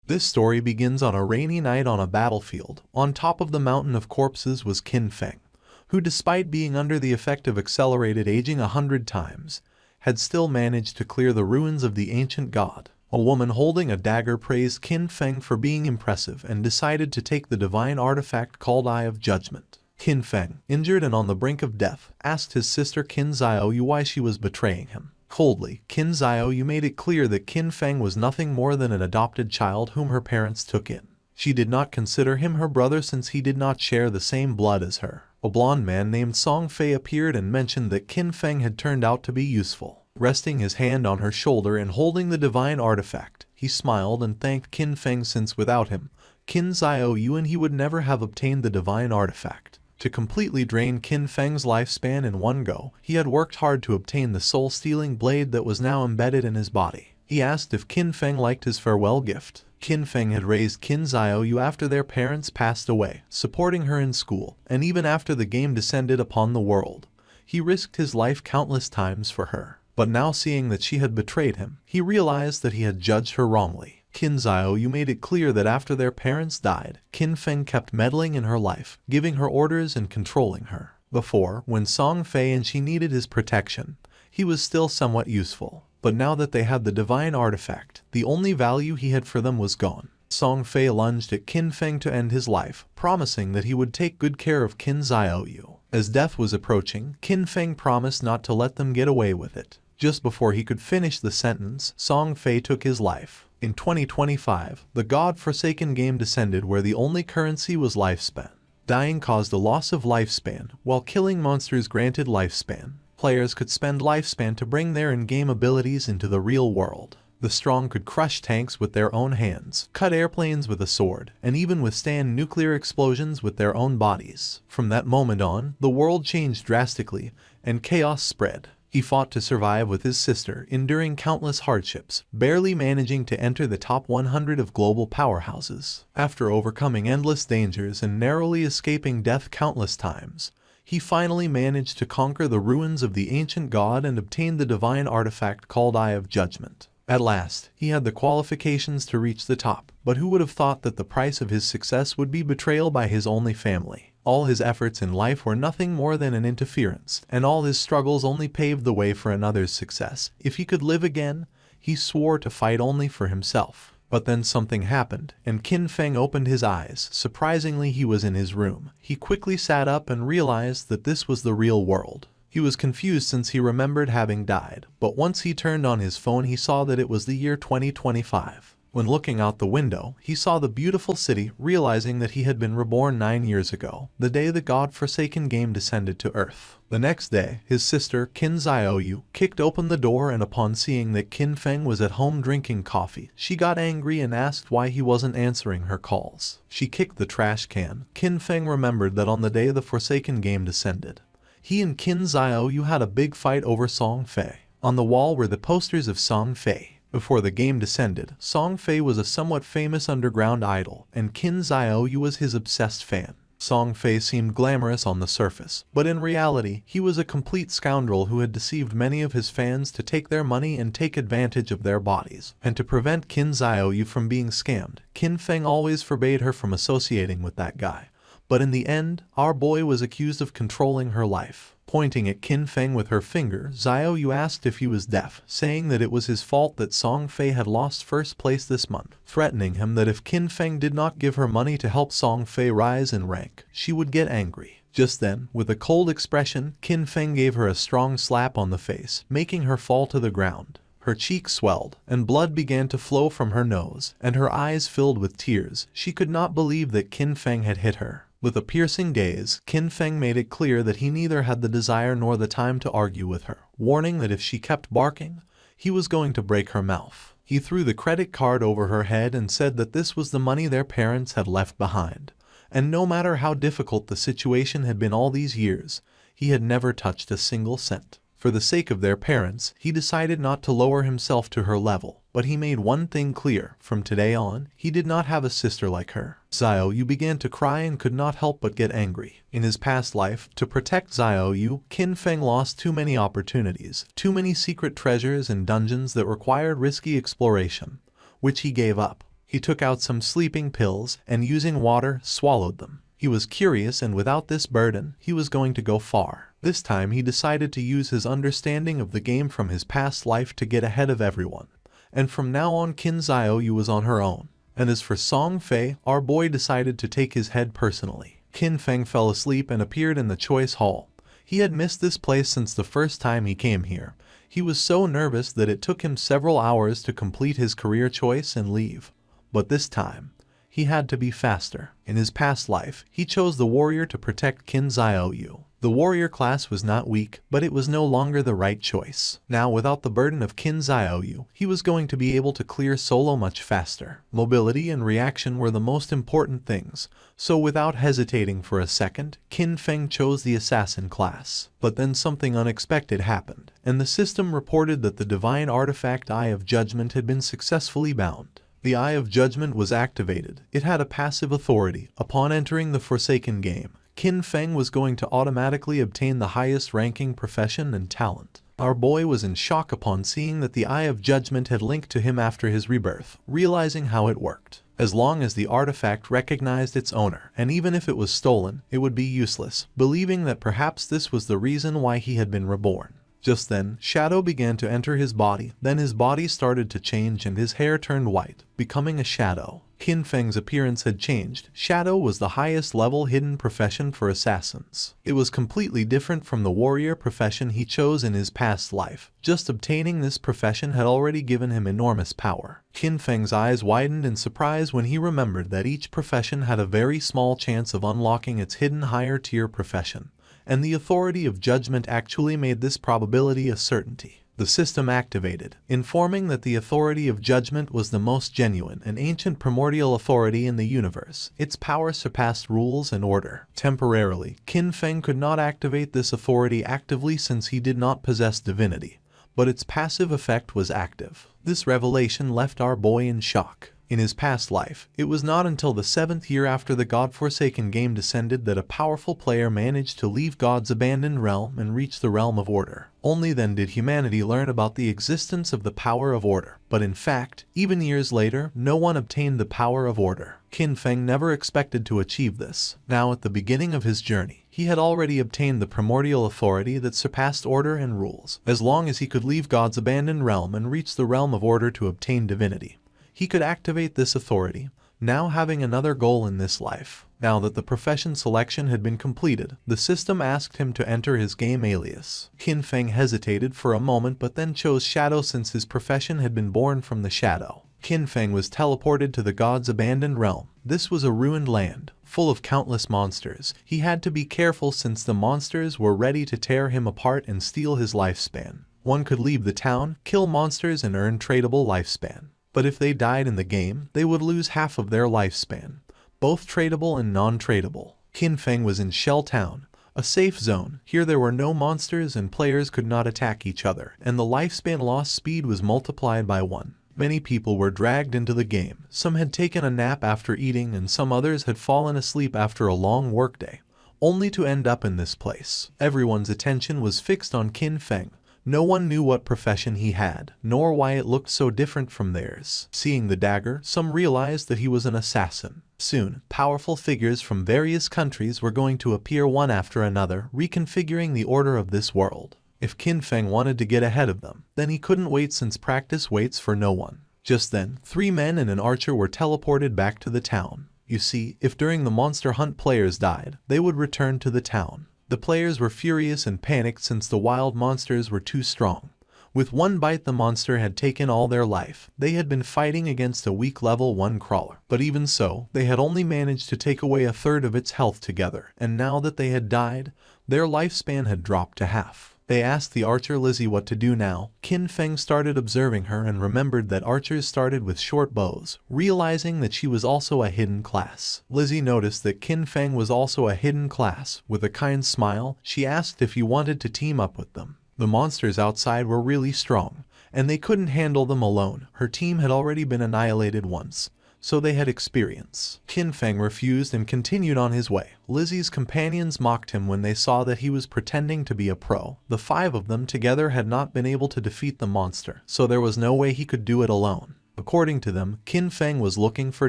This story begins on a rainy night on a battlefield. On top of the mountain of corpses was Qin Feng, who despite being under the effect of accelerated aging 100 times, had still managed to clear the ruins of the ancient god. A woman holding a dagger praised Qin Feng for being impressive and decided to take the divine artifact called Eye of Judgment. Qin Feng, injured and on the brink of death, asked his sister Qin Xiaoyu why she was betraying him. Coldly, Qin Xiaoyu made it clear that Qin Feng was nothing more than an adopted child whom her parents took in. She did not consider him her brother since he did not share the same blood as her. A blonde man named Song Fei appeared and mentioned that Qin Feng had turned out to be useful. Resting his hand on her shoulder and holding the divine artifact, he smiled and thanked Qin Feng since without him, Qin Xiaoyu and he would never have obtained the divine artifact. To completely drain Qin Feng's lifespan in one go, he had worked hard to obtain the soul-stealing blade that was now embedded in his body. He asked if Qin Feng liked his farewell gift. Qin Feng had raised Qin Xiaoyu after their parents passed away, supporting her in school, and even after the game descended upon the world. He risked his life countless times for her. But now seeing that she had betrayed him, he realized that he had judged her wrongly. Qin Xiaoyu made it clear that after their parents died, Qin Feng kept meddling in her life, giving her orders and controlling her. Before, when Song Fei and she needed his protection, he was still somewhat useful. But now that they had the divine artifact, the only value he had for them was gone. Song Fei lunged at Qin Feng to end his life, promising that he would take good care of Qin Xiaoyu. As death was approaching, Qin Feng promised not to let them get away with it. Just before he could finish the sentence, Song Fei took his life. In 2025, the God-forsaken game descended where the only currency was lifespan. Dying caused a loss of lifespan, while killing monsters granted lifespan. Players could spend lifespan to bring their in-game abilities into the real world. The strong could crush tanks with their own hands, cut airplanes with a sword, and even withstand nuclear explosions with their own bodies. From that moment on, the world changed drastically, and chaos spread. He fought to survive with his sister, enduring countless hardships, barely managing to enter the top 100 of global powerhouses. After overcoming endless dangers and narrowly escaping death countless times, he finally managed to conquer the ruins of the ancient god and obtain the divine artifact called Eye of Judgment. At last, he had the qualifications to reach the top, but who would have thought that the price of his success would be betrayal by his only family? All his efforts in life were nothing more than an interference, and all his struggles only paved the way for another's success. If he could live again, he swore to fight only for himself. But then something happened, and Qin Feng opened his eyes. Surprisingly, he was in his room. He quickly sat up and realized that this was the real world. He was confused since he remembered having died, but once he turned on his phone he saw that it was the year 2025. When looking out the window, he saw the beautiful city, realizing that he had been reborn 9 years ago, the day the God-forsaken game descended to Earth. The next day, his sister, Qin Xiaoyu, kicked open the door and upon seeing that Qin Feng was at home drinking coffee, she got angry and asked why he wasn't answering her calls. She kicked the trash can. Qin Feng remembered that on the day the Forsaken game descended, he and Qin Xiaoyu had a big fight over Song Fei. On the wall were the posters of Song Fei. Before the game descended, Song Fei was a somewhat famous underground idol, and Qin Xiaoyu was his obsessed fan. Song Fei seemed glamorous on the surface, but in reality, he was a complete scoundrel who had deceived many of his fans to take their money and take advantage of their bodies. And to prevent Qin Xiaoyu from being scammed, Qin Feng always forbade her from associating with that guy. But in the end, our boy was accused of controlling her life. Pointing at Qin Feng with her finger, Xiaoyu asked if he was deaf, saying that it was his fault that Song Fei had lost first place this month, threatening him that if Qin Feng did not give her money to help Song Fei rise in rank, she would get angry. Just then, with a cold expression, Qin Feng gave her a strong slap on the face, making her fall to the ground. Her cheeks swelled, and blood began to flow from her nose, and her eyes filled with tears. She could not believe that Qin Feng had hit her. With a piercing gaze, Qin Feng made it clear that he neither had the desire nor the time to argue with her, warning that if she kept barking, he was going to break her mouth. He threw the credit card over her head and said that this was the money their parents had left behind, and no matter how difficult the situation had been all these years, he had never touched a single cent. For the sake of their parents, he decided not to lower himself to her level, but he made one thing clear: from today on, he did not have a sister like her. Xiaoyu began to cry and could not help but get angry. In his past life, to protect Xiaoyu, Qin Feng lost too many opportunities, too many secret treasures and dungeons that required risky exploration, which he gave up. He took out some sleeping pills and using water, swallowed them. He was curious, and without this burden, he was going to go far. This time he decided to use his understanding of the game from his past life to get ahead of everyone. And from now on Qin Xiaoyu was on her own. And as for Song Fei, our boy decided to take his head personally. Qin Feng fell asleep and appeared in the choice hall. He had missed this place since the first time he came here. He was so nervous that it took him several hours to complete his career choice and leave. But this time, he had to be faster. In his past life, he chose the warrior to protect Qin Xiaoyu. The warrior class was not weak, but it was no longer the right choice. Now, without the burden of Qin Xiaoyu, he was going to be able to clear solo much faster. Mobility and reaction were the most important things, so without hesitating for a second, Qin Feng chose the assassin class. But then something unexpected happened, and the system reported that the divine artifact Eye of Judgment had been successfully bound. The Eye of Judgment was activated. It had a passive authority. Upon entering the Forsaken game, Qin Feng was going to automatically obtain the highest ranking profession and talent. Our boy was in shock upon seeing that the Eye of Judgment had linked to him after his rebirth, realizing how it worked. As long as the artifact recognized its owner, and even if it was stolen, it would be useless, believing that perhaps this was the reason why he had been reborn. Just then, shadow began to enter his body, then his body started to change and his hair turned white, becoming a shadow. Qin Feng's appearance had changed. Shadow was the highest level hidden profession for assassins. It was completely different from the warrior profession he chose in his past life. Just obtaining this profession had already given him enormous power. Qin Feng's eyes widened in surprise when he remembered that each profession had a very small chance of unlocking its hidden higher tier profession, and the authority of judgment actually made this probability a certainty. The system activated, informing that the authority of judgment was the most genuine and ancient primordial authority in the universe. Its power surpassed rules and order. Temporarily, Qin Feng could not activate this authority actively since he did not possess divinity, but its passive effect was active. This revelation left our boy in shock. In his past life, it was not until the 7th year after the God-forsaken game descended that a powerful player managed to leave God's abandoned realm and reach the realm of order. Only then did humanity learn about the existence of the power of order. But in fact, even years later, no one obtained the power of order. Qin Feng never expected to achieve this. Now at the beginning of his journey, he had already obtained the primordial authority that surpassed order and rules. As long as he could leave God's abandoned realm and reach the realm of order to obtain divinity, he could activate this authority, now having another goal in this life. Now that the profession selection had been completed, the system asked him to enter his game alias. Qin Feng hesitated for a moment but then chose Shadow since his profession had been born from the Shadow. Qin Feng was teleported to the God's abandoned realm. This was a ruined land, full of countless monsters. He had to be careful since the monsters were ready to tear him apart and steal his lifespan. One could leave the town, kill monsters and earn tradable lifespan. But if they died in the game, they would lose half of their lifespan, both tradable and non-tradable. Qin Feng was in Shell Town, a safe zone. Here there were no monsters and players could not attack each other, and the lifespan loss speed was multiplied by 1. Many people were dragged into the game. Some had taken a nap after eating and some others had fallen asleep after a long workday, only to end up in this place. Everyone's attention was fixed on Qin Feng. No one knew what profession he had, nor why it looked so different from theirs. Seeing the dagger, some realized that he was an assassin. Soon, powerful figures from various countries were going to appear one after another, reconfiguring the order of this world. If Qin Feng wanted to get ahead of them, then he couldn't wait since practice waits for no one. Just then, 3 men and an archer were teleported back to the town. You see, if during the monster hunt players died, they would return to the town. The players were furious and panicked since the wild monsters were too strong. With one bite the monster had taken all their life. They had been fighting against a weak level 1 crawler. But even so, they had only managed to take away 1/3 of its health together, and now that they had died, their lifespan had dropped to half. They asked the archer Lizzie what to do now. Qin Feng started observing her and remembered that archers started with short bows, realizing that she was also a hidden class. Lizzie noticed that Qin Feng was also a hidden class. With a kind smile, she asked if he wanted to team up with them. The monsters outside were really strong, and they couldn't handle them alone. Her team had already been annihilated once, so they had experience. Qin Feng refused and continued on his way. Lizzie's companions mocked him when they saw that he was pretending to be a pro. The 5 of them together had not been able to defeat the monster, so there was no way he could do it alone. According to them, Qin Feng was looking for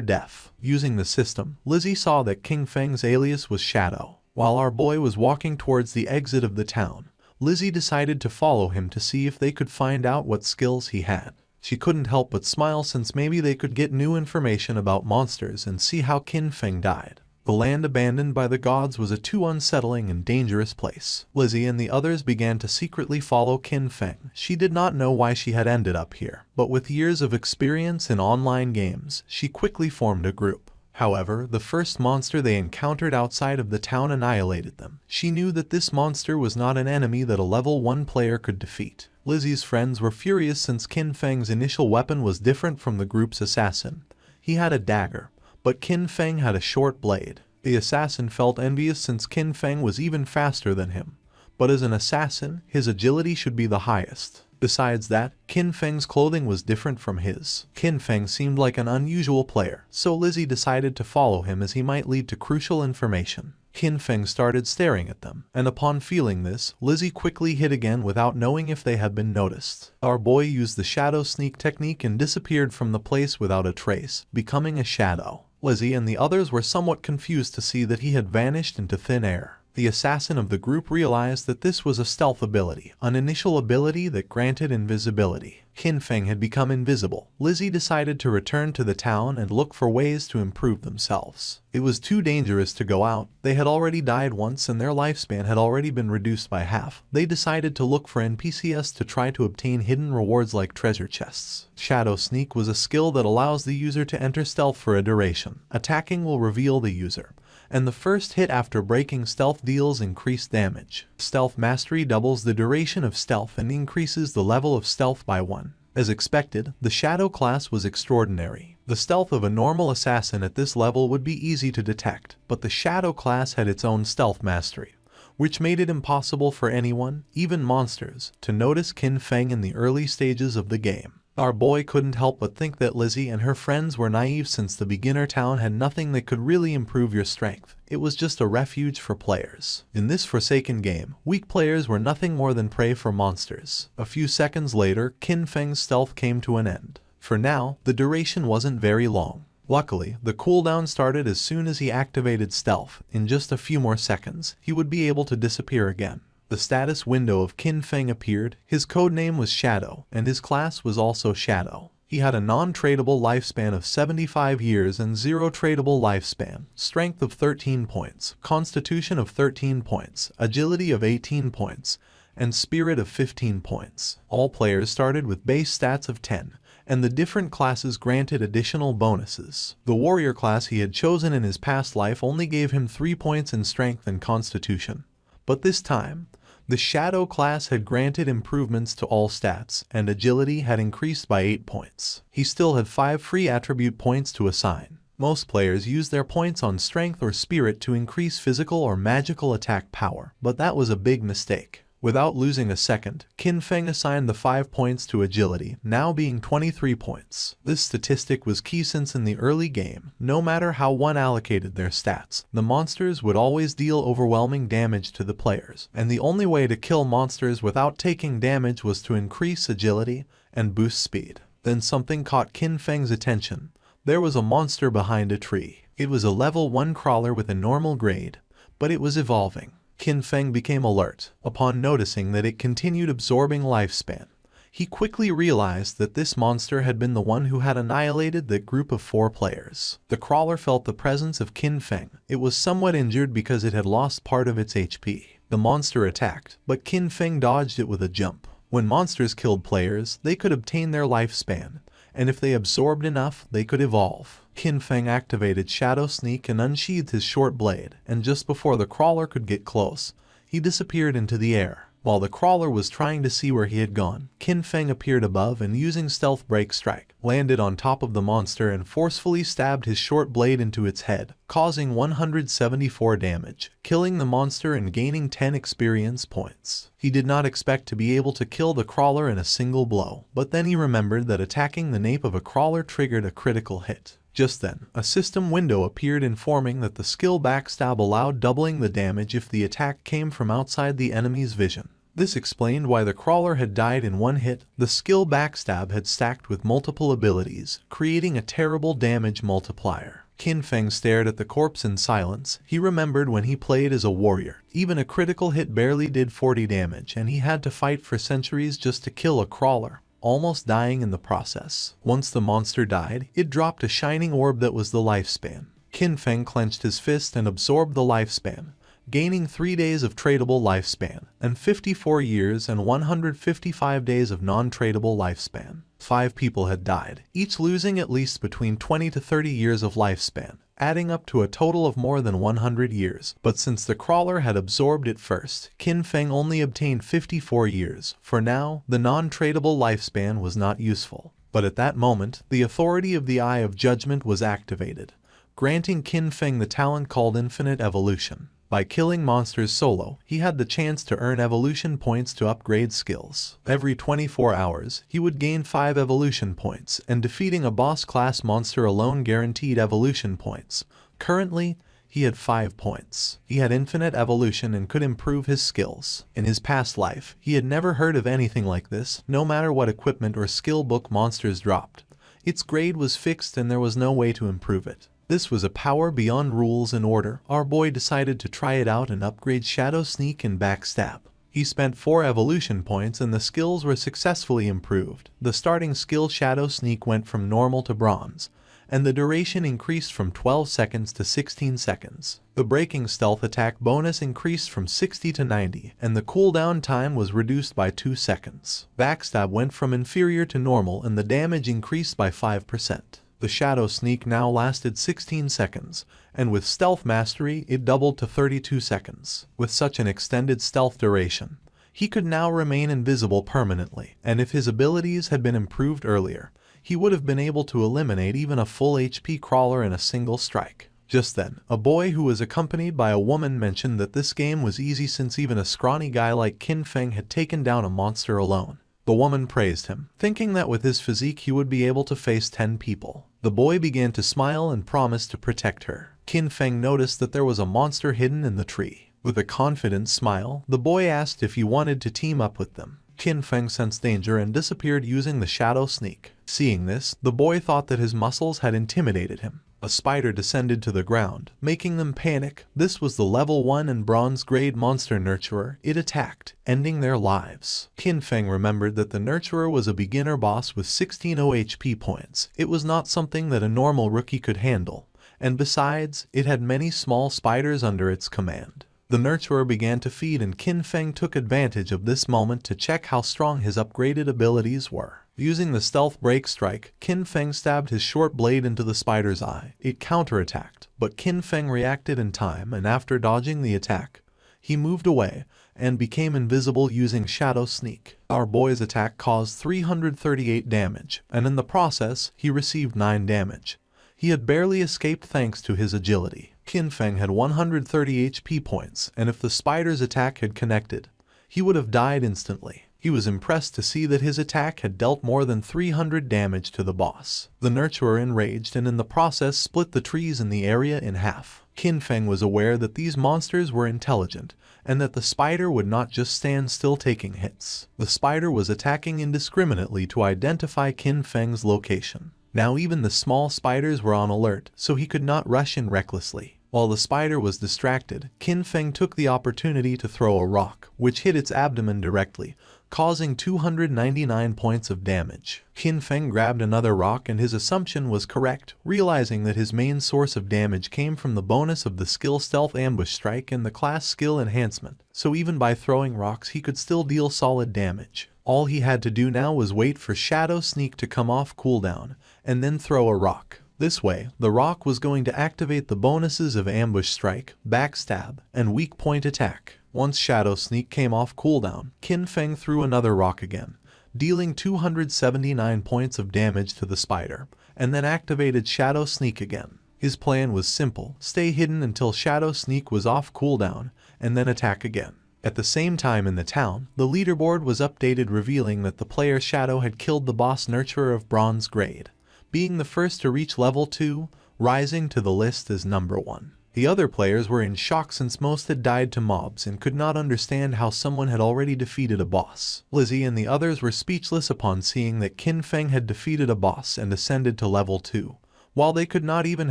death. Using the system, Lizzie saw that King Feng's alias was Shadow. While our boy was walking towards the exit of the town, Lizzie decided to follow him to see if they could find out what skills he had. She couldn't help but smile since maybe they could get new information about monsters and see how Qin Feng died. The land abandoned by the gods was a too unsettling and dangerous place. Lizzie and the others began to secretly follow Qin Feng. She did not know why she had ended up here, but with years of experience in online games, she quickly formed a group. However, the first monster they encountered outside of the town annihilated them. She knew that this monster was not an enemy that a level 1 player could defeat. Lizzie's friends were furious since Qin Feng's initial weapon was different from the group's assassin. He had a dagger, but Qin Feng had a short blade. The assassin felt envious since Qin Feng was even faster than him, but as an assassin, his agility should be the highest. Besides that, Qin Feng's clothing was different from his. Qin Feng seemed like an unusual player, so Lizzie decided to follow him as he might lead to crucial information. Qin Feng started staring at them, and upon feeling this, Lizzie quickly hid again without knowing if they had been noticed. Our boy used the shadow sneak technique and disappeared from the place without a trace, becoming a shadow. Lizzie and the others were somewhat confused to see that he had vanished into thin air. The assassin of the group realized that this was a stealth ability, an initial ability that granted invisibility. Qin Feng had become invisible. Lizzie decided to return to the town and look for ways to improve themselves. It was too dangerous to go out. They had already died once and their lifespan had already been reduced by half. They decided to look for NPCs to try to obtain hidden rewards like treasure chests. Shadow Sneak was a skill that allows the user to enter stealth for a duration. Attacking will reveal the user, and the first hit after breaking stealth deals increased damage. Stealth Mastery doubles the duration of stealth and increases the level of stealth by 1. As expected, the Shadow class was extraordinary. The stealth of a normal assassin at this level would be easy to detect, but the Shadow class had its own stealth mastery, which made it impossible for anyone, even monsters, to notice Qin Feng in the early stages of the game. Our boy couldn't help but think that Lizzie and her friends were naive since the beginner town had nothing that could really improve your strength. It was just a refuge for players. In this forsaken game, weak players were nothing more than prey for monsters. A few seconds later, Qin Feng's stealth came to an end. For now, the duration wasn't very long. Luckily, the cooldown started as soon as he activated stealth. In just a few more seconds, he would be able to disappear again. The status window of Qin Feng appeared. His codename was Shadow, and his class was also Shadow. He had a non-tradable lifespan of 75 years and 0 tradable lifespan, strength of 13 points, constitution of 13 points, agility of 18 points, and spirit of 15 points. All players started with base stats of 10, and the different classes granted additional bonuses. The warrior class he had chosen in his past life only gave him 3 points in strength and constitution. But this time, the Shadow class had granted improvements to all stats, and agility had increased by 8 points. He still had 5 free attribute points to assign. Most players use their points on strength or spirit to increase physical or magical attack power, but that was a big mistake. Without losing a second, Qin Feng assigned the 5 points to agility, now being 23 points. This statistic was key since in the early game, no matter how one allocated their stats, the monsters would always deal overwhelming damage to the players, and the only way to kill monsters without taking damage was to increase agility and boost speed. Then something caught Qin Feng's attention. There was a monster behind a tree. It was a level 1 crawler with a normal grade, but it was evolving. Qin Feng became alert upon noticing that it continued absorbing lifespan. He quickly realized that this monster had been the one who had annihilated that group of 4 players. The crawler felt the presence of Qin Feng. It was somewhat injured because it had lost part of its HP. The monster attacked, but Qin Feng dodged it with a jump. When monsters killed players, they could obtain their lifespan, and if they absorbed enough, they could evolve. Qin Feng activated Shadow Sneak and unsheathed his short blade, and just before the crawler could get close, he disappeared into the air. While the crawler was trying to see where he had gone, Qin Feng appeared above and using Stealth Break Strike, landed on top of the monster and forcefully stabbed his short blade into its head, causing 174 damage, killing the monster and gaining 10 experience points. He did not expect to be able to kill the crawler in a single blow, but then he remembered that attacking the nape of a crawler triggered a critical hit. Just then, a system window appeared informing that the skill Backstab allowed doubling the damage if the attack came from outside the enemy's vision. This explained why the crawler had died in one hit. The skill Backstab had stacked with multiple abilities, creating a terrible damage multiplier. Qin Feng stared at the corpse in silence. He remembered when he played as a warrior. Even a critical hit barely did 40 damage, and he had to fight for centuries just to kill a crawler, almost dying in the process. Once the monster died, it dropped a shining orb that was the lifespan. Qin Feng clenched his fist and absorbed the lifespan, gaining 3 days of tradable lifespan, and 54 years and 155 days of non-tradable lifespan. 5 people had died, each losing at least between 20 to 30 years of lifespan, adding up to a total of more than 100 years. But since the crawler had absorbed it first, Qin Feng only obtained 54 years. For now, the non-tradable lifespan was not useful. But at that moment, the authority of the Eye of Judgment was activated, granting Qin Feng the talent called Infinite Evolution. By killing monsters solo, he had the chance to earn evolution points to upgrade skills. Every 24 hours, he would gain 5 evolution points, and defeating a boss-class monster alone guaranteed evolution points. Currently, he had 5 points. He had infinite evolution and could improve his skills. In his past life, he had never heard of anything like this. No matter what equipment or skill book monsters dropped, its grade was fixed and there was no way to improve it. This was a power beyond rules and order. Our boy decided to try it out and upgrade Shadow Sneak and Backstab. He spent 4 evolution points and the skills were successfully improved. The starting skill Shadow Sneak went from normal to bronze, and the duration increased from 12 seconds to 16 seconds. The breaking stealth attack bonus increased from 60 to 90, and the cooldown time was reduced by 2 seconds. Backstab went from inferior to normal and the damage increased by 5%. The Shadow Sneak now lasted 16 seconds, and with Stealth Mastery it doubled to 32 seconds. With such an extended stealth duration, he could now remain invisible permanently, and if his abilities had been improved earlier, he would have been able to eliminate even a full HP crawler in a single strike. Just then, a boy who was accompanied by a woman mentioned that this game was easy since even a scrawny guy like Qin Feng had taken down a monster alone. The woman praised him, thinking that with his physique he would be able to face 10 people. The boy began to smile and promised to protect her. Qin Feng noticed that there was a monster hidden in the tree. With a confident smile, the boy asked if he wanted to team up with them. Qin Feng sensed danger and disappeared using the Shadow Sneak. Seeing this, the boy thought that his muscles had intimidated him. A spider descended to the ground, making them panic. This was the level 1 and bronze grade monster nurturer. It attacked, ending their lives. Qin Feng remembered that the nurturer was a beginner boss with 16 OHP points. It was not something that a normal rookie could handle, and besides, it had many small spiders under its command. The nurturer began to feed and Qin Feng took advantage of this moment to check how strong his upgraded abilities were. Using the stealth break strike, Qin Feng stabbed his short blade into the spider's eye. It counterattacked, but Qin Feng reacted in time and after dodging the attack, he moved away and became invisible using Shadow Sneak. Our boy's attack caused 338 damage, and in the process, he received 9 damage. He had barely escaped thanks to his agility. Qin Feng had 130 HP points, and if the spider's attack had connected, he would have died instantly. He was impressed to see that his attack had dealt more than 300 damage to the boss. The nurturer enraged and in the process split the trees in the area in half. Qin Feng was aware that these monsters were intelligent, and that the spider would not just stand still taking hits. The spider was attacking indiscriminately to identify Qin Feng's location. Now even the small spiders were on alert, so he could not rush in recklessly. While the spider was distracted, Qin Feng took the opportunity to throw a rock, which hit its abdomen directly, causing 299 points of damage. Qin Feng grabbed another rock and his assumption was correct, realizing that his main source of damage came from the bonus of the skill Stealth Ambush Strike and the class skill Enhancement, so even by throwing rocks he could still deal solid damage. All he had to do now was wait for Shadow Sneak to come off cooldown, and then throw a rock. This way, the rock was going to activate the bonuses of Ambush Strike, Backstab, and Weak Point Attack. Once Shadow Sneak came off cooldown, Qin Feng threw another rock again, dealing 279 points of damage to the spider, and then activated Shadow Sneak again. His plan was simple: stay hidden until Shadow Sneak was off cooldown, and then attack again. At the same time in the town, the leaderboard was updated revealing that the player Shadow had killed the boss nurturer of bronze grade, being the first to reach level 2, rising to the list as number 1. The other players were in shock since most had died to mobs and could not understand how someone had already defeated a boss. Lizzie and the others were speechless upon seeing that Qin Feng had defeated a boss and ascended to level 2, while they could not even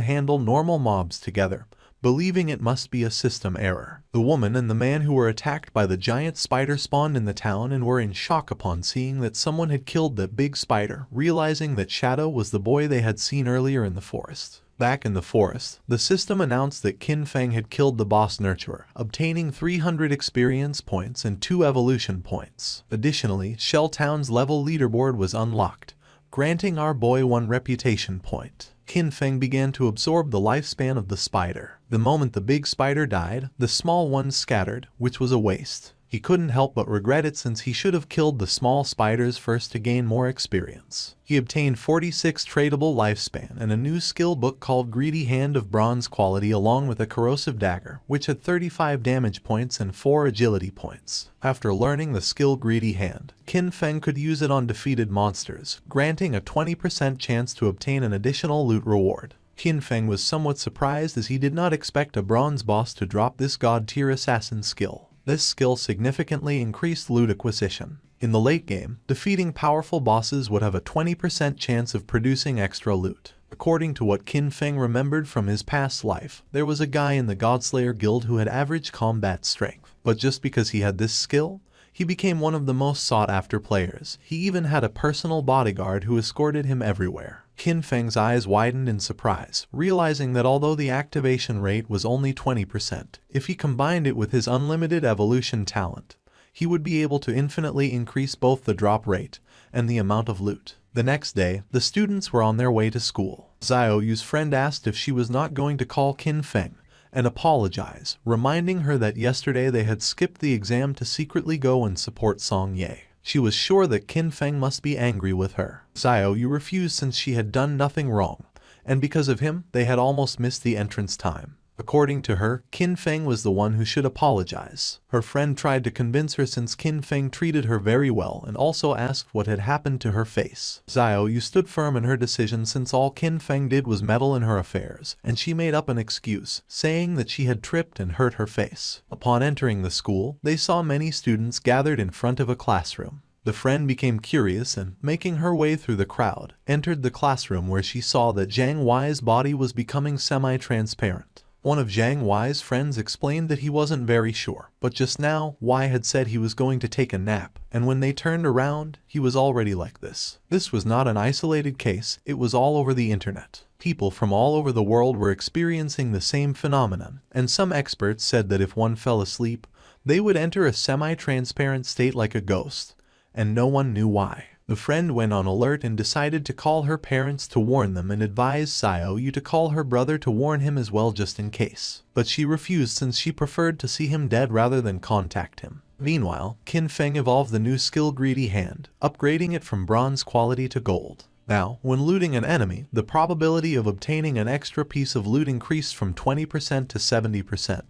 handle normal mobs together, believing it must be a system error. The woman and the man who were attacked by the giant spider spawned in the town and were in shock upon seeing that someone had killed that big spider, realizing that Shadow was the boy they had seen earlier in the forest. Back in the forest, the system announced that Qin Feng had killed the boss nurturer, obtaining 300 experience points and 2 evolution points. Additionally, Shell Town's level leaderboard was unlocked, granting our boy 1 reputation point. Qin Feng began to absorb the lifespan of the spider. The moment the big spider died, the small ones scattered, which was a waste. He couldn't help but regret it since he should have killed the small spiders first to gain more experience. He obtained 46 tradable lifespan and a new skill book called Greedy Hand of bronze quality along with a corrosive dagger, which had 35 damage points and 4 agility points. After learning the skill Greedy Hand, Qin Feng could use it on defeated monsters, granting a 20% chance to obtain an additional loot reward. Qin Feng was somewhat surprised as he did not expect a bronze boss to drop this god-tier assassin skill. This skill significantly increased loot acquisition. In the late game, defeating powerful bosses would have a 20% chance of producing extra loot. According to what Qin Feng remembered from his past life, there was a guy in the Godslayer guild who had average combat strength. But just because he had this skill, he became one of the most sought-after players. He even had a personal bodyguard who escorted him everywhere. Qin Feng's eyes widened in surprise, realizing that although the activation rate was only 20%, if he combined it with his unlimited evolution talent, he would be able to infinitely increase both the drop rate and the amount of loot. The next day, the students were on their way to school. Xiaoyu's friend asked if she was not going to call Qin Feng and apologize, reminding her that yesterday they had skipped the exam to secretly go and support Song Ye. She was sure that Qin Feng must be angry with her. Xiaoyu refused since she had done nothing wrong, and because of him, they had almost missed the entrance time. According to her, Qin Feng was the one who should apologize. Her friend tried to convince her since Qin Feng treated her very well and also asked what had happened to her face. Xiaoyu stood firm in her decision since all Qin Feng did was meddle in her affairs, and she made up an excuse, saying that she had tripped and hurt her face. Upon entering the school, they saw many students gathered in front of a classroom. The friend became curious and, making her way through the crowd, entered the classroom where she saw that Zhang Wei's body was becoming semi-transparent. One of Zhang Wei's friends explained that he wasn't very sure, but just now, Wei had said he was going to take a nap, and when they turned around, he was already like this. This was not an isolated case, it was all over the internet. People from all over the world were experiencing the same phenomenon, and some experts said that if one fell asleep, they would enter a semi-transparent state like a ghost, and no one knew why. The friend went on alert and decided to call her parents to warn them and advised Xiaoyu to call her brother to warn him as well just in case. But she refused since she preferred to see him dead rather than contact him. Meanwhile, Qin Feng evolved the new skill Greedy Hand, upgrading it from bronze quality to gold. Now, when looting an enemy, the probability of obtaining an extra piece of loot increased from 20% to 70%.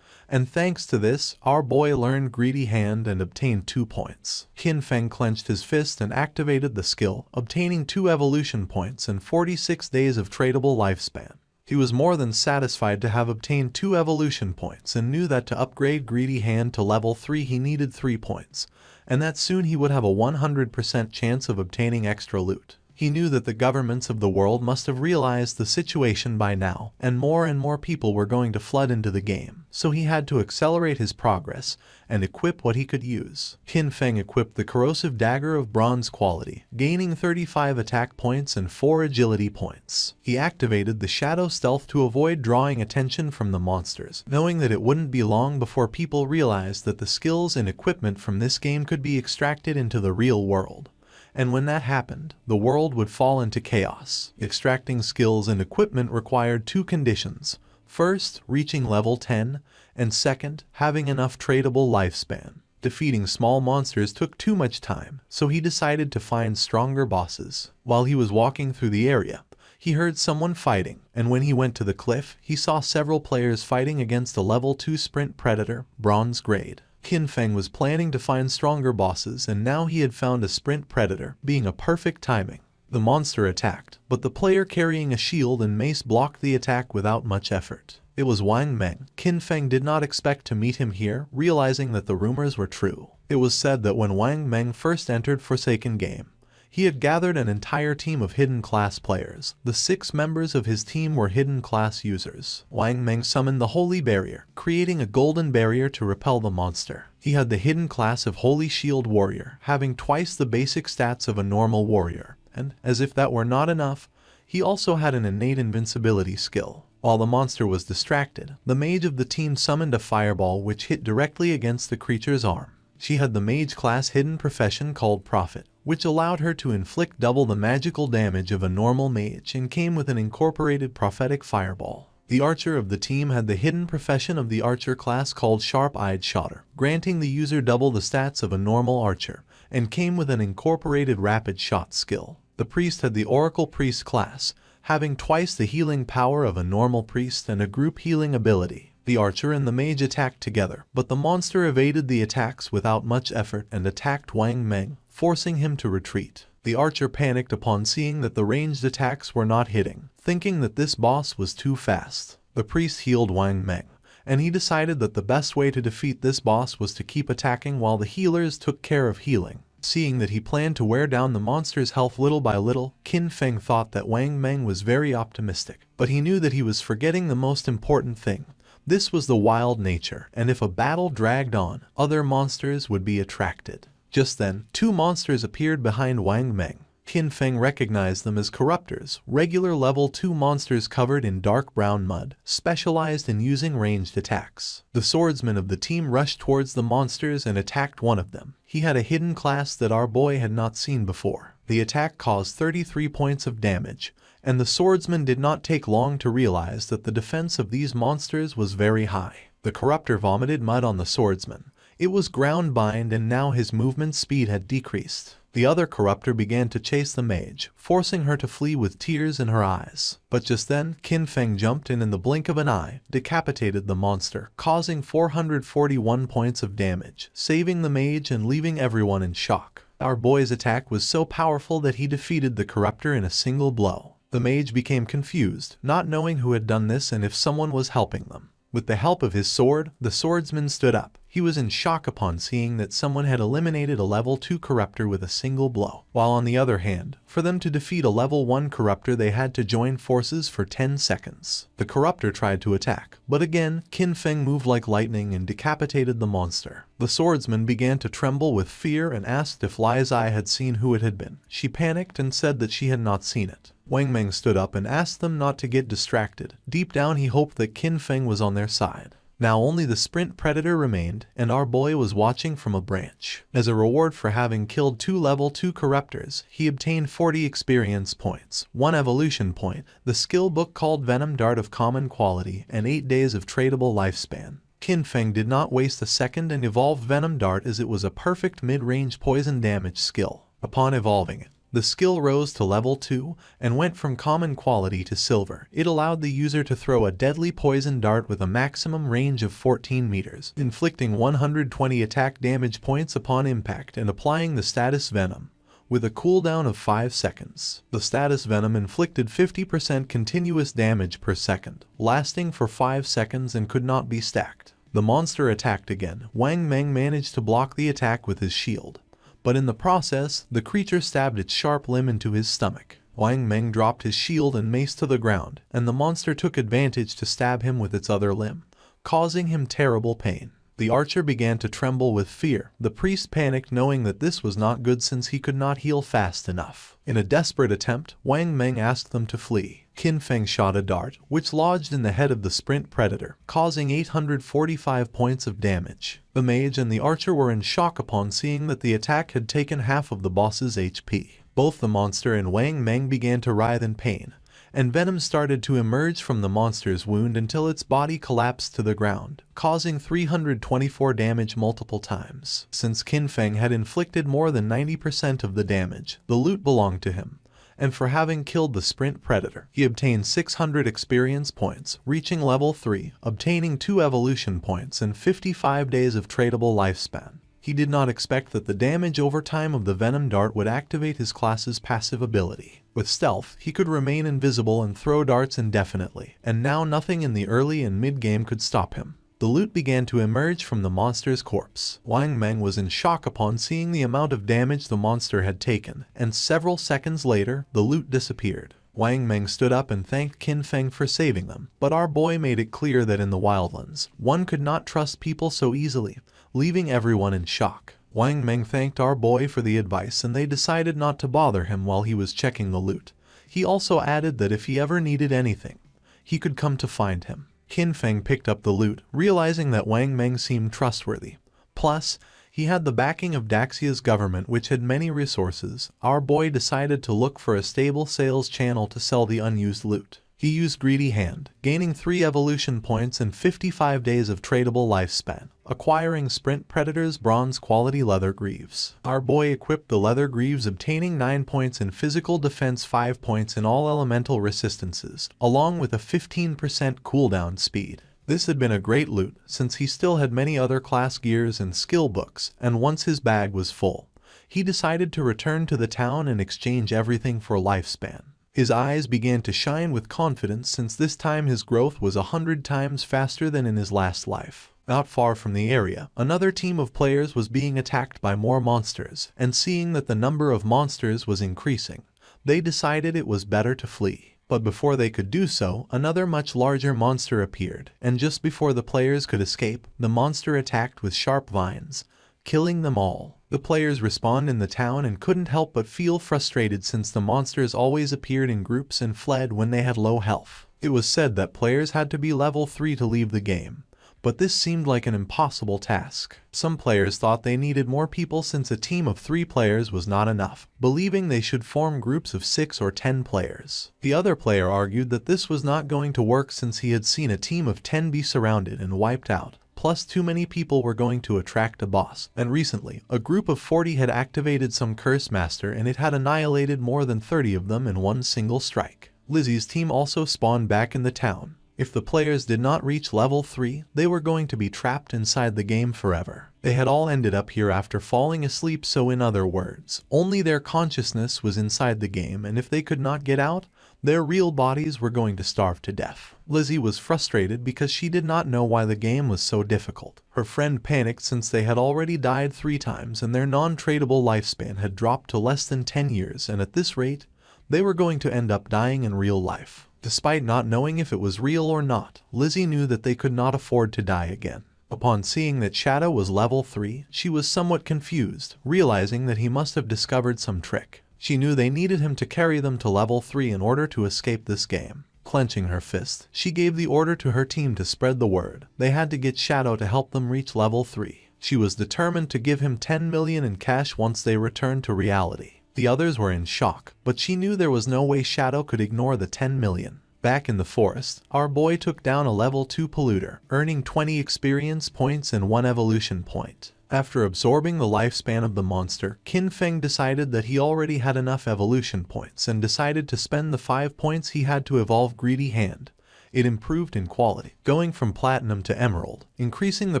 And thanks to this, our boy learned Greedy Hand and obtained 2 points. Qin Feng clenched his fist and activated the skill, obtaining 2 evolution points and 46 days of tradable lifespan. He was more than satisfied to have obtained 2 evolution points and knew that to upgrade Greedy Hand to level 3 he needed 3 points, and that soon he would have a 100% chance of obtaining extra loot. He knew that the governments of the world must have realized the situation by now, and more people were going to flood into the game, so he had to accelerate his progress and equip what he could use. Qin Feng equipped the corrosive dagger of bronze quality, gaining 35 attack points and 4 agility points. He activated the shadow stealth to avoid drawing attention from the monsters, knowing that it wouldn't be long before people realized that the skills and equipment from this game could be extracted into the real world. And when that happened, the world would fall into chaos. Extracting skills and equipment required 2 conditions. First, reaching level 10, and second, having enough tradable lifespan. Defeating small monsters took too much time, so he decided to find stronger bosses. While he was walking through the area, he heard someone fighting, and when he went to the cliff, he saw several players fighting against a level 2 sprint predator, bronze grade. Qin Feng was planning to find stronger bosses and now he had found a sprint predator, being a perfect timing. The monster attacked, but the player carrying a shield and mace blocked the attack without much effort. It was Wang Meng. Qin Feng did not expect to meet him here, realizing that the rumors were true. It was said that when Wang Meng first entered Forsaken Game, he had gathered an entire team of hidden class players. The 6 members of his team were hidden class users. Wang Meng summoned the Holy Barrier, creating a golden barrier to repel the monster. He had the hidden class of Holy Shield Warrior, having twice the basic stats of a normal warrior, and, as if that were not enough, he also had an innate invincibility skill. While the monster was distracted, the mage of the team summoned a fireball which hit directly against the creature's arm. She had the mage class hidden profession called Prophet, which allowed her to inflict double the magical damage of a normal mage and came with an incorporated prophetic fireball. The archer of the team had the hidden profession of the archer class called Sharp-Eyed Shotter, granting the user double the stats of a normal archer, and came with an incorporated rapid shot skill. The priest had the Oracle Priest class, having twice the healing power of a normal priest and a group healing ability. The archer and the mage attacked together, but the monster evaded the attacks without much effort and attacked Wang Meng, forcing him to retreat. The archer panicked upon seeing that the ranged attacks were not hitting, thinking that this boss was too fast. The priest healed Wang Meng, and he decided that the best way to defeat this boss was to keep attacking while the healers took care of healing. Seeing that he planned to wear down the monster's health little by little, Qin Feng thought that Wang Meng was very optimistic, but he knew that he was forgetting the most important thing. This was the wild nature, and if a battle dragged on, other monsters would be attracted. Just then, 2 monsters appeared behind Wang Meng. Qin Feng recognized them as corruptors, regular level 2 monsters covered in dark brown mud, specialized in using ranged attacks. The swordsman of the team rushed towards the monsters and attacked one of them. He had a hidden class that our boy had not seen before. The attack caused 33 points of damage, and the swordsman did not take long to realize that the defense of these monsters was very high. The corruptor vomited mud on the swordsman. It was ground bind and now his movement speed had decreased. The other corruptor began to chase the mage, forcing her to flee with tears in her eyes. But just then, Qin Feng jumped in the blink of an eye, decapitated the monster, causing 441 points of damage, saving the mage and leaving everyone in shock. Our boy's attack was so powerful that he defeated the corruptor in a single blow. The mage became confused, not knowing who had done this and if someone was helping them. With the help of his sword, the swordsman stood up. He was in shock upon seeing that someone had eliminated a level 2 corruptor with a single blow. While on the other hand, for them to defeat a level 1 corruptor they had to join forces for 10 seconds. The corruptor tried to attack, but again, Qin Feng moved like lightning and decapitated the monster. The swordsman began to tremble with fear and asked if Li's eye had seen who it had been. She panicked and said that she had not seen it. Wang Meng stood up and asked them not to get distracted. Deep down he hoped that Qin Feng was on their side. Now only the sprint predator remained, and our boy was watching from a branch. As a reward for having killed 2 level 2 corruptors, he obtained 40 experience points, 1 evolution point, the skill book called Venom Dart of common quality, and 8 days of tradable lifespan. Qin Feng did not waste a second and evolved Venom Dart as it was a perfect mid-range poison damage skill. Upon evolving it, the skill rose to level 2 and went from common quality to silver. It allowed the user to throw a deadly poison dart with a maximum range of 14 meters, inflicting 120 attack damage points upon impact and applying the status Venom, with a cooldown of 5 seconds. The status Venom inflicted 50% continuous damage per second, lasting for 5 seconds and could not be stacked. The monster attacked again. Wang Meng managed to block the attack with his shield, but in the process, the creature stabbed its sharp limb into his stomach. Wang Meng dropped his shield and mace to the ground, and the monster took advantage to stab him with its other limb, causing him terrible pain. The archer began to tremble with fear. The priest panicked knowing that this was not good since he could not heal fast enough. In a desperate attempt, Wang Meng asked them to flee. Qin Feng shot a dart, which lodged in the head of the sprint predator, causing 845 points of damage. The mage and the archer were in shock upon seeing that the attack had taken half of the boss's HP. Both the monster and Wang Meng began to writhe in pain, and venom started to emerge from the monster's wound until its body collapsed to the ground, causing 324 damage multiple times. Since Qin Feng had inflicted more than 90% of the damage, the loot belonged to him, and for having killed the sprint predator, he obtained 600 experience points, reaching level 3, obtaining 2 evolution points and 55 days of tradable lifespan. He did not expect that the damage over time of the Venom Dart would activate his class's passive ability. With Stealth, he could remain invisible and throw darts indefinitely, and now nothing in the early and mid-game could stop him. The loot began to emerge from the monster's corpse. Wang Meng was in shock upon seeing the amount of damage the monster had taken, and several seconds later, the loot disappeared. Wang Meng stood up and thanked Qin Feng for saving them, but our boy made it clear that in the wildlands, one could not trust people so easily, leaving everyone in shock. Wang Meng thanked our boy for the advice and they decided not to bother him while he was checking the loot. He also added that if he ever needed anything, he could come to find him. Qin Feng picked up the loot, realizing that Wang Meng seemed trustworthy. Plus, he had the backing of Daxia's government, which had many resources. Our boy decided to look for a stable sales channel to sell the unused loot. He used Greedy Hand, gaining 3 evolution points and 55 days of tradable lifespan, acquiring Sprint Predator's bronze quality leather greaves. Our boy equipped the leather greaves, obtaining 9 points in physical defense, 5 points in all elemental resistances, along with a 15% cooldown speed. This had been a great loot, since he still had many other class gears and skill books, and once his bag was full, he decided to return to the town and exchange everything for lifespan. His eyes began to shine with confidence since this time his growth was 100 times faster than in his last life. Not far from the area, another team of players was being attacked by more monsters, and seeing that the number of monsters was increasing, they decided it was better to flee. But before they could do so, another much larger monster appeared, and just before the players could escape, the monster attacked with sharp vines, killing them all. The players respawned in the town and couldn't help but feel frustrated since the monsters always appeared in groups and fled when they had low health. It was said that players had to be level 3 to leave the game, but this seemed like an impossible task. Some players thought they needed more people since a team of 3 players was not enough, believing they should form groups of 6 or 10 players. The other player argued that this was not going to work since he had seen a team of 10 be surrounded and wiped out. Plus, too many people were going to attract a boss, and recently, a group of 40 had activated some Curse Master and it had annihilated more than 30 of them in one single strike. Lizzie's team also spawned back in the town. If the players did not reach level 3, they were going to be trapped inside the game forever. They had all ended up here after falling asleep, so in other words, only their consciousness was inside the game, and if they could not get out, their real bodies were going to starve to death. Lizzie was frustrated because she did not know why the game was so difficult. Her friend panicked since they had already died 3 times and their non-tradable lifespan had dropped to less than 10 years, and at this rate, they were going to end up dying in real life. Despite not knowing if it was real or not, Lizzie knew that they could not afford to die again. Upon seeing that Shadow was level 3, she was somewhat confused, realizing that he must have discovered some trick. She knew they needed him to carry them to level 3 in order to escape this game. Clenching her fist, she gave the order to her team to spread the word. They had to get Shadow to help them reach level 3. She was determined to give him 10 million in cash once they returned to reality. The others were in shock, but she knew there was no way Shadow could ignore the 10 million. Back in the forest, our boy took down a level 2 polluter, earning 20 experience points and 1 evolution point. After absorbing the lifespan of the monster, Qin Feng decided that he already had enough evolution points and decided to spend the 5 points he had to evolve Greedy Hand. It improved in quality, going from platinum to emerald, increasing the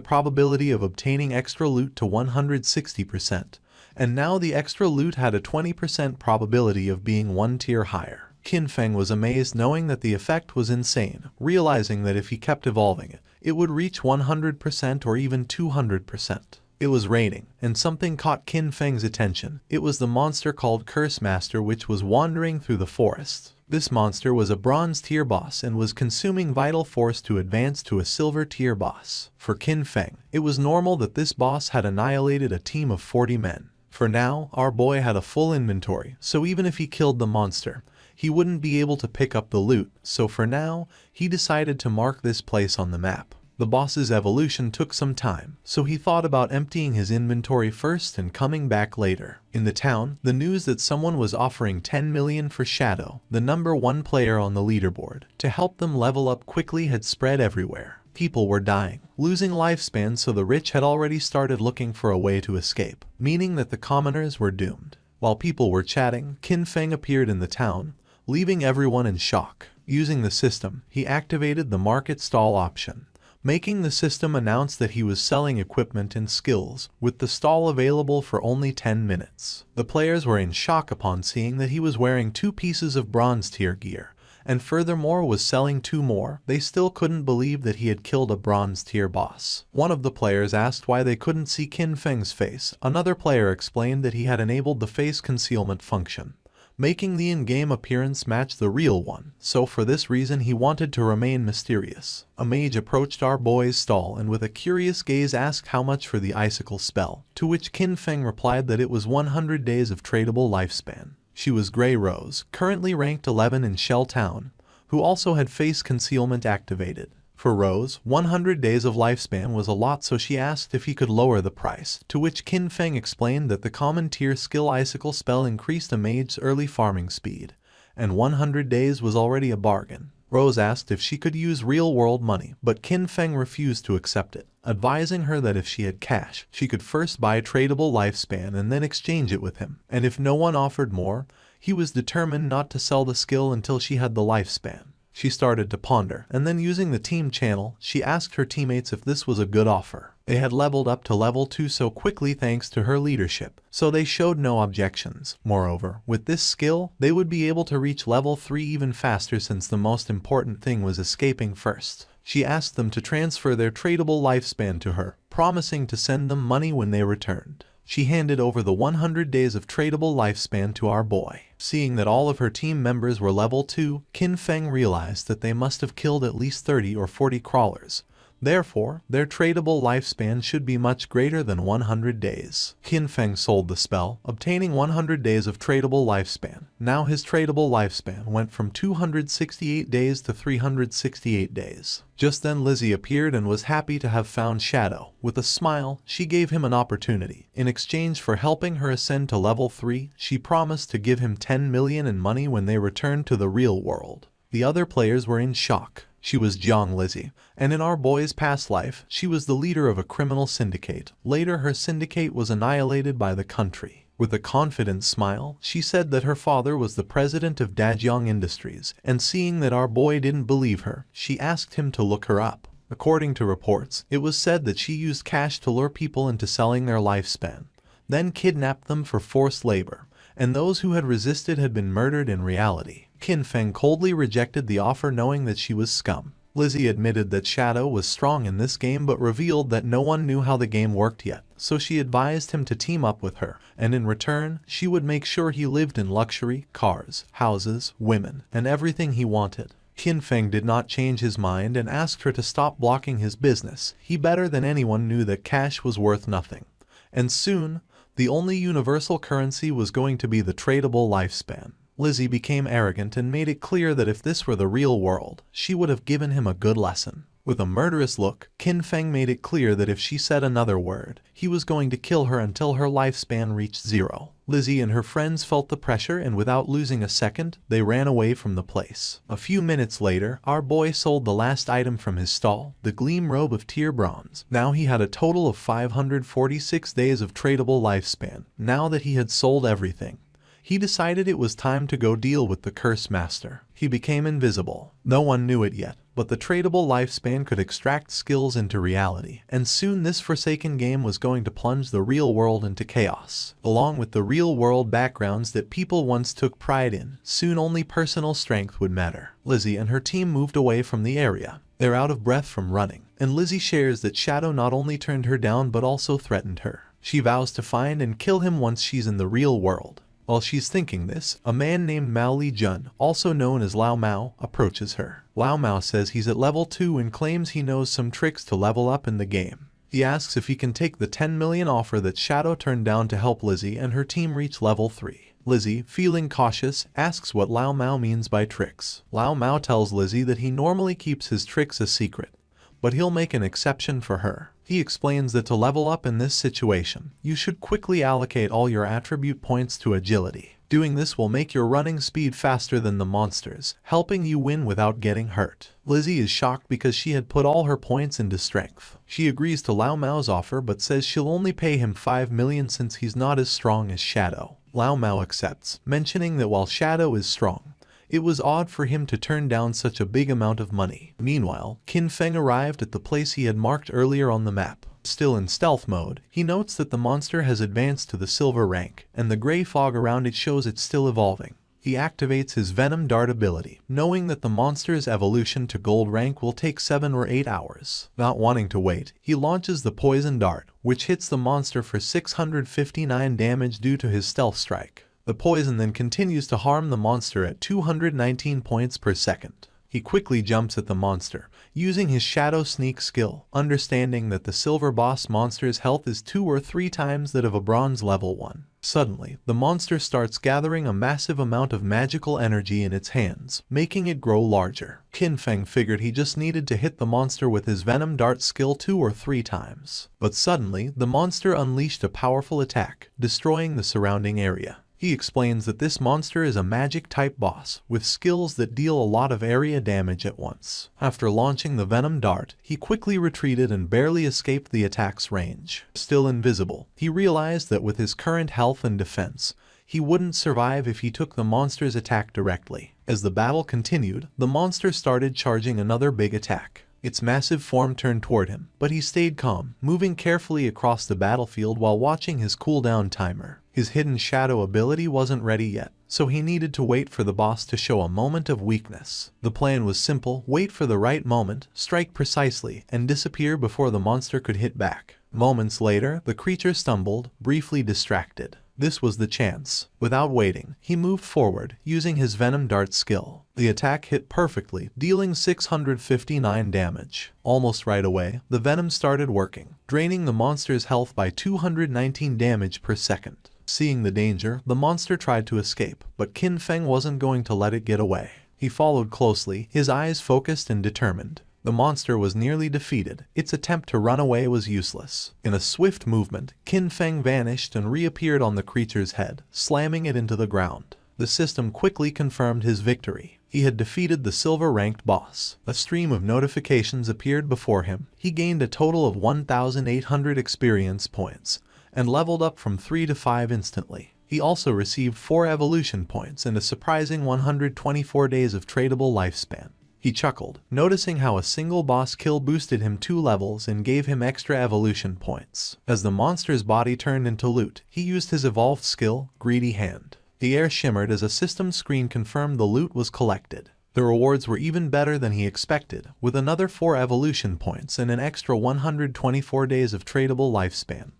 probability of obtaining extra loot to 160%. And now the extra loot had a 20% probability of being 1 tier higher. Qin Feng was amazed knowing that the effect was insane, realizing that if he kept evolving it, it would reach 100% or even 200%. It was raining, and something caught Qin Feng's attention. It was the monster called Curse Master, which was wandering through the forest. This monster was a bronze tier boss and was consuming vital force to advance to a silver tier boss. For Qin Feng, it was normal that this boss had annihilated a team of 40 men. For now, our boy had a full inventory, so even if he killed the monster, he wouldn't be able to pick up the loot, so for now, he decided to mark this place on the map. The boss's evolution took some time, so he thought about emptying his inventory first and coming back later. In the town, the news that someone was offering 10 million for Shadow, the number 1 player on the leaderboard, to help them level up quickly had spread everywhere. People were dying, losing lifespan, so the rich had already started looking for a way to escape, meaning that the commoners were doomed. While people were chatting, Qin Feng appeared in the town, leaving everyone in shock. Using the system, he activated the market stall option, making the system announce that he was selling equipment and skills, with the stall available for only 10 minutes. The players were in shock upon seeing that he was wearing 2 pieces of bronze tier gear, and furthermore was selling 2 more. They still couldn't believe that he had killed a bronze tier boss. One of the players asked why they couldn't see Qin Feng's face. Another player explained that he had enabled the face concealment function, making the in-game appearance match the real one, so for this reason he wanted to remain mysterious. A mage approached our boy's stall and with a curious gaze asked how much for the icicle spell, to which Qin Feng replied that it was 100 days of tradable lifespan. She was Grey Rose, currently ranked 11 in Shell Town, who also had face concealment activated. For Rose, 100 days of lifespan was a lot, so she asked if he could lower the price, to which Qin Feng explained that the common tier skill icicle spell increased a mage's early farming speed, and 100 days was already a bargain. Rose asked if she could use real-world money, but Qin Feng refused to accept it, advising her that if she had cash, she could first buy tradable lifespan and then exchange it with him, and if no one offered more, he was determined not to sell the skill until she had the lifespan. She started to ponder, and then using the team channel, she asked her teammates if this was a good offer. They had leveled up to level 2 so quickly thanks to her leadership, so they showed no objections. Moreover, with this skill, they would be able to reach level 3 even faster since the most important thing was escaping first. She asked them to transfer their tradable lifespan to her, promising to send them money when they returned. She handed over the 100 days of tradable lifespan to our boy. Seeing that all of her team members were level 2, Qin Feng realized that they must have killed at least 30 or 40 crawlers. Therefore, their tradable lifespan should be much greater than 100 days. Qin Feng sold the spell, obtaining 100 days of tradable lifespan. Now his tradable lifespan went from 268 days to 368 days. Just then Lizzie appeared and was happy to have found Shadow. With a smile, she gave him an opportunity. In exchange for helping her ascend to level 3, she promised to give him 10 million in money when they returned to the real world. The other players were in shock. She was Jiang Lizzie, and in our boy's past life, she was the leader of a criminal syndicate. Later, her syndicate was annihilated by the country. With a confident smile, she said that her father was the president of Dajiang Industries, and seeing that our boy didn't believe her, she asked him to look her up. According to reports, it was said that she used cash to lure people into selling their lifespan, then kidnapped them for forced labor, and those who had resisted had been murdered in reality. Qin Feng coldly rejected the offer knowing that she was scum. Lizzie admitted that Shadow was strong in this game but revealed that no one knew how the game worked yet, so she advised him to team up with her, and in return, she would make sure he lived in luxury, cars, houses, women, and everything he wanted. Qin Feng did not change his mind and asked her to stop blocking his business. He better than anyone knew that cash was worth nothing. And soon, the only universal currency was going to be the tradable lifespan. Lizzie became arrogant and made it clear that if this were the real world, she would have given him a good lesson. With a murderous look, Qin Feng made it clear that if she said another word, he was going to kill her until her lifespan reached 0. Lizzie and her friends felt the pressure and without losing a second, they ran away from the place. A few minutes later, our boy sold the last item from his stall, the Gleam Robe of Tier Bronze. Now he had a total of 546 days of tradable lifespan. Now that he had sold everything, he decided it was time to go deal with the Curse Master. He became invisible. No one knew it yet, but the tradable lifespan could extract skills into reality, and soon this forsaken game was going to plunge the real world into chaos. Along with the real world backgrounds that people once took pride in, soon only personal strength would matter. Lizzie and her team moved away from the area. They're out of breath from running, and Lizzie shares that Shadow not only turned her down but also threatened her. She vows to find and kill him once she's in the real world. While she's thinking this, a man named Mao Li Jun, also known as Lao Mao, approaches her. Lao Mao says he's at level 2 and claims he knows some tricks to level up in the game. He asks if he can take the 10 million offer that Shadow turned down to help Lizzie and her team reach level 3. Lizzie, feeling cautious, asks what Lao Mao means by tricks. Lao Mao tells Lizzie that he normally keeps his tricks a secret, but he'll make an exception for her. He explains that to level up in this situation, you should quickly allocate all your attribute points to agility. Doing this will make your running speed faster than the monsters, helping you win without getting hurt. Lizzie is shocked because she had put all her points into strength. She agrees to Lao Mao's offer but says she'll only pay him 5 million since he's not as strong as Shadow. Lao Mao accepts, mentioning that while Shadow is strong, It was odd for him to turn down such a big amount of money. Meanwhile, Qin Feng arrived at the place he had marked earlier on the map. Still in stealth mode, he notes that the monster has advanced to the silver rank, and the gray fog around it shows it's still evolving. He activates his Venom Dart ability, knowing that the monster's evolution to gold rank will take 7 or 8 hours. Not wanting to wait, he launches the Poison Dart, which hits the monster for 659 damage due to his stealth strike. The poison then continues to harm the monster at 219 points per second. He quickly jumps at the monster, using his Shadow Sneak skill, understanding that the silver boss monster's health is 2 or 3 times that of a bronze level 1. Suddenly, the monster starts gathering a massive amount of magical energy in its hands, making it grow larger. Qin Feng figured he just needed to hit the monster with his Venom Dart skill 2 or 3 times. But suddenly, the monster unleashed a powerful attack, destroying the surrounding area. He explains that this monster is a magic-type boss, with skills that deal a lot of area damage at once. After launching the Venom Dart, he quickly retreated and barely escaped the attack's range. Still invisible, he realized that with his current health and defense, he wouldn't survive if he took the monster's attack directly. As the battle continued, the monster started charging another big attack. Its massive form turned toward him, but he stayed calm, moving carefully across the battlefield while watching his cooldown timer. His hidden shadow ability wasn't ready yet, so he needed to wait for the boss to show a moment of weakness. The plan was simple: wait for the right moment, strike precisely, and disappear before the monster could hit back. Moments later, the creature stumbled, briefly distracted. This was the chance. Without waiting, he moved forward, using his Venom Dart skill. The attack hit perfectly, dealing 659 damage. Almost right away, the venom started working, draining the monster's health by 219 damage per second. Seeing the danger, the monster tried to escape, but Qin Feng wasn't going to let it get away. He followed closely, his eyes focused and determined. The monster was nearly defeated. Its attempt to run away was useless. In a swift movement, Qin Feng vanished and reappeared on the creature's head, slamming it into the ground. The system quickly confirmed his victory. He had defeated the silver-ranked boss. A stream of notifications appeared before him. He gained a total of 1,800 experience points, and leveled up from 3 to 5 instantly. He also received 4 evolution points and a surprising 124 days of tradable lifespan. He chuckled, noticing how a single boss kill boosted him 2 levels and gave him extra evolution points. As the monster's body turned into loot, he used his evolved skill, Greedy Hand. The air shimmered as a system screen confirmed the loot was collected. The rewards were even better than he expected, with another 4 evolution points and an extra 124 days of tradable lifespan,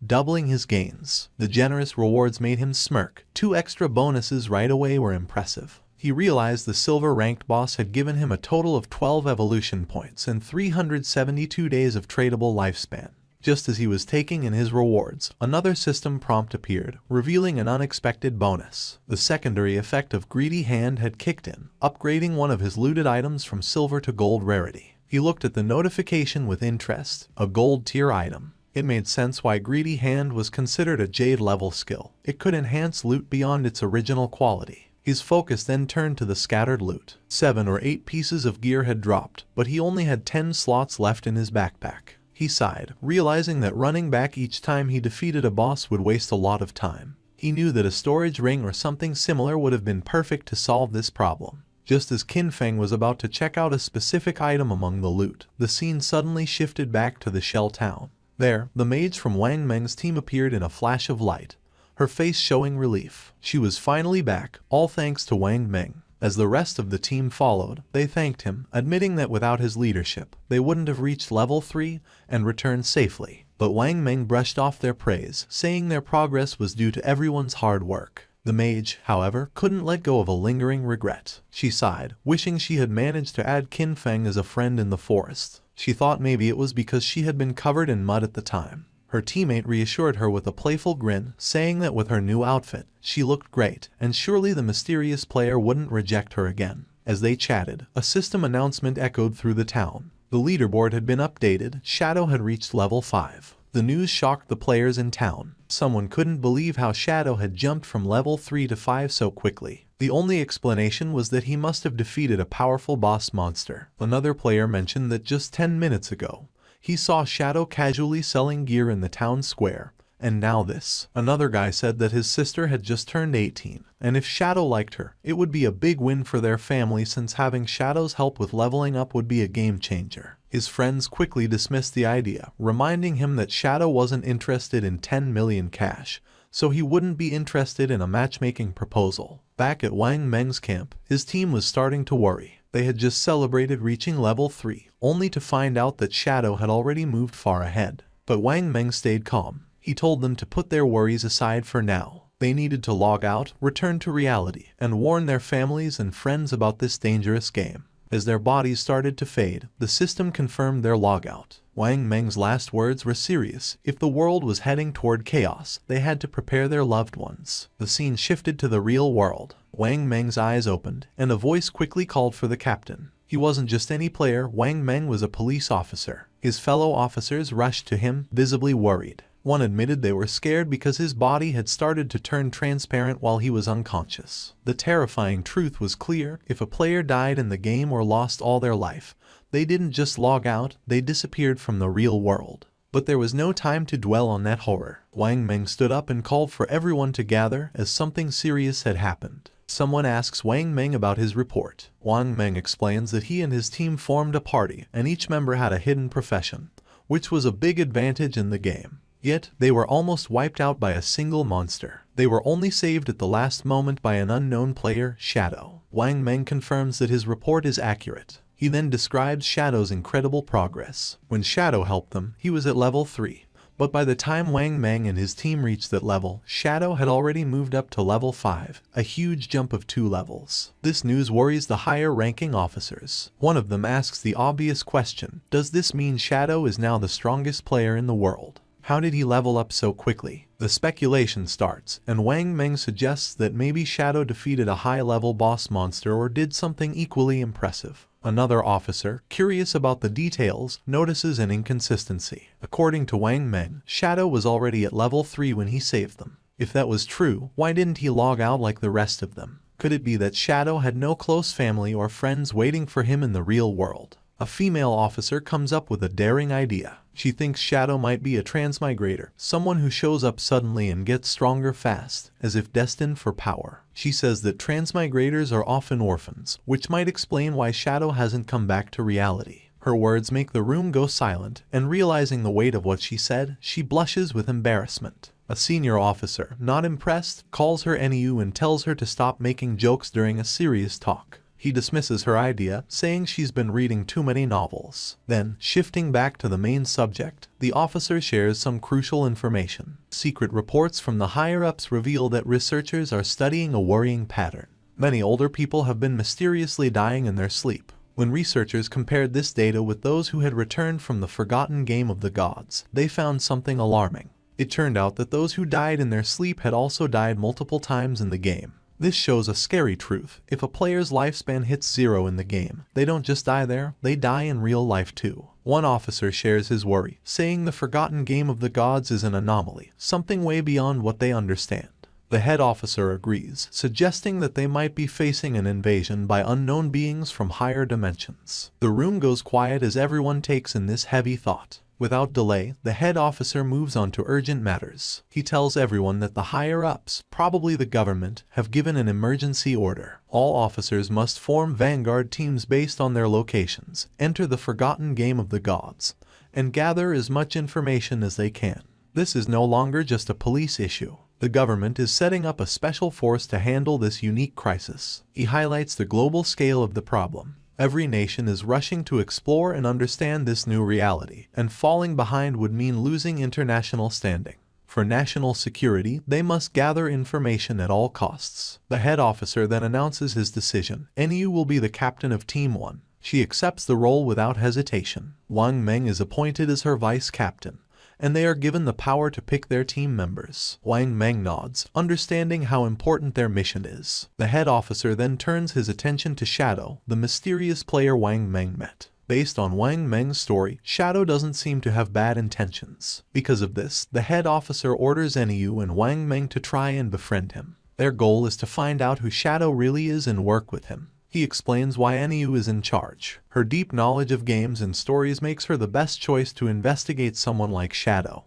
doubling his gains. The generous rewards made him smirk. 2 extra bonuses right away were impressive. He realized the silver-ranked boss had given him a total of 12 evolution points and 372 days of tradable lifespan. Just as he was taking in his rewards, another system prompt appeared, revealing an unexpected bonus. The secondary effect of Greedy Hand had kicked in, upgrading one of his looted items from silver to gold rarity. He looked at the notification with interest, a gold tier item. It made sense why Greedy Hand was considered a Jade level skill. It could enhance loot beyond its original quality. His focus then turned to the scattered loot. 7 or 8 pieces of gear had dropped, but he only had 10 slots left in his backpack. He sighed, realizing that running back each time he defeated a boss would waste a lot of time. He knew that a storage ring or something similar would have been perfect to solve this problem. Just as Qin Feng was about to check out a specific item among the loot, the scene suddenly shifted back to the Shell Town. There, the mage from Wang Meng's team appeared in a flash of light, her face showing relief. She was finally back, all thanks to Wang Meng. As the rest of the team followed, they thanked him, admitting that without his leadership, they wouldn't have reached level 3 and returned safely. But Wang Meng brushed off their praise, saying their progress was due to everyone's hard work. The mage, however, couldn't let go of a lingering regret. She sighed, wishing she had managed to add Qin Feng as a friend in the forest. She thought maybe it was because she had been covered in mud at the time. Her teammate reassured her with a playful grin, saying that with her new outfit, she looked great, and surely the mysterious player wouldn't reject her again. As they chatted, a system announcement echoed through the town. The leaderboard had been updated. Shadow had reached level 5. The news shocked the players in town. Someone couldn't believe how Shadow had jumped from level 3 to 5 so quickly. The only explanation was that he must have defeated a powerful boss monster. Another player mentioned that just 10 minutes ago, he saw Shadow casually selling gear in the town square, And now this. Another guy said that his sister had just turned 18, and if Shadow liked her, it would be a big win for their family since having Shadow's help with leveling up would be a game changer. His friends quickly dismissed the idea, reminding him that Shadow wasn't interested in 10 million cash, so he wouldn't be interested in a matchmaking proposal. Back at Wang Meng's camp, his team was starting to worry. They had just celebrated reaching level 3, only to find out that Shadow had already moved far ahead. But Wang Meng stayed calm. He told them to put their worries aside for now. They needed to log out, return to reality, and warn their families and friends about this dangerous game. As their bodies started to fade, the system confirmed their logout. Wang Meng's last words were serious. If the world was heading toward chaos, they had to prepare their loved ones. The scene shifted to the real world. Wang Meng's eyes opened, and a voice quickly called for the captain. He wasn't just any player. Wang Meng was a police officer. His fellow officers rushed to him, visibly worried. One admitted they were scared because his body had started to turn transparent while he was unconscious. The terrifying truth was clear. If a player died in the game or lost all their life, they didn't just log out, they disappeared from the real world. But there was no time to dwell on that horror. Wang Meng stood up and called for everyone to gather as something serious had happened. Someone asks Wang Meng about his report. Wang Meng explains that he and his team formed a party and each member had a hidden profession, which was a big advantage in the game. Yet, they were almost wiped out by a single monster. They were only saved at the last moment by an unknown player, Shadow. Wang Meng confirms that his report is accurate. He then describes Shadow's incredible progress. When Shadow helped them, he was at level 3. But by the time Wang Meng and his team reached that level, Shadow had already moved up to level 5, a huge jump of 2 levels. This news worries the higher-ranking officers. One of them asks the obvious question, does this mean Shadow is now the strongest player in the world? How did he level up so quickly? The speculation starts, and Wang Meng suggests that maybe Shadow defeated a high-level boss monster or did something equally impressive. Another officer, curious about the details, notices an inconsistency. According to Wang Meng, Shadow was already at level 3 when he saved them. If that was true, why didn't he log out like the rest of them? Could it be that Shadow had no close family or friends waiting for him in the real world? A female officer comes up with a daring idea. She thinks Shadow might be a transmigrator, someone who shows up suddenly and gets stronger fast, as if destined for power. She says that transmigrators are often orphans, which might explain why Shadow hasn't come back to reality. Her words make the room go silent, and realizing the weight of what she said, she blushes with embarrassment. A senior officer, not impressed, calls her NEU and tells her to stop making jokes during a serious talk. He dismisses her idea, saying she's been reading too many novels. Then, shifting back to the main subject, the officer shares some crucial information. Secret reports from the higher-ups reveal that researchers are studying a worrying pattern. Many older people have been mysteriously dying in their sleep. When researchers compared this data with those who had returned from the forgotten game of the gods, they found something alarming. It turned out that those who died in their sleep had also died multiple times in the game. This shows a scary truth. If a player's lifespan hits 0 in the game, they don't just die there, they die in real life too. One officer shares his worry, saying the forgotten game of the gods is an anomaly, something way beyond what they understand. The head officer agrees, suggesting that they might be facing an invasion by unknown beings from higher dimensions. The room goes quiet as everyone takes in this heavy thought. Without delay, the head officer moves on to urgent matters. He tells everyone that the higher-ups, probably the government, have given an emergency order. All officers must form vanguard teams based on their locations, enter the forgotten game of the gods, and gather as much information as they can. This is no longer just a police issue. The government is setting up a special force to handle this unique crisis. He highlights the global scale of the problem. Every nation is rushing to explore and understand this new reality, and falling behind would mean losing international standing. For national security, they must gather information at all costs. The head officer then announces his decision. NEU will be the captain of Team 1. She accepts the role without hesitation. Wang Meng is appointed as her vice captain, and they are given the power to pick their team members. Wang Meng nods, understanding how important their mission is. The head officer then turns his attention to Shadow, the mysterious player Wang Meng met. Based on Wang Meng's story, Shadow doesn't seem to have bad intentions. Because of this, the head officer orders NEU and Wang Meng to try and befriend him. Their goal is to find out who Shadow really is and work with him. He explains why NEU is in charge. Her deep knowledge of games and stories makes her the best choice to investigate someone like Shadow,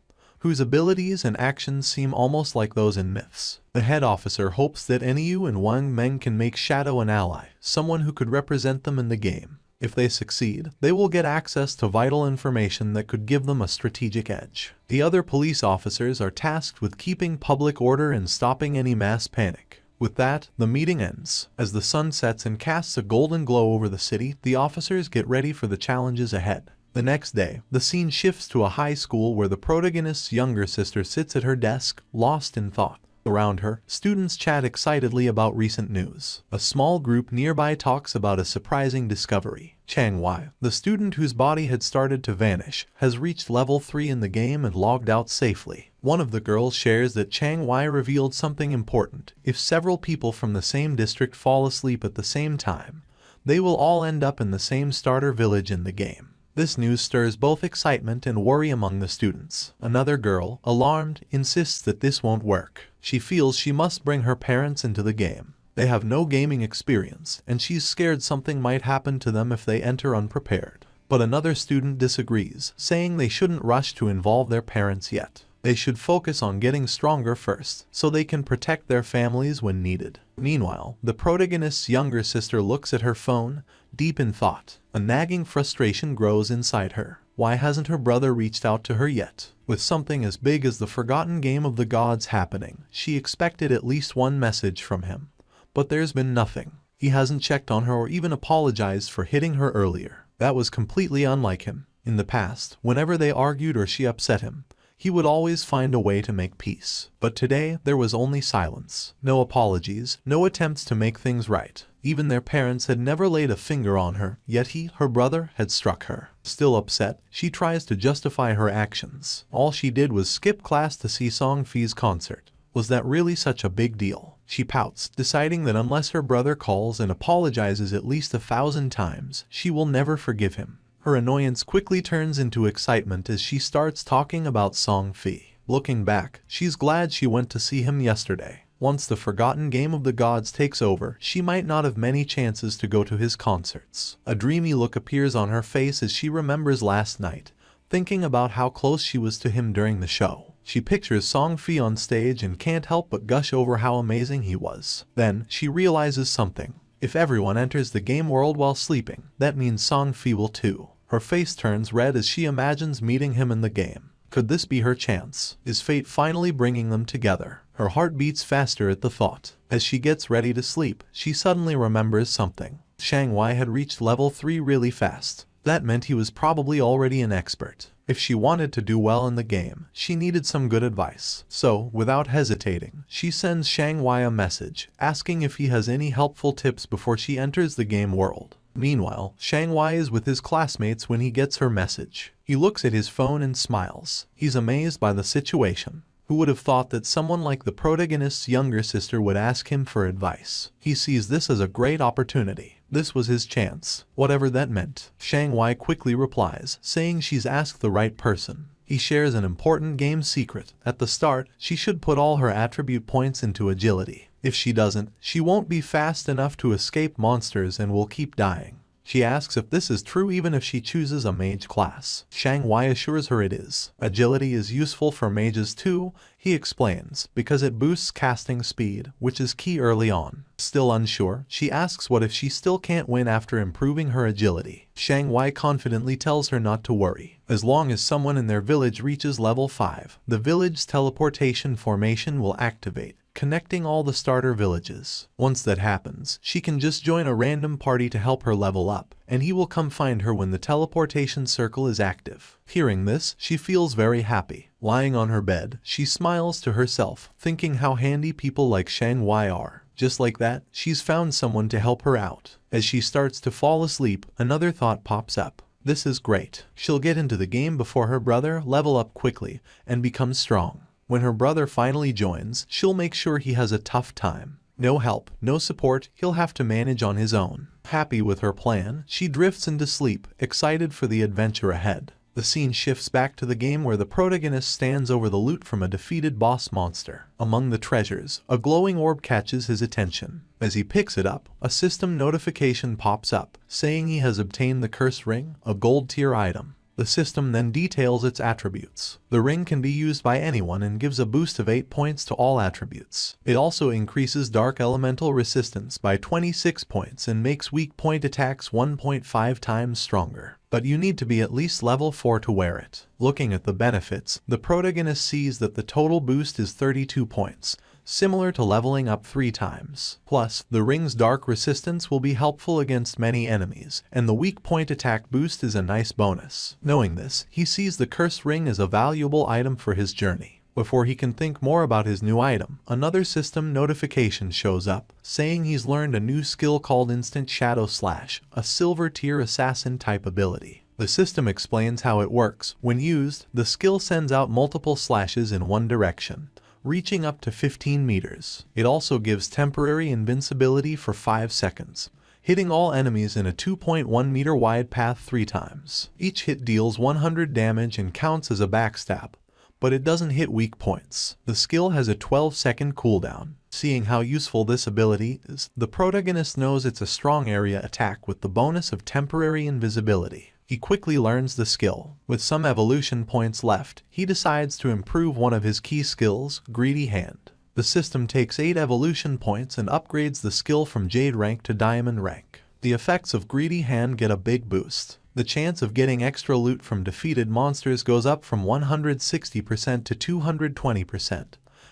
whose abilities and actions seem almost like those in myths. The head officer hopes that Enryo and Wang Meng can make Shadow an ally, someone who could represent them in the game. If they succeed, they will get access to vital information that could give them a strategic edge. The other police officers are tasked with keeping public order and stopping any mass panic. With that, the meeting ends. As the sun sets and casts a golden glow over the city, the officers get ready for the challenges ahead. The next day, the scene shifts to a high school where the protagonist's younger sister sits at her desk, lost in thought. Around her, students chat excitedly about recent news. A small group nearby talks about a surprising discovery. Changwei, the student whose body had started to vanish, has reached level 3 in the game and logged out safely. One of the girls shares that Changwei revealed something important. If several people from the same district fall asleep at the same time, they will all end up in the same starter village in the game. This news stirs both excitement and worry among the students. Another girl, alarmed, insists that this won't work. She feels she must bring her parents into the game. They have no gaming experience, and she's scared something might happen to them if they enter unprepared. But another student disagrees, saying they shouldn't rush to involve their parents yet. They should focus on getting stronger first, so they can protect their families when needed. Meanwhile, the protagonist's younger sister looks at her phone, deep in thought. A nagging frustration grows inside her. Why hasn't her brother reached out to her yet? With something as big as the forgotten game of the gods happening, she expected at least one message from him. But there's been nothing. He hasn't checked on her or even apologized for hitting her earlier. That was completely unlike him. In the past, whenever they argued or she upset him, he would always find a way to make peace. But today, there was only silence. No apologies, no attempts to make things right. Even their parents had never laid a finger on her, yet he, her brother, had struck her. Still upset, she tries to justify her actions. All she did was skip class to see Songfi's concert. Was that really such a big deal? She pouts, deciding that unless her brother calls and apologizes at least 1,000 times, she will never forgive him. Her annoyance quickly turns into excitement as she starts talking about Songfi. Looking back, she's glad she went to see him yesterday. Once the forgotten game of the gods takes over, she might not have many chances to go to his concerts. A dreamy look appears on her face as she remembers last night, thinking about how close she was to him during the show. She pictures Songfi on stage and can't help but gush over how amazing he was. Then, she realizes something. If everyone enters the game world while sleeping, that means Songfi will too. Her face turns red as she imagines meeting him in the game. Could this be her chance? Is fate finally bringing them together? Her heart beats faster at the thought. As she gets ready to sleep, she suddenly remembers something. Changwei had reached level 3 really fast. That meant he was probably already an expert. If she wanted to do well in the game, she needed some good advice. So, without hesitating, she sends Changwei a message, asking if he has any helpful tips before she enters the game world. Meanwhile, Changwei is with his classmates when he gets her message. He looks at his phone and smiles. He's amazed by the situation. Who would have thought that someone like the protagonist's younger sister would ask him for advice? He sees this as a great opportunity. This was his chance, whatever that meant. Changwei quickly replies, saying she's asked the right person. He shares an important game secret. At the start, she should put all her attribute points into agility. If she doesn't, she won't be fast enough to escape monsters and will keep dying. She asks if this is true even if she chooses a mage class. Changwei assures her it is. Agility is useful for mages too, he explains, because it boosts casting speed, which is key early on. Still unsure, she asks what if she still can't win after improving her agility. Changwei confidently tells her not to worry. As long as someone in their village reaches level 5, the village's teleportation formation will activate, connecting all the starter villages. Once that happens, she can just join a random party to help her level up, and he will come find her when the teleportation circle is active. Hearing this, she feels very happy. Lying on her bed, she smiles to herself, thinking how handy people like Changwei are. Just like that, she's found someone to help her out. As she starts to fall asleep, another thought pops up. This is great. She'll get into the game before her brother, level up quickly, and become strong. When her brother finally joins, she'll make sure he has a tough time. No help, no support, he'll have to manage on his own. Happy with her plan, she drifts into sleep, excited for the adventure ahead. The scene shifts back to the game where the protagonist stands over the loot from a defeated boss monster. Among the treasures, a glowing orb catches his attention. As he picks it up, a system notification pops up, saying he has obtained the Curse Ring, a gold tier item. The system then details its attributes. The ring can be used by anyone and gives a boost of 8 points to all attributes. It also increases dark elemental resistance by 26 points and makes weak point attacks 1.5 times stronger. But you need to be at least level 4 to wear it. Looking at the benefits, the protagonist sees that the total boost is 32 points, similar to leveling up 3 times. Plus, the ring's dark resistance will be helpful against many enemies, and the weak point attack boost is a nice bonus. Knowing this, he sees the cursed ring as a valuable item for his journey. Before he can think more about his new item, another system notification shows up, saying he's learned a new skill called Instant Shadow Slash, a silver tier assassin type ability. The system explains how it works. When used, the skill sends out multiple slashes in one direction, reaching up to 15 meters. It also gives temporary invincibility for 5 seconds, hitting all enemies in a 2.1 meter wide path 3 times. Each hit deals 100 damage and counts as a backstab, but it doesn't hit weak points. The skill has a 12-second cooldown. Seeing how useful this ability is, the protagonist knows it's a strong area attack with the bonus of temporary invisibility. He quickly learns the skill. With some evolution points left, he decides to improve one of his key skills, Greedy Hand. The system takes 8 evolution points and upgrades the skill from Jade rank to Diamond rank. The effects of Greedy Hand get a big boost. The chance of getting extra loot from defeated monsters goes up from 160% to 220%,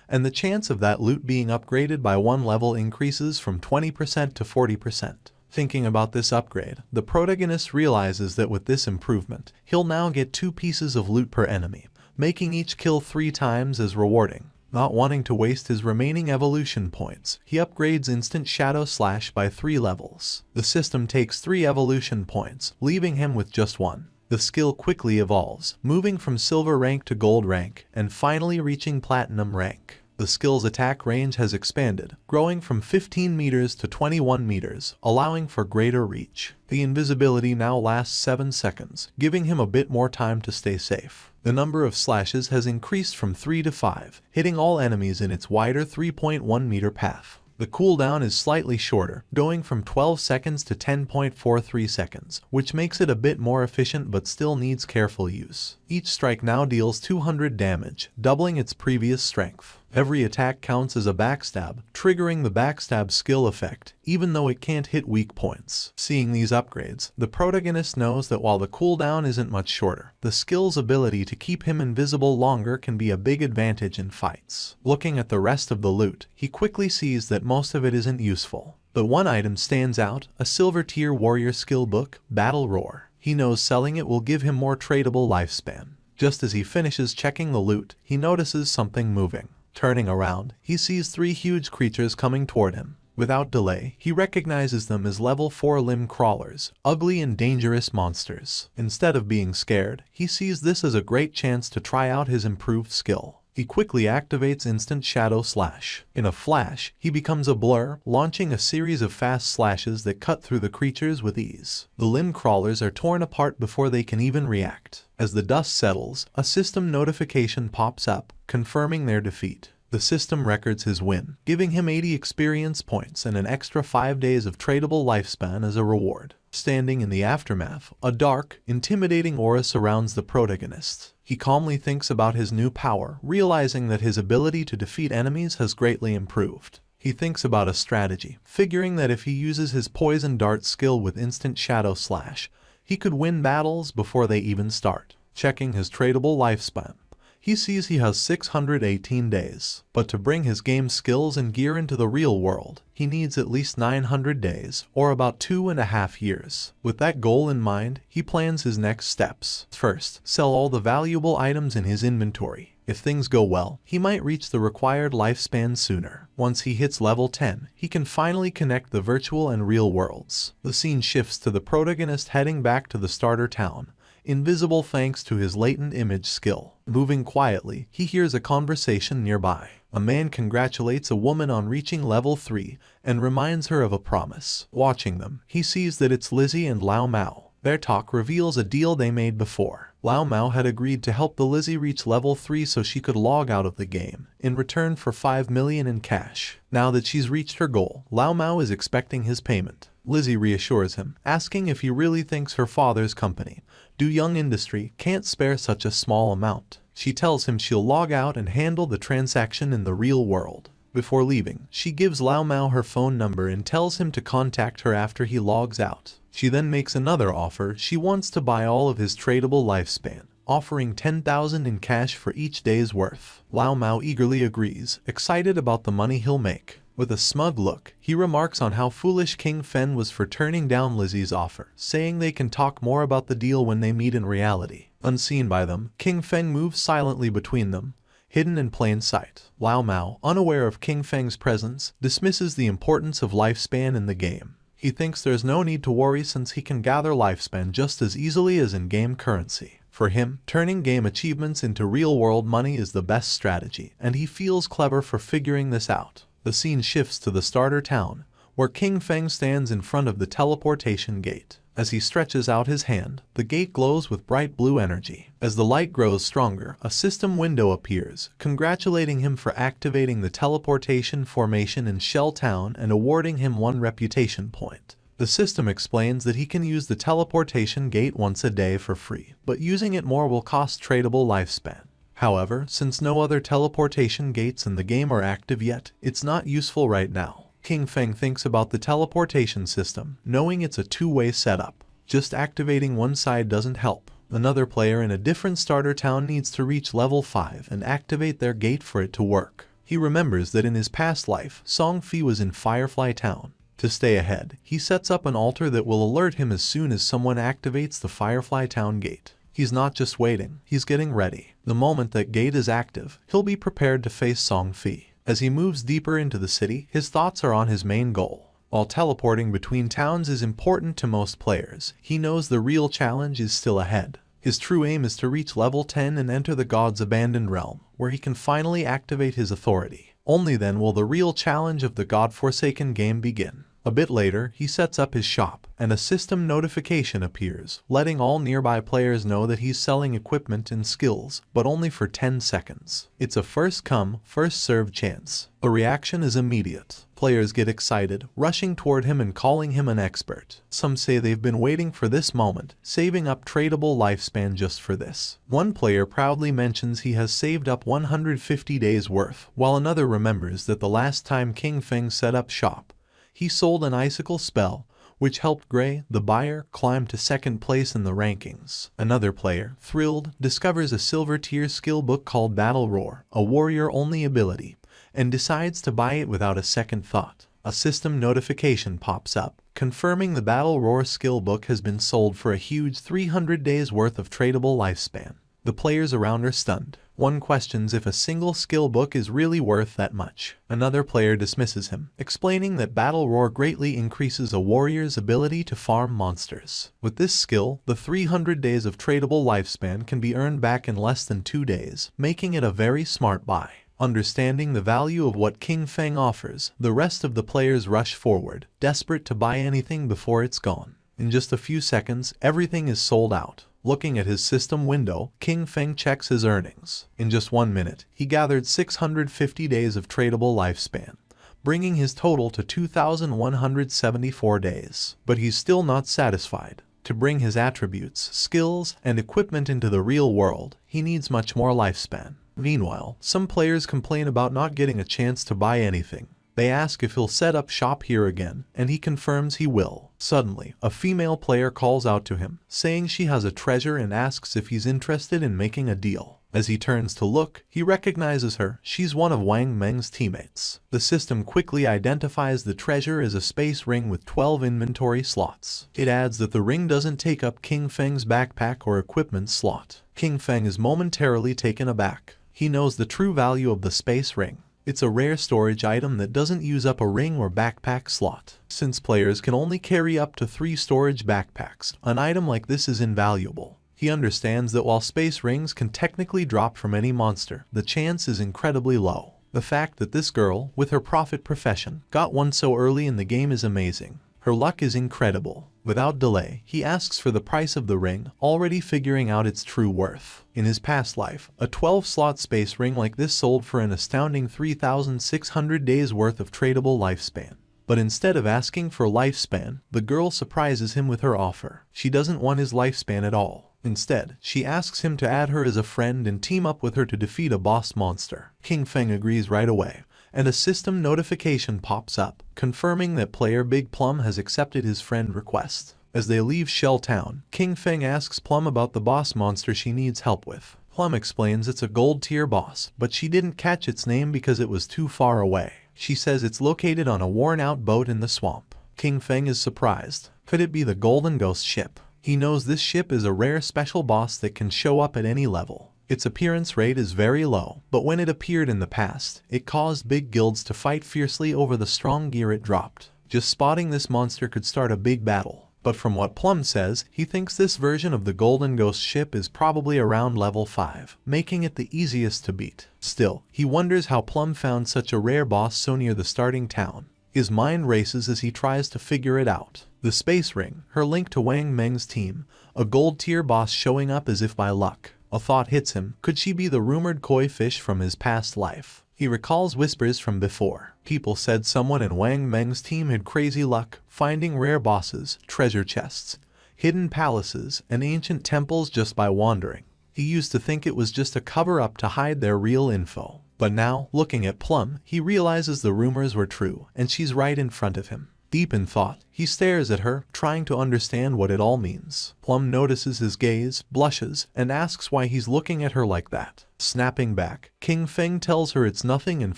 and the chance of that loot being upgraded by 1 level increases from 20% to 40%. Thinking about this upgrade, the protagonist realizes that with this improvement, he'll now get 2 pieces of loot per enemy, making each kill 3 times as rewarding. Not wanting to waste his remaining evolution points, he upgrades Instant Shadow Slash by 3 levels. The system takes 3 evolution points, leaving him with just 1. The skill quickly evolves, moving from silver rank to gold rank, and finally reaching platinum rank. The skill's attack range has expanded, growing from 15 meters to 21 meters, allowing for greater reach. The invisibility now lasts 7 seconds, giving him a bit more time to stay safe. The number of slashes has increased from 3 to 5, hitting all enemies in its wider 3.1 meter path. The cooldown is slightly shorter, going from 12 seconds to 10.43 seconds, which makes it a bit more efficient but still needs careful use. Each strike now deals 200 damage, doubling its previous strength. Every attack counts as a backstab, triggering the backstab skill effect, even though it can't hit weak points. Seeing these upgrades, the protagonist knows that while the cooldown isn't much shorter, the skill's ability to keep him invisible longer can be a big advantage in fights. Looking at the rest of the loot, he quickly sees that most of it isn't useful. But one item stands out, a silver tier warrior skill book, Battle Roar. He knows selling it will give him more tradable lifespan. Just as he finishes checking the loot, he notices something moving. Turning around, he sees 3 huge creatures coming toward him. Without delay, he recognizes them as level 4 limb crawlers, ugly and dangerous monsters. Instead of being scared, he sees this as a great chance to try out his improved skill. He quickly activates Instant Shadow Slash. In a flash, he becomes a blur, launching a series of fast slashes that cut through the creatures with ease. The limb crawlers are torn apart before they can even react. As the dust settles, a system notification pops up, confirming their defeat. The system records his win, giving him 80 experience points and an extra 5 days of tradable lifespan as a reward. Standing in the aftermath, a dark, intimidating aura surrounds the protagonist. He calmly thinks about his new power, realizing that his ability to defeat enemies has greatly improved. He thinks about a strategy, figuring that if he uses his poison dart skill with Instant Shadow Slash, he could win battles before they even start. Checking his tradable lifespan, he sees he has 618 days, but to bring his game skills and gear into the real world, he needs at least 900 days, or about 2.5 years. With that goal in mind, he plans his next steps. First, sell all the valuable items in his inventory. If things go well, he might reach the required lifespan sooner. Once he hits level 10, he can finally connect the virtual and real worlds. The scene shifts to the protagonist heading back to the starter town, invisible thanks to his latent image skill. Moving quietly, he hears a conversation nearby. A man congratulates a woman on reaching level 3 and reminds her of a promise. Watching them, he sees that it's Lizzie and Lao Mao. Their talk reveals a deal they made before. Lao Mao had agreed to help the Lizzie reach level 3 so she could log out of the game, in return for 5 million in cash. Now that she's reached her goal, Lao Mao is expecting his payment. Lizzie reassures him, asking if he really thinks her father's company, Do Young Industry, can't spare such a small amount. She tells him she'll log out and handle the transaction in the real world. Before leaving, she gives Lao Mao her phone number and tells him to contact her after he logs out. She then makes another offer. She wants to buy all of his tradable lifespan, offering 10,000 in cash for each day's worth. Lao Mao eagerly agrees, excited about the money he'll make. With a smug look, he remarks on how foolish King Fen was for turning down Lizzie's offer, saying they can talk more about the deal when they meet in reality. Unseen by them, King Feng moves silently between them, hidden in plain sight. Lao Mao, unaware of King Feng's presence, dismisses the importance of lifespan in the game. He thinks there's no need to worry since he can gather lifespan just as easily as in-game currency. For him, turning game achievements into real-world money is the best strategy, and he feels clever for figuring this out. The scene shifts to the starter town, where King Feng stands in front of the teleportation gate. As he stretches out his hand, the gate glows with bright blue energy. As the light grows stronger, a system window appears, congratulating him for activating the teleportation formation in Shell Town and awarding him 1 reputation point. The system explains that he can use the teleportation gate once a day for free, but using it more will cost tradable lifespan. However, since no other teleportation gates in the game are active yet, it's not useful right now. King Feng thinks about the teleportation system, knowing it's a two-way setup. Just activating one side doesn't help. Another player in a different starter town needs to reach level 5 and activate their gate for it to work. He remembers that in his past life, Song Fi was in Firefly Town. To stay ahead, he sets up an altar that will alert him as soon as someone activates the Firefly Town gate. He's not just waiting, he's getting ready. The moment that gate is active, he'll be prepared to face Song Fi. As he moves deeper into the city, his thoughts are on his main goal. While teleporting between towns is important to most players, he knows the real challenge is still ahead. His true aim is to reach level 10 and enter the God's Abandoned Realm, where he can finally activate his authority. Only then will the real challenge of the God-forsaken game begin. A bit later, he sets up his shop, and a system notification appears, letting all nearby players know that he's selling equipment and skills, but only for 10 seconds. It's a first-come, first-served chance. The reaction is immediate. Players get excited, rushing toward him and calling him an expert. Some say they've been waiting for this moment, saving up tradable lifespan just for this. One player proudly mentions he has saved up 150 days worth, while another remembers that the last time King Feng set up shop, he sold an icicle spell, which helped Gray, the buyer, climb to second place in the rankings. Another player, thrilled, discovers a silver tier skill book called Battle Roar, a warrior-only ability, and decides to buy it without a second thought. A system notification pops up, confirming the Battle Roar skill book has been sold for a huge 300 days worth of tradable lifespan. The players around are stunned. One questions if a single skill book is really worth that much. Another player dismisses him, explaining that Battle Roar greatly increases a warrior's ability to farm monsters. With this skill, the 300 days of tradable lifespan can be earned back in less than 2 days, making it a very smart buy. Understanding the value of what King Feng offers, the rest of the players rush forward, desperate to buy anything before it's gone. In just a few seconds, everything is sold out. Looking at his system window, King Feng checks his earnings. In just 1 minute, he gathered 650 days of tradable lifespan, bringing his total to 2,174 days. But he's still not satisfied. To bring his attributes, skills, and equipment into the real world, he needs much more lifespan. Meanwhile, some players complain about not getting a chance to buy anything. They ask if he'll set up shop here again, and he confirms he will. Suddenly, a female player calls out to him, saying she has a treasure and asks if he's interested in making a deal. As he turns to look, he recognizes her. She's one of Wang Meng's teammates. The system quickly identifies the treasure as a space ring with 12 inventory slots. It adds that the ring doesn't take up King Feng's backpack or equipment slot. King Feng is momentarily taken aback. He knows the true value of the space ring. It's a rare storage item that doesn't use up a ring or backpack slot. Since players can only carry up to 3 storage backpacks, an item like this is invaluable. He understands that while space rings can technically drop from any monster, the chance is incredibly low. The fact that this girl, with her prophet profession, got one so early in the game is amazing. Her luck is incredible. Without delay, he asks for the price of the ring, already figuring out its true worth. In his past life, a 12-slot space ring like this sold for an astounding 3,600 days worth of tradable lifespan. But instead of asking for lifespan, the girl surprises him with her offer. She doesn't want his lifespan at all. Instead, she asks him to add her as a friend and team up with her to defeat a boss monster. King Feng agrees right away, and a system notification pops up, confirming that player Big Plum has accepted his friend request. As they leave Shell Town, King Feng asks Plum about the boss monster she needs help with. Plum explains it's a gold tier boss, but she didn't catch its name because it was too far away. She says it's located on a worn-out boat in the swamp. King Feng is surprised. Could it be the Golden Ghost ship? He knows this ship is a rare special boss that can show up at any level. Its appearance rate is very low, but when it appeared in the past, it caused big guilds to fight fiercely over the strong gear it dropped. Just spotting this monster could start a big battle. But from what Plum says, he thinks this version of the Golden Ghost ship is probably around level 5, making it the easiest to beat. Still, he wonders how Plum found such a rare boss so near the starting town. His mind races as he tries to figure it out. The Space Ring, her link to Wang Meng's team, a gold tier boss showing up as if by luck. A thought hits him. Could she be the rumored koi fish from his past life? He recalls whispers from before. People said someone in Wang Meng's team had crazy luck, finding rare bosses, treasure chests, hidden palaces, and ancient temples just by wandering. He used to think it was just a cover-up to hide their real info. But now, looking at Plum, he realizes the rumors were true, and she's right in front of him. Deep in thought, he stares at her, trying to understand what it all means. Plum notices his gaze, blushes, and asks why he's looking at her like that. Snapping back, King Feng tells her it's nothing and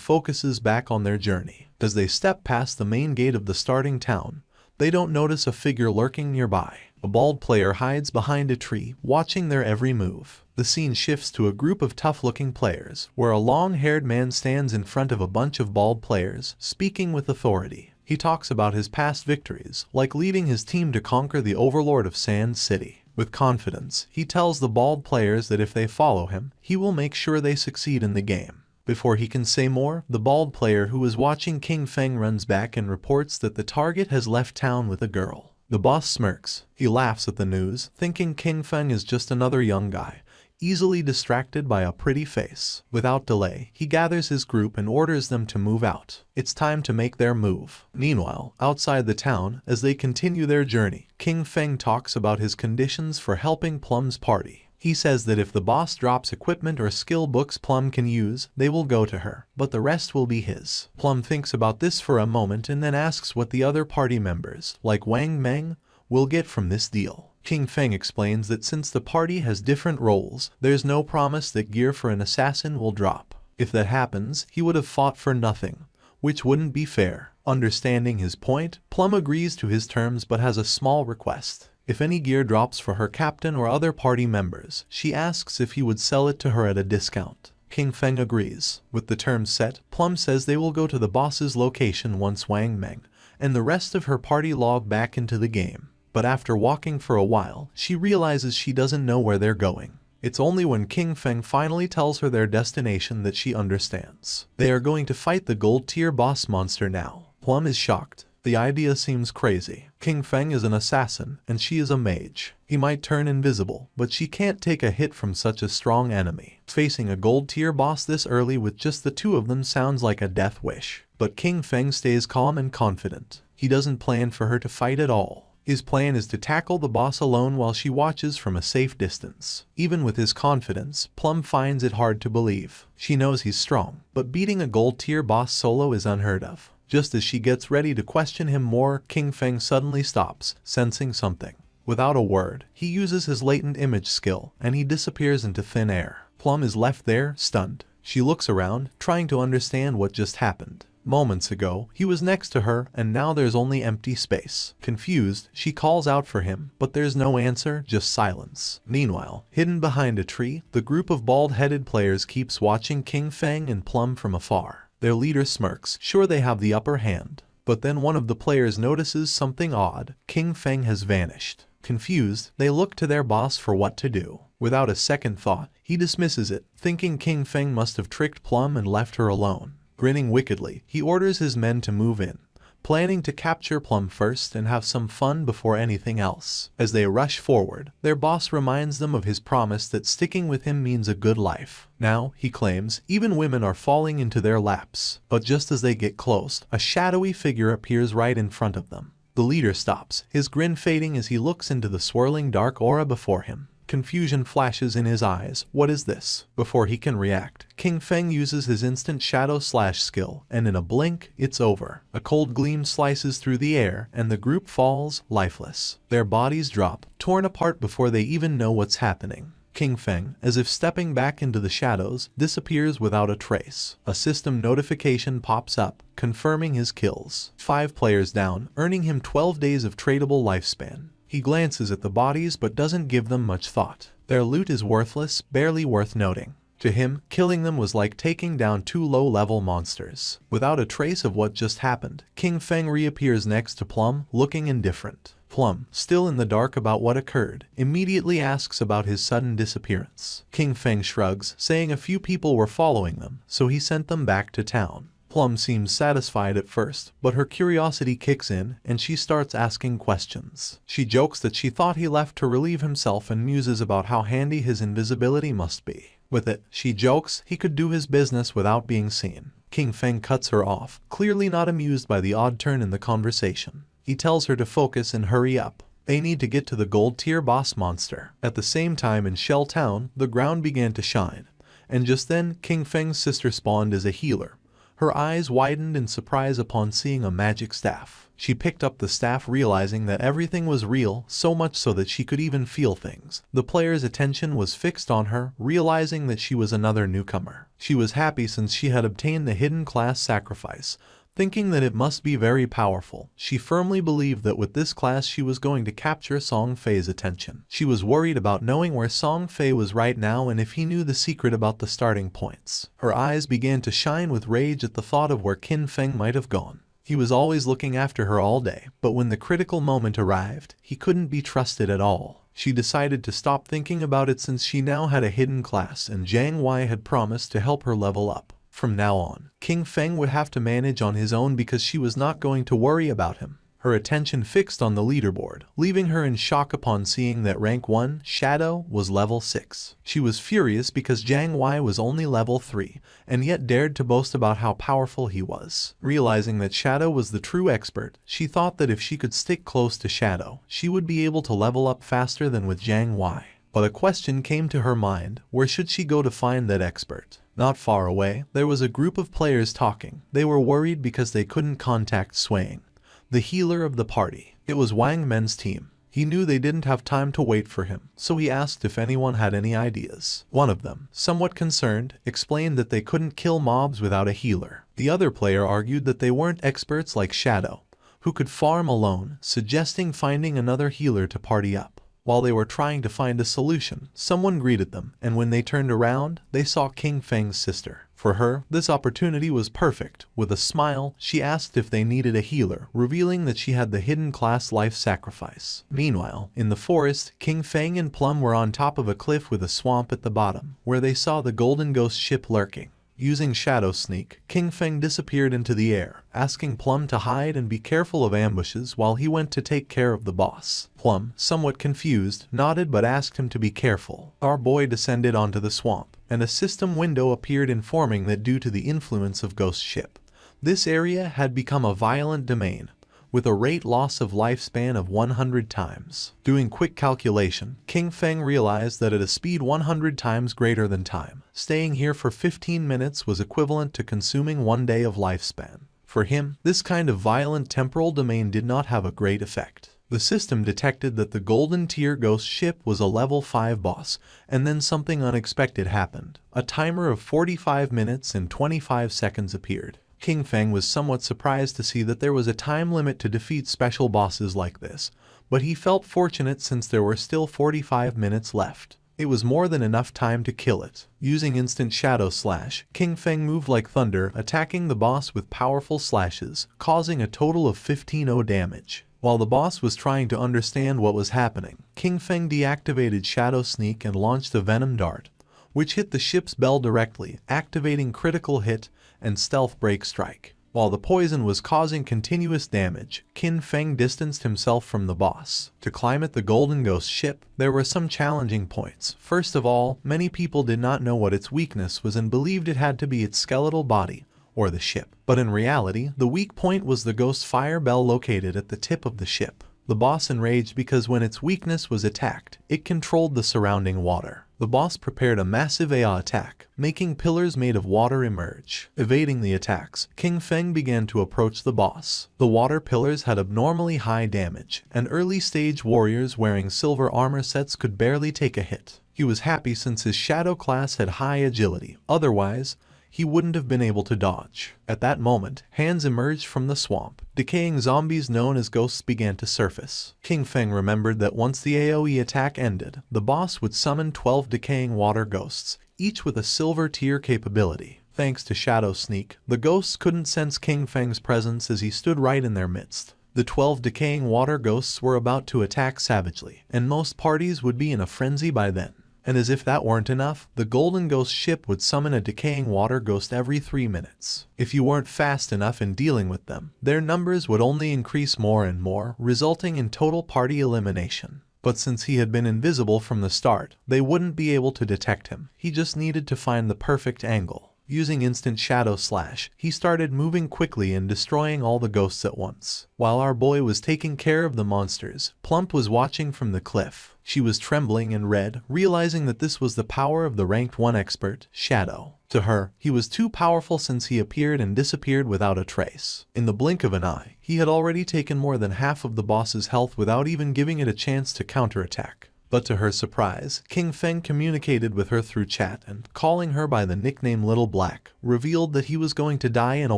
focuses back on their journey. As they step past the main gate of the starting town, they don't notice a figure lurking nearby. A bald player hides behind a tree, watching their every move. The scene shifts to a group of tough-looking players, where a long-haired man stands in front of a bunch of bald players, speaking with authority. He talks about his past victories, like leading his team to conquer the overlord of Sand City. With confidence, he tells the bald players that if they follow him, he will make sure they succeed in the game. Before he can say more, the bald player who is watching King Feng runs back and reports that the target has left town with a girl. The boss smirks. He laughs at the news, thinking King Feng is just another young guy, easily distracted by a pretty face. Without delay, he gathers his group and orders them to move out. It's time to make their move. Meanwhile, outside the town, as they continue their journey, King Feng talks about his conditions for helping Plum's party. He says that if the boss drops equipment or skill books Plum can use, they will go to her, but the rest will be his. Plum thinks about this for a moment and then asks what the other party members, like Wang Meng, will get from this deal. King Feng explains that since the party has different roles, there's no promise that gear for an assassin will drop. If that happens, he would have fought for nothing, which wouldn't be fair. Understanding his point, Plum agrees to his terms but has a small request. If any gear drops for her captain or other party members, she asks if he would sell it to her at a discount. King Feng agrees. With the terms set, Plum says they will go to the boss's location once Wang Meng and the rest of her party log back into the game. But after walking for a while, she realizes she doesn't know where they're going. It's only when King Feng finally tells her their destination that she understands. They are going to fight the gold tier boss monster now. Plum is shocked. The idea seems crazy. King Feng is an assassin, and she is a mage. He might turn invisible, but she can't take a hit from such a strong enemy. Facing a gold tier boss this early with just the two of them sounds like a death wish. But King Feng stays calm and confident. He doesn't plan for her to fight at all. His plan is to tackle the boss alone while she watches from a safe distance. Even with his confidence, Plum finds it hard to believe. She knows he's strong, but beating a gold tier boss solo is unheard of. Just as she gets ready to question him more, King Feng suddenly stops, sensing something. Without a word, he uses his latent image skill, and he disappears into thin air. Plum is left there, stunned. She looks around, trying to understand what just happened. Moments ago, he was next to her, and now there's only empty space. Confused, she calls out for him, but there's no answer, just silence. Meanwhile, hidden behind a tree, the group of bald-headed players keeps watching King Feng and Plum from afar. Their leader smirks, sure they have the upper hand. But then one of the players notices something odd. King Feng has vanished. Confused, they look to their boss for what to do. Without a second thought, he dismisses it, thinking King Feng must have tricked Plum and left her alone. Grinning wickedly, he orders his men to move in. planning to capture Plum first and have some fun before anything else. As they rush forward, their boss reminds them of his promise that sticking with him means a good life. Now, he claims, even women are falling into their laps. But just as they get close, a shadowy figure appears right in front of them. The leader stops, his grin fading as he looks into the swirling dark aura before him. Confusion flashes in his eyes. What is this? Before he can react, King Feng uses his instant shadow slash skill, and in a blink, it's over. A cold gleam slices through the air, and the group falls, lifeless. Their bodies drop, torn apart before they even know what's happening. King Feng, as if stepping back into the shadows, disappears without a trace. A system notification pops up, confirming his kills. 5 players down, earning him 12 days of tradable lifespan. He glances at the bodies but doesn't give them much thought. Their loot is worthless, barely worth noting. To him, killing them was like taking down 2 low-level monsters. Without a trace of what just happened, King Feng reappears next to Plum, looking indifferent. Plum, still in the dark about what occurred, immediately asks about his sudden disappearance. King Feng shrugs, saying a few people were following them, so he sent them back to town. Plum seems satisfied at first, but her curiosity kicks in and she starts asking questions. She jokes that she thought he left to relieve himself and muses about how handy his invisibility must be. With it, she jokes he could do his business without being seen. King Feng cuts her off, clearly not amused by the odd turn in the conversation. He tells her to focus and hurry up. They need to get to the gold tier boss monster. At the same time in Shell Town, the ground began to shine. And just then, King Feng's sister spawned as a healer. Her eyes widened in surprise upon seeing a magic staff. She picked up the staff realizing that everything was real, so much so that she could even feel things. The player's attention was fixed on her, realizing that she was another newcomer. She was happy since she had obtained the hidden class sacrifice. Thinking that it must be very powerful, she firmly believed that with this class she was going to capture Song Fei's attention. She was worried about knowing where Song Fei was right now and if he knew the secret about the starting points. Her eyes began to shine with rage at the thought of where King Feng might have gone. He was always looking after her all day, but when the critical moment arrived, he couldn't be trusted at all. She decided to stop thinking about it since she now had a hidden class and Jiang Wei had promised to help her level up. From now on, King Feng would have to manage on his own because she was not going to worry about him. Her attention fixed on the leaderboard, leaving her in shock upon seeing that rank 1, Shadow, was level 6. She was furious because Jiang Wei was only level 3, and yet dared to boast about how powerful he was. Realizing that Shadow was the true expert, she thought that if she could stick close to Shadow, she would be able to level up faster than with Jiang Wei. But a question came to her mind: where should she go to find that expert? Not far away, there was a group of players talking. They were worried because they couldn't contact Swaying, the healer of the party. It was Wang Men's team. He knew they didn't have time to wait for him, so he asked if anyone had any ideas. One of them, somewhat concerned, explained that they couldn't kill mobs without a healer. The other player argued that they weren't experts like Shadow, who could farm alone, suggesting finding another healer to party up. While they were trying to find a solution, someone greeted them, and when they turned around, they saw King Feng's sister. For her, this opportunity was perfect. With a smile, she asked if they needed a healer, revealing that she had the hidden class life sacrifice. Meanwhile, in the forest, King Feng and Plum were on top of a cliff with a swamp at the bottom, where they saw the Golden Ghost ship lurking. Using Shadow Sneak, King Feng disappeared into the air, asking Plum to hide and be careful of ambushes while he went to take care of the boss. Plum, somewhat confused, nodded but asked him to be careful. Our boy descended onto the swamp, and a system window appeared informing that due to the influence of Ghost Ship, this area had become a violent domain, with a rate loss of lifespan of 100 times. Doing quick calculation, King Feng realized that at a speed 100 times greater than time, staying here for 15 minutes was equivalent to consuming 1 day of lifespan. For him, this kind of violent temporal domain did not have a great effect. The system detected that the Golden Tier Ghost Ship was a level 5 boss, and then something unexpected happened. A timer of 45 minutes and 25 seconds appeared. King Feng was somewhat surprised to see that there was a time limit to defeat special bosses like this, but he felt fortunate since there were still 45 minutes left. It was more than enough time to kill it. Using instant shadow slash, King Feng moved like thunder, attacking the boss with powerful slashes, causing a total of 15-0 damage. While the boss was trying to understand what was happening, King Feng deactivated Shadow Sneak and launched a Venom Dart, which hit the ship's bell directly, activating Critical Hit and Stealth Break Strike. While the poison was causing continuous damage, Qin Feng distanced himself from the boss. To climb at the Golden Ghost ship, there were some challenging points. First of all, many people did not know what its weakness was and believed it had to be its skeletal body, or the ship. But in reality, the weak point was the ghost fire bell located at the tip of the ship. The boss enraged because when its weakness was attacked, it controlled the surrounding water. The boss prepared a massive AI attack, making pillars made of water emerge. Evading the attacks, King Feng began to approach the boss. The water pillars had abnormally high damage, and early-stage warriors wearing silver armor sets could barely take a hit. He was happy since his shadow class had high agility, otherwise, he wouldn't have been able to dodge. At that moment, hands emerged from the swamp. Decaying zombies known as ghosts began to surface. King Feng remembered that once the AoE attack ended, the boss would summon 12 decaying water ghosts, each with a silver tier capability. Thanks to Shadow Sneak, the ghosts couldn't sense King Feng's presence as he stood right in their midst. The 12 decaying water ghosts were about to attack savagely, and most parties would be in a frenzy by then. And as if that weren't enough, the Golden Ghost ship would summon a decaying water ghost every 3 minutes. If you weren't fast enough in dealing with them, their numbers would only increase more and more, resulting in total party elimination. But since he had been invisible from the start, they wouldn't be able to detect him. He just needed to find the perfect angle. Using instant shadow slash, he started moving quickly and destroying all the ghosts at once. While our boy was taking care of the monsters, Plump was watching from the cliff. She was trembling and red, realizing that this was the power of the ranked 1 expert, Shadow. To her, he was too powerful since he appeared and disappeared without a trace. In the blink of an eye, he had already taken more than half of the boss's health without even giving it a chance to counterattack. But to her surprise, King Feng communicated with her through chat and, calling her by the nickname Little Black, revealed that he was going to die in a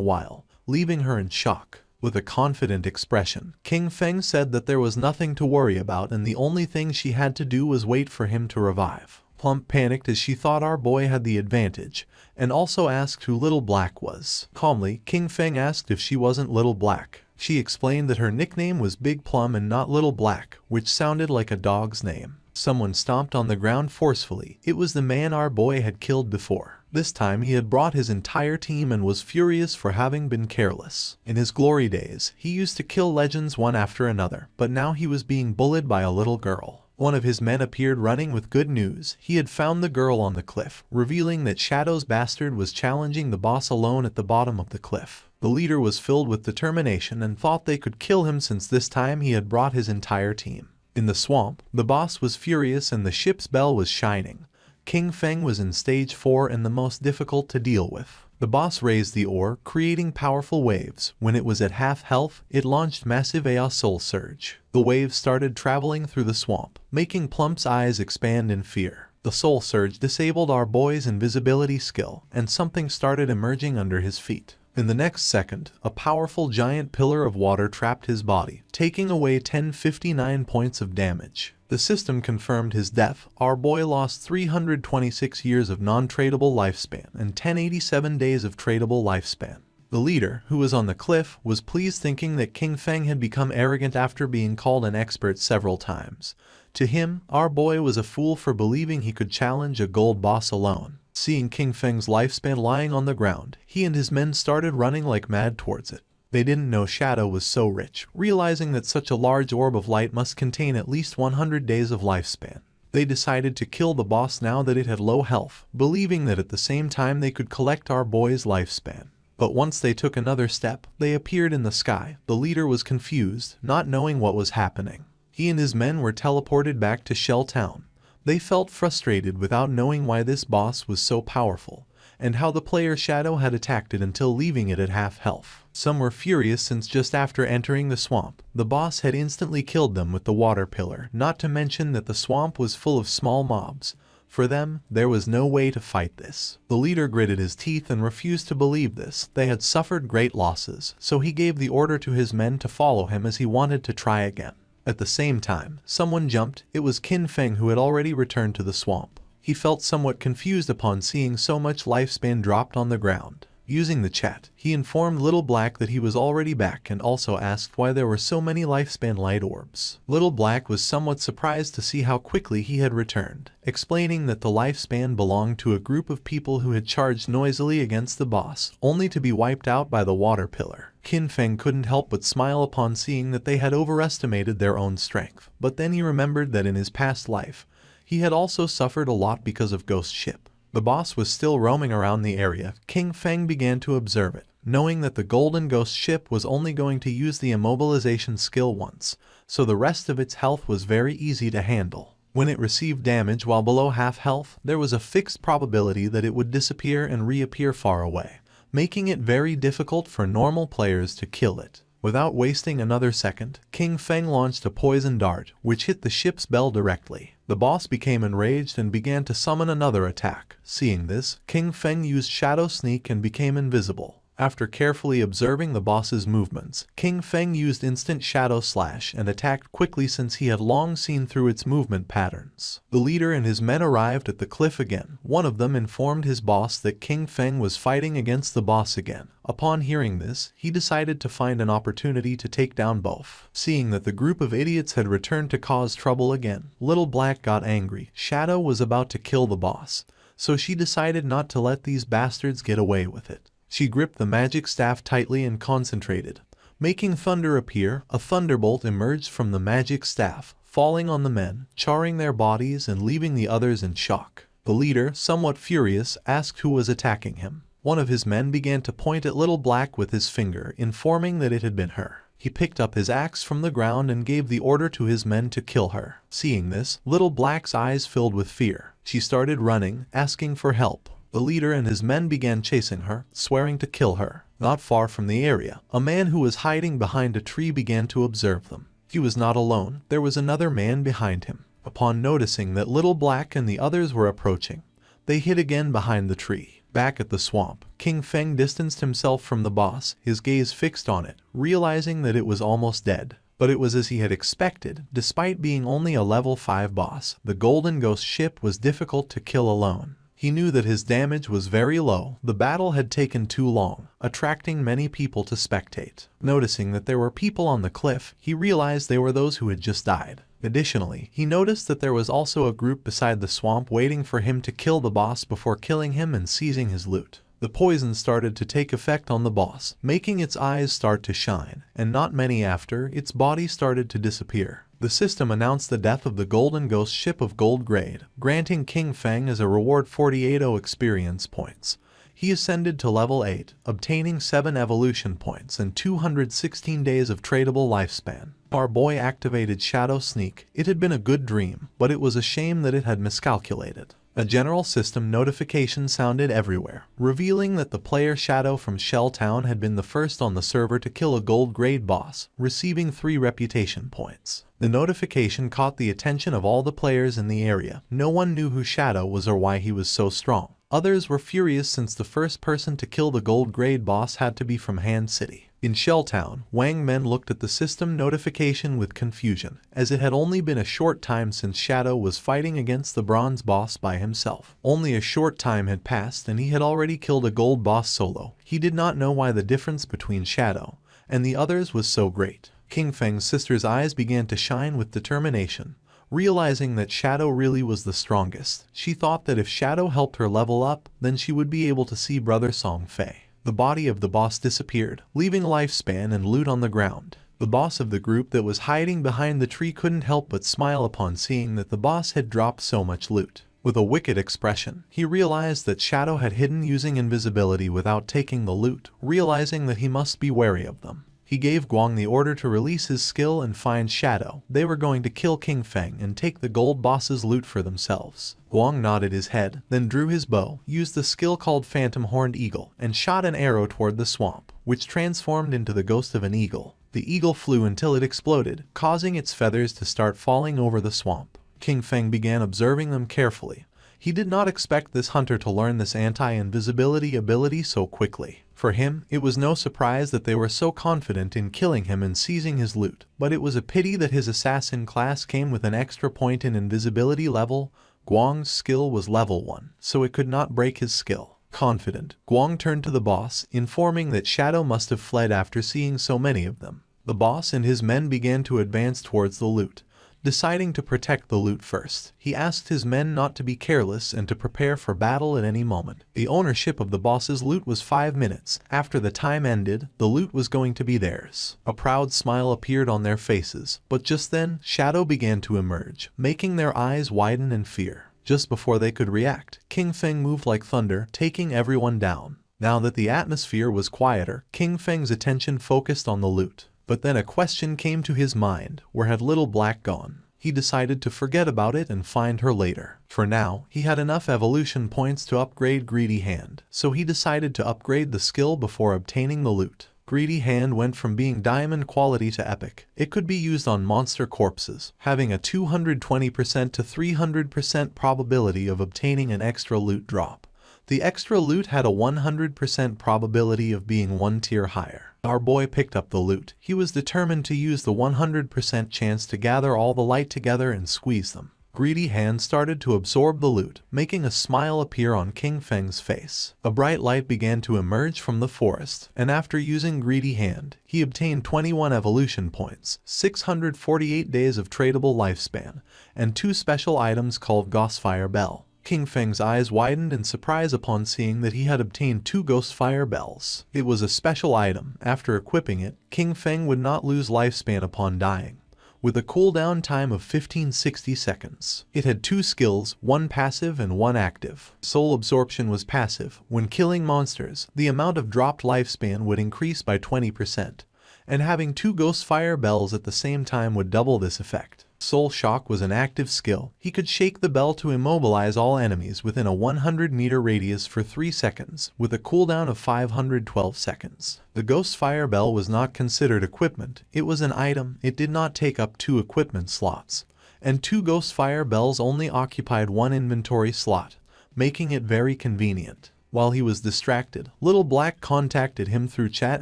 while, leaving her in shock. With a confident expression, King Feng said that there was nothing to worry about and the only thing she had to do was wait for him to revive. Plump panicked as she thought our boy had the advantage, and also asked who Little Black was. Calmly, King Feng asked if she wasn't Little Black. She explained that her nickname was Big Plum and not Little Black, which sounded like a dog's name. Someone stomped on the ground forcefully. It was the man our boy had killed before. This time he had brought his entire team and was furious for having been careless. In his glory days, he used to kill legends one after another, but now he was being bullied by a little girl. One of his men appeared running with good news. He had found the girl on the cliff, revealing that Shadow's bastard was challenging the boss alone at the bottom of the cliff. The leader was filled with determination and thought they could kill him since this time he had brought his entire team. In the swamp, the boss was furious and the ship's bell was shining. King Feng was in stage 4 and the most difficult to deal with. The boss raised the ore, creating powerful waves. When it was at half health, it launched massive AI Soul Surge. The waves started traveling through the swamp, making Plump's eyes expand in fear. The Soul Surge disabled our boy's invisibility skill, and something started emerging under his feet. In the next second, a powerful giant pillar of water trapped his body, taking away 1059 points of damage. The system confirmed his death. Our boy lost 326 years of non-tradable lifespan and 1087 days of tradable lifespan. The leader, who was on the cliff, was pleased thinking that King Feng had become arrogant after being called an expert several times. To him, our boy was a fool for believing he could challenge a gold boss alone. Seeing King Feng's lifespan lying on the ground, he and his men started running like mad towards it. They didn't know Shadow was so rich, realizing that such a large orb of light must contain at least 100 days of lifespan. They decided to kill the boss now that it had low health, believing that at the same time they could collect our boy's lifespan. But once they took another step, they appeared in the sky. The leader was confused, not knowing what was happening. He and his men were teleported back to Shell Town. They felt frustrated without knowing why this boss was so powerful, and how the player Shadow had attacked it until leaving it at half health. Some were furious since just after entering the swamp, the boss had instantly killed them with the water pillar, not to mention that the swamp was full of small mobs. For them, there was no way to fight this. The leader gritted his teeth and refused to believe this. They had suffered great losses, so he gave the order to his men to follow him as he wanted to try again. At the same time, someone jumped. It was King Feng who had already returned to the swamp. He felt somewhat confused upon seeing so much lifespan dropped on the ground. Using the chat, he informed Little Black that he was already back and also asked why there were so many lifespan light orbs. Little Black was somewhat surprised to see how quickly he had returned, explaining that the lifespan belonged to a group of people who had charged noisily against the boss, only to be wiped out by the water pillar. Qin Feng couldn't help but smile upon seeing that they had overestimated their own strength, but then he remembered that in his past life, he had also suffered a lot because of Ghost Ship. The boss was still roaming around the area. Qin Feng began to observe it, knowing that the golden ghost ship was only going to use the immobilization skill once, so the rest of its health was very easy to handle. When it received damage while below half health, there was a fixed probability that it would disappear and reappear far away, making it very difficult for normal players to kill it. Without wasting another second, Qin Feng launched a poison dart, which hit the ship's bell directly. The boss became enraged and began to summon another attack. Seeing this, Qin Feng used Shadow Sneak and became invisible. After carefully observing the boss's movements, Qin Feng used Instant Shadow Slash and attacked quickly since he had long seen through its movement patterns. The leader and his men arrived at the cliff again. One of them informed his boss that Qin Feng was fighting against the boss again. Upon hearing this, he decided to find an opportunity to take down both. Seeing that the group of idiots had returned to cause trouble again, Little Black got angry. Shadow was about to kill the boss, so she decided not to let these bastards get away with it. She gripped the magic staff tightly and concentrated, making thunder appear. A thunderbolt emerged from the magic staff, falling on the men, charring their bodies and leaving the others in shock. The leader, somewhat furious, asked who was attacking him. One of his men began to point at Little Black with his finger, informing that it had been her. He picked up his axe from the ground and gave the order to his men to kill her. Seeing this, Little Black's eyes filled with fear. She started running, asking for help. The leader and his men began chasing her, swearing to kill her. Not far from the area, a man who was hiding behind a tree began to observe them. He was not alone. There was another man behind him. Upon noticing that Little Black and the others were approaching, they hid again behind the tree. Back at the swamp, Qin Feng distanced himself from the boss, his gaze fixed on it, realizing that it was almost dead. But it was as he had expected. Despite being only a level 5 boss, the Golden Ghost ship was difficult to kill alone. He knew that his damage was very low. The battle had taken too long, attracting many people to spectate. Noticing that there were people on the cliff, he realized they were those who had just died. Additionally, he noticed that there was also a group beside the swamp waiting for him to kill the boss before killing him and seizing his loot. The poison started to take effect on the boss, making its eyes start to shine, and not many after, its body started to disappear. The system announced the death of the Golden Ghost ship of gold grade, granting Qin Feng as a reward 48 experience points. He ascended to level 8, obtaining 7 evolution points and 216 days of tradable lifespan. Our boy activated Shadow Sneak. It had been a good dream, but it was a shame that it had miscalculated. A general system notification sounded everywhere, revealing that the player Shadow from Shell Town had been the first on the server to kill a gold grade boss, receiving 3 reputation points. The notification caught the attention of all the players in the area. No one knew who Shadow was or why he was so strong. Others were furious since the first person to kill the gold grade boss had to be from Han City. In Shell Town, Wang Men looked at the system notification with confusion, as it had only been a short time since Shadow was fighting against the bronze boss by himself. Only a short time had passed and he had already killed a gold boss solo. He did not know why the difference between Shadow and the others was so great. Qin Feng's sister's eyes began to shine with determination. Realizing that Shadow really was the strongest, she thought that if Shadow helped her level up, then she would be able to see Brother Song Fei. The body of the boss disappeared, leaving lifespan and loot on the ground. The boss of the group that was hiding behind the tree couldn't help but smile upon seeing that the boss had dropped so much loot. With a wicked expression, he realized that Shadow had hidden using invisibility without taking the loot, realizing that he must be wary of them. He gave Guang the order to release his skill and find Shadow. They were going to kill Qin Feng and take the gold boss's loot for themselves. Guang nodded his head, then drew his bow, used the skill called Phantom Horned Eagle, and shot an arrow toward the swamp, which transformed into the ghost of an eagle. The eagle flew until it exploded, causing its feathers to start falling over the swamp. Qin Feng began observing them carefully. He did not expect this hunter to learn this anti-invisibility ability so quickly. For him, it was no surprise that they were so confident in killing him and seizing his loot, but it was a pity that his assassin class came with an extra point in invisibility level. Guang's skill was level 1, so it could not break his skill. Confident, Guang turned to the boss, informing that Shadow must have fled after seeing so many of them. The boss and his men began to advance towards the loot. Deciding to protect the loot first, he asked his men not to be careless and to prepare for battle at any moment. The ownership of the boss's loot was 5 minutes. After the time ended, the loot was going to be theirs. A proud smile appeared on their faces, but just then, Shadow began to emerge, making their eyes widen in fear. Just before they could react, King Feng moved like thunder, taking everyone down. Now that the atmosphere was quieter, King Feng's attention focused on the loot. But then a question came to his mind: where had Little Black gone? He decided to forget about it and find her later. For now, he had enough evolution points to upgrade Greedy Hand, so he decided to upgrade the skill before obtaining the loot. Greedy Hand went from being diamond quality to epic. It could be used on monster corpses, having a 220% to 300% probability of obtaining an extra loot drop. The extra loot had a 100% probability of being 1 tier higher. Our boy picked up the loot. He was determined to use the 100% chance to gather all the light together and squeeze them. Greedy Hand started to absorb the loot, making a smile appear on King Feng's face. A bright light began to emerge from the forest, and after using Greedy Hand, he obtained 21 evolution points, 648 days of tradable lifespan, and 2 special items called Ghostfire Bell. King Feng's eyes widened in surprise upon seeing that he had obtained 2 Ghostfire Bells. It was a special item. After equipping it, King Feng would not lose lifespan upon dying, with a cooldown time of 1560 seconds. It had 2 skills, 1 passive and 1 active. Soul Absorption was passive. When killing monsters, the amount of dropped lifespan would increase by 20%, and having 2 Ghostfire Bells at the same time would double this effect. Soul Shock was an active skill. He could shake the bell to immobilize all enemies within a 100-meter radius for 3 seconds, with a cooldown of 512 seconds. The Ghostfire Bell was not considered equipment. It was an item. It did not take up 2 equipment slots, and 2 Ghostfire Bells only occupied 1 inventory slot, making it very convenient. While he was distracted, Little Black contacted him through chat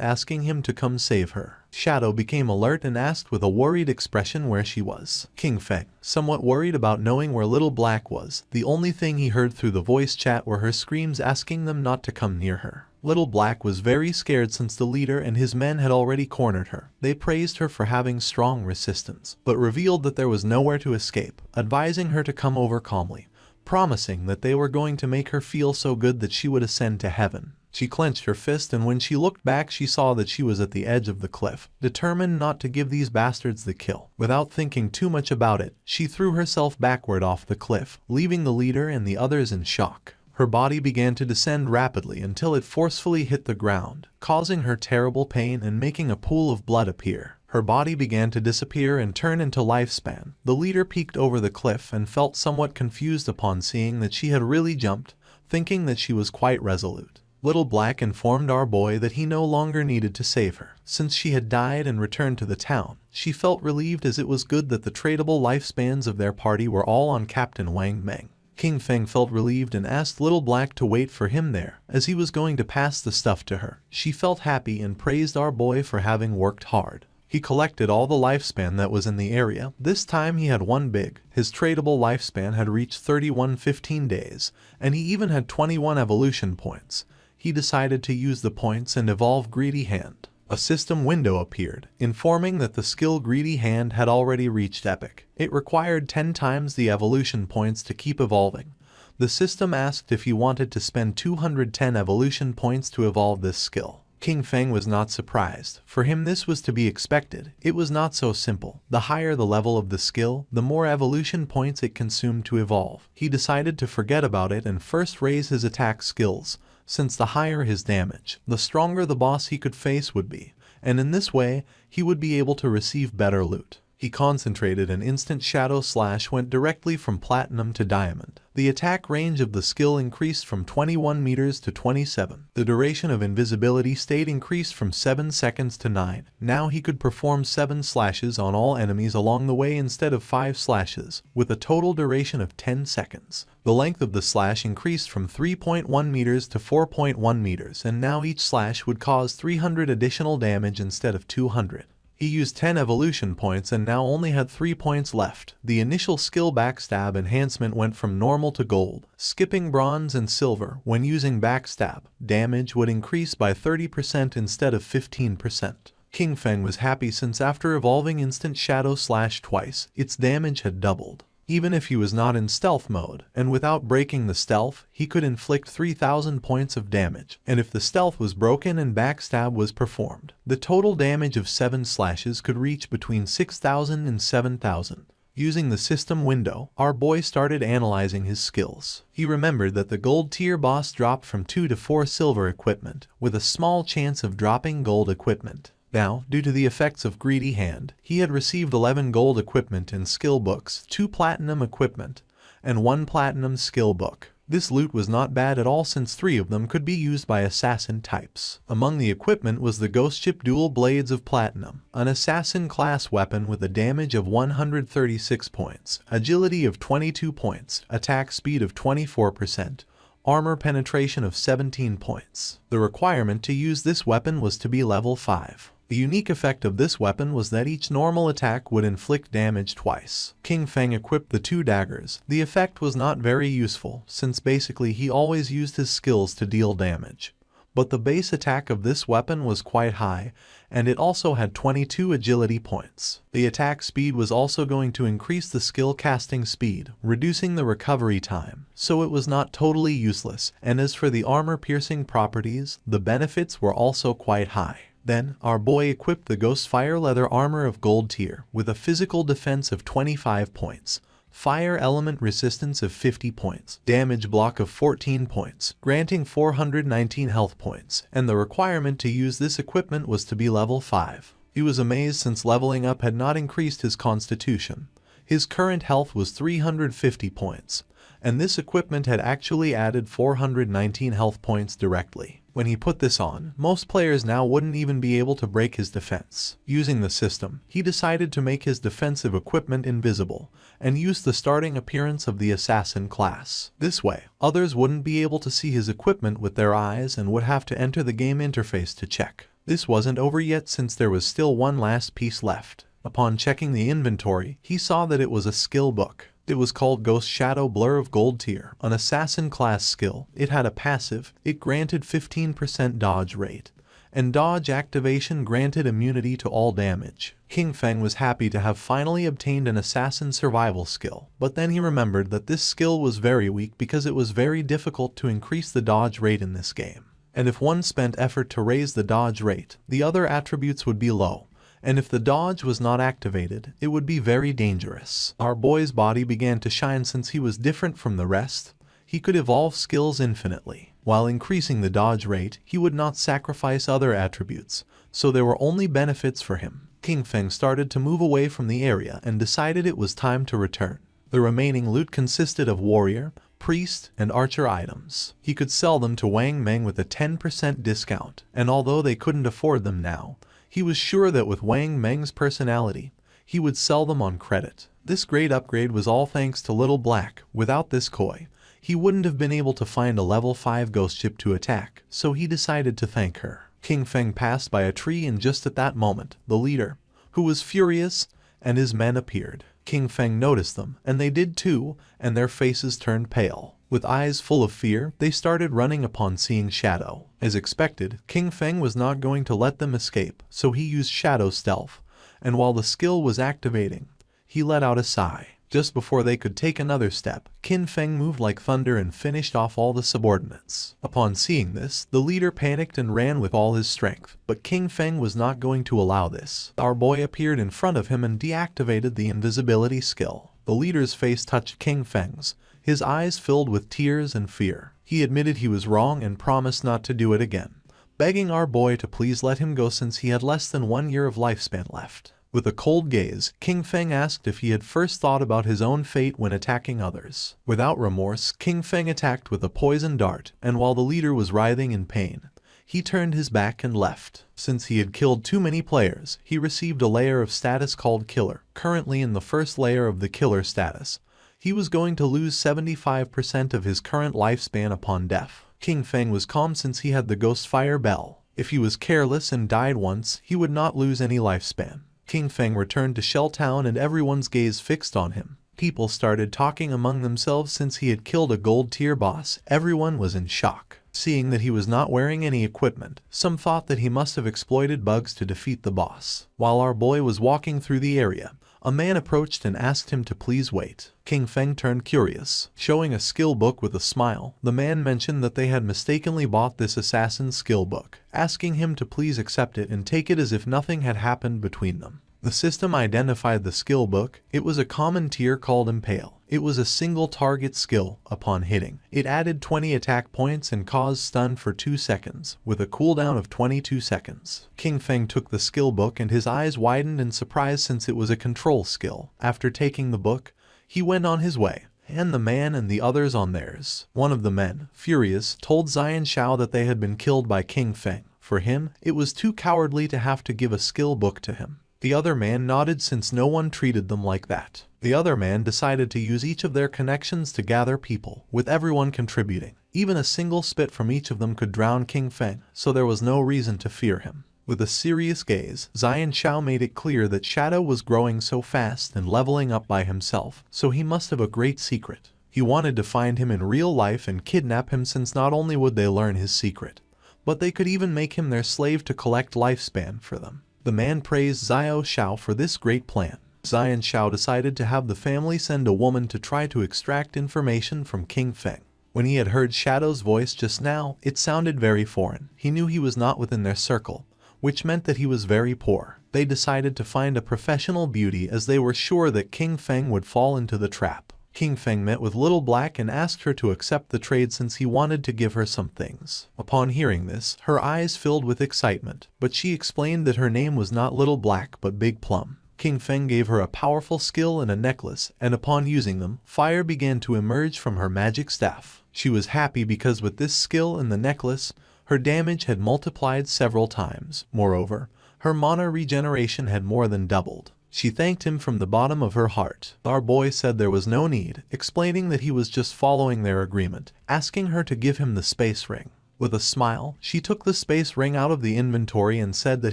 asking him to come save her. Shadow became alert and asked with a worried expression where she was. King Feng, somewhat worried about knowing where Little Black was, the only thing he heard through the voice chat were her screams asking them not to come near her. Little Black was very scared since the leader and his men had already cornered her. They praised her for having strong resistance, but revealed that there was nowhere to escape, advising her to come over calmly, promising that they were going to make her feel so good that she would ascend to heaven. She clenched her fist, and when she looked back she saw that she was at the edge of the cliff, determined not to give these bastards the kill. Without thinking too much about it, she threw herself backward off the cliff, leaving the leader and the others in shock. Her body began to descend rapidly until it forcefully hit the ground, causing her terrible pain and making a pool of blood appear. Her body began to disappear and turn into lifespan. The leader peeked over the cliff and felt somewhat confused upon seeing that she had really jumped, thinking that she was quite resolute. Little Black informed our boy that he no longer needed to save her, since she had died and returned to the town. She felt relieved, as it was good that the tradable lifespans of their party were all on Captain Wang Meng. King Feng felt relieved and asked Little Black to wait for him there, as he was going to pass the stuff to her. She felt happy and praised our boy for having worked hard. He collected all the lifespan that was in the area. This time he had 1 big. His tradable lifespan had reached 3115 days, and he even had 21 evolution points. He decided to use the points and evolve Greedy Hand. A system window appeared, informing that the skill Greedy Hand had already reached epic. It required 10 times the evolution points to keep evolving. The system asked if he wanted to spend 210 evolution points to evolve this skill. King Feng was not surprised. For him this was to be expected. It was not so simple. The higher the level of the skill, the more evolution points it consumed to evolve. He decided to forget about it and first raise his attack skills, since the higher his damage, the stronger the boss he could face would be, and in this way, he would be able to receive better loot. He concentrated, and instant Shadow Slash went directly from Platinum to Diamond. The attack range of the skill increased from 21 meters to 27. The duration of invisibility stayed increased from 7 seconds to 9. Now he could perform 7 slashes on all enemies along the way instead of 5 slashes, with a total duration of 10 seconds. The length of the slash increased from 3.1 meters to 4.1 meters, and now each slash would cause 300 additional damage instead of 200. He used 10 evolution points and now only had 3 points left. The initial skill backstab enhancement went from normal to gold, skipping bronze and silver. When using backstab, damage would increase by 30% instead of 15%. King Feng was happy since after evolving Instant Shadow Slash twice, its damage had doubled. Even if he was not in stealth mode, and without breaking the stealth, he could inflict 3,000 points of damage, and if the stealth was broken and backstab was performed, the total damage of 7 slashes could reach between 6,000 and 7,000. Using the system window, our boy started analyzing his skills. He remembered that the gold tier boss dropped from 2 to 4 silver equipment, with a small chance of dropping gold equipment. Now, due to the effects of Greedy Hand, he had received 11 gold equipment and skill books, 2 platinum equipment, and 1 platinum skill book. This loot was not bad at all since 3 of them could be used by assassin types. Among the equipment was the Ghost Ship Dual Blades of Platinum, an assassin class weapon with a damage of 136 points, agility of 22 points, attack speed of 24%, armor penetration of 17 points. The requirement to use this weapon was to be level 5. The unique effect of this weapon was that each normal attack would inflict damage twice. King Feng equipped the 2 daggers. The effect was not very useful, since basically he always used his skills to deal damage. But the base attack of this weapon was quite high, and it also had 22 agility points. The attack speed was also going to increase the skill casting speed, reducing the recovery time, so it was not totally useless, and as for the armor piercing properties, the benefits were also quite high. Then, our boy equipped the Ghost Fire Leather Armor of Gold Tier with a physical defense of 25 points, fire element resistance of 50 points, damage block of 14 points, granting 419 health points, and the requirement to use this equipment was to be level 5. He was amazed since leveling up had not increased his constitution. His current health was 350 points, and this equipment had actually added 419 health points directly. When he put this on, most players now wouldn't even be able to break his defense. Using the system, he decided to make his defensive equipment invisible, and use the starting appearance of the assassin class. This way, others wouldn't be able to see his equipment with their eyes and would have to enter the game interface to check. This wasn't over yet since there was still one last piece left. Upon checking the inventory, he saw that it was a skill book. It was called Ghost Shadow Blur of Gold Tier, an assassin class skill. It had a passive, it granted 15% dodge rate, and dodge activation granted immunity to all damage. King Feng was happy to have finally obtained an assassin survival skill, but then he remembered that this skill was very weak because it was very difficult to increase the dodge rate in this game. And if one spent effort to raise the dodge rate, the other attributes would be low. And if the dodge was not activated, it would be very dangerous. Our boy's body began to shine since he was different from the rest. He could evolve skills infinitely. While increasing the dodge rate, he would not sacrifice other attributes, so there were only benefits for him. King Feng started to move away from the area and decided it was time to return. The remaining loot consisted of warrior, priest, and archer items. He could sell them to Wang Meng with a 10% discount, and although they couldn't afford them now, he was sure that with Wang Meng's personality, he would sell them on credit. This great upgrade was all thanks to Little Black. Without this koi, he wouldn't have been able to find a level 5 ghost ship to attack, so he decided to thank her. King Feng passed by a tree and just at that moment, the leader, who was furious, and his men appeared. King Feng noticed them, and they did too, and their faces turned pale. With eyes full of fear, they started running upon seeing Shadow. As expected, King Feng was not going to let them escape, so he used Shadow Stealth, and while the skill was activating, he let out a sigh. Just before they could take another step, King Feng moved like thunder and finished off all the subordinates. Upon seeing this, the leader panicked and ran with all his strength, but King Feng was not going to allow this. Our boy appeared in front of him and deactivated the invisibility skill. The leader's face touched King Feng's, his eyes filled with tears and fear. He admitted he was wrong and promised not to do it again, begging our boy to please let him go since he had less than 1 year of lifespan left. With a cold gaze, King Feng asked if he had first thought about his own fate when attacking others. Without remorse, King Feng attacked with a poison dart, and while the leader was writhing in pain, he turned his back and left. Since he had killed too many players, he received a layer of status called Killer. Currently in the first layer of the Killer status, he was going to lose 75% of his current lifespan upon death. King Feng was calm since he had the Ghost Fire Bell. If he was careless and died once, he would not lose any lifespan. King Feng returned to Shell Town and everyone's gaze fixed on him. People started talking among themselves since he had killed a gold tier boss. Everyone was in shock. Seeing that he was not wearing any equipment, some thought that he must have exploited bugs to defeat the boss. While our boy was walking through the area, a man approached and asked him to please wait. King Feng turned curious. Showing a skill book with a smile, the man mentioned that they had mistakenly bought this assassin's skill book, asking him to please accept it and take it as if nothing had happened between them. The system identified the skill book. It was a common tier called Impale. It was a single target skill. Upon hitting, it added 20 attack points and caused stun for 2 seconds, with a cooldown of 22 seconds. King Feng took the skill book and his eyes widened in surprise since it was a control skill. After taking the book, he went on his way, and the man and the others on theirs. One of the men, furious, told Xian Shao that they had been killed by King Feng. For him, it was too cowardly to have to give a skill book to him. The other man nodded since no one treated them like that. The other man decided to use each of their connections to gather people, with everyone contributing. Even a single spit from each of them could drown King Feng, so there was no reason to fear him. With a serious gaze, Xian Shao made it clear that Shadow was growing so fast and leveling up by himself, so he must have a great secret. He wanted to find him in real life and kidnap him since not only would they learn his secret, but they could even make him their slave to collect lifespan for them. The man praised Xiao Shao for this great plan. Xian Shao decided to have the family send a woman to try to extract information from King Feng. When he had heard Shadow's voice just now, it sounded very foreign. He knew he was not within their circle, which meant that he was very poor. They decided to find a professional beauty as they were sure that King Feng would fall into the trap. King Feng met with Little Black and asked her to accept the trade since he wanted to give her some things. Upon hearing this, her eyes filled with excitement, but she explained that her name was not Little Black but Big Plum. King Feng gave her a powerful skill and a necklace, and upon using them, fire began to emerge from her magic staff. She was happy because with this skill and the necklace, her damage had multiplied several times. Moreover, her mana regeneration had more than doubled. She thanked him from the bottom of her heart. Our boy said there was no need, explaining that he was just following their agreement, asking her to give him the space ring. With a smile, she took the space ring out of the inventory and said that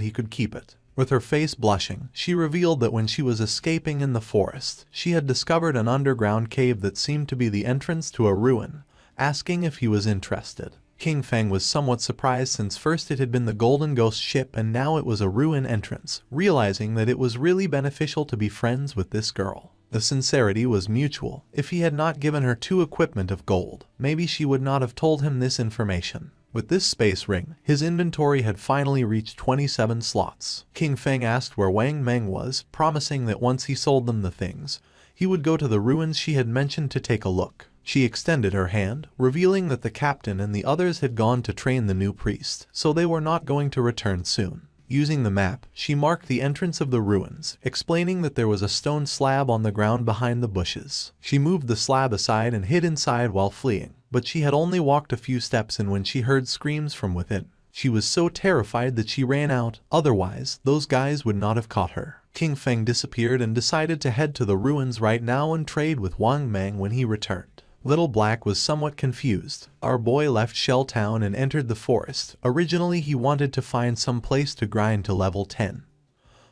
he could keep it. With her face blushing, she revealed that when she was escaping in the forest, she had discovered an underground cave that seemed to be the entrance to a ruin, asking if he was interested. King Feng was somewhat surprised since first it had been the Golden Ghost ship and now it was a ruin entrance, realizing that it was really beneficial to be friends with this girl. The sincerity was mutual. If he had not given her 2 equipment of gold, maybe she would not have told him this information. With this space ring, his inventory had finally reached 27 slots. King Feng asked where Wang Meng was, promising that once he sold them the things, he would go to the ruins she had mentioned to take a look. She extended her hand, revealing that the captain and the others had gone to train the new priest, so they were not going to return soon. Using the map, she marked the entrance of the ruins, explaining that there was a stone slab on the ground behind the bushes. She moved the slab aside and hid inside while fleeing, but she had only walked a few steps in when she heard screams from within. She was so terrified that she ran out, otherwise, those guys would not have caught her. King Feng disappeared and decided to head to the ruins right now and trade with Wang Meng when he returned. Little Black was somewhat confused. Our boy left Shell Town and entered the forest. Originally he wanted to find some place to grind to level 10.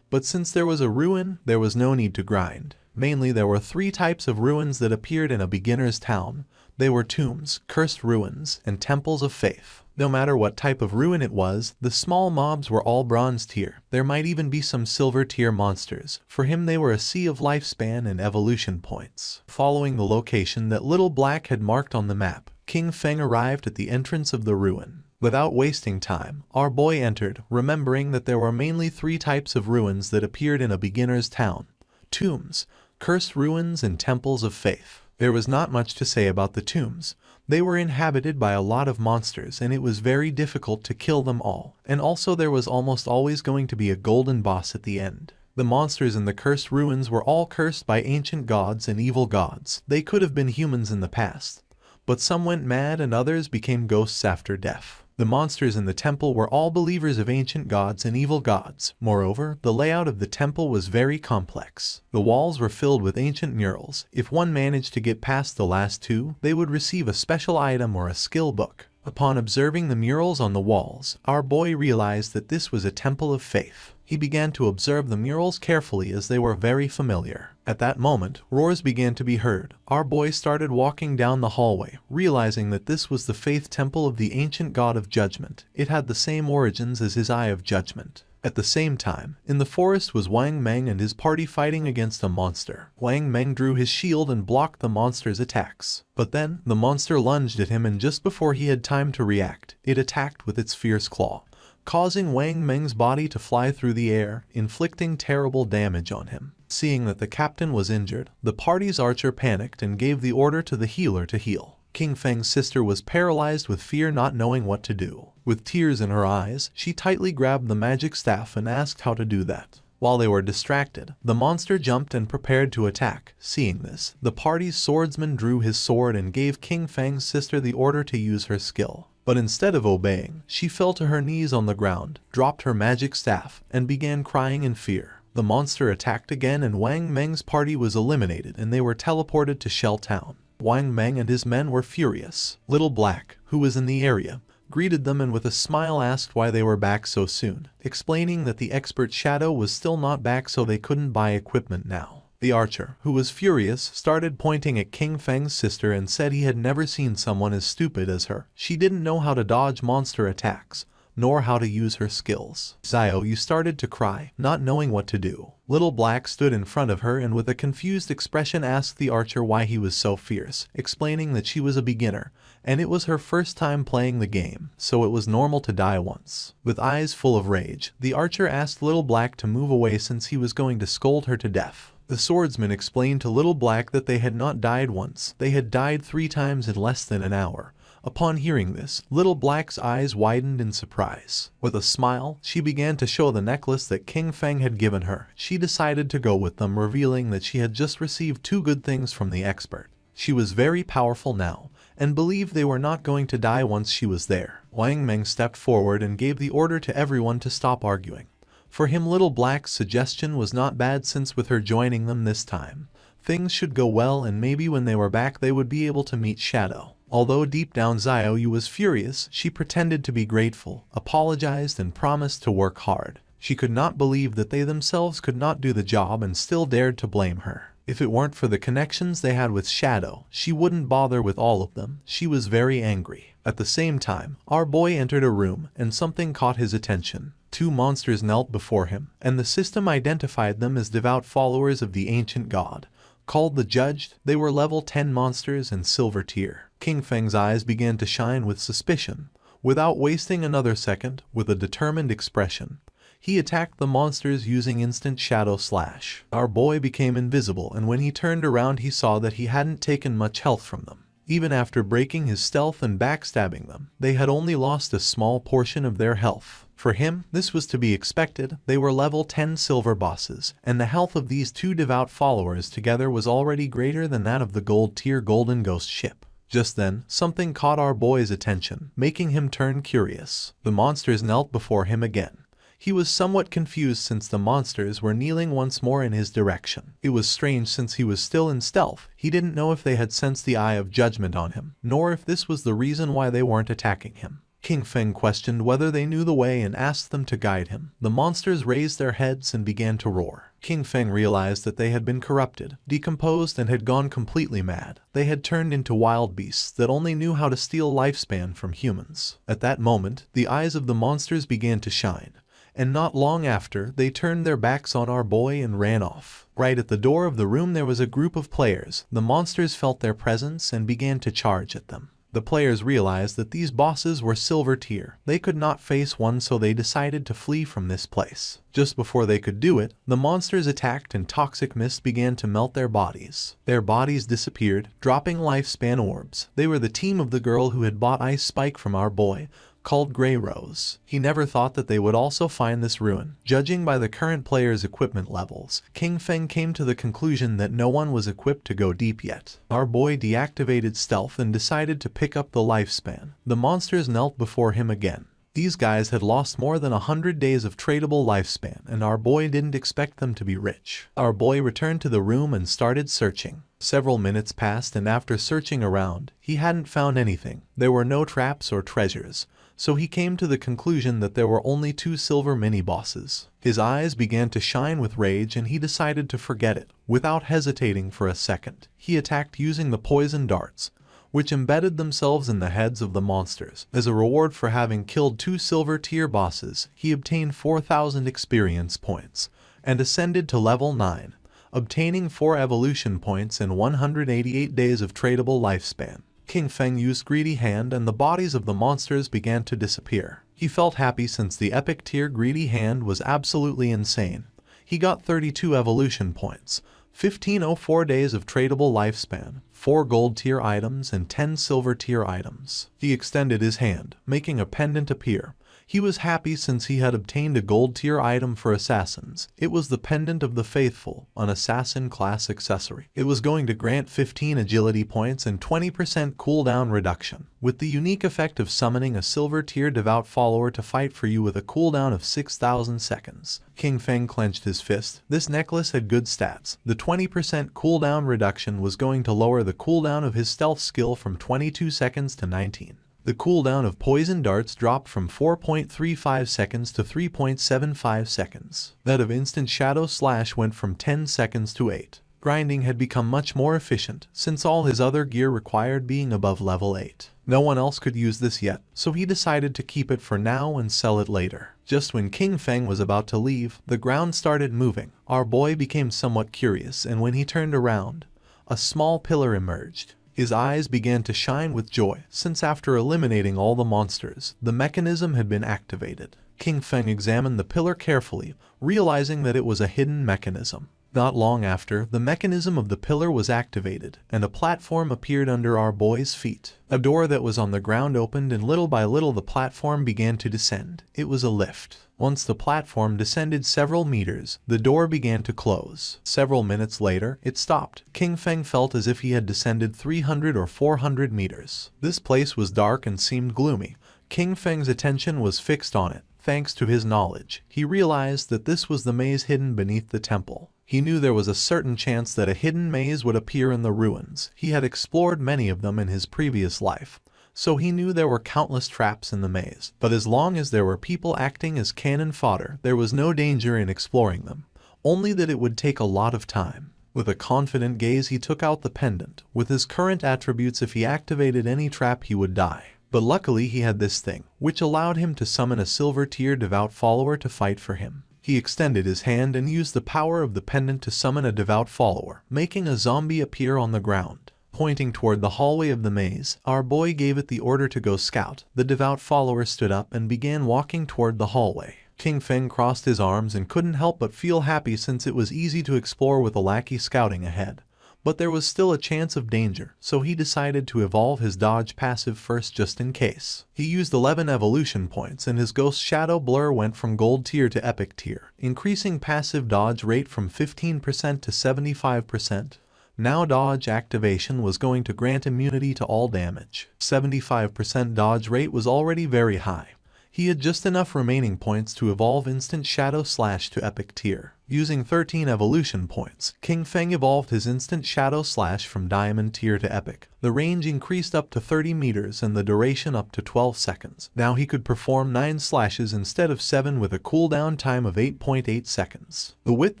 But since there was a ruin, there was no need to grind. Mainly there were 3 types of ruins that appeared in a beginner's town. They were tombs, cursed ruins, and temples of faith. No matter what type of ruin it was, the small mobs were all bronze tier. There might even be some silver tier monsters. For him they were a sea of lifespan and evolution points. Following the location that Little Black had marked on the map, King Feng arrived at the entrance of the ruin. Without wasting time, our boy entered, remembering that there were mainly 3 types of ruins that appeared in a beginner's town: tombs, cursed ruins, and temples of faith. There was not much to say about the tombs. They were inhabited by a lot of monsters and it was very difficult to kill them all, and also there was almost always going to be a golden boss at the end. The monsters in the cursed ruins were all cursed by ancient gods and evil gods. They could have been humans in the past, but some went mad and others became ghosts after death. The monsters in the temple were all believers of ancient gods and evil gods. Moreover, the layout of the temple was very complex. The walls were filled with ancient murals. If one managed to get past the last 2, they would receive a special item or a skill book. Upon observing the murals on the walls, our boy realized that this was a temple of faith. He began to observe the murals carefully as they were very familiar. At that moment, roars began to be heard. Our boy started walking down the hallway, realizing that this was the faith temple of the ancient god of judgment. It had the same origins as his eye of judgment. At the same time, in the forest was Wang Meng and his party fighting against a monster. Wang Meng drew his shield and blocked the monster's attacks. But then, the monster lunged at him, and just before he had time to react, it attacked with its fierce claw, causing Wang Meng's body to fly through the air, inflicting terrible damage on him. Seeing that the captain was injured, the party's archer panicked and gave the order to the healer to heal. King Feng's sister was paralyzed with fear, not knowing what to do. With tears in her eyes, she tightly grabbed the magic staff and asked how to do that. While they were distracted, the monster jumped and prepared to attack. Seeing this, the party's swordsman drew his sword and gave King Feng's sister the order to use her skill. But instead of obeying, she fell to her knees on the ground, dropped her magic staff, and began crying in fear. The monster attacked again, and Wang Meng's party was eliminated and they were teleported to Shell Town. Wang Meng and his men were furious. Little Black, who was in the area, greeted them and with a smile asked why they were back so soon, explaining that the expert Shadow was still not back, so they couldn't buy equipment now. The archer, who was furious, started pointing at King Feng's sister and said he had never seen someone as stupid as her. She didn't know how to dodge monster attacks, nor how to use her skills. Xiao started to cry, not knowing what to do. Little Black stood in front of her and with a confused expression asked the archer why he was so fierce, explaining that she was a beginner, and it was her first time playing the game, so it was normal to die once. With eyes full of rage, the archer asked Little Black to move away since he was going to scold her to death. The swordsman explained to Little Black that they had not died once, they had died 3 times in less than an hour. Upon hearing this, Little Black's eyes widened in surprise. With a smile, she began to show the necklace that King Feng had given her. She decided to go with them, revealing that she had just received 2 good things from the expert. She was very powerful now, and believed they were not going to die once she was there. Wang Meng stepped forward and gave the order to everyone to stop arguing. For him, Little Black's suggestion was not bad, since with her joining them this time, things should go well, and maybe when they were back they would be able to meet Shadow. Although deep down Xiao was furious, she pretended to be grateful, apologized, and promised to work hard. She could not believe that they themselves could not do the job and still dared to blame her. If it weren't for the connections they had with Shadow, she wouldn't bother with all of them. She was very angry. At the same time, our boy entered a room, and something caught his attention. 2 monsters knelt before him, and the system identified them as devout followers of the ancient god. Called the Judged, they were level 10 monsters and silver tier. King Feng's eyes began to shine with suspicion. Without wasting another second, with a determined expression, he attacked the monsters using instant shadow slash. Our boy became invisible, and when he turned around he saw that he hadn't taken much health from them. Even after breaking his stealth and backstabbing them, they had only lost a small portion of their health. For him, this was to be expected. They were level 10 silver bosses, and the health of these 2 devout followers together was already greater than that of the gold tier Golden Ghost ship. Just then, something caught our boy's attention, making him turn curious. The monsters knelt before him again. He was somewhat confused since the monsters were kneeling once more in his direction. It was strange since he was still in stealth. He didn't know if they had sensed the Eye of Judgment on him, nor if this was the reason why they weren't attacking him. King Feng questioned whether they knew the way and asked them to guide him. The monsters raised their heads and began to roar. King Feng realized that they had been corrupted, decomposed, and had gone completely mad. They had turned into wild beasts that only knew how to steal lifespan from humans. At that moment, the eyes of the monsters began to shine, and not long after, they turned their backs on our boy and ran off. Right at the door of the room there was a group of players. The monsters felt their presence and began to charge at them. The players realized that these bosses were silver tier. They could not face one, so they decided to flee from this place. Just before they could do it, the monsters attacked and toxic mist began to melt their bodies. Their bodies disappeared, dropping lifespan orbs. They were the team of the girl who had bought Ice Spike from our boy, called Grey Rose. He never thought that they would also find this ruin. Judging by the current players' equipment levels, King Feng came to the conclusion that no one was equipped to go deep yet. Our boy deactivated stealth and decided to pick up the lifespan. The monsters knelt before him again. These guys had lost more than 100 days of tradable lifespan, and our boy didn't expect them to be rich. Our boy returned to the room and started searching. Several minutes passed, and after searching around, he hadn't found anything. There were no traps or treasures, so he came to the conclusion that there were only 2 silver mini-bosses. His eyes began to shine with rage, and he decided to forget it. Without hesitating for a second, he attacked using the poison darts, which embedded themselves in the heads of the monsters. As a reward for having killed 2 silver tier bosses, he obtained 4,000 experience points and ascended to level 9, obtaining 4 evolution points and 188 days of tradable lifespan. King Feng used Greedy Hand, and the bodies of the monsters began to disappear. He felt happy since the epic tier Greedy Hand was absolutely insane. He got 32 evolution points, 1504 days of tradable lifespan, 4 gold tier items, and 10 silver tier items. He extended his hand, making a pendant appear. He was happy since he had obtained a gold tier item for assassins. It was the Pendant of the Faithful, an assassin class accessory. It was going to grant 15 agility points and 20% cooldown reduction, with the unique effect of summoning a silver tier devout follower to fight for you with a cooldown of 6,000 seconds. King Feng clenched his fist. This necklace had good stats. The 20% cooldown reduction was going to lower the cooldown of his stealth skill from 22 seconds to 19. The cooldown of poison darts dropped from 4.35 seconds to 3.75 seconds. That of instant shadow slash went from 10 seconds to 8. Grinding had become much more efficient, since all his other gear required being above level 8. No one else could use this yet, so he decided to keep it for now and sell it later. Just when King Feng was about to leave, the ground started moving. Our boy became somewhat curious, and when he turned around, a small pillar emerged. His eyes began to shine with joy, since after eliminating all the monsters, the mechanism had been activated. King Feng examined the pillar carefully, realizing that it was a hidden mechanism. Not long after, the mechanism of the pillar was activated, and a platform appeared under our boy's feet. A door that was on the ground opened, and little by little the platform began to descend. It was a lift. Once the platform descended several meters, the door began to close. Several minutes later, it stopped. King Feng felt as if he had descended 300 or 400 meters. This place was dark and seemed gloomy. King Feng's attention was fixed on it. Thanks to his knowledge, he realized that this was the maze hidden beneath the temple. He knew there was a certain chance that a hidden maze would appear in the ruins. He had explored many of them in his previous life, so he knew there were countless traps in the maze. But as long as there were people acting as cannon fodder, there was no danger in exploring them, only that it would take a lot of time. With a confident gaze, he took out the pendant. With his current attributes, if he activated any trap, he would die. But luckily he had this thing, which allowed him to summon a silver tier devout follower to fight for him. He extended his hand and used the power of the pendant to summon a devout follower, making a zombie appear on the ground. Pointing toward the hallway of the maze, our boy gave it the order to go scout. The devout follower stood up and began walking toward the hallway. King Feng crossed his arms and couldn't help but feel happy since it was easy to explore with a lackey scouting ahead. But there was still a chance of danger, so he decided to evolve his dodge passive first just in case. He used 11 evolution points, and his ghost shadow blur went from gold tier to epic tier, increasing passive dodge rate from 15% to 75%. Now dodge activation was going to grant immunity to all damage. 75% dodge rate was already very high. He had just enough remaining points to evolve Instant Shadow Slash to Epic Tier. Using 13 evolution points, King Feng evolved his Instant Shadow Slash from Diamond Tier to Epic. The range increased up to 30 meters and the duration up to 12 seconds. Now he could perform 9 slashes instead of 7 with a cooldown time of 8.8 seconds. The width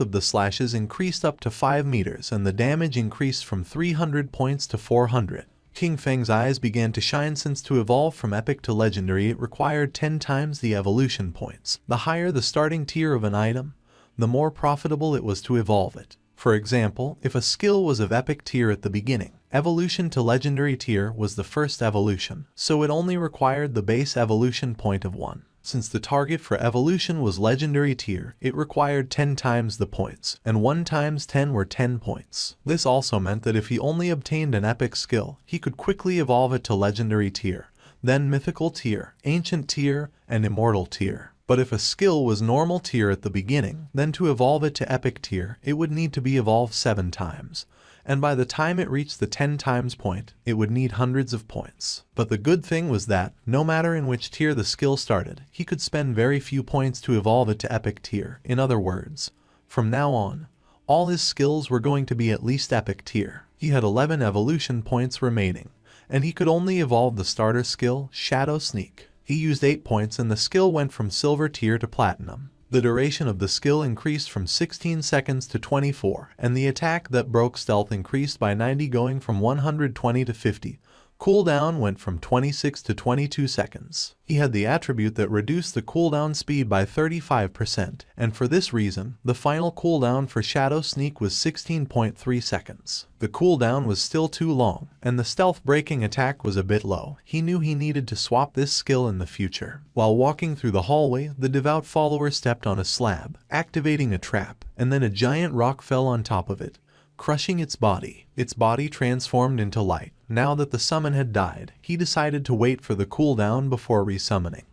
of the slashes increased up to 5 meters and the damage increased from 300 points to 400. King Feng's eyes began to shine since to evolve from epic to legendary it required 10 times the evolution points. The higher the starting tier of an item, the more profitable it was to evolve it. For example, if a skill was of epic tier at the beginning, evolution to legendary tier was the first evolution, so it only required the base evolution point of 1. Since the target for evolution was legendary tier, it required 10 times the points, and 1 times 10 were 10 points. This also meant that if he only obtained an epic skill, he could quickly evolve it to legendary tier, then mythical tier, ancient tier, and immortal tier. But if a skill was normal tier at the beginning, then to evolve it to epic tier, it would need to be evolved 7 times, and by the time it reached the 10 times point, it would need hundreds of points. But the good thing was that, no matter in which tier the skill started, he could spend very few points to evolve it to epic tier. In other words, from now on, all his skills were going to be at least epic tier. He had 11 evolution points remaining, and he could only evolve the starter skill, Shadow Sneak. He used 8 points and the skill went from silver tier to platinum. The duration of the skill increased from 16 seconds to 24, and the attack that broke stealth increased by 90, going from 120 to 50. Cooldown went from 26 to 22 seconds. He had the attribute that reduced the cooldown speed by 35%, and for this reason, the final cooldown for Shadow Sneak was 16.3 seconds. The cooldown was still too long, and the stealth breaking attack was a bit low. He knew he needed to swap this skill in the future. While walking through the hallway, the devout follower stepped on a slab, activating a trap, and then a giant rock fell on top of it, crushing its body. Its body transformed into light. Now that the summon had died, he decided to wait for the cooldown before resummoning.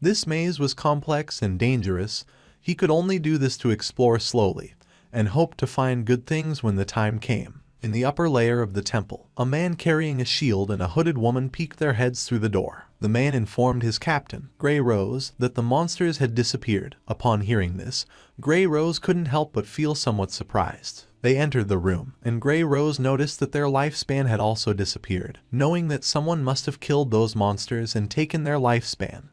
This maze was complex and dangerous. He could only do this to explore slowly, and hope to find good things when the time came. In the upper layer of the temple, a man carrying a shield and a hooded woman peeked their heads through the door. The man informed his captain, Grey Rose, that the monsters had disappeared. Upon hearing this, Grey Rose couldn't help but feel somewhat surprised. They entered the room, and Grey Rose noticed that their lifespan had also disappeared, knowing that someone must have killed those monsters and taken their lifespan.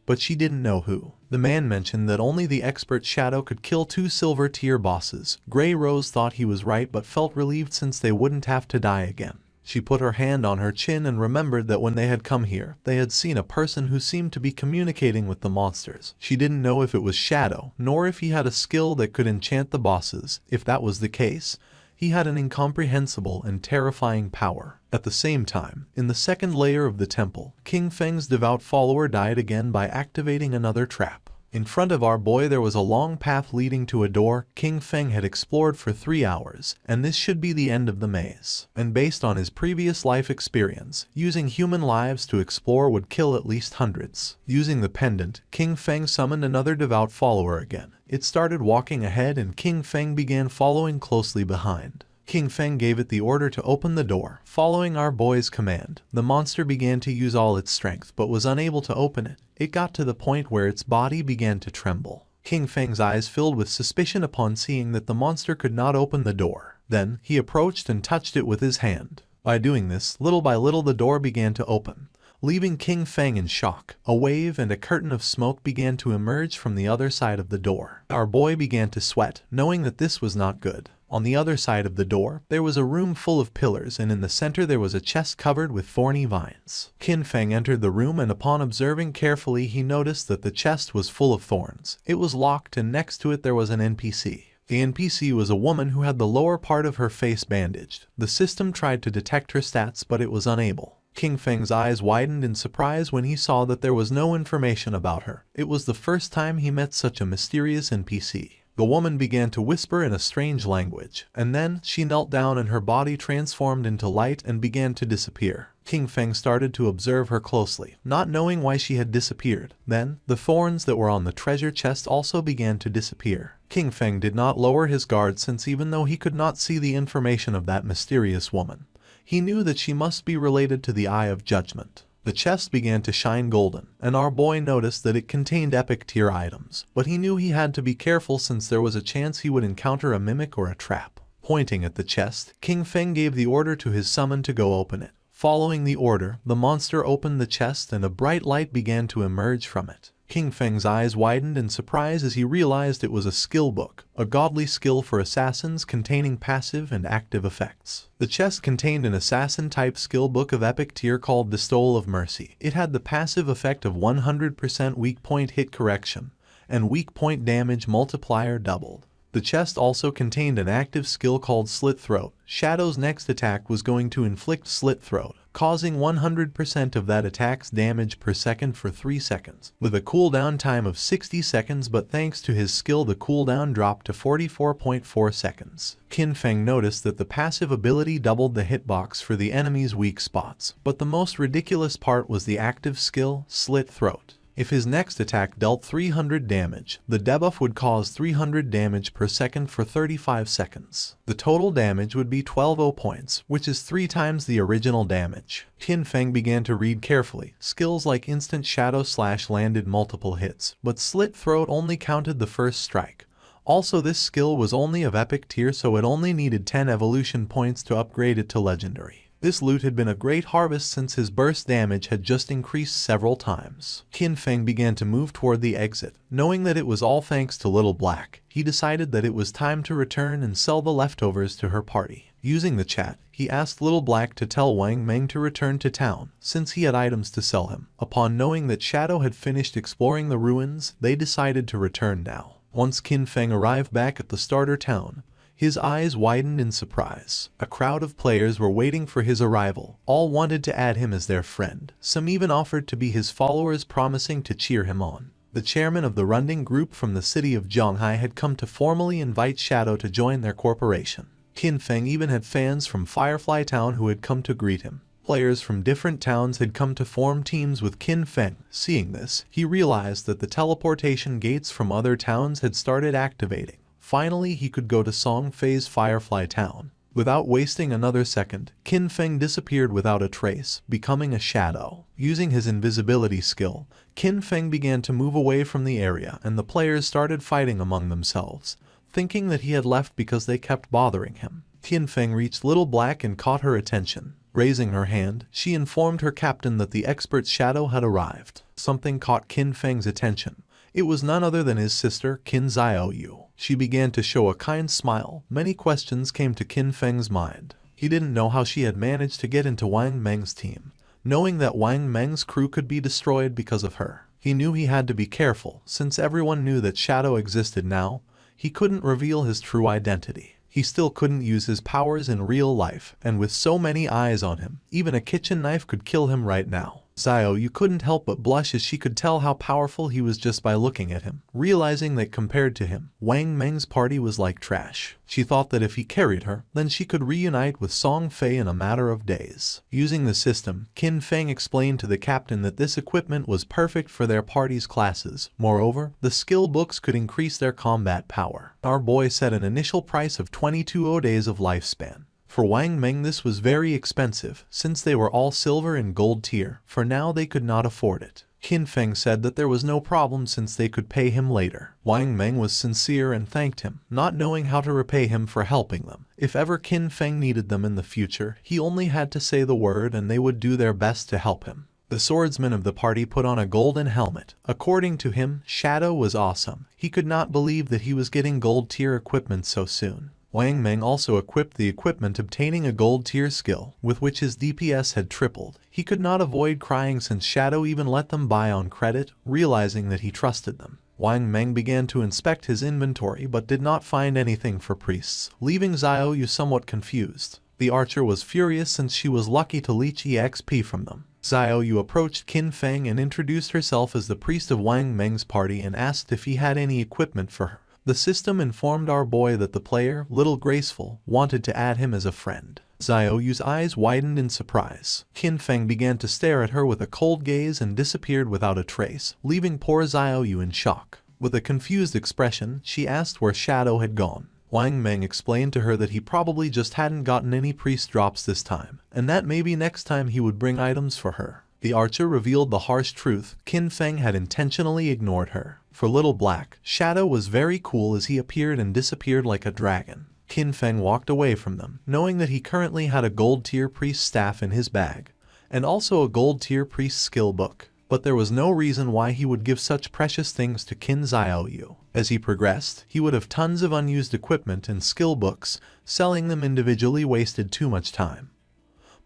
But she didn't know who. The man mentioned that only the expert Shadow could kill 2 silver tier bosses. Grey Rose thought he was right but felt relieved since they wouldn't have to die again. She put her hand on her chin and remembered that when they had come here, they had seen a person who seemed to be communicating with the monsters. She didn't know if it was Shadow, nor if he had a skill that could enchant the bosses. If that was the case, he had an incomprehensible and terrifying power. At the same time, in the second layer of the temple, King Feng's devout follower died again by activating another trap. In front of our boy there was a long path leading to a door King Feng had explored for 3 hours, and this should be the end of the maze. And based on his previous life experience, using human lives to explore would kill at least hundreds. Using the pendant, King Feng summoned another devout follower again. It started walking ahead and King Feng began following closely behind. King Feng gave it the order to open the door. Following our boy's command, the monster began to use all its strength but was unable to open it. It got to the point where its body began to tremble. King Feng's eyes filled with suspicion upon seeing that the monster could not open the door. Then, he approached and touched it with his hand. By doing this, little by little the door began to open, leaving King Feng in shock. A wave and a curtain of smoke began to emerge from the other side of the door. Our boy began to sweat, knowing that this was not good. On the other side of the door, there was a room full of pillars, and in the center there was a chest covered with thorny vines. King Feng entered the room, and upon observing carefully he noticed that the chest was full of thorns. It was locked, and next to it there was an NPC. The NPC was a woman who had the lower part of her face bandaged. The system tried to detect her stats, but it was unable. King Feng's eyes widened in surprise when he saw that there was no information about her. It was the first time he met such a mysterious NPC. The woman began to whisper in a strange language, and then she knelt down and her body transformed into light and began to disappear. King Feng started to observe her closely, not knowing why she had disappeared. Then, the thorns that were on the treasure chest also began to disappear. King Feng did not lower his guard since even though he could not see the information of that mysterious woman, he knew that she must be related to the Eye of Judgment. The chest began to shine golden, and our boy noticed that it contained epic tier items, but he knew he had to be careful since there was a chance he would encounter a mimic or a trap. Pointing at the chest, King Feng gave the order to his summon to go open it. Following the order, the monster opened the chest and a bright light began to emerge from it. King Feng's eyes widened in surprise as he realized it was a skill book, a godly skill for assassins containing passive and active effects. The chest contained an assassin-type skill book of epic tier called the Stole of Mercy. It had the passive effect of 100% weak point hit correction, and weak point damage multiplier doubled. The chest also contained an active skill called Slit Throat. Shadow's next attack was going to inflict Slit Throat, causing 100% of that attack's damage per second for 3 seconds, with a cooldown time of 60 seconds, but thanks to his skill the cooldown dropped to 44.4 seconds. King Feng noticed that the passive ability doubled the hitbox for the enemy's weak spots, but the most ridiculous part was the active skill, Slit Throat. If his next attack dealt 300 damage, the debuff would cause 300 damage per second for 35 seconds. The total damage would be 12 points, which is 3 times the original damage. Qin Feng began to read carefully. Skills like Instant Shadow Slash landed multiple hits, but Slit Throat only counted the first strike. Also, this skill was only of epic tier, so it only needed 10 evolution points to upgrade it to legendary. This loot had been a great harvest since his burst damage had just increased several times. Qin Feng began to move toward the exit. Knowing that it was all thanks to Little Black, he decided that it was time to return and sell the leftovers to her party. Using the chat, he asked Little Black to tell Wang Meng to return to town, since he had items to sell him. Upon knowing that Shadow had finished exploring the ruins, they decided to return now. Once Qin Feng arrived back at the starter town, his eyes widened in surprise. A crowd of players were waiting for his arrival. All wanted to add him as their friend. Some even offered to be his followers, promising to cheer him on. The chairman of the Runding group from the city of Zhonghai had come to formally invite Shadow to join their corporation. Qin Feng even had fans from Firefly Town who had come to greet him. Players from different towns had come to form teams with Qin Feng. Seeing this, he realized that the teleportation gates from other towns had started activating. Finally, he could go to Songfei's Firefly Town. Without wasting another second, Qin Feng disappeared without a trace, becoming a shadow. Using his invisibility skill, Qin Feng began to move away from the area, and the players started fighting among themselves, thinking that he had left because they kept bothering him. Qin Feng reached Little Black and caught her attention. Raising her hand, she informed her captain that the expert Shadow had arrived. Something caught Qin Feng's attention. It was none other than his sister, Qin Xiaoyu. She began to show a kind smile. Many questions came to Qin Feng's mind. He didn't know how she had managed to get into Wang Meng's team, knowing that Wang Meng's crew could be destroyed because of her. He knew he had to be careful, since everyone knew that Shadow existed now. He couldn't reveal his true identity. He still couldn't use his powers in real life, and with so many eyes on him, even a kitchen knife could kill him right now. Xiaoyu couldn't help but blush as she could tell how powerful he was just by looking at him, realizing that compared to him, Wang Meng's party was like trash. She thought that if he carried her, then she could reunite with Song Fei in a matter of days. Using the system, Qin Feng explained to the captain that this equipment was perfect for their party's classes. Moreover, the skill books could increase their combat power. Our boy set an initial price of 22 days of lifespan. For Wang Meng this was very expensive, since they were all silver and gold tier. For now they could not afford it. Qin Feng said that there was no problem since they could pay him later. Wang Meng was sincere and thanked him, not knowing how to repay him for helping them. If ever Qin Feng needed them in the future, he only had to say the word and they would do their best to help him. The swordsman of the party put on a golden helmet. According to him, Shadow was awesome. He could not believe that he was getting gold tier equipment so soon. Wang Meng also equipped the equipment, obtaining a gold tier skill, with which his DPS had tripled. He could not avoid crying since Shadow even let them buy on credit, realizing that he trusted them. Wang Meng began to inspect his inventory but did not find anything for priests, leaving Xiaoyu somewhat confused. The archer was furious since she was lucky to leech EXP from them. Xiaoyu approached Qin Feng and introduced herself as the priest of Wang Meng's party and asked if he had any equipment for her. The system informed our boy that the player, Little Graceful, wanted to add him as a friend. Xiaoyu's eyes widened in surprise. Qin Feng began to stare at her with a cold gaze and disappeared without a trace, leaving poor Xiaoyu in shock. With a confused expression, she asked where Shadow had gone. Wang Meng explained to her that he probably just hadn't gotten any priest drops this time, and that maybe next time he would bring items for her. The archer revealed the harsh truth. Qin Feng had intentionally ignored her. For Little Black, Shadow was very cool as he appeared and disappeared like a dragon. Qin Feng walked away from them, knowing that he currently had a gold tier priest staff in his bag, and also a gold tier priest skill book. But there was no reason why he would give such precious things to Qin Xiaoyu. As he progressed, he would have tons of unused equipment and skill books. Selling them individually wasted too much time.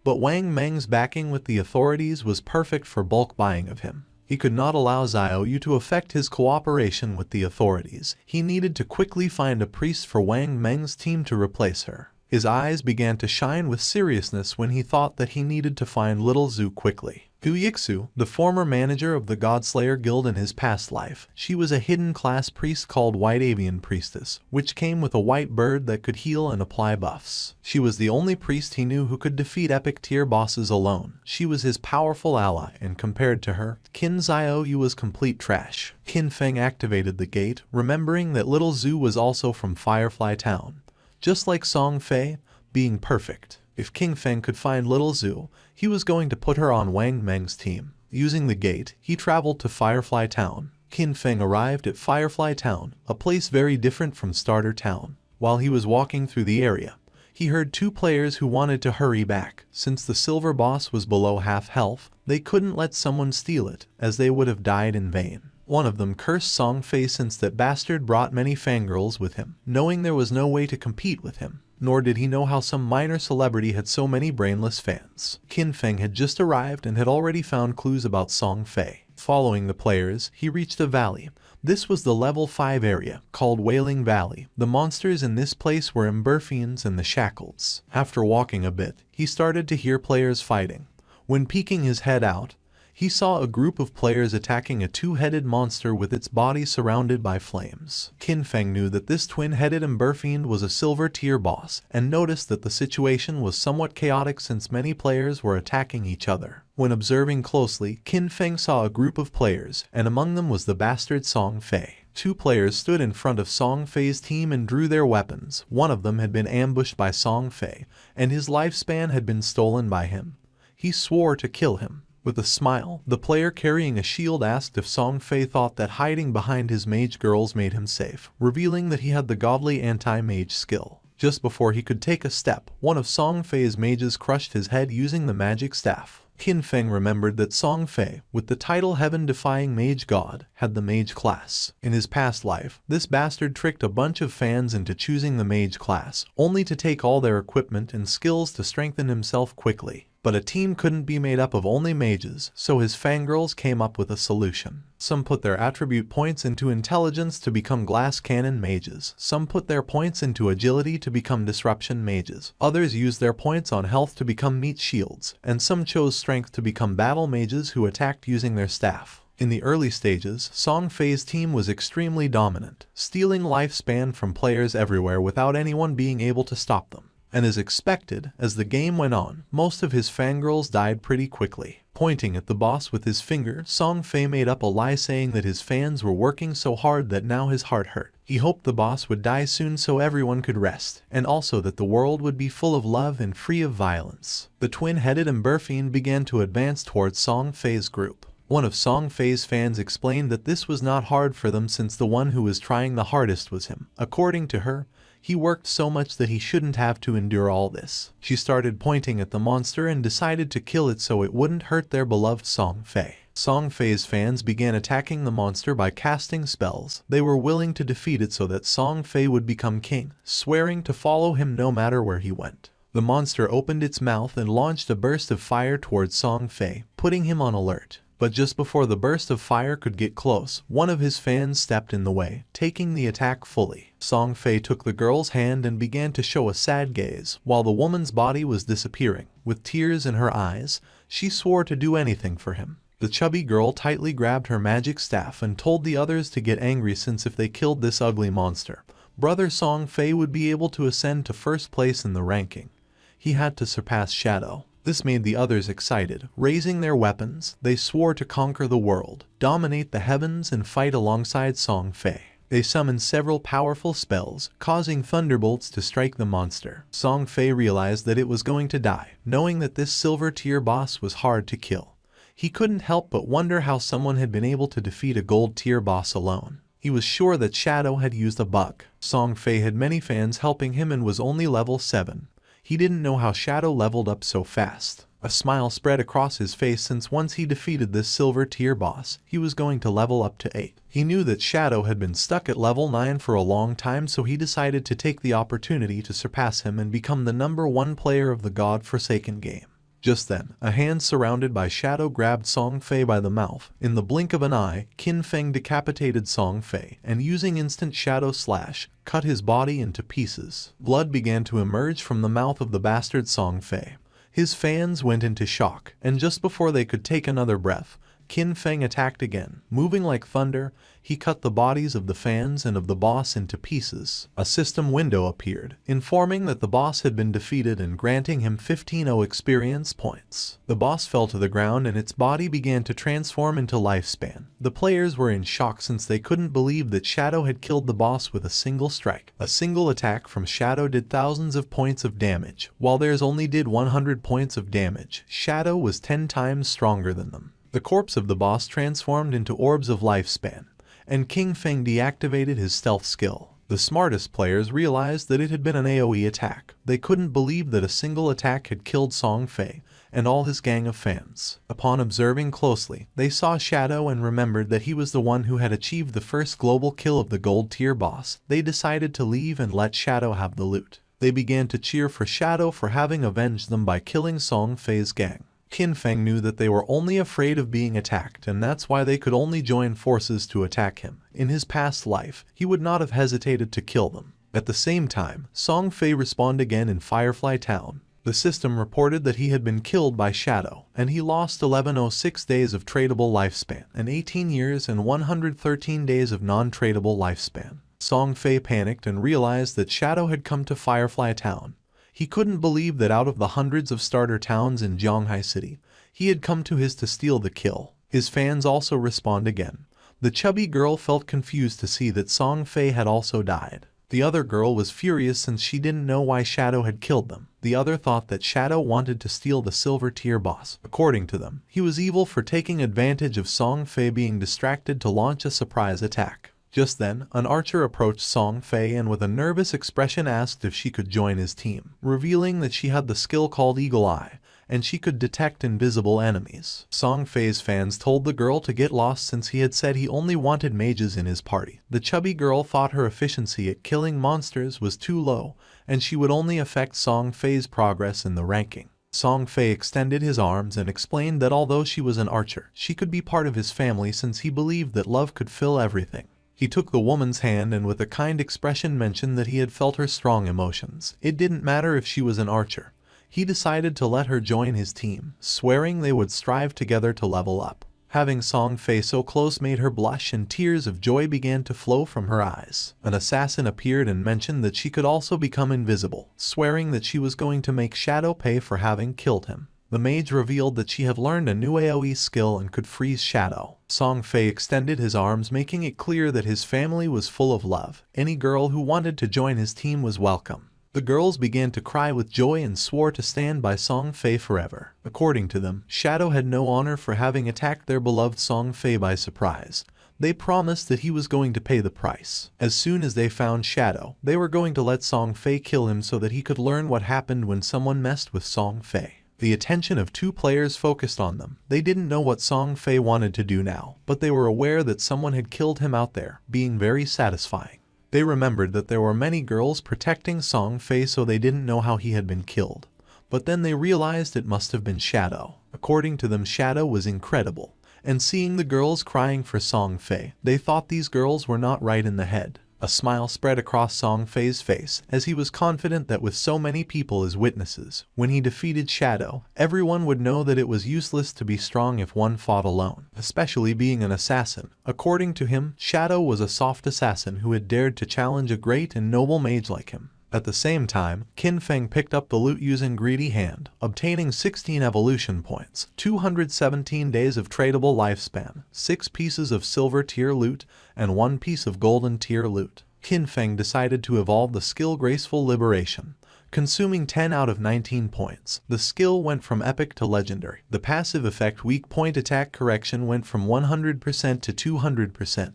But Wang Meng's backing with the authorities was perfect for bulk buying of him. He could not allow Xiaoyu to affect his cooperation with the authorities. He needed to quickly find a priest for Wang Meng's team to replace her. His eyes began to shine with seriousness when he thought that he needed to find Little Zhu quickly. Gu Yixu, the former manager of the Godslayer Guild in his past life, she was a hidden class priest called White Avian Priestess, which came with a white bird that could heal and apply buffs. She was the only priest he knew who could defeat epic tier bosses alone. She was his powerful ally, and compared to her, Qin Xiaoyu was complete trash. Qin Feng activated the gate, remembering that little Zhu was also from Firefly Town. Just like Song Fei, being perfect. If King Feng could find little Zhu, he was going to put her on Wang Meng's team. Using the gate, he traveled to Firefly Town. Qin Feng arrived at Firefly Town, a place very different from Starter Town. While he was walking through the area, he heard two players who wanted to hurry back. Since the silver boss was below half health, they couldn't let someone steal it, as they would have died in vain. One of them cursed Song Fei since that bastard brought many fangirls with him, knowing there was no way to compete with him. Nor did he know how some minor celebrity had so many brainless fans. Qin Feng had just arrived and had already found clues about Song Fei. Following the players, he reached a valley. This was the level 5 area, called Wailing Valley. The monsters in this place were Emberfiends and the Shackles. After walking a bit, he started to hear players fighting. When peeking his head out, he saw a group of players attacking a two-headed monster with its body surrounded by flames. Qin Feng knew that this twin-headed Emberfiend was a silver tier boss, and noticed that the situation was somewhat chaotic since many players were attacking each other. When observing closely, Qin Feng saw a group of players, and among them was the bastard Song Fei. Two players stood in front of Song Fei's team and drew their weapons. One of them had been ambushed by Song Fei, and his lifespan had been stolen by him. He swore to kill him. With a smile, the player carrying a shield asked if Song Fei thought that hiding behind his mage girls made him safe, revealing that he had the godly anti-mage skill. Just before he could take a step, one of Song Fei's mages crushed his head using the magic staff. Qin Feng remembered that Song Fei, with the title Heaven-Defying Mage God, had the mage class. In his past life, this bastard tricked a bunch of fans into choosing the mage class, only to take all their equipment and skills to strengthen himself quickly. But a team couldn't be made up of only mages, so his fangirls came up with a solution. Some put their attribute points into intelligence to become glass cannon mages. Some put their points into agility to become disruption mages. Others used their points on health to become meat shields, and some chose strength to become battle mages who attacked using their staff. In the early stages, Song Fei's team was extremely dominant, stealing lifespan from players everywhere without anyone being able to stop them. And as expected, as the game went on, most of his fangirls died pretty quickly. Pointing at the boss with his finger, Song Fei made up a lie saying that his fans were working so hard that now his heart hurt. He hoped the boss would die soon so everyone could rest, and also that the world would be full of love and free of violence. The twin-headed Emberfiend began to advance towards Song Fei's group. One of Song Fei's fans explained that this was not hard for them since the one who was trying the hardest was him. According to her, he worked so much that he shouldn't have to endure all this. She started pointing at the monster and decided to kill it so it wouldn't hurt their beloved Song Fei. Song Fei's fans began attacking the monster by casting spells. They were willing to defeat it so that Song Fei would become king, swearing to follow him no matter where he went. The monster opened its mouth and launched a burst of fire towards Song Fei, putting him on alert. But just before the burst of fire could get close, one of his fans stepped in the way, taking the attack fully. Song Fei took the girl's hand and began to show a sad gaze, while the woman's body was disappearing. With tears in her eyes, she swore to do anything for him. The chubby girl tightly grabbed her magic staff and told the others to get angry since if they killed this ugly monster, brother Song Fei would be able to ascend to first place in the ranking. He had to surpass Shadow. This made the others excited. Raising their weapons, they swore to conquer the world, dominate the heavens, and fight alongside Song Fei. They summoned several powerful spells, causing thunderbolts to strike the monster. Song Fei realized that it was going to die, knowing that this silver tier boss was hard to kill. He couldn't help but wonder how someone had been able to defeat a gold tier boss alone. He was sure that Shadow had used a bug. Song Fei had many fans helping him and was only level 7. He didn't know how Shadow leveled up so fast. A smile spread across his face since once he defeated this silver tier boss, he was going to level up to 8. He knew that Shadow had been stuck at level 9 for a long time, so he decided to take the opportunity to surpass him and become the #1 player of the God-forsaken game. Just then, a hand surrounded by Shadow grabbed Song Fei by the mouth. In the blink of an eye, Qin Feng decapitated Song Fei, and using instant Shadow Slash, cut his body into pieces. Blood began to emerge from the mouth of the bastard Song Fei. His fans went into shock, and just before they could take another breath, Qin Feng attacked again. Moving like thunder, he cut the bodies of the fans and of the boss into pieces. A system window appeared, informing that the boss had been defeated and granting him 15 experience points. The boss fell to the ground and its body began to transform into lifespan. The players were in shock since they couldn't believe that Shadow had killed the boss with a single strike. A single attack from Shadow did thousands of points of damage, while theirs only did 100 points of damage. Shadow was 10 times stronger than them. The corpse of the boss transformed into orbs of lifespan, and King Feng deactivated his stealth skill. The smartest players realized that it had been an AoE attack. They couldn't believe that a single attack had killed Song Fei and all his gang of fans. Upon observing closely, they saw Shadow and remembered that he was the one who had achieved the first global kill of the gold tier boss. They decided to leave and let Shadow have the loot. They began to cheer for Shadow for having avenged them by killing Song Fei's gang. Qin Feng knew that they were only afraid of being attacked, and that's why they could only join forces to attack him. In his past life, he would not have hesitated to kill them. At the same time, Song Fei respawned again in Firefly Town. The system reported that he had been killed by Shadow, and he lost 1106 days of tradable lifespan, and 18 years and 113 days of non-tradable lifespan. Song Fei panicked and realized that Shadow had come to Firefly Town. He couldn't believe that out of the hundreds of starter towns in Zhonghai City, he had come to his to steal the kill. His fans also respawned again. The chubby girl felt confused to see that Song Fei had also died. The other girl was furious since she didn't know why Shadow had killed them. The other thought that Shadow wanted to steal the silver tier boss. According to them, he was evil for taking advantage of Song Fei being distracted to launch a surprise attack. Just then, an archer approached Song Fei and with a nervous expression asked if she could join his team, revealing that she had the skill called Eagle Eye, and she could detect invisible enemies. Song Fei's fans told the girl to get lost since he had said he only wanted mages in his party. The chubby girl thought her efficiency at killing monsters was too low, and she would only affect Song Fei's progress in the ranking. Song Fei extended his arms and explained that although she was an archer, she could be part of his family since he believed that love could fill everything. He took the woman's hand and with a kind expression mentioned that he had felt her strong emotions. It didn't matter if she was an archer. He decided to let her join his team, swearing they would strive together to level up. Having Song Fei so close made her blush and tears of joy began to flow from her eyes. An assassin appeared and mentioned that she could also become invisible, swearing that she was going to make Shadow pay for having killed him. The mage revealed that she had learned a new AoE skill and could freeze Shadow. Song Fei extended his arms, making it clear that his family was full of love. Any girl who wanted to join his team was welcome. The girls began to cry with joy and swore to stand by Song Fei forever. According to them, Shadow had no honor for having attacked their beloved Song Fei by surprise. They promised that he was going to pay the price. As soon as they found Shadow, they were going to let Song Fei kill him so that he could learn what happened when someone messed with Song Fei. The attention of two players focused on them. They didn't know what Song Fei wanted to do now, but they were aware that someone had killed him out there, being very satisfying. They remembered that there were many girls protecting Song Fei, so they didn't know how he had been killed. But then they realized it must have been Shadow. According to them, Shadow was incredible. And seeing the girls crying for Song Fei, they thought these girls were not right in the head. A smile spread across Song Fei's face as he was confident that with so many people as witnesses, when he defeated Shadow, everyone would know that it was useless to be strong if one fought alone, especially being an assassin. According to him, Shadow was a soft assassin who had dared to challenge a great and noble mage like him. At the same time, Qin Feng picked up the loot using Greedy Hand, obtaining 16 evolution points, 217 days of tradable lifespan, 6 pieces of silver tier loot, and 1 piece of golden tier loot. Qin Feng decided to evolve the skill Graceful Liberation, consuming 10 out of 19 points. The skill went from epic to legendary. The passive effect Weak Point Attack Correction went from 100% to 200%,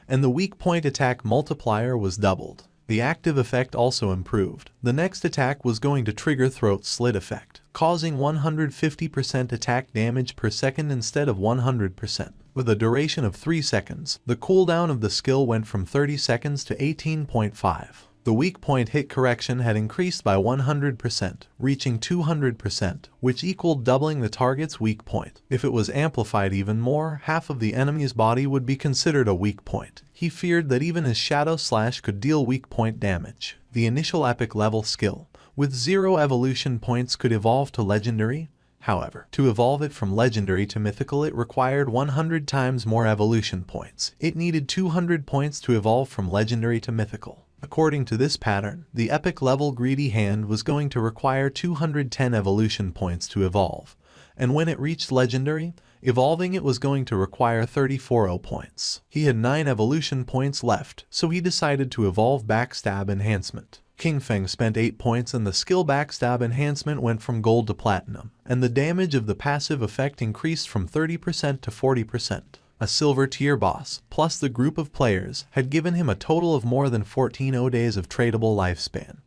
and the Weak Point Attack Multiplier was doubled. The active effect also improved. The next attack was going to trigger Throat Slit effect, causing 150% attack damage per second instead of 100%. With a duration of 3 seconds, the cooldown of the skill went from 30 seconds to 18.5. The weak point hit correction had increased by 100%, reaching 200%, which equaled doubling the target's weak point. If it was amplified even more, half of the enemy's body would be considered a weak point. He feared that even his Shadow Slash could deal weak point damage. The initial epic level skill with 0 evolution points could evolve to legendary. However, to evolve it from legendary to mythical it required 100 times more evolution points. It needed 200 points to evolve from legendary to mythical. According to this pattern, the epic level Greedy Hand was going to require 210 evolution points to evolve, and when it reached legendary, evolving it was going to require 34 points. He had 9 evolution points left, so he decided to evolve Backstab Enhancement. King Feng spent 8 points and the skill Backstab Enhancement went from gold to platinum, and the damage of the passive effect increased from 30% to 40%. A silver tier boss, plus the group of players, had given him a total of more than 14 days of tradable lifespan.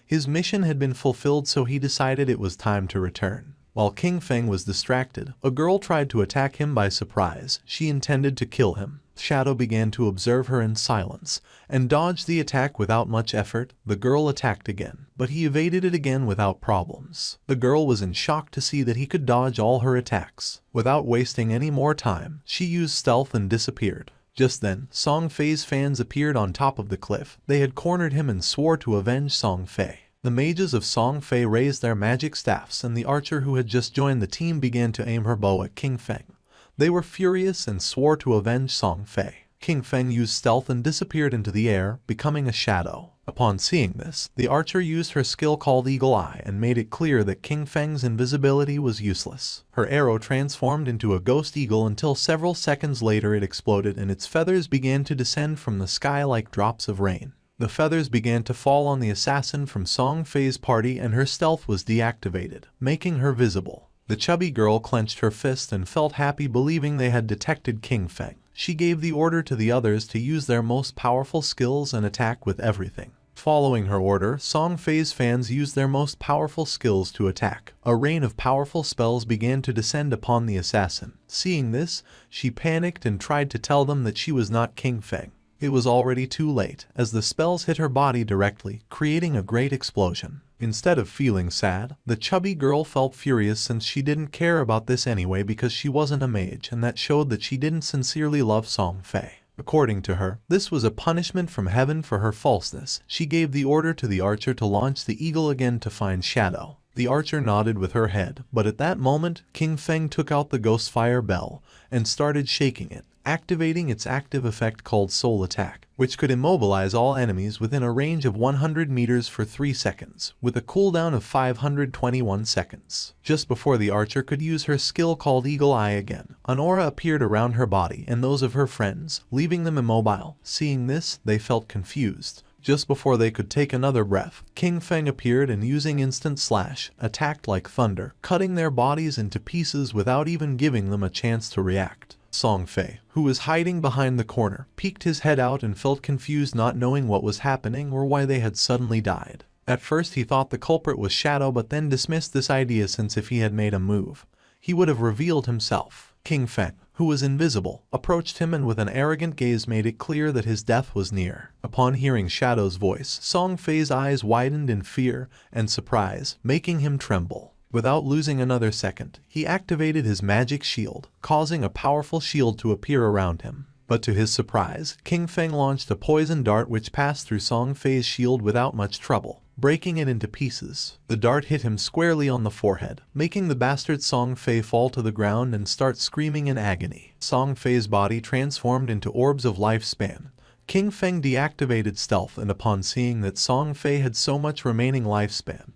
His mission had been fulfilled, so he decided it was time to return. While King Feng was distracted, a girl tried to attack him by surprise. She intended to kill him. Shadow began to observe her in silence and dodged the attack without much effort. The girl attacked again, but he evaded it again without problems. The girl was in shock to see that he could dodge all her attacks. Without wasting any more time, she used stealth and disappeared. Just then, Song Fei's fans appeared on top of the cliff. They had cornered him and swore to avenge Song Fei. The mages of Song Fei raised their magic staffs, and the archer who had just joined the team began to aim her bow at King Feng. They were furious and swore to avenge Song Fei. King Feng used stealth and disappeared into the air, becoming a shadow. Upon seeing this, the archer used her skill called Eagle Eye and made it clear that King Feng's invisibility was useless. Her arrow transformed into a ghost eagle until several seconds later it exploded and its feathers began to descend from the sky like drops of rain. The feathers began to fall on the assassin from Song Fei's party and her stealth was deactivated, making her visible. The chubby girl clenched her fist and felt happy, believing they had detected King Feng. She gave the order to the others to use their most powerful skills and attack with everything. Following her order, Song Fei's fans used their most powerful skills to attack. A rain of powerful spells began to descend upon the assassin. Seeing this, she panicked and tried to tell them that she was not King Feng. It was already too late, as the spells hit her body directly, creating a great explosion. Instead of feeling sad, the chubby girl felt furious since she didn't care about this anyway because she wasn't a mage, and that showed that she didn't sincerely love Song Fei. According to her, this was a punishment from heaven for her falseness. She gave the order to the archer to launch the eagle again to find Shadow. The archer nodded with her head, but at that moment, King Feng took out the ghost fire bell and started shaking it, activating its active effect called Soul Attack, which could immobilize all enemies within a range of 100 meters for 3 seconds, with a cooldown of 521 seconds. Just before the archer could use her skill called Eagle Eye again, an aura appeared around her body and those of her friends, leaving them immobile. Seeing this, they felt confused. Just before they could take another breath, King Feng appeared and using Instant Slash, attacked like thunder, cutting their bodies into pieces without even giving them a chance to react. Song Fei, who was hiding behind the corner, peeked his head out and felt confused, not knowing what was happening or why they had suddenly died. At first he thought the culprit was Shadow, but then dismissed this idea since if he had made a move, he would have revealed himself. King Feng, who was invisible, approached him and with an arrogant gaze made it clear that his death was near. Upon hearing Shadow's voice, Song Fei's eyes widened in fear and surprise, making him tremble. Without losing another second, he activated his magic shield, causing a powerful shield to appear around him. But to his surprise, King Feng launched a poison dart which passed through Song Fei's shield without much trouble, breaking it into pieces. The dart hit him squarely on the forehead, making the bastard Song Fei fall to the ground and start screaming in agony. Song Fei's body transformed into orbs of lifespan. King Feng deactivated stealth, and upon seeing that Song Fei had so much remaining lifespan,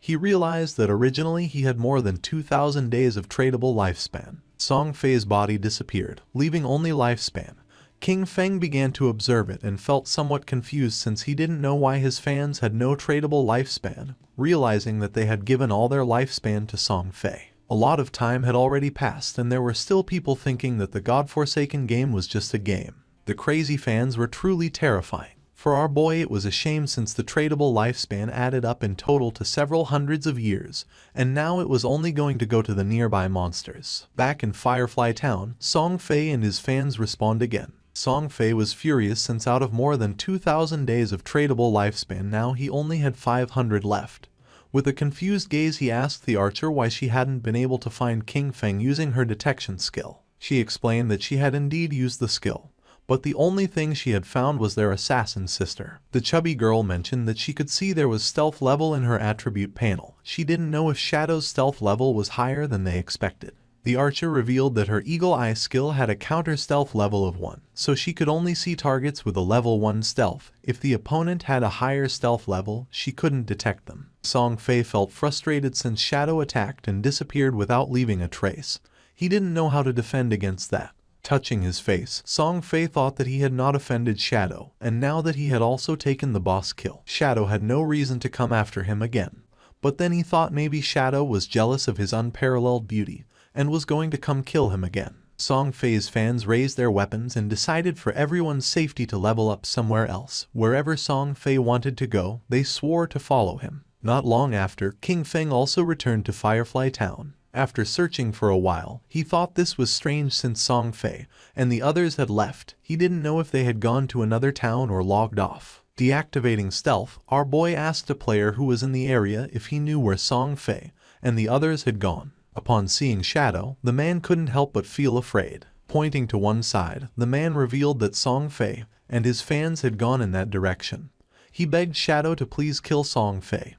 he realized that originally he had more than 2,000 days of tradable lifespan. Song Fei's body disappeared, leaving only lifespan. King Feng began to observe it and felt somewhat confused since he didn't know why his fans had no tradable lifespan, realizing that they had given all their lifespan to Song Fei. A lot of time had already passed and there were still people thinking that the godforsaken game was just a game. The crazy fans were truly terrifying. For our boy it was a shame since the tradable lifespan added up in total to several hundreds of years, and now it was only going to go to the nearby monsters. Back in Firefly Town, Song Fei and his fans respawned again. Song Fei was furious since out of more than 2,000 days of tradable lifespan now he only had 500 left. With a confused gaze he asked the archer why she hadn't been able to find King Feng using her detection skill. She explained that she had indeed used the skill, but the only thing she had found was their assassin sister. The chubby girl mentioned that she could see there was stealth level in her attribute panel. She didn't know if Shadow's stealth level was higher than they expected. The archer revealed that her eagle eye skill had a counter stealth level of 1, so she could only see targets with a level 1 stealth. If the opponent had a higher stealth level, she couldn't detect them. Song Fei felt frustrated since Shadow attacked and disappeared without leaving a trace. He didn't know how to defend against that. Touching his face, Song Fei thought that he had not offended Shadow, and now that he had also taken the boss kill, Shadow had no reason to come after him again. But then he thought maybe Shadow was jealous of his unparalleled beauty, and was going to come kill him again. Song Fei's fans raised their weapons and decided for everyone's safety to level up somewhere else. Wherever Song Fei wanted to go, they swore to follow him. Not long after, King Feng also returned to Firefly Town. After searching for a while, he thought this was strange since Song Fei and the others had left. He didn't know if they had gone to another town or logged off. Deactivating stealth, our boy asked a player who was in the area if he knew where Song Fei and the others had gone. Upon seeing Shadow, the man couldn't help but feel afraid. Pointing to one side, the man revealed that Song Fei and his fans had gone in that direction. He begged Shadow to please kill Song Fei.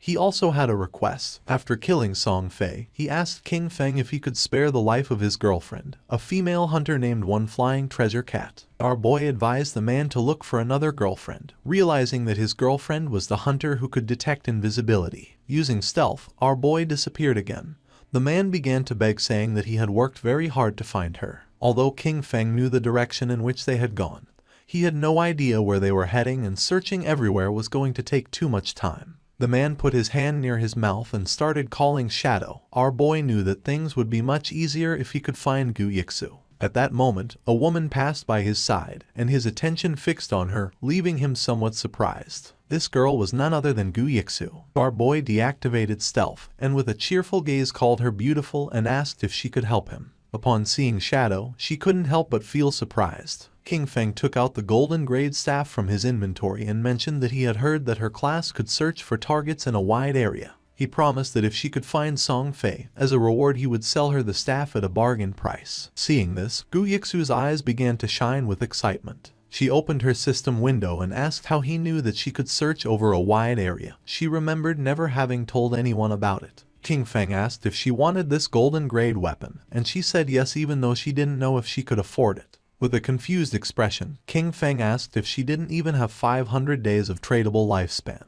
He also had a request. After killing Song Fei, he asked King Feng if he could spare the life of his girlfriend, a female hunter named One Flying Treasure Cat. Our boy advised the man to look for another girlfriend, realizing that his girlfriend was the hunter who could detect invisibility. Using stealth, our boy disappeared again. The man began to beg, saying that he had worked very hard to find her. Although King Feng knew the direction in which they had gone, he had no idea where they were heading, and searching everywhere was going to take too much time. The man put his hand near his mouth and started calling Shadow. Our boy knew that things would be much easier if he could find Gu Yixu. At that moment, a woman passed by his side, and his attention fixed on her, leaving him somewhat surprised. This girl was none other than Gu Yixu. Our boy deactivated stealth, and with a cheerful gaze called her beautiful and asked if she could help him. Upon seeing Shadow, she couldn't help but feel surprised. King Feng took out the golden grade staff from his inventory and mentioned that he had heard that her class could search for targets in a wide area. He promised that if she could find Song Fei, as a reward he would sell her the staff at a bargain price. Seeing this, Gu Yixu's eyes began to shine with excitement. She opened her system window and asked how he knew that she could search over a wide area. She remembered never having told anyone about it. King Feng asked if she wanted this golden grade weapon, and she said yes, even though she didn't know if she could afford it. With a confused expression, King Feng asked if she didn't even have 500 days of tradable lifespan,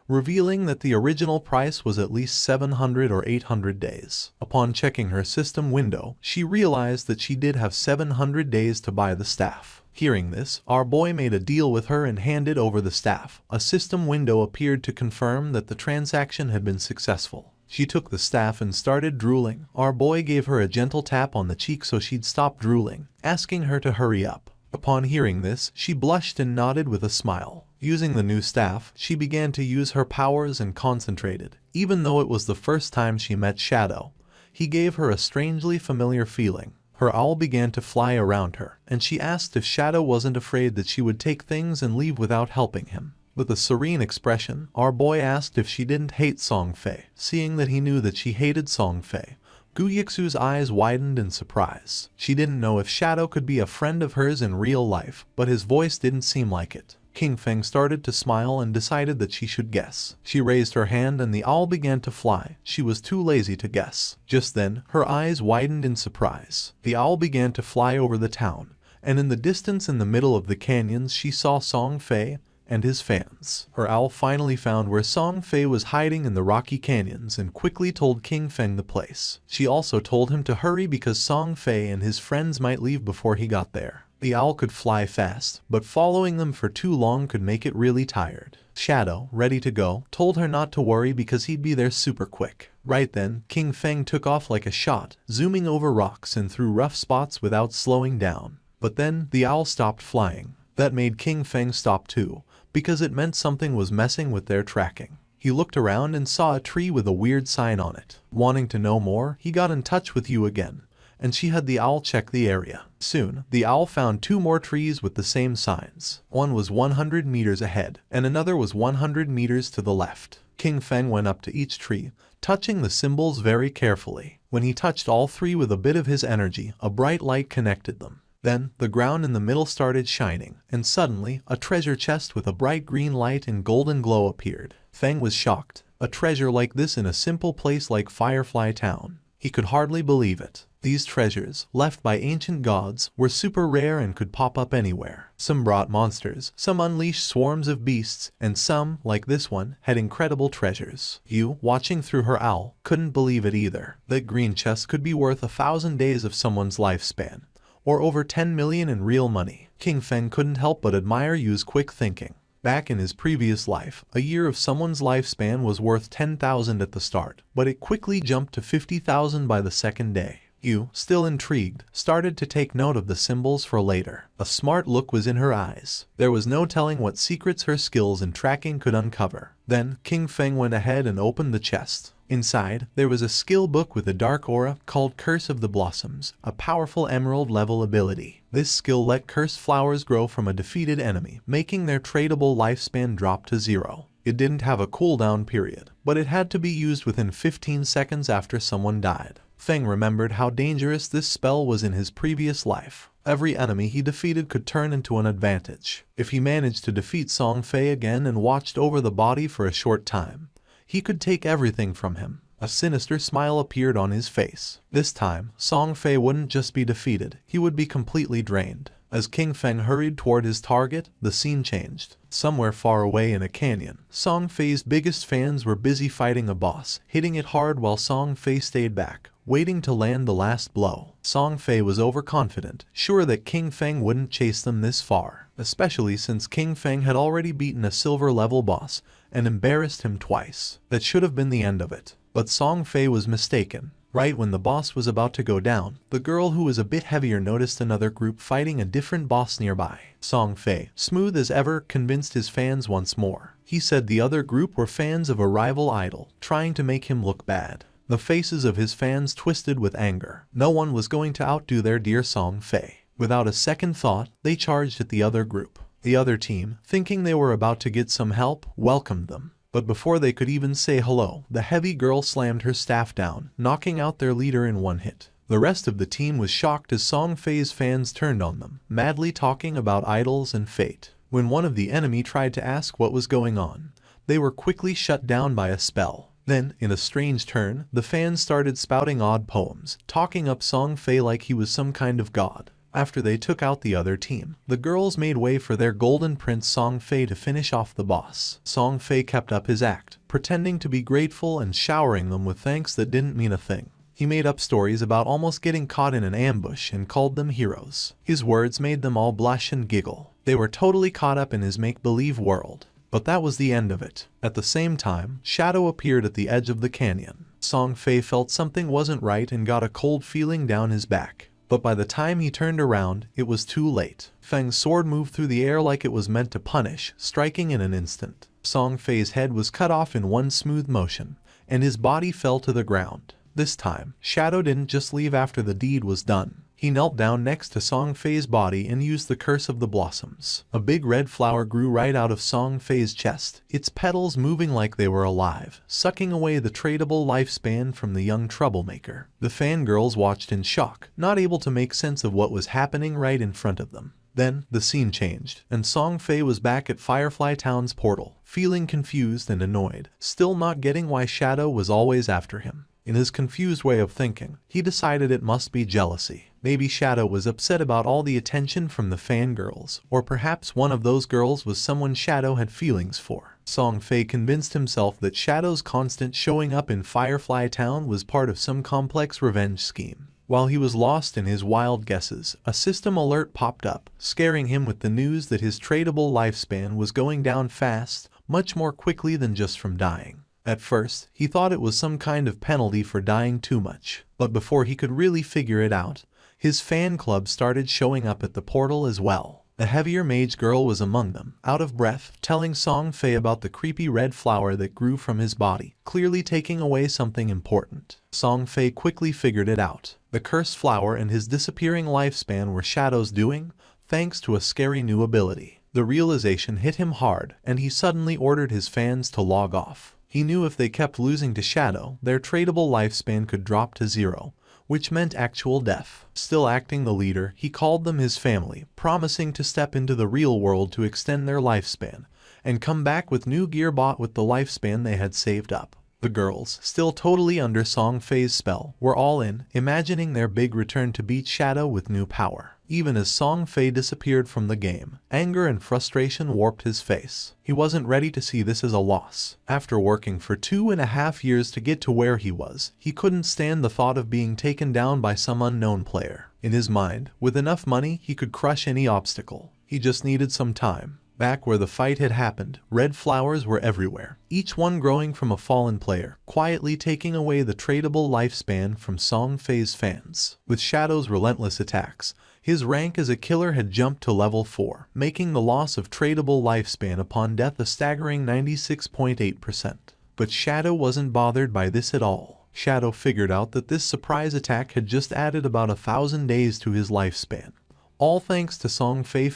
revealing that the original price was at least 700 or 800 days. Upon checking her system window, she realized that she did have 700 days to buy the staff. Hearing this, our boy made a deal with her and handed over the staff. A system window appeared to confirm that the transaction had been successful. She took the staff and started drooling. Our boy gave her a gentle tap on the cheek so she'd stop drooling, asking her to hurry up. Upon hearing this, she blushed and nodded with a smile. Using the new staff, she began to use her powers and concentrated. Even though it was the first time she met Shadow, he gave her a strangely familiar feeling. Her owl began to fly around her, and she asked if Shadow wasn't afraid that she would take things and leave without helping him. With a serene expression, our boy asked if she didn't hate Song Fei. Seeing that he knew that she hated Song Fei, Gu Yixu's eyes widened in surprise. She didn't know if Shadow could be a friend of hers in real life, but his voice didn't seem like it. King Feng started to smile and decided that she should guess. She raised her hand and the owl began to fly. She was too lazy to guess. Just then, her eyes widened in surprise. The owl began to fly over the town, and in the distance in the middle of the canyons she saw Song Fei and his fans. Her owl finally found where Song Fei was hiding in the rocky canyons and quickly told King Feng the place. She also told him to hurry because Song Fei and his friends might leave before he got there. The owl could fly fast, but following them for too long could make it really tired. Shadow, ready to go, told her not to worry because he'd be there super quick. Right then, King Feng took off like a shot, zooming over rocks and through rough spots without slowing down. But then, the owl stopped flying. That made King Feng stop too, because it meant something was messing with their tracking. He looked around and saw a tree with a weird sign on it. Wanting to know more, he got in touch with you again, and she had the owl check the area. Soon, the owl found 2 more trees with the same signs. One was 100 meters ahead, and another was 100 meters to the left. King Feng went up to each tree, touching the symbols very carefully. When he touched all 3 with a bit of his energy, a bright light connected them. Then, the ground in the middle started shining, and suddenly, a treasure chest with a bright green light and golden glow appeared. Feng was shocked. A treasure like this in a simple place like Firefly Town. He could hardly believe it. These treasures, left by ancient gods, were super rare and could pop up anywhere. Some brought monsters, some unleashed swarms of beasts, and some, like this one, had incredible treasures. You, watching through her owl, couldn't believe it either. That green chest could be worth 1,000 days of someone's lifespan, or over 10 million in real money. King Feng couldn't help but admire Yu's quick thinking. Back in his previous life, a year of someone's lifespan was worth 10,000 at the start, but it quickly jumped to 50,000 by the second day. Yu, still intrigued, started to take note of the symbols for later. A smart look was in her eyes. There was no telling what secrets her skills in tracking could uncover. Then, King Feng went ahead and opened the chest. Inside, there was a skill book with a dark aura called Curse of the Blossoms, a powerful emerald-level ability. This skill let cursed flowers grow from a defeated enemy, making their tradable lifespan drop to 0. It didn't have a cooldown period, but it had to be used within 15 seconds after someone died. Feng remembered how dangerous this spell was in his previous life. Every enemy he defeated could turn into an advantage. If he managed to defeat Song Fei again and watched over the body for a short time, he could take everything from him. A sinister smile appeared on his face. This time, Song Fei wouldn't just be defeated, he would be completely drained. As King Feng hurried toward his target, the scene changed. Somewhere far away in a canyon, Song Fei's biggest fans were busy fighting a boss, hitting it hard while Song Fei stayed back, waiting to land the last blow. Song Fei was overconfident, sure that King Feng wouldn't chase them this far, especially since King Feng had already beaten a silver-level boss and embarrassed him twice. That should have been the end of it. But Song Fei was mistaken. Right when the boss was about to go down, the girl who was a bit heavier noticed another group fighting a different boss nearby. Song Fei, smooth as ever, convinced his fans once more. He said the other group were fans of a rival idol, trying to make him look bad. The faces of his fans twisted with anger. No one was going to outdo their dear Song Fei. Without a second thought, they charged at the other group. The other team, thinking they were about to get some help, welcomed them. But before they could even say hello, the heavy girl slammed her staff down, knocking out their leader in one hit. The rest of the team was shocked as Song Fei's fans turned on them, madly talking about idols and fate. When one of the enemy tried to ask what was going on, they were quickly shut down by a spell. Then, in a strange turn, the fans started spouting odd poems, talking up Song Fei like he was some kind of god. After they took out the other team, the girls made way for their golden prince Song Fei to finish off the boss. Song Fei kept up his act, pretending to be grateful and showering them with thanks that didn't mean a thing. He made up stories about almost getting caught in an ambush and called them heroes. His words made them all blush and giggle. They were totally caught up in his make-believe world. But that was the end of it. At the same time, Shadow appeared at the edge of the canyon. Song Fei felt something wasn't right and got a cold feeling down his back. But by the time he turned around, it was too late. Feng's sword moved through the air like it was meant to punish, striking in an instant. Song Fei's head was cut off in one smooth motion, and his body fell to the ground. This time, Shadow didn't just leave after the deed was done. He knelt down next to Song Fei's body and used the Curse of the Blossoms. A big red flower grew right out of Song Fei's chest, its petals moving like they were alive, sucking away the tradable lifespan from the young troublemaker. The fangirls watched in shock, not able to make sense of what was happening right in front of them. Then, the scene changed, and Song Fei was back at Firefly Town's portal, feeling confused and annoyed, still not getting why Shadow was always after him. In his confused way of thinking, he decided it must be jealousy. Maybe Shadow was upset about all the attention from the fangirls, or perhaps one of those girls was someone Shadow had feelings for. Song Fei convinced himself that Shadow's constant showing up in Firefly Town was part of some complex revenge scheme. While he was lost in his wild guesses, a system alert popped up, scaring him with the news that his tradable lifespan was going down fast, much more quickly than just from dying. At first, he thought it was some kind of penalty for dying too much, but before he could really figure it out, his fan club started showing up at the portal as well. A heavier mage girl was among them, out of breath, telling Song Fei about the creepy red flower that grew from his body, clearly taking away something important. Song Fei quickly figured it out. The cursed flower and his disappearing lifespan were Shadow's doing, thanks to a scary new ability. The realization hit him hard, and he suddenly ordered his fans to log off. He knew if they kept losing to Shadow, their tradable lifespan could drop to 0, which meant actual death. Still acting the leader, he called them his family, promising to step into the real world to extend their lifespan and come back with new gear bought with the lifespan they had saved up. The girls, still totally under Song Fei's spell, were all in, imagining their big return to beat Shadow with new power. Even as Song Fei disappeared from the game, anger and frustration warped his face. He wasn't ready to see this as a loss. After working for 2.5 years to get to where he was, he couldn't stand the thought of being taken down by some unknown player. In his mind, with enough money, he could crush any obstacle. He just needed some time. Back where the fight had happened, red flowers were everywhere, each one growing from a fallen player, quietly taking away the tradable lifespan from Song Fei's fans. With Shadow's relentless attacks, his rank as a killer had jumped to level 4, making the loss of tradable lifespan upon death a staggering 96.8%. But Shadow wasn't bothered by this at all. Shadow figured out that this surprise attack had just added about 1,000 days to his lifespan. All thanks to Song Fei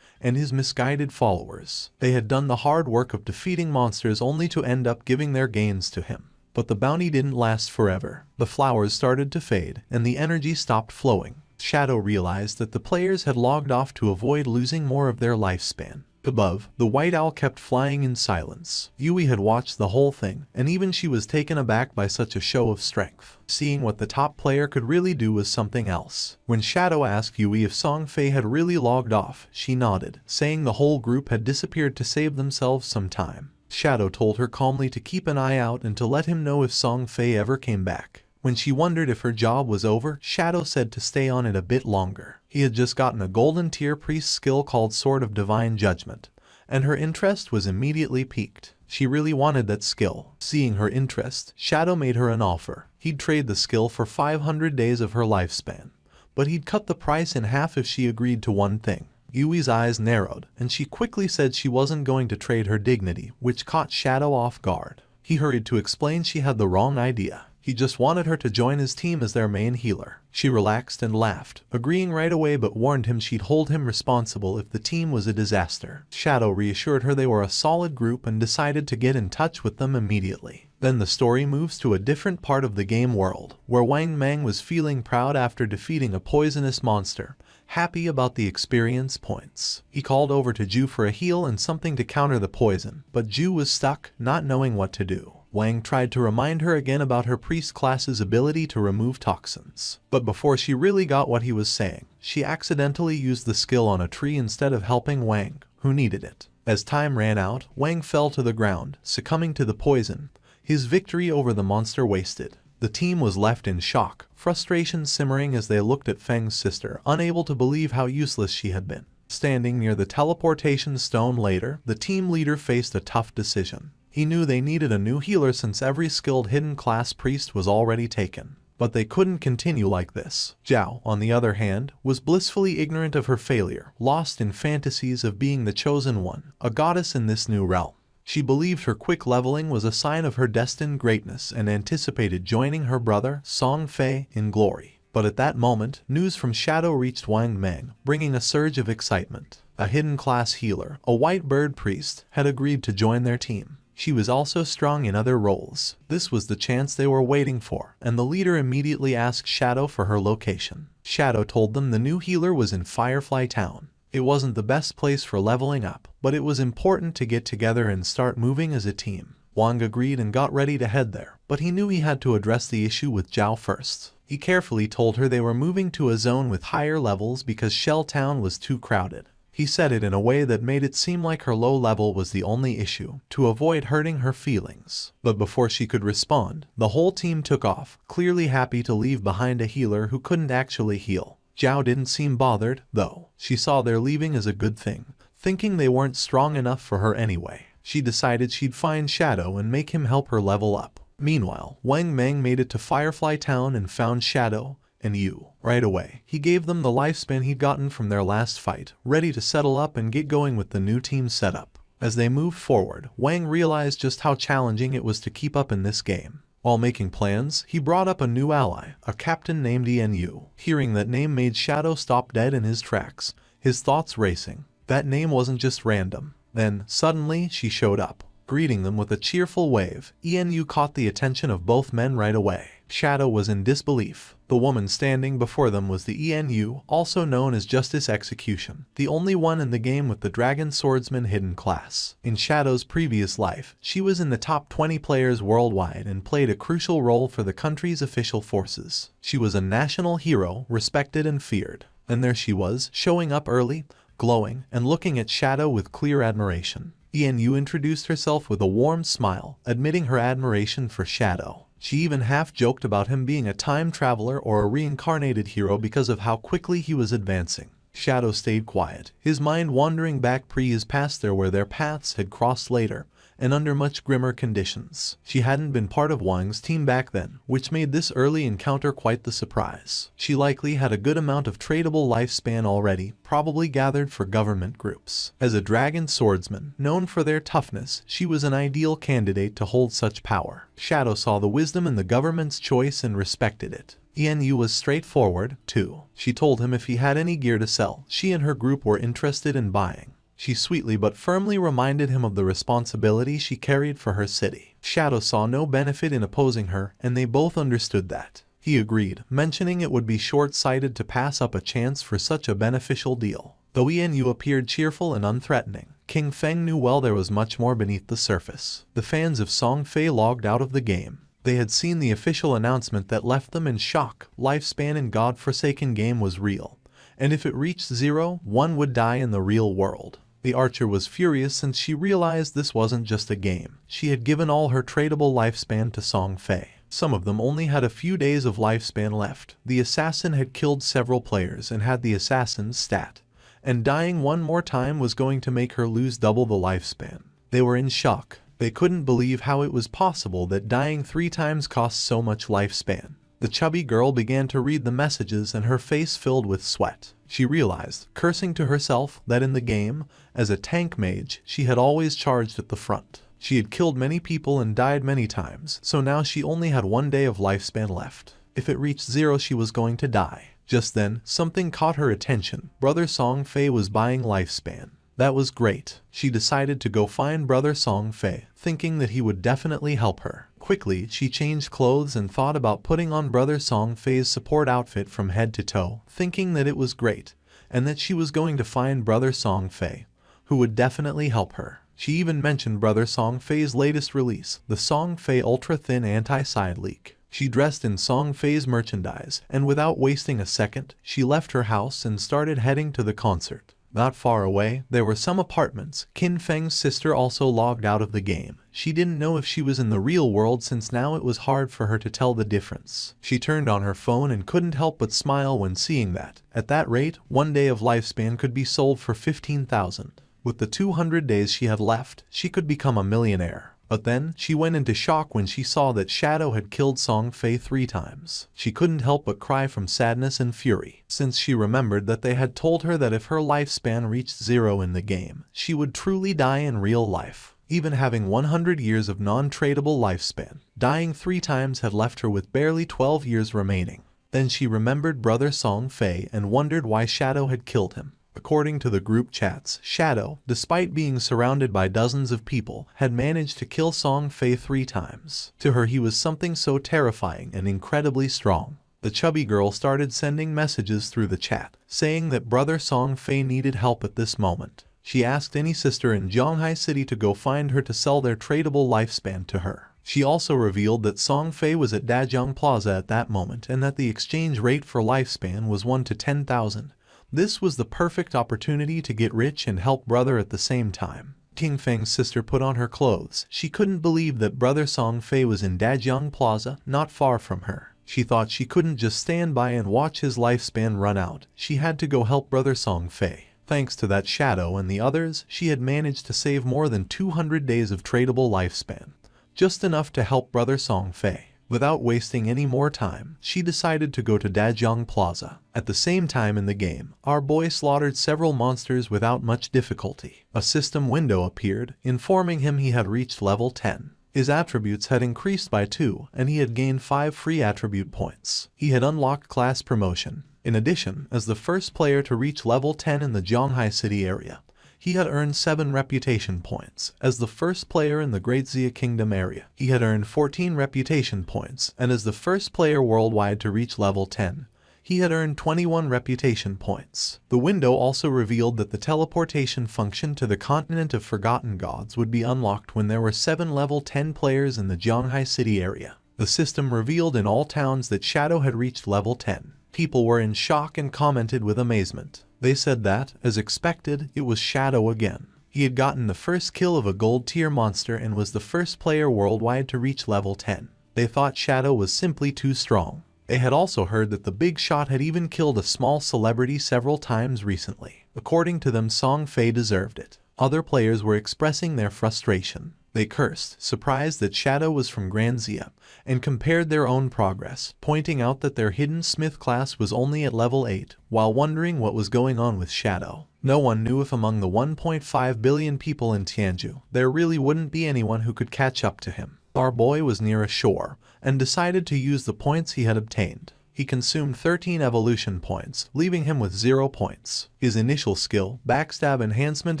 and his misguided followers. They had done the hard work of defeating monsters only to end up giving their gains to him. But the bounty didn't last forever. The flowers started to fade, and the energy stopped flowing. Shadow realized that the players had logged off to avoid losing more of their lifespan. Above, the white owl kept flying in silence. Yui had watched the whole thing, and even she was taken aback by such a show of strength. Seeing what the top player could really do was something else. When Shadow asked Yui if Song Fei had really logged off, she nodded, saying the whole group had disappeared to save themselves some time. Shadow told her calmly to keep an eye out and to let him know if Song Fei ever came back. When she wondered if her job was over, Shadow said to stay on it a bit longer. He had just gotten a golden tier priest skill called Sword of Divine Judgment, and her interest was immediately piqued. She really wanted that skill. Seeing her interest, Shadow made her an offer. He'd trade the skill for 500 days of her lifespan, but he'd cut the price in half if she agreed to one thing. Yui's eyes narrowed, and she quickly said she wasn't going to trade her dignity, which caught Shadow off guard. He hurried to explain she had the wrong idea. He just wanted her to join his team as their main healer. She relaxed and laughed, agreeing right away, but warned him she'd hold him responsible if the team was a disaster. Shadow reassured her they were a solid group and decided to get in touch with them immediately. Then the story moves to a different part of the game world, where Wang Mang was feeling proud after defeating a poisonous monster, happy about the experience points. He called over to Ju for a heal and something to counter the poison, but Ju was stuck, not knowing what to do. Wang tried to remind her again about her priest class's ability to remove toxins. But before she really got what he was saying, she accidentally used the skill on a tree instead of helping Wang, who needed it. As time ran out, Wang fell to the ground, succumbing to the poison, his victory over the monster wasted. The team was left in shock, frustration simmering as they looked at Feng's sister, unable to believe how useless she had been. Standing near the teleportation stone later, the team leader faced a tough decision. He knew they needed a new healer since every skilled hidden class priest was already taken. But they couldn't continue like this. Zhao, on the other hand, was blissfully ignorant of her failure, lost in fantasies of being the chosen one, a goddess in this new realm. She believed her quick leveling was a sign of her destined greatness and anticipated joining her brother, Song Fei, in glory. But at that moment, news from Shadow reached Wang Mang, bringing a surge of excitement. A hidden class healer, a white bird priest, had agreed to join their team. She was also strong in other roles. This was the chance they were waiting for, and the leader immediately asked Shadow for her location. Shadow told them the new healer was in Firefly Town. It wasn't the best place for leveling up, but it was important to get together and start moving as a team. Wang agreed and got ready to head there, but he knew he had to address the issue with Zhao first. He carefully told her they were moving to a zone with higher levels because Shell Town was too crowded. He said it in a way that made it seem like her low level was the only issue, to avoid hurting her feelings. But before she could respond, the whole team took off, clearly happy to leave behind a healer who couldn't actually heal. Zhao didn't seem bothered, though. She saw their leaving as a good thing, thinking they weren't strong enough for her anyway. She decided she'd find Shadow and make him help her level up. Meanwhile, Wang Mang made it to Firefly Town and found Shadow and Yu. Right away, he gave them the lifespan he'd gotten from their last fight, ready to settle up and get going with the new team setup. As they moved forward, Wang realized just how challenging it was to keep up in this game. While making plans, he brought up a new ally, a captain named Enru. Hearing that name made Shadow stop dead in his tracks, his thoughts racing. That name wasn't just random. Then, suddenly, she showed up. greeting them with a cheerful wave. Enru caught the attention of both men right away. Shadow was in disbelief. The woman standing before them was the Enru, also known as Justice Execution, the only one in the game with the Dragon Swordsman hidden class. In Shadow's previous life, she was in the top 20 players worldwide and played a crucial role for the country's official forces. She was a national hero, respected and feared. And there she was, showing up early, glowing, and looking at Shadow with clear admiration. Enru introduced herself with a warm smile, admitting her admiration for Shadow. She even half-joked about him being a time traveler or a reincarnated hero because of how quickly he was advancing. Shadow stayed quiet, his mind wandering back pre-his past there where their paths had crossed later, and under much grimmer conditions. She hadn't been part of Wang's team back then, which made this early encounter quite the surprise. She likely had a good amount of tradable lifespan already, probably gathered for government groups. As a dragon swordsman, known for their toughness, she was an ideal candidate to hold such power. Shadow saw the wisdom in the government's choice and respected it. Enru was straightforward, too. She told him if he had any gear to sell, she and her group were interested in buying. She sweetly but firmly reminded him of the responsibility she carried for her city. Shadow saw no benefit in opposing her, and they both understood that. He agreed, mentioning it would be short-sighted to pass up a chance for such a beneficial deal. Though Enru appeared cheerful and unthreatening, King Feng knew well there was much more beneath the surface. The fans of Song Fei logged out of the game. They had seen the official announcement that left them in shock. Lifespan in God-forsaken game was real, and if it reached 0, one would die in the real world. The archer was furious since she realized this wasn't just a game. She had given all her tradable lifespan to Song Fei. Some of them only had a few days of lifespan left. The assassin had killed several players and had the assassin's stat, and dying one more time was going to make her lose double the lifespan. They were in shock. They couldn't believe how it was possible that dying 3 times cost so much lifespan. The chubby girl began to read the messages and her face filled with sweat. She realized, cursing to herself, that in the game, as a tank mage, she had always charged at the front. She had killed many people and died many times, so now she only had 1 day of lifespan left. If it reached 0, she was going to die. Just then, something caught her attention. Brother Song Fei was buying lifespan. That was great. She decided to go find Brother Song Fei, thinking that he would definitely help her. Quickly, she changed clothes and thought about putting on Brother Song Fei's support outfit from head to toe, thinking that it was great, and that she was going to find Brother Song Fei, who would definitely help her. She even mentioned Brother Song Fei's latest release, the Song Fei Ultra Thin Anti-Side Leak. She dressed in Song Fei's merchandise, and without wasting a second, she left her house and started heading to the concert. Not far away, there were some apartments. Qin Feng's sister also logged out of the game. She didn't know if she was in the real world since now it was hard for her to tell the difference. She turned on her phone and couldn't help but smile when seeing that. At that rate, 1 day of lifespan could be sold for 15,000. With the 200 days she had left, she could become a millionaire. But then, she went into shock when she saw that Shadow had killed Song Fei 3 times. She couldn't help but cry from sadness and fury, since she remembered that they had told her that if her lifespan reached 0 in the game, she would truly die in real life. Even having 100 years of non-tradable lifespan, dying 3 times had left her with barely 12 years remaining. Then she remembered Brother Song Fei and wondered why Shadow had killed him. According to the group chats, Shadow, despite being surrounded by dozens of people, had managed to kill Song Fei 3 times. To her he was something so terrifying and incredibly strong. The chubby girl started sending messages through the chat, saying that Brother Song Fei needed help at this moment. She asked any sister in Zhonghai City to go find her to sell their tradable lifespan to her. She also revealed that Song Fei was at Dajiang Plaza at that moment and that the exchange rate for lifespan was 1 to 10,000. This was the perfect opportunity to get rich and help brother at the same time. King Feng's sister put on her clothes. She couldn't believe that Brother Song Fei was in Dajiang Plaza, not far from her. She thought she couldn't just stand by and watch his lifespan run out. She had to go help Brother Song Fei. Thanks to that Shadow and the others, she had managed to save more than 200 days of tradable lifespan. Just enough to help Brother Song Fei. Without wasting any more time, she decided to go to Dajiang Plaza. At the same time in the game, our boy slaughtered several monsters without much difficulty. A system window appeared, informing him he had reached level 10. His attributes had increased by 2, and he had gained 5 free attribute points. He had unlocked class promotion. In addition, as the first player to reach level 10 in the Zhonghai City area, He had earned 7 reputation points as the first player in the Great Xia Kingdom area. He had earned 14 reputation points, and as the first player worldwide to reach level 10, he had earned 21 reputation points. The window also revealed that the teleportation function to the continent of Forgotten Gods would be unlocked when there were 7 level 10 players in the Jianghai City area. The system revealed in all towns that Shadow had reached level 10. People were in shock and commented with amazement. They said that, as expected, it was Shadow again. He had gotten the first kill of a gold tier monster and was the first player worldwide to reach level 10. They thought Shadow was simply too strong. They had also heard that the big shot had even killed a small celebrity several times recently. According to them, Song Fei deserved it. Other players were expressing their frustration. They cursed, surprised that Shadow was from Grand Xia, and compared their own progress, pointing out that their hidden smith class was only at level 8, while wondering what was going on with Shadow. No one knew if among the 1.5 billion people in Tianju, there really wouldn't be anyone who could catch up to him. Our boy was near a shore, and decided to use the points he had obtained. He consumed 13 evolution points, leaving him with 0 points. His initial skill, Backstab Enhancement,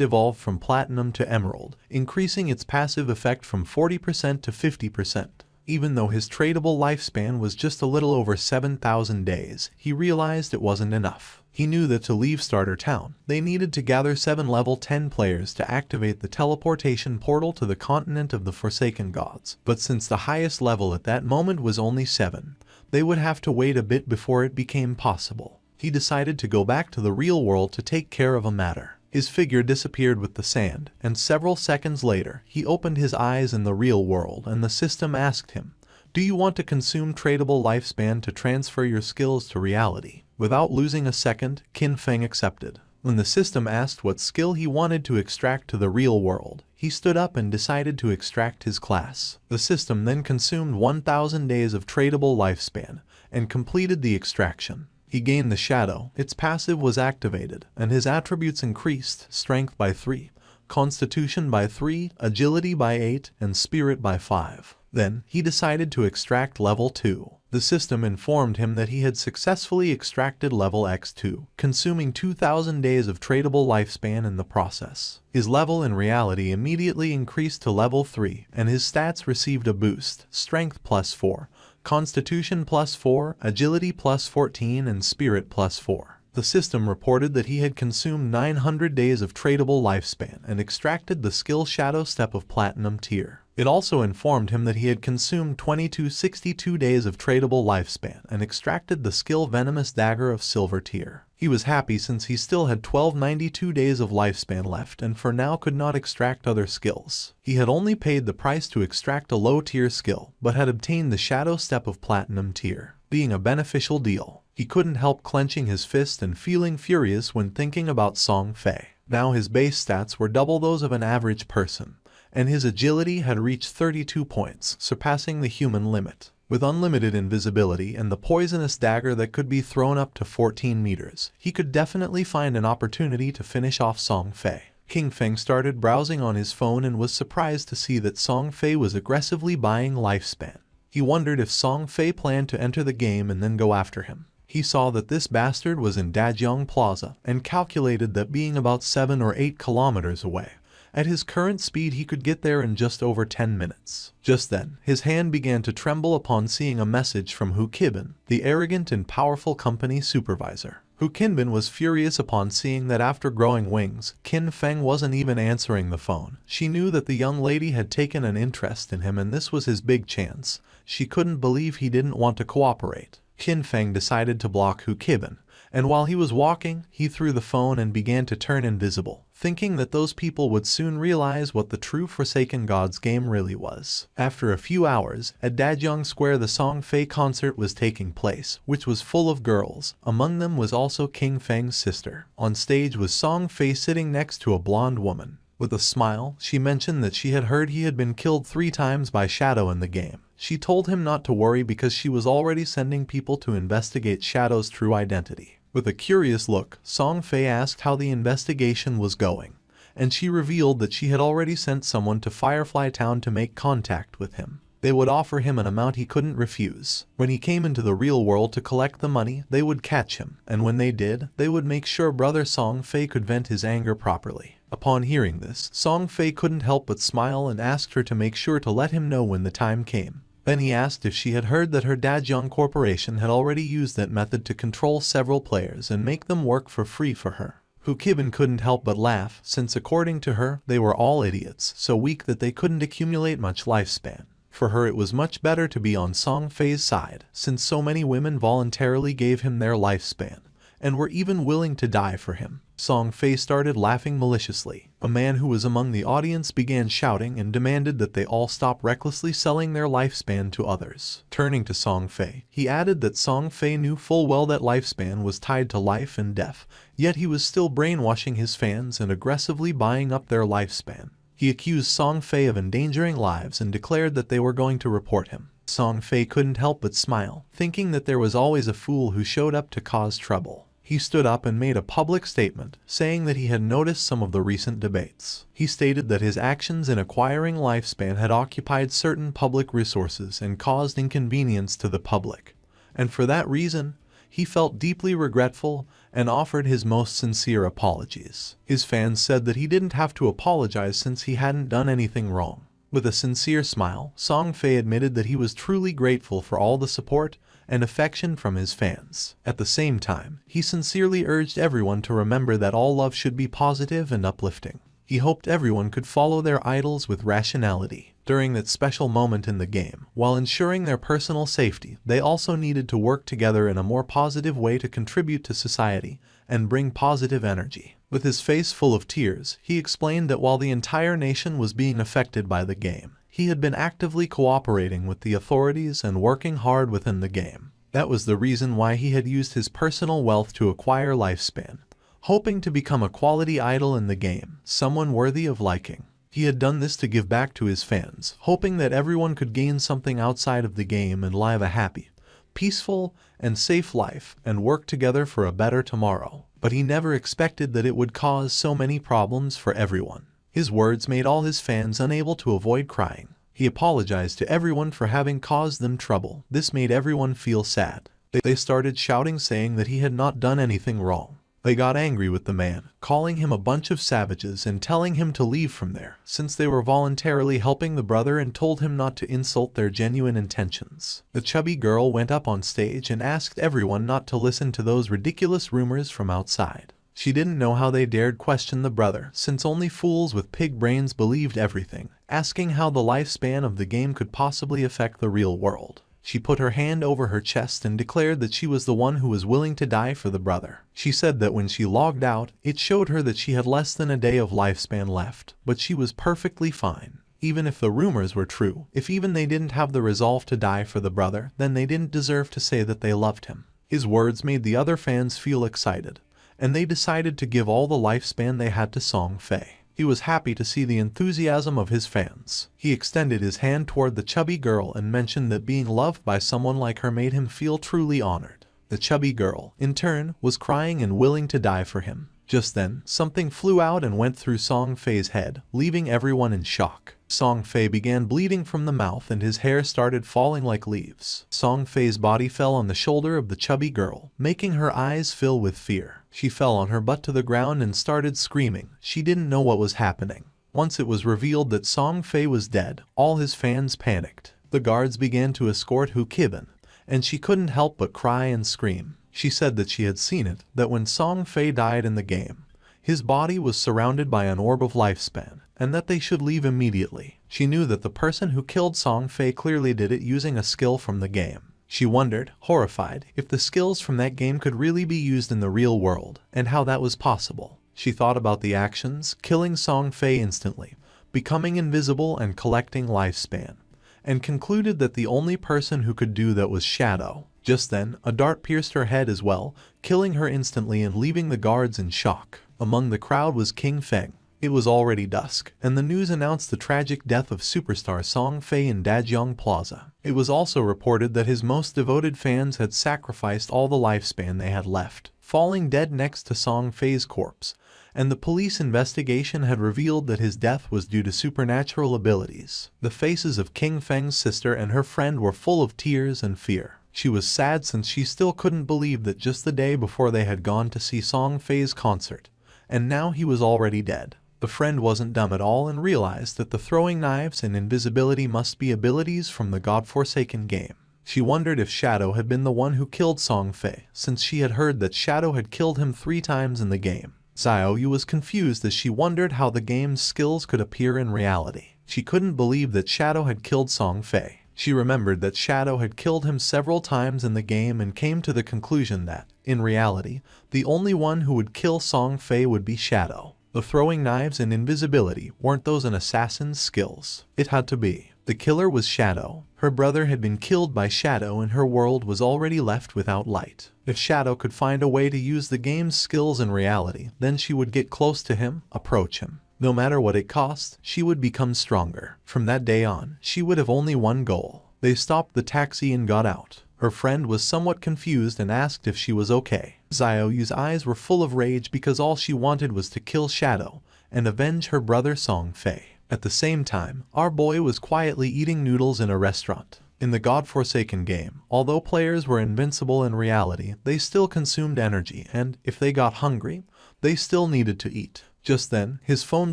evolved from Platinum to Emerald, increasing its passive effect from 40% to 50%. Even though his tradable lifespan was just a little over 7,000 days, he realized it wasn't enough. He knew that to leave Starter Town, they needed to gather 7 level 10 players to activate the teleportation portal to the continent of the Forsaken Gods. But since the highest level at that moment was only 7, they would have to wait a bit before it became possible. He decided to go back to the real world to take care of a matter. His figure disappeared with the sand, and several seconds later, he opened his eyes in the real world and the system asked him, "Do you want to consume tradable lifespan to transfer your skills to reality?" Without losing a second, Qin Feng accepted. When the system asked what skill he wanted to extract to the real world, he stood up and decided to extract his class. The system then consumed 1,000 days of tradable lifespan and completed the extraction. He gained the Shadow, its passive was activated, and his attributes increased: Strength by 3, Constitution by 3, Agility by 8, and Spirit by 5. Then, he decided to extract level 2. The system informed him that he had successfully extracted level X2, consuming 2,000 days of tradable lifespan in the process. His level in reality immediately increased to level 3, and his stats received a boost: Strength plus 4, Constitution plus 4, Agility plus 14, and Spirit plus 4. The system reported that he had consumed 900 days of tradable lifespan and extracted the skill Shadow Step of Platinum tier. It also informed him that he had consumed 2262 days of tradable lifespan and extracted the skill Venomous Dagger of Silver tier. He was happy since he still had 1292 days of lifespan left and for now could not extract other skills. He had only paid the price to extract a low tier skill, but had obtained the Shadow Step of Platinum tier, being a beneficial deal. He couldn't help clenching his fist and feeling furious when thinking about Song Fei. Now his base stats were double those of an average person, and his agility had reached 32 points, surpassing the human limit. With unlimited invisibility and the poisonous dagger that could be thrown up to 14 meters, he could definitely find an opportunity to finish off Song Fei. King Feng started browsing on his phone and was surprised to see that Song Fei was aggressively buying lifespan. He wondered if Song Fei planned to enter the game and then go after him. He saw that this bastard was in Dajiang Plaza and calculated that being about 7 or 8 kilometers away, at his current speed he could get there in just over 10 minutes. Just then, his hand began to tremble upon seeing a message from Hu Qinbin, the arrogant and powerful company supervisor. Hu Qinbin was furious upon seeing that after growing wings, Qin Feng wasn't even answering the phone. She knew that the young lady had taken an interest in him and this was his big chance. She couldn't believe he didn't want to cooperate. Qin Feng decided to block Hu Qinbin, and while he was walking, he threw the phone and began to turn invisible, thinking that those people would soon realize what the true Forsaken Gods game really was. After a few hours, at Dajiang Square the Song Fei concert was taking place, which was full of girls. Among them was also King Feng's sister. On stage was Song Fei sitting next to a blonde woman. With a smile, she mentioned that she had heard he had been killed 3 times by Shadow in the game. She told him not to worry because she was already sending people to investigate Shadow's true identity. With a curious look, Song Fei asked how the investigation was going, and she revealed that she had already sent someone to Firefly Town to make contact with him. They would offer him an amount he couldn't refuse. When he came into the real world to collect the money, they would catch him, and when they did, they would make sure brother Song Fei could vent his anger properly. Upon hearing this, Song Fei couldn't help but smile and asked her to make sure to let him know when the time came. Then he asked if she had heard that her Daejeon Corporation had already used that method to control several players and make them work for free for her. Kibin couldn't help but laugh, since according to her, they were all idiots, so weak that they couldn't accumulate much lifespan. For her it was much better to be on Song Fei's side, since so many women voluntarily gave him their lifespan, and were even willing to die for him. Song Fei started laughing maliciously. A man who was among the audience began shouting and demanded that they all stop recklessly selling their lifespan to others. Turning to Song Fei, he added that Song Fei knew full well that lifespan was tied to life and death, yet he was still brainwashing his fans and aggressively buying up their lifespan. He accused Song Fei of endangering lives and declared that they were going to report him. Song Fei couldn't help but smile, thinking that there was always a fool who showed up to cause trouble. He stood up and made a public statement, saying that he had noticed some of the recent debates. He stated that his actions in acquiring lifespan had occupied certain public resources and caused inconvenience to the public, and for that reason, he felt deeply regretful and offered his most sincere apologies. His fans said that he didn't have to apologize since he hadn't done anything wrong. With a sincere smile, Song Fei admitted that he was truly grateful for all the support and affection from his fans. At the same time, he sincerely urged everyone to remember that all love should be positive and uplifting. He hoped everyone could follow their idols with rationality. During that special moment in the game, while ensuring their personal safety, they also needed to work together in a more positive way to contribute to society and bring positive energy. With his face full of tears, he explained that while the entire nation was being affected by the game, he had been actively cooperating with the authorities and working hard within the game. That was the reason why he had used his personal wealth to acquire lifespan, hoping to become a quality idol in the game, someone worthy of liking. He had done this to give back to his fans, hoping that everyone could gain something outside of the game and live a happy, peaceful, and safe life and work together for a better tomorrow. But he never expected that it would cause so many problems for everyone. His words made all his fans unable to avoid crying. He apologized to everyone for having caused them trouble. This made everyone feel sad. They started shouting, saying that he had not done anything wrong. They got angry with the man, calling him a bunch of savages and telling him to leave from there, since they were voluntarily helping the brother, and told him not to insult their genuine intentions. The chubby girl went up on stage and asked everyone not to listen to those ridiculous rumors from outside. She didn't know how they dared question the brother, since only fools with pig brains believed everything, asking how the lifespan of the game could possibly affect the real world. She put her hand over her chest and declared that she was the one who was willing to die for the brother. She said that when she logged out, it showed her that she had less than a day of lifespan left, but she was perfectly fine. Even if the rumors were true, if even they didn't have the resolve to die for the brother, then they didn't deserve to say that they loved him. His words made the other fans feel excited, and they decided to give all the lifespan they had to Song Fei. He was happy to see the enthusiasm of his fans. He extended his hand toward the chubby girl and mentioned that being loved by someone like her made him feel truly honored. The chubby girl, in turn, was crying and willing to die for him. Just then, something flew out and went through Song Fei's head, leaving everyone in shock. Song Fei began bleeding from the mouth and his hair started falling like leaves. Song Fei's body fell on the shoulder of the chubby girl, making her eyes fill with fear. She fell on her butt to the ground and started screaming. She didn't know what was happening. Once it was revealed that Song Fei was dead, all his fans panicked. The guards began to escort Kibin, and she couldn't help but cry and scream. She said that she had seen it, that when Song Fei died in the game, his body was surrounded by an orb of lifespan, and that they should leave immediately. She knew that the person who killed Song Fei clearly did it using a skill from the game. She wondered, horrified, if the skills from that game could really be used in the real world, and how that was possible. She thought about the actions, killing Song Fei instantly, becoming invisible and collecting lifespan, and concluded that the only person who could do that was Shadow. Just then, a dart pierced her head as well, killing her instantly and leaving the guards in shock. Among the crowd was King Feng. It was already dusk, and the news announced the tragic death of superstar Song Fei in Daejeon Plaza. It was also reported that his most devoted fans had sacrificed all the lifespan they had left, falling dead next to Song Fei's corpse, and the police investigation had revealed that his death was due to supernatural abilities. The faces of King Feng's sister and her friend were full of tears and fear. She was sad since she still couldn't believe that just the day before they had gone to see Song Fei's concert, and now he was already dead. The friend wasn't dumb at all and realized that the throwing knives and invisibility must be abilities from the godforsaken game. She wondered if Shadow had been the one who killed Song Fei, since she had heard that Shadow had killed him 3 times in the game. Xiaoyu was confused as she wondered how the game's skills could appear in reality. She couldn't believe that Shadow had killed Song Fei. She remembered that Shadow had killed him several times in the game and came to the conclusion that, in reality, the only one who would kill Song Fei would be Shadow. The throwing knives and invisibility weren't those an assassin's skills. It had to be. The killer was Shadow. Her brother had been killed by Shadow and her world was already left without light. If Shadow could find a way to use the game's skills in reality, then she would get close to him, approach him. No matter what it cost, she would become stronger. From that day on, she would have only one goal. They stopped the taxi and got out. Her friend was somewhat confused and asked if she was okay. Xiaoyu's eyes were full of rage because all she wanted was to kill Shadow and avenge her brother Song Fei. At the same time, our boy was quietly eating noodles in a restaurant. In the godforsaken game, although players were invincible in reality, they still consumed energy and, if they got hungry, they still needed to eat. Just then, his phone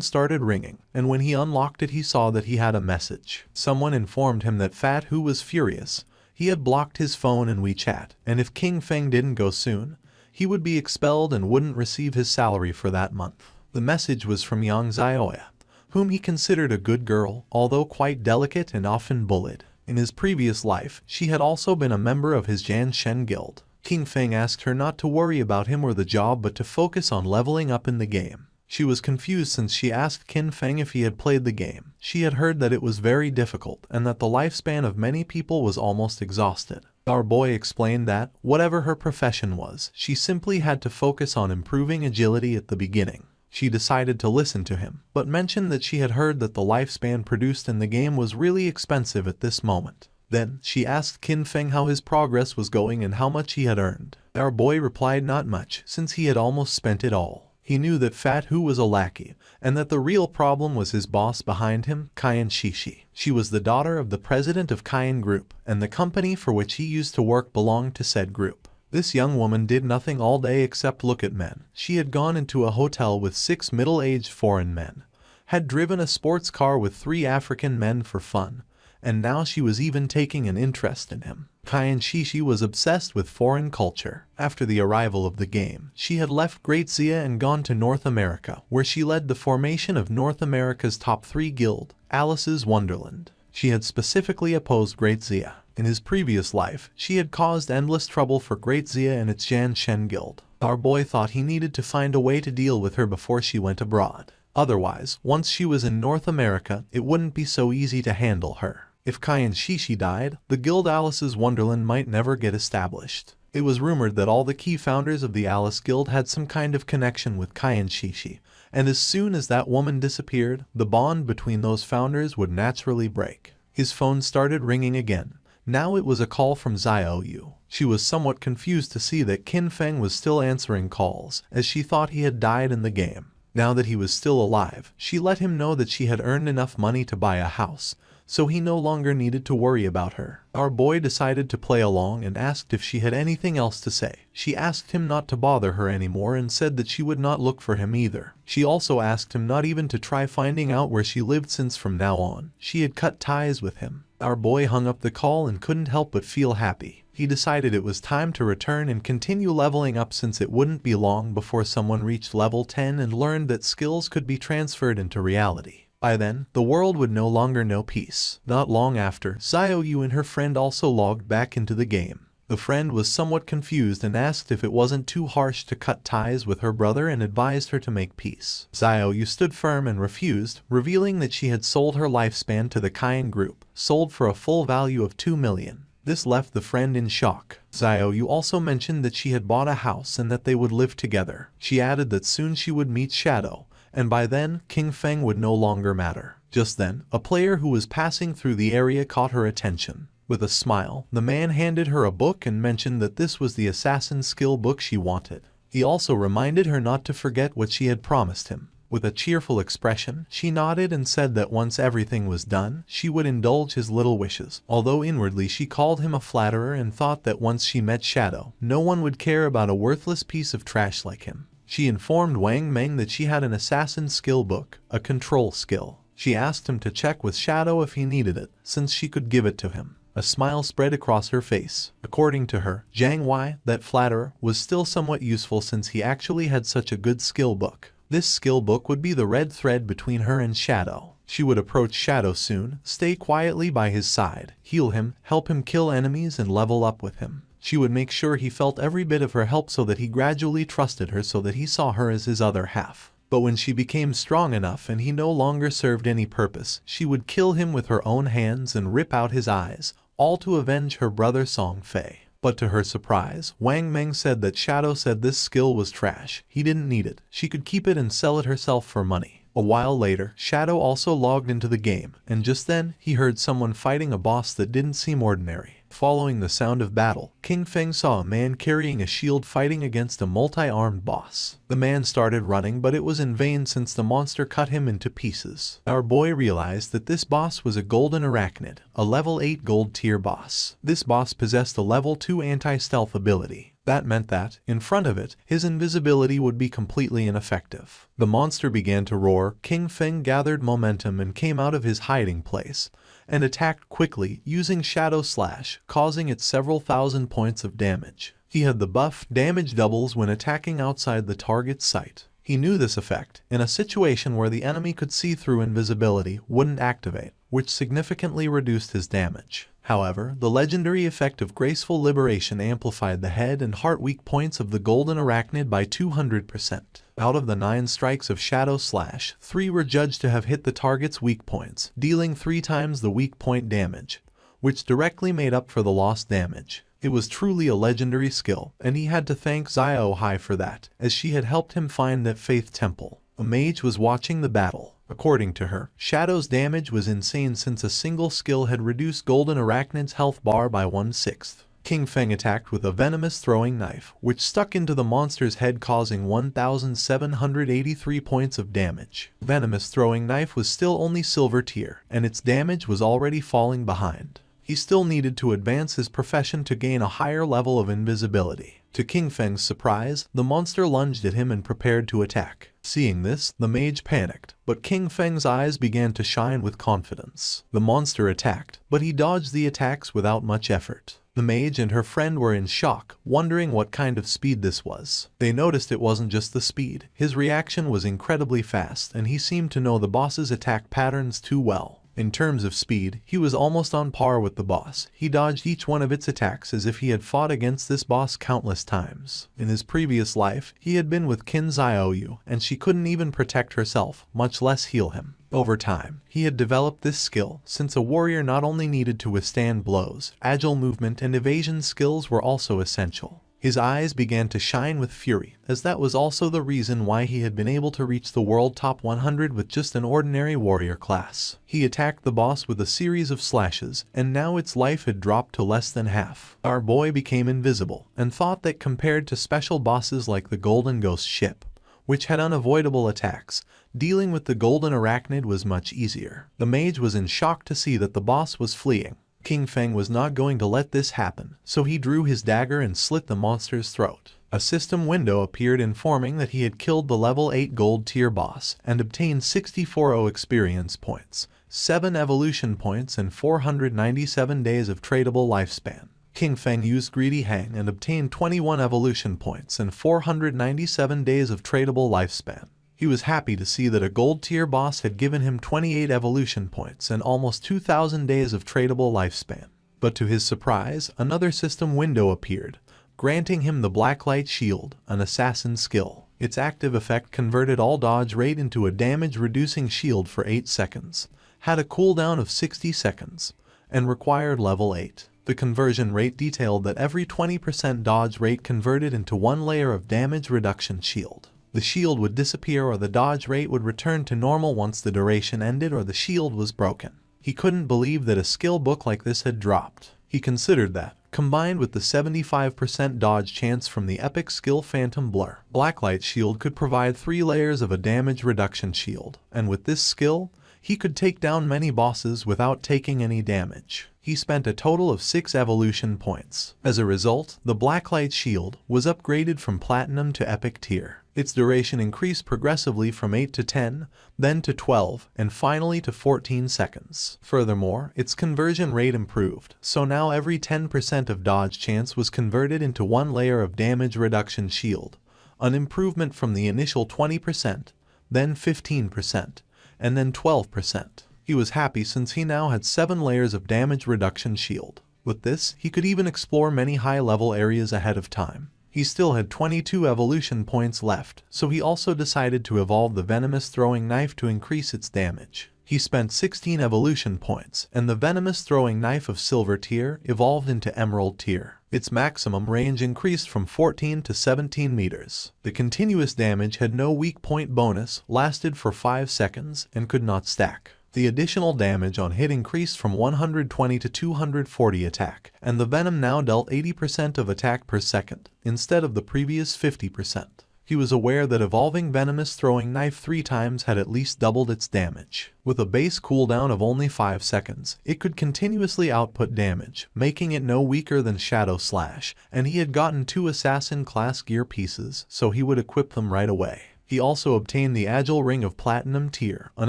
started ringing, and when he unlocked it he saw that he had a message. Someone informed him that Fat Hu was furious. He had blocked his phone and WeChat, and if King Feng didn't go soon, he would be expelled and wouldn't receive his salary for that month. The message was from Yang Xiaoya, whom he considered a good girl, although quite delicate and often bullied. In his previous life, she had also been a member of his Jan Shen guild. King Feng asked her not to worry about him or the job but to focus on leveling up in the game. She was confused since she asked Qin Feng if he had played the game. She had heard that it was very difficult and that the lifespan of many people was almost exhausted. Our boy explained that, whatever her profession was, she simply had to focus on improving agility at the beginning. She decided to listen to him, but mentioned that she had heard that the lifespan produced in the game was really expensive at this moment. Then, she asked Qin Feng how his progress was going and how much he had earned. Our boy replied not much, since he had almost spent it all. He knew that Fat Hu was a lackey, and that the real problem was his boss behind him, Kaiyan Shishi. She was the daughter of the president of Kaiyan Group, and the company for which he used to work belonged to said group. This young woman did nothing all day except look at men. She had gone into a hotel with 6 middle-aged foreign men, had driven a sports car with 3 African men for fun, and now she was even taking an interest in him. Kaiyan Shishi was obsessed with foreign culture. After the arrival of the game, she had left Great Xia and gone to North America, where she led the formation of North America's top 3 guild, Alice's Wonderland. She had specifically opposed Great Xia. In his previous life, she had caused endless trouble for Great Xia and its Jan Shen guild. Our boy thought he needed to find a way to deal with her before she went abroad. Otherwise, once she was in North America, it wouldn't be so easy to handle her. If Kaiyan Shishi died, the guild Alice's Wonderland might never get established. It was rumored that all the key founders of the Alice Guild had some kind of connection with Kaiyan Shishi, and as soon as that woman disappeared, the bond between those founders would naturally break. His phone started ringing again. Now it was a call from Xiaoyu. She was somewhat confused to see that Qin Feng was still answering calls, as she thought he had died in the game. Now that he was still alive, she let him know that she had earned enough money to buy a house, so he no longer needed to worry about her. Our boy decided to play along and asked if she had anything else to say. She asked him not to bother her anymore and said that she would not look for him either. She also asked him not even to try finding out where she lived since from now on, she had cut ties with him. Our boy hung up the call and couldn't help but feel happy. He decided it was time to return and continue leveling up since it wouldn't be long before someone reached level 10 and learned that skills could be transferred into reality. By then, the world would no longer know peace. Not long after, Xiaoyu and her friend also logged back into the game. The friend was somewhat confused and asked if it wasn't too harsh to cut ties with her brother and advised her to make peace. Xiaoyu stood firm and refused, revealing that she had sold her lifespan to the Kaiyan Group, sold for a full value of 2 million. This left the friend in shock. Xiaoyu also mentioned that she had bought a house and that they would live together. She added that soon she would meet Shadow, and by then, King Feng would no longer matter. Just then, a player who was passing through the area caught her attention. With a smile, the man handed her a book and mentioned that this was the assassin skill book she wanted. He also reminded her not to forget what she had promised him. With a cheerful expression, she nodded and said that once everything was done, she would indulge his little wishes, although inwardly she called him a flatterer and thought that once she met Shadow, no one would care about a worthless piece of trash like him. She informed Wang Meng that she had an assassin skill book, a control skill. She asked him to check with Shadow if he needed it, since she could give it to him. A smile spread across her face. According to her, Zhang Wei, that flatterer, was still somewhat useful since he actually had such a good skill book. This skill book would be the red thread between her and Shadow. She would approach Shadow soon, stay quietly by his side, heal him, help him kill enemies and level up with him. She would make sure he felt every bit of her help so that he gradually trusted her so that he saw her as his other half. But when she became strong enough and he no longer served any purpose, she would kill him with her own hands and rip out his eyes, all to avenge her brother Song Fei. But to her surprise, Wang Meng said that Shadow said this skill was trash. He didn't need it. She could keep it and sell it herself for money. A while later, Shadow also logged into the game, and just then, he heard someone fighting a boss that didn't seem ordinary. Following the sound of battle, King Feng saw a man carrying a shield fighting against a multi-armed boss. The man started running, but it was in vain since the monster cut him into pieces. Our boy realized that this boss was a golden arachnid, a level 8 gold tier boss. This boss possessed a level 2 anti-stealth ability. That meant that, in front of it, his invisibility would be completely ineffective. The monster began to roar. King Feng gathered momentum and came out of his hiding place, and attacked quickly, using Shadow Slash, causing it several thousand points of damage. He had the buff, damage doubles when attacking outside the target's sight. He knew this effect, in a situation where the enemy could see through invisibility, wouldn't activate, which significantly reduced his damage. However, the legendary effect of Graceful Liberation amplified the head and heart weak points of the golden arachnid by 200%. Out of the 9 strikes of Shadow Slash, 3 were judged to have hit the target's weak points, dealing 3 times the weak point damage, which directly made up for the lost damage. It was truly a legendary skill, and he had to thank Xiao Hai for that, as she had helped him find that Faith Temple. A mage was watching the battle. According to her, Shadow's damage was insane since a single skill had reduced Golden Arachnid's health bar by 1/6. King Feng attacked with a venomous throwing knife, which stuck into the monster's head causing 1,783 points of damage. Venomous throwing knife was still only silver tier, and its damage was already falling behind. He still needed to advance his profession to gain a higher level of invisibility. To King Feng's surprise, the monster lunged at him and prepared to attack. Seeing this, the mage panicked, but King Feng's eyes began to shine with confidence. The monster attacked, but he dodged the attacks without much effort. The mage and her friend were in shock, wondering what kind of speed this was. They noticed it wasn't just the speed. His reaction was incredibly fast, and he seemed to know the boss's attack patterns too well. In terms of speed, he was almost on par with the boss. He dodged each one of its attacks as if he had fought against this boss countless times. In his previous life, he had been with Qin Xiaoyu, and she couldn't even protect herself, much less heal him. Over time, he had developed this skill, since a warrior not only needed to withstand blows, agile movement and evasion skills were also essential. His eyes began to shine with fury, as that was also the reason why he had been able to reach the world top 100 with just an ordinary warrior class. He attacked the boss with a series of slashes, and now its life had dropped to less than half. Our boy became invisible, and thought that compared to special bosses like the Golden Ghost Ship, which had unavoidable attacks, dealing with the Golden Arachnid was much easier. The mage was in shock to see that the boss was fleeing. King Feng was not going to let this happen, so he drew his dagger and slit the monster's throat. A system window appeared informing that he had killed the level 8 gold tier boss and obtained 64 experience points, 7 evolution points and 497 days of tradable lifespan. King Feng used Greedy Hang and obtained 21 evolution points and 497 days of tradable lifespan. He was happy to see that a gold tier boss had given him 28 evolution points and almost 2,000 days of tradable lifespan. But to his surprise, another system window appeared, granting him the Blacklight Shield, an assassin skill. Its active effect converted all dodge rate into a damage-reducing shield for 8 seconds, had a cooldown of 60 seconds, and required level 8. The conversion rate detailed that every 20% dodge rate converted into 1 layer of damage reduction shield. The shield would disappear or the dodge rate would return to normal once the duration ended or the shield was broken. He couldn't believe that a skill book like this had dropped. He considered that, combined with the 75% dodge chance from the epic skill Phantom Blur, Blacklight Shield could provide 3 layers of a damage reduction shield, and with this skill, he could take down many bosses without taking any damage. He spent a total of 6 evolution points. As a result, the Blacklight Shield was upgraded from Platinum to Epic tier. Its duration increased progressively from 8 to 10, then to 12, and finally to 14 seconds. Furthermore, its conversion rate improved, so now every 10% of dodge chance was converted into one layer of damage reduction shield, an improvement from the initial 20%, then 15%, and then 12%. He was happy since he now had 7 layers of damage reduction shield. With this, he could even explore many high-level areas ahead of time. He still had 22 evolution points left, so he also decided to evolve the venomous throwing knife to increase its damage. He spent 16 evolution points, and the venomous throwing knife of silver tier evolved into emerald tier. Its maximum range increased from 14 to 17 meters. The continuous damage had no weak point bonus, lasted for 5 seconds, and could not stack. The additional damage on hit increased from 120 to 240 attack, and the venom now dealt 80% of attack per second, instead of the previous 50%. He was aware that evolving venomous throwing knife 3 times had at least doubled its damage. With a base cooldown of only 5 seconds, it could continuously output damage, making it no weaker than Shadow Slash, and he had gotten 2 assassin class gear pieces, so he would equip them right away. He also obtained the Agile Ring of Platinum Tier, an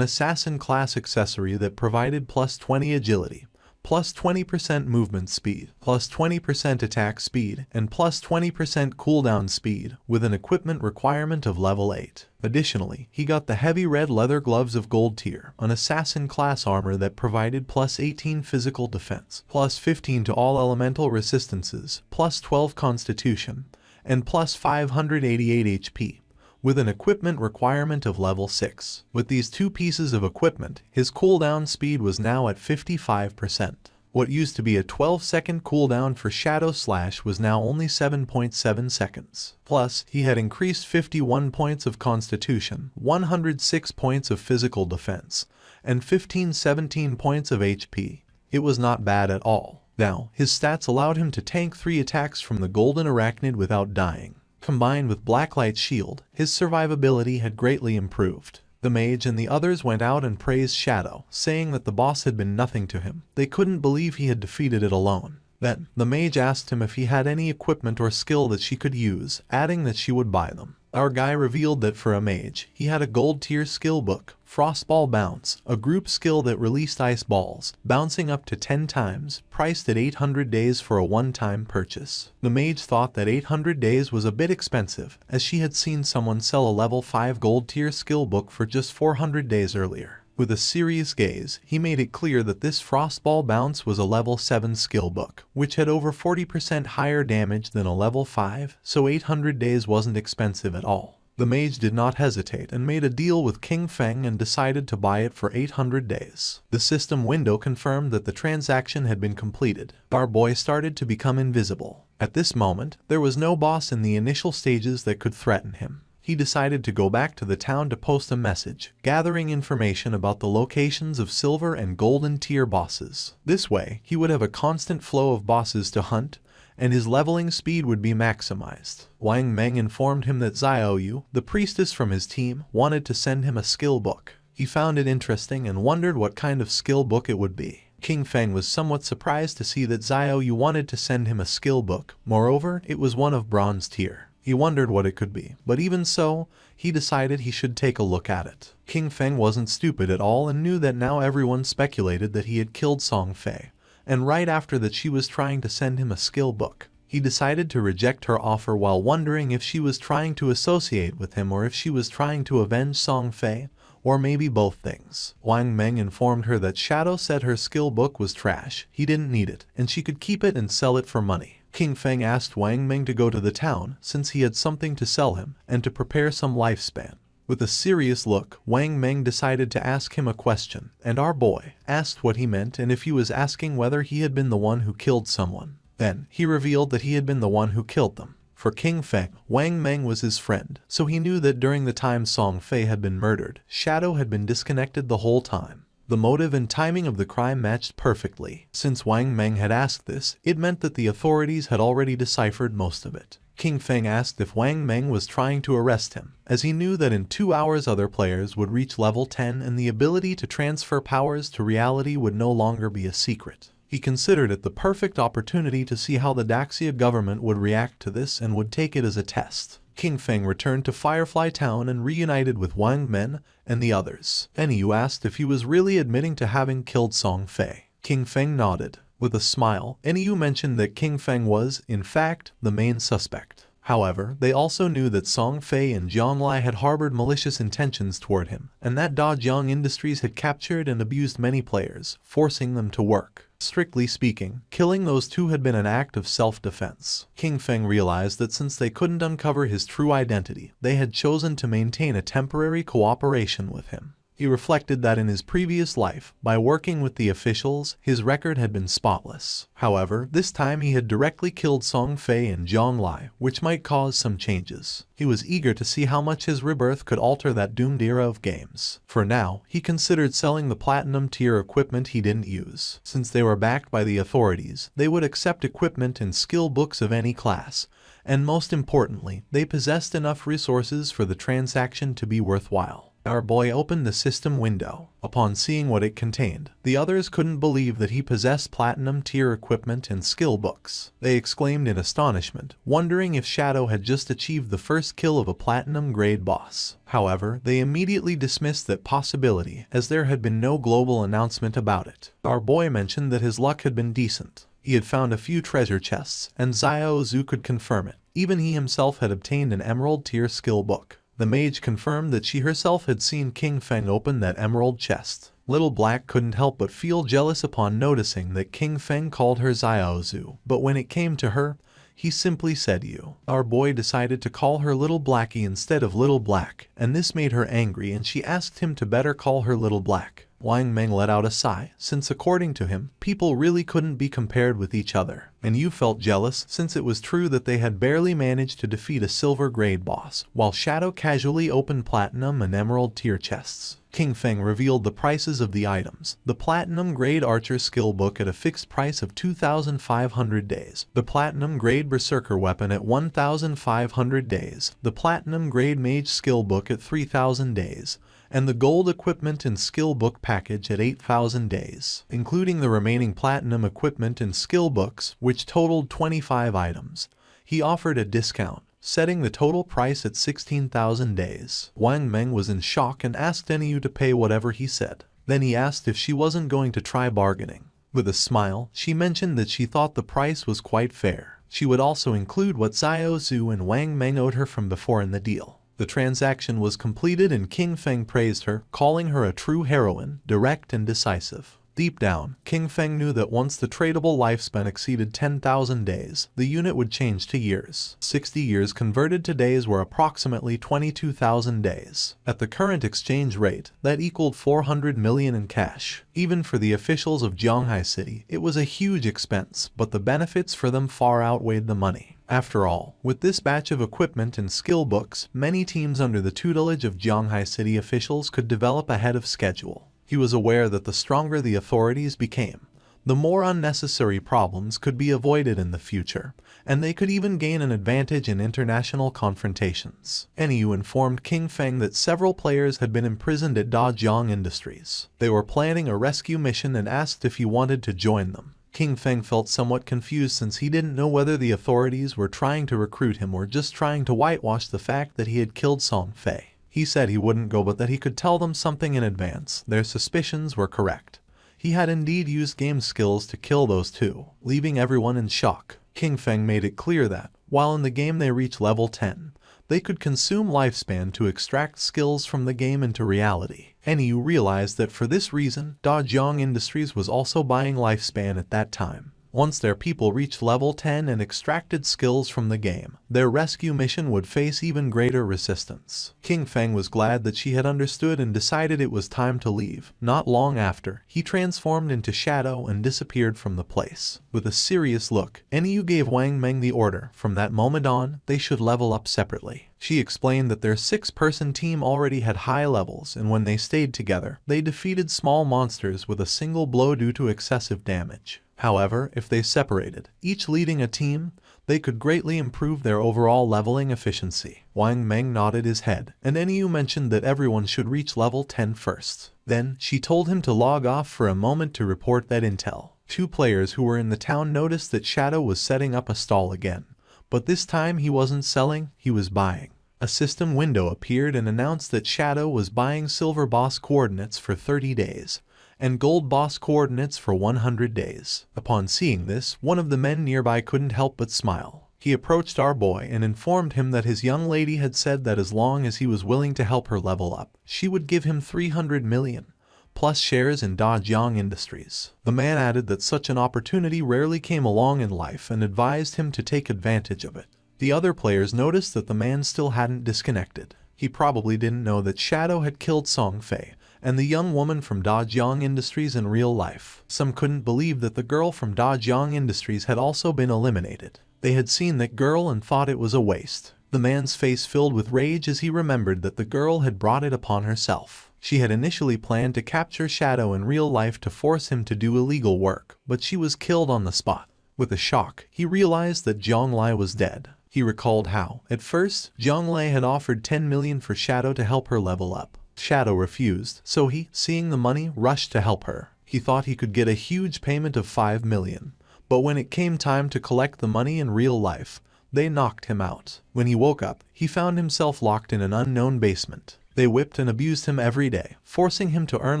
assassin class accessory that provided plus 20 agility, plus 20% movement speed, plus 20% attack speed, and plus 20% cooldown speed, with an equipment requirement of level 8. Additionally, he got the Heavy Red Leather Gloves of Gold Tier, an assassin class armor that provided plus 18 physical defense, plus 15 to all elemental resistances, plus 12 constitution, and plus 588 HP. With an equipment requirement of level 6. With these 2 pieces of equipment, his cooldown speed was now at 55%. What used to be a 12-second cooldown for Shadow Slash was now only 7.7 seconds. Plus, he had increased 51 points of constitution, 106 points of physical defense, and 17 points of HP. It was not bad at all. Now, his stats allowed him to tank 3 attacks from the Golden Arachnid without dying. Combined with Blacklight Shield, his survivability had greatly improved. The mage and the others went out and praised Shadow, saying that the boss had been nothing to him. They couldn't believe he had defeated it alone. Then, the mage asked him if he had any equipment or skill that she could use, adding that she would buy them. Our guy revealed that for a mage, he had a gold tier skill book, Frostball Bounce, a group skill that released ice balls, bouncing up to 10 times, priced at 800 days for a one-time purchase. The mage thought that 800 days was a bit expensive, as she had seen someone sell a level 5 gold tier skill book for just 400 days earlier. With a serious gaze, he made it clear that this Frostball Bounce was a level 7 skill book, which had over 40% higher damage than a level 5, so 800 days wasn't expensive at all. The mage did not hesitate and made a deal with King Feng and decided to buy it for 800 days. The system window confirmed that the transaction had been completed. Our boy started to become invisible. At this moment, there was no boss in the initial stages that could threaten him. He decided to go back to the town to post a message, gathering information about the locations of silver and golden tier bosses. This way, he would have a constant flow of bosses to hunt, and his leveling speed would be maximized. Wang Meng informed him that Xiaoyu, the priestess from his team, wanted to send him a skill book. He found it interesting and wondered what kind of skill book it would be. King Feng was somewhat surprised to see that Xiaoyu wanted to send him a skill book. Moreover, it was one of bronze tier. He wondered what it could be, but even so, he decided he should take a look at it. King Feng wasn't stupid at all and knew that now everyone speculated that he had killed Song Fei, and right after that she was trying to send him a skill book. He decided to reject her offer while wondering if she was trying to associate with him or if she was trying to avenge Song Fei, or maybe both things. Wang Meng informed her that Shadow said her skill book was trash, he didn't need it, and she could keep it and sell it for money. King Feng asked Wang Meng to go to the town since he had something to sell him and to prepare some lifespan. With a serious look, Wang Meng decided to ask him a question, and our boy asked what he meant and if he was asking whether he had been the one who killed someone. Then, he revealed that he had been the one who killed them. For King Feng, Wang Meng was his friend, so he knew that during the time Song Fei had been murdered, Shadow had been disconnected the whole time. The motive and timing of the crime matched perfectly. Since Wang Meng had asked this, it meant that the authorities had already deciphered most of it. King Feng asked if Wang Meng was trying to arrest him, as he knew that in 2 hours other players would reach level 10 and the ability to transfer powers to reality would no longer be a secret. He considered it the perfect opportunity to see how the Daxia government would react to this and would take it as a test. King Feng returned to Firefly Town and reunited with Wang Men and the others. Enyu asked if he was really admitting to having killed Song Fei. King Feng nodded. With a smile, Enyu mentioned that King Feng was, in fact, the main suspect. However, they also knew that Song Fei and Jiang Lai had harbored malicious intentions toward him, and that Da Jiang Industries had captured and abused many players, forcing them to work. Strictly speaking, killing those two had been an act of self-defense. King Feng realized that since they couldn't uncover his true identity, they had chosen to maintain a temporary cooperation with him. He reflected that in his previous life, by working with the officials, his record had been spotless. However, this time he had directly killed Song Fei and Jiang Lai, which might cause some changes. He was eager to see how much his rebirth could alter that doomed era of games. For now, he considered selling the platinum tier equipment he didn't use. Since they were backed by the authorities, they would accept equipment and skill books of any class, and most importantly, they possessed enough resources for the transaction to be worthwhile. Our boy opened the system window. Upon seeing what it contained, the others couldn't believe that he possessed platinum tier equipment and skill books. They exclaimed in astonishment, wondering if Shadow had just achieved the first kill of a platinum grade boss. However, they immediately dismissed that possibility, as there had been no global announcement about it. Our boy mentioned that his luck had been decent. He had found a few treasure chests, and Xiao Zhu could confirm it. Even he himself had obtained an emerald tier skill book. The mage confirmed that she herself had seen King Feng open that emerald chest. Little Black couldn't help but feel jealous upon noticing that King Feng called her Xiao Zhu, but when it came to her, he simply said you. Our boy decided to call her Little Blackie instead of Little Black, and this made her angry and she asked him to better call her Little Black. Wang Meng let out a sigh, since according to him, people really couldn't be compared with each other. And you felt jealous, since it was true that they had barely managed to defeat a silver grade boss, while Shadow casually opened platinum and emerald tier chests. King Feng revealed the prices of the items. The platinum grade archer skill book at a fixed price of 2,500 days. The platinum grade berserker weapon at 1,500 days. The platinum grade mage skill book at 3,000 days. And the gold equipment and skill book package at 8,000 days, including the remaining platinum equipment and skill books, which totaled 25 items. He offered a discount, setting the total price at 16,000 days. Wang Meng was in shock and asked Enyu to pay whatever he said. Then he asked if she wasn't going to try bargaining. With a smile, she mentioned that she thought the price was quite fair. She would also include what Xiao Zhu and Wang Meng owed her from before in the deal. The transaction was completed and King Feng praised her, calling her a true heroine, direct and decisive. Deep down, King Feng knew that once the tradable lifespan exceeded 10,000 days, the unit would change to years. 60 years converted to days were approximately 22,000 days. At the current exchange rate, that equaled 400 million in cash. Even for the officials of Jianghai City, it was a huge expense, but the benefits for them far outweighed the money. After all, with this batch of equipment and skill books, many teams under the tutelage of Jianghai City officials could develop ahead of schedule. He was aware that the stronger the authorities became, the more unnecessary problems could be avoided in the future, and they could even gain an advantage in international confrontations. Enyu informed King Feng that several players had been imprisoned at Da Jiang Industries. They were planning a rescue mission and asked if he wanted to join them. King Feng felt somewhat confused since he didn't know whether the authorities were trying to recruit him or just trying to whitewash the fact that he had killed Song Fei. He said he wouldn't go but that he could tell them something in advance. Their suspicions were correct. He had indeed used game skills to kill those two, leaving everyone in shock. King Feng made it clear that, while in the game they reach level 10, they could consume lifespan to extract skills from the game into reality. Enyu realized that for this reason, Da Jiang Industries was also buying lifespan at that time. Once their people reached level 10 and extracted skills from the game, their rescue mission would face even greater resistance. King Feng was glad that she had understood and decided it was time to leave. Not long after, he transformed into Shadow and disappeared from the place. With a serious look, Enyu gave Wang Meng the order. From that moment on, they should level up separately. She explained that their 6-person team already had high levels, and when they stayed together, they defeated small monsters with a single blow due to excessive damage. However, if they separated, each leading a team, they could greatly improve their overall leveling efficiency. Wang Meng nodded his head, and Enyu mentioned that everyone should reach level 10 first. Then, she told him to log off for a moment to report that intel. 2 players who were in the town noticed that Shadow was setting up a stall again, But this time he wasn't selling, he was buying. A system window appeared and announced that Shadow was buying silver boss coordinates for 30 days and gold boss coordinates for 100 days. Upon seeing this, one of the men nearby couldn't help but smile. He approached our boy and informed him that his young lady had said that as long as he was willing to help her level up, she would give him 300 million, plus shares in Dajang Industries. The man added that such an opportunity rarely came along in life and advised him to take advantage of it. The other players noticed that the man still hadn't disconnected. He probably didn't know that Shadow had killed Song Fei and the young woman from Dajang Industries in real life. Some couldn't believe that the girl from Dajang Industries had also been eliminated. They had seen that girl and thought it was a waste. The man's face filled with rage as he remembered that the girl had brought it upon herself. She had initially planned to capture Shadow in real life to force him to do illegal work, but she was killed on the spot. With a shock, he realized that Zhonglai was dead. He recalled how, at first, Zhonglai had offered 10 million for Shadow to help her level up. Shadow refused, so he, seeing the money, rushed to help her. He thought he could get a huge payment of 5 million, but when it came time to collect the money in real life, they knocked him out. When he woke up, he found himself locked in an unknown basement. They whipped and abused him every day, forcing him to earn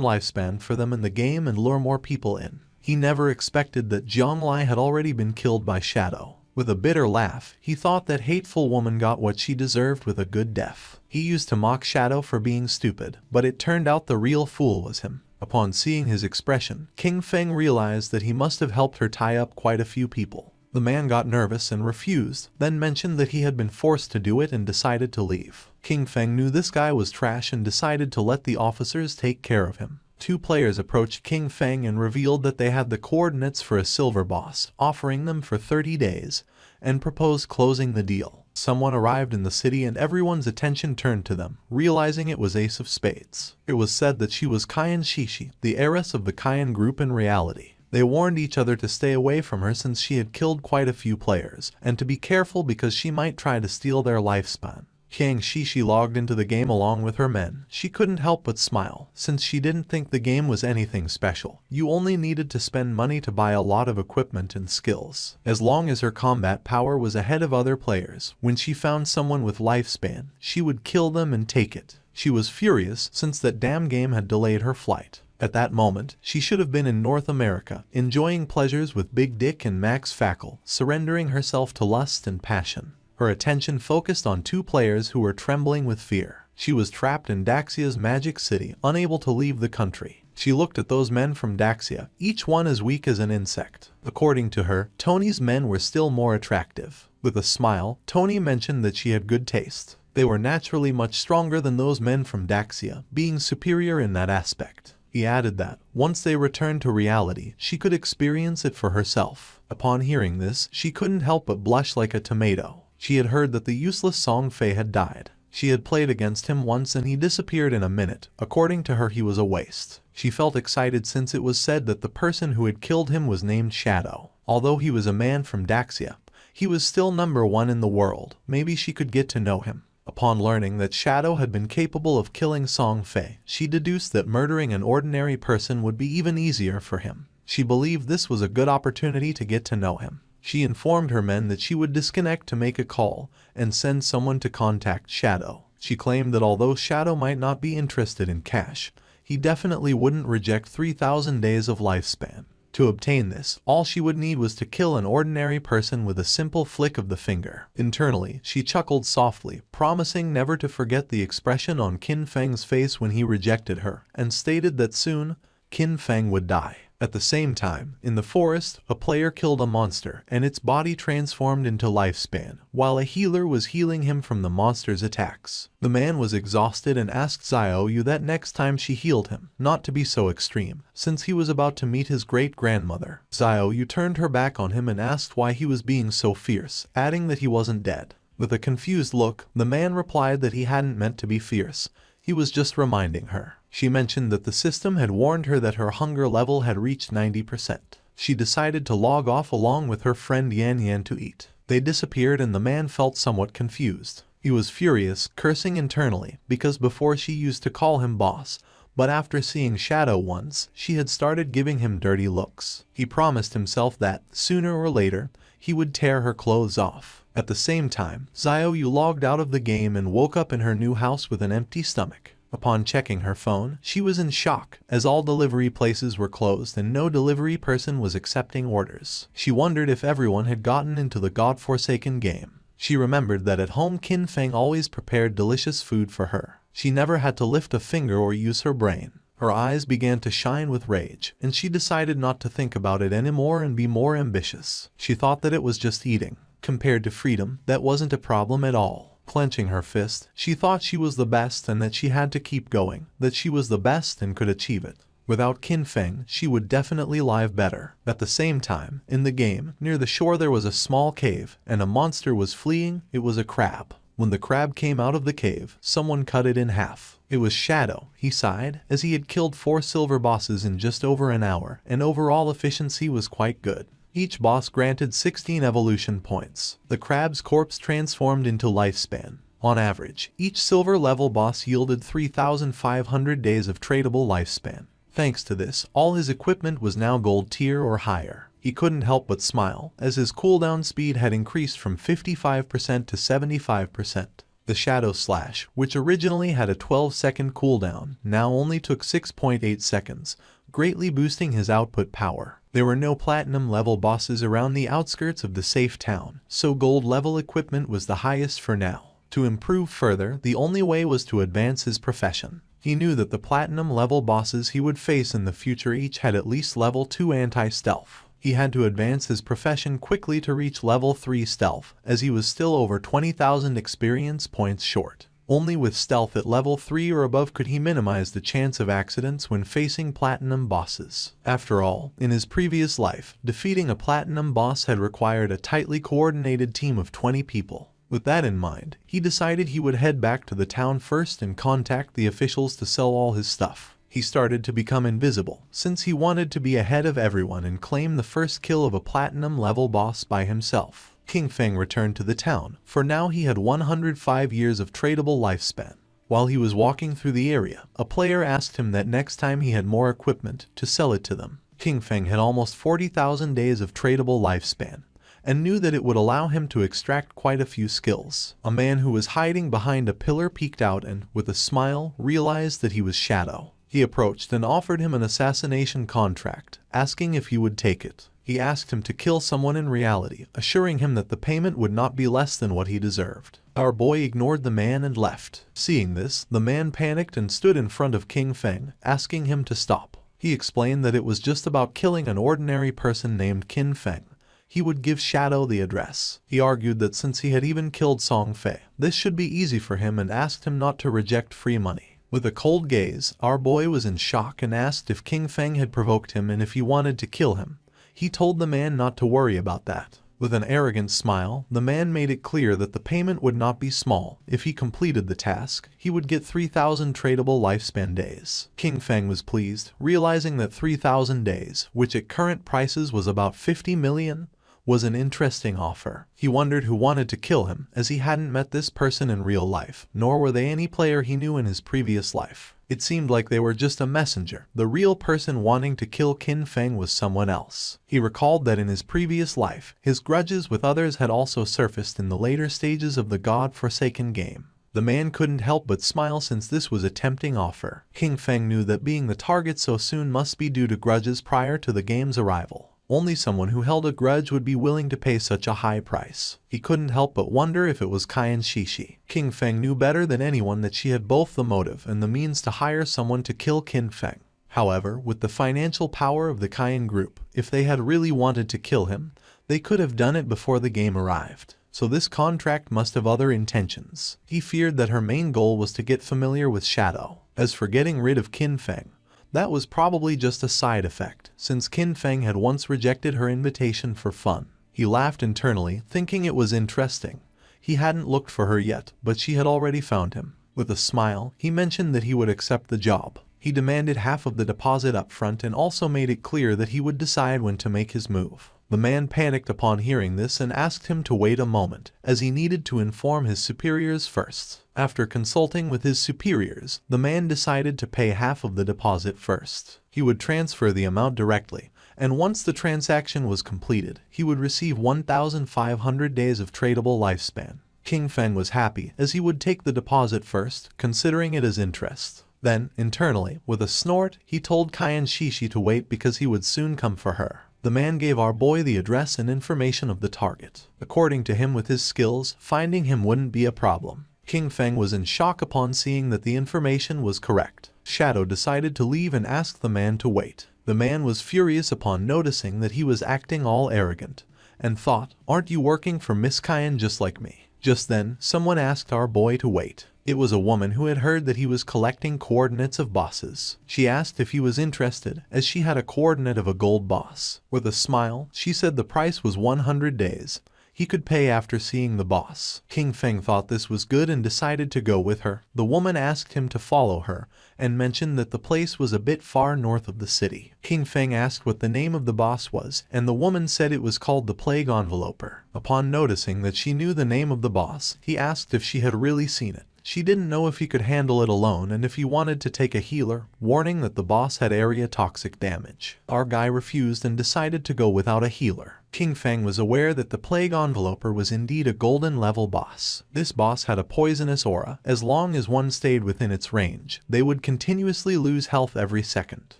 lifespan for them in the game and lure more people in. He never expected that Zhonglai had already been killed by Shadow. With a bitter laugh, he thought that hateful woman got what she deserved with a good death. He used to mock Shadow for being stupid, but it turned out the real fool was him. Upon seeing his expression, King Feng realized that he must have helped her tie up quite a few people. The man got nervous and refused, then mentioned that he had been forced to do it and decided to leave. King Feng knew this guy was trash and decided to let the officers take care of him. 2 players approached King Feng and revealed that they had the coordinates for a silver boss, offering them for 30 days, and proposed closing the deal. Someone arrived in the city and everyone's attention turned to them, realizing it was Ace of Spades. It was said that she was Kayan Shishi, the heiress of the Kayan group in reality. They warned each other to stay away from her since she had killed quite a few players, and to be careful because she might try to steal their lifespan. Kang Shishi logged into the game along with her men. She couldn't help but smile, since she didn't think the game was anything special. You only needed to spend money to buy a lot of equipment and skills. As long as her combat power was ahead of other players, when she found someone with lifespan, she would kill them and take it. She was furious since that damn game had delayed her flight. At that moment, she should have been in North America, enjoying pleasures with Big Dick and Max Fackle, surrendering herself to lust and passion. Her attention focused on 2 players who were trembling with fear. She was trapped in Daxia's magic city, unable to leave the country. She looked at those men from Daxia, each one as weak as an insect. According to her, Tony's men were still more attractive. With a smile, Tony mentioned that she had good taste. They were naturally much stronger than those men from Daxia, being superior in that aspect. He added that, once they returned to reality, she could experience it for herself. Upon hearing this, she couldn't help but blush like a tomato. She had heard that the useless Song Fei had died. She had played against him once and he disappeared in a minute. According to her, he was a waste. She felt excited since it was said that the person who had killed him was named Shadow. Although he was a man from Daxia, he was still #1 in the world. Maybe she could get to know him. Upon learning that Shadow had been capable of killing Song Fei, she deduced that murdering an ordinary person would be even easier for him. She believed this was a good opportunity to get to know him. She informed her men that she would disconnect to make a call and send someone to contact Shadow. She claimed that although Shadow might not be interested in cash, he definitely wouldn't reject 3,000 days of lifespan. To obtain this, all she would need was to kill an ordinary person with a simple flick of the finger. Internally, she chuckled softly, promising never to forget the expression on Qin Feng's face when he rejected her, and stated that soon, Qin Feng would die. At the same time, in the forest, a player killed a monster and its body transformed into lifespan, while a healer was healing him from the monster's attacks. The man was exhausted and asked Xiaoyu that next time she healed him, not to be so extreme, since he was about to meet his great-grandmother. Xiaoyu turned her back on him and asked why he was being so fierce, adding that he wasn't dead. With a confused look, the man replied that he hadn't meant to be fierce. He was just reminding her. She mentioned that the system had warned her that her hunger level had reached 90%. She decided to log off along with her friend Yan Yan to eat. They disappeared and the man felt somewhat confused. He was furious, cursing internally, because before she used to call him boss, but after seeing Shadow once, she had started giving him dirty looks. He promised himself that, sooner or later, he would tear her clothes off. At the same time, Xiaoyu logged out of the game and woke up in her new house with an empty stomach. Upon checking her phone, she was in shock, as all delivery places were closed and no delivery person was accepting orders. She wondered if everyone had gotten into the godforsaken game. She remembered that at home Qin Feng always prepared delicious food for her. She never had to lift a finger or use her brain. Her eyes began to shine with rage, and she decided not to think about it anymore and be more ambitious. She thought that it was just eating. Compared to freedom, that wasn't a problem at all. Clenching her fist, she thought she was the best and that she had to keep going, that she was the best and could achieve it. Without Qin Feng, she would definitely live better. At the same time, in the game, near the shore there was a small cave, and a monster was fleeing. It was a crab. When the crab came out of the cave, someone cut it in half. It was Shadow, he sighed, as he had killed 4 silver bosses in just over an hour, and overall efficiency was quite good. Each boss granted 16 evolution points. The crab's corpse transformed into lifespan. On average, each silver level boss yielded 3,500 days of tradable lifespan. Thanks to this, all his equipment was now gold tier or higher. He couldn't help but smile, as his cooldown speed had increased from 55% to 75%. The Shadow Slash, which originally had a 12-second cooldown, now only took 6.8 seconds, greatly boosting his output power. There were no platinum level bosses around the outskirts of the safe town, so gold level equipment was the highest for now. To improve further, the only way was to advance his profession. He knew that the platinum level bosses he would face in the future each had at least level 2 anti-stealth. He had to advance his profession quickly to reach level 3 stealth, as he was still over 20,000 experience points short. Only with stealth at level 3 or above could he minimize the chance of accidents when facing platinum bosses. After all, in his previous life, defeating a platinum boss had required a tightly coordinated team of 20 people. With that in mind, he decided he would head back to the town first and contact the officials to sell all his stuff. He started to become invisible, since he wanted to be ahead of everyone and claim the first kill of a platinum level boss by himself. Qin Feng returned to the town, for now he had 105 years of tradable lifespan. While he was walking through the area, a player asked him that next time he had more equipment, to sell it to them. Qin Feng had almost 40,000 days of tradable lifespan, and knew that it would allow him to extract quite a few skills. A man who was hiding behind a pillar peeked out and, with a smile, realized that he was Shadow. He approached and offered him an assassination contract, asking if he would take it. He asked him to kill someone in reality, assuring him that the payment would not be less than what he deserved. Our boy ignored the man and left. Seeing this, the man panicked and stood in front of Qin Feng, asking him to stop. He explained that it was just about killing an ordinary person named Qin Feng. He would give Shadow the address. He argued that since he had even killed Song Fei, this should be easy for him and asked him not to reject free money. With a cold gaze, our boy was in shock and asked if Qin Feng had provoked him and if he wanted to kill him. He told the man not to worry about that. With an arrogant smile, the man made it clear that the payment would not be small. If he completed the task, he would get 3,000 tradable lifespan days. Qin Feng was pleased, realizing that 3,000 days, which at current prices was about 50 million, was an interesting offer. He wondered who wanted to kill him, as he hadn't met this person in real life, nor were they any player he knew in his previous life. It seemed like they were just a messenger. The real person wanting to kill Qin Feng was someone else. He recalled that in his previous life, his grudges with others had also surfaced in the later stages of the God-forsaken game. The man couldn't help but smile since this was a tempting offer. Qin Feng knew that being the target so soon must be due to grudges prior to the game's arrival. Only someone who held a grudge would be willing to pay such a high price. He couldn't help but wonder if it was Cayenne Shishi. Qin Feng knew better than anyone that she had both the motive and the means to hire someone to kill Qin Feng. However, with the financial power of the Cayenne group, if they had really wanted to kill him, they could have done it before the game arrived. So this contract must have other intentions. He feared that her main goal was to get familiar with Shadow. As for getting rid of Qin Feng, that was probably just a side effect, since Qin Feng had once rejected her invitation for fun. He laughed internally, thinking it was interesting. He hadn't looked for her yet, but she had already found him. With a smile, he mentioned that he would accept the job. He demanded half of the deposit up front and also made it clear that he would decide when to make his move. The man panicked upon hearing this and asked him to wait a moment, as he needed to inform his superiors first. After consulting with his superiors, the man decided to pay half of the deposit first. He would transfer the amount directly, and once the transaction was completed, he would receive 1,500 days of tradable lifespan. King Feng was happy, as he would take the deposit first, considering it as interest. Then, internally, with a snort, he told Kyan Shishi to wait because he would soon come for her. The man gave our boy the address and information of the target. According to him, with his skills, finding him wouldn't be a problem. King Feng was in shock upon seeing that the information was correct. Shadow decided to leave and asked the man to wait. The man was furious upon noticing that he was acting all arrogant, and thought, "Aren't you working for Miss Kyan just like me?" Just then, someone asked our boy to wait. It was a woman who had heard that he was collecting coordinates of bosses. She asked if he was interested, as she had a coordinate of a gold boss. With a smile, she said the price was 100 days. He could pay after seeing the boss. King Feng thought this was good and decided to go with her. The woman asked him to follow her, and mentioned that the place was a bit far north of the city. King Feng asked what the name of the boss was, and the woman said it was called the Plague Enveloper. Upon noticing that she knew the name of the boss, he asked if she had really seen it. She didn't know if he could handle it alone and if he wanted to take a healer, warning that the boss had area toxic damage. Our guy refused and decided to go without a healer. King Feng was aware that the Plague Enveloper was indeed a golden level boss. This boss had a poisonous aura. As long as one stayed within its range, they would continuously lose health every second.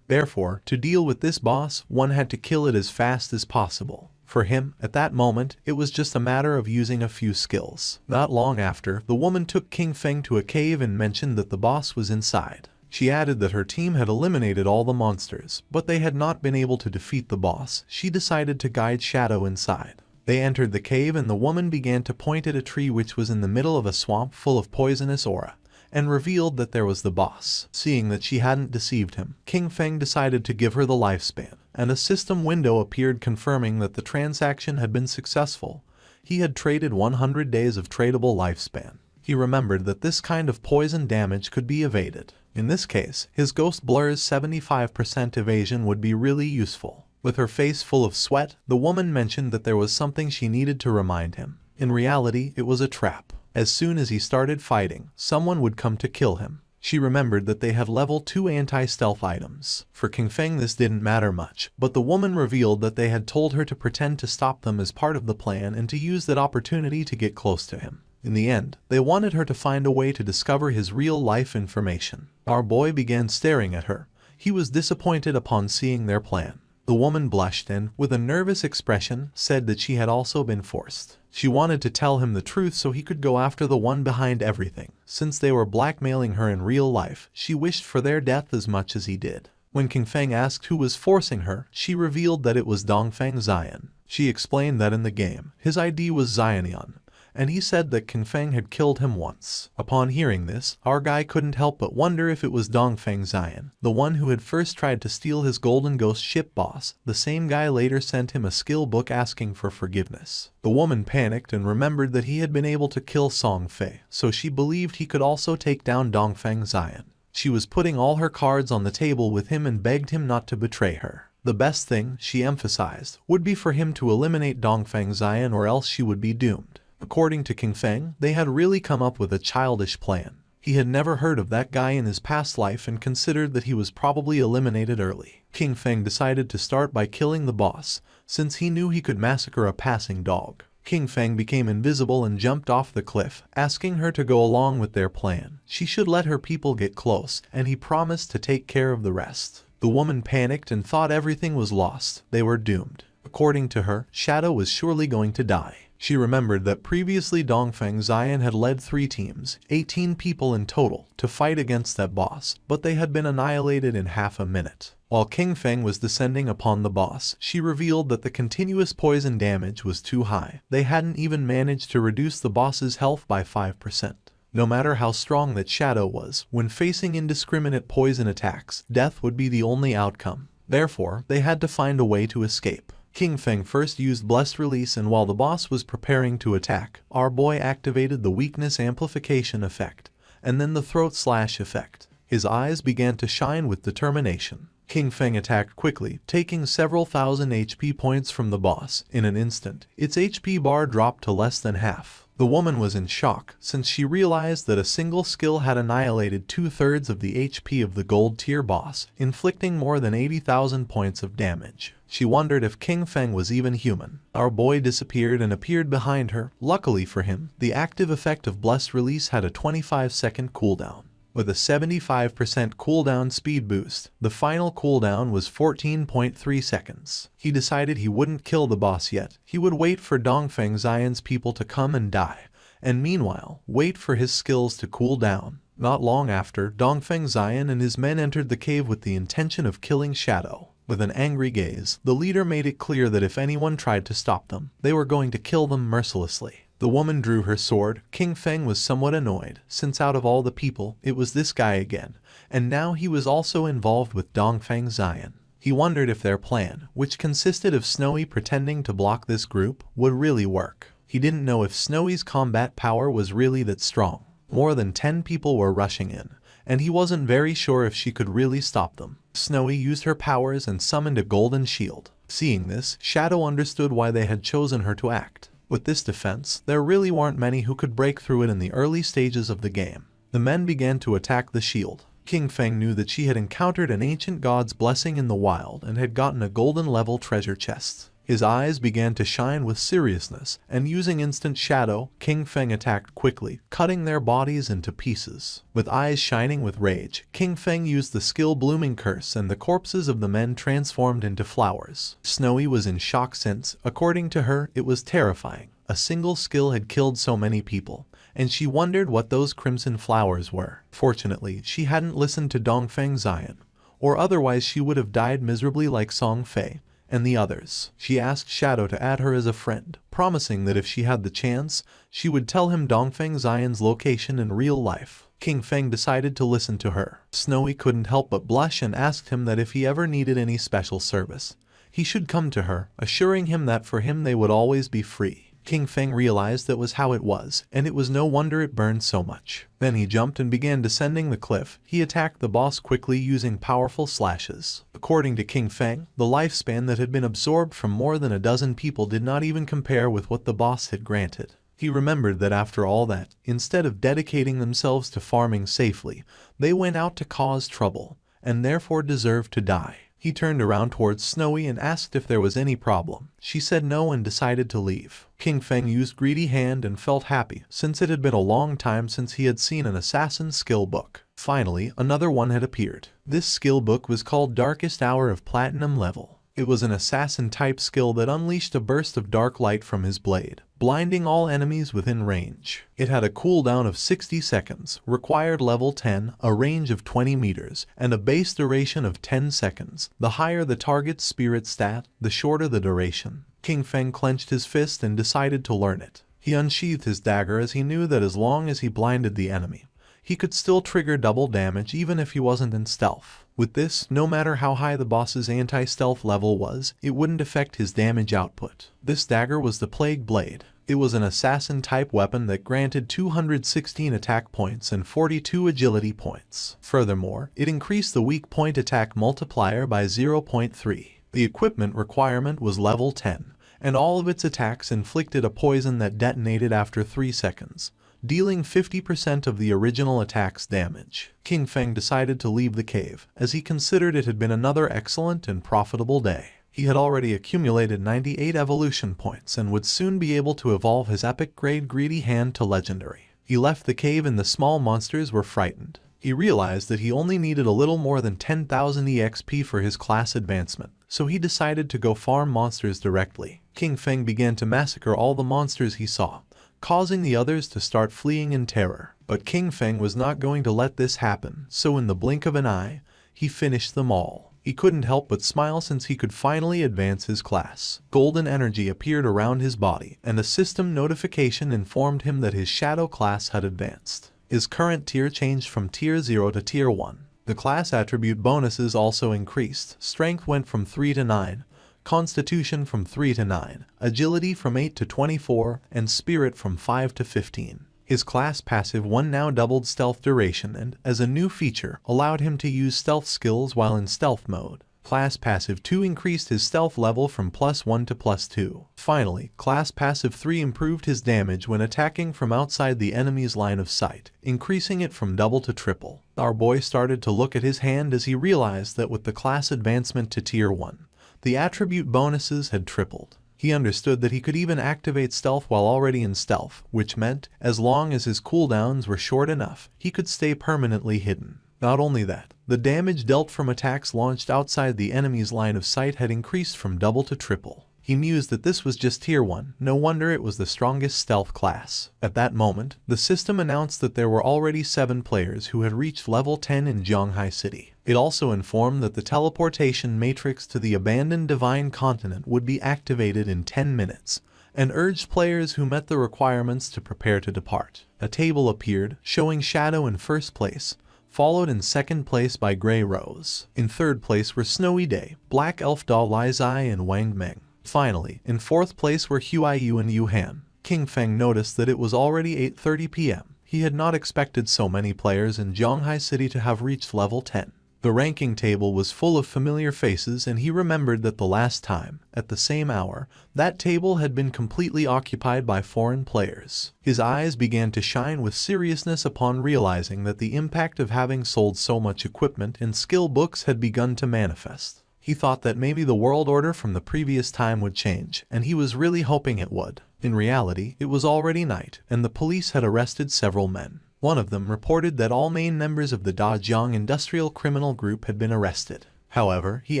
Therefore, to deal with this boss, one had to kill it as fast as possible. For him, at that moment, it was just a matter of using a few skills. Not long after, the woman took King Feng to a cave and mentioned that the boss was inside. She added that her team had eliminated all the monsters, but they had not been able to defeat the boss. She decided to guide Shadow inside. They entered the cave and the woman began to point at a tree which was in the middle of a swamp full of poisonous aura, and revealed that there was the boss. Seeing that she hadn't deceived him, King Feng decided to give her the lifespan, and a system window appeared confirming that the transaction had been successful. He had traded 100 days of tradable lifespan. He remembered that this kind of poison damage could be evaded. In this case, his Ghost Blur's 75% evasion would be really useful. With her face full of sweat, the woman mentioned that there was something she needed to remind him. In reality, it was a trap. As soon as he started fighting, someone would come to kill him. She remembered that they had level 2 anti-stealth items. For King Feng this didn't matter much, but the woman revealed that they had told her to pretend to stop them as part of the plan and to use that opportunity to get close to him. In the end, they wanted her to find a way to discover his real-life information. Our boy began staring at her. He was disappointed upon seeing their plan. The woman blushed and, with a nervous expression, said that she had also been forced. She wanted to tell him the truth so he could go after the one behind everything. Since they were blackmailing her in real life, she wished for their death as much as he did. When King Feng asked who was forcing her, she revealed that it was Dongfeng Xian. She explained that in the game, his ID was Xianian, and he said that King Feng had killed him once. Upon hearing this, our guy couldn't help but wonder if it was Dongfeng Xian, the one who had first tried to steal his Golden Ghost ship boss. The same guy later sent him a skill book asking for forgiveness. The woman panicked and remembered that he had been able to kill Song Fei, so she believed he could also take down Dongfeng Xian. She was putting all her cards on the table with him and begged him not to betray her. The best thing, she emphasized, would be for him to eliminate Dongfeng Xian or else she would be doomed. According to King Feng, they had really come up with a childish plan. He had never heard of that guy in his past life and considered that he was probably eliminated early. King Feng decided to start by killing the boss, since he knew he could massacre a passing dog. King Feng became invisible and jumped off the cliff, asking her to go along with their plan. She should let her people get close, and he promised to take care of the rest. The woman panicked and thought everything was lost. They were doomed. According to her, Shadow was surely going to die. She remembered that previously Dongfeng Xian had led 3 teams, 18 people in total, to fight against that boss, but they had been annihilated in half a minute. While King Feng was descending upon the boss, she revealed that the continuous poison damage was too high. They hadn't even managed to reduce the boss's health by 5%. No matter how strong that Shadow was, when facing indiscriminate poison attacks, death would be the only outcome. Therefore, they had to find a way to escape. King Feng first used Blessed Release, and while the boss was preparing to attack, our boy activated the Weakness Amplification effect, and then the Throat Slash effect. His eyes began to shine with determination. King Feng attacked quickly, taking several thousand HP points from the boss. In an instant, its HP bar dropped to less than half. The woman was in shock since she realized that a single skill had annihilated 2/3 of the HP of the gold tier boss, inflicting more than 80,000 points of damage. She wondered if King Feng was even human. Our boy disappeared and appeared behind her. Luckily for him, the active effect of Blessed Release had a 25-second cooldown. With a 75% cooldown speed boost, the final cooldown was 14.3 seconds. He decided he wouldn't kill the boss yet. He would wait for Dongfeng Xian's people to come and die, and meanwhile, wait for his skills to cool down. Not long after, Dongfeng Xian and his men entered the cave with the intention of killing Shadow. With an angry gaze, the leader made it clear that if anyone tried to stop them, they were going to kill them mercilessly. The woman drew her sword. King Feng was somewhat annoyed, since out of all the people, it was this guy again, and now he was also involved with Dongfeng Xian. He wondered if their plan, which consisted of Snowy pretending to block this group, would really work. He didn't know if Snowy's combat power was really that strong. More than 10 people were rushing in, and he wasn't very sure if she could really stop them. Snowy used her powers and summoned a golden shield. Seeing this, Shadow understood why they had chosen her to act. With this defense, there really weren't many who could break through it in the early stages of the game. The men began to attack the shield. King Feng knew that she had encountered an ancient god's blessing in the wild and had gotten a golden level treasure chest. His eyes began to shine with seriousness, and using instant shadow, King Feng attacked quickly, cutting their bodies into pieces. With eyes shining with rage, King Feng used the skill Blooming Curse and the corpses of the men transformed into flowers. Snowy was in shock since, according to her, it was terrifying. A single skill had killed so many people, and she wondered what those crimson flowers were. Fortunately, she hadn't listened to Dongfeng Xian, or otherwise she would have died miserably like Song Fei and the others. She asked Shadow to add her as a friend, promising that if she had the chance, she would tell him Dongfeng Xian's location in real life. King Feng decided to listen to her. Snowy couldn't help but blush and asked him that if he ever needed any special service, he should come to her, assuring him that for him they would always be free. King Feng realized that was how it was, and it was no wonder it burned so much. Then he jumped and began descending the cliff. He attacked the boss quickly using powerful slashes. According to King Feng, the lifespan that had been absorbed from more than a dozen people did not even compare with what the boss had granted. He remembered that after all that, instead of dedicating themselves to farming safely, they went out to cause trouble, and therefore deserved to die. He turned around towards Snowy and asked if there was any problem. She said no and decided to leave. King Feng used Greedy Hand and felt happy, since it had been a long time since he had seen an assassin's skill book. Finally, another one had appeared. This skill book was called Darkest Hour of Platinum Level. It was an assassin-type skill that unleashed a burst of dark light from his blade, blinding all enemies within range. It had a cooldown of 60 seconds, required level 10, a range of 20 meters, and a base duration of 10 seconds. The higher the target's spirit stat, the shorter the duration. King Feng clenched his fist and decided to learn it. He unsheathed his dagger as he knew that as long as he blinded the enemy, he could still trigger double damage even if he wasn't in stealth. With this, no matter how high the boss's anti-stealth level was, it wouldn't affect his damage output. This dagger was the Plague Blade. It was an assassin-type weapon that granted 216 attack points and 42 agility points. Furthermore, it increased the weak point attack multiplier by 0.3. The equipment requirement was level 10, and all of its attacks inflicted a poison that detonated after 3 seconds, dealing 50% of the original attack's damage. King Feng decided to leave the cave, as he considered it had been another excellent and profitable day. He had already accumulated 98 evolution points and would soon be able to evolve his epic grade Greedy Hand to legendary. He left the cave and the small monsters were frightened. He realized that he only needed a little more than 10,000 EXP for his class advancement, so he decided to go farm monsters directly. King Feng began to massacre all the monsters he saw, causing the others to start fleeing in terror. But King Feng was not going to let this happen, so in the blink of an eye, he finished them all. He couldn't help but smile since he could finally advance his class. Golden energy appeared around his body, and a system notification informed him that his shadow class had advanced. His current tier changed from tier 0 to tier 1. The class attribute bonuses also increased. Strength went from 3 to 9, Constitution from 3 to 9, Agility from 8 to 24, and Spirit from 5 to 15. His class passive 1 now doubled stealth duration and, as a new feature, allowed him to use stealth skills while in stealth mode. Class Passive 2 increased his stealth level from +1 to +2. Finally, Class Passive 3 improved his damage when attacking from outside the enemy's line of sight, increasing it from double to triple. Our boy started to look at his hand as he realized that with the class advancement to Tier 1, the attribute bonuses had tripled. He understood that he could even activate stealth while already in stealth, which meant, as long as his cooldowns were short enough, he could stay permanently hidden. Not only that, the damage dealt from attacks launched outside the enemy's line of sight had increased from double to triple. He mused that this was just Tier 1, no wonder it was the strongest stealth class. At that moment, the system announced that there were already 7 players who had reached level 10 in Zhonghai City. It also informed that the teleportation matrix to the abandoned Divine Continent would be activated in 10 minutes, and urged players who met the requirements to prepare to depart. A table appeared, showing Shadow in first place, followed in second place by Grey Rose. In third place were Snowy Day, Black Elf Da Lai Zai, and Wang Meng. Finally, in fourth place were Huaiyu and Yuhan. King Feng noticed that it was already 8:30 p.m. He had not expected so many players in Zhonghai City to have reached level 10. The ranking table was full of familiar faces, and he remembered that the last time, at the same hour, that table had been completely occupied by foreign players. His eyes began to shine with seriousness upon realizing that the impact of having sold so much equipment and skill books had begun to manifest. He thought that maybe the world order from the previous time would change, and he was really hoping it would. In reality, it was already night, and the police had arrested several men. One of them reported that all main members of the Dajiang Industrial Criminal Group had been arrested. However, he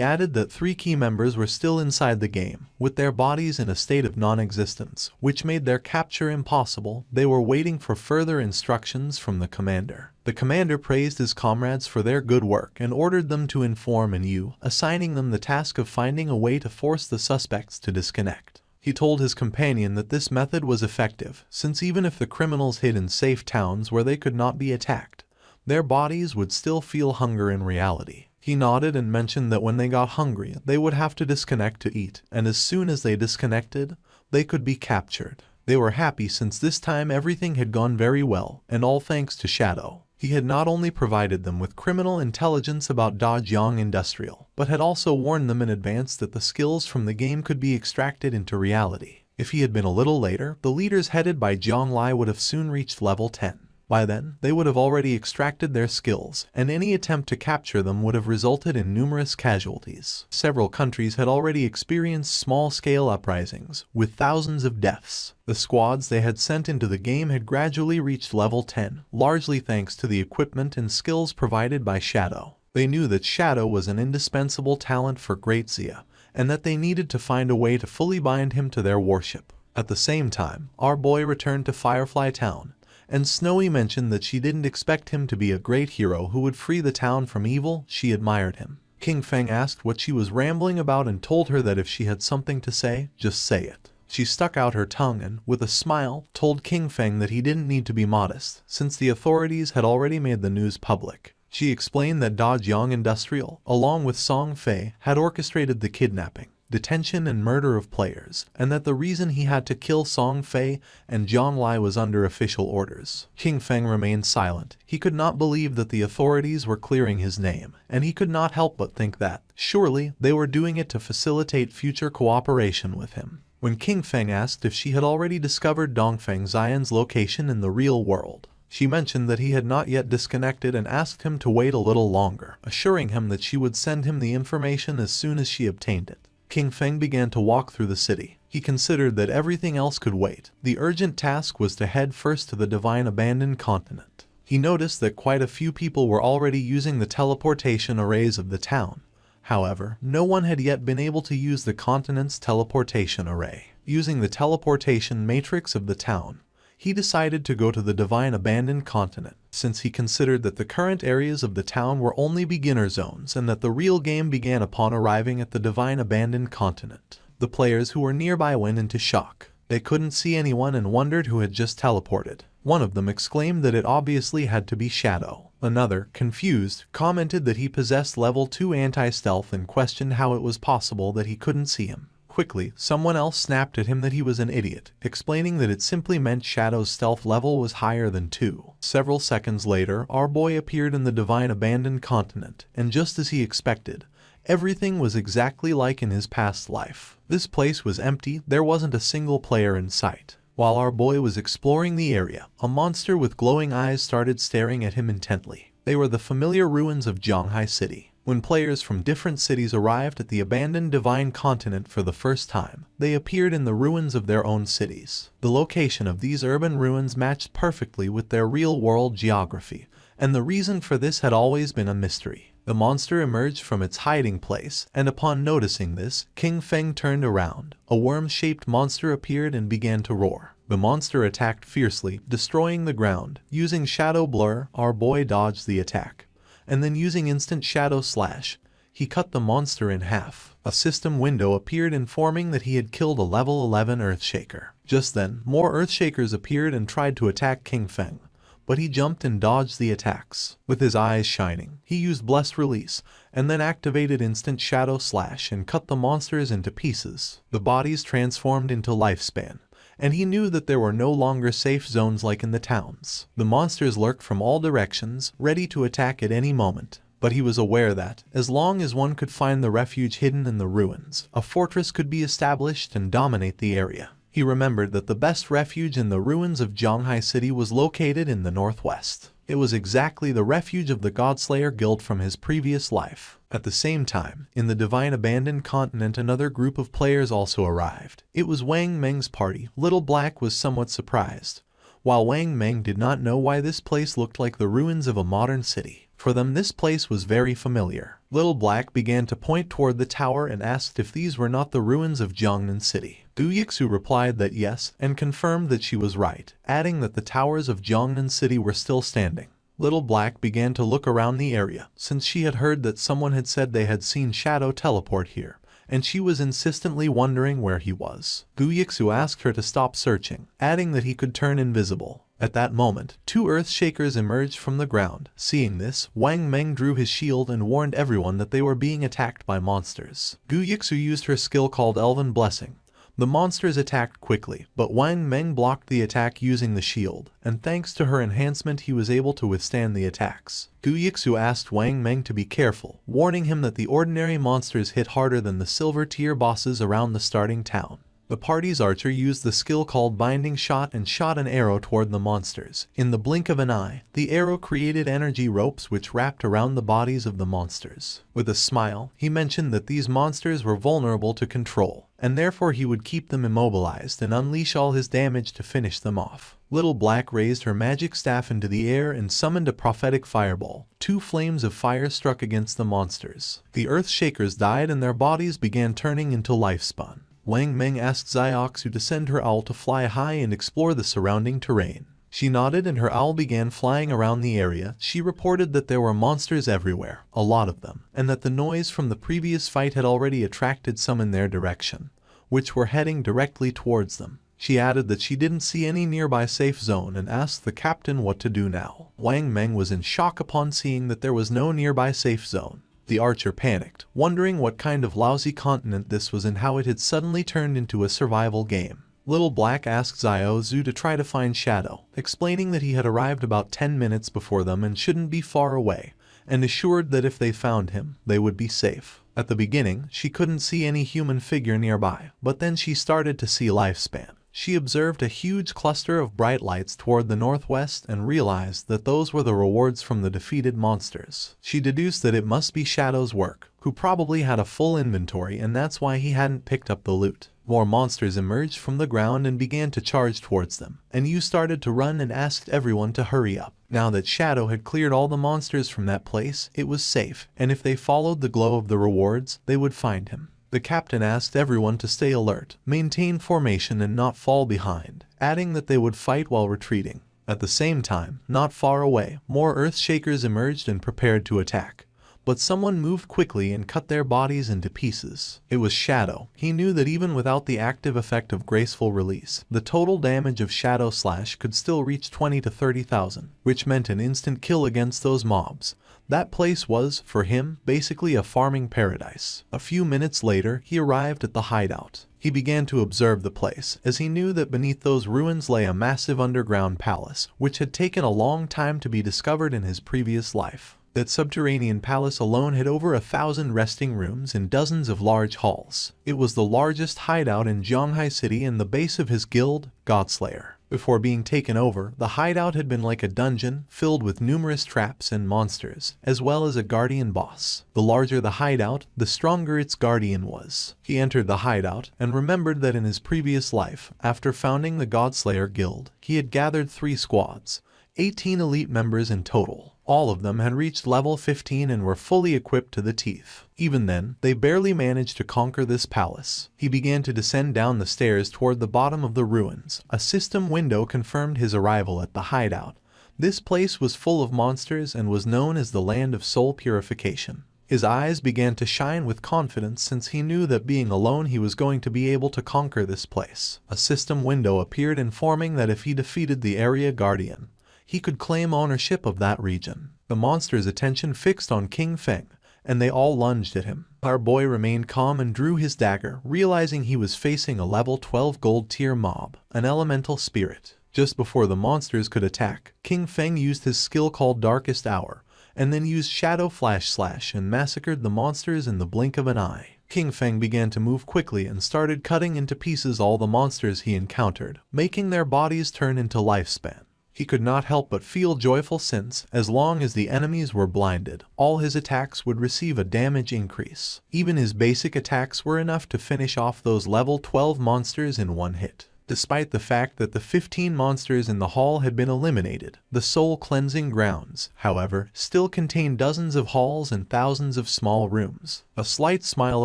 added that 3 key members were still inside the game, with their bodies in a state of non-existence, which made their capture impossible. They were waiting for further instructions from the commander. The commander praised his comrades for their good work and ordered them to inform Enru, assigning them the task of finding a way to force the suspects to disconnect. He told his companion that this method was effective, since even if the criminals hid in safe towns where they could not be attacked, their bodies would still feel hunger in reality. He nodded and mentioned that when they got hungry, they would have to disconnect to eat, and as soon as they disconnected, they could be captured. They were happy since this time everything had gone very well, and all thanks to Shadow. He had not only provided them with criminal intelligence about Dajiang Industrial, but had also warned them in advance that the skills from the game could be extracted into reality. If he had been a little later, the leaders headed by Zhang Lai would have soon reached level 10. By then, they would have already extracted their skills, and any attempt to capture them would have resulted in numerous casualties. Several countries had already experienced small-scale uprisings, with thousands of deaths. The squads they had sent into the game had gradually reached level 10, largely thanks to the equipment and skills provided by Shadow. They knew that Shadow was an indispensable talent for Great Zia, and that they needed to find a way to fully bind him to their warship. At the same time, our boy returned to Firefly Town, and Snowy mentioned that she didn't expect him to be a great hero who would free the town from evil. She admired him. King Feng asked what she was rambling about and told her that if she had something to say, just say it. She stuck out her tongue and, with a smile, told King Feng that he didn't need to be modest, since the authorities had already made the news public. She explained that Dajiang Industrial, along with Song Fei, had orchestrated the kidnapping, detention and murder of players, and that the reason he had to kill Song Fei and Zhang Lai was under official orders. King Feng remained silent. He could not believe that the authorities were clearing his name, and he could not help but think that, surely, they were doing it to facilitate future cooperation with him. When King Feng asked if she had already discovered Dongfeng Xian's location in the real world, she mentioned that he had not yet disconnected and asked him to wait a little longer, assuring him that she would send him the information as soon as she obtained it. King Feng began to walk through the city. He considered that everything else could wait. The urgent task was to head first to the Divine Abandoned Continent. He noticed that quite a few people were already using the teleportation arrays of the town. However, no one had yet been able to use the continent's teleportation array. Using the teleportation matrix of the town, he decided to go to the Divine Abandoned Continent, since he considered that the current areas of the town were only beginner zones and that the real game began upon arriving at the Divine Abandoned Continent. The players who were nearby went into shock. They couldn't see anyone and wondered who had just teleported. One of them exclaimed that it obviously had to be Shadow. Another, confused, commented that he possessed level 2 anti-stealth and questioned how it was possible that he couldn't see him. Quickly, someone else snapped at him that he was an idiot, explaining that it simply meant Shadow's stealth level was higher than 2. Several seconds later, our boy appeared in the Divine Abandoned Continent, and just as he expected, Everything was exactly like in his past life. This place was empty, there wasn't a single player in sight. While our boy was exploring the area, a monster with glowing eyes started staring at him intently. They were the familiar ruins of Zhanghai City. When players from different cities arrived at the abandoned divine continent for the first time, they appeared in the ruins of their own cities. The location of these urban ruins matched perfectly with their real-world geography, and the reason for this had always been a mystery. The monster emerged from its hiding place, and upon noticing this, King Feng turned around. A worm-shaped monster appeared and began to roar. The monster attacked fiercely, destroying the ground. Using Shadow Blur, our boy dodged the attack, and then using Instant Shadow Slash, he cut the monster in half. A system window appeared informing that he had killed a level 11 Earthshaker. Just then, more Earthshakers appeared and tried to attack King Feng, but he jumped and dodged the attacks. With his eyes shining, he used Blessed Release, and then activated Instant Shadow Slash and cut the monsters into pieces. The bodies transformed into Lifespan, and he knew that there were no longer safe zones like in the towns. The monsters lurked from all directions, ready to attack at any moment. But he was aware that, as long as one could find the refuge hidden in the ruins, a fortress could be established and dominate the area. He remembered that the best refuge in the ruins of Zhanghai City was located in the northwest. It was exactly the refuge of the Godslayer Guild from his previous life. At the same time, in the Divine Abandoned Continent, another group of players also arrived. It was Wang Meng's party. Little Black was somewhat surprised, while Wang Meng did not know why this place looked like the ruins of a modern city. For them, this place was very familiar. Little Black began to point toward the tower and asked if these were not the ruins of Jiangnan City. Gu Yixu replied that yes, and confirmed that she was right, adding that the towers of Jiangnan City were still standing. Little Black began to look around the area, since she had heard that someone had said they had seen Shadow teleport here, and she was insistently wondering where he was. Gu Yixu asked her to stop searching, adding that he could turn invisible. At that moment, two Earthshakers emerged from the ground. Seeing this, Wang Meng drew his shield and warned everyone that they were being attacked by monsters. Gu Yixu used her skill called Elven Blessing. The monsters attacked quickly, but Wang Meng blocked the attack using the shield, and thanks to her enhancement he was able to withstand the attacks. Gu Yixu asked Wang Meng to be careful, warning him that the ordinary monsters hit harder than the silver tier bosses around the starting town. The party's archer used the skill called Binding Shot and shot an arrow toward the monsters. In the blink of an eye, the arrow created energy ropes which wrapped around the bodies of the monsters. With a smile, he mentioned that these monsters were vulnerable to control, and therefore he would keep them immobilized and unleash all his damage to finish them off. Little Black raised her magic staff into the air and summoned a prophetic fireball. Two flames of fire struck against the monsters. The Earthshakers died and their bodies began turning into Lifespan. Wang Meng asked Xiaoxu to send her owl to fly high and explore the surrounding terrain. She nodded and her owl began flying around the area. She reported that there were monsters everywhere, a lot of them, and that the noise from the previous fight had already attracted some in their direction, which were heading directly towards them. She added that she didn't see any nearby safe zone and asked the captain what to do now. Wang Meng was in shock upon seeing that there was no nearby safe zone. The archer panicked, wondering what kind of lousy continent this was and how it had suddenly turned into a survival game. Little Black asked Xiao Zhu to try to find Shadow, explaining that he had arrived about 10 minutes before them and shouldn't be far away, and assured that if they found him, they would be safe. At the beginning, she couldn't see any human figure nearby, but then she started to see Lifespan. She observed a huge cluster of bright lights toward the northwest and realized that those were the rewards from the defeated monsters. She deduced that it must be Shadow's work, who probably had a full inventory and that's why he hadn't picked up the loot. More monsters emerged from the ground and began to charge towards them, and Yu started to run and asked everyone to hurry up. Now that Shadow had cleared all the monsters from that place, it was safe, and if they followed the glow of the rewards, they would find him. The captain asked everyone to stay alert, maintain formation and not fall behind, adding that they would fight while retreating. At the same time, not far away, more Earthshakers emerged and prepared to attack. But someone moved quickly and cut their bodies into pieces. It was Shadow. He knew that even without the active effect of Graceful Release, the total damage of Shadow Slash could still reach 20 to 30,000, which meant an instant kill against those mobs. That place was, for him, basically a farming paradise. A few minutes later, he arrived at the hideout. He began to observe the place, as he knew that beneath those ruins lay a massive underground palace, which had taken a long time to be discovered in his previous life. That subterranean palace alone had over 1,000 resting rooms and dozens of large halls. It was the largest hideout in Zhonghai City and the base of his guild, Godslayer. Before being taken over, the hideout had been like a dungeon filled with numerous traps and monsters, as well as a guardian boss. The larger the hideout, the stronger its guardian was. He entered the hideout and remembered that in his previous life, after founding the Godslayer Guild, he had gathered 3 squads, 18 elite members in total. All of them had reached level 15 and were fully equipped to the teeth. Even then, they barely managed to conquer this palace. He began to descend down the stairs toward the bottom of the ruins. A system window confirmed his arrival at the hideout. This place was full of monsters and was known as the Land of Soul Purification. His eyes began to shine with confidence since he knew that being alone he was going to be able to conquer this place. A system window appeared informing that if he defeated the area guardian, he could claim ownership of that region. The monster's attention fixed on King Feng, and they all lunged at him. Our boy remained calm and drew his dagger, realizing he was facing a level 12 gold tier mob, an elemental spirit. Just before the monsters could attack, King Feng used his skill called Darkest Hour, and then used Shadow Flash Slash and massacred the monsters in the blink of an eye. King Feng began to move quickly and started cutting into pieces all the monsters he encountered, making their bodies turn into lifespan. He could not help but feel joyful since, as long as the enemies were blinded, all his attacks would receive a damage increase. Even his basic attacks were enough to finish off those level 12 monsters in one hit. Despite the fact that the 15 monsters in the hall had been eliminated, the soul cleansing grounds, however, still contained dozens of halls and thousands of small rooms. A slight smile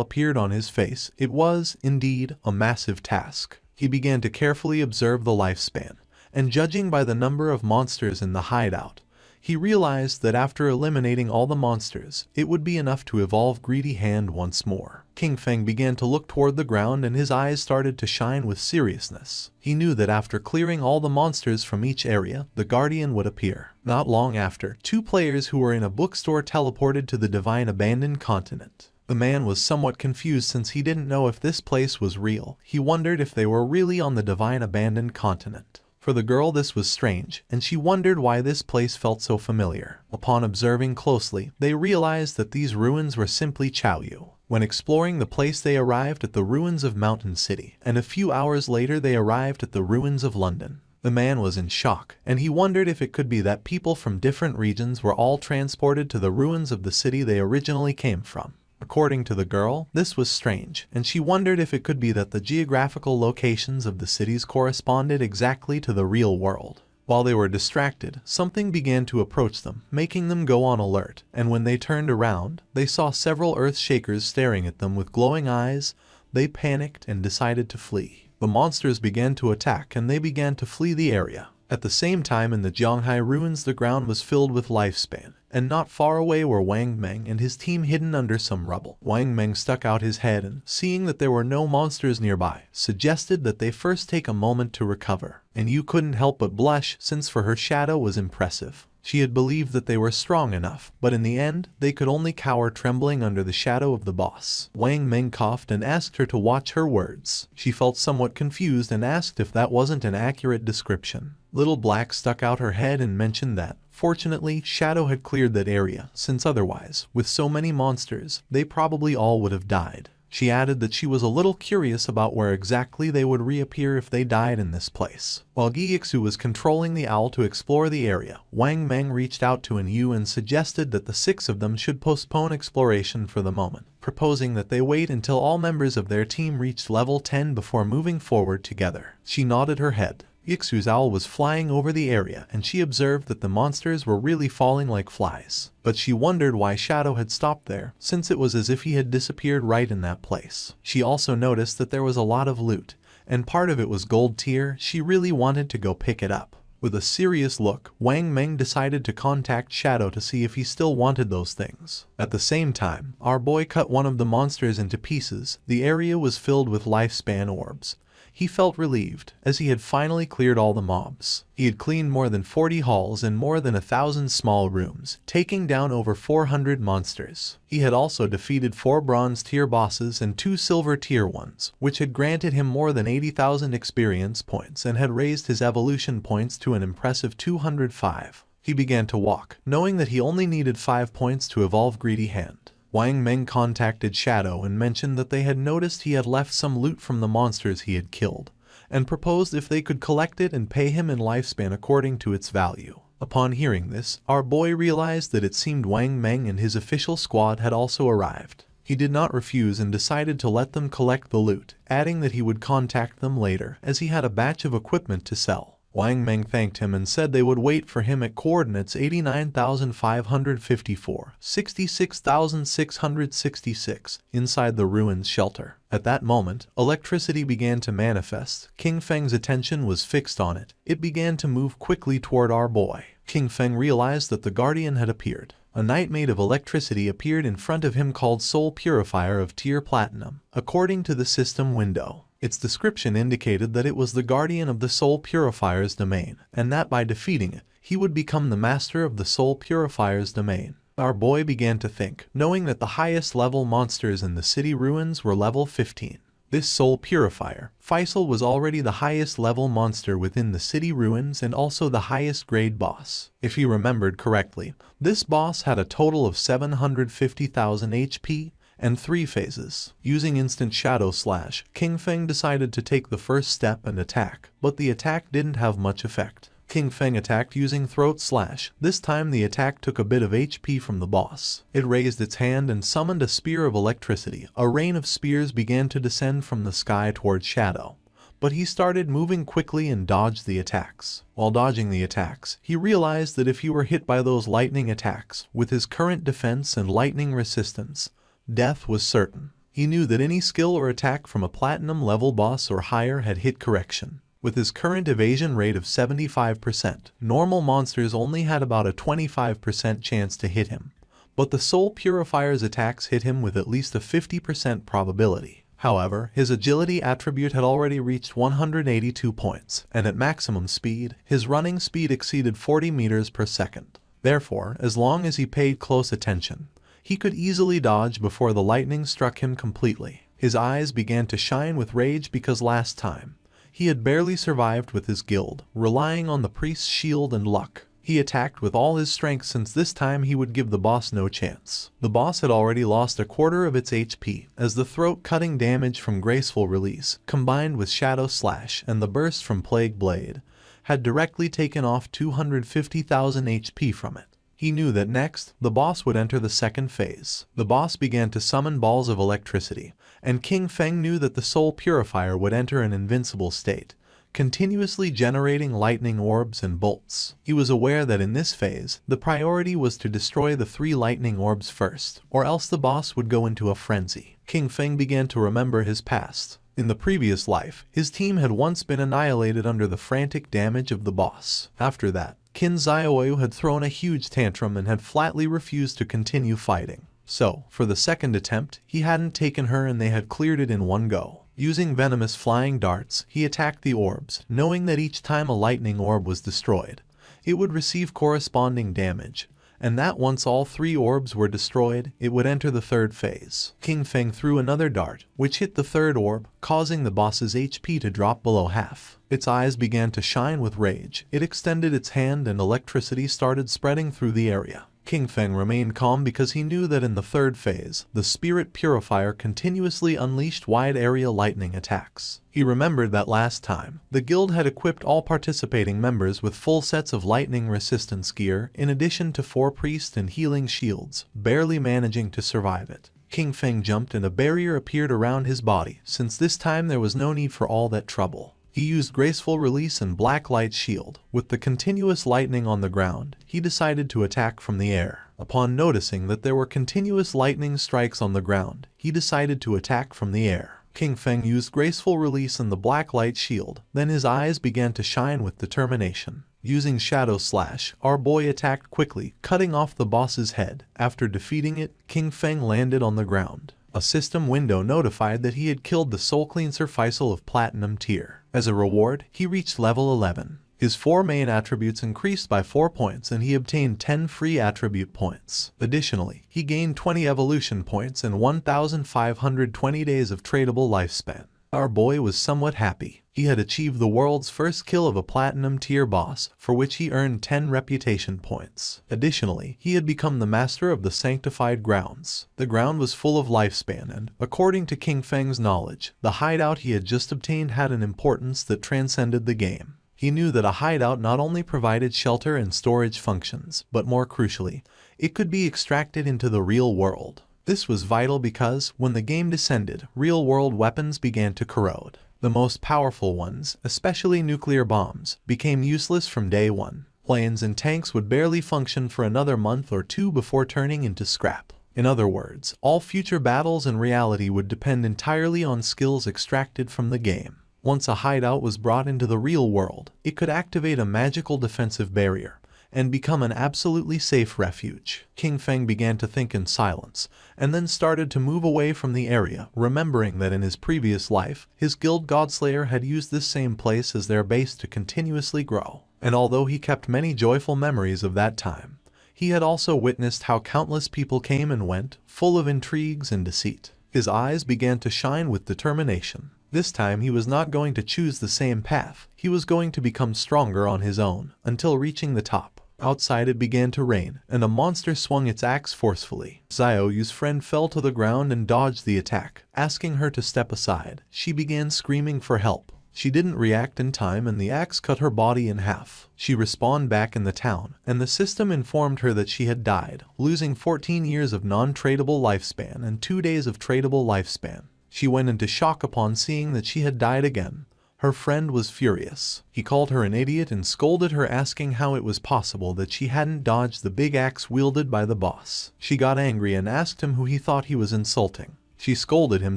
appeared on his face. It was, indeed, a massive task. He began to carefully observe the lifespan, and judging by the number of monsters in the hideout, he realized that after eliminating all the monsters, it would be enough to evolve Greedy Hand once more. King Feng began to look toward the ground and his eyes started to shine with seriousness. He knew that after clearing all the monsters from each area, the Guardian would appear. Not long after, 2 players who were in a bookstore teleported to the Divine Abandoned Continent. The man was somewhat confused since he didn't know if this place was real. He wondered if they were really on the Divine Abandoned Continent. For the girl this was strange, and she wondered why this place felt so familiar. Upon observing closely, they realized that these ruins were simply Chaoyu. When exploring the place they arrived at the ruins of Mountain City, and a few hours later they arrived at the ruins of London. The man was in shock, and he wondered if it could be that people from different regions were all transported to the ruins of the city they originally came from. According to the girl, this was strange, and she wondered if it could be that the geographical locations of the cities corresponded exactly to the real world. While they were distracted, something began to approach them, making them go on alert, and when they turned around, they saw several earth shakers staring at them with glowing eyes. They panicked and decided to flee. The monsters began to attack and they began to flee the area. At the same time in the Zhonghai ruins the ground was filled with lifespan, and not far away were Wang Meng and his team hidden under some rubble. Wang Meng stuck out his head and, seeing that there were no monsters nearby, suggested that they first take a moment to recover. And you couldn't help but blush since for her shadow was impressive. She had believed that they were strong enough, but in the end, they could only cower trembling under the shadow of the boss. Wang Meng coughed and asked her to watch her words. She felt somewhat confused and asked if that wasn't an accurate description. Little Black stuck out her head and mentioned that, fortunately, Shadow had cleared that area, since otherwise, with so many monsters, they probably all would have died. She added that she was a little curious about where exactly they would reappear if they died in this place. While Gyixu was controlling the owl to explore the area, Wang Meng reached out to Enyu and suggested that the 6 of them should postpone exploration for the moment, proposing that they wait until all members of their team reached level 10 before moving forward together. She nodded her head. Yixu's owl was flying over the area and she observed that the monsters were really falling like flies. But she wondered why Shadow had stopped there, since it was as if he had disappeared right in that place. She also noticed that there was a lot of loot, and part of it was gold tier. She really wanted to go pick it up. With a serious look, Wang Meng decided to contact Shadow to see if he still wanted those things. At the same time, our boy cut one of the monsters into pieces. The area was filled with lifespan orbs. He felt relieved, as he had finally cleared all the mobs. He had cleaned more than 40 halls and more than 1,000 small rooms, taking down over 400 monsters. He had also defeated 4 bronze tier bosses and 2 silver tier ones, which had granted him more than 80,000 experience points and had raised his evolution points to an impressive 205. He began to walk, knowing that he only needed 5 points to evolve Greedy Hand. Wang Meng contacted Shadow and mentioned that they had noticed he had left some loot from the monsters he had killed, and proposed if they could collect it and pay him in lifespan according to its value. Upon hearing this, our boy realized that it seemed Wang Meng and his official squad had also arrived. He did not refuse and decided to let them collect the loot, adding that he would contact them later as he had a batch of equipment to sell. Wang Meng thanked him and said they would wait for him at coordinates 89,554, 66,666 inside the ruins shelter. At that moment, electricity began to manifest. King Feng's attention was fixed on it. It began to move quickly toward our boy. King Feng realized that the Guardian had appeared. A knight made of electricity appeared in front of him called Soul Purifier of Tier Platinum. According to the system window, its description indicated that it was the guardian of the Soul Purifier's domain, and that by defeating it, he would become the master of the Soul Purifier's domain. Our boy began to think, knowing that the highest level monsters in the city ruins were level 15. This Soul Purifier, Faisal, was already the highest level monster within the city ruins and also the highest grade boss. If he remembered correctly, this boss had a total of 750,000 HP, and 3 phases. Using instant shadow slash, King Feng decided to take the first step and attack, but the attack didn't have much effect. King Feng attacked using throat slash. This time the attack took a bit of HP from the boss. It raised its hand and summoned a spear of electricity. A rain of spears began to descend from the sky towards Shadow, but he started moving quickly and dodged the attacks. While dodging the attacks, he realized that if he were hit by those lightning attacks, with his current defense and lightning resistance, death was certain. He knew that any skill or attack from a platinum level boss or higher had hit correction. With his current evasion rate of 75%, normal monsters only had about a 25% chance to hit him, but the Soul Purifier's attacks hit him with at least a 50% probability. However, his agility attribute had already reached 182 points, and at maximum speed, his running speed exceeded 40 meters per second. Therefore, as long as he paid close attention, he could easily dodge before the lightning struck him completely. His eyes began to shine with rage because last time, he had barely survived with his guild, relying on the priest's shield and luck. He attacked with all his strength since this time he would give the boss no chance. The boss had already lost a quarter of its HP, as the throat-cutting damage from Graceful Release, combined with Shadow Slash and the burst from Plague Blade, had directly taken off 250,000 HP from it. He knew that next, the boss would enter the second phase. The boss began to summon balls of electricity, and King Feng knew that the Soul Purifier would enter an invincible state, continuously generating lightning orbs and bolts. He was aware that in this phase, the priority was to destroy the 3 lightning orbs first, or else the boss would go into a frenzy. King Feng began to remember his past. In the previous life, his team had once been annihilated under the frantic damage of the boss. After that, Qin Xiaoyu had thrown a huge tantrum and had flatly refused to continue fighting. So, for the second attempt, he hadn't taken her and they had cleared it in one go. Using venomous flying darts, he attacked the orbs, knowing that each time a lightning orb was destroyed, it would receive corresponding damage, and that once all 3 orbs were destroyed, it would enter the third phase. King Feng threw another dart, which hit the third orb, causing the boss's HP to drop below half. Its eyes began to shine with rage. It extended its hand and electricity started spreading through the area. King Feng remained calm because he knew that in the third phase, the Spirit Purifier continuously unleashed wide-area lightning attacks. He remembered that last time, the guild had equipped all participating members with full sets of lightning resistance gear in addition to 4 priest and healing shields, barely managing to survive it. King Feng jumped and a barrier appeared around his body, since this time there was no need for all that trouble. He used Graceful Release and Black Light Shield. With the continuous lightning on the ground, he decided to attack from the air. Upon noticing that there were continuous lightning strikes on the ground, he decided to attack from the air. King Feng used Graceful Release and the Black Light Shield, then his eyes began to shine with determination. Using Shadow Slash, our boy attacked quickly, cutting off the boss's head. After defeating it, King Feng landed on the ground. A system window notified that he had killed the Soul Cleanser Faisal of Platinum tier. As a reward, he reached level 11. His 4 main attributes increased by 4 points and he obtained 10 free attribute points. Additionally, he gained 20 evolution points and 1,520 days of tradable lifespan. Our boy was somewhat happy. He had achieved the world's first kill of a platinum tier boss, for which he earned 10 reputation points. Additionally, he had become the master of the sanctified grounds. The ground was full of lifespan and, according to King Feng's knowledge, the hideout he had just obtained had an importance that transcended the game. He knew that a hideout not only provided shelter and storage functions, but more crucially, it could be extracted into the real world. This was vital because, when the game descended, real-world weapons began to corrode. The most powerful ones, especially nuclear bombs, became useless from day one. Planes and tanks would barely function for another month or two before turning into scrap. In other words, all future battles in reality would depend entirely on skills extracted from the game. Once a hideout was brought into the real world, it could activate a magical defensive barrier and become an absolutely safe refuge. King Feng began to think in silence, and then started to move away from the area, remembering that in his previous life, his guild godslayer had used this same place as their base to continuously grow. And although he kept many joyful memories of that time, he had also witnessed how countless people came and went, full of intrigues and deceit. His eyes began to shine with determination. This time he was not going to choose the same path. He was going to become stronger on his own, until reaching the top. Outside it began to rain, and a monster swung its axe forcefully. Xiaoyu's friend fell to the ground and dodged the attack. Asking her to step aside, she began screaming for help. She didn't react in time and the axe cut her body in half. She respawned back in the town, and the system informed her that she had died, losing 14 years of non-tradable lifespan and 2 days of tradable lifespan. She went into shock upon seeing that she had died again. Her friend was furious. He called her an idiot and scolded her, asking how it was possible that she hadn't dodged the big axe wielded by the boss. She got angry and asked him who he thought he was insulting. She scolded him,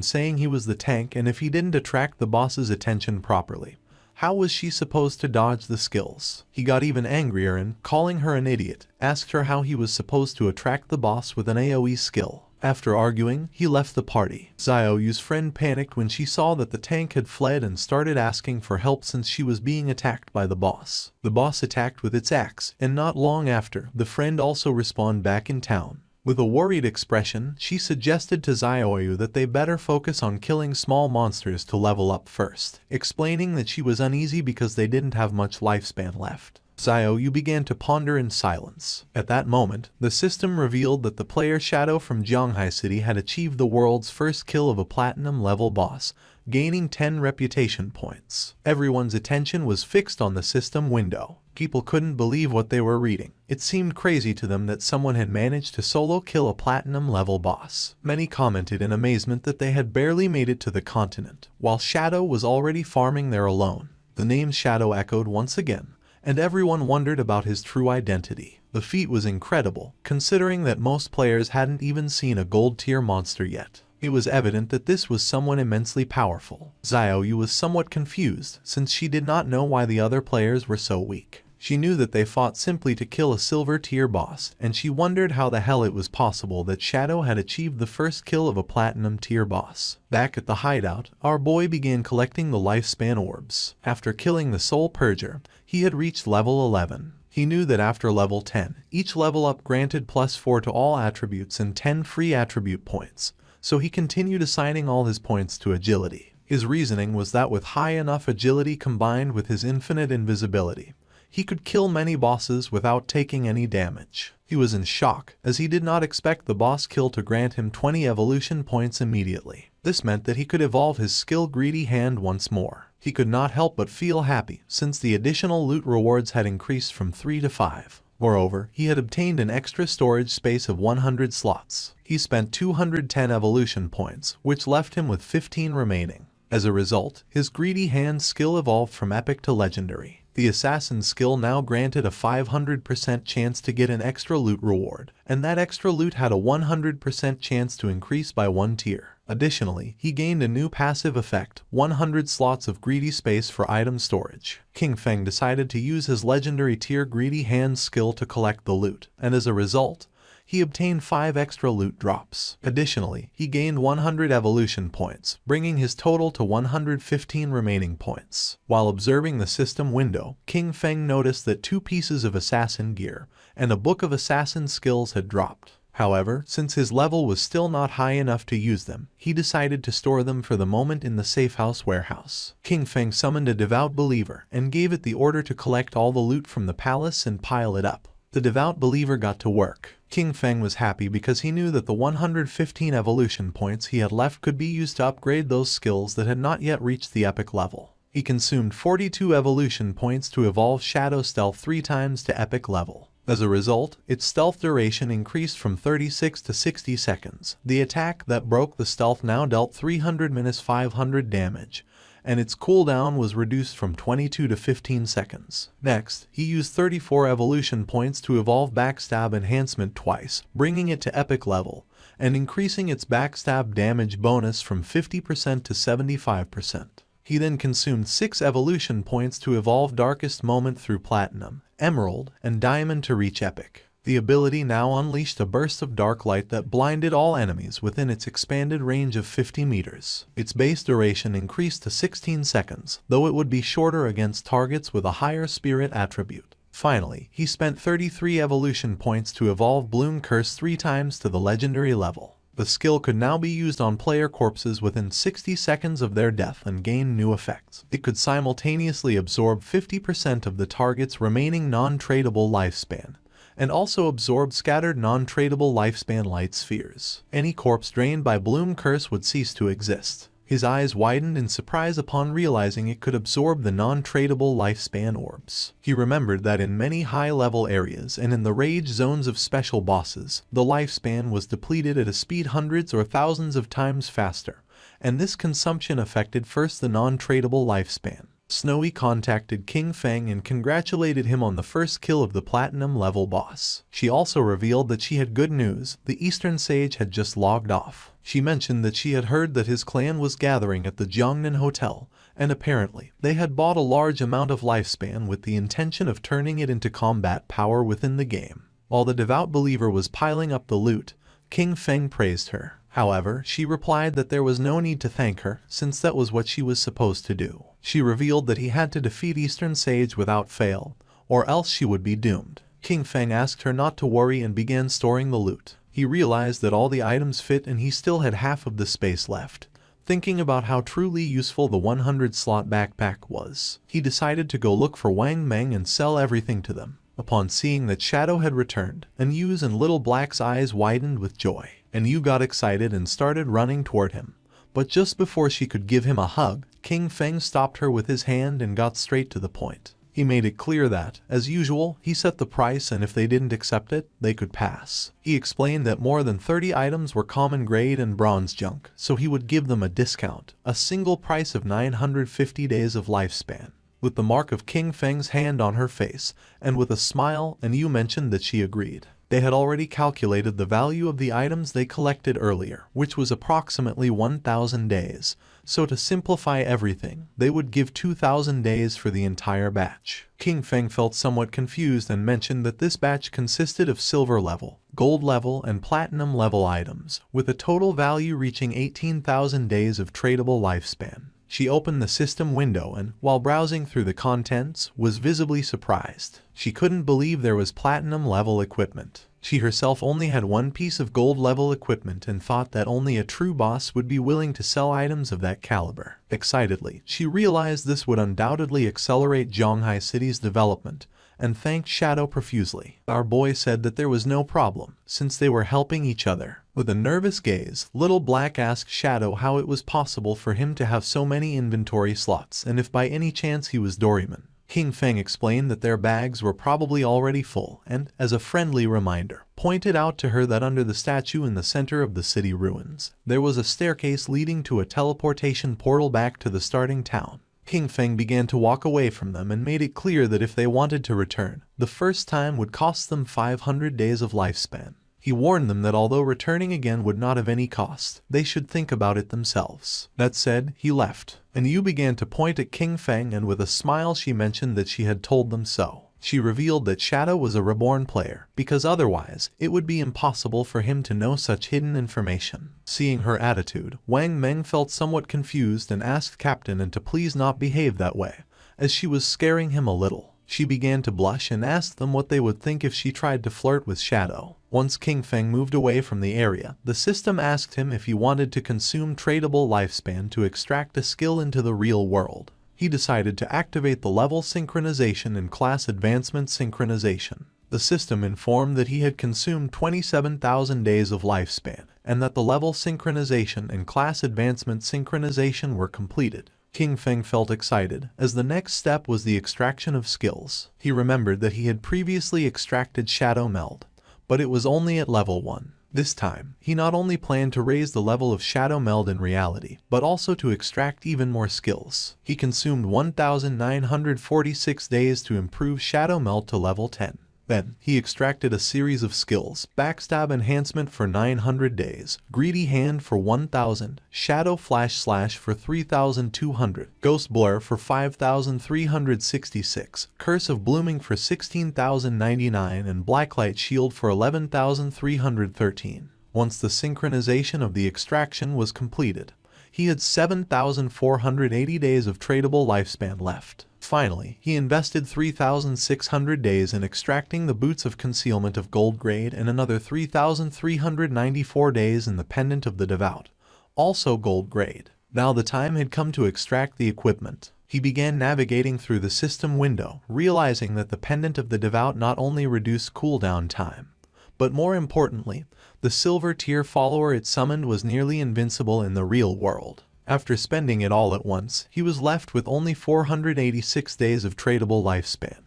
saying he was the tank and if he didn't attract the boss's attention properly, how was she supposed to dodge the skills? He got even angrier and, calling her an idiot, asked her how he was supposed to attract the boss with an AoE skill. After arguing, he left the party. Xiaoyu's friend panicked when she saw that the tank had fled and started asking for help since she was being attacked by the boss. The boss attacked with its axe, and not long after, the friend also respawned back in town. With a worried expression, she suggested to Xiaoyu that they better focus on killing small monsters to level up first, explaining that she was uneasy because they didn't have much lifespan left. Xiaoyu began to ponder in silence. At that moment, the system revealed that the player Shadow from Jianghai City had achieved the world's first kill of a platinum level boss, gaining 10 reputation points. Everyone's attention was fixed on the system window. People couldn't believe what they were reading. It seemed crazy to them that someone had managed to solo kill a platinum level boss. Many commented in amazement that they had barely made it to the continent, while Shadow was already farming there alone. The name Shadow echoed once again, and everyone wondered about his true identity. The feat was incredible, considering that most players hadn't even seen a gold tier monster yet. It was evident that this was someone immensely powerful. Xiaoyu was somewhat confused, since she did not know why the other players were so weak. She knew that they fought simply to kill a silver tier boss, and she wondered how the hell it was possible that Shadow had achieved the first kill of a platinum tier boss. Back at the hideout, our boy began collecting the lifespan orbs. After killing the Soul Purger, he had reached level 11. He knew that after level 10, each level up granted +4 to all attributes and 10 free attribute points, so he continued assigning all his points to agility. His reasoning was that with high enough agility combined with his infinite invisibility, he could kill many bosses without taking any damage. He was in shock, as he did not expect the boss kill to grant him 20 evolution points immediately. This meant that he could evolve his skill Greedy Hand once more. He could not help but feel happy, since the additional loot rewards had increased from 3 to 5. Moreover, he had obtained an extra storage space of 100 slots. He spent 210 evolution points, which left him with 15 remaining. As a result, his Greedy Hand skill evolved from epic to legendary. The assassin skill now granted a 500% chance to get an extra loot reward, and that extra loot had a 100% chance to increase by 1 tier. Additionally, he gained a new passive effect, 100 slots of greedy space for item storage. King Feng decided to use his legendary tier Greedy Hand skill to collect the loot, and as a result, he obtained 5 extra loot drops. Additionally, he gained 100 evolution points, bringing his total to 115 remaining points. While observing the system window, King Feng noticed that 2 pieces of assassin gear and a book of assassin skills had dropped. However, since his level was still not high enough to use them, he decided to store them for the moment in the safehouse warehouse. King Feng summoned a devout believer and gave it the order to collect all the loot from the palace and pile it up. The devout believer got to work. King Feng was happy because he knew that the 115 evolution points he had left could be used to upgrade those skills that had not yet reached the epic level. He consumed 42 evolution points to evolve Shadow Stealth 3 times to epic level. As a result, its stealth duration increased from 36 to 60 seconds. The attack that broke the stealth now dealt 300-500 damage, and its cooldown was reduced from 22 to 15 seconds. Next, he used 34 evolution points to evolve Backstab Enhancement twice, bringing it to epic level, and increasing its backstab damage bonus from 50% to 75%. He then consumed 6 evolution points to evolve Darkest Moment through Platinum, Emerald, and Diamond to reach Epic. The ability now unleashed a burst of dark light that blinded all enemies within its expanded range of 50 meters. Its base duration increased to 16 seconds, though it would be shorter against targets with a higher spirit attribute. Finally, he spent 33 evolution points to evolve Bloom Curse 3 times to the legendary level. The skill could now be used on player corpses within 60 seconds of their death and gain new effects. It could simultaneously absorb 50% of the target's remaining non-tradable lifespan, and also absorb scattered non-tradable lifespan light spheres. Any corpse drained by Bloom Curse would cease to exist. His eyes widened in surprise upon realizing it could absorb the non-tradable lifespan orbs. He remembered that in many high-level areas and in the rage zones of special bosses, the lifespan was depleted at a speed hundreds or thousands of times faster, and this consumption affected first the non-tradable lifespan. Snowy contacted King Feng and congratulated him on the first kill of the platinum level boss. She also revealed that she had good news. The Eastern Sage had just logged off. She mentioned that she had heard that his clan was gathering at the Jiangnan Hotel, and apparently, they had bought a large amount of lifespan with the intention of turning it into combat power within the game. While the devout believer was piling up the loot, King Feng praised her. However, she replied that there was no need to thank her, since that was what she was supposed to do. She revealed that he had to defeat Eastern Sage without fail, or else she would be doomed. King Feng asked her not to worry and began storing the loot. He realized that all the items fit and he still had half of the space left. Thinking about how truly useful the 100-slot backpack was, he decided to go look for Wang Meng and sell everything to them. Upon seeing that Shadow had returned, Anyu's and Little Black's eyes widened with joy. Anyu got excited and started running toward him. But just before she could give him a hug, King Feng stopped her with his hand and got straight to the point. He made it clear that, as usual, he set the price and if they didn't accept it, they could pass. He explained that more than 30 items were common grade and bronze junk, so he would give them a discount, a single price of 950 days of lifespan. With the mark of King Feng's hand on her face, and with a smile, Anyu mentioned that she agreed. They had already calculated the value of the items they collected earlier, which was approximately 1,000 days, so to simplify everything, they would give 2,000 days for the entire batch. King Feng felt somewhat confused and mentioned that this batch consisted of silver level, gold level, and platinum level items, with a total value reaching 18,000 days of tradable lifespan. She opened the system window and, while browsing through the contents, was visibly surprised. She couldn't believe there was platinum-level equipment. She herself only had one piece of gold-level equipment and thought that only a true boss would be willing to sell items of that caliber. Excitedly, she realized this would undoubtedly accelerate Zhonghai City's development, and thanked Shadow profusely. Our boy said that there was no problem, since they were helping each other. With a nervous gaze, Little Black asked Shadow how it was possible for him to have so many inventory slots and if by any chance he was Doryman. King Feng explained that their bags were probably already full and, as a friendly reminder, pointed out to her that under the statue in the center of the city ruins, there was a staircase leading to a teleportation portal back to the starting town. King Feng began to walk away from them and made it clear that if they wanted to return, the first time would cost them 500 days of lifespan. He warned them that although returning again would not have any cost, they should think about it themselves. That said, he left, and Yu began to point at King Feng and with a smile she mentioned that she had told them so. She revealed that Shadow was a reborn player, because otherwise, it would be impossible for him to know such hidden information. Seeing her attitude, Wang Meng felt somewhat confused and asked Captain to please not behave that way, as she was scaring him a little. She began to blush and asked them what they would think if she tried to flirt with Shadow. Once King Feng moved away from the area, the system asked him if he wanted to consume tradable lifespan to extract a skill into the real world. He decided to activate the level synchronization and class advancement synchronization. The system informed that he had consumed 27,000 days of lifespan, and that the level synchronization and class advancement synchronization were completed. King Feng felt excited, as the next step was the extraction of skills. He remembered that he had previously extracted Shadow Meld, but it was only at level 1. This time, he not only planned to raise the level of Shadow Meld in reality, but also to extract even more skills. He consumed 1,946 days to improve Shadow Meld to level 10. Then, he extracted a series of skills: Backstab Enhancement for 900 days, Greedy Hand for 1000, Shadow Flash Slash for 3200, Ghost Blur for 5366, Curse of Blooming for 16,099, and Blacklight Shield for 11,313. Once the synchronization of the extraction was completed, he had 7,480 days of tradable lifespan left. Finally, he invested 3,600 days in extracting the Boots of Concealment of Gold Grade and another 3,394 days in the Pendant of the Devout, also Gold Grade. Now the time had come to extract the equipment. He began navigating through the system window, realizing that the Pendant of the Devout not only reduced cooldown time, but more importantly, the silver tier follower it summoned was nearly invincible in the real world. After spending it all at once, he was left with only 486 days of tradable lifespan.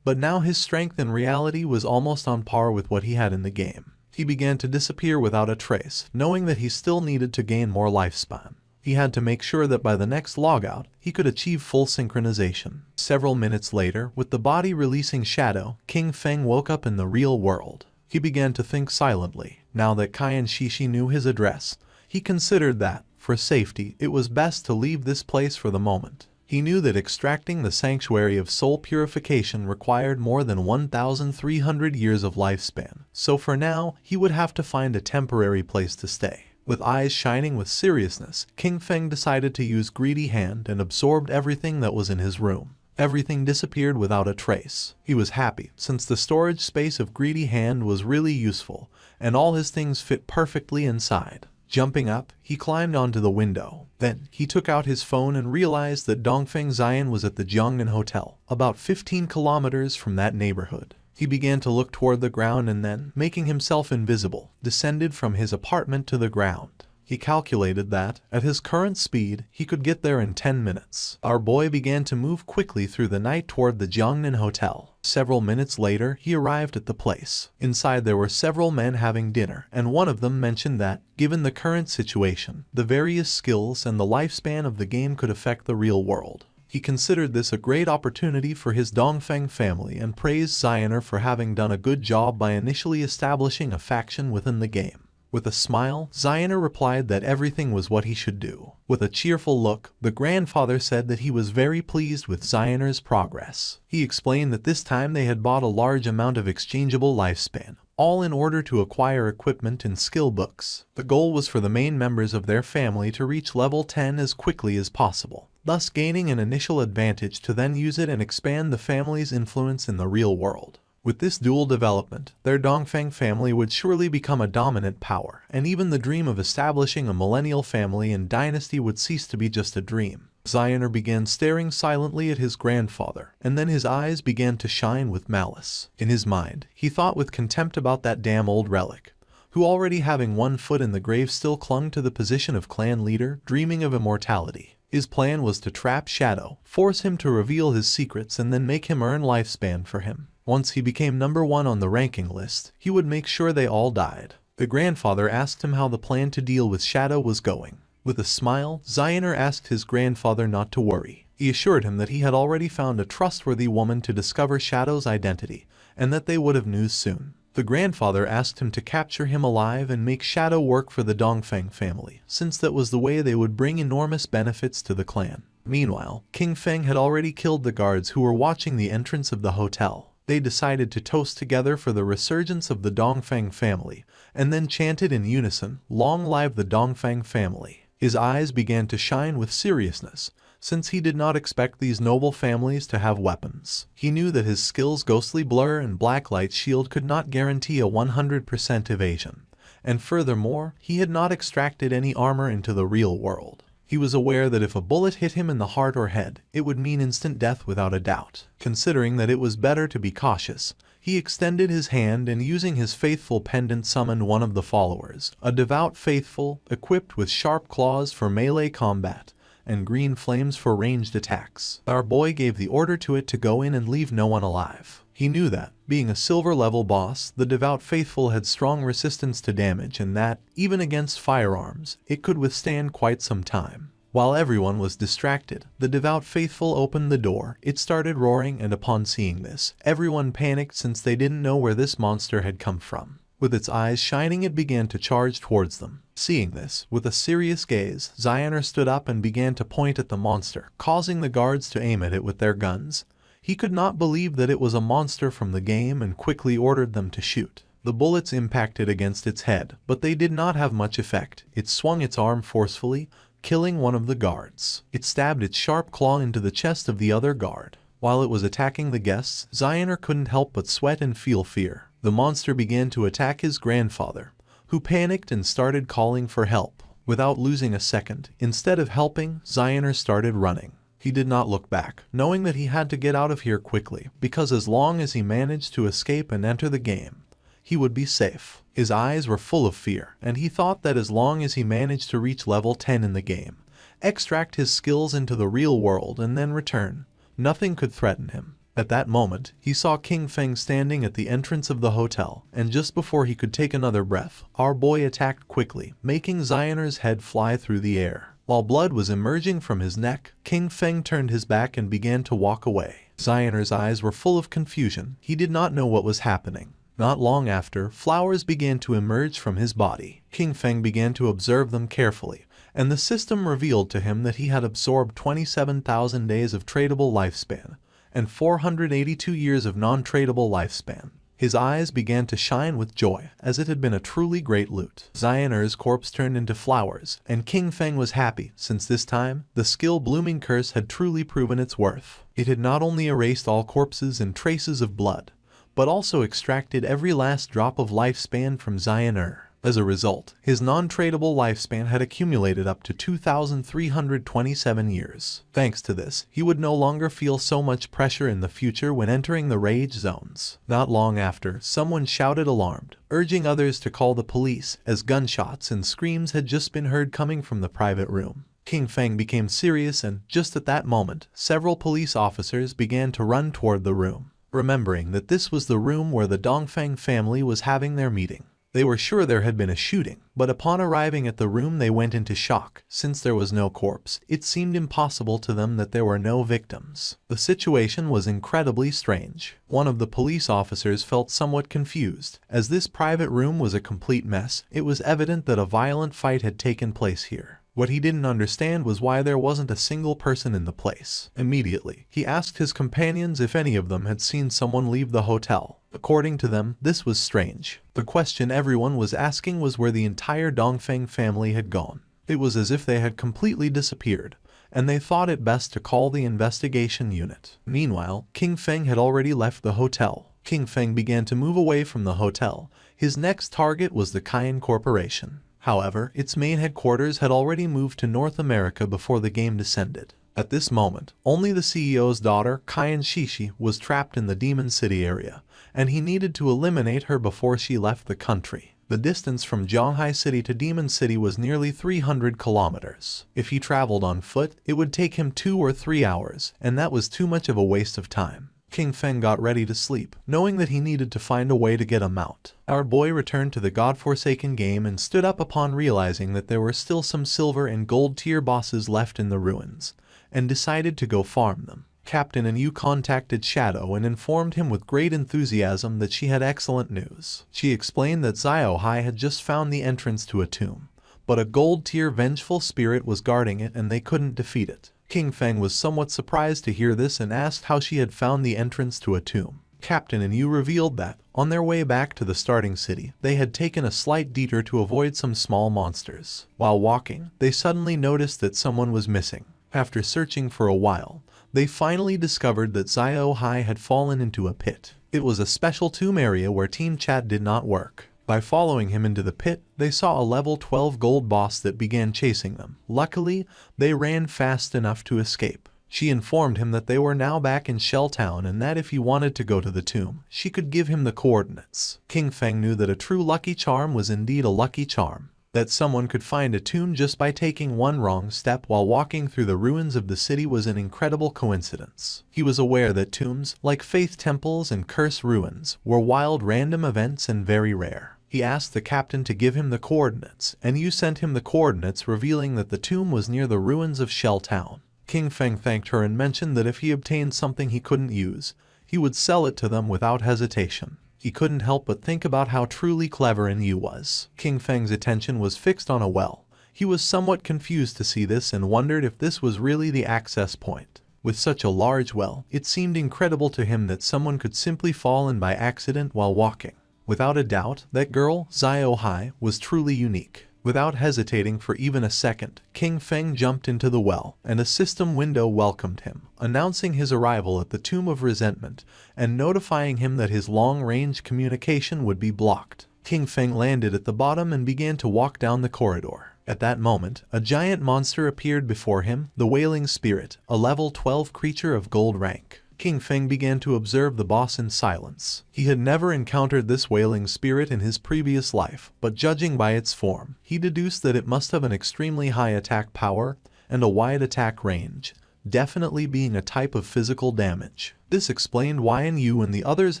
But now his strength in reality was almost on par with what he had in the game. He began to disappear without a trace, knowing that he still needed to gain more lifespan. He had to make sure that by the next logout, he could achieve full synchronization. Several minutes later, with the body releasing shadow, King Feng woke up in the real world. He began to think silently. Now that Kai and Shishi knew his address, he considered that, for safety, it was best to leave this place for the moment. He knew that extracting the Sanctuary of Soul Purification required more than 1,300 years of lifespan, so for now, he would have to find a temporary place to stay. With eyes shining with seriousness, King Feng decided to use Greedy Hand and absorbed everything that was in his room. Everything disappeared without a trace. He was happy, since the storage space of Greedy Hand was really useful, and all his things fit perfectly inside. Jumping up, he climbed onto the window. Then, he took out his phone and realized that Dongfeng Xian was at the Jiangnan Hotel, about 15 kilometers from that neighborhood. He began to look toward the ground and then, making himself invisible, descended from his apartment to the ground. He calculated that, at his current speed, he could get there in 10 minutes. Our boy began to move quickly through the night toward the Jiangnan Hotel. Several minutes later, he arrived at the place. Inside there were several men having dinner, and one of them mentioned that, given the current situation, the various skills and the lifespan of the game could affect the real world. He considered this a great opportunity for his Dongfeng family and praised Xianer for having done a good job by initially establishing a faction within the game. With a smile, Xianer replied that everything was what he should do. With a cheerful look, the grandfather said that he was very pleased with Xianer's progress. He explained that this time they had bought a large amount of exchangeable lifespan, all in order to acquire equipment and skill books. The goal was for the main members of their family to reach level 10 as quickly as possible, thus gaining an initial advantage to then use it and expand the family's influence in the real world. With this dual development, their Dongfeng family would surely become a dominant power, and even the dream of establishing a millennial family and dynasty would cease to be just a dream. Xianer began staring silently at his grandfather, and then his eyes began to shine with malice. In his mind, he thought with contempt about that damn old relic, who already having one foot in the grave still clung to the position of clan leader, dreaming of immortality. His plan was to trap Shadow, force him to reveal his secrets and then make him earn lifespan for him. Once he became number 1 on the ranking list, he would make sure they all died. The grandfather asked him how the plan to deal with Shadow was going. With a smile, Xianer asked his grandfather not to worry. He assured him that he had already found a trustworthy woman to discover Shadow's identity, and that they would have news soon. The grandfather asked him to capture him alive and make Shadow work for the Dongfeng family, since that was the way they would bring enormous benefits to the clan. Meanwhile, King Feng had already killed the guards who were watching the entrance of the hotel. They decided to toast together for the resurgence of the Dongfeng family, and then chanted in unison, "Long live the Dongfeng family." His eyes began to shine with seriousness, since he did not expect these noble families to have weapons. He knew that his skills Ghostly Blur and Blacklight Shield could not guarantee a 100% evasion, and furthermore, he had not extracted any armor into the real world. He was aware that if a bullet hit him in the heart or head, it would mean instant death without a doubt. Considering that it was better to be cautious, he extended his hand and using his faithful pendant summoned one of the followers, a devout faithful, equipped with sharp claws for melee combat, and green flames for ranged attacks. Our boy gave the order to it to go in and leave no one alive. He knew that, being a silver level boss, the devout faithful had strong resistance to damage and that, even against firearms, it could withstand quite some time. While everyone was distracted, the devout faithful opened the door, it started roaring, and upon seeing this, everyone panicked since they didn't know where this monster had come from. With its eyes shining, it began to charge towards them. Seeing this, with a serious gaze, Zioner stood up and began to point at the monster, causing the guards to aim at it with their guns. He could not believe that it was a monster from the game and quickly ordered them to shoot. The bullets impacted against its head, but they did not have much effect. It swung its arm forcefully, killing one of the guards. It stabbed its sharp claw into the chest of the other guard. While it was attacking the guests, Zioner couldn't help but sweat and feel fear. The monster began to attack his grandfather, who panicked and started calling for help. Without losing a second, instead of helping, Zioner started running. He did not look back, knowing that he had to get out of here quickly, because as long as he managed to escape and enter the game, he would be safe. His eyes were full of fear, and he thought that as long as he managed to reach level 10 in the game, extract his skills into the real world and then return, nothing could threaten him. At that moment, he saw King Feng standing at the entrance of the hotel, and just before he could take another breath, our boy attacked quickly, making Zioner's head fly through the air. While blood was emerging from his neck, King Feng turned his back and began to walk away. Zioner's eyes were full of confusion. He did not know what was happening. Not long after, flowers began to emerge from his body. King Feng began to observe them carefully, and the system revealed to him that he had absorbed 27,000 days of tradable lifespan and 482 years of non-tradable lifespan. His eyes began to shine with joy, as it had been a truly great loot. Zioner's corpse turned into flowers, and King Feng was happy, since this time, the skill Blooming Curse had truly proven its worth. It had not only erased all corpses and traces of blood, but also extracted every last drop of lifespan from Zioner. As a result, his non-tradable lifespan had accumulated up to 2,327 years. Thanks to this, he would no longer feel so much pressure in the future when entering the rage zones. Not long after, someone shouted alarmed, urging others to call the police, as gunshots and screams had just been heard coming from the private room. King Feng became serious, and just at that moment, several police officers began to run toward the room, remembering that this was the room where the Dongfeng family was having their meeting. They were sure there had been a shooting, but upon arriving at the room they went into shock. Since there was no corpse, it seemed impossible to them that there were no victims. The situation was incredibly strange. One of the police officers felt somewhat confused. As this private room was a complete mess, it was evident that a violent fight had taken place here. What he didn't understand was why there wasn't a single person in the place. Immediately, he asked his companions if any of them had seen someone leave the hotel. According to them, this was strange. The question everyone was asking was where the entire Dongfeng family had gone. It was as if they had completely disappeared, and they thought it best to call the investigation unit. Meanwhile, King Feng had already left the hotel. King Feng began to move away from the hotel. His next target was the Cayenne Corporation. However, its main headquarters had already moved to North America before the game descended. At this moment, only the CEO's daughter, Cayenne Shishi, was trapped in the Demon City area, and he needed to eliminate her before she left the country. The distance from Zhonghai City to Demon City was nearly 300 kilometers. If he traveled on foot, it would take him 2 or 3 hours, and that was too much of a waste of time. King Feng got ready to sleep, knowing that he needed to find a way to get a mount. Our boy returned to the godforsaken game and stood up upon realizing that there were still some silver and gold tier bosses left in the ruins, and decided to go farm them. Captain Anu contacted Shadow and informed him with great enthusiasm that she had excellent news. She explained that Ziohai had just found the entrance to a tomb, but a gold tier vengeful spirit was guarding it and they couldn't defeat it. King Feng was somewhat surprised to hear this and asked how she had found the entrance to a tomb. Captain Anu revealed that, on their way back to the starting city, they had taken a slight detour to avoid some small monsters. While walking, they suddenly noticed that someone was missing. After searching for a while, they finally discovered that Xiao Hai had fallen into a pit. It was a special tomb area where team chat did not work. By following him into the pit, they saw a level 12 gold boss that began chasing them. Luckily, they ran fast enough to escape. She informed him that they were now back in Shell Town and that if he wanted to go to the tomb, she could give him the coordinates. King Feng knew that a true lucky charm was indeed a lucky charm, that someone could find a tomb just by taking one wrong step while walking through the ruins of the city was an incredible coincidence. He was aware that tombs, like faith temples and curse ruins, were wild random events and very rare. He asked the captain to give him the coordinates, and Yu sent him the coordinates revealing that the tomb was near the ruins of Shell Town. King Feng thanked her and mentioned that if he obtained something he couldn't use, he would sell it to them without hesitation. He couldn't help but think about how truly clever Yu was. King Feng's attention was fixed on a well. He was somewhat confused to see this and wondered if this was really the access point. With such a large well, it seemed incredible to him that someone could simply fall in by accident while walking. Without a doubt, that girl, Xiao Hai, was truly unique. Without hesitating for even a second, King Feng jumped into the well, and a system window welcomed him, announcing his arrival at the Tomb of Resentment and notifying him that his long-range communication would be blocked. King Feng landed at the bottom and began to walk down the corridor. At that moment, a giant monster appeared before him, the Wailing Spirit, a level 12 creature of gold rank. King Feng began to observe the boss in silence. He had never encountered this wailing spirit in his previous life, but judging by its form, he deduced that it must have an extremely high attack power and a wide attack range, definitely being a type of physical damage. This explained why Yu and the others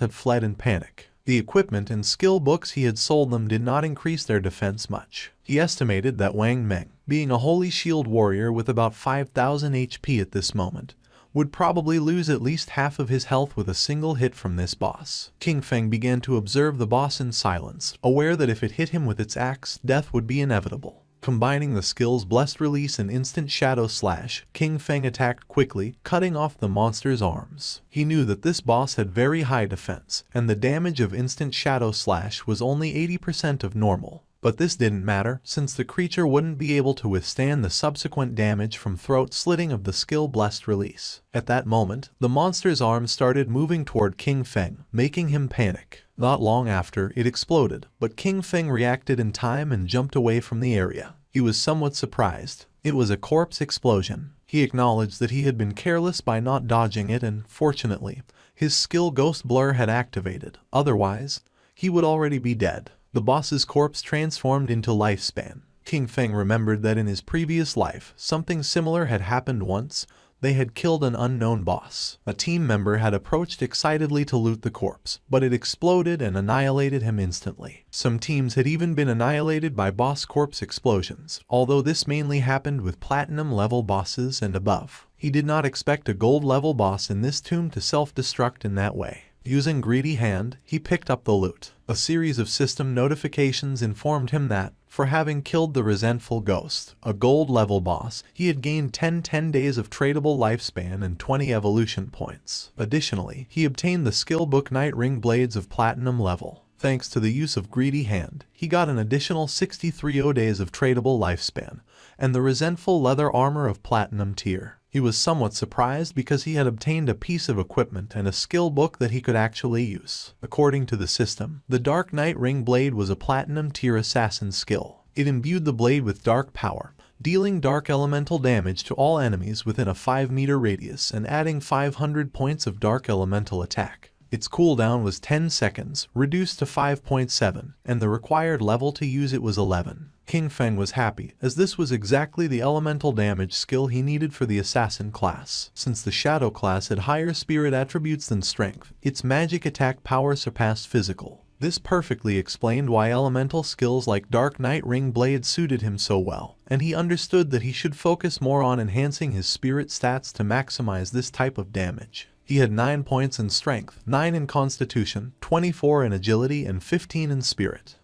had fled in panic. The equipment and skill books he had sold them did not increase their defense much. He estimated that Wang Meng, being a holy shield warrior with about 5,000 HP at this moment, would probably lose at least half of his health with a single hit from this boss. King Feng began to observe the boss in silence, aware that if it hit him with its axe, death would be inevitable. Combining the skills Blessed Release and Instant Shadow Slash, King Feng attacked quickly, cutting off the monster's arms. He knew that this boss had very high defense, and the damage of Instant Shadow Slash was only 80% of normal. But this didn't matter, since the creature wouldn't be able to withstand the subsequent damage from throat slitting of the skill Blessed Release. At that moment, the monster's arms started moving toward King Feng, making him panic. Not long after, it exploded, but King Feng reacted in time and jumped away from the area. He was somewhat surprised. It was a corpse explosion. He acknowledged that he had been careless by not dodging it and, fortunately, his skill Ghost Blur had activated. Otherwise, he would already be dead. The boss's corpse transformed into Lifespan. King Feng remembered that in his previous life, something similar had happened once. They had killed an unknown boss. A team member had approached excitedly to loot the corpse, but it exploded and annihilated him instantly. Some teams had even been annihilated by boss corpse explosions, although this mainly happened with platinum level bosses and above. He did not expect a gold level boss in this tomb to self-destruct in that way. Using Greedy Hand, he picked up the loot. A series of system notifications informed him that, for having killed the resentful ghost, a gold-level boss, he had gained 10 days of tradable lifespan and 20 evolution points. Additionally, he obtained the skill book Night Ring Blades of platinum level. Thanks to the use of Greedy Hand, he got an additional 63 days of tradable lifespan, and the resentful leather armor of platinum tier. He was somewhat surprised because he had obtained a piece of equipment and a skill book that he could actually use. According to the system, the Dark Knight Ring Blade was a platinum tier assassin skill. It imbued the blade with dark power, dealing dark elemental damage to all enemies within a 5-meter radius and adding 500 points of dark elemental attack. Its cooldown was 10 seconds, reduced to 5.7, and the required level to use it was 11. King Feng was happy, as this was exactly the elemental damage skill he needed for the assassin class. Since the shadow class had higher spirit attributes than strength, its magic attack power surpassed physical. This perfectly explained why elemental skills like Dark Knight Ring Blade suited him so well, and he understood that he should focus more on enhancing his spirit stats to maximize this type of damage. He had 9 points in strength, 9 in constitution, 24 in agility, and 15 in spirit.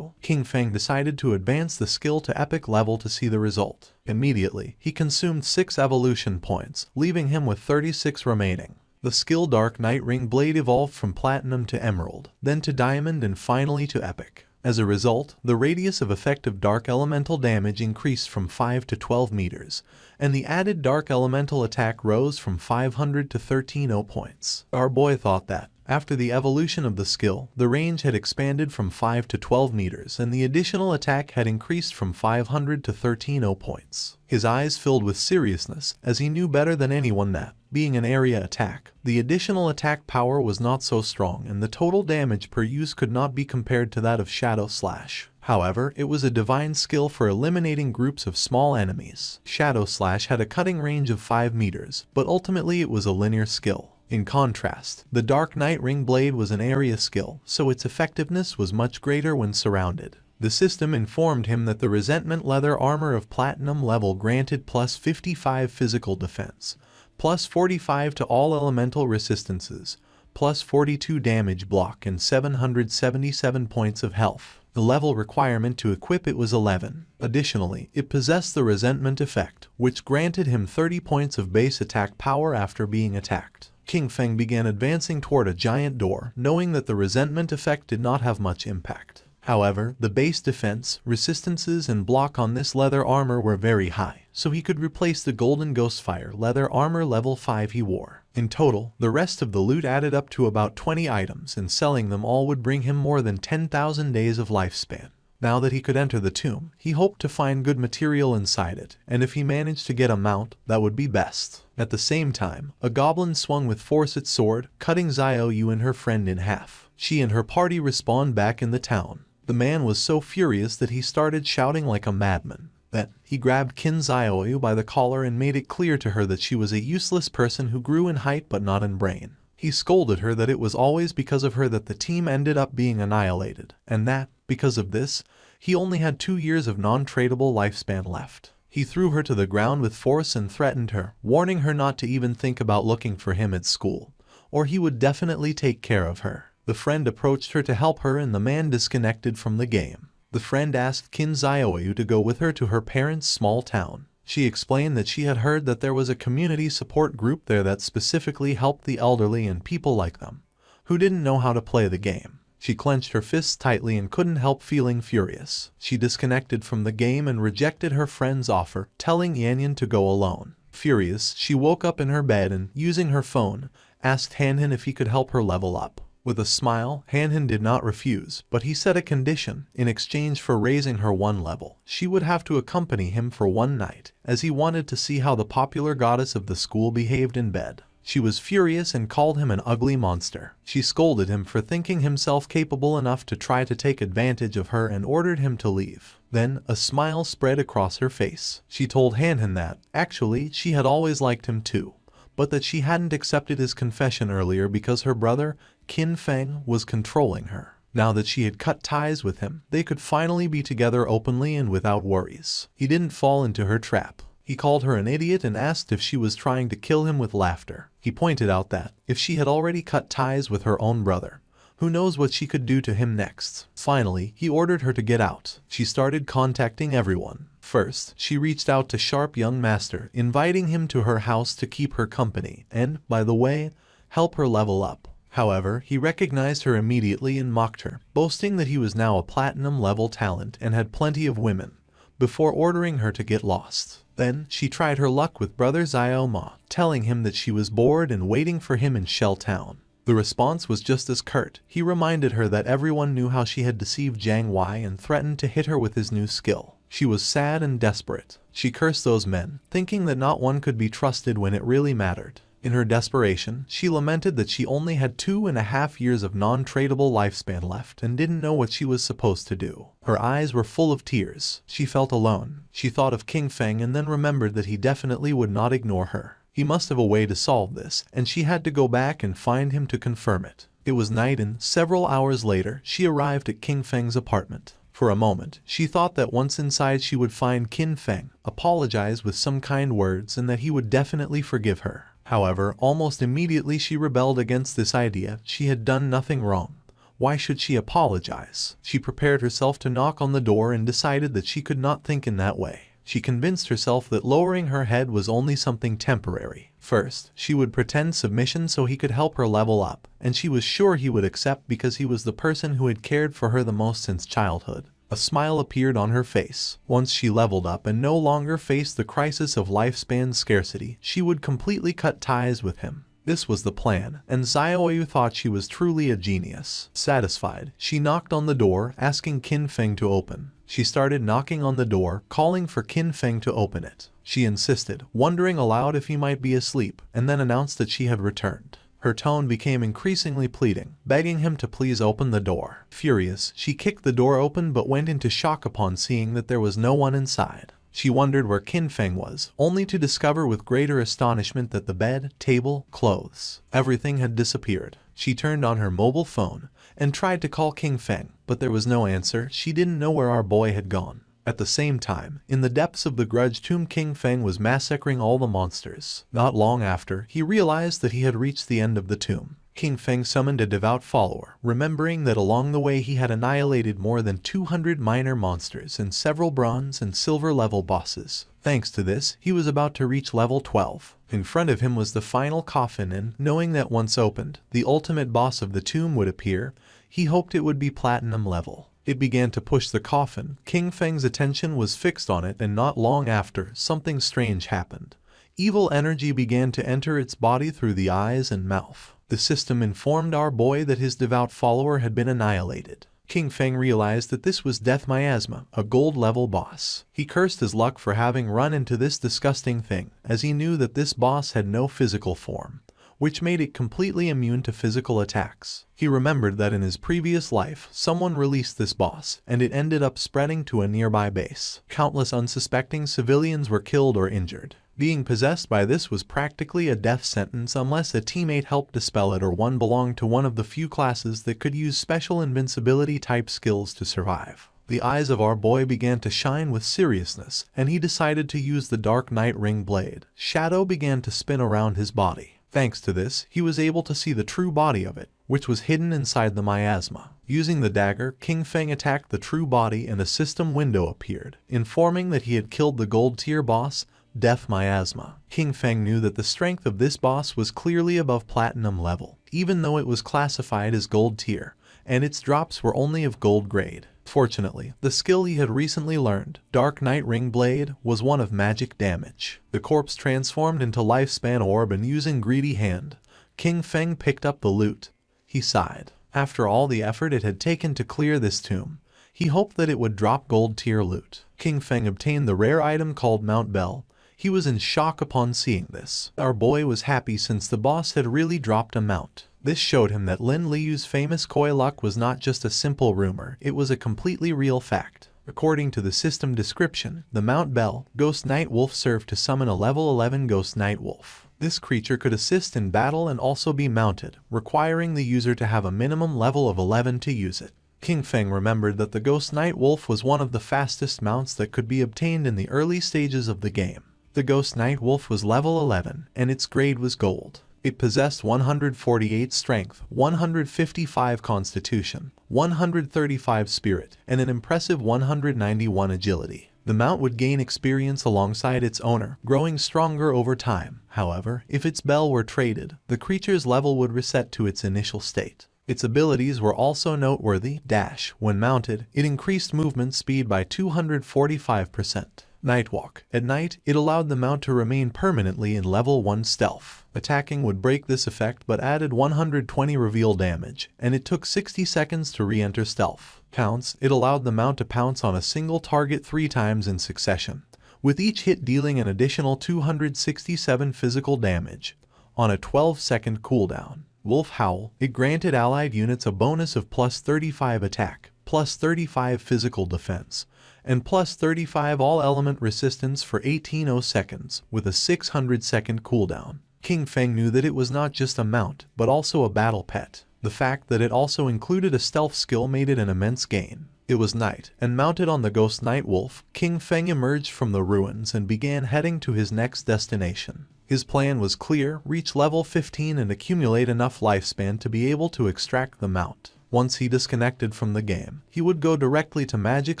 King Feng decided to advance the skill to epic level to see the result. Immediately, he consumed 6 evolution points, leaving him with 36 remaining. The skill Dark Knight Ring Blade evolved from platinum to emerald, then to diamond, and finally to epic. As a result, the radius of effective dark elemental damage increased from 5 to 12 meters, and the added dark elemental attack rose from 500 to 1300 points. Our boy thought that, after the evolution of the skill, the range had expanded from 5 to 12 meters and the additional attack had increased from 500 to 1300 points. His eyes filled with seriousness, as he knew better than anyone that, being an area attack, the additional attack power was not so strong and the total damage per use could not be compared to that of Shadow Slash. However, it was a divine skill for eliminating groups of small enemies. Shadow Slash had a cutting range of 5 meters, but ultimately it was a linear skill. In contrast, the Dark Knight Ring Blade was an area skill, so its effectiveness was much greater when surrounded. The system informed him that the Resentment Leather Armor of Platinum level granted plus 55 physical defense, plus 45 to all elemental resistances, plus 42 damage block and 777 points of health. The level requirement to equip it was 11. Additionally, it possessed the Resentment effect, which granted him 30 points of base attack power after being attacked. King Feng began advancing toward a giant door, knowing that the Resentment effect did not have much impact. However, the base defense, resistances, and block on this leather armor were very high, so he could replace the Golden Ghostfire leather armor level 5 he wore. In total, the rest of the loot added up to about 20 items, and selling them all would bring him more than 10,000 days of lifespan. Now that he could enter the tomb, he hoped to find good material inside it, and if he managed to get a mount, that would be best. At the same time, a goblin swung with force its sword, cutting Xiaoyu and her friend in half. She and her party respawned back in the town. The man was so furious that he started shouting like a madman. Then, he grabbed Qin Xiaoyu by the collar and made it clear to her that she was a useless person who grew in height but not in brain. He scolded her that it was always because of her that the team ended up being annihilated, and that, because of this, he only had 2 years of non-tradable lifespan left. He threw her to the ground with force and threatened her, warning her not to even think about looking for him at school, or he would definitely take care of her. The friend approached her to help her and the man disconnected from the game. The friend asked Qin Xiaoyu to go with her to her parents' small town. She explained that she had heard that there was a community support group there that specifically helped the elderly and people like them, who didn't know how to play the game. She clenched her fists tightly and couldn't help feeling furious. She disconnected from the game and rejected her friend's offer, telling Yanyan to go alone. Furious, she woke up in her bed and, using her phone, asked Hanhan if he could help her level up. With a smile, Hanhan did not refuse, but he set a condition. In exchange for raising her 1 level, she would have to accompany him for 1 night, as he wanted to see how the popular goddess of the school behaved in bed. She was furious and called him an ugly monster. She scolded him for thinking himself capable enough to try to take advantage of her and ordered him to leave. Then, a smile spread across her face. She told Hanhan that, actually, she had always liked him too, but that she hadn't accepted his confession earlier because her brother, Qin Feng, was controlling her. Now that she had cut ties with him, they could finally be together openly and without worries. He didn't fall into her trap. He called her an idiot and asked if she was trying to kill him with laughter. He pointed out that, if she had already cut ties with her own brother, who knows what she could do to him next. Finally, he ordered her to get out. She started contacting everyone. First, she reached out to Sharp Young Master, inviting him to her house to keep her company and, by the way, help her level up. However, he recognized her immediately and mocked her, boasting that he was now a platinum level talent and had plenty of women, before ordering her to get lost. Then, she tried her luck with brother Xiao Ma, telling him that she was bored and waiting for him in Shell Town. The response was just as curt. He reminded her that everyone knew how she had deceived Jiang Wei and threatened to hit her with his new skill. She was sad and desperate. She cursed those men, thinking that not one could be trusted when it really mattered. In her desperation, she lamented that she only had 2.5 years of non-tradable lifespan left and didn't know what she was supposed to do. Her eyes were full of tears. She felt alone. She thought of King Feng and then remembered that he definitely would not ignore her. He must have a way to solve this, and she had to go back and find him to confirm it. It was night and, several hours later, she arrived at King Feng's apartment. For a moment, she thought that once inside she would find Qin Feng, apologize with some kind words, and that he would definitely forgive her. However, almost immediately she rebelled against this idea. She had done nothing wrong. Why should she apologize? She prepared herself to knock on the door and decided that she could not think in that way. She convinced herself that lowering her head was only something temporary. First, she would pretend submission so he could help her level up, and she was sure he would accept because he was the person who had cared for her the most since childhood. A smile appeared on her face. Once she leveled up and no longer faced the crisis of lifespan scarcity, she would completely cut ties with him. This was the plan, and Xiaoyu thought she was truly a genius. Satisfied, she knocked on the door, asking Qin Feng to open. She started knocking on the door, calling for Qin Feng to open it. She insisted, wondering aloud if he might be asleep, and then announced that she had returned. Her tone became increasingly pleading, begging him to please open the door. Furious, she kicked the door open but went into shock upon seeing that there was no one inside. She wondered where Qin Feng was, only to discover with greater astonishment that the bed, table, clothes, everything had disappeared. She turned on her mobile phone and tried to call Qin Feng, but there was no answer. She didn't know where our boy had gone. At the same time, in the depths of the grudge tomb, Qin Feng was massacring all the monsters. Not long after, he realized that he had reached the end of the tomb. Qin Feng summoned a devout follower, remembering that along the way he had annihilated more than 200 minor monsters and several bronze and silver level bosses. Thanks to this, he was about to reach level 12. In front of him was the final coffin, and, knowing that once opened, the ultimate boss of the tomb would appear, he hoped it would be platinum level. It began to push the coffin. Qin Feng's attention was fixed on it, and not long after, something strange happened. Evil energy began to enter its body through the eyes and mouth. The system informed our boy that his devout follower had been annihilated. Qin Feng realized that this was Death Miasma, a gold-level boss. He cursed his luck for having run into this disgusting thing, as he knew that this boss had no physical form, which made it completely immune to physical attacks. He remembered that in his previous life, someone released this boss, and it ended up spreading to a nearby base. Countless unsuspecting civilians were killed or injured. Being possessed by this was practically a death sentence unless a teammate helped dispel it or one belonged to one of the few classes that could use special invincibility type skills to survive. The eyes of our boy began to shine with seriousness, and he decided to use the Dark Knight Ring blade. Shadow began to spin around his body. Thanks to this, he was able to see the true body of it, which was hidden inside the miasma. Using the dagger, Qin Feng attacked the true body and a system window appeared, informing that he had killed the gold tier boss, Death Miasma. Qin Feng knew that the strength of this boss was clearly above platinum level, even though it was classified as gold tier, and its drops were only of gold grade. Fortunately, the skill he had recently learned, Dark Knight Ring Blade, was one of magic damage. The corpse transformed into Lifespan Orb, and using Greedy Hand, Qin Feng picked up the loot. He sighed. After all the effort it had taken to clear this tomb, he hoped that it would drop gold tier loot. Qin Feng obtained the rare item called Mount Bell. He was in shock upon seeing this. Our boy was happy since the boss had really dropped a mount. This showed him that Lin Liu's famous Koi luck was not just a simple rumor, it was a completely real fact. According to the system description, the Mount Bell, Ghost Night Wolf, served to summon a level 11 Ghost Night Wolf. This creature could assist in battle and also be mounted, requiring the user to have a minimum level of 11 to use it. Qin Feng remembered that the Ghost Night Wolf was one of the fastest mounts that could be obtained in the early stages of the game. The Ghost Night Wolf was level 11, and its grade was gold. It possessed 148 strength, 155 constitution, 135 spirit, and an impressive 191 agility. The mount would gain experience alongside its owner, growing stronger over time. However, if its bell were traded, the creature's level would reset to its initial state. Its abilities were also noteworthy. Dash. When mounted, it increased movement speed by 245%. Nightwalk. At night, it allowed the mount to remain permanently in level 1 stealth. Attacking would break this effect but added 120 reveal damage, and it took 60 seconds to re-enter stealth. Pounce. It allowed the mount to pounce on a single target 3 times in succession, with each hit dealing an additional 267 physical damage, on a 12-second cooldown. Wolf Howl. It granted allied units a bonus of plus 35 attack, plus 35 physical defense, and plus 35 all-element resistance for 18 seconds, with a 600-second cooldown. Qin Feng knew that it was not just a mount, but also a battle pet. The fact that it also included a stealth skill made it an immense gain. It was night, and mounted on the Ghost Night Wolf, Qin Feng emerged from the ruins and began heading to his next destination. His plan was clear: reach level 15 and accumulate enough lifespan to be able to extract the mount. Once he disconnected from the game, he would go directly to Magic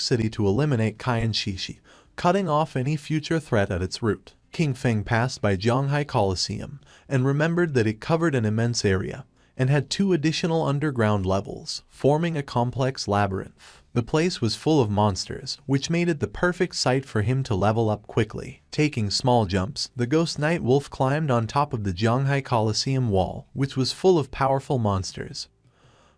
City to eliminate Kaiyan Shishi, cutting off any future threat at its root. Qin Feng passed by Zhanghai Coliseum and remembered that it covered an immense area, and had 2 additional underground levels, forming a complex labyrinth. The place was full of monsters, which made it the perfect site for him to level up quickly. Taking small jumps, the Ghost Knight Wolf climbed on top of the Zhanghai Coliseum wall, which was full of powerful monsters,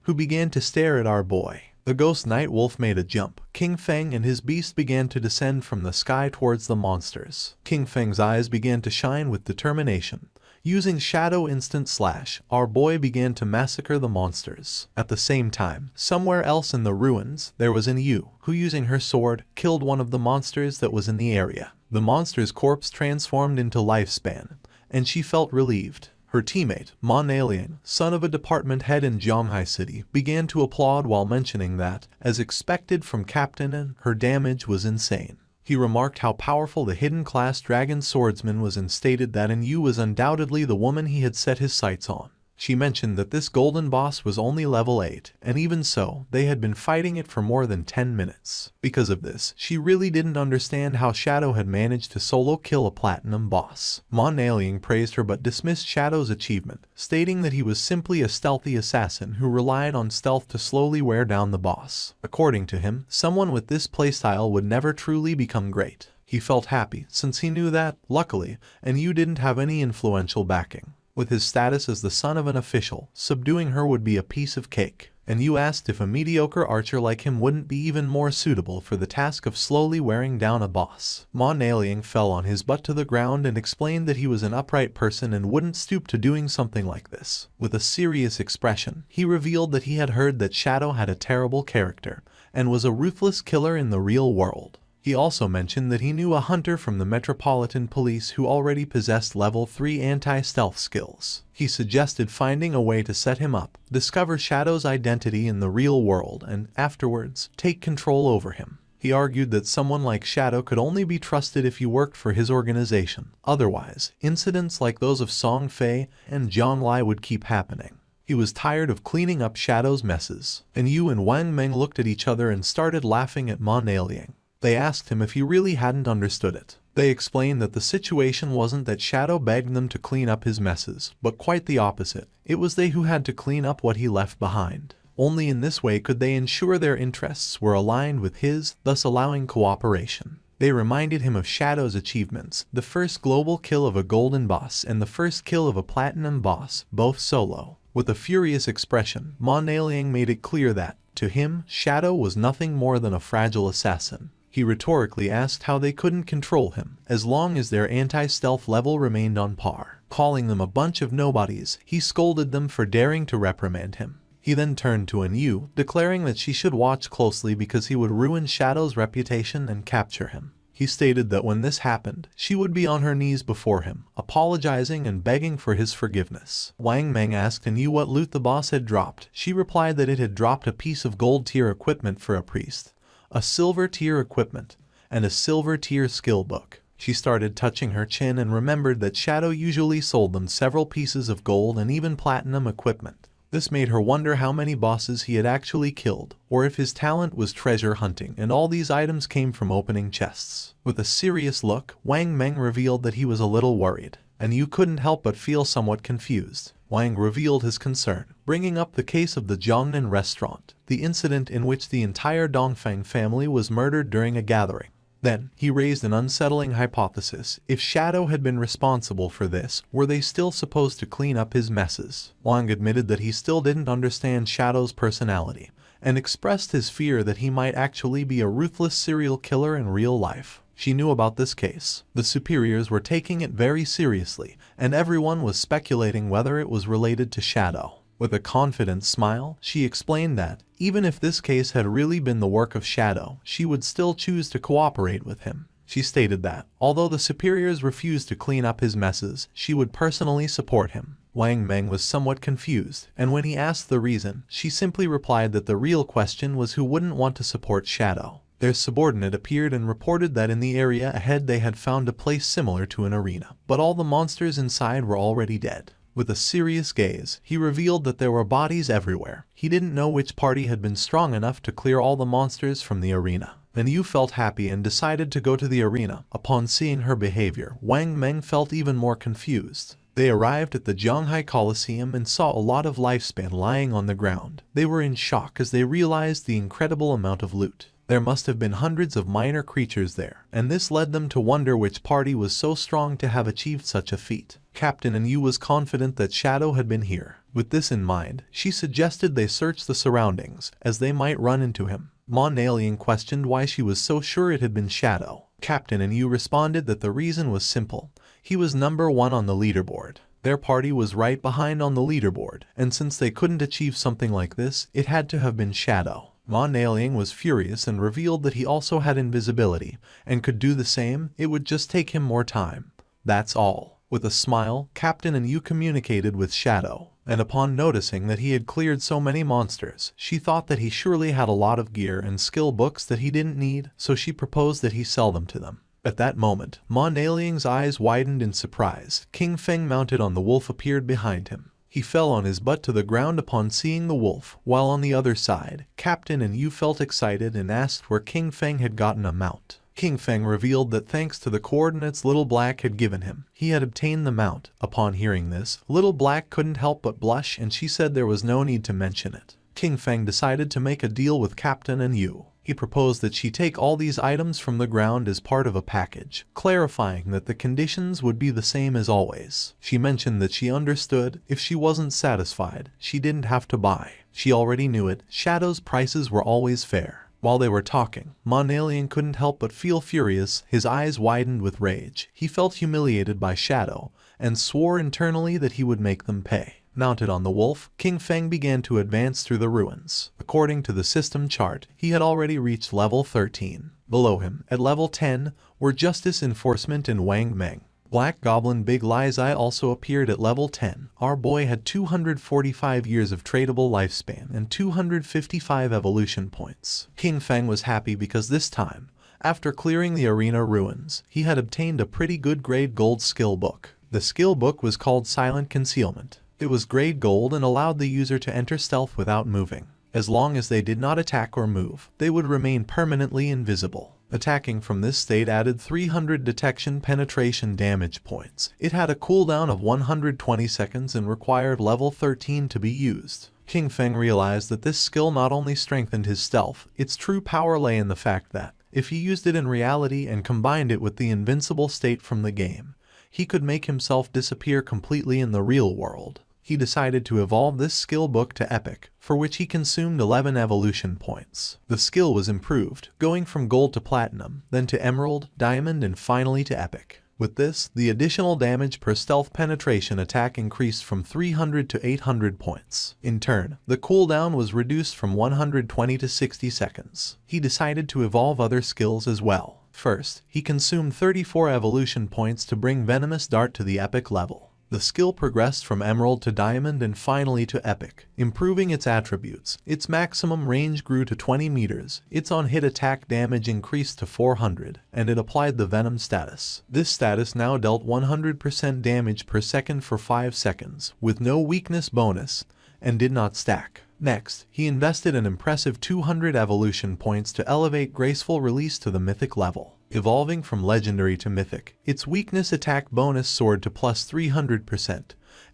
who began to stare at our boy. The Ghost Knight Wolf made a jump. King Feng and his beast began to descend from the sky towards the monsters. King Feng's eyes began to shine with determination. Using Shadow Instant Slash, our boy began to massacre the monsters. At the same time, somewhere else in the ruins, there was an Yu, who using her sword, killed one of the monsters that was in the area. The monster's corpse transformed into Lifespan, and she felt relieved. Her teammate, Mon Alien, son of a department head in Zhanghai City, began to applaud while mentioning that, as expected from Captain N, her damage was insane. He remarked how powerful the hidden class dragon swordsman was and stated that Yu was undoubtedly the woman he had set his sights on. She mentioned that this golden boss was only level 8, and even so, they had been fighting it for more than 10 minutes. Because of this, she really didn't understand how Shadow had managed to solo kill a platinum boss. Mon Alien praised her but dismissed Shadow's achievement, stating that he was simply a stealthy assassin who relied on stealth to slowly wear down the boss. According to him, someone with this playstyle would never truly become great. He felt happy since he knew that, luckily, Yu didn't have any influential backing. With his status as the son of an official, subduing her would be a piece of cake. And Yu asked if a mediocre archer like him wouldn't be even more suitable for the task of slowly wearing down a boss. Mon Alien fell on his butt to the ground and explained that he was an upright person and wouldn't stoop to doing something like this. With a serious expression, he revealed that he had heard that Shadow had a terrible character, and was a ruthless killer in the real world. He also mentioned that he knew a hunter from the Metropolitan Police who already possessed level 3 anti-stealth skills. He suggested finding a way to set him up, discover Shadow's identity in the real world, and, afterwards, take control over him. He argued that someone like Shadow could only be trusted if you worked for his organization. Otherwise, incidents like those of Song Fei and Zhang Lai would keep happening. He was tired of cleaning up Shadow's messes. And Yu and Wang Meng looked at each other and started laughing at Mon Alien. They asked him if he really hadn't understood it. They explained that the situation wasn't that Shadow begged them to clean up his messes, but quite the opposite. It was they who had to clean up what he left behind. Only in this way could they ensure their interests were aligned with his, thus allowing cooperation. They reminded him of Shadow's achievements, the first global kill of a golden boss and the first kill of a platinum boss, both solo. With a furious expression, Mon Alien made it clear that, to him, Shadow was nothing more than a fragile assassin. He rhetorically asked how they couldn't control him, as long as their anti-stealth level remained on par. Calling them a bunch of nobodies, he scolded them for daring to reprimand him. He then turned to Yu, declaring that she should watch closely because he would ruin Shadow's reputation and capture him. He stated that when this happened, she would be on her knees before him, apologizing and begging for his forgiveness. Wang Meng asked Yu what loot the boss had dropped. She replied that it had dropped a piece of gold tier equipment for a priest, a silver tier equipment, and a silver tier skill book. She started touching her chin and remembered that Shadow usually sold them several pieces of gold and even platinum equipment. This made her wonder how many bosses he had actually killed, or if his talent was treasure hunting and all these items came from opening chests. With a serious look, Wang Meng revealed that he was a little worried, and Yu couldn't help but feel somewhat confused. Wang revealed his concern, bringing up the case of the Jiangnan restaurant, the incident in which the entire Dongfang family was murdered during a gathering. Then, he raised an unsettling hypothesis. If Shadow had been responsible for this, were they still supposed to clean up his messes? Wang admitted that he still didn't understand Shadow's personality, and expressed his fear that he might actually be a ruthless serial killer in real life. She knew about this case. The superiors were taking it very seriously, and everyone was speculating whether it was related to Shadow. With a confident smile, she explained that, even if this case had really been the work of Shadow, she would still choose to cooperate with him. She stated that, although the superiors refused to clean up his messes, she would personally support him. Wang Meng was somewhat confused, and when he asked the reason, she simply replied that the real question was who wouldn't want to support Shadow. Their subordinate appeared and reported that in the area ahead they had found a place similar to an arena, but all the monsters inside were already dead. With a serious gaze, he revealed that there were bodies everywhere. He didn't know which party had been strong enough to clear all the monsters from the arena. Then Yu felt happy and decided to go to the arena. Upon seeing her behavior, Wang Meng felt even more confused. They arrived at the Zhanghai Coliseum and saw a lot of lifespan lying on the ground. They were in shock as they realized the incredible amount of loot. There must have been hundreds of minor creatures there, and this led them to wonder which party was so strong to have achieved such a feat. Captain Enro was confident that Shadow had been here. With this in mind, she suggested they search the surroundings, as they might run into him. Alien questioned why she was so sure it had been Shadow. Captain Enro responded that the reason was simple. He was number 1 on the leaderboard. Their party was right behind on the leaderboard, and since they couldn't achieve something like this, it had to have been Shadow. Alien was furious and revealed that he also had invisibility, and could do the same. It would just take him more time. That's all. With a smile, Captain Enro communicated with Shadow, and upon noticing that he had cleared so many monsters, she thought that he surely had a lot of gear and skill books that he didn't need, so she proposed that he sell them to them. At that moment, Alien's eyes widened in surprise. King Feng, mounted on the wolf, appeared behind him. He fell on his butt to the ground upon seeing the wolf, while on the other side, Captain Enro felt excited and asked where King Feng had gotten a mount. King Feng revealed that thanks to the coordinates Little Black had given him, he had obtained the mount. Upon hearing this, Little Black couldn't help but blush, and she said there was no need to mention it. King Feng decided to make a deal with Captain Enro. He proposed that she take all these items from the ground as part of a package, clarifying that the conditions would be the same as always. She mentioned that she understood if she wasn't satisfied, she didn't have to buy. She already knew it. Shadow's prices were always fair. While they were talking, Alien couldn't help but feel furious. His eyes widened with rage. He felt humiliated by Shadow, and swore internally that he would make them pay. Mounted on the wolf, King Feng began to advance through the ruins. According to the system chart, he had already reached level 13. Below him, at level 10, were Justice Enforcement and Wang Meng. Black Goblin Big Lie's Eye also appeared at level 10. Our boy had 245 years of tradable lifespan and 255 evolution points. King Feng was happy because this time, after clearing the arena ruins, he had obtained a pretty good grade gold skill book. The skill book was called Silent Concealment. It was grade gold and allowed the user to enter stealth without moving. As long as they did not attack or move, they would remain permanently invisible. Attacking from this state added 300 detection penetration damage points. It had a cooldown of 120 seconds and required level 13 to be used. King Feng realized that this skill not only strengthened his stealth, its true power lay in the fact that, if he used it in reality and combined it with the invincible state from the game, he could make himself disappear completely in the real world. He decided to evolve this skill book to Epic, for which he consumed 11 evolution points. The skill was improved, going from gold to platinum, then to emerald, diamond, and finally to epic. With this, the additional damage per stealth penetration attack increased from 300 to 800 points. In turn, the cooldown was reduced from 120 to 60 seconds. He decided to evolve other skills as well. First, he consumed 34 evolution points to bring Venomous Dart to the epic level. The skill progressed from emerald to diamond and finally to epic, improving its attributes. Its maximum range grew to 20 meters, its on-hit attack damage increased to 400, and it applied the venom status. This status now dealt 100% damage per second for 5 seconds, with no weakness bonus, and did not stack. Next, he invested an impressive 200 evolution points to elevate Graceful Release to the mythic level. Evolving from legendary to mythic, its weakness attack bonus soared to plus 300%,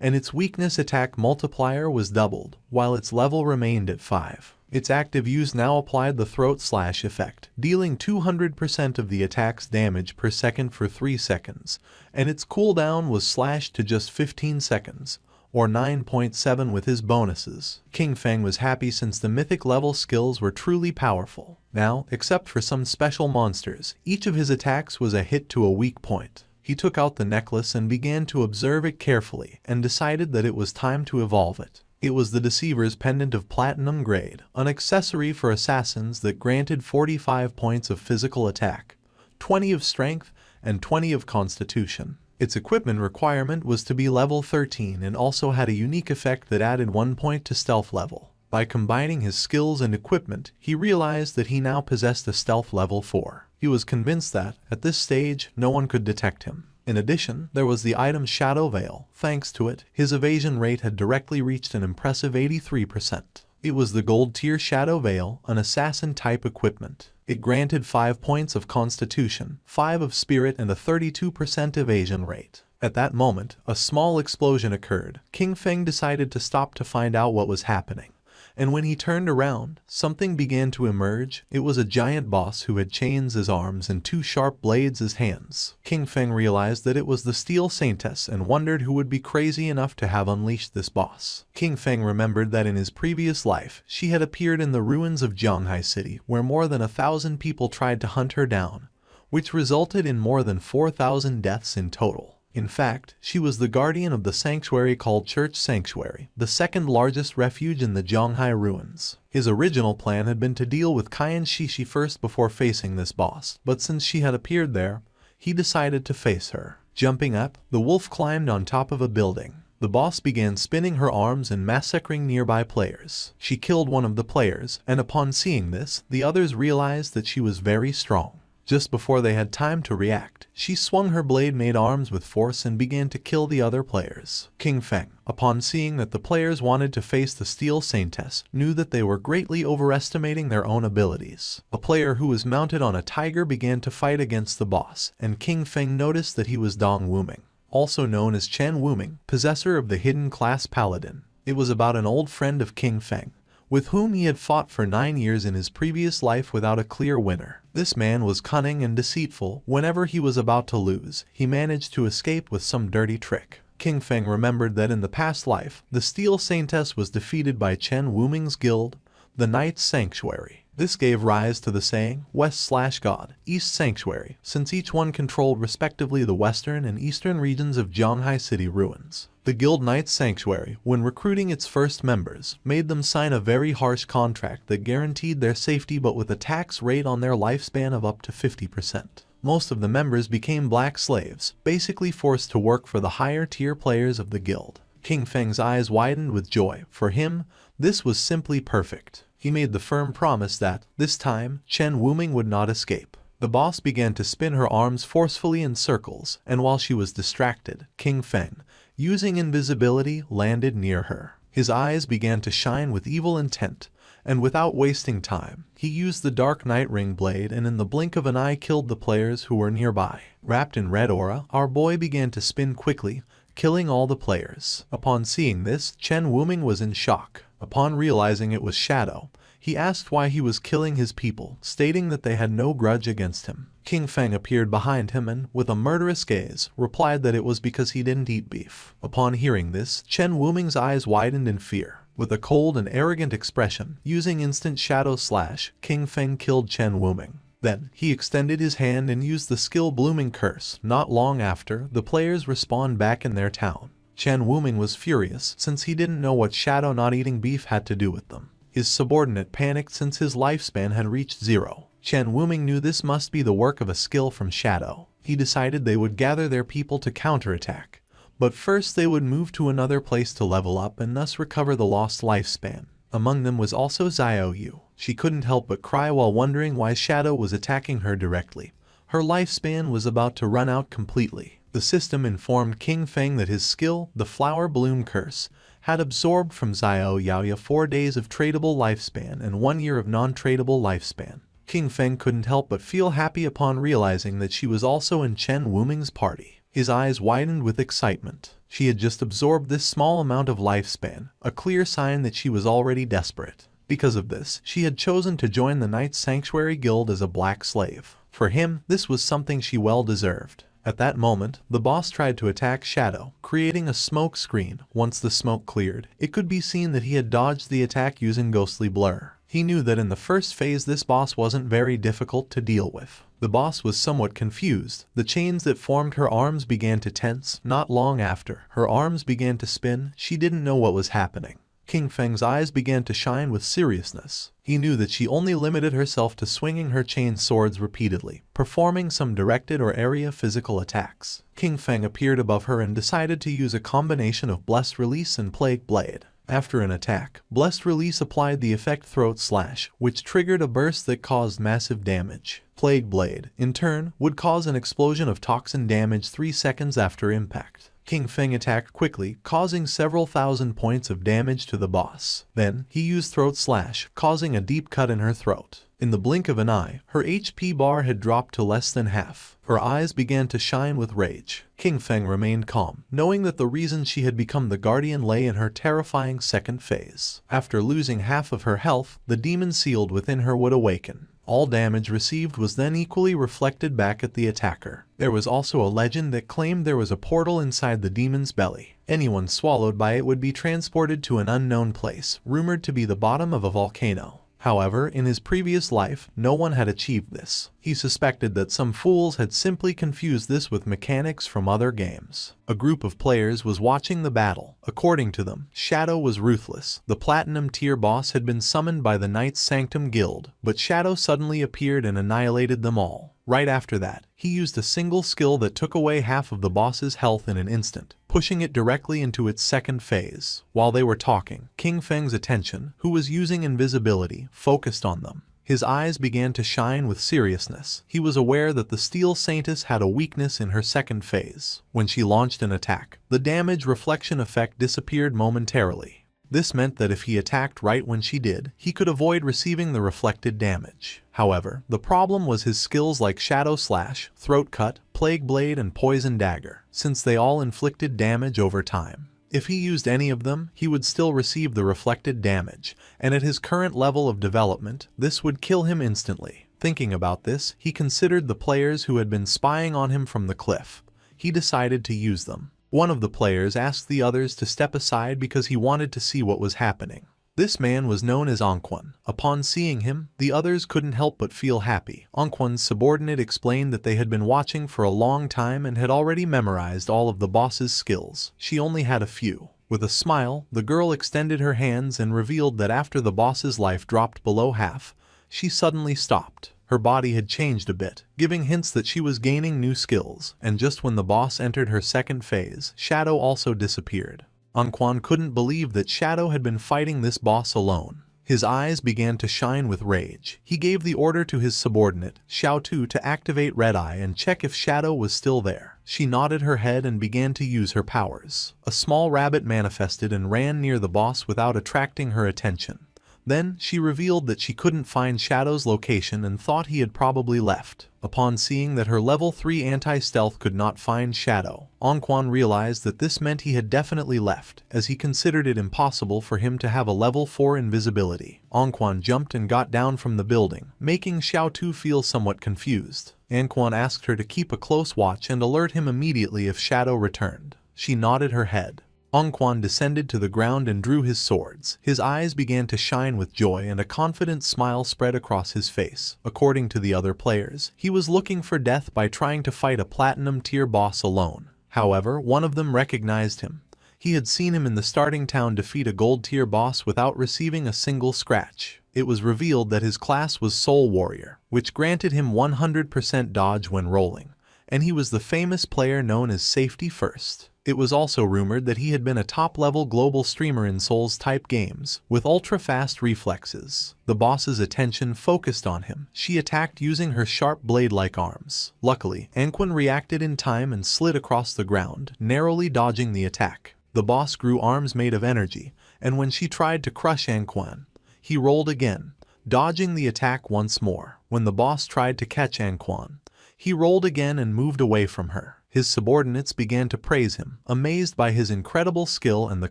and its weakness attack multiplier was doubled, while its level remained at 5. Its active use now applied the throat slash effect, dealing 200% of the attack's damage per second for 3 seconds, and its cooldown was slashed to just 15 seconds, or 9.7 with his bonuses. King Feng was happy since the mythic level skills were truly powerful. Now, except for some special monsters, each of his attacks was a hit to a weak point. He took out the necklace and began to observe it carefully, and decided that it was time to evolve it. It was the Deceiver's Pendant of Platinum Grade, an accessory for assassins that granted 45 points of physical attack, 20 of strength, and 20 of constitution. Its equipment requirement was to be level 13 and also had a unique effect that added 1 point to stealth level. By combining his skills and equipment, he realized that he now possessed a stealth level 4. He was convinced that, at this stage, no one could detect him. In addition, there was the item Shadow Veil. Thanks to it, his evasion rate had directly reached an impressive 83%. It was the gold tier Shadow Veil, an assassin-type equipment. It granted 5 points of constitution, 5 of spirit, and a 32% evasion rate. At that moment, a small explosion occurred. King Feng decided to stop to find out what was happening. And when he turned around, something began to emerge. It was a giant boss who had chains as arms and 2 sharp blades as hands. King Feng realized that it was the Steel Saintess and wondered who would be crazy enough to have unleashed this boss. King Feng remembered that in his previous life, she had appeared in the ruins of Zhanghai City, where more than 1,000 people tried to hunt her down, which resulted in more than 4,000 deaths in total. In fact, she was the guardian of the sanctuary called Church Sanctuary, the second largest refuge in the Zhanghai ruins. His original plan had been to deal with Qian Shishi first before facing this boss, but since she had appeared there, he decided to face her. Jumping up, the wolf climbed on top of a building. The boss began spinning her arms and massacring nearby players. She killed one of the players, and upon seeing this, the others realized that she was very strong. Just before they had time to react, she swung her blade-made arms with force and began to kill the other players. King Feng, upon seeing that the players wanted to face the Steel Saintess, knew that they were greatly overestimating their own abilities. A player who was mounted on a tiger began to fight against the boss, and King Feng noticed that he was Dong Wuming, also known as Chen Wuming, possessor of the hidden class Paladin. It was about an old friend of King Feng, with whom he had fought for 9 years in his previous life without a clear winner. This man was cunning and deceitful. Whenever he was about to lose, he managed to escape with some dirty trick. King Feng remembered that in the past life, the Steel Saintess was defeated by Chen Wuming's guild, the Knight's Sanctuary. This gave rise to the saying, West/God, East Sanctuary, since each one controlled respectively the western and eastern regions of Zhanghai City ruins. The Guild Knight's Sanctuary, when recruiting its first members, made them sign a very harsh contract that guaranteed their safety but with a tax rate on their lifespan of up to 50%. Most of the members became black slaves, basically forced to work for the higher tier players of the guild. King Feng's eyes widened with joy. For him, this was simply perfect. He made the firm promise that, this time, Chen Wuming would not escape. The boss began to spin her arms forcefully in circles, and while she was distracted, King Feng, using invisibility, landed near her. His eyes began to shine with evil intent, and without wasting time, he used the Dark Night Ring blade and in the blink of an eye killed the players who were nearby. Wrapped in red aura, our boy began to spin quickly, killing all the players. Upon seeing this, Chen Wuming was in shock. Upon realizing it was Shadow, he asked why he was killing his people, stating that they had no grudge against him. King Feng appeared behind him and, with a murderous gaze, replied that it was because he didn't eat beef. Upon hearing this, Chen Wuming's eyes widened in fear. With a cold and arrogant expression, using instant shadow slash, King Feng killed Chen Wuming. Then, he extended his hand and used the skill Blooming Curse. Not long after, the players respawned back in their town. Chen Wuming was furious since he didn't know what Shadow not eating beef had to do with them. His subordinate panicked since his lifespan had reached 0. Chen Wuming knew this must be the work of a skill from Shadow. He decided they would gather their people to counterattack, but first they would move to another place to level up and thus recover the lost lifespan. Among them was also Xiao Yu. She couldn't help but cry while wondering why Shadow was attacking her directly. Her lifespan was about to run out completely. The system informed King Feng that his skill, the Flower Bloom Curse, had absorbed from Xiao Yaoya 4 days of tradable lifespan and 1 year of non-tradable lifespan. King Feng couldn't help but feel happy upon realizing that she was also in Chen Wuming's party. His eyes widened with excitement. She had just absorbed this small amount of lifespan, a clear sign that she was already desperate. Because of this, she had chosen to join the Knight's Sanctuary Guild as a black slave. For him, this was something she well deserved. At that moment, the boss tried to attack Shadow, creating a smoke screen. Once the smoke cleared, it could be seen that he had dodged the attack using ghostly blur. He knew that in the first phase this boss wasn't very difficult to deal with. The boss was somewhat confused. The chains that formed her arms began to tense. Not long after, her arms began to spin. She didn't know what was happening. King Feng's eyes began to shine with seriousness. He knew that she only limited herself to swinging her chain swords repeatedly, performing some directed or area physical attacks. King Feng appeared above her and decided to use a combination of Blessed Release and Plague Blade. After an attack, Blessed Release applied the effect Throat Slash, which triggered a burst that caused massive damage. Plague Blade, in turn, would cause an explosion of toxin damage 3 seconds after impact. King Feng attacked quickly, causing several thousand points of damage to the boss. Then, he used Throat Slash, causing a deep cut in her throat. In the blink of an eye, her HP bar had dropped to less than half. Her eyes began to shine with rage. King Feng remained calm, knowing that the reason she had become the guardian lay in her terrifying second phase. After losing half of her health, the demon sealed within her would awaken. All damage received was then equally reflected back at the attacker. There was also a legend that claimed there was a portal inside the demon's belly. Anyone swallowed by it would be transported to an unknown place, rumored to be the bottom of a volcano. However, in his previous life, no one had achieved this. He suspected that some fools had simply confused this with mechanics from other games. A group of players was watching the battle. According to them, Shadow was ruthless. The Platinum tier boss had been summoned by the Knights Sanctum Guild, but Shadow suddenly appeared and annihilated them all. Right after that, he used a single skill that took away half of the boss's health in an instant, pushing it directly into its second phase. While they were talking, King Feng's attention, who was using invisibility, focused on them. His eyes began to shine with seriousness. He was aware that the Steel Saintess had a weakness in her second phase. When she launched an attack, the damage reflection effect disappeared momentarily. This meant that if he attacked right when she did, he could avoid receiving the reflected damage. However, the problem was his skills like Shadow Slash, Throat Cut, Plague Blade, and Poison Dagger, since they all inflicted damage over time. If he used any of them, he would still receive the reflected damage, and at his current level of development, this would kill him instantly. Thinking about this, he considered the players who had been spying on him from the cliff. He decided to use them. One of the players asked the others to step aside because he wanted to see what was happening. This man was known as Anquan. Upon seeing him, the others couldn't help but feel happy. Anquan's subordinate explained that they had been watching for a long time and had already memorized all of the boss's skills. She only had a few. With a smile, the girl extended her hands and revealed that after the boss's life dropped below half, she suddenly stopped. Her body had changed a bit, giving hints that she was gaining new skills, and just when the boss entered her second phase, Shadow also disappeared. Anquan couldn't believe that Shadow had been fighting this boss alone. His eyes began to shine with rage. He gave the order to his subordinate, Xiao Tu, to activate Red Eye and check if Shadow was still there. She nodded her head and began to use her powers. A small rabbit manifested and ran near the boss without attracting her attention. Then, she revealed that she couldn't find Shadow's location and thought he had probably left. Upon seeing that her level 3 anti-stealth could not find Shadow, Anquan realized that this meant he had definitely left, as he considered it impossible for him to have a level 4 invisibility. Anquan jumped and got down from the building, making Xiao Tu feel somewhat confused. Anquan asked her to keep a close watch and alert him immediately if Shadow returned. She nodded her head. Anquan descended to the ground and drew his swords. His eyes began to shine with joy and a confident smile spread across his face. According to the other players, he was looking for death by trying to fight a platinum tier boss alone. However, one of them recognized him. He had seen him in the starting town defeat a gold tier boss without receiving a single scratch. It was revealed that his class was Soul Warrior, which granted him 100% dodge when rolling, and he was the famous player known as Safety First. It was also rumored that he had been a top-level global streamer in Souls-type games, with ultra-fast reflexes. The boss's attention focused on him. She attacked using her sharp blade-like arms. Luckily, Anquan reacted in time and slid across the ground, narrowly dodging the attack. The boss grew arms made of energy, and when she tried to crush Anquan, he rolled again, dodging the attack once more. When the boss tried to catch Anquan, he rolled again and moved away from her. His subordinates began to praise him, amazed by his incredible skill and the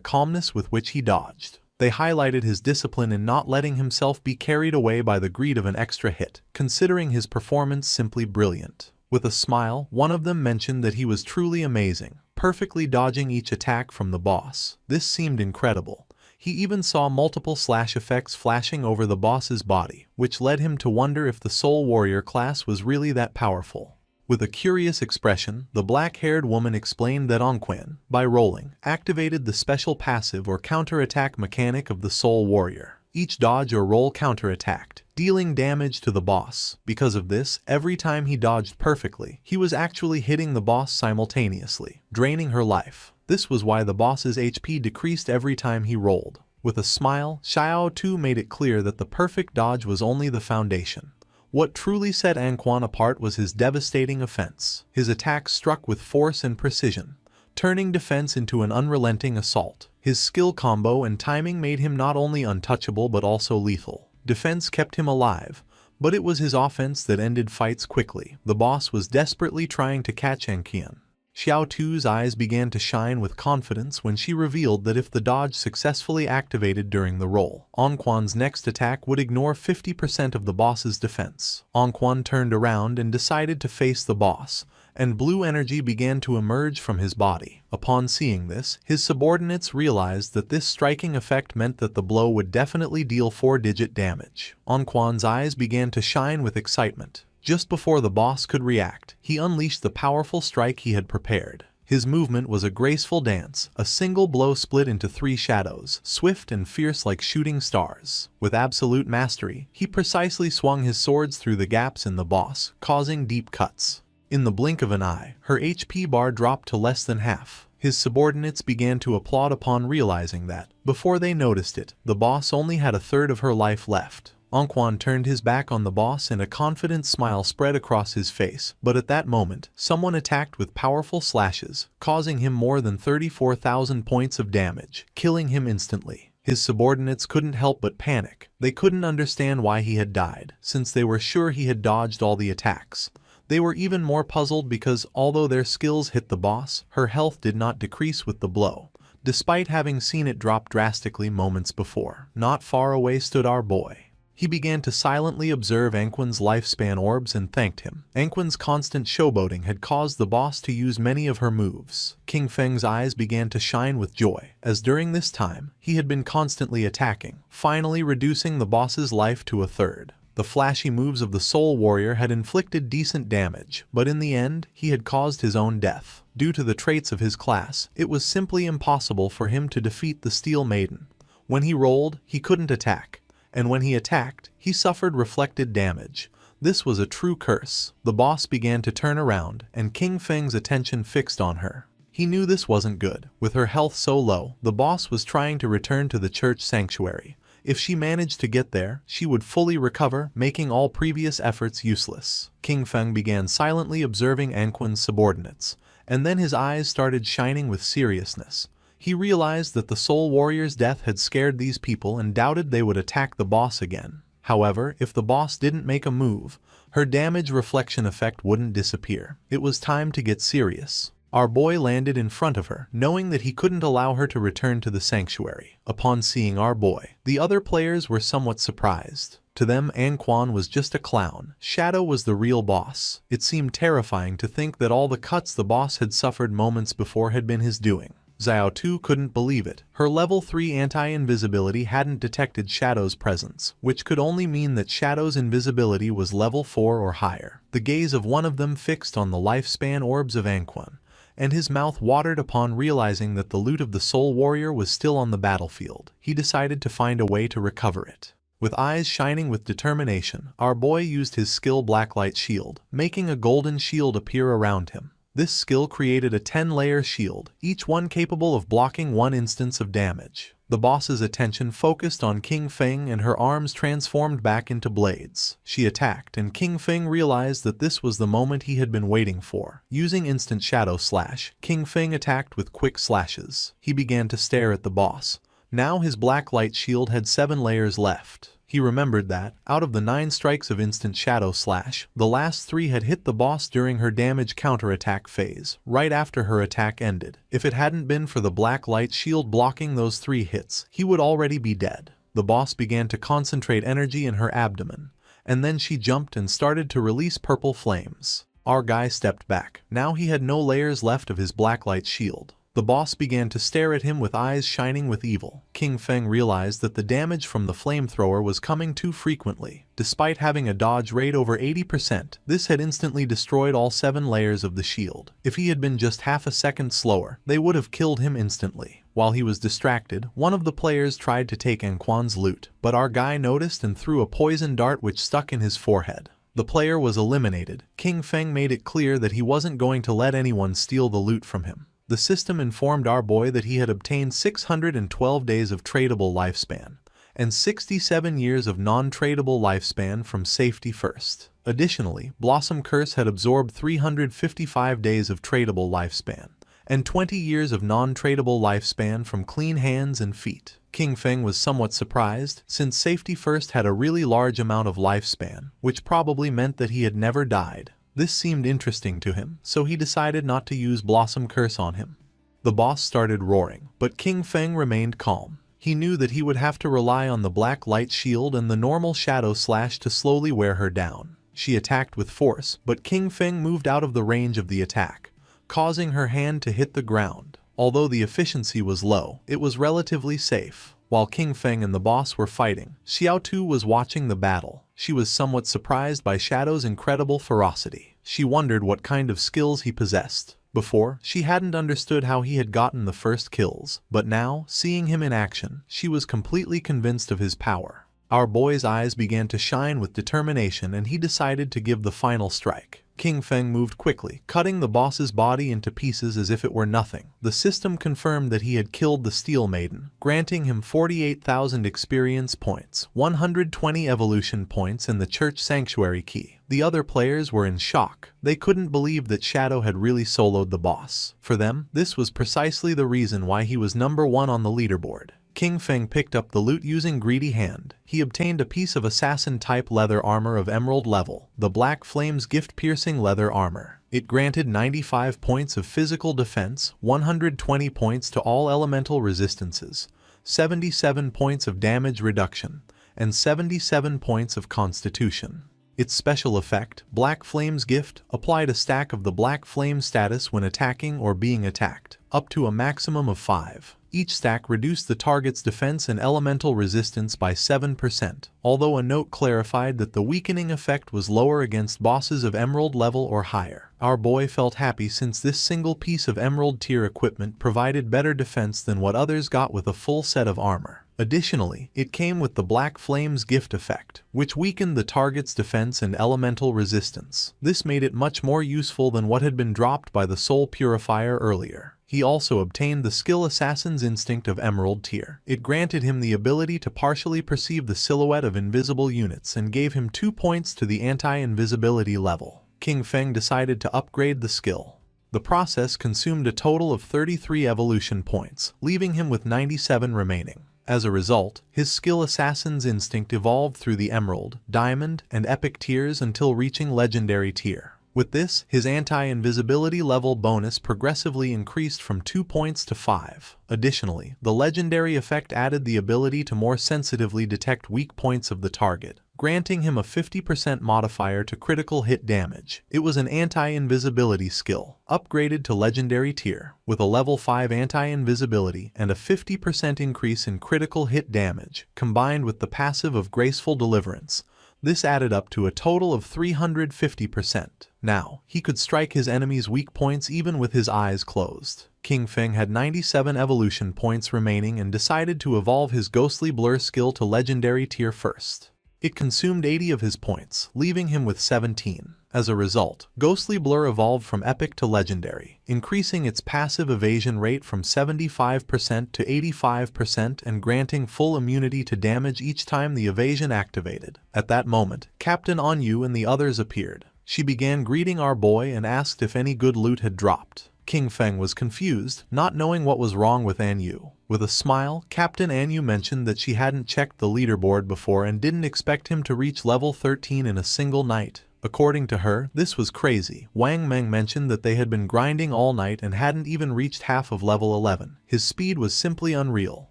calmness with which he dodged. They highlighted his discipline in not letting himself be carried away by the greed of an extra hit, considering his performance simply brilliant. With a smile, one of them mentioned that he was truly amazing, perfectly dodging each attack from the boss. This seemed incredible. He even saw multiple slash effects flashing over the boss's body, which led him to wonder if the Soul Warrior class was really that powerful. With a curious expression, the black-haired woman explained that Anquan, by rolling, activated the special passive or counterattack mechanic of the Soul Warrior. Each dodge or roll counterattacked, dealing damage to the boss. Because of this, every time he dodged perfectly, he was actually hitting the boss simultaneously, draining her life. This was why the boss's HP decreased every time he rolled. With a smile, Xiao Tu made it clear that the perfect dodge was only the foundation. What truly set Anquan apart was his devastating offense. His attacks struck with force and precision, turning defense into an unrelenting assault. His skill combo and timing made him not only untouchable but also lethal. Defense kept him alive, But it was his offense that ended fights quickly. The boss was desperately trying to catch Anqian. Xiao Tu's eyes began to shine with confidence when she revealed that if the dodge successfully activated during the roll, Anquan's next attack would ignore 50% of the boss's defense. Anquan turned around and decided to face the boss, and blue energy began to emerge from his body. Upon seeing this, his subordinates realized that this striking effect meant that the blow would definitely deal 4-digit damage. Anquan's eyes began to shine with excitement. Just before the boss could react, he unleashed the powerful strike he had prepared. His movement was a graceful dance, a single blow split into 3 shadows, swift and fierce like shooting stars. With absolute mastery, he precisely swung his swords through the gaps in the boss, causing deep cuts. In the blink of an eye, her HP bar dropped to less than half. His subordinates began to applaud upon realizing that, before they noticed it, the boss only had 1/3 of her life left. Anquan turned his back on the boss and a confident smile spread across his face, but at that moment, someone attacked with powerful slashes, causing him more than 34,000 points of damage, killing him instantly. His subordinates couldn't help but panic. They couldn't understand why he had died, since they were sure he had dodged all the attacks. They were even more puzzled because, although their skills hit the boss, her health did not decrease with the blow, despite having seen it drop drastically moments before. Not far away stood our boy. He began to silently observe Anquan's lifespan orbs and thanked him. Anquan's constant showboating had caused the boss to use many of her moves. King Feng's eyes began to shine with joy, as during this time, he had been constantly attacking, finally reducing the boss's life to 1/3. The flashy moves of the Soul Warrior had inflicted decent damage, but in the end, he had caused his own death. Due to the traits of his class, it was simply impossible for him to defeat the Steel Maiden. When he rolled, he couldn't attack, and when he attacked, he suffered reflected damage. This was a true curse. The boss began to turn around, and King Feng's attention fixed on her. He knew this wasn't good. With her health so low, the boss was trying to return to the church sanctuary. If she managed to get there, she would fully recover, making all previous efforts useless. King Feng began silently observing Anquan's subordinates, and then his eyes started shining with seriousness. He realized that the Soul Warrior's death had scared these people and doubted they would attack the boss again. However, if the boss didn't make a move, her damage reflection effect wouldn't disappear. It was time to get serious. Our boy landed in front of her, knowing that he couldn't allow her to return to the sanctuary. Upon seeing our boy, the other players were somewhat surprised. To them, Anquan was just a clown. Shadow was the real boss. It seemed terrifying to think that all the cuts the boss had suffered moments before had been his doing. Xiao Tu couldn't believe it. Her level 3 anti-invisibility hadn't detected Shadow's presence, which could only mean that Shadow's invisibility was level 4 or higher. The gaze of one of them fixed on the lifespan orbs of Anquan, and his mouth watered upon realizing that the loot of the Soul Warrior was still on the battlefield. He decided to find a way to recover it. With eyes shining with determination, our boy used his skill Blacklight Shield, making a golden shield appear around him. This skill created a 10-layer shield, each one capable of blocking 1 instance of damage. The boss's attention focused on King Feng and her arms transformed back into blades. She attacked, and King Feng realized that this was the moment he had been waiting for. Using instant shadow slash, King Feng attacked with quick slashes. He began to stare at the boss. Now his black light shield had 7 layers left. He remembered that, out of the 9 strikes of instant shadow slash, the last 3 had hit the boss during her damage counterattack phase, right after her attack ended. If it hadn't been for the black light shield blocking those 3 hits, he would already be dead. The boss began to concentrate energy in her abdomen, and then she jumped and started to release purple flames. Our guy stepped back. Now he had no layers left of his black light shield. The boss began to stare at him with eyes shining with evil. King Feng realized that the damage from the flamethrower was coming too frequently. Despite having a dodge rate over 80%, this had instantly destroyed all 7 layers of the shield. If he had been just half a second slower, they would have killed him instantly. While he was distracted, one of the players tried to take Anquan's loot, but our guy noticed and threw a poison dart which stuck in his forehead. The player was eliminated. King Feng made it clear that he wasn't going to let anyone steal the loot from him. The system informed our boy that he had obtained 612 days of tradable lifespan, and 67 years of non-tradable lifespan from Safety First. Additionally, Blossom Curse had absorbed 355 days of tradable lifespan, and 20 years of non-tradable lifespan from clean hands and feet. King Feng was somewhat surprised, since Safety First had a really large amount of lifespan, which probably meant that he had never died. This seemed interesting to him, so he decided not to use Blossom Curse on him. The boss started roaring, but King Feng remained calm. He knew that he would have to rely on the black light shield and the normal shadow slash to slowly wear her down. She attacked with force, but King Feng moved out of the range of the attack, causing her hand to hit the ground. Although the efficiency was low, it was relatively safe. While King Feng and the boss were fighting, Xiao Tu was watching the battle. She was somewhat surprised by Shadow's incredible ferocity. She wondered what kind of skills he possessed. Before, she hadn't understood how he had gotten the first kills, but now, seeing him in action, she was completely convinced of his power. Our boy's eyes began to shine with determination and he decided to give the final strike. King Feng moved quickly, cutting the boss's body into pieces as if it were nothing. The system confirmed that he had killed the Steel Maiden, granting him 48,000 experience points, 120 evolution points and the Church Sanctuary key. The other players were in shock. They couldn't believe that Shadow had really soloed the boss. For them, this was precisely the reason why he was number 1 on the leaderboard. King Feng picked up the loot using Greedy Hand. He obtained a piece of assassin-type leather armor of emerald level, the Black Flames gift-piercing leather armor. It granted 95 points of physical defense, 120 points to all elemental resistances, 77 points of damage reduction, and 77 points of constitution. Its special effect, Black Flame's Gift, applied a stack of the Black Flame status when attacking or being attacked, up to a maximum of 5. Each stack reduced the target's defense and elemental resistance by 7%, although a note clarified that the weakening effect was lower against bosses of emerald level or higher. Our boy felt happy since this single piece of emerald tier equipment provided better defense than what others got with a full set of armor. Additionally, it came with the Black Flame's Gift effect, which weakened the target's defense and elemental resistance. This made it much more useful than what had been dropped by the Soul Purifier earlier. He also obtained the skill Assassin's Instinct of Emerald tier. It granted him the ability to partially perceive the silhouette of invisible units and gave him 2 points to the anti-invisibility level. King Feng decided to upgrade the skill. The process consumed a total of 33 evolution points, leaving him with 97 remaining. As a result, his skill Assassin's Instinct evolved through the Emerald, Diamond, and Epic tiers until reaching Legendary tier. With this, his anti-invisibility level bonus progressively increased from 2 points to 5. Additionally, the legendary effect added the ability to more sensitively detect weak points of the target, granting him a 50% modifier to critical hit damage. It was an anti-invisibility skill, upgraded to legendary tier, with a level 5 anti-invisibility and a 50% increase in critical hit damage, combined with the passive of Graceful Deliverance. This added up to a total of 350%. Now, he could strike his enemies' weak points even with his eyes closed. King Feng had 97 evolution points remaining and decided to evolve his Ghostly Blur skill to legendary tier first. It consumed 80 of his points, leaving him with 17. As a result, Ghostly Blur evolved from Epic to Legendary, increasing its passive evasion rate from 75% to 85% and granting full immunity to damage each time the evasion activated. At that moment, Captain Anyu and the others appeared. She began greeting our boy and asked if any good loot had dropped. King Feng was confused, not knowing what was wrong with Anyu. With a smile, Captain Anyu mentioned that she hadn't checked the leaderboard before and didn't expect him to reach level 13 in a single night. According to her, this was crazy. Wang Meng mentioned that they had been grinding all night and hadn't even reached half of level 11. His speed was simply unreal.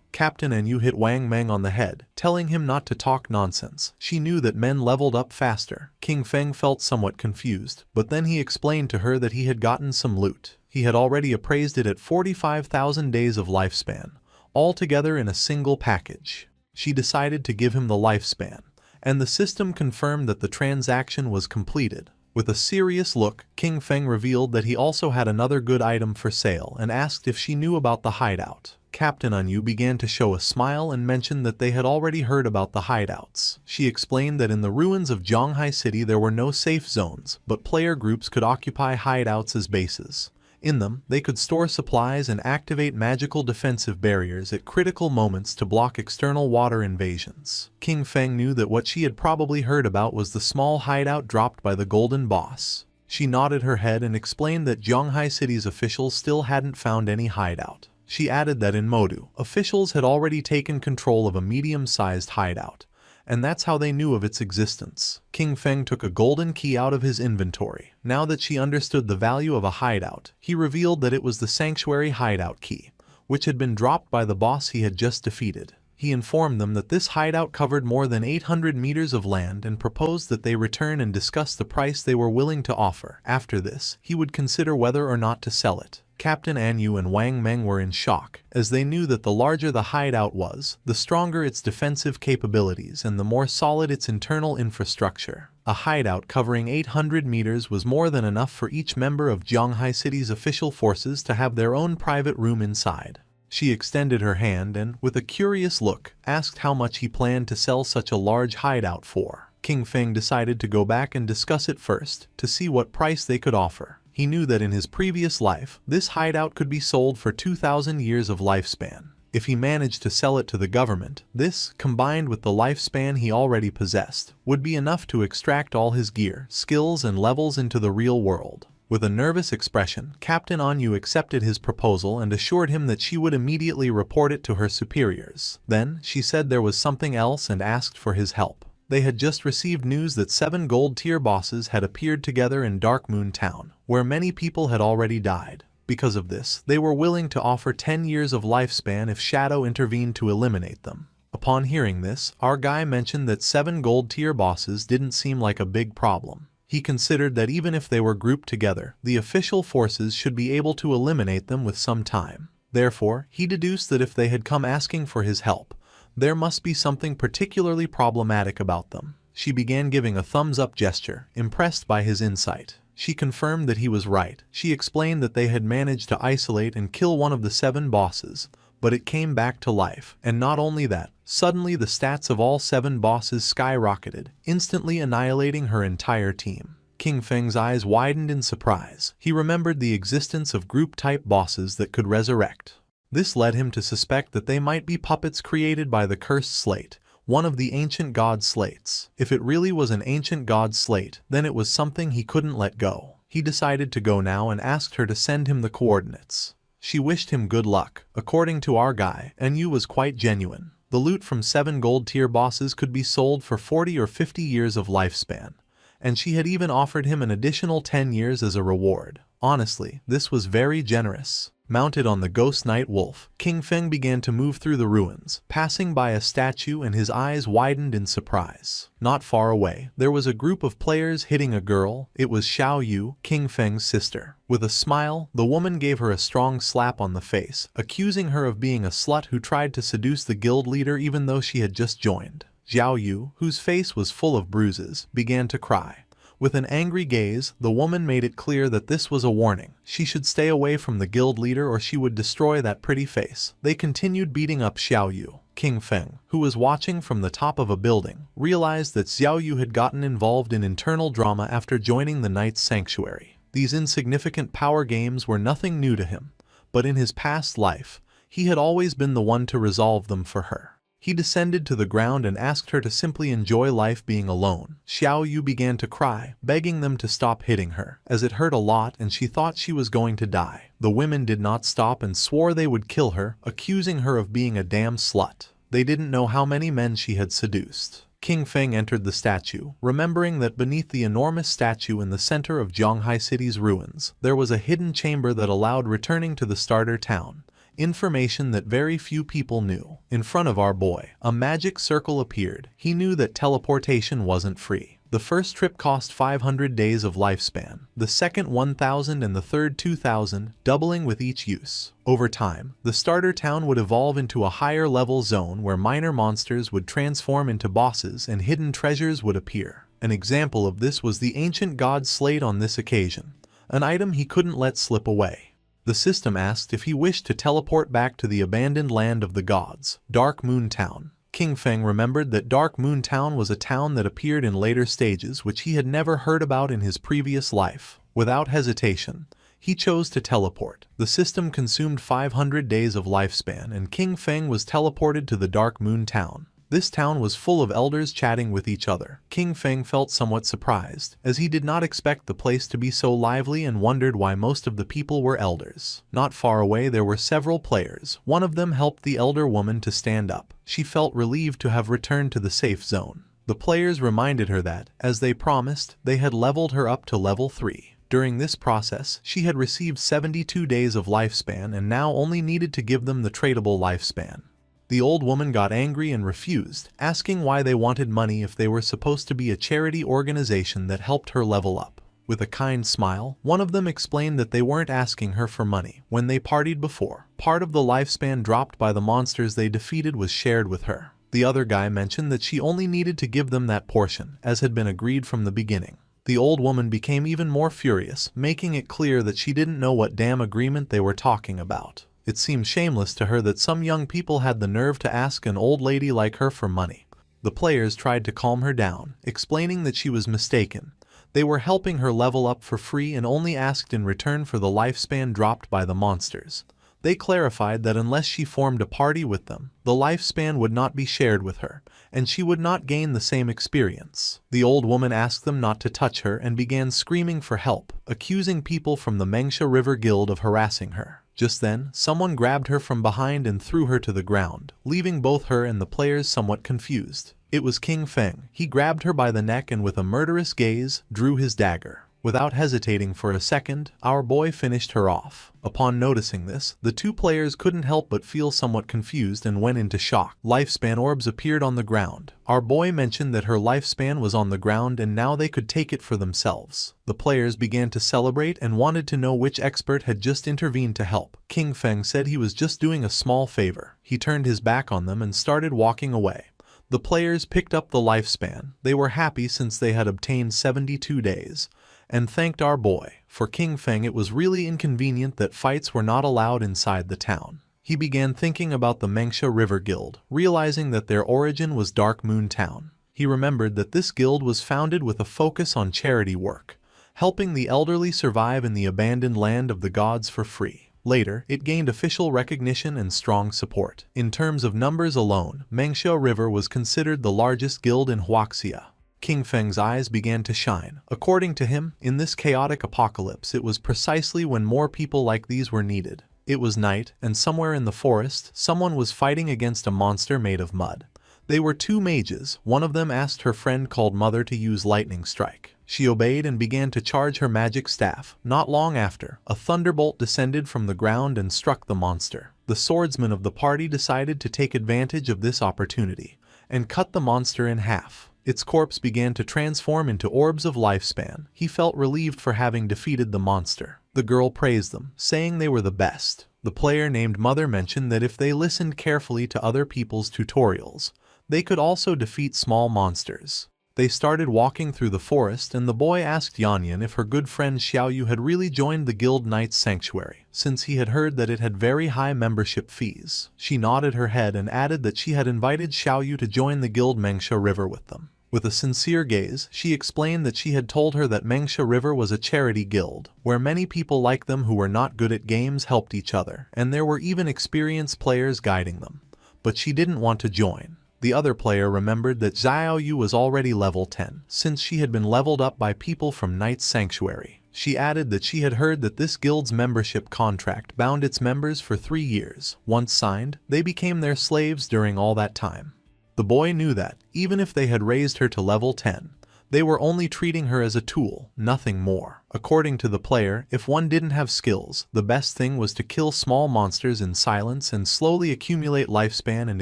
Captain Anyu hit Wang Meng on the head, telling him not to talk nonsense. She knew that men leveled up faster. King Feng felt somewhat confused, but then he explained to her that he had gotten some loot. He had already appraised it at 45,000 days of lifespan, all together in a single package. She decided to give him the lifespan, and the system confirmed that the transaction was completed. With a serious look, King Feng revealed that he also had another good item for sale and asked if she knew about the hideout. Captain Anyu began to show a smile and mentioned that they had already heard about the hideouts. She explained that in the ruins of Zhonghai City there were no safe zones, but player groups could occupy hideouts as bases. In them, they could store supplies and activate magical defensive barriers at critical moments to block external water invasions. King Feng knew that what she had probably heard about was the small hideout dropped by the Golden Boss. She nodded her head and explained that Zhonghai City's officials still hadn't found any hideout. She added that in Modu, officials had already taken control of a medium-sized hideout, and that's how they knew of its existence. King Feng took a golden key out of his inventory. Now that she understood the value of a hideout, he revealed that it was the sanctuary hideout key, which had been dropped by the boss he had just defeated. He informed them that this hideout covered more than 800 meters of land and proposed that they return and discuss the price they were willing to offer. After this, he would consider whether or not to sell it. Captain Anyu and Wang Meng were in shock, as they knew that the larger the hideout was, the stronger its defensive capabilities and the more solid its internal infrastructure. A hideout covering 800 meters was more than enough for each member of Zhonghai City's official forces to have their own private room inside. She extended her hand and, with a curious look, asked how much he planned to sell such a large hideout for. King Feng decided to go back and discuss it first, to see what price they could offer. He knew that in his previous life, this hideout could be sold for 2,000 years of lifespan. If he managed to sell it to the government, this, combined with the lifespan he already possessed, would be enough to extract all his gear, skills and levels into the real world. With a nervous expression, Captain Anyu accepted his proposal and assured him that she would immediately report it to her superiors. Then, she said there was something else and asked for his help. They had just received news that 7 gold-tier bosses had appeared together in Dark Moon Town, where many people had already died. Because of this, they were willing to offer 10 years of lifespan if Shadow intervened to eliminate them. Upon hearing this, our guy mentioned that 7 gold-tier bosses didn't seem like a big problem. He considered that even if they were grouped together, the official forces should be able to eliminate them with some time. Therefore, he deduced that if they had come asking for his help, there must be something particularly problematic about them. She began giving a thumbs-up gesture, impressed by his insight. She confirmed that he was right. She explained that they had managed to isolate and kill one of the 7 bosses, but it came back to life. And not only that, suddenly the stats of all 7 bosses skyrocketed, instantly annihilating her entire team. King Feng's eyes widened in surprise. He remembered the existence of group-type bosses that could resurrect. This led him to suspect that they might be puppets created by the Cursed Slate, one of the ancient god slates. If it really was an ancient god slate, then it was something he couldn't let go. He decided to go now and asked her to send him the coordinates. She wished him good luck. According to our guy, Anyu was quite genuine. The loot from 7 gold-tier bosses could be sold for 40 or 50 years of lifespan, and she had even offered him an additional 10 years as a reward. Honestly, this was very generous. Mounted on the ghost night wolf, King Feng began to move through the ruins, passing by a statue, and his eyes widened in surprise. Not far away, there was a group of players hitting a girl. It was Xiao Yu, King Feng's sister. With a smile, the woman gave her a strong slap on the face, accusing her of being a slut who tried to seduce the guild leader even though she had just joined. Xiao Yu, whose face was full of bruises, began to cry. With an angry gaze, the woman made it clear that this was a warning. She should stay away from the guild leader or she would destroy that pretty face. They continued beating up Xiao Yu. King Feng, who was watching from the top of a building, realized that Xiao Yu had gotten involved in internal drama after joining the Knight's Sanctuary. These insignificant power games were nothing new to him, but in his past life, he had always been the one to resolve them for her. He descended to the ground and asked her to simply enjoy life being alone. Xiao Yu began to cry, begging them to stop hitting her, as it hurt a lot and she thought she was going to die. The women did not stop and swore they would kill her, accusing her of being a damn slut. They didn't know how many men she had seduced. King Feng entered the statue, remembering that beneath the enormous statue in the center of Zhonghai City's ruins, there was a hidden chamber that allowed returning to the starter town. Information that very few people knew. In front of our boy, a magic circle appeared. He knew that teleportation wasn't free. The first trip cost 500 days of lifespan, the second 1,000 and the third 2,000, doubling with each use. Over time, the starter town would evolve into a higher level zone where minor monsters would transform into bosses and hidden treasures would appear. An example of this was the ancient god slate on this occasion, an item he couldn't let slip away. The system asked if he wished to teleport back to the abandoned land of the gods, Dark Moon Town. King Feng remembered that Dark Moon Town was a town that appeared in later stages which he had never heard about in his previous life. Without hesitation, he chose to teleport. The system consumed 500 days of lifespan and King Feng was teleported to the Dark Moon Town. This town was full of elders chatting with each other. King Feng felt somewhat surprised, as he did not expect the place to be so lively and wondered why most of the people were elders. Not far away there were several players. One of them helped the elder woman to stand up. She felt relieved to have returned to the safe zone. The players reminded her that, as they promised, they had leveled her up to level 3. During this process, she had received 72 days of lifespan and now only needed to give them the tradable lifespan. The old woman got angry and refused, asking why they wanted money if they were supposed to be a charity organization that helped her level up. With a kind smile, one of them explained that they weren't asking her for money. When they partied before, part of the lifespan dropped by the monsters they defeated was shared with her. The other guy mentioned that she only needed to give them that portion, as had been agreed from the beginning. The old woman became even more furious, making it clear that she didn't know what damn agreement they were talking about. It seemed shameless to her that some young people had the nerve to ask an old lady like her for money. The players tried to calm her down, explaining that she was mistaken. They were helping her level up for free and only asked in return for the lifespan dropped by the monsters. They clarified that unless she formed a party with them, the lifespan would not be shared with her, and she would not gain the same experience. The old woman asked them not to touch her and began screaming for help, accusing people from the Mengsha River Guild of harassing her. Just then, someone grabbed her from behind and threw her to the ground, leaving both her and the players somewhat confused. It was King Feng. He grabbed her by the neck and with a murderous gaze, drew his dagger. Without hesitating for a second, our boy finished her off. Upon noticing this, the two players couldn't help but feel somewhat confused and went into shock. Lifespan orbs appeared on the ground. Our boy mentioned that her lifespan was on the ground and now they could take it for themselves. The players began to celebrate and wanted to know which expert had just intervened to help. King Feng said he was just doing a small favor. He turned his back on them and started walking away. The players picked up the lifespan. They were happy since they had obtained 72 days. And thanked our boy. For King Feng it was really inconvenient that fights were not allowed inside the town. He began thinking about the Mengsha River Guild, realizing that their origin was Dark Moon Town. He remembered that this guild was founded with a focus on charity work, helping the elderly survive in the abandoned land of the gods for free. Later, it gained official recognition and strong support. In terms of numbers alone, Mengsha River was considered the largest guild in Huaxia. King Feng's eyes began to shine. According to him, in this chaotic apocalypse it was precisely when more people like these were needed. It was night, and somewhere in the forest, someone was fighting against a monster made of mud. They were two mages. One of them asked her friend called Mother to use lightning strike. She obeyed and began to charge her magic staff. Not long after, a thunderbolt descended from the ground and struck the monster. The swordsman of the party decided to take advantage of this opportunity and cut the monster in half. Its corpse began to transform into orbs of lifespan. He felt relieved for having defeated the monster. The girl praised them, saying they were the best. The player named Mother mentioned that if they listened carefully to other people's tutorials, they could also defeat small monsters. They started walking through the forest and the boy asked Yanyan if her good friend Xiaoyu had really joined the Guild Knight's Sanctuary, since he had heard that it had very high membership fees. She nodded her head and added that she had invited Xiaoyu to join the Guild Mengsha River with them. With a sincere gaze, she explained that she had told her that Mengsha River was a charity guild, where many people like them who were not good at games helped each other, and there were even experienced players guiding them. But she didn't want to join. The other player remembered that Xiaoyu was already level 10, since she had been leveled up by people from Knight's Sanctuary. She added that she had heard that this guild's membership contract bound its members for 3 years. Once signed, they became their slaves during all that time. The boy knew that, even if they had raised her to level 10, they were only treating her as a tool, nothing more. According to the player, if one didn't have skills, the best thing was to kill small monsters in silence and slowly accumulate lifespan and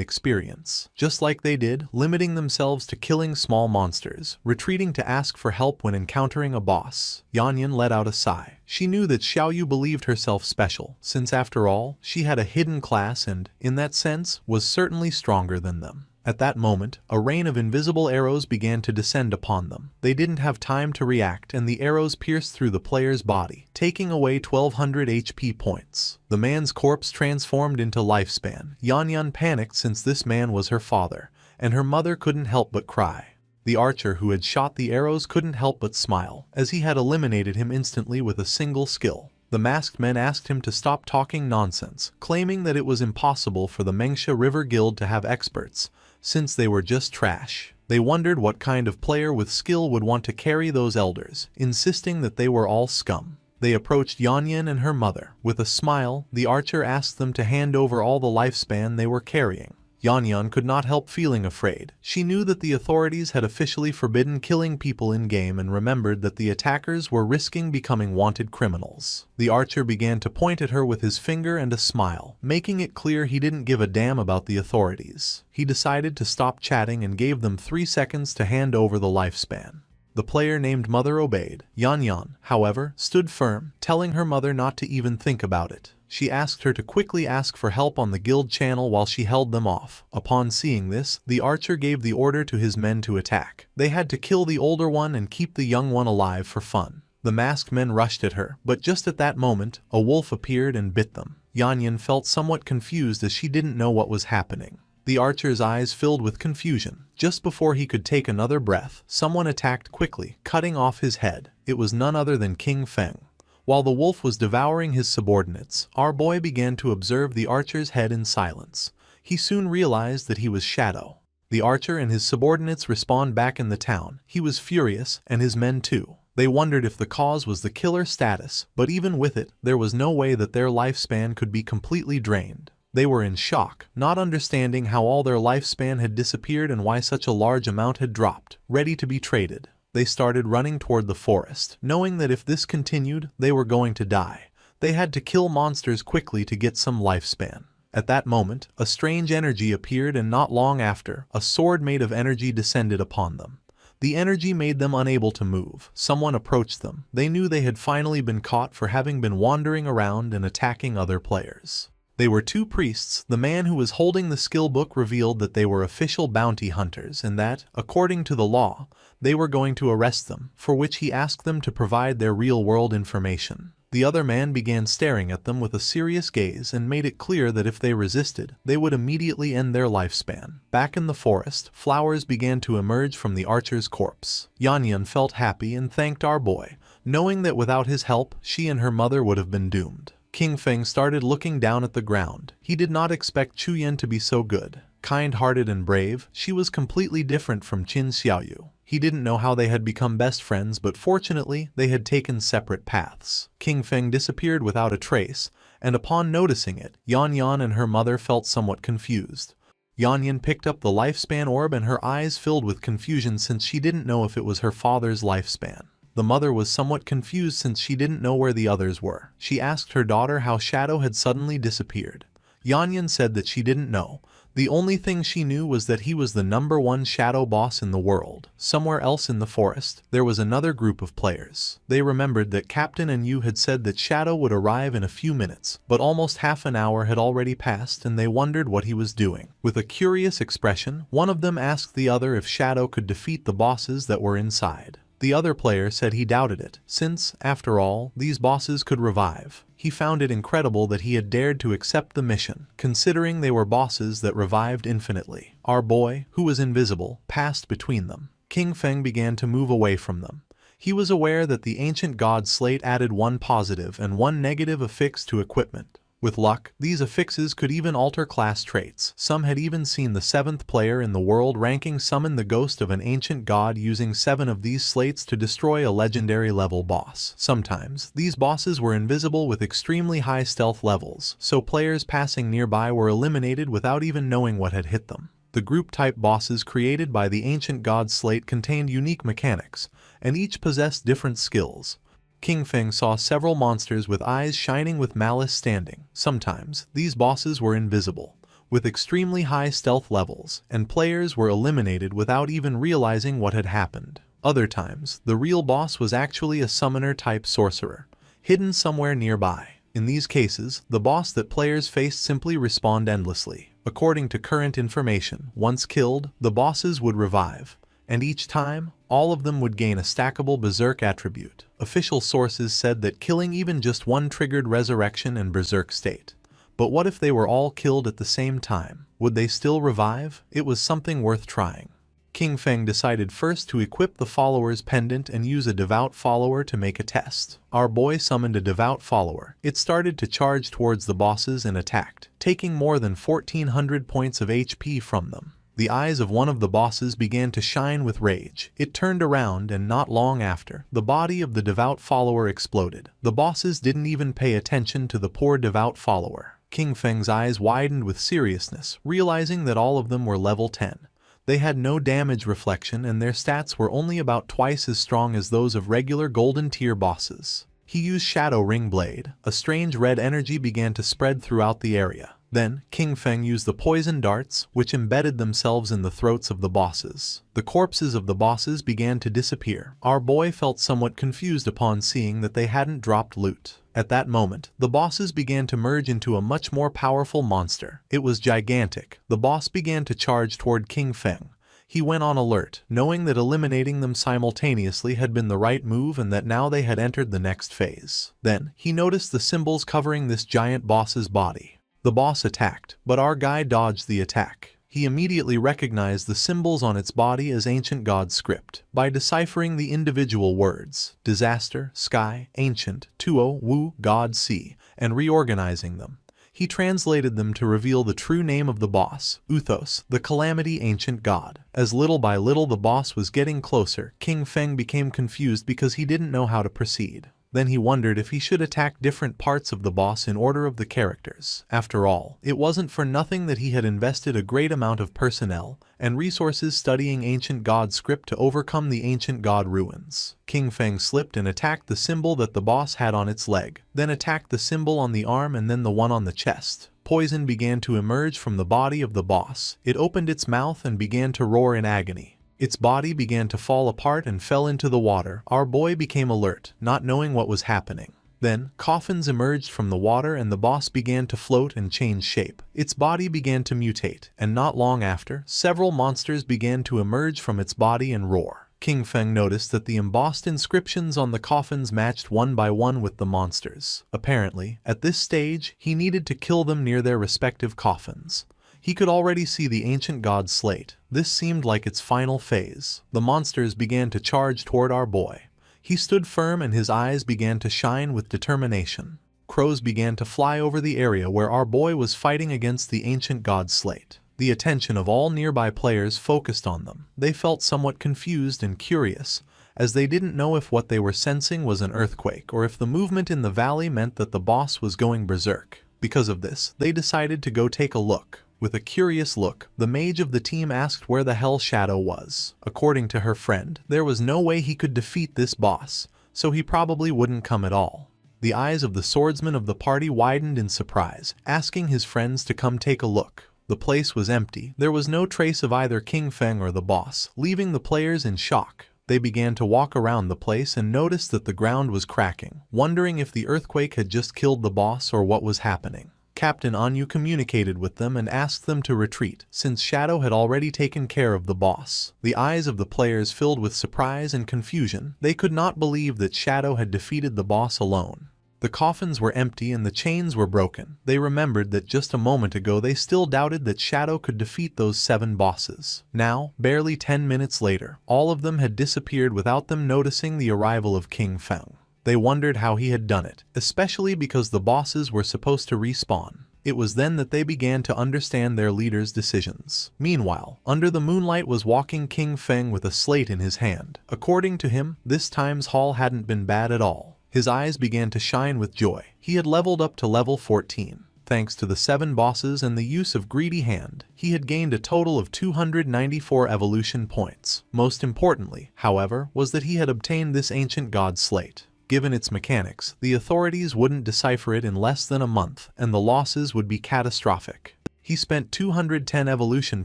experience. Just like they did, limiting themselves to killing small monsters, retreating to ask for help when encountering a boss. Yanyan let out a sigh. She knew that Xiaoyu believed herself special, since after all, she had a hidden class and, in that sense, was certainly stronger than them. At that moment, a rain of invisible arrows began to descend upon them. They didn't have time to react and the arrows pierced through the player's body, taking away 1200 HP points. The man's corpse transformed into lifespan. Yanyan panicked since this man was her father, and her mother couldn't help but cry. The archer who had shot the arrows couldn't help but smile, as he had eliminated him instantly with a single skill. The masked men asked him to stop talking nonsense, claiming that it was impossible for the Mengsha River Guild to have experts, since they were just trash. They wondered what kind of player with skill would want to carry those elders, insisting that they were all scum. They approached Yanyan and her mother. With a smile, the archer asked them to hand over all the lifespan they were carrying. Yanyan could not help feeling afraid. She knew that the authorities had officially forbidden killing people in-game and remembered that the attackers were risking becoming wanted criminals. The archer began to point at her with his finger and a smile, making it clear he didn't give a damn about the authorities. He decided to stop chatting and gave them 3 seconds to hand over the lifespan. The player named Mother obeyed. Yanyan, however, stood firm, telling her mother not to even think about it. She asked her to quickly ask for help on the guild channel while she held them off. Upon seeing this, the archer gave the order to his men to attack. They had to kill the older one and keep the young one alive for fun. The masked men rushed at her, but just at that moment, a wolf appeared and bit them. Yanyan felt somewhat confused as she didn't know what was happening. The archer's eyes filled with confusion. Just before he could take another breath, someone attacked quickly, cutting off his head. It was none other than King Feng. While the wolf was devouring his subordinates, our boy began to observe the archer's head in silence. He soon realized that he was Shadow. The archer and his subordinates respawned back in the town. He was furious, and his men too. They wondered if the cause was the killer status, but even with it, there was no way that their lifespan could be completely drained. They were in shock, not understanding how all their lifespan had disappeared and why such a large amount had dropped, ready to be traded. They started running toward the forest, knowing that if this continued, they were going to die. They had to kill monsters quickly to get some lifespan. At that moment, a strange energy appeared, and not long after, a sword made of energy descended upon them. The energy made them unable to move. Someone approached them. They knew they had finally been caught for having been wandering around and attacking other players. They were 2 priests. The man who was holding the skill book revealed that they were official bounty hunters and that, according to the law, they were going to arrest them, for which he asked them to provide their real-world information. The other man began staring at them with a serious gaze and made it clear that if they resisted, they would immediately end their lifespan. Back in the forest, flowers began to emerge from the archer's corpse. Yanyan felt happy and thanked our boy, knowing that without his help, she and her mother would have been doomed. King Feng started looking down at the ground. He did not expect Chuyen to be so good. Kind-hearted and brave, she was completely different from Qin Xiaoyu. He didn't know how they had become best friends, but fortunately, they had taken separate paths. King Feng disappeared without a trace, and upon noticing it, Yanyan and her mother felt somewhat confused. Yanyan picked up the lifespan orb and her eyes filled with confusion since she didn't know if it was her father's lifespan. The mother was somewhat confused since she didn't know where the others were. She asked her daughter how Shadow had suddenly disappeared. Yanyan said that she didn't know. The only thing she knew was that he was the #1 shadow boss in the world. Somewhere else in the forest, there was another group of players. They remembered that Captain and Yu had said that Shadow would arrive in a few minutes, but almost half an hour had already passed and they wondered what he was doing. With a curious expression, one of them asked the other if Shadow could defeat the bosses that were inside. The other player said he doubted it, since, after all, these bosses could revive. He found it incredible that he had dared to accept the mission, considering they were bosses that revived infinitely. Our boy, who was invisible, passed between them. King Feng began to move away from them. He was aware that the ancient god slate added 1 positive and 1 negative affix to equipment. With luck, these affixes could even alter class traits. Some had even seen the 7th player in the world ranking summon the ghost of an ancient god using 7 of these slates to destroy a legendary level boss. Sometimes, these bosses were invisible with extremely high stealth levels, so players passing nearby were eliminated without even knowing what had hit them. The group-type bosses created by the ancient god slate contained unique mechanics, and each possessed different skills. King Feng saw several monsters with eyes shining with malice standing. Sometimes, these bosses were invisible, with extremely high stealth levels, and players were eliminated without even realizing what had happened. Other times, the real boss was actually a summoner-type sorcerer, hidden somewhere nearby. In these cases, the boss that players faced simply respawned endlessly. According to current information, once killed, the bosses would revive, and each time, all of them would gain a stackable berserk attribute. Official sources said that killing even just one triggered resurrection and berserk state. But what if they were all killed at the same time? Would they still revive? It was something worth trying. King Feng decided first to equip the follower's pendant and use a devout follower to make a test. Our boy summoned a devout follower. It started to charge towards the bosses and attacked, taking more than 1400 points of HP from them. The eyes of one of the bosses began to shine with rage. It turned around and not long after, the body of the devout follower exploded. The bosses didn't even pay attention to the poor devout follower. King Feng's eyes widened with seriousness, realizing that all of them were level 10. They had no damage reflection and their stats were only about twice as strong as those of regular golden tier bosses. He used Shadow Ring Blade. A strange red energy began to spread throughout the area. Then, King Feng used the poison darts, which embedded themselves in the throats of the bosses. The corpses of the bosses began to disappear. Our boy felt somewhat confused upon seeing that they hadn't dropped loot. At that moment, the bosses began to merge into a much more powerful monster. It was gigantic. The boss began to charge toward King Feng. He went on alert, knowing that eliminating them simultaneously had been the right move and that now they had entered the next phase. Then, he noticed the symbols covering this giant boss's body. The boss attacked, but our guy dodged the attack. He immediately recognized the symbols on its body as ancient god script. By deciphering the individual words, disaster, sky, ancient, tuo, wu, god, sea, and reorganizing them, he translated them to reveal the true name of the boss, Uthos, the calamity ancient god. As little by little the boss was getting closer, King Feng became confused because he didn't know how to proceed. Then he wondered if he should attack different parts of the boss in order of the characters. After all, it wasn't for nothing that he had invested a great amount of personnel and resources studying ancient god script to overcome the ancient god ruins. King Feng slipped and attacked the symbol that the boss had on its leg, then attacked the symbol on the arm and then the one on the chest. Poison began to emerge from the body of the boss. It opened its mouth and began to roar in agony. Its body began to fall apart and fell into the water. Our boy became alert, not knowing what was happening. Then, coffins emerged from the water and the boss began to float and change shape. Its body began to mutate, and not long after, several monsters began to emerge from its body and roar. King Feng noticed that the embossed inscriptions on the coffins matched one by one with the monsters. Apparently, at this stage, he needed to kill them near their respective coffins. He could already see the ancient god's slate. This seemed like its final phase. The monsters began to charge toward our boy. He stood firm and his eyes began to shine with determination. Crows began to fly over the area where our boy was fighting against the ancient god's slate. The attention of all nearby players focused on them. They felt somewhat confused and curious, as they didn't know if what they were sensing was an earthquake or if the movement in the valley meant that the boss was going berserk. Because of this, they decided to go take a look. With a curious look, the mage of the team asked where the hell Shadow was. According to her friend, there was no way he could defeat this boss, so he probably wouldn't come at all. The eyes of the swordsman of the party widened in surprise, asking his friends to come take a look. The place was empty. There was no trace of either King Feng or the boss, leaving the players in shock. They began to walk around the place and noticed that the ground was cracking, wondering if the earthquake had just killed the boss or what was happening. Captain Anyu communicated with them and asked them to retreat, since Shadow had already taken care of the boss. The eyes of the players filled with surprise and confusion. They could not believe that Shadow had defeated the boss alone. The coffins were empty and the chains were broken. They remembered that just a moment ago they still doubted that Shadow could defeat those 7 bosses. Now, barely 10 minutes later, all of them had disappeared without them noticing the arrival of King Feng. They wondered how he had done it, especially because the bosses were supposed to respawn. It was then that they began to understand their leader's decisions. Meanwhile, under the moonlight was walking King Feng with a slate in his hand. According to him, this time's haul hadn't been bad at all. His eyes began to shine with joy. He had leveled up to level 14. Thanks to the 7 bosses and the use of Greedy Hand, he had gained a total of 294 evolution points. Most importantly, however, was that he had obtained this ancient god slate. Given its mechanics, the authorities wouldn't decipher it in less than a month, and the losses would be catastrophic. He spent 210 evolution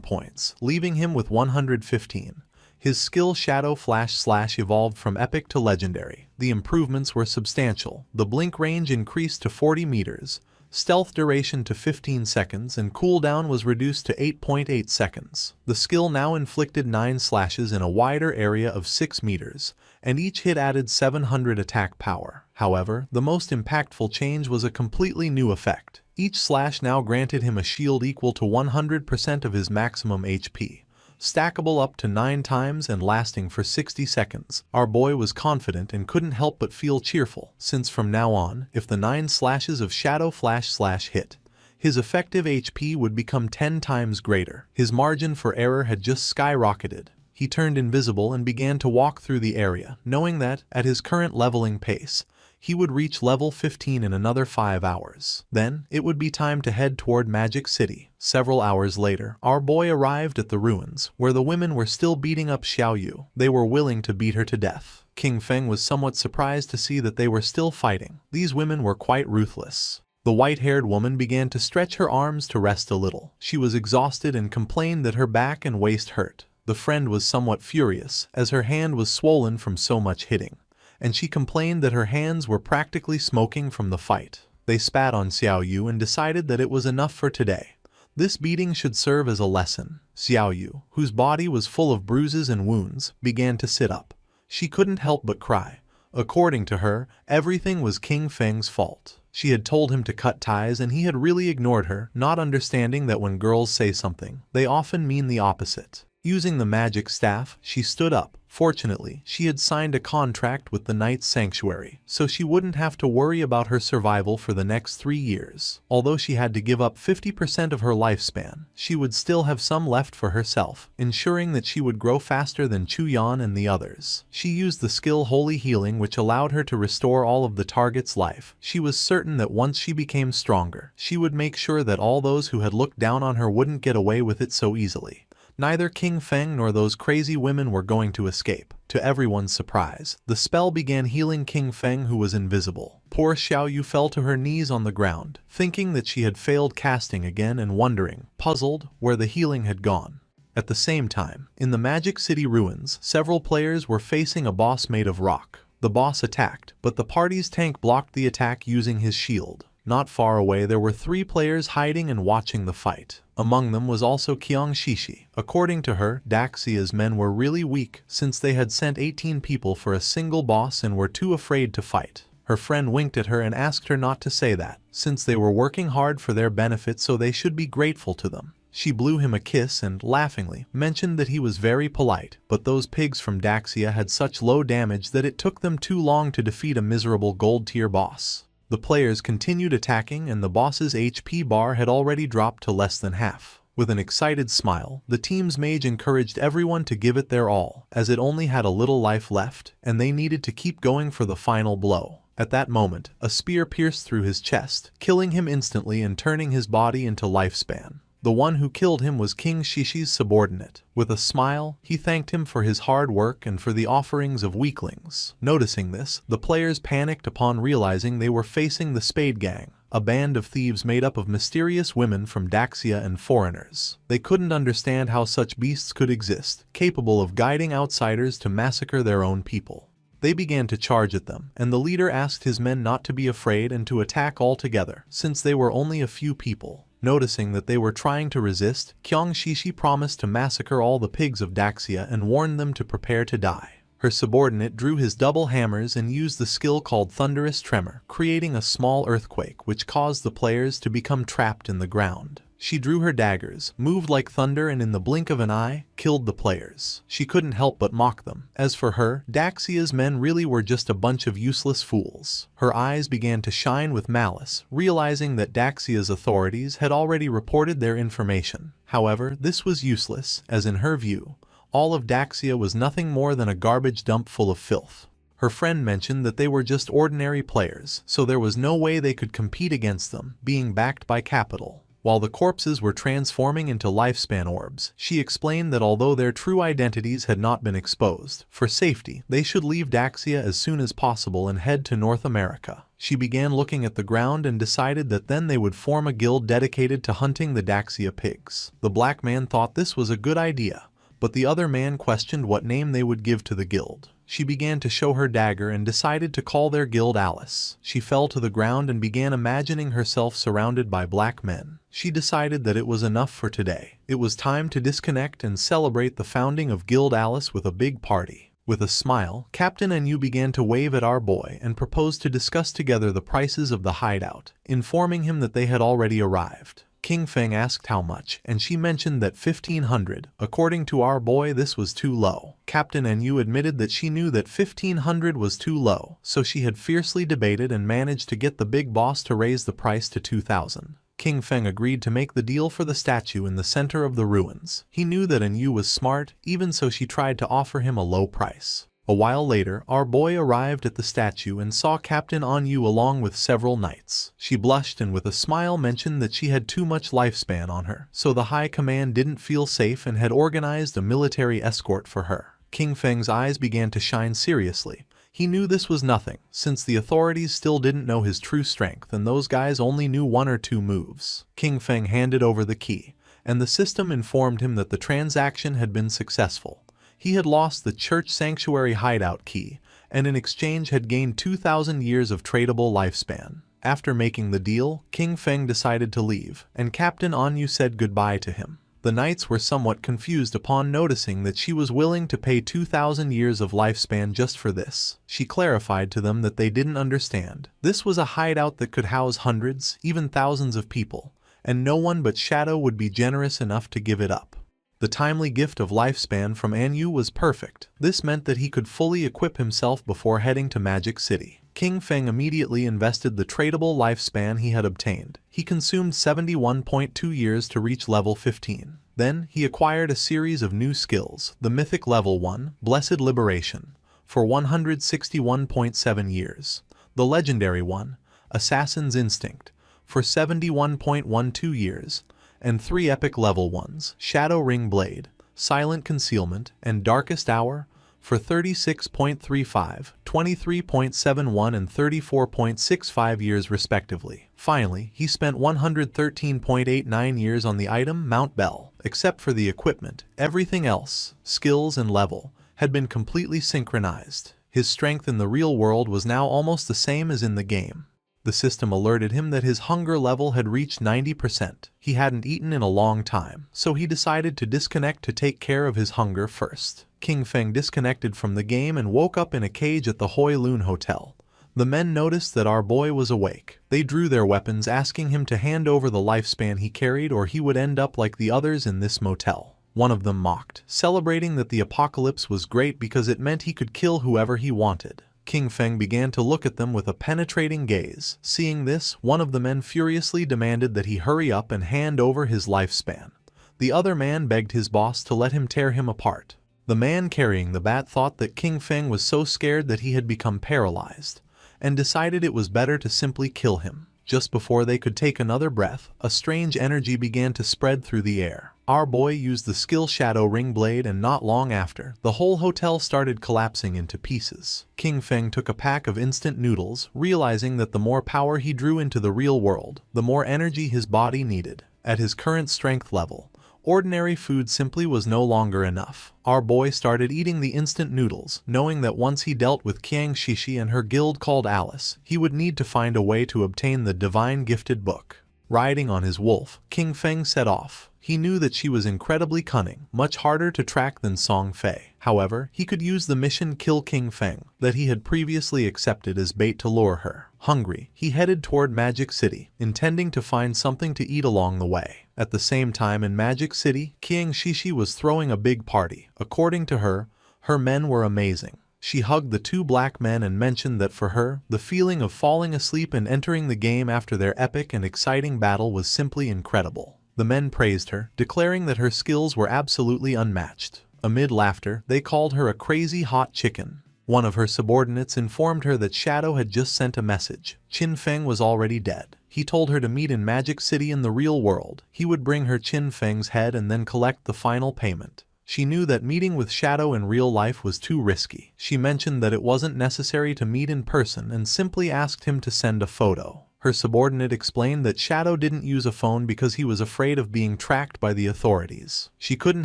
points, leaving him with 115. His skill Shadow Flash / evolved from epic to legendary. The improvements were substantial. The blink range increased to 40 meters, stealth duration to 15 seconds, and cooldown was reduced to 8.8 seconds. The skill now inflicted 9 slashes in a wider area of 6 meters, and each hit added 700 attack power. However, the most impactful change was a completely new effect. Each slash now granted him a shield equal to 100% of his maximum HP, stackable up to 9 times and lasting for 60 seconds. Our boy was confident and couldn't help but feel cheerful, since from now on, if the 9 slashes of Shadow Flash hit, his effective HP would become 10 times greater. His margin for error had just skyrocketed. He turned invisible and began to walk through the area, knowing that, at his current leveling pace, he would reach level 15 in another 5 hours. Then, it would be time to head toward Magic City. Several hours later, our boy arrived at the ruins, where the women were still beating up Xiao Yu. They were willing to beat her to death. King Feng was somewhat surprised to see that they were still fighting. These women were quite ruthless. The white-haired woman began to stretch her arms to rest a little. She was exhausted and complained that her back and waist hurt. The friend was somewhat furious, as her hand was swollen from so much hitting, and she complained that her hands were practically smoking from the fight. They spat on Xiao Yu and decided that it was enough for today. This beating should serve as a lesson. Xiao Yu, whose body was full of bruises and wounds, began to sit up. She couldn't help but cry. According to her, everything was King Feng's fault. She had told him to cut ties and he had really ignored her, not understanding that when girls say something, they often mean the opposite. Using the magic staff, she stood up. Fortunately, she had signed a contract with the Knight's Sanctuary, so she wouldn't have to worry about her survival for the next 3 years. Although she had to give up 50% of her lifespan, she would still have some left for herself, ensuring that she would grow faster than Chu Yan and the others. She used the skill Holy Healing, which allowed her to restore all of the target's life. She was certain that once she became stronger, she would make sure that all those who had looked down on her wouldn't get away with it so easily. Neither King Feng nor those crazy women were going to escape. To everyone's surprise, the spell began healing King Feng, who was invisible. Poor Xiao Yu fell to her knees on the ground, thinking that she had failed casting again and wondering, puzzled, where the healing had gone. At the same time, in the Magic City ruins, several players were facing a boss made of rock. The boss attacked, but the party's tank blocked the attack using his shield. Not far away there were 3 players hiding and watching the fight. Among them was also Qiang Shishi. According to her, Daxia's men were really weak since they had sent 18 people for a single boss and were too afraid to fight. Her friend winked at her and asked her not to say that, since they were working hard for their benefit, so they should be grateful to them. She blew him a kiss and, laughingly, mentioned that he was very polite, but those pigs from Daxia had such low damage that it took them too long to defeat a miserable gold-tier boss. The players continued attacking and the boss's HP bar had already dropped to less than half. With an excited smile, the team's mage encouraged everyone to give it their all, as it only had a little life left, and they needed to keep going for the final blow. At that moment, a spear pierced through his chest, killing him instantly and turning his body into lifespan. The one who killed him was King Shishi's subordinate. With a smile, he thanked him for his hard work and for the offerings of weaklings. Noticing this, the players panicked upon realizing they were facing the Spade Gang, a band of thieves made up of mysterious women from Daxia and foreigners. They couldn't understand how such beasts could exist, capable of guiding outsiders to massacre their own people. They began to charge at them, and the leader asked his men not to be afraid and to attack all together, since they were only a few people. Noticing that they were trying to resist, Qiang Shishi promised to massacre all the pigs of Daxia and warned them to prepare to die. Her subordinate drew his double hammers and used the skill called Thunderous Tremor, creating a small earthquake which caused the players to become trapped in the ground. She drew her daggers, moved like thunder, and in the blink of an eye, killed the players. She couldn't help but mock them. As for her, Daxia's men really were just a bunch of useless fools. Her eyes began to shine with malice, realizing that Daxia's authorities had already reported their information. However, this was useless, as in her view, all of Daxia was nothing more than a garbage dump full of filth. Her friend mentioned that they were just ordinary players, so there was no way they could compete against them, being backed by capital. While the corpses were transforming into lifespan orbs, she explained that although their true identities had not been exposed, for safety, they should leave Daxia as soon as possible and head to North America. She began looking at the ground and decided that then they would form a guild dedicated to hunting the Daxia pigs. The black man thought this was a good idea, but the other man questioned what name they would give to the guild. She began to show her dagger and decided to call their guild Alice. She fell to the ground and began imagining herself surrounded by black men. She decided that it was enough for today. It was time to disconnect and celebrate the founding of Guild Alice with a big party. With a smile, Captain Enyu began to wave at our boy and proposed to discuss together the prices of the hideout, informing him that they had already arrived. King Feng asked how much, and she mentioned that 1,500. According to our boy, this was too low. Captain Enyu admitted that she knew that 1,500 was too low, so she had fiercely debated and managed to get the big boss to raise the price to 2,000. King Feng agreed to make the deal for the statue in the center of the ruins. He knew that Enyu was smart, even so she tried to offer him a low price. A while later, our boy arrived at the statue and saw Captain Enyu along with several knights. She blushed and with a smile mentioned that she had too much lifespan on her, so the high command didn't feel safe and had organized a military escort for her. King Feng's eyes began to shine seriously. He knew this was nothing, since the authorities still didn't know his true strength and those guys only knew 1 or 2 moves. King Feng handed over the key, and the system informed him that the transaction had been successful. He had lost the church sanctuary hideout key, and in exchange had gained 2,000 years of tradable lifespan. After making the deal, King Feng decided to leave, and Captain Enyu said goodbye to him. The knights were somewhat confused upon noticing that she was willing to pay 2,000 years of lifespan just for this. She clarified to them that they didn't understand. This was a hideout that could house hundreds, even thousands of people, and no one but Shadow would be generous enough to give it up. The timely gift of lifespan from Enyu was perfect. This meant that he could fully equip himself before heading to Magic City. King Feng immediately invested the tradable lifespan he had obtained. He consumed 71.2 years to reach level 15. Then, he acquired a series of new skills, the Mythic Level 1, Blessed Liberation, for 161.7 years, the Legendary 1, Assassin's Instinct, for 71.12 years, and 3 Epic Level 1s, Shadow Ring Blade, Silent Concealment, and Darkest Hour, for 36.35, 23.71 and 34.65 years respectively. Finally, he spent 113.89 years on the item Mount Bell. Except for the equipment, everything else, skills and level, had been completely synchronized. His strength in the real world was now almost the same as in the game. The system alerted him that his hunger level had reached 90%. He hadn't eaten in a long time, so he decided to disconnect to take care of his hunger first. King Feng disconnected from the game and woke up in a cage at the Hoi Lun Hotel. The men noticed that our boy was awake. They drew their weapons, asking him to hand over the lifespan he carried or he would end up like the others in this motel. One of them mocked, celebrating that the apocalypse was great because it meant he could kill whoever he wanted. King Feng began to look at them with a penetrating gaze. Seeing this, one of the men furiously demanded that he hurry up and hand over his lifespan. The other man begged his boss to let him tear him apart. The man carrying the bat thought that King Feng was so scared that he had become paralyzed, and decided it was better to simply kill him. Just before they could take another breath, a strange energy began to spread through the air. Our boy used the skill Shadow Ring Blade, and not long after, the whole hotel started collapsing into pieces. King Feng took a pack of instant noodles, realizing that the more power he drew into the real world, the more energy his body needed. At his current strength level, ordinary food simply was no longer enough. Our boy started eating the instant noodles, knowing that once he dealt with Qiang Shishi and her guild called Alice, he would need to find a way to obtain the Divine Gifted Book. Riding on his wolf, King Feng set off. He knew that she was incredibly cunning, much harder to track than Song Fei. However, he could use the mission Kill King Feng that he had previously accepted as bait to lure her. Hungry, he headed toward Magic City, intending to find something to eat along the way. At the same time in Magic City, Qiang Shishi was throwing a big party. According to her, her men were amazing. She hugged the 2 black men and mentioned that for her, the feeling of falling asleep and entering the game after their epic and exciting battle was simply incredible. The men praised her, declaring that her skills were absolutely unmatched. Amid laughter, they called her a crazy hot chicken. One of her subordinates informed her that Shadow had just sent a message. Qin Feng was already dead. He told her to meet in Magic City in the real world. He would bring her Qin Feng's head and then collect the final payment. She knew that meeting with Shadow in real life was too risky. She mentioned that it wasn't necessary to meet in person and simply asked him to send a photo. Her subordinate explained that Shadow didn't use a phone because he was afraid of being tracked by the authorities. She couldn't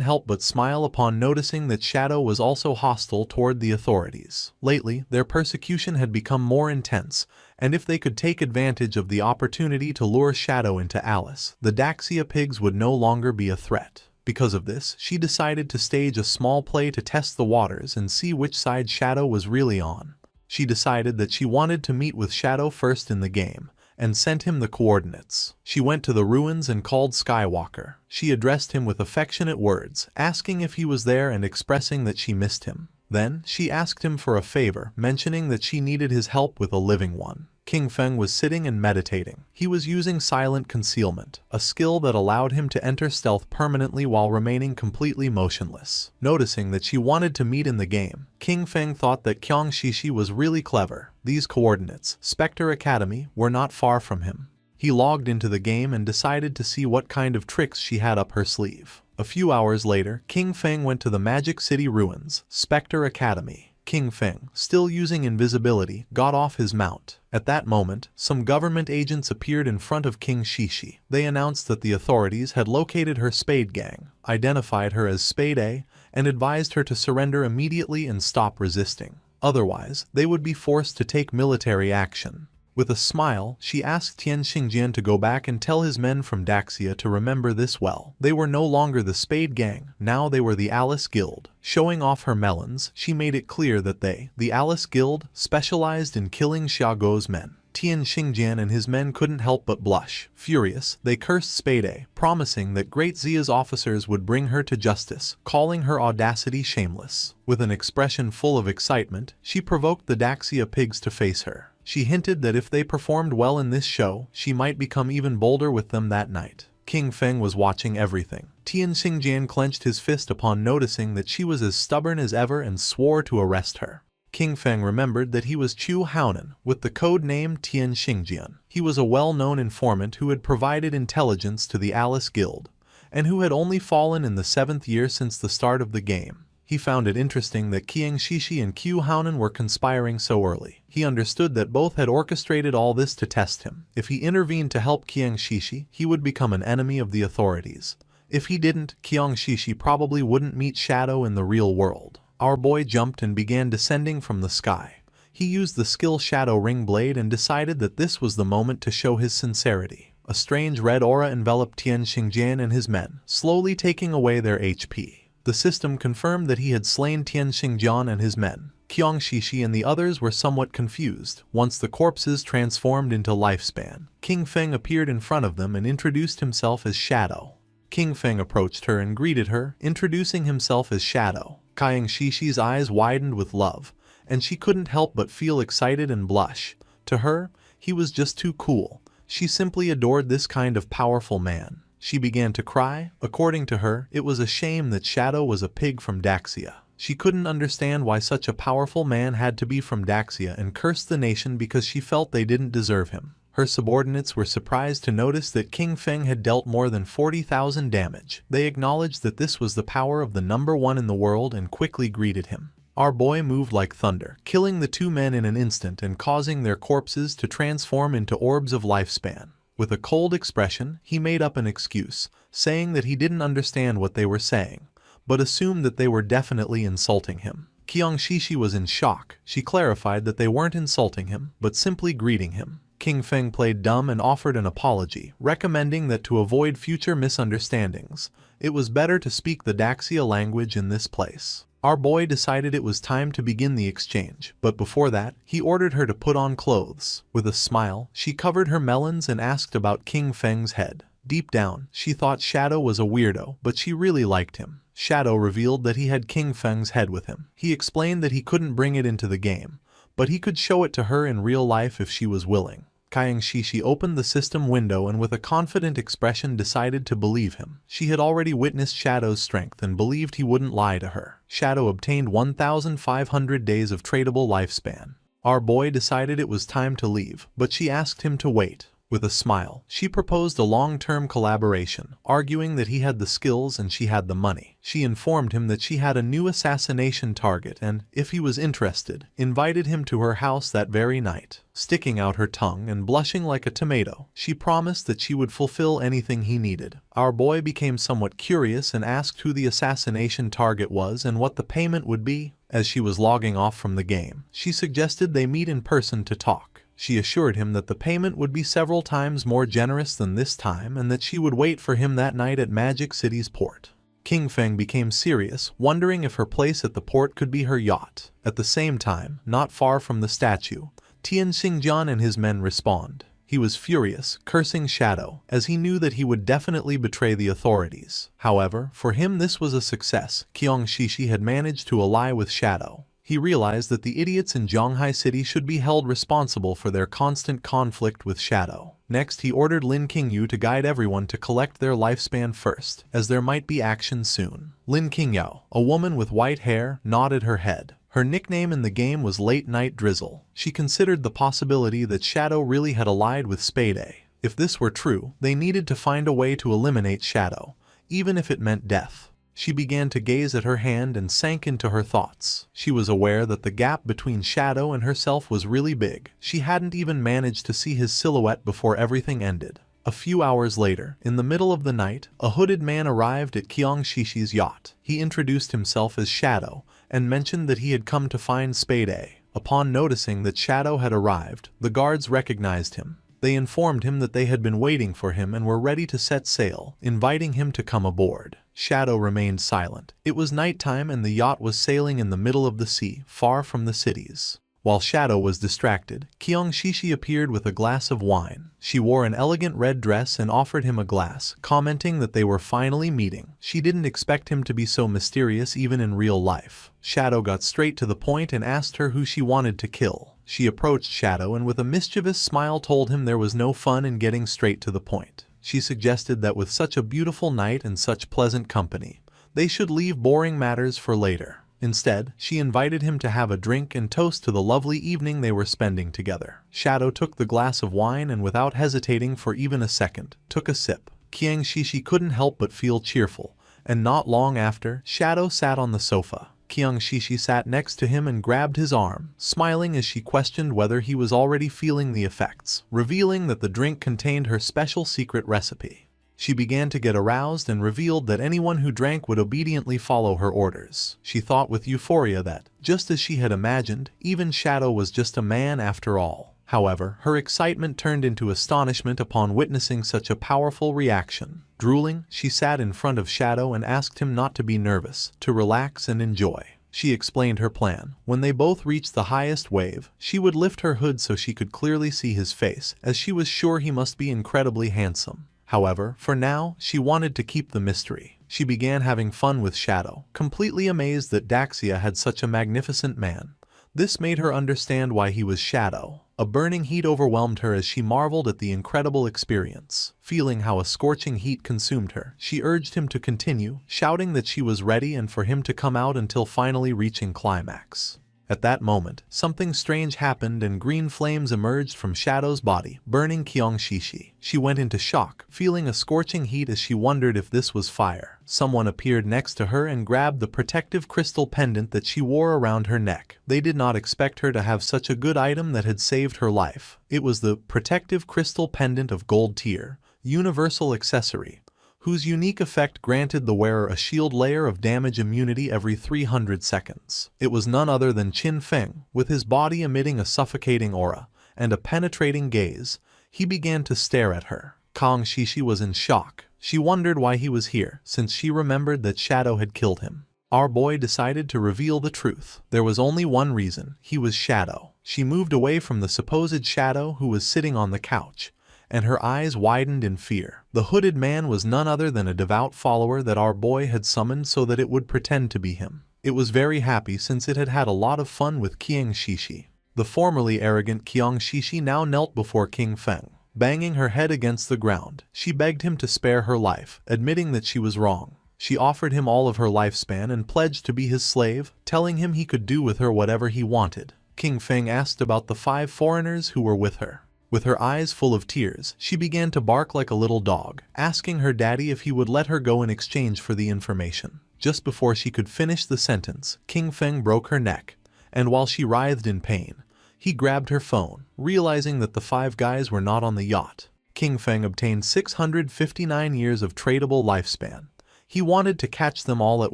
help but smile upon noticing that Shadow was also hostile toward the authorities. Lately, their persecution had become more intense, and if they could take advantage of the opportunity to lure Shadow into Alice, the Daxia pigs would no longer be a threat. Because of this, she decided to stage a small play to test the waters and see which side Shadow was really on. She decided that she wanted to meet with Shadow first in the game, and sent him the coordinates. She went to the ruins and called Skywalker. She addressed him with affectionate words, asking if he was there and expressing that she missed him. Then, she asked him for a favor, mentioning that she needed his help with a living one. King Feng was sitting and meditating. He was using silent concealment, a skill that allowed him to enter stealth permanently while remaining completely motionless. Noticing that she wanted to meet in the game, King Feng thought that Qiang Shishi was really clever. These coordinates, Spectre Academy, were not far from him. He logged into the game and decided to see what kind of tricks she had up her sleeve. A few hours later, King Feng went to the Magic City ruins, Spectre Academy. King Feng, still using invisibility, got off his mount. At that moment, some government agents appeared in front of King Shishi. They announced that the authorities had located her Spade Gang, identified her as Spade A, and advised her to surrender immediately and stop resisting. Otherwise, they would be forced to take military action. With a smile, she asked Tian Xingjian to go back and tell his men from Daxia to remember this well. They were no longer the Spade Gang, now they were the Alice Guild. Showing off her melons, she made it clear that they, the Alice Guild, specialized in killing Xiaoguo's men. Tian Xingjian and his men couldn't help but blush. Furious, they cursed Spade A, promising that Great Zia's officers would bring her to justice, calling her audacity shameless. With an expression full of excitement, she provoked the Daxia pigs to face her. She hinted that if they performed well in this show, she might become even bolder with them that night. King Feng was watching everything. Tian Xingjian clenched his fist upon noticing that she was as stubborn as ever and swore to arrest her. King Feng remembered that he was Chu Haonan, with the code name Tian Xingjian. He was a well-known informant who had provided intelligence to the Alice Guild, and who had only fallen in the 7th year since the start of the game. He found it interesting that Qiang Shishi and Qiu Haonan were conspiring so early. He understood that both had orchestrated all this to test him. If he intervened to help Qiang Shishi, he would become an enemy of the authorities. If he didn't, Qiang Shishi probably wouldn't meet Shadow in the real world. Our boy jumped and began descending from the sky. He used the skill Shadow Ring Blade and decided that this was the moment to show his sincerity. A strange red aura enveloped Tian Xingjian and his men, slowly taking away their HP. The system confirmed that he had slain Tian Xingjian and his men. Qiang Shishi and the others were somewhat confused. Once the corpses transformed into lifespan, King Feng appeared in front of them and introduced himself as Shadow. King Feng approached her and greeted her, introducing himself as Shadow. Qiang Shishi's eyes widened with love, and she couldn't help but feel excited and blush. To her, he was just too cool. She simply adored this kind of powerful man. She began to cry. According to her, it was a shame that Shadow was a pig from Daxia. She couldn't understand why such a powerful man had to be from Daxia and cursed the nation because she felt they didn't deserve him. Her subordinates were surprised to notice that King Feng had dealt more than 40,000 damage. They acknowledged that this was the power of the #1 in the world and quickly greeted him. Our boy moved like thunder, killing the two men in an instant and causing their corpses to transform into orbs of lifespan. With a cold expression, he made up an excuse, saying that he didn't understand what they were saying, but assumed that they were definitely insulting him. Qiang Shishi was in shock. She clarified that they weren't insulting him, but simply greeting him. King Feng played dumb and offered an apology, recommending that to avoid future misunderstandings, it was better to speak the Daxia language in this place. Our boy decided it was time to begin the exchange, but before that, he ordered her to put on clothes. With a smile, she covered her melons and asked about King Feng's head. Deep down, she thought Shadow was a weirdo, but she really liked him. Shadow revealed that he had King Feng's head with him. He explained that he couldn't bring it into the game, but he could show it to her in real life if she was willing. Qiang Shishi opened the system window and with a confident expression decided to believe him. She had already witnessed Shadow's strength and believed he wouldn't lie to her. Shadow obtained 1,500 days of tradable lifespan. Our boy decided it was time to leave, but she asked him to wait. With a smile, she proposed a long-term collaboration, arguing that he had the skills and she had the money. She informed him that she had a new assassination target and, if he was interested, invited him to her house that very night. Sticking out her tongue and blushing like a tomato, she promised that she would fulfill anything he needed. Our boy became somewhat curious and asked who the assassination target was and what the payment would be. As she was logging off from the game, she suggested they meet in person to talk. She assured him that the payment would be several times more generous than this time and that she would wait for him that night at Magic City's port. King Feng became serious, wondering if her place at the port could be her yacht. At the same time, not far from the statue, Tian Xingjian and his men respawned. He was furious, cursing Shadow, as he knew that he would definitely betray the authorities. However, for him this was a success. Kyung Shishi had managed to ally with Shadow. He realized that the idiots in Zhonghai City should be held responsible for their constant conflict with Shadow. Next, he ordered Lin Qingyu to guide everyone to collect their lifespan first, as there might be action soon. Lin Qingyao, a woman with white hair, nodded her head. Her nickname in the game was Late Night Drizzle. She considered the possibility that Shadow really had allied with Spade. If this were true, they needed to find a way to eliminate Shadow, even if it meant death. She began to gaze at her hand and sank into her thoughts. She was aware that the gap between Shadow and herself was really big. She hadn't even managed to see his silhouette before everything ended. A few hours later, in the middle of the night, a hooded man arrived at Kyung Shishi's yacht. He introduced himself as Shadow and mentioned that he had come to find Spade. Upon noticing that Shadow had arrived, the guards recognized him. They informed him that they had been waiting for him and were ready to set sail, inviting him to come aboard. Shadow remained silent. It was nighttime and the yacht was sailing in the middle of the sea, far from the cities. While Shadow was distracted, Kyung Shishi appeared with a glass of wine. She wore an elegant red dress and offered him a glass, commenting that they were finally meeting. She didn't expect him to be so mysterious even in real life. Shadow got straight to the point and asked her who she wanted to kill. She approached Shadow and with a mischievous smile told him there was no fun in getting straight to the point. She suggested that with such a beautiful night and such pleasant company, they should leave boring matters for later. Instead, she invited him to have a drink and toast to the lovely evening they were spending together. Shadow took the glass of wine and without hesitating for even a second, took a sip. Kyung Shishi couldn't help but feel cheerful, and not long after, Shadow sat on the sofa. Kyung Shishi sat next to him and grabbed his arm, smiling as she questioned whether he was already feeling the effects, revealing that the drink contained her special secret recipe. She began to get aroused and revealed that anyone who drank would obediently follow her orders. She thought with euphoria that, just as she had imagined, even Shadow was just a man after all. However, her excitement turned into astonishment upon witnessing such a powerful reaction. Drooling, she sat in front of Shadow and asked him not to be nervous, to relax and enjoy. She explained her plan. When they both reached the highest wave, she would lift her hood so she could clearly see his face, as she was sure he must be incredibly handsome. However, for now, she wanted to keep the mystery. She began having fun with Shadow, completely amazed that Daxia had such a magnificent man. This made her understand why he was Shadow. A burning heat overwhelmed her as she marveled at the incredible experience. Feeling how a scorching heat consumed her, she urged him to continue, shouting that she was ready and for him to come out until finally reaching climax. At that moment, something strange happened and green flames emerged from Shadow's body, burning Kyung Shishi. She went into shock, feeling a scorching heat as she wondered if this was fire. Someone appeared next to her and grabbed the protective crystal pendant that she wore around her neck. They did not expect her to have such a good item that had saved her life. It was the protective crystal pendant of gold tier, universal accessory, whose unique effect granted the wearer a shield layer of damage immunity every 300 seconds. It was none other than Qin Feng, with his body emitting a suffocating aura and a penetrating gaze. He began to stare at her. Kyung Shishi was in shock. She wondered why he was here, since she remembered that Shadow had killed him. Our boy decided to reveal the truth. There was only one reason: he was Shadow. She moved away from the supposed Shadow who was sitting on the couch, and her eyes widened in fear. The hooded man was none other than a devout follower that our boy had summoned so that it would pretend to be him. It was very happy since it had had a lot of fun with Kyung Shishi. The formerly arrogant Kyung Shishi now knelt before King Feng. Banging her head against the ground, she begged him to spare her life, admitting that she was wrong. She offered him all of her lifespan and pledged to be his slave, telling him he could do with her whatever he wanted. King Feng asked about the 5 foreigners who were with her. With her eyes full of tears, she began to bark like a little dog, asking her daddy if he would let her go in exchange for the information. Just before she could finish the sentence, King Feng broke her neck, and while she writhed in pain, he grabbed her phone, realizing that the 5 guys were not on the yacht. King Feng obtained 659 years of tradable lifespan. He wanted to catch them all at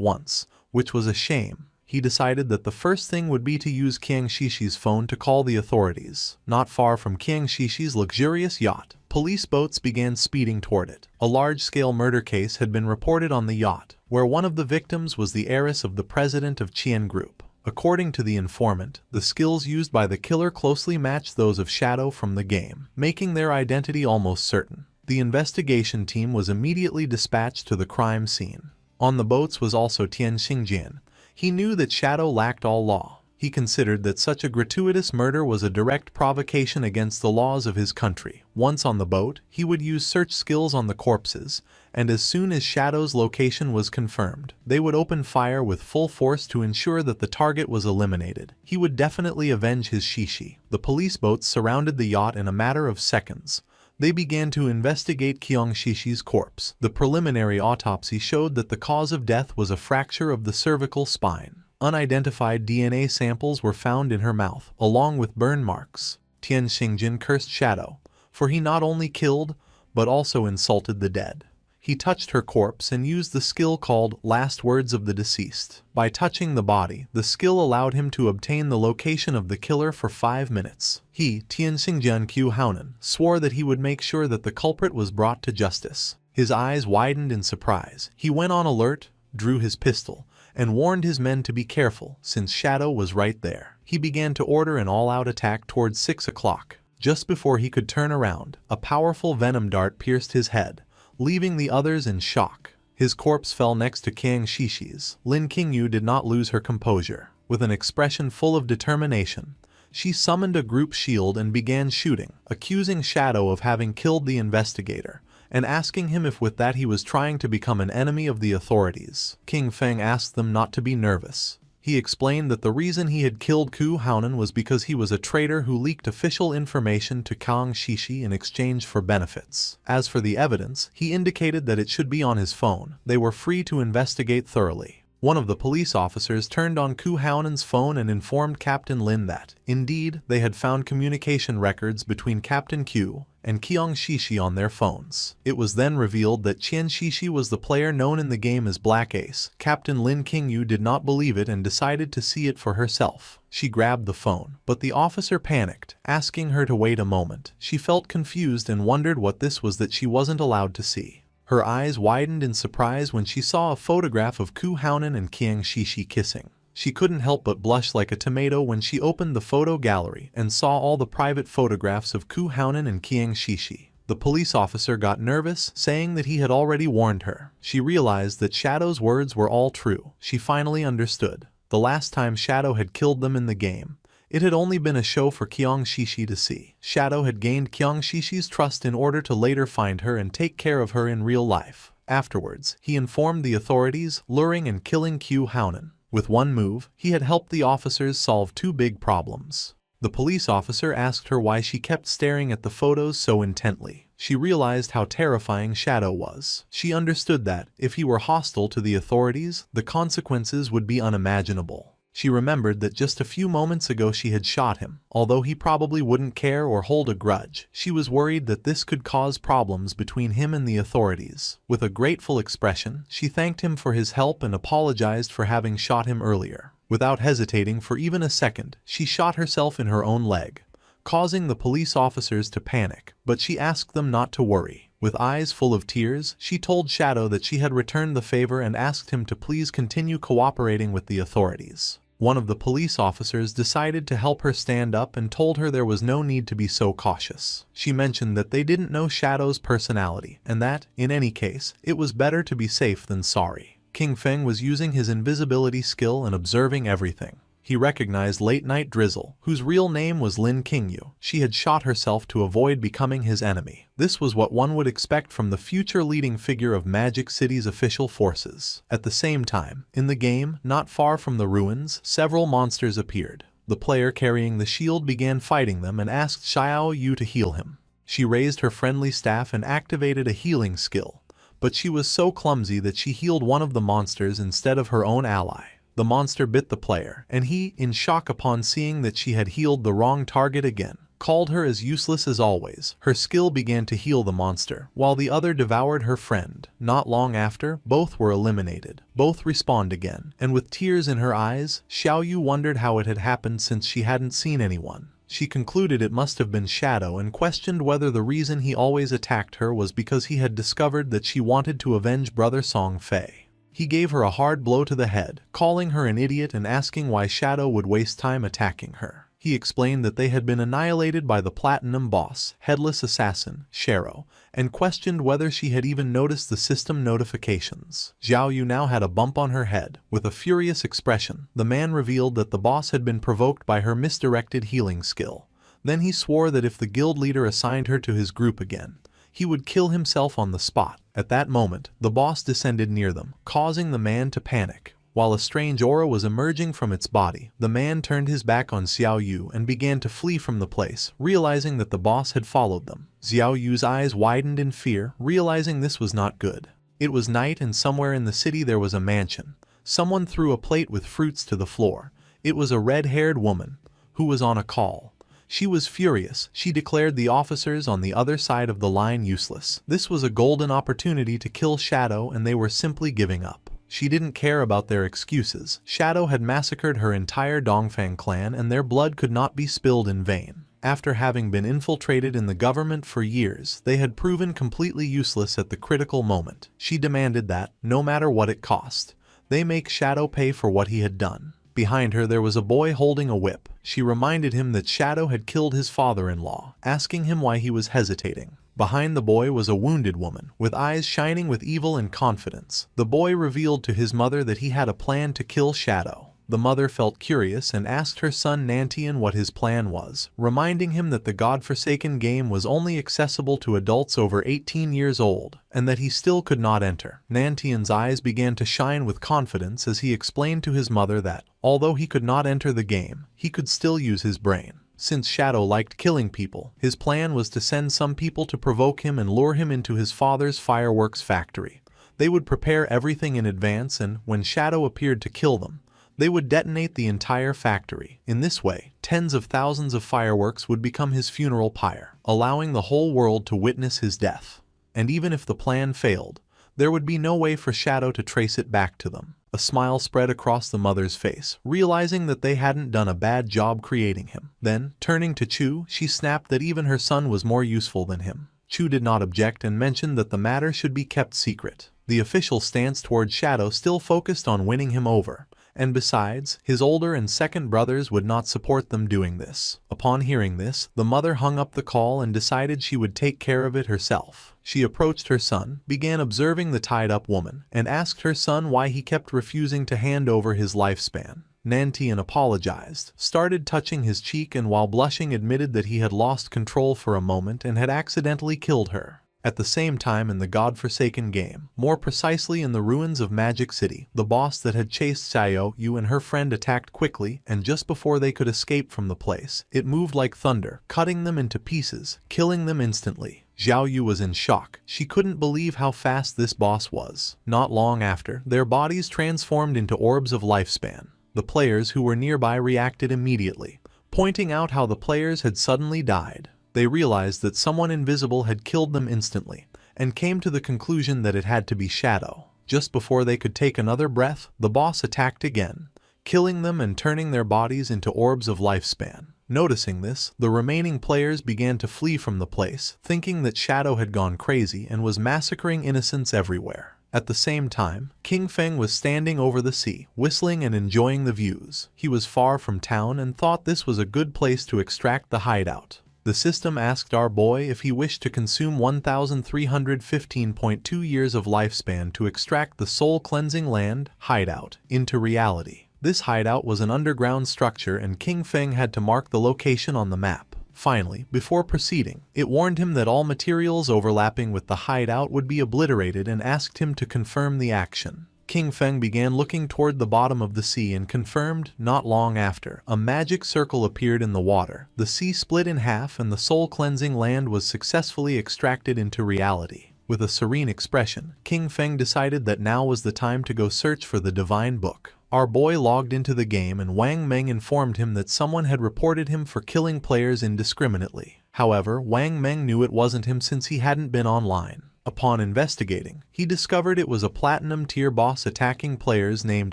once, which was a shame. He decided that the first thing would be to use Kyung Shishi's phone to call the authorities. Not far from Kyung Shishi's luxurious yacht, police boats began speeding toward it. A large-scale murder case had been reported on the yacht, where one of the victims was the heiress of the president of Qian Group. According to the informant, the skills used by the killer closely matched those of Shadow from the game, making their identity almost certain. The investigation team was immediately dispatched to the crime scene. On the boats was also Tian Xingjian. He knew that Shadow lacked all law. He considered that such a gratuitous murder was a direct provocation against the laws of his country. Once on the boat, he would use search skills on the corpses, and as soon as Shadow's location was confirmed, they would open fire with full force to ensure that the target was eliminated. He would definitely avenge his shishi. The police boats surrounded the yacht in a matter of seconds. They began to investigate Qiang Shishi's corpse. The preliminary autopsy showed that the cause of death was a fracture of the cervical spine. Unidentified DNA samples were found in her mouth, along with burn marks. Tian Xingjin cursed Shadow, for he not only killed, but also insulted the dead. He touched her corpse and used the skill called Last Words of the Deceased. By touching the body, the skill allowed him to obtain the location of the killer for 5 minutes. He, Tian Xingjian Qiu Haonan, swore that he would make sure that the culprit was brought to justice. His eyes widened in surprise. He went on alert, drew his pistol, and warned his men to be careful since Shadow was right there. He began to order an all-out attack towards 6 o'clock. Just before he could turn around, a powerful venom dart pierced his head, leaving the others in shock. His corpse fell next to Qiang Shishi's. Lin Qingyu did not lose her composure. With an expression full of determination, she summoned a group shield and began shooting, accusing Shadow of having killed the investigator, and asking him if with that he was trying to become an enemy of the authorities. King Feng asked them not to be nervous. He explained that the reason he had killed Qiu Haonan was because he was a traitor who leaked official information to Qiang Shishi in exchange for benefits. As for the evidence, he indicated that it should be on his phone. They were free to investigate thoroughly. One of the police officers turned on Qiu Haonan's phone and informed Captain Lin that, indeed, they had found communication records between Captain Qiu and Qiang Shishi on their phones. It was then revealed that Qian Shishi was the player known in the game as Black Ace. Captain Lin Qingyu did not believe it and decided to see it for herself. She grabbed the phone, but the officer panicked, asking her to wait a moment. She felt confused and wondered what this was that she wasn't allowed to see. Her eyes widened in surprise when she saw a photograph of Qiu Haonan and Qiang Shishi kissing. She couldn't help but blush like a tomato when she opened the photo gallery and saw all the private photographs of Qiu Haonan and Qiang Shishi. The police officer got nervous, saying that he had already warned her. She realized that Shadow's words were all true. She finally understood. The last time Shadow had killed them in the game, it had only been a show for Qiang Shishi to see. Shadow had gained Qiang Shishi's trust in order to later find her and take care of her in real life. Afterwards, he informed the authorities, luring and killing Qiu Haonan. With one move, he had helped the officers solve 2 big problems. The police officer asked her why she kept staring at the photos so intently. She realized how terrifying Shadow was. She understood that, if he were hostile to the authorities, the consequences would be unimaginable. She remembered that just a few moments ago she had shot him. Although he probably wouldn't care or hold a grudge, she was worried that this could cause problems between him and the authorities. With a grateful expression, she thanked him for his help and apologized for having shot him earlier. Without hesitating for even a second, she shot herself in her own leg, causing the police officers to panic, but she asked them not to worry. With eyes full of tears, she told Shadow that she had returned the favor and asked him to please continue cooperating with the authorities. One of the police officers decided to help her stand up and told her there was no need to be so cautious. She mentioned that they didn't know Shadow's personality, and that, in any case, it was better to be safe than sorry. King Feng was using his invisibility skill and observing everything. He recognized Late Night Drizzle, whose real name was Lin Qingyu. She had shot herself to avoid becoming his enemy. This was what one would expect from the future leading figure of Magic City's official forces. At the same time, in the game, not far from the ruins, several monsters appeared. The player carrying the shield began fighting them and asked Xiao Yu to heal him. She raised her friendly staff and activated a healing skill, but she was so clumsy that she healed one of the monsters instead of her own ally. The monster bit the player, and he, in shock upon seeing that she had healed the wrong target again, called her as useless as always. Her skill began to heal the monster, while the other devoured her friend. Not long after, both were eliminated. Both respawned again, and with tears in her eyes, Xiao Yu wondered how it had happened since she hadn't seen anyone. She concluded it must have been Shadow and questioned whether the reason he always attacked her was because he had discovered that she wanted to avenge Brother Song Fei. He gave her a hard blow to the head, calling her an idiot and asking why Shadow would waste time attacking her. He explained that they had been annihilated by the Platinum Boss, Headless Assassin, Shero, and questioned whether she had even noticed the system notifications. Xiao Yu now had a bump on her head. With a furious expression, the man revealed that the boss had been provoked by her misdirected healing skill. Then he swore that if the guild leader assigned her to his group again, he would kill himself on the spot. At that moment, the boss descended near them, causing the man to panic. While a strange aura was emerging from its body, the man turned his back on Xiao Yu and began to flee from the place, realizing that the boss had followed them. Xiao Yu's eyes widened in fear, realizing this was not good. It was night and somewhere in the city there was a mansion. Someone threw a plate with fruits to the floor. It was a red-haired woman, who was on a call. She was furious. She declared the officers on the other side of the line useless. This was a golden opportunity to kill Shadow and they were simply giving up. She didn't care about their excuses. Shadow had massacred her entire Dongfang clan and their blood could not be spilled in vain. After having been infiltrated in the government for years, they had proven completely useless at the critical moment. She demanded that, no matter what it cost, they make Shadow pay for what he had done. Behind her there was a boy holding a whip. She reminded him that Shadow had killed his father-in-law, asking him why he was hesitating. Behind the boy was a wounded woman, with eyes shining with evil and confidence. The boy revealed to his mother that he had a plan to kill Shadow. The mother felt curious and asked her son Nantian what his plan was, reminding him that the godforsaken game was only accessible to adults over 18 years old, and that he still could not enter. Nantian's eyes began to shine with confidence as he explained to his mother that, although he could not enter the game, he could still use his brain. Since Shadow liked killing people, his plan was to send some people to provoke him and lure him into his father's fireworks factory. They would prepare everything in advance and, when Shadow appeared to kill them, they would detonate the entire factory. In this way, tens of thousands of fireworks would become his funeral pyre, allowing the whole world to witness his death. And even if the plan failed, there would be no way for Shadow to trace it back to them. A smile spread across the mother's face, realizing that they hadn't done a bad job creating him. Then, turning to Chu, she snapped that even her son was more useful than him. Chu did not object and mentioned that the matter should be kept secret. The official stance toward Shadow still focused on winning him over. And besides, his older and second brothers would not support them doing this. Upon hearing this, the mother hung up the call and decided she would take care of it herself. She approached her son, began observing the tied-up woman, and asked her son why he kept refusing to hand over his lifespan. Nantian apologized, started touching his cheek and while blushing admitted that he had lost control for a moment and had accidentally killed her. At the same time in the godforsaken game, more precisely in the ruins of Magic City, the boss that had chased Xiao Yu and her friend attacked quickly, and just before they could escape from the place, it moved like thunder, cutting them into pieces, killing them instantly. Xiao Yu was in shock. She couldn't believe how fast this boss was. Not long after, their bodies transformed into orbs of lifespan. The players who were nearby reacted immediately, pointing out how the players had suddenly died. They realized that someone invisible had killed them instantly, and came to the conclusion that it had to be Shadow. Just before they could take another breath, the boss attacked again, killing them and turning their bodies into orbs of lifespan. Noticing this, the remaining players began to flee from the place, thinking that Shadow had gone crazy and was massacring innocents everywhere. At the same time, King Feng was standing over the sea, whistling and enjoying the views. He was far from town and thought this was a good place to extract the hideout. The system asked our boy if he wished to consume 1,315.2 years of lifespan to extract the soul-cleansing land, hideout, into reality. This hideout was an underground structure and King Feng had to mark the location on the map. Finally, before proceeding, it warned him that all materials overlapping with the hideout would be obliterated and asked him to confirm the action. King Feng began looking toward the bottom of the sea and confirmed, not long after, a magic circle appeared in the water. The sea split in half and the soul-cleansing land was successfully extracted into reality. With a serene expression, King Feng decided that now was the time to go search for the divine book. Our boy logged into the game and Wang Meng informed him that someone had reported him for killing players indiscriminately. However, Wang Meng knew it wasn't him since he hadn't been online. Upon investigating, he discovered it was a platinum tier boss attacking players named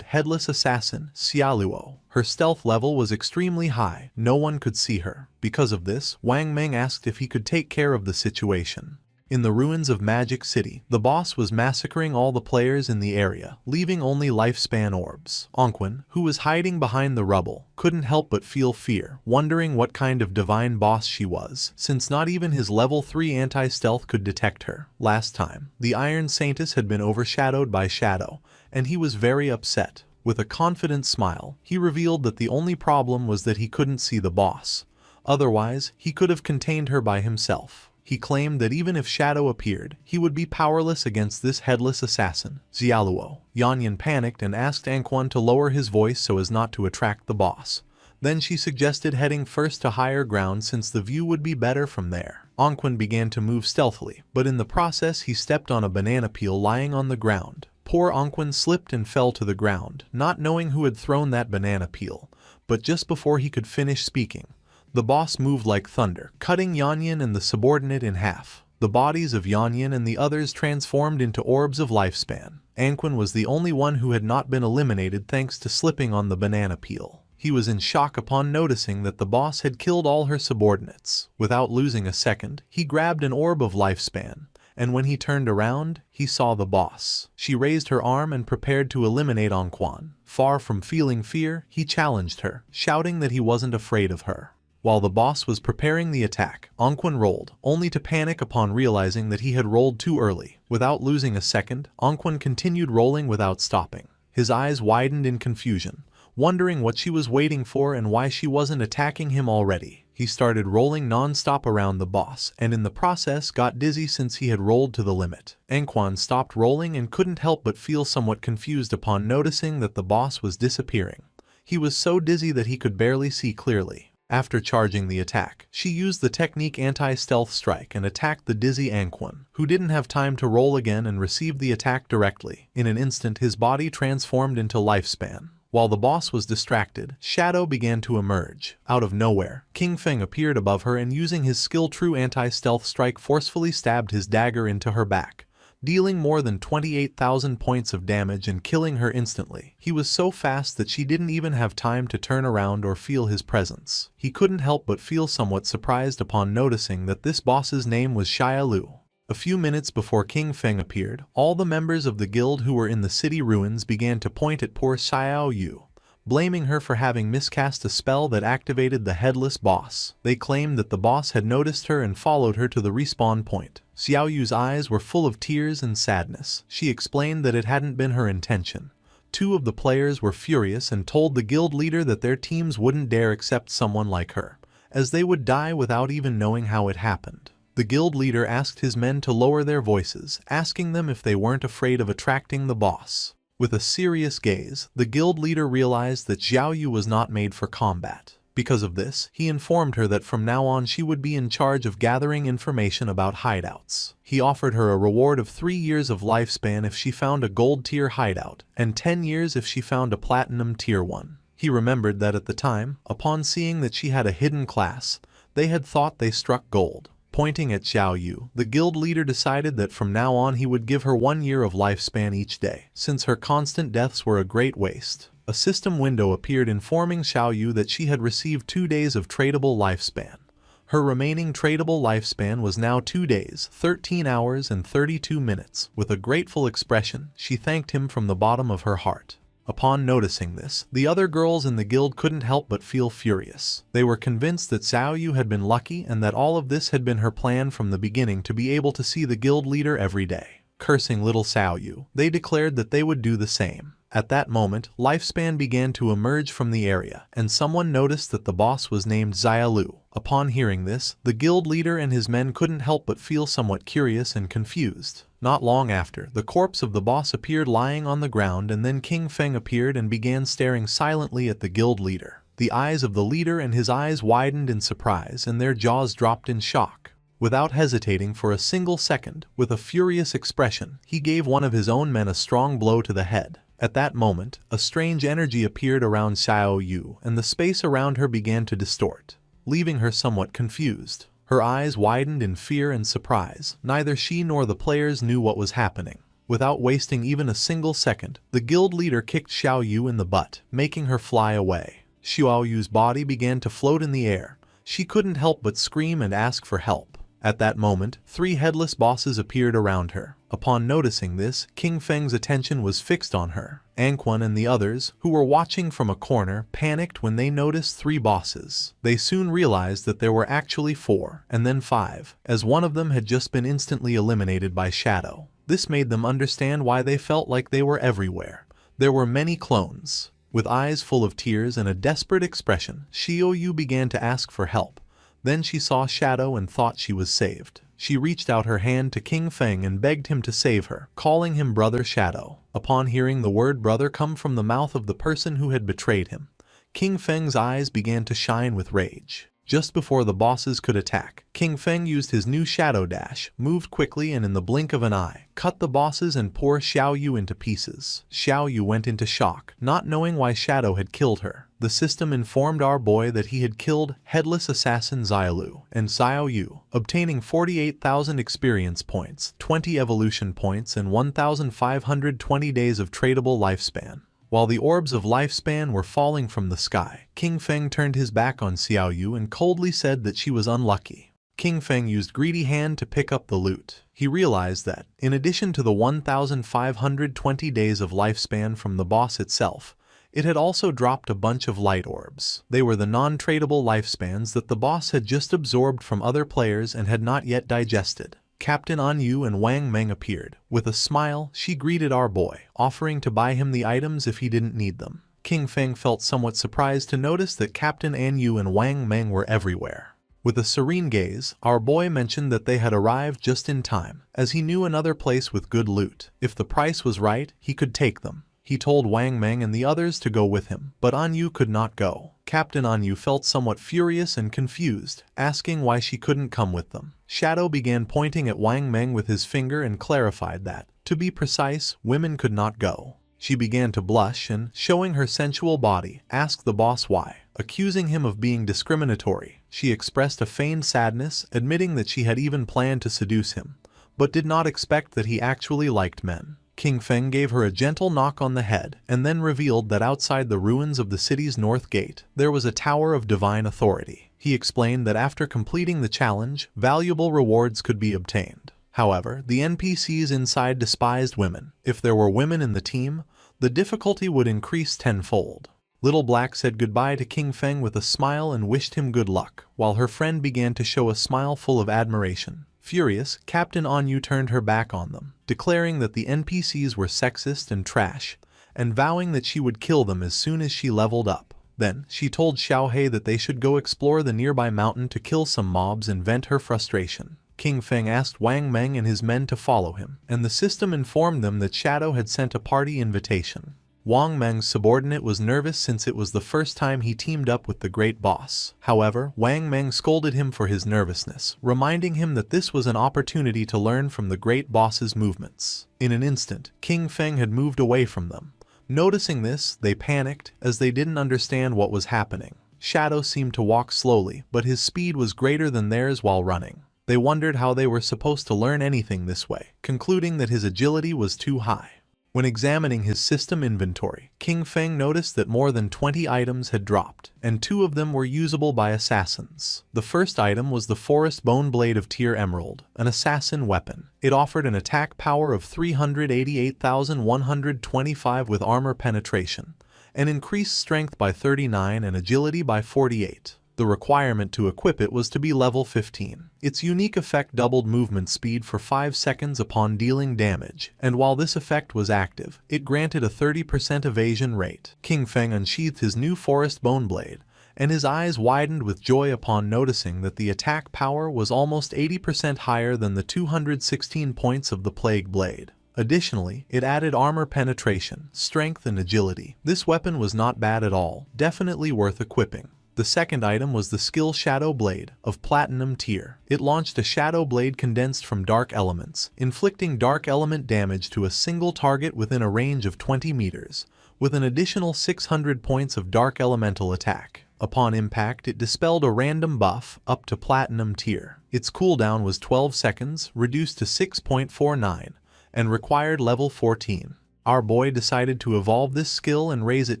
Headless Assassin, Xiaoluo. Her stealth level was extremely high, no one could see her. Because of this, Wang Meng asked if he could take care of the situation. In the ruins of Magic City, the boss was massacring all the players in the area, leaving only lifespan orbs. Onquin, who was hiding behind the rubble, couldn't help but feel fear, wondering what kind of divine boss she was, since not even his level 3 anti-stealth could detect her. Last time, the Iron Saintess had been overshadowed by Shadow, and he was very upset. With a confident smile, he revealed that the only problem was that he couldn't see the boss. Otherwise, he could have contained her by himself. He claimed that even if Shadow appeared, he would be powerless against this headless assassin. Xiaoluo. Yanyan panicked and asked Anquan to lower his voice so as not to attract the boss. Then she suggested heading first to higher ground since the view would be better from there. Anquan began to move stealthily, but in the process he stepped on a banana peel lying on the ground. Poor Anquan slipped and fell to the ground, not knowing who had thrown that banana peel. But just before he could finish speaking, the boss moved like thunder, cutting Yanyan and the subordinate in half. The bodies of Yanyan and the others transformed into orbs of lifespan. Anquan was the only one who had not been eliminated thanks to slipping on the banana peel. He was in shock upon noticing that the boss had killed all her subordinates. Without losing a second, he grabbed an orb of lifespan, and when he turned around, he saw the boss. She raised her arm and prepared to eliminate Anquan. Far from feeling fear, he challenged her, shouting that he wasn't afraid of her. While the boss was preparing the attack, Anquan rolled, only to panic upon realizing that he had rolled too early. Without losing a second, Anquan continued rolling without stopping. His eyes widened in confusion, wondering what she was waiting for and why she wasn't attacking him already. He started rolling non-stop around the boss, and in the process got dizzy since he had rolled to the limit. Anquan stopped rolling and couldn't help but feel somewhat confused upon noticing that the boss was disappearing. He was so dizzy that he could barely see clearly. After charging the attack, she used the technique anti-stealth strike and attacked the dizzy Anquan, who didn't have time to roll again and received the attack directly. In an instant his body transformed into lifespan. While the boss was distracted, Shadow began to emerge. Out of nowhere, King Feng appeared above her and using his skill-true anti-stealth strike forcefully stabbed his dagger into her back, dealing more than 28,000 points of damage and killing her instantly. He was so fast that she didn't even have time to turn around or feel his presence. He couldn't help but feel somewhat surprised upon noticing that this boss's name was Xiaolu. A few minutes before King Feng appeared, all the members of the guild who were in the city ruins began to point at poor Xiaolu, blaming her for having miscast a spell that activated the headless boss. They claimed that the boss had noticed her and followed her to the respawn point. Xiaoyu's eyes were full of tears and sadness. She explained that it hadn't been her intention. Two of the players were furious and told the guild leader that their teams wouldn't dare accept someone like her, as they would die without even knowing how it happened. The guild leader asked his men to lower their voices, asking them if they weren't afraid of attracting the boss. With a serious gaze, the guild leader realized that Xiaoyu was not made for combat. Because of this, he informed her that from now on she would be in charge of gathering information about hideouts. He offered her a reward of 3 years of lifespan if she found a gold tier hideout, and 10 years if she found a platinum tier one. He remembered that at the time, upon seeing that she had a hidden class, they had thought they struck gold. Pointing at Xiaoyu, the guild leader decided that from now on he would give her 1 year of lifespan each day, since her constant deaths were a great waste. A system window appeared informing Xiaoyu that she had received 2 days of tradable lifespan. Her remaining tradable lifespan was now 2 days, 13 hours and 32 minutes. With a grateful expression, she thanked him from the bottom of her heart. Upon noticing this, the other girls in the guild couldn't help but feel furious. They were convinced that Xiaoyu had been lucky and that all of this had been her plan from the beginning to be able to see the guild leader every day. Cursing little Xiaoyu, they declared that they would do the same. At that moment, lifespan began to emerge from the area, and someone noticed that the boss was named Xiaolu. Upon hearing this, the guild leader and his men couldn't help but feel somewhat curious and confused. Not long after, the corpse of the boss appeared lying on the ground, and then King Feng appeared and began staring silently at the guild leader. The eyes of the leader and his eyes widened in surprise and their jaws dropped in shock. Without hesitating for a single second, with a furious expression, he gave one of his own men a strong blow to the head. At that moment, a strange energy appeared around Xiaoyu, and the space around her began to distort, leaving her somewhat confused. Her eyes widened in fear and surprise. Neither she nor the players knew what was happening. Without wasting even a single second, the guild leader kicked Xiaoyu in the butt, making her fly away. Xiaoyu's body began to float in the air. She couldn't help but scream and ask for help. At that moment, 3 headless bosses appeared around her. Upon noticing this, King Feng's attention was fixed on her. Anquan and the others, who were watching from a corner, panicked when they noticed 3 bosses. They soon realized that there were actually 4, and then 5, as one of them had just been instantly eliminated by Shadow. This made them understand why they felt like they were everywhere. There were many clones. With eyes full of tears and a desperate expression, Xiaoyu began to ask for help. Then she saw Shadow and thought she was saved. She reached out her hand to King Feng and begged him to save her, calling him Brother Shadow. Upon hearing the word brother come from the mouth of the person who had betrayed him, King Feng's eyes began to shine with rage. Just before the bosses could attack, King Feng used his new Shadow Dash, moved quickly and in the blink of an eye, cut the bosses and tore Xiaoyu into pieces. Xiaoyu went into shock, not knowing why Shadow had killed her. The system informed our boy that he had killed headless assassin Yahello and Xiaoyu, obtaining 48,000 experience points, 20 evolution points and 1,520 days of tradable lifespan. While the orbs of lifespan were falling from the sky, King Feng turned his back on Xiaoyu and coldly said that she was unlucky. King Feng used greedy hand to pick up the loot. He realized that, in addition to the 1,520 days of lifespan from the boss itself, it had also dropped a bunch of light orbs. They were the non-tradable lifespans that the boss had just absorbed from other players and had not yet digested. Captain Anyu and Wang Meng appeared. With a smile, she greeted our boy, offering to buy him the items if he didn't need them. King Feng felt somewhat surprised to notice that Captain Anyu and Wang Meng were everywhere. With a serene gaze, our boy mentioned that they had arrived just in time, as he knew another place with good loot. If the price was right, he could take them. He told Wang Meng and the others to go with him, but Anyu could not go. Captain Anyu felt somewhat furious and confused, asking why she couldn't come with them. Shadow began pointing at Wang Meng with his finger and clarified that, to be precise, women could not go. She began to blush and, showing her sensual body, asked the boss why. Accusing him of being discriminatory, she expressed a feigned sadness, admitting that she had even planned to seduce him, but did not expect that he actually liked men. King Feng gave her a gentle knock on the head and then revealed that outside the ruins of the city's north gate, there was a tower of divine authority. He explained that after completing the challenge, valuable rewards could be obtained. However, the NPCs inside despised women. If there were women in the team, the difficulty would increase tenfold. Little Black said goodbye to King Feng with a smile and wished him good luck, while her friend began to show a smile full of admiration. Furious, Captain Anyu turned her back on them, declaring that the NPCs were sexist and trash, and vowing that she would kill them as soon as she leveled up. Then, she told Xiaohei that they should go explore the nearby mountain to kill some mobs and vent her frustration. King Feng asked Wang Meng and his men to follow him, and the system informed them that Shadow had sent a party invitation. Wang Meng's subordinate was nervous since it was the first time he teamed up with the great boss. However, Wang Meng scolded him for his nervousness, reminding him that this was an opportunity to learn from the great boss's movements. In an instant, King Feng had moved away from them. Noticing this, they panicked, as they didn't understand what was happening. Shadow seemed to walk slowly, but his speed was greater than theirs while running. They wondered how they were supposed to learn anything this way, concluding that his agility was too high. When examining his system inventory, King Feng noticed that more than 20 items had dropped, and 2 of them were usable by assassins. The first item was the Forest Bone Blade of Tier Emerald, an assassin weapon. It offered an attack power of 388,125 with armor penetration, and increased strength by 39 and agility by 48. The requirement to equip it was to be level 15. Its unique effect doubled movement speed for 5 seconds upon dealing damage, and while this effect was active, it granted a 30% evasion rate. King Feng unsheathed his new Forest Bone Blade, and his eyes widened with joy upon noticing that the attack power was almost 80% higher than the 216 points of the Plague Blade. Additionally, it added armor penetration, strength and agility. This weapon was not bad at all, definitely worth equipping. The second item was the skill Shadow Blade, of Platinum tier. It launched a Shadow Blade condensed from Dark Elements, inflicting Dark Element damage to a single target within a range of 20 meters, with an additional 600 points of Dark Elemental attack. Upon impact, it dispelled a random buff, up to Platinum tier. Its cooldown was 12 seconds, reduced to 6.49, and required level 14. Our boy decided to evolve this skill and raise it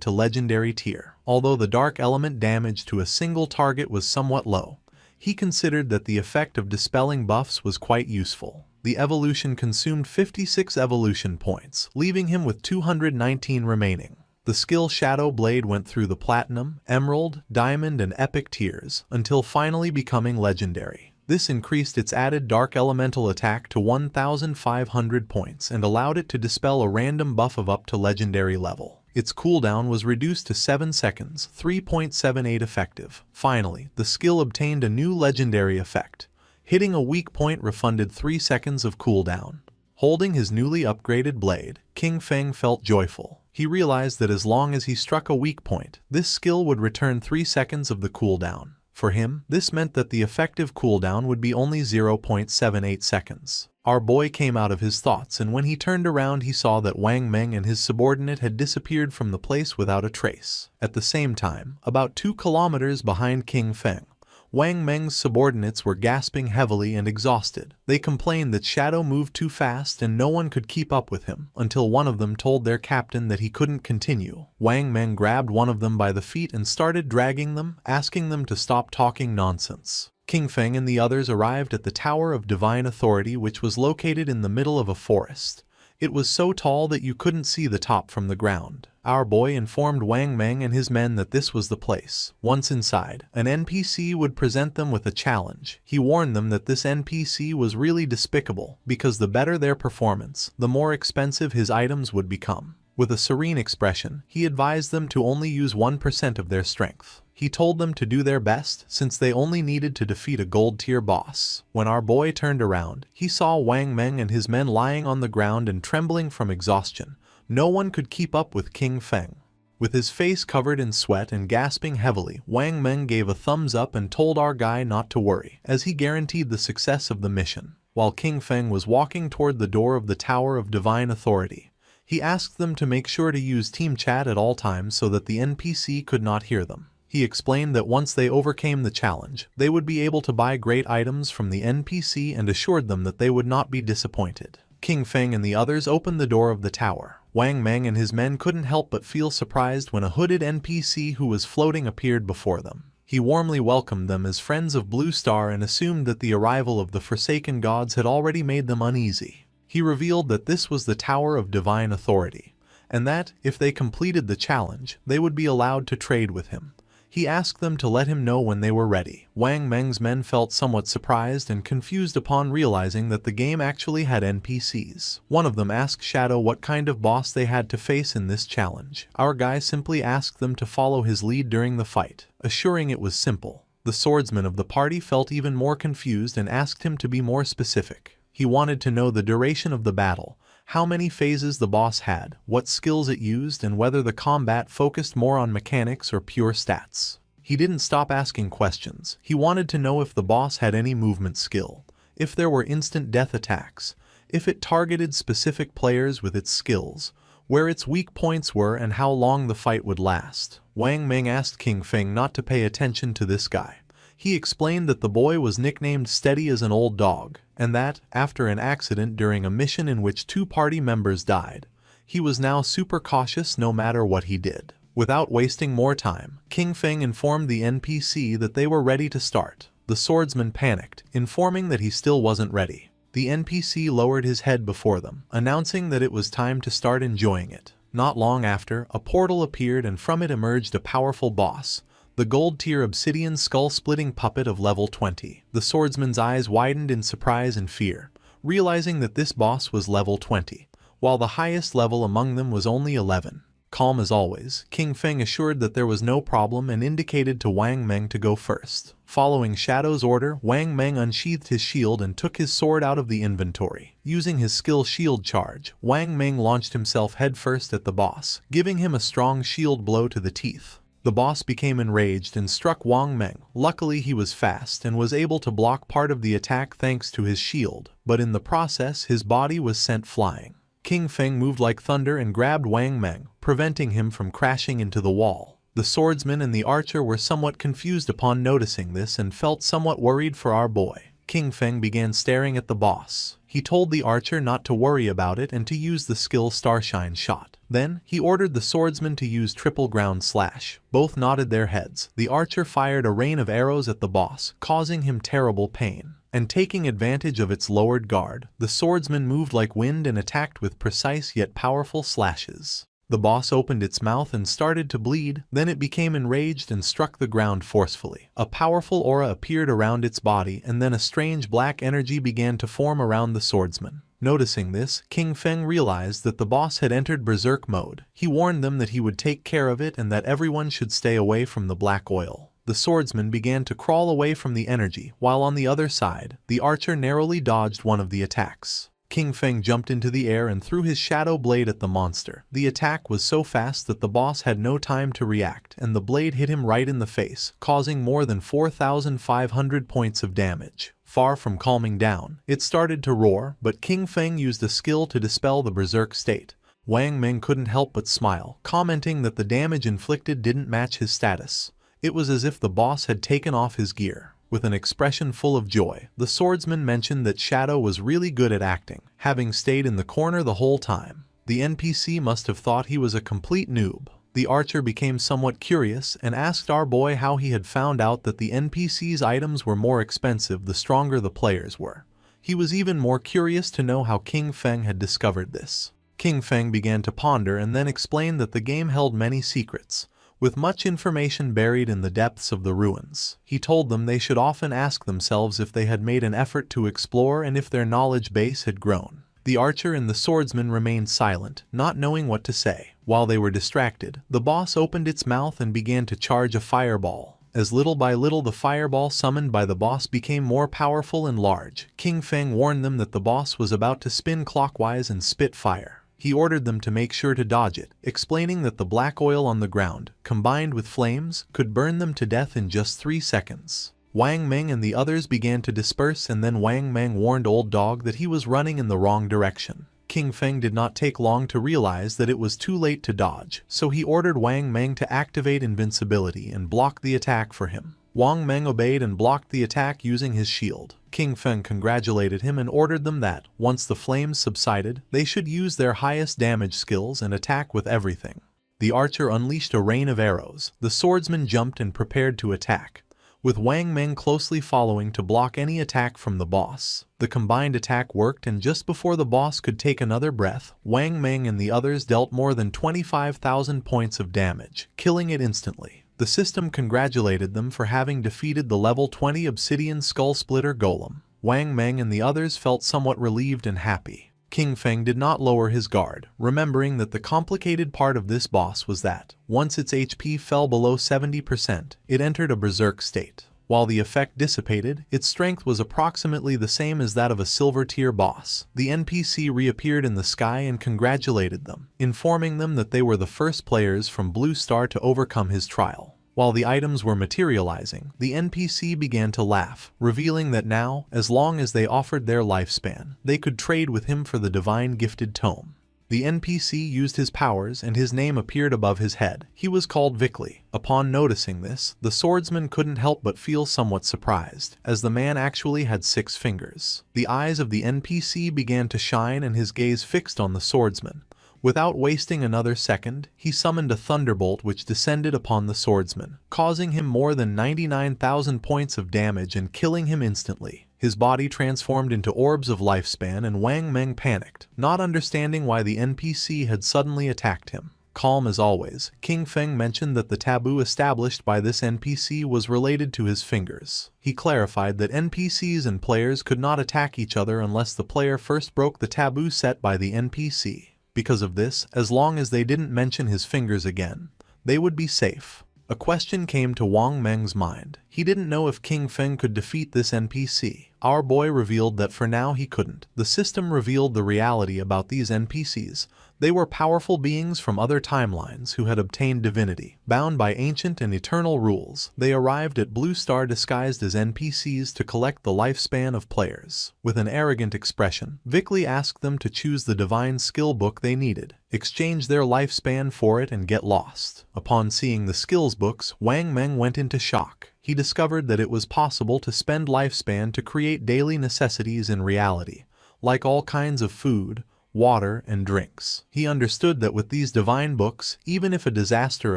to Legendary tier. Although the Dark Element damage to a single target was somewhat low, he considered that the effect of dispelling buffs was quite useful. The evolution consumed 56 evolution points, leaving him with 219 remaining. The skill Shadow Blade went through the Platinum, Emerald, Diamond, and Epic tiers, until finally becoming legendary. This increased its added Dark Elemental attack to 1,500 points and allowed it to dispel a random buff of up to legendary level. Its cooldown was reduced to 7 seconds, 3.78 effective. Finally, the skill obtained a new legendary effect. Hitting a weak point refunded 3 seconds of cooldown. Holding his newly upgraded blade, King Feng felt joyful. He realized that as long as he struck a weak point, this skill would return 3 seconds of the cooldown. For him, this meant that the effective cooldown would be only 0.78 seconds. Our boy came out of his thoughts, and when he turned around he saw that Wang Meng and his subordinate had disappeared from the place without a trace. At the same time, about 2 kilometers behind King Feng, Wang Meng's subordinates were gasping heavily and exhausted. They complained that Shadow moved too fast and no one could keep up with him, until one of them told their captain that he couldn't continue. Wang Meng grabbed one of them by the feet and started dragging them, asking them to stop talking nonsense. King Feng and the others arrived at the Tower of Divine Authority, which was located in the middle of a forest. It was so tall that you couldn't see the top from the ground. Our boy informed Wang Meng and his men that this was the place. Once inside, an NPC would present them with a challenge. He warned them that this NPC was really despicable, because the better their performance, the more expensive his items would become. With a serene expression, he advised them to only use 1% of their strength. He told them to do their best, since they only needed to defeat a gold-tier boss. When our boy turned around, he saw Wang Meng and his men lying on the ground and trembling from exhaustion. No one could keep up with King Feng. With his face covered in sweat and gasping heavily, Wang Meng gave a thumbs up and told our guy not to worry, as he guaranteed the success of the mission. While King Feng was walking toward the door of the Tower of Divine Authority, he asked them to make sure to use team chat at all times so that the NPC could not hear them. He explained that once they overcame the challenge, they would be able to buy great items from the NPC and assured them that they would not be disappointed. King Feng and the others opened the door of the tower. Wang Meng and his men couldn't help but feel surprised when a hooded NPC who was floating appeared before them. He warmly welcomed them as friends of Blue Star and assumed that the arrival of the Forsaken Gods had already made them uneasy. He revealed that this was the Tower of Divine Authority, and that, if they completed the challenge, they would be allowed to trade with him. He asked them to let him know when they were ready. Wang Meng's men felt somewhat surprised and confused upon realizing that the game actually had NPCs. One of them asked Shadow what kind of boss they had to face in this challenge. Our guy simply asked them to follow his lead during the fight, assuring it was simple. The swordsman of the party felt even more confused and asked him to be more specific. He wanted to know the duration of the battle, how many phases the boss had, what skills it used, and whether the combat focused more on mechanics or pure stats. He didn't stop asking questions. He wanted to know if the boss had any movement skill, if there were instant death attacks, if it targeted specific players with its skills, where its weak points were, and how long the fight would last. Wang Meng asked King Feng not to pay attention to this guy. He explained that the boy was nicknamed Steady as an Old Dog, and that, after an accident during a mission in which 2 party members died, he was now super cautious no matter what he did. Without wasting more time, King Feng informed the NPC that they were ready to start. The swordsman panicked, informing that he still wasn't ready. The NPC lowered his head before them, announcing that it was time to start enjoying it. Not long after, a portal appeared and from it emerged a powerful boss, the gold-tier obsidian skull-splitting puppet of level 20. The swordsman's eyes widened in surprise and fear, realizing that this boss was level 20, while the highest level among them was only 11. Calm as always, King Feng assured that there was no problem and indicated to Wang Meng to go first. Following Shadow's order, Wang Meng unsheathed his shield and took his sword out of the inventory. Using his skill Shield Charge, Wang Meng launched himself headfirst at the boss, giving him a strong shield blow to the teeth. The boss became enraged and struck Wang Meng. Luckily he was fast and was able to block part of the attack thanks to his shield, but in the process his body was sent flying. King Feng moved like thunder and grabbed Wang Meng, preventing him from crashing into the wall. The swordsman and the archer were somewhat confused upon noticing this and felt somewhat worried for our boy. King Feng began staring at the boss. He told the archer not to worry about it and to use the skill Starshine Shot. Then, he ordered the swordsman to use triple ground slash. Both nodded their heads. The archer fired a rain of arrows at the boss, causing him terrible pain. And taking advantage of its lowered guard, the swordsman moved like wind and attacked with precise yet powerful slashes. The boss opened its mouth and started to bleed, then it became enraged and struck the ground forcefully. A powerful aura appeared around its body and then a strange black energy began to form around the swordsman. Noticing this, King Feng realized that the boss had entered berserk mode. He warned them that he would take care of it and that everyone should stay away from the black oil. The swordsman began to crawl away from the energy, while on the other side, the archer narrowly dodged one of the attacks. King Feng jumped into the air and threw his shadow blade at the monster. The attack was so fast that the boss had no time to react, and the blade hit him right in the face, causing more than 4,500 points of damage. Far from calming down, it started to roar, but King Feng used a skill to dispel the berserk state. Wang Meng couldn't help but smile, commenting that the damage inflicted didn't match his status. It was as if the boss had taken off his gear. With an expression full of joy, the swordsman mentioned that Shadow was really good at acting, having stayed in the corner the whole time. The NPC must have thought he was a complete noob. The archer became somewhat curious and asked our boy how he had found out that the NPC's items were more expensive the stronger the players were. He was even more curious to know how King Feng had discovered this. King Feng began to ponder and then explained that the game held many secrets, with much information buried in the depths of the ruins. He told them they should often ask themselves if they had made an effort to explore and if their knowledge base had grown. The archer and the swordsman remained silent, not knowing what to say. While they were distracted, the boss opened its mouth and began to charge a fireball. As little by little the fireball summoned by the boss became more powerful and large, King Feng warned them that the boss was about to spin clockwise and spit fire. He ordered them to make sure to dodge it, explaining that the black oil on the ground, combined with flames, could burn them to death in just 3 seconds. Wang Meng and the others began to disperse and then Wang Meng warned Old Dog that he was running in the wrong direction. King Feng did not take long to realize that it was too late to dodge, so he ordered Wang Meng to activate invincibility and block the attack for him. Wang Meng obeyed and blocked the attack using his shield. King Feng congratulated him and ordered them that, once the flames subsided, they should use their highest damage skills and attack with everything. The archer unleashed a rain of arrows. The swordsman jumped and prepared to attack, with Wang Meng closely following to block any attack from the boss. The combined attack worked and just before the boss could take another breath, Wang Meng and the others dealt more than 25,000 points of damage, killing it instantly. The system congratulated them for having defeated the level 20 Obsidian Skull Splitter Golem. Wang Meng and the others felt somewhat relieved and happy. King Feng did not lower his guard, remembering that the complicated part of this boss was that, once its HP fell below 70%, it entered a berserk state. While the effect dissipated, its strength was approximately the same as that of a silver tier boss. The NPC reappeared in the sky and congratulated them, informing them that they were the first players from Blue Star to overcome his trial. While the items were materializing, the NPC began to laugh, revealing that now, as long as they offered their lifespan, they could trade with him for the divine gifted tome. The NPC used his powers and his name appeared above his head. He was called Vickley. Upon noticing this, the swordsman couldn't help but feel somewhat surprised, as the man actually had 6 fingers. The eyes of the NPC began to shine and his gaze fixed on the swordsman. Without wasting another second, he summoned a thunderbolt which descended upon the swordsman, causing him more than 99,000 points of damage and killing him instantly. His body transformed into orbs of lifespan and Wang Meng panicked, not understanding why the NPC had suddenly attacked him. Calm as always, King Feng mentioned that the taboo established by this NPC was related to his fingers. He clarified that NPCs and players could not attack each other unless the player first broke the taboo set by the NPC. Because of this, as long as they didn't mention his fingers again, they would be safe. A question came to Wang Meng's mind. He didn't know if King Feng could defeat this NPC. Our boy revealed that for now he couldn't. The system revealed the reality about these NPCs. They were powerful beings from other timelines who had obtained divinity. Bound by ancient and eternal rules, they arrived at Blue Star disguised as NPCs to collect the lifespan of players. With an arrogant expression, Vickley asked them to choose the divine skill book they needed, exchange their lifespan for it and get lost. Upon seeing the skills books, Wang Meng went into shock. He discovered that it was possible to spend lifespan to create daily necessities in reality, like all kinds of food, water, and drinks. He understood that with these divine books, even if a disaster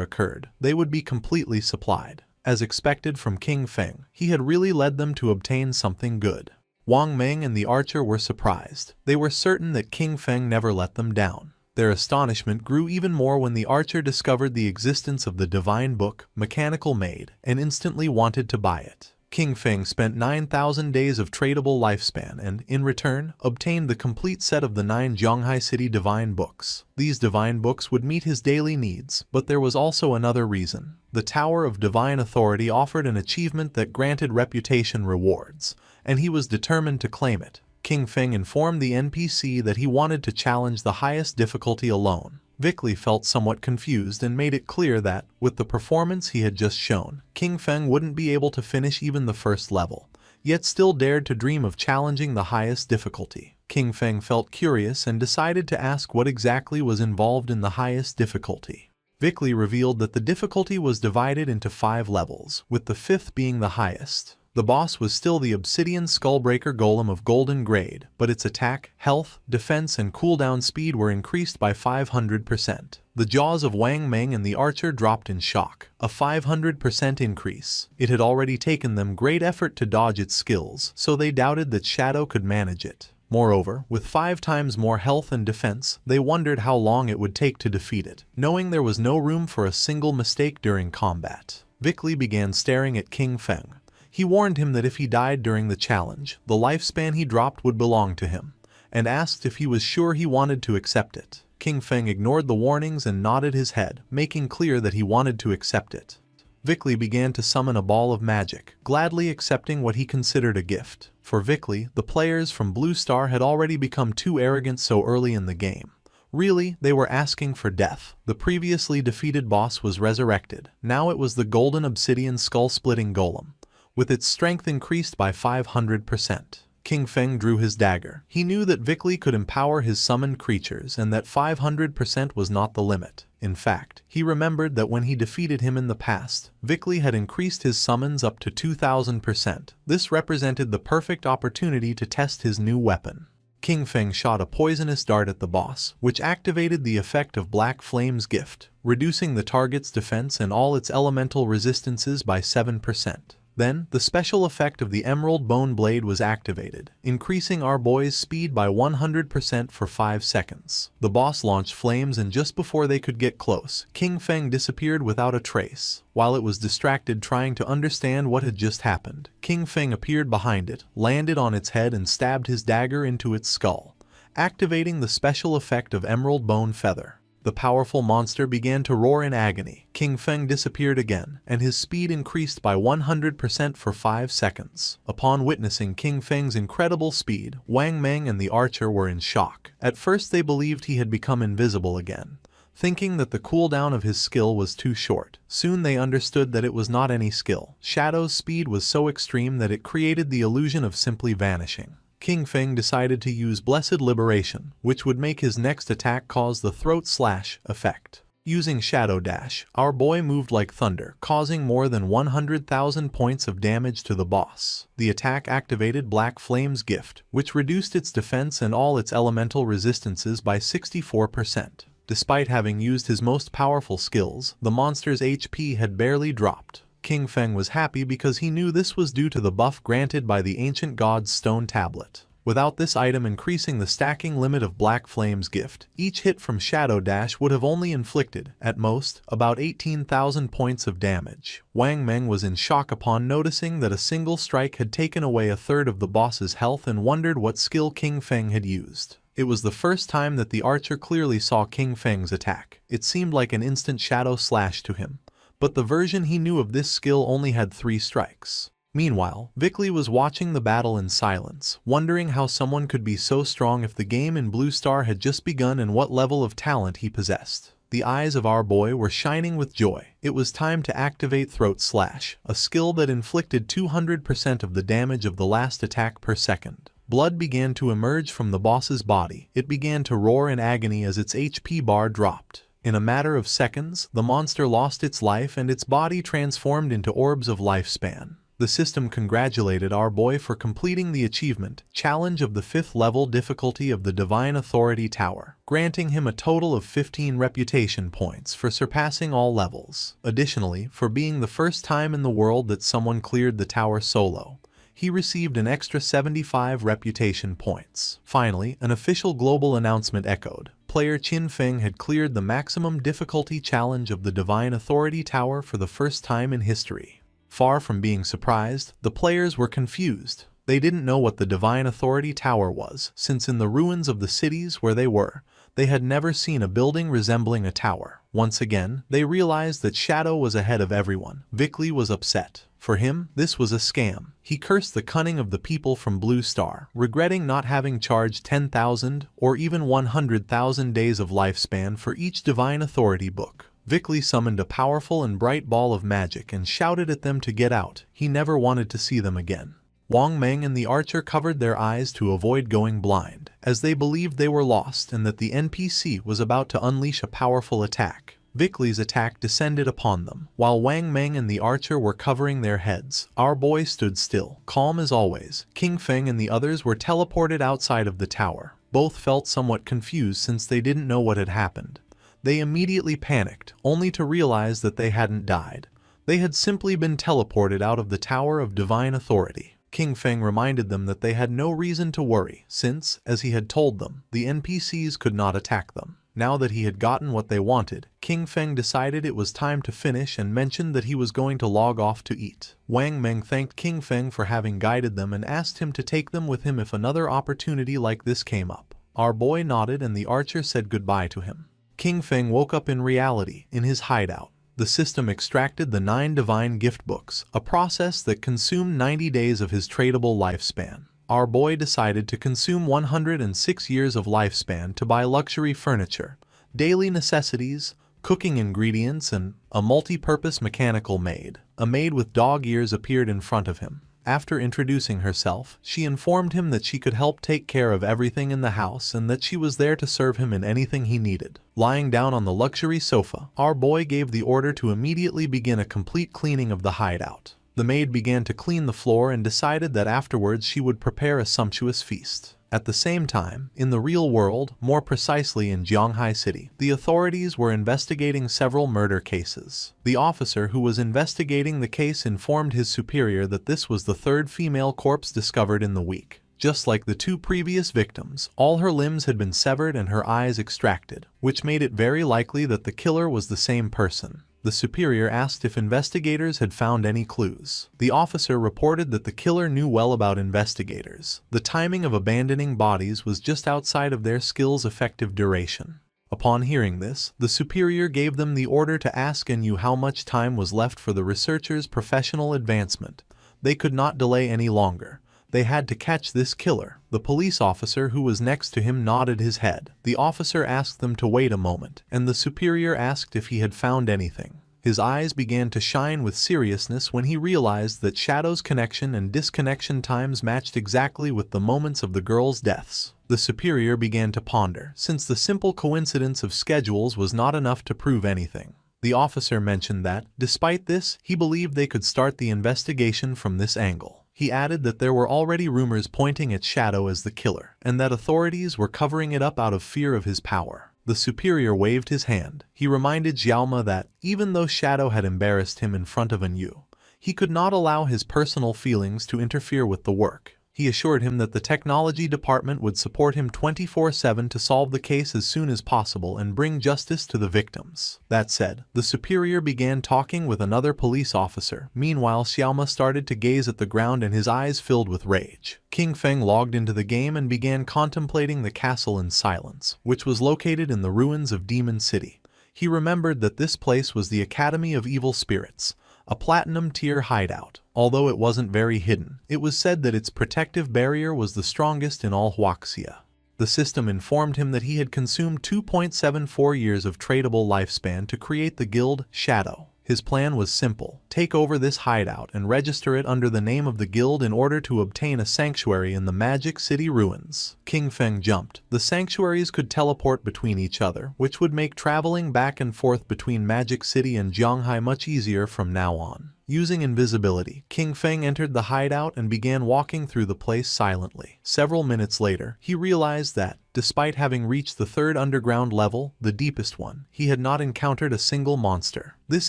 occurred, they would be completely supplied. As expected from King Feng, he had really led them to obtain something good. Wang Meng and the archer were surprised. They were certain that King Feng never let them down. Their astonishment grew even more when the archer discovered the existence of the divine book, Mechanical Maid, and instantly wanted to buy it. King Feng spent 9,000 days of tradable lifespan and, in return, obtained the complete set of the 9 Zhonghai City divine books. These divine books would meet his daily needs, but there was also another reason. The Tower of Divine Authority offered an achievement that granted reputation rewards, and he was determined to claim it. King Feng informed the NPC that he wanted to challenge the highest difficulty alone. Vickley felt somewhat confused and made it clear that, with the performance he had just shown, King Feng wouldn't be able to finish even the first level, yet still dared to dream of challenging the highest difficulty. King Feng felt curious and decided to ask what exactly was involved in the highest difficulty. Vickley revealed that the difficulty was divided into 5 levels, with the 5th being the highest. The boss was still the Obsidian Skullbreaker Golem of Golden Grade, but its attack, health, defense, and cooldown speed were increased by 500%. The jaws of Wang Meng and the archer dropped in shock, a 500% increase. It had already taken them great effort to dodge its skills, so they doubted that Shadow could manage it. Moreover, with 5 times more health and defense, they wondered how long it would take to defeat it, knowing there was no room for a single mistake during combat. Vickley began staring at King Feng. He warned him that if he died during the challenge, the lifespan he dropped would belong to him, and asked if he was sure he wanted to accept it. King Feng ignored the warnings and nodded his head, making clear that he wanted to accept it. Vickley began to summon a ball of magic, gladly accepting what he considered a gift. For Vickley, the players from Blue Star had already become too arrogant so early in the game. Really, they were asking for death. The previously defeated boss was resurrected. Now it was the Golden Obsidian Skull-Splitting Golem, with its strength increased by 500%. King Feng drew his dagger. He knew that Vickley could empower his summoned creatures and that 500% was not the limit. In fact, he remembered that when he defeated him in the past, Vickley had increased his summons up to 2,000%. This represented the perfect opportunity to test his new weapon. King Feng shot a poisonous dart at the boss, which activated the effect of Black Flame's gift, reducing the target's defense and all its elemental resistances by 7%. Then, the special effect of the Emerald Bone Blade was activated, increasing our boy's speed by 100% for 5 seconds. The boss launched flames and just before they could get close, King Feng disappeared without a trace. While it was distracted trying to understand what had just happened, King Feng appeared behind it, landed on its head and stabbed his dagger into its skull, activating the special effect of Emerald Bone Feather. The powerful monster began to roar in agony. King Feng disappeared again, and his speed increased by 100% for 5 seconds. Upon witnessing King Feng's incredible speed, Wang Meng and the archer were in shock. At first they believed he had become invisible again, thinking that the cooldown of his skill was too short. Soon they understood that it was not any skill. Shadow's speed was so extreme that it created the illusion of simply vanishing. King Feng decided to use Blessed Liberation, which would make his next attack cause the Throat Slash effect. Using Shadow Dash, our boy moved like thunder, causing more than 100,000 points of damage to the boss. The attack activated Black Flame's gift, which reduced its defense and all its elemental resistances by 64%. Despite having used his most powerful skills, the monster's HP had barely dropped. King Feng was happy because he knew this was due to the buff granted by the ancient god's stone tablet. Without this item increasing the stacking limit of Black Flame's gift, each hit from Shadow Dash would have only inflicted, at most, about 18,000 points of damage. Wang Meng was in shock upon noticing that a single strike had taken away a third of the boss's health and wondered what skill King Feng had used. It was the first time that the archer clearly saw King Feng's attack. It seemed like an instant shadow slash to him, but the version he knew of this skill only had 3 strikes. Meanwhile, Vickley was watching the battle in silence, wondering how someone could be so strong if the game in Blue Star had just begun and what level of talent he possessed. The eyes of our boy were shining with joy. It was time to activate Throat Slash, a skill that inflicted 200% of the damage of the last attack per second. Blood began to emerge from the boss's body. It began to roar in agony as its HP bar dropped. In a matter of seconds, the monster lost its life and its body transformed into orbs of lifespan. The system congratulated our boy for completing the achievement challenge of the 5th level difficulty of the Divine Authority Tower, granting him a total of 15 reputation points for surpassing all levels. Additionally, for being the first time in the world that someone cleared the tower solo, he received an extra 75 reputation points. Finally, an official global announcement echoed. Player Qin Feng had cleared the maximum difficulty challenge of the Divine Authority Tower for the first time in history. Far from being surprised, the players were confused. They didn't know what the Divine Authority Tower was, since in the ruins of the cities where they were, they had never seen a building resembling a tower. Once again, they realized that Shadow was ahead of everyone. Vickley was upset. For him, this was a scam. He cursed the cunning of the people from Blue Star, regretting not having charged 10,000 or even 100,000 days of lifespan for each Divine Authority book. Vickley summoned a powerful and bright ball of magic and shouted at them to get out. He never wanted to see them again. Wang Meng and the archer covered their eyes to avoid going blind, as they believed they were lost and that the NPC was about to unleash a powerful attack. Vickley's attack descended upon them. While Wang Meng and the archer were covering their heads, our boy stood still, calm as always. King Feng and the others were teleported outside of the tower. Both felt somewhat confused since they didn't know what had happened. They immediately panicked, only to realize that they hadn't died. They had simply been teleported out of the Tower of Divine Authority. King Feng reminded them that they had no reason to worry, since, as he had told them, the NPCs could not attack them. Now that he had gotten what they wanted, King Feng decided it was time to finish and mentioned that he was going to log off to eat. Wang Meng thanked King Feng for having guided them and asked him to take them with him if another opportunity like this came up. Our boy nodded and the archer said goodbye to him. King Feng woke up in reality, in his hideout. The system extracted the 9 divine gift books, a process that consumed 90 days of his tradable lifespan. Our boy decided to consume 106 years of lifespan to buy luxury furniture, daily necessities, cooking ingredients, and a multi-purpose mechanical maid. A maid with dog ears appeared in front of him. After introducing herself, she informed him that she could help take care of everything in the house and that she was there to serve him in anything he needed. Lying down on the luxury sofa, our boy gave the order to immediately begin a complete cleaning of the hideout. The maid began to clean the floor and decided that afterwards she would prepare a sumptuous feast. At the same time, in the real world, more precisely in Jianghai City, the authorities were investigating several murder cases. The officer who was investigating the case informed his superior that this was the 3rd female corpse discovered in the week. Just like the 2 previous victims, all her limbs had been severed and her eyes extracted, which made it very likely that the killer was the same person. The superior asked if investigators had found any clues. The officer reported that the killer knew well about investigators. The timing of abandoning bodies was just outside of their skill's effective duration. Upon hearing this, the superior gave them the order to ask Enyu how much time was left for the researchers' professional advancement. They could not delay any longer. They had to catch this killer. The police officer who was next to him nodded his head. The officer asked them to wait a moment, and the superior asked if he had found anything. His eyes began to shine with seriousness when he realized that Shadow's connection and disconnection times matched exactly with the moments of the girls' deaths. The superior began to ponder, since the simple coincidence of schedules was not enough to prove anything. The officer mentioned that, despite this, he believed they could start the investigation from this angle. He added that there were already rumors pointing at Shadow as the killer, and that authorities were covering it up out of fear of his power. The superior waved his hand. He reminded Xiaoma that, even though Shadow had embarrassed him in front of Enyu, he could not allow his personal feelings to interfere with the work. He assured him that the technology department would support him 24/7 to solve the case as soon as possible and bring justice to the victims. That said, the superior began talking with another police officer. Meanwhile, Xiaoma started to gaze at the ground and his eyes filled with rage. King Feng logged into the game and began contemplating the castle in silence, which was located in the ruins of Demon City. He remembered that this place was the Academy of Evil Spirits, a platinum-tier hideout. Although it wasn't very hidden, it was said that its protective barrier was the strongest in all Huaxia. The system informed him that he had consumed 2.74 years of tradable lifespan to create the guild Shadow. His plan was simple: take over this hideout and register it under the name of the guild in order to obtain a sanctuary in the Magic City ruins. King Feng jumped. The sanctuaries could teleport between each other, which would make traveling back and forth between Magic City and Jianghai much easier from now on. Using invisibility, King Feng entered the hideout and began walking through the place silently. Several minutes later, he realized that, despite having reached the third underground level, the deepest one, he had not encountered a single monster. This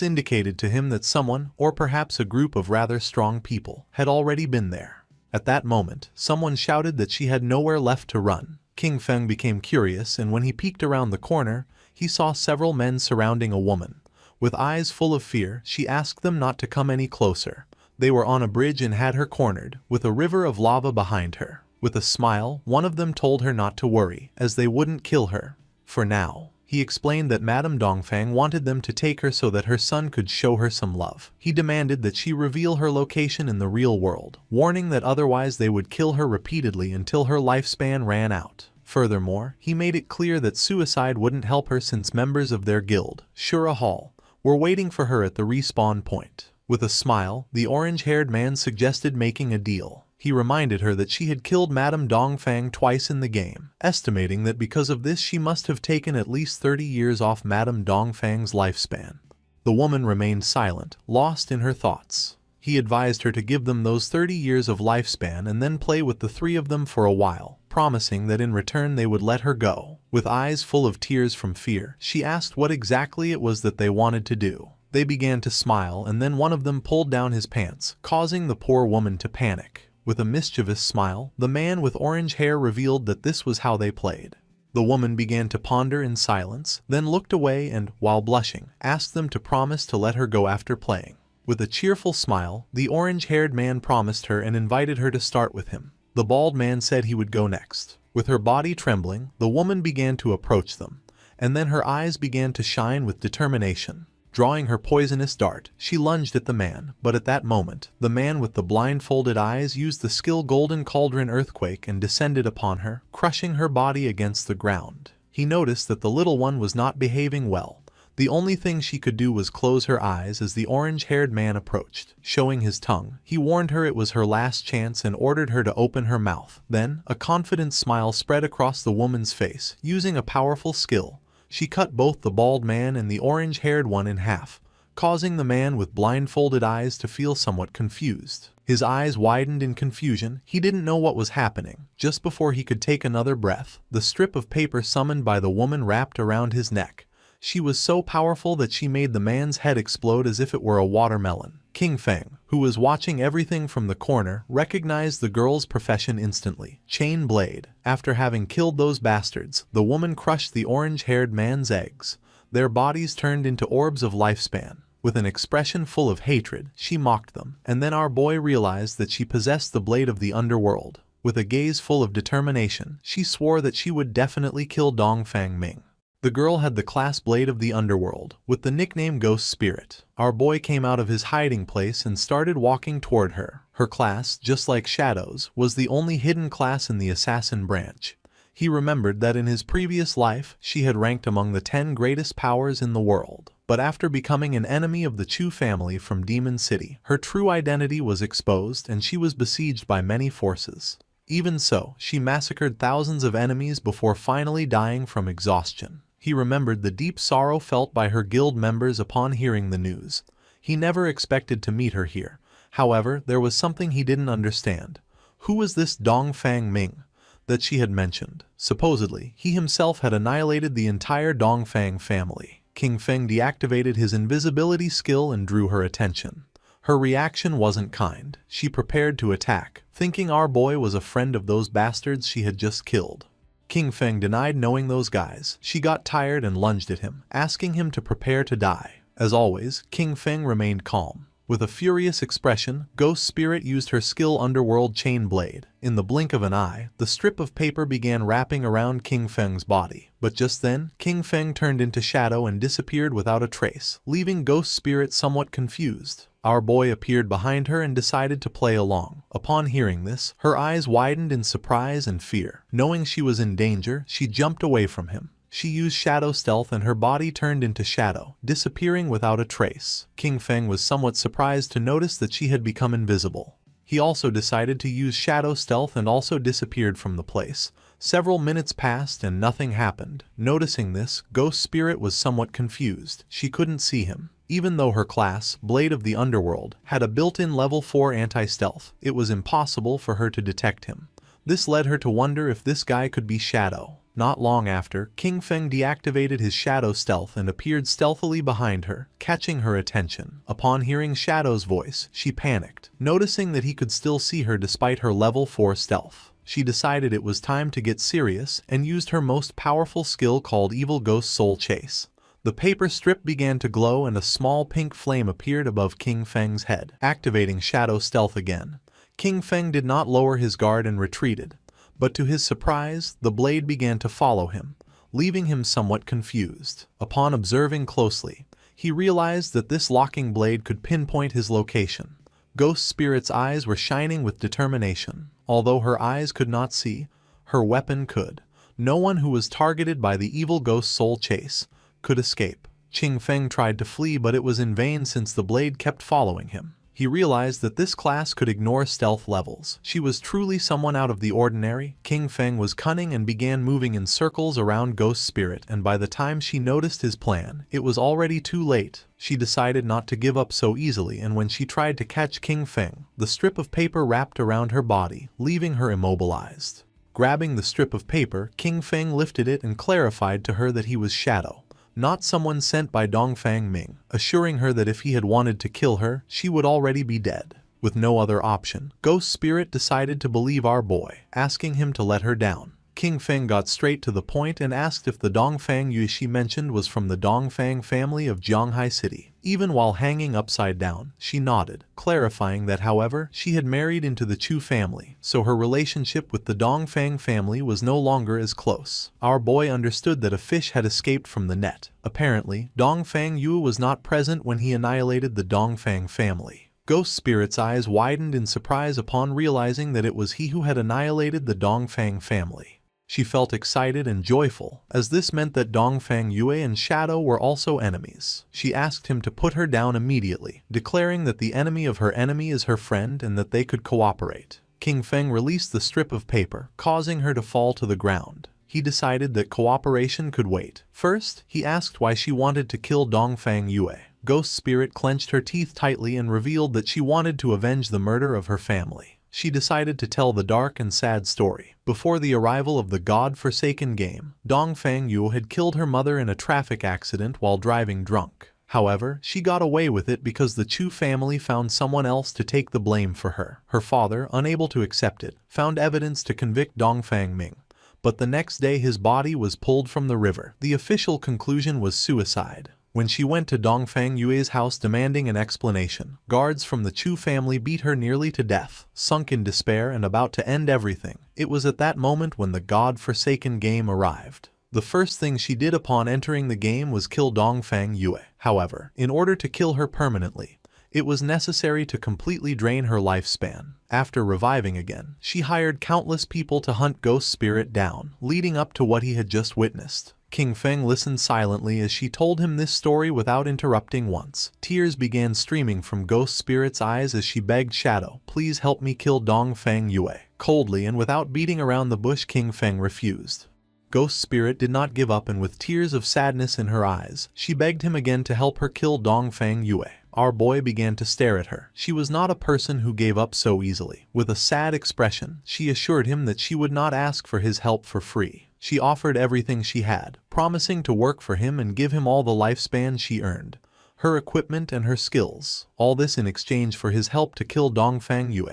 indicated to him that someone, or perhaps a group of rather strong people, had already been there. At that moment, someone shouted that she had nowhere left to run. King Feng became curious, and when he peeked around the corner, he saw several men surrounding a woman. With eyes full of fear, she asked them not to come any closer. They were on a bridge and had her cornered, with a river of lava behind her. With a smile, one of them told her not to worry, as they wouldn't kill her. For now. He explained that Madame Dongfang wanted them to take her so that her son could show her some love. He demanded that she reveal her location in the real world, warning that otherwise they would kill her repeatedly until her lifespan ran out. Furthermore, he made it clear that suicide wouldn't help her since members of their guild, Shura Hall, were waiting for her at the respawn point. With a smile, the orange-haired man suggested making a deal. He reminded her that she had killed Madame Dongfang twice in the game, estimating that because of this she must have taken at least 30 years off Madame Dongfang's lifespan. The woman remained silent, lost in her thoughts. He advised her to give them those 30 years of lifespan and then play with the three of them for a while, promising that in return they would let her go. With eyes full of tears from fear, she asked what exactly it was that they wanted to do. They began to smile, and then one of them pulled down his pants, causing the poor woman to panic. With a mischievous smile, the man with orange hair revealed that this was how they played. The woman began to ponder in silence, then looked away and, while blushing, asked them to promise to let her go after playing. With a cheerful smile, the orange-haired man promised her and invited her to start with him. The bald man said he would go next. With her body trembling, the woman began to approach them, and then her eyes began to shine with determination. Drawing her poisonous dart, she lunged at the man, but at that moment, the man with the blindfolded eyes used the skill Golden Cauldron Earthquake and descended upon her, crushing her body against the ground. He noticed that the little one was not behaving well. The only thing she could do was close her eyes as the orange-haired man approached. Showing his tongue, he warned her it was her last chance and ordered her to open her mouth. Then, a confident smile spread across the woman's face. Using a powerful skill, she cut both the bald man and the orange-haired one in half, causing the man with blindfolded eyes to feel somewhat confused. His eyes widened in confusion. He didn't know what was happening. Just before he could take another breath, the strip of paper summoned by the woman wrapped around his neck. She was so powerful that she made the man's head explode as if it were a watermelon. King Feng, who was watching everything from the corner, recognized the girl's profession instantly. Chain blade. After having killed those bastards, the woman crushed the orange-haired man's eggs. Their bodies turned into orbs of lifespan. With an expression full of hatred, she mocked them. And then our boy realized that she possessed the blade of the underworld. With a gaze full of determination, she swore that she would definitely kill Dongfang Ming. The girl had the class blade of the underworld, with the nickname Ghost Spirit. Our boy came out of his hiding place and started walking toward her. Her class, just like Shadow's, was the only hidden class in the assassin branch. He remembered that in his previous life, she had ranked among the 10 greatest powers in the world. But after becoming an enemy of the Chu family from Demon City, her true identity was exposed and she was besieged by many forces. Even so, she massacred thousands of enemies before finally dying from exhaustion. He remembered the deep sorrow felt by her guild members upon hearing the news. He never expected to meet her here. However, there was something he didn't understand. Who was this Dongfang Ming that she had mentioned? Supposedly, he himself had annihilated the entire Dongfang family. King Feng deactivated his invisibility skill and drew her attention. Her reaction wasn't kind. She prepared to attack, thinking our boy was a friend of those bastards she had just killed. King Feng denied knowing those guys. She got tired and lunged at him, asking him to prepare to die. As always, King Feng remained calm. With a furious expression, Ghost Spirit used her skill Underworld Chain Blade. In the blink of an eye, the strip of paper began wrapping around King Feng's body. But just then, King Feng turned into shadow and disappeared without a trace, leaving Ghost Spirit somewhat confused. Our boy appeared behind her and decided to play along. Upon hearing this, her eyes widened in surprise and fear. Knowing she was in danger, she jumped away from him. She used shadow stealth and her body turned into shadow, disappearing without a trace. King Feng was somewhat surprised to notice that she had become invisible. He also decided to use shadow stealth and also disappeared from the place. Several minutes passed and nothing happened. Noticing this, Ghost Spirit was somewhat confused. She couldn't see him. Even though her class, Blade of the Underworld, had a built-in level 4 anti-stealth, it was impossible for her to detect him. This led her to wonder if this guy could be Shadow. Not long after, King Feng deactivated his Shadow stealth and appeared stealthily behind her, catching her attention. Upon hearing Shadow's voice, she panicked, noticing that he could still see her despite her level 4 stealth. She decided it was time to get serious and used her most powerful skill called Evil Ghost Soul Chase. The paper strip began to glow and a small pink flame appeared above King Feng's head, activating Shadow stealth again. King Feng did not lower his guard and retreated, but to his surprise, the blade began to follow him, leaving him somewhat confused. Upon observing closely, he realized that this locking blade could pinpoint his location. Ghost Spirit's eyes were shining with determination. Although her eyes could not see, her weapon could. No one who was targeted by the Evil Ghost Soul Chase could escape. King Feng tried to flee, but it was in vain since the blade kept following him. He realized that this class could ignore stealth levels. She was truly someone out of the ordinary. King Feng was cunning and began moving in circles around Ghost Spirit, and by the time she noticed his plan, it was already too late. She decided not to give up so easily, and when she tried to catch King Feng, the strip of paper wrapped around her body, leaving her immobilized. Grabbing the strip of paper, King Feng lifted it and clarified to her that he was Shadow, not someone sent by Dongfang Ming, assuring her that if he had wanted to kill her, she would already be dead. With no other option, Ghost Spirit decided to believe our boy, asking him to let her down. King Feng got straight to the point and asked if the Dongfang Yue she mentioned was from the Dongfang family of Zhanghai City. Even while hanging upside down, she nodded, clarifying that however, she had married into the Chu family, so her relationship with the Dongfang family was no longer as close. Our boy understood that a fish had escaped from the net. Apparently, Dongfang Yue was not present when he annihilated the Dongfang family. Ghost Spirit's eyes widened in surprise upon realizing that it was he who had annihilated the Dongfang family. She felt excited and joyful, as this meant that Dongfang Yue and Shadow were also enemies. She asked him to put her down immediately, declaring that the enemy of her enemy is her friend and that they could cooperate. King Feng released the strip of paper, causing her to fall to the ground. He decided that cooperation could wait. First, he asked why she wanted to kill Dongfang Yue. Ghost Spirit clenched her teeth tightly and revealed that she wanted to avenge the murder of her family. She decided to tell the dark and sad story. Before the arrival of the God-forsaken game, Dongfang Yue had killed her mother in a traffic accident while driving drunk. However, she got away with it because the Chu family found someone else to take the blame for her. Her father, unable to accept it, found evidence to convict Dongfang Ming. But the next day his body was pulled from the river. The official conclusion was suicide. When she went to Dongfang Yue's house demanding an explanation, guards from the Chu family beat her nearly to death. Sunk in despair and about to end everything, it was at that moment when the God-forsaken game arrived. The first thing she did upon entering the game was kill Dongfang Yue. However, in order to kill her permanently, it was necessary to completely drain her lifespan. After reviving again, she hired countless people to hunt Ghost Spirit down, leading up to what he had just witnessed. King Feng listened silently as she told him this story without interrupting once. Tears began streaming from Ghost Spirit's eyes as she begged Shadow, "Please help me kill Dongfang Yue." Coldly and without beating around the bush, King Feng refused. Ghost Spirit did not give up, and with tears of sadness in her eyes, she begged him again to help her kill Dongfang Yue. Our boy began to stare at her. She was not a person who gave up so easily. With a sad expression, she assured him that she would not ask for his help for free. She offered everything she had, promising to work for him and give him all the lifespan she earned, her equipment and her skills, all this in exchange for his help to kill Dongfang Yue,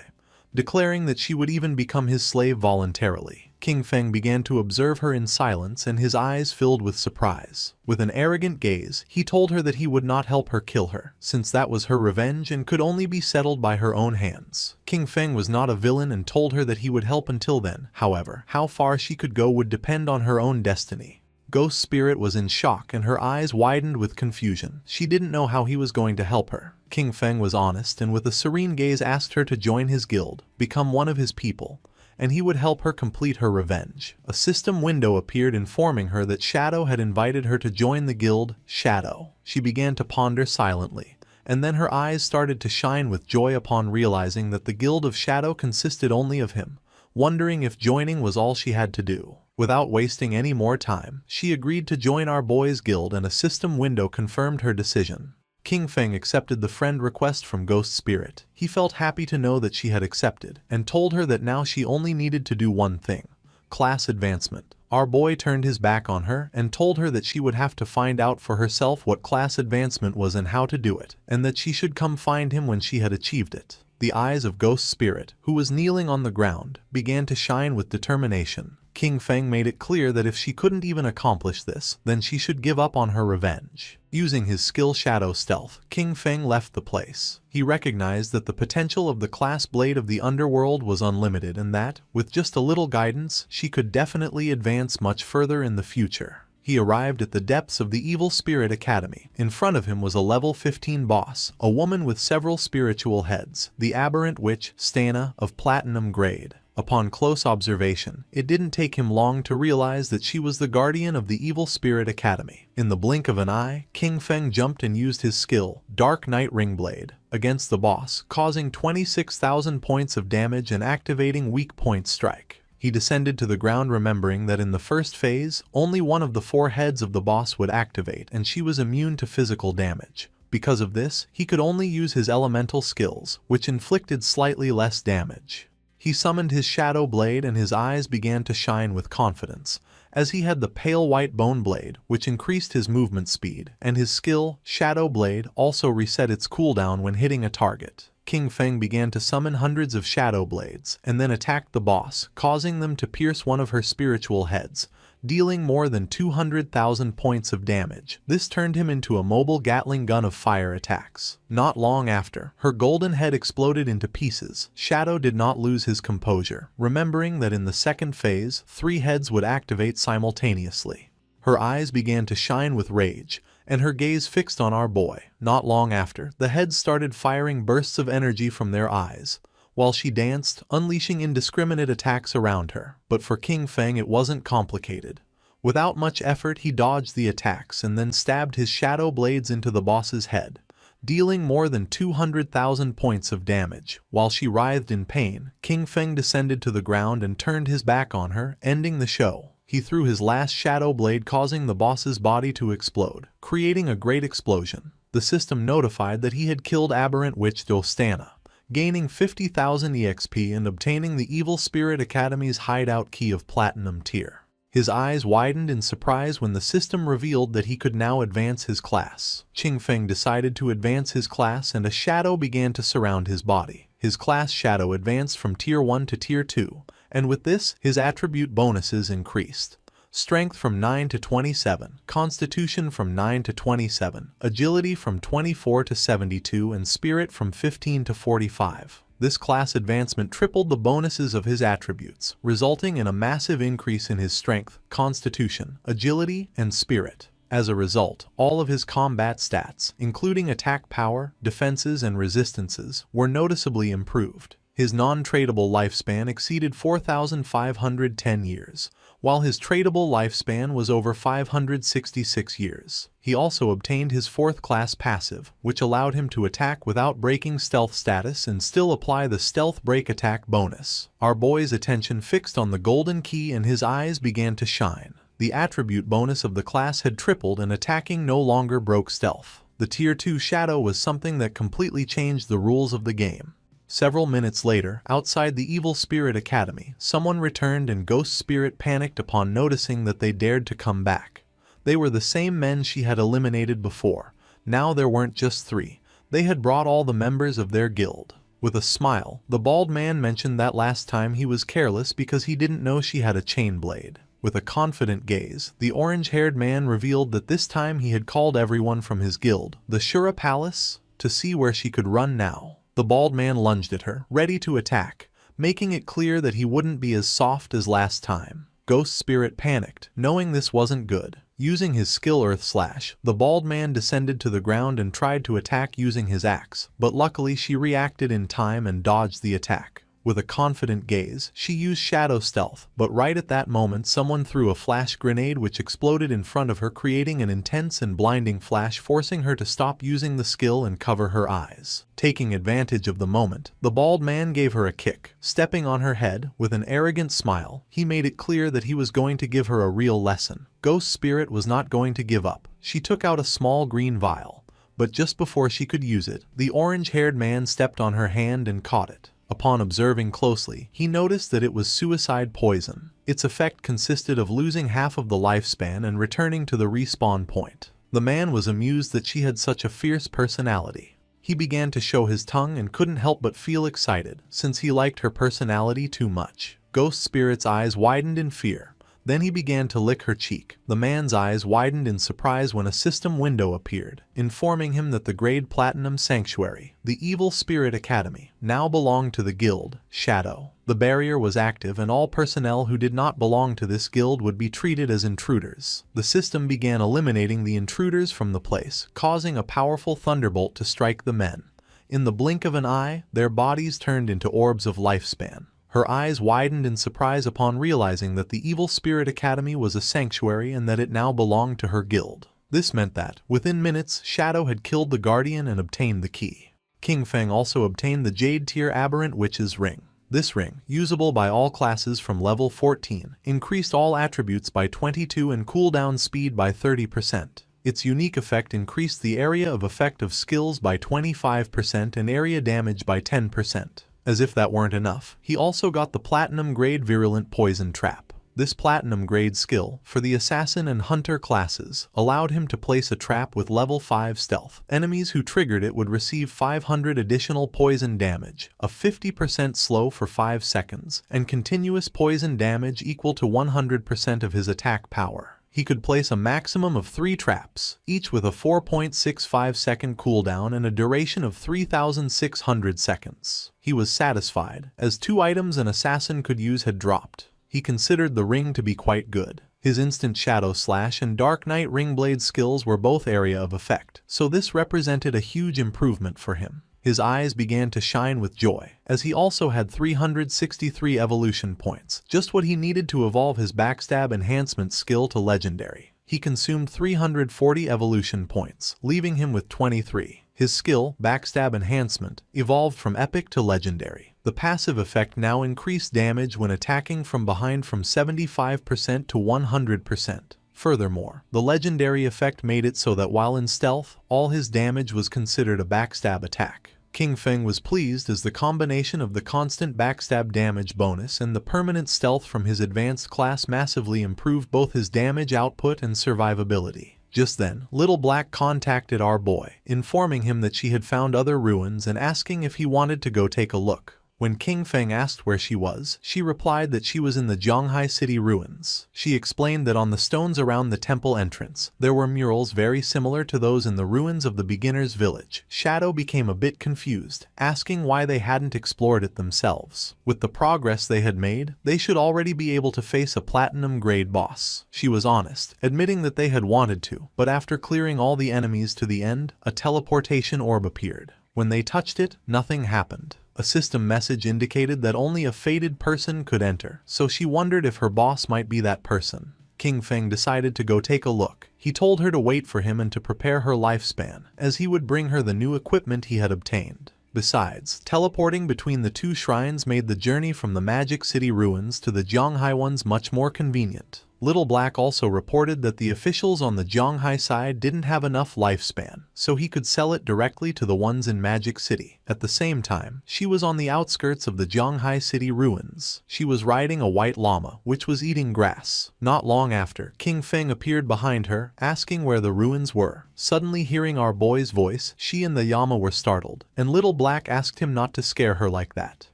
declaring that she would even become his slave voluntarily. King Feng began to observe her in silence, and his eyes filled with surprise. With an arrogant gaze, he told her that he would not help her kill her, since that was her revenge and could only be settled by her own hands. King Feng was not a villain and told her that he would help until then. However, how far she could go would depend on her own destiny. Ghost Spirit was in shock and her eyes widened with confusion. She didn't know how he was going to help her. King Feng was honest and with a serene gaze asked her to join his guild, become one of his people, and he would help her complete her revenge. A system window appeared informing her that Shadow had invited her to join the guild. Shadow. She began to ponder silently, and then her eyes started to shine with joy upon realizing that the guild of Shadow consisted only of him, wondering if joining was all she had to do. Without wasting any more time, she agreed to join our boy's guild, and a system window confirmed her decision. King Feng accepted the friend request from Ghost Spirit. He felt happy to know that she had accepted, and told her that now she only needed to do one thing: class advancement. Our boy turned his back on her and told her that she would have to find out for herself what class advancement was and how to do it, and that she should come find him when she had achieved it. The eyes of Ghost Spirit, who was kneeling on the ground, began to shine with determination. King Feng made it clear that if she couldn't even accomplish this, then she should give up on her revenge. Using his skill Shadow Stealth, King Feng left the place. He recognized that the potential of the class blade of the underworld was unlimited and that, with just a little guidance, she could definitely advance much further in the future. He arrived at the depths of the Evil Spirit Academy. In front of him was a level 15 boss, a woman with several spiritual heads, the aberrant witch Stana of platinum grade. Upon close observation, it didn't take him long to realize that she was the guardian of the Evil Spirit Academy. In the blink of an eye, King Feng jumped and used his skill, Dark Knight Ringblade, against the boss, causing 26,000 points of damage and activating Weak Point Strike. He descended to the ground, remembering that in the first phase, only one of the 4 heads of the boss would activate and she was immune to physical damage. Because of this, he could only use his elemental skills, which inflicted slightly less damage. He summoned his Shadow Blade and his eyes began to shine with confidence, as he had the Pale White Bone Blade, which increased his movement speed, and his skill, Shadow Blade, also reset its cooldown when hitting a target. King Feng began to summon hundreds of Shadow Blades, and then attacked the boss, causing them to pierce one of her spiritual heads, dealing more than 200,000 points of damage. This turned him into a mobile Gatling gun of fire attacks. Not long after, her golden head exploded into pieces. Shadow did not lose his composure, remembering that in the second phase, 3 heads would activate simultaneously. Her eyes began to shine with rage, and her gaze fixed on our boy. Not long after, the heads started firing bursts of energy from their eyes, while she danced, unleashing indiscriminate attacks around her. But for King Feng it wasn't complicated. Without much effort he dodged the attacks and then stabbed his Shadow Blades into the boss's head, dealing more than 200,000 points of damage. While she writhed in pain, King Feng descended to the ground and turned his back on her, ending the show. He threw his last Shadow Blade, causing the boss's body to explode, creating a great explosion. The system notified that he had killed aberrant witch Dostana, gaining 50,000 EXP and obtaining the Evil Spirit Academy's hideout key of Platinum tier. His eyes widened in surprise when the system revealed that he could now advance his class. King Feng decided to advance his class and a shadow began to surround his body. His class shadow advanced from Tier 1 to Tier 2, and with this, his attribute bonuses increased. Strength from 9 to 27, Constitution from 9 to 27, Agility from 24 to 72, and Spirit from 15 to 45. This class advancement tripled the bonuses of his attributes, resulting in a massive increase in his strength, constitution, agility, and spirit. As a result, all of his combat stats, including attack power, defenses, and resistances, were noticeably improved. His non-tradable lifespan exceeded 4,510 years, while his tradable lifespan was over 566 years. He also obtained his 4th class passive, which allowed him to attack without breaking stealth status and still apply the stealth break attack bonus. Our boy's attention fixed on the golden key and his eyes began to shine. The attribute bonus of the class had tripled and attacking no longer broke stealth. The Tier 2 shadow was something that completely changed the rules of the game. Several minutes later, outside the Evil Spirit Academy, someone returned and Ghost Spirit panicked upon noticing that they dared to come back. They were the same men she had eliminated before. Now there weren't just 3. They had brought all the members of their guild. With a smile, the bald man mentioned that last time he was careless because he didn't know she had a chain blade. With a confident gaze, the orange-haired man revealed that this time he had called everyone from his guild, the Shura Palace, to see where she could run now. The bald man lunged at her, ready to attack, making it clear that he wouldn't be as soft as last time. Ghost Spirit panicked, knowing this wasn't good. Using his skill Earth Slash, the bald man descended to the ground and tried to attack using his axe, but luckily she reacted in time and dodged the attack. With a confident gaze, she used Shadow Stealth, but right at that moment someone threw a flash grenade which exploded in front of her, creating an intense and blinding flash, forcing her to stop using the skill and cover her eyes. Taking advantage of the moment, the bald man gave her a kick. Stepping on her head, with an arrogant smile, he made it clear that he was going to give her a real lesson. Ghost Spirit was not going to give up. She took out a small green vial, but just before she could use it, the orange-haired man stepped on her hand and caught it. Upon observing closely, he noticed that it was suicide poison. Its effect consisted of losing half of the lifespan and returning to the respawn point. The man was amused that she had such a fierce personality. He began to show his tongue and couldn't help but feel excited, since he liked her personality too much. Ghost Spirit's eyes widened in fear. Then he began to lick her cheek. The man's eyes widened in surprise when a system window appeared, informing him that the Grade Platinum Sanctuary, the Evil Spirit Academy, now belonged to the guild, Shadow. The barrier was active and all personnel who did not belong to this guild would be treated as intruders. The system began eliminating the intruders from the place, causing a powerful thunderbolt to strike the men. In the blink of an eye, their bodies turned into orbs of lifespan. Her eyes widened in surprise upon realizing that the Evil Spirit Academy was a sanctuary and that it now belonged to her guild. This meant that, within minutes, Shadow had killed the Guardian and obtained the key. King Feng also obtained the Jade Tier Aberrant Witch's Ring. This ring, usable by all classes from level 14, increased all attributes by 22 and cooldown speed by 30%. Its unique effect increased the area of effect of skills by 25% and area damage by 10%. As if that weren't enough, he also got the Platinum Grade Virulent Poison Trap. This Platinum Grade skill, for the Assassin and Hunter classes, allowed him to place a trap with level 5 stealth. Enemies who triggered it would receive 500 additional poison damage, a 50% slow for 5 seconds, and continuous poison damage equal to 100% of his attack power. He could place a maximum of 3 traps, each with a 4.65 second cooldown and a duration of 3,600 seconds. He was satisfied, as 2 items an assassin could use had dropped. He considered the ring to be quite good. His instant Shadow Slash and Dark Knight Ringblade skills were both area of effect, so this represented a huge improvement for him. His eyes began to shine with joy, as he also had 363 evolution points, just what he needed to evolve his Backstab Enhancement skill to Legendary. He consumed 340 evolution points, leaving him with 23. His skill, Backstab Enhancement, evolved from Epic to Legendary. The passive effect now increased damage when attacking from behind from 75% to 100%. Furthermore, the legendary effect made it so that while in stealth, all his damage was considered a backstab attack. King Feng was pleased as the combination of the constant backstab damage bonus and the permanent stealth from his advanced class massively improved both his damage output and survivability. Just then, Little Black contacted our boy, informing him that she had found other ruins and asking if he wanted to go take a look. When King Feng asked where she was, she replied that she was in the Zhanghai City ruins. She explained that on the stones around the temple entrance, there were murals very similar to those in the ruins of the beginner's village. Shadow became a bit confused, asking why they hadn't explored it themselves. With the progress they had made, they should already be able to face a platinum grade boss. She was honest, admitting that they had wanted to, but after clearing all the enemies to the end, a teleportation orb appeared. When they touched it, nothing happened. A system message indicated that only a fated person could enter, so she wondered if her boss might be that person. King Feng decided to go take a look. He told her to wait for him and to prepare her lifespan, as he would bring her the new equipment he had obtained. Besides, teleporting between the 2 shrines made the journey from the Magic City ruins to the Zhanghai ones much more convenient. Little Black also reported that the officials on the Zhanghai side didn't have enough lifespan, so he could sell it directly to the ones in Magic City. At the same time, she was on the outskirts of the Zhanghai City ruins. She was riding a white llama, which was eating grass. Not long after, King Feng appeared behind her, asking where the ruins were. Suddenly hearing our boy's voice, she and the llama were startled, and Little Black asked him not to scare her like that.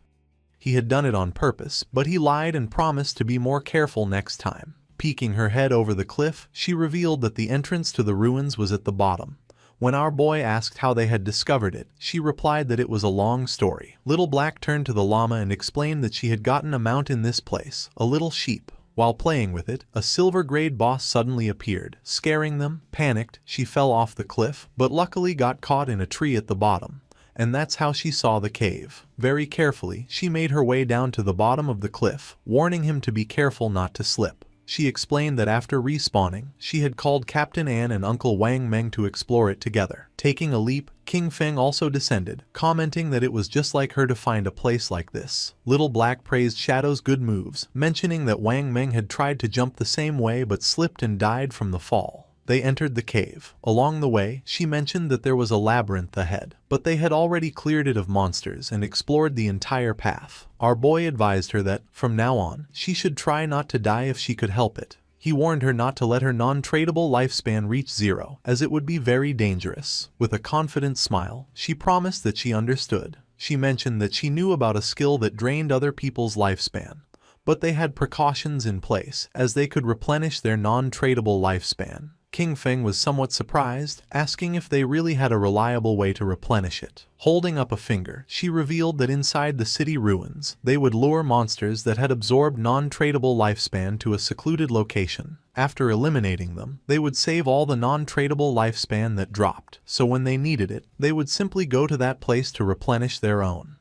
He had done it on purpose, but he lied and promised to be more careful next time. Peeking her head over the cliff, she revealed that the entrance to the ruins was at the bottom. When our boy asked how they had discovered it, she replied that it was a long story. Little Black turned to the llama and explained that she had gotten a mount in this place, a little sheep. While playing with it, a silver grade boss suddenly appeared, scaring them. Panicked, she fell off the cliff, but luckily got caught in a tree at the bottom. And that's how she saw the cave. Very carefully, she made her way down to the bottom of the cliff, warning him to be careful not to slip. She explained that after respawning, she had called Captain Ann and Uncle Wang Meng to explore it together. Taking a leap, King Feng also descended, commenting that it was just like her to find a place like this. Little Black praised Shadow's good moves, mentioning that Wang Meng had tried to jump the same way but slipped and died from the fall. They entered the cave. Along the way, she mentioned that there was a labyrinth ahead, but they had already cleared it of monsters and explored the entire path. Our boy advised her that, from now on, she should try not to die if she could help it. He warned her not to let her non-tradable lifespan reach 0, as it would be very dangerous. With a confident smile, she promised that she understood. She mentioned that she knew about a skill that drained other people's lifespan, but they had precautions in place, as they could replenish their non-tradable lifespan. King Feng was somewhat surprised, asking if they really had a reliable way to replenish it. Holding up a finger, she revealed that inside the city ruins, they would lure monsters that had absorbed non-tradable lifespan to a secluded location. After eliminating them, they would save all the non-tradable lifespan that dropped, so when they needed it, they would simply go to that place to replenish their own.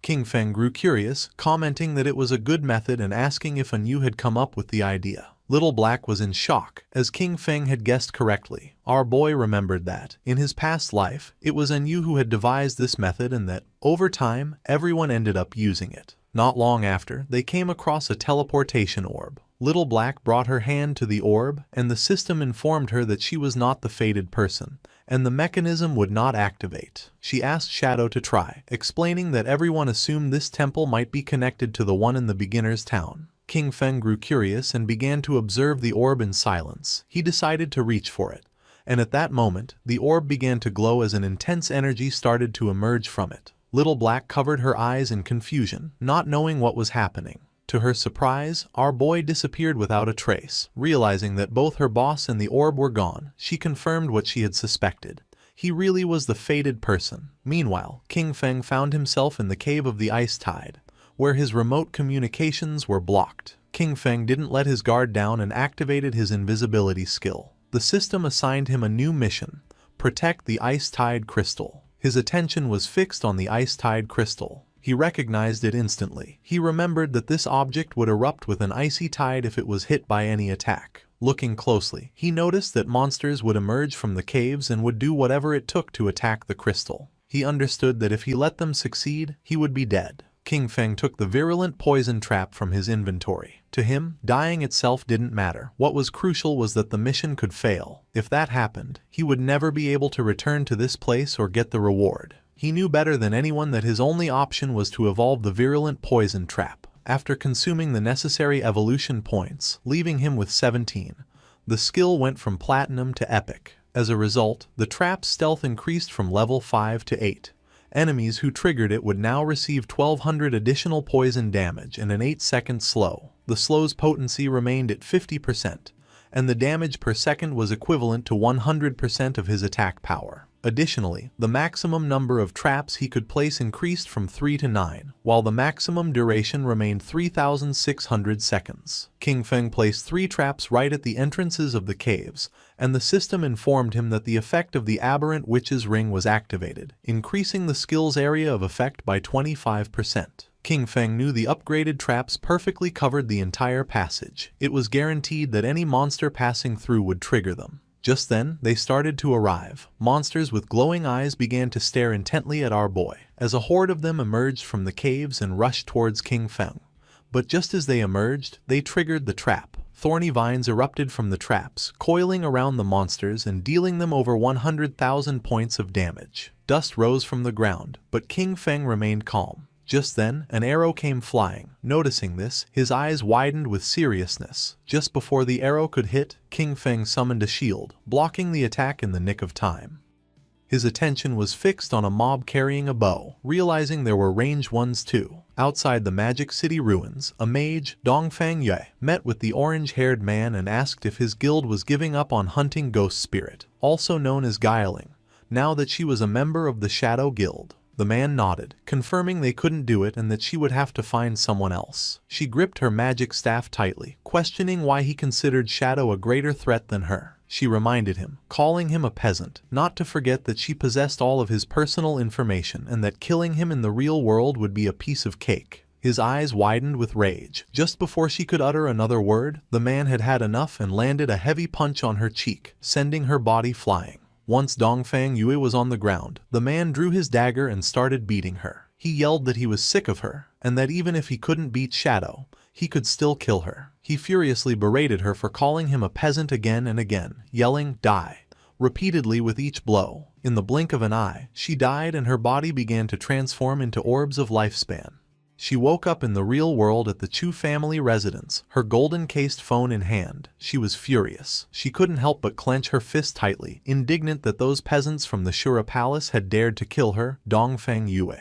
King Feng grew curious, commenting that it was a good method and asking if Anu had come up with the idea. Little Black was in shock, as King Feng had guessed correctly. Our boy remembered that, in his past life, it was Anu who had devised this method and that, over time, everyone ended up using it. Not long after, they came across a teleportation orb. Little Black brought her hand to the orb, and the system informed her that she was not the fated person, and the mechanism would not activate. She asked Shadow to try, explaining that everyone assumed this temple might be connected to the one in the beginner's town. King Feng grew curious and began to observe the orb in silence. He decided to reach for it, and at that moment, the orb began to glow as an intense energy started to emerge from it. Little Black covered her eyes in confusion, not knowing what was happening. To her surprise, our boy disappeared without a trace. Realizing that both her boss and the orb were gone, she confirmed what she had suspected. He really was the fated person. Meanwhile, King Feng found himself in the cave of the Ice Tide, where his remote communications were blocked. King Feng didn't let his guard down and activated his invisibility skill. The system assigned him a new mission: protect the Ice Tide Crystal. His attention was fixed on the Ice Tide Crystal. He recognized it instantly. He remembered that this object would erupt with an icy tide if it was hit by any attack. Looking closely, he noticed that monsters would emerge from the caves and would do whatever it took to attack the crystal. He understood that if he let them succeed, he would be dead. King Feng took the virulent poison trap from his inventory. To him, dying itself didn't matter. What was crucial was that the mission could fail. If that happened, he would never be able to return to this place or get the reward. He knew better than anyone that his only option was to evolve the virulent poison trap. After consuming the necessary evolution points, leaving him with 17, the skill went from platinum to epic. As a result, the trap's stealth increased from level 5 to 8. Enemies who triggered it would now receive 1200 additional poison damage and an 8-second slow. The slow's potency remained at 50%, and the damage per second was equivalent to 100% of his attack power. Additionally, the maximum number of traps he could place increased from 3 to 9, while the maximum duration remained 3,600 seconds. King Feng placed 3 traps right at the entrances of the caves, and the system informed him that the effect of the aberrant witch's ring was activated, increasing the skill's area of effect by 25%. King Feng knew the upgraded traps perfectly covered the entire passage. It was guaranteed that any monster passing through would trigger them. Just then, they started to arrive. Monsters with glowing eyes began to stare intently at our boy, as a horde of them emerged from the caves and rushed towards King Feng. But just as they emerged, they triggered the trap. Thorny vines erupted from the traps, coiling around the monsters and dealing them over 100,000 points of damage. Dust rose from the ground, but King Feng remained calm. Just then, an arrow came flying. Noticing this, his eyes widened with seriousness. Just before the arrow could hit, King Feng summoned a shield, blocking the attack in the nick of time. His attention was fixed on a mob carrying a bow, realizing there were ranged ones too. Outside the Magic City ruins, a mage, Dongfang Yue, met with the orange-haired man and asked if his guild was giving up on hunting Ghost Spirit, also known as Guiling, now that she was a member of the Shadow Guild. The man nodded, confirming they couldn't do it and that she would have to find someone else. She gripped her magic staff tightly, questioning why he considered Shadow a greater threat than her. She reminded him, calling him a peasant, not to forget that she possessed all of his personal information and that killing him in the real world would be a piece of cake. His eyes widened with rage. Just before she could utter another word, the man had had enough and landed a heavy punch on her cheek, sending her body flying. Once Dongfang Yue was on the ground, the man drew his dagger and started beating her. He yelled that he was sick of her, and that even if he couldn't beat Shadow, he could still kill her. He furiously berated her for calling him a peasant again and again, yelling, "Die!" repeatedly with each blow. In the blink of an eye, she died and her body began to transform into orbs of lifespan. She woke up in the real world at the Chu family residence, her golden-cased phone in hand. She was furious. She couldn't help but clench her fist tightly, indignant that those peasants from the Shura palace had dared to kill her, Dongfeng Yue.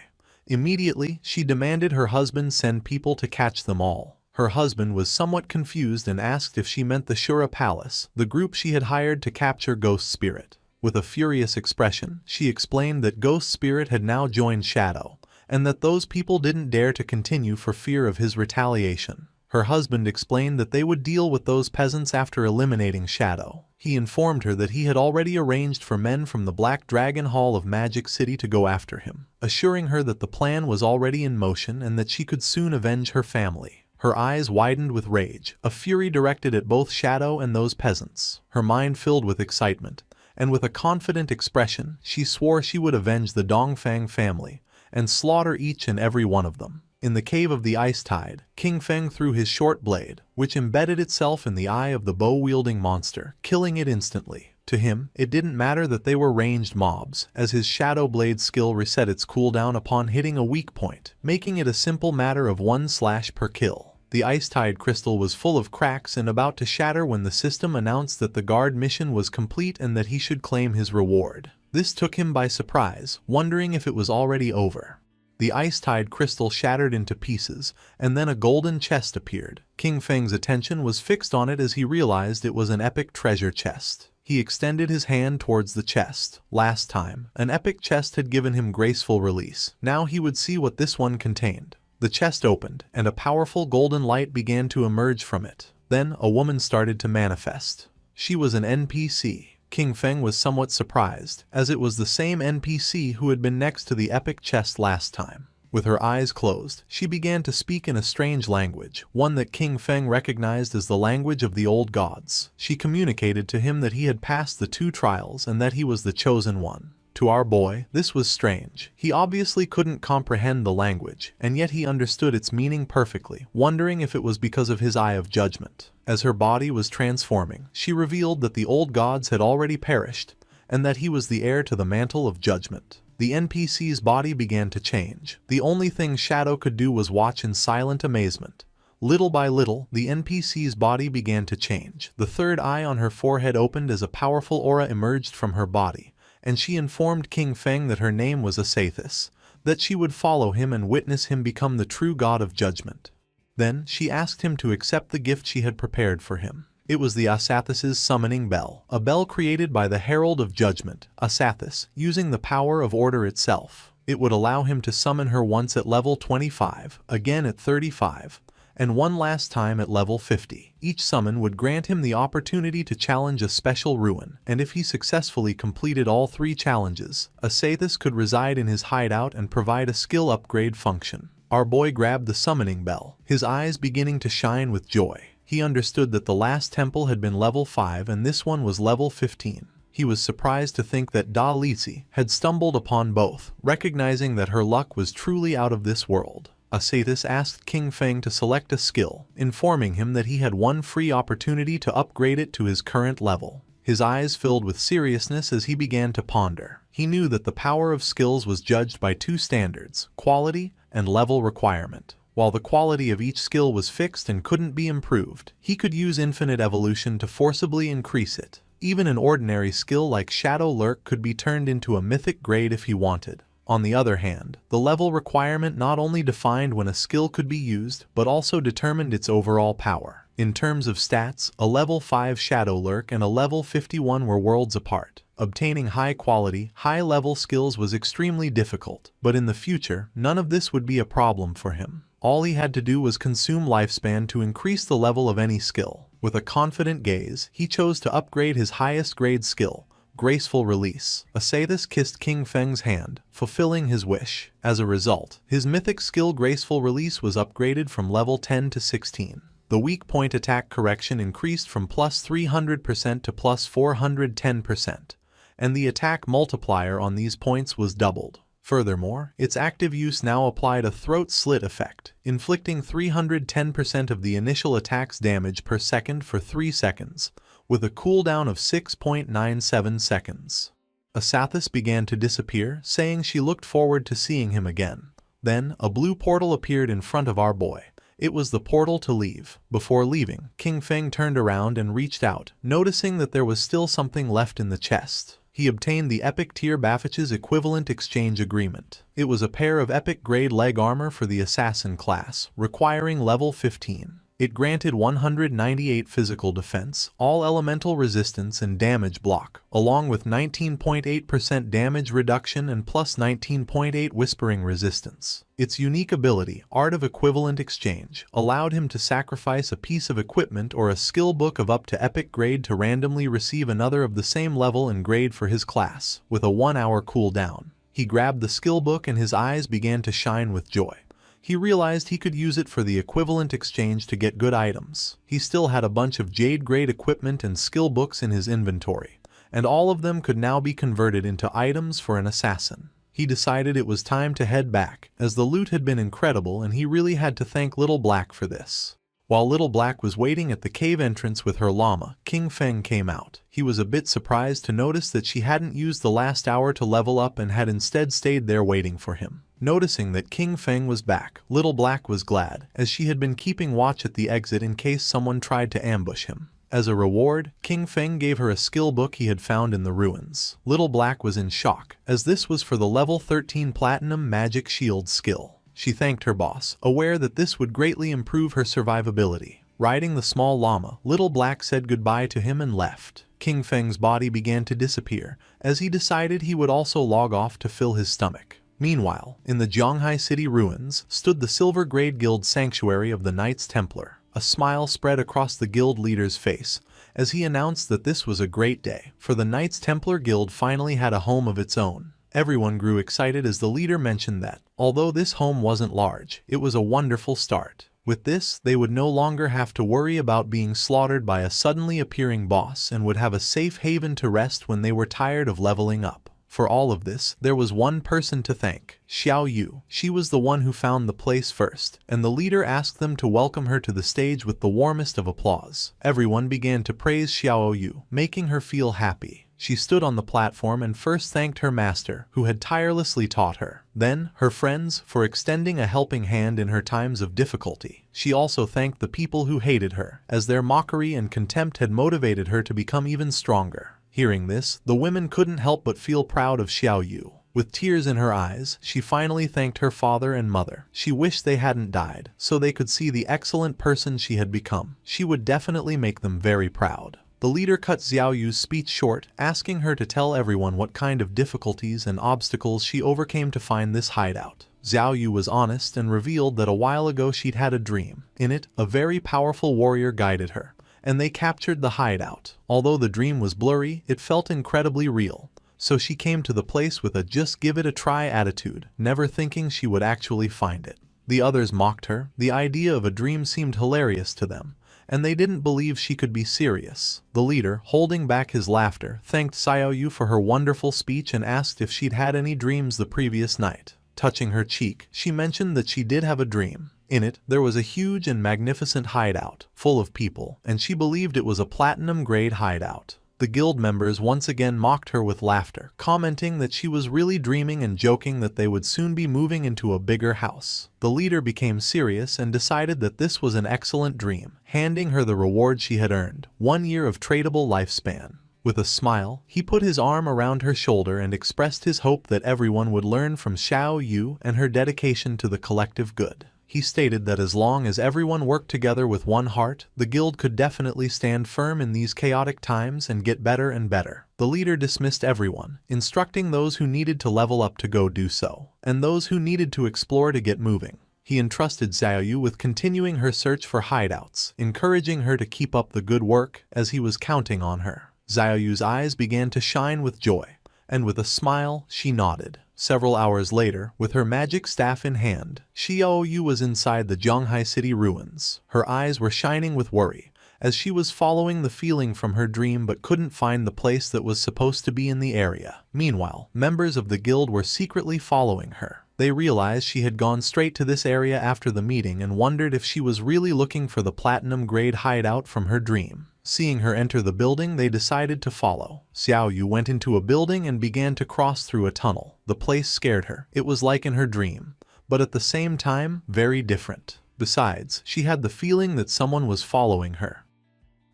Immediately, she demanded her husband send people to catch them all. Her husband was somewhat confused and asked if she meant the Shura palace, the group she had hired to capture Ghost Spirit. With a furious expression, she explained that Ghost Spirit had now joined Shadow, and that those people didn't dare to continue for fear of his retaliation. Her husband explained that they would deal with those peasants after eliminating Shadow. He informed her that he had already arranged for men from the Black Dragon Hall of Magic City to go after him, assuring her that the plan was already in motion and that she could soon avenge her family. Her eyes widened with rage, a fury directed at both Shadow and those peasants. Her mind filled with excitement, and with a confident expression, she swore she would avenge the Dongfang family and slaughter each and every one of them. In the cave of the Ice Tide, King Feng threw his short blade, which embedded itself in the eye of the bow-wielding monster, killing it instantly. To him, it didn't matter that they were ranged mobs, as his Shadow Blade skill reset its cooldown upon hitting a weak point, making it a simple matter of 1 slash per kill. The Ice Tide crystal was full of cracks and about to shatter when the system announced that the guard mission was complete and that he should claim his reward. This took him by surprise, wondering if it was already over. The Ice Tide crystal shattered into pieces, and then a golden chest appeared. King Feng's attention was fixed on it as he realized it was an epic treasure chest. He extended his hand towards the chest. Last time, an epic chest had given him graceful release. Now he would see what this one contained. The chest opened, and a powerful golden light began to emerge from it. Then, a woman started to manifest. She was an NPC. King Feng was somewhat surprised, as it was the same NPC who had been next to the epic chest last time. With her eyes closed, she began to speak in a strange language, one that King Feng recognized as the language of the old gods. She communicated to him that he had passed the 2 trials and that he was the chosen one. To our boy, this was strange. He obviously couldn't comprehend the language, and yet he understood its meaning perfectly, wondering if it was because of his eye of judgment. As her body was transforming, she revealed that the old gods had already perished, and that he was the heir to the mantle of judgment. The NPC's body began to change. The only thing Shadow could do was watch in silent amazement. Little by little, the NPC's body began to change. The third eye on her forehead opened as a powerful aura emerged from her body, and she informed King Feng that her name was Asathis, that she would follow him and witness him become the true god of judgment. Then, she asked him to accept the gift she had prepared for him. It was the Asathis's summoning bell, a bell created by the Herald of Judgment, Asathis, using the power of order itself. It would allow him to summon her once at level 25, again at 35, and one last time at level 50. Each summon would grant him the opportunity to challenge a special ruin, and if he successfully completed all 3 challenges, Asathis could reside in his hideout and provide a skill upgrade function. Our boy grabbed the summoning bell, his eyes beginning to shine with joy. He understood that the last temple had been level 5 and this one was level 15. He was surprised to think that Da Lisi had stumbled upon both, recognizing that her luck was truly out of this world. Asathis asked King Feng to select a skill, informing him that he had one free opportunity to upgrade it to his current level. His eyes filled with seriousness as he began to ponder. He knew that the power of skills was judged by 2 standards, quality and level requirement. While the quality of each skill was fixed and couldn't be improved, he could use infinite evolution to forcibly increase it. Even an ordinary skill like Shadow Lurk could be turned into a mythic grade if he wanted. On the other hand, the level requirement not only defined when a skill could be used, but also determined its overall power. In terms of stats, a level 5 Shadow Lurk and a level 51 were worlds apart. Obtaining high-quality, high-level skills was extremely difficult, but in the future, none of this would be a problem for him. All he had to do was consume lifespan to increase the level of any skill. With a confident gaze, he chose to upgrade his highest grade skill, Graceful Release. Asathis kissed King Feng's hand, fulfilling his wish. As a result, his mythic skill Graceful Release was upgraded from level 10 to 16. The weak point attack correction increased from plus 300% to plus 410%, and the attack multiplier on these points was doubled. Furthermore, its active use now applied a throat slit effect, inflicting 310% of the initial attack's damage per second for 3 seconds, with a cooldown of 6.97 seconds. Asathis began to disappear, saying she looked forward to seeing him again. Then, a blue portal appeared in front of our boy. It was the portal to leave. Before leaving, King Feng turned around and reached out, noticing that there was still something left in the chest. He obtained the Epic Tier Baffich's equivalent exchange agreement. It was a pair of Epic Grade leg armor for the Assassin class, requiring level 15. It granted 198 physical defense, all elemental resistance and damage block, along with 19.8% damage reduction and plus 19.8 whispering resistance. Its unique ability, Art of Equivalent Exchange, allowed him to sacrifice a piece of equipment or a skill book of up to epic grade to randomly receive another of the same level and grade for his class, with a 1-hour cooldown. He grabbed the skill book and his eyes began to shine with joy. He realized he could use it for the equivalent exchange to get good items. He still had a bunch of Jade-grade equipment and skill books in his inventory, and all of them could now be converted into items for an assassin. He decided it was time to head back, as the loot had been incredible and he really had to thank Little Black for this. While Little Black was waiting at the cave entrance with her llama, King Feng came out. He was a bit surprised to notice that she hadn't used the last hour to level up and had instead stayed there waiting for him. Noticing that King Feng was back, Little Black was glad, as she had been keeping watch at the exit in case someone tried to ambush him. As a reward, King Feng gave her a skill book he had found in the ruins. Little Black was in shock, as this was for the level 13 Platinum Magic Shield skill. She thanked her boss, aware that this would greatly improve her survivability. Riding the small llama, Little Black said goodbye to him and left. King Feng's body began to disappear, as he decided he would also log off to fill his stomach. Meanwhile, in the Zhonghai City ruins, stood the Silver Grade Guild Sanctuary of the Knights Templar. A smile spread across the guild leader's face, as he announced that this was a great day, for the Knights Templar Guild finally had a home of its own. Everyone grew excited as the leader mentioned that, although this home wasn't large, it was a wonderful start. With this, they would no longer have to worry about being slaughtered by a suddenly appearing boss and would have a safe haven to rest when they were tired of leveling up. For all of this, there was one person to thank, Xiao Yu. She was the one who found the place first, and the leader asked them to welcome her to the stage with the warmest of applause. Everyone began to praise Xiao Yu, making her feel happy. She stood on the platform and first thanked her master, who had tirelessly taught her. Then, her friends, for extending a helping hand in her times of difficulty. She also thanked the people who hated her, as their mockery and contempt had motivated her to become even stronger. Hearing this, the women couldn't help but feel proud of Xiao Yu. With tears in her eyes, she finally thanked her father and mother. She wished they hadn't died, so they could see the excellent person she had become. She would definitely make them very proud. The leader cut Xiao Yu's speech short, asking her to tell everyone what kind of difficulties and obstacles she overcame to find this hideout. Xiao Yu was honest and revealed that a while ago she'd had a dream. In it, a very powerful warrior guided her, and they captured the hideout. Although the dream was blurry, it felt incredibly real. So she came to the place with a just give it a try attitude, never thinking she would actually find it. The others mocked her. The idea of a dream seemed hilarious to them, and they didn't believe she could be serious. The leader, holding back his laughter, thanked Xiao Yu for her wonderful speech and asked if she'd had any dreams the previous night. Touching her cheek, she mentioned that she did have a dream. In it, there was a huge and magnificent hideout, full of people, and she believed it was a platinum-grade hideout. The guild members once again mocked her with laughter, commenting that she was really dreaming and joking that they would soon be moving into a bigger house. The leader became serious and decided that this was an excellent dream, handing her the reward she had earned, 1 year of tradable lifespan. With a smile, he put his arm around her shoulder and expressed his hope that everyone would learn from Xiao Yu and her dedication to the collective good. He stated that as long as everyone worked together with one heart, the guild could definitely stand firm in these chaotic times and get better and better. The leader dismissed everyone, instructing those who needed to level up to go do so, and those who needed to explore to get moving. He entrusted Xiao Yu with continuing her search for hideouts, encouraging her to keep up the good work, as he was counting on her. Xiao Yu's eyes began to shine with joy, and with a smile, she nodded. Several hours later, with her magic staff in hand, Xiao Yu was inside the Zhonghai City ruins. Her eyes were shining with worry, as she was following the feeling from her dream but couldn't find the place that was supposed to be in the area. Meanwhile, members of the guild were secretly following her. They realized she had gone straight to this area after the meeting and wondered if she was really looking for the platinum-grade hideout from her dream. Seeing her enter the building, they decided to follow. Xiaoyu went into a building and began to cross through a tunnel. The place scared her. It was like in her dream, but at the same time, very different. Besides, she had the feeling that someone was following her.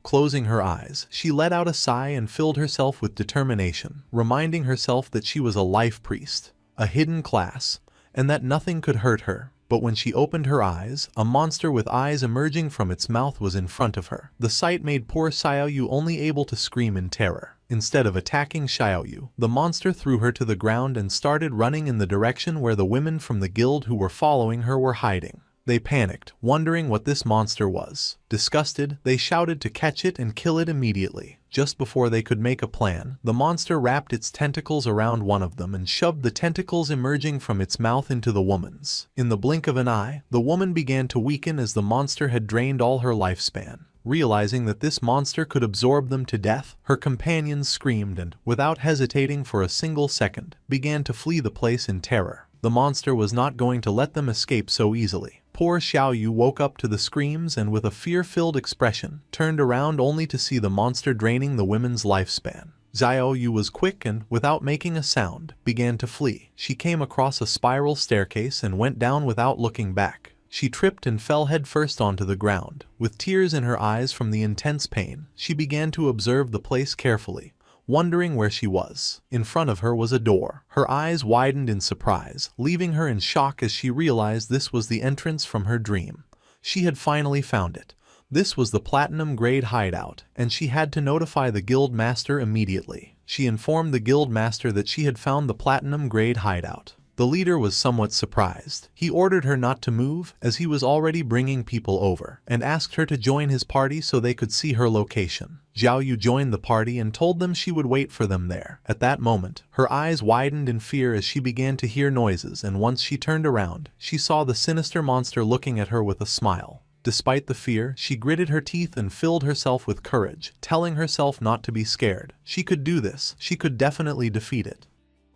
Closing her eyes, she let out a sigh and filled herself with determination, reminding herself that she was a life priest, a hidden class, and that nothing could hurt her. But when she opened her eyes, a monster with eyes emerging from its mouth was in front of her. The sight made poor Xiaoyu only able to scream in terror. Instead of attacking Xiaoyu, the monster threw her to the ground and started running in the direction where the women from the guild who were following her were hiding. They panicked, wondering what this monster was. Disgusted, they shouted to catch it and kill it immediately. Just before they could make a plan, the monster wrapped its tentacles around one of them and shoved the tentacles emerging from its mouth into the woman's. In the blink of an eye, the woman began to weaken as the monster had drained all her lifespan. Realizing that this monster could absorb them to death, her companions screamed and, without hesitating for a single second, began to flee the place in terror. The monster was not going to let them escape so easily. Poor Xiaoyu woke up to the screams and with a fear-filled expression, turned around only to see the monster draining the women's lifespan. Xiaoyu was quick and, without making a sound, began to flee. She came across a spiral staircase and went down without looking back. She tripped and fell headfirst onto the ground. With tears in her eyes from the intense pain, she began to observe the place carefully, wondering where she was. In front of her was a door. Her eyes widened in surprise, leaving her in shock as she realized this was the entrance from her dream. She had finally found it. This was the platinum-grade hideout, and she had to notify the guild master immediately. She informed the guild master that she had found the platinum-grade hideout. The leader was somewhat surprised. He ordered her not to move, as he was already bringing people over, and asked her to join his party so they could see her location. Xiaoyu joined the party and told them she would wait for them there. At that moment, her eyes widened in fear as she began to hear noises, and once she turned around, she saw the sinister monster looking at her with a smile. Despite the fear, she gritted her teeth and filled herself with courage, telling herself not to be scared. She could do this. She could definitely defeat it.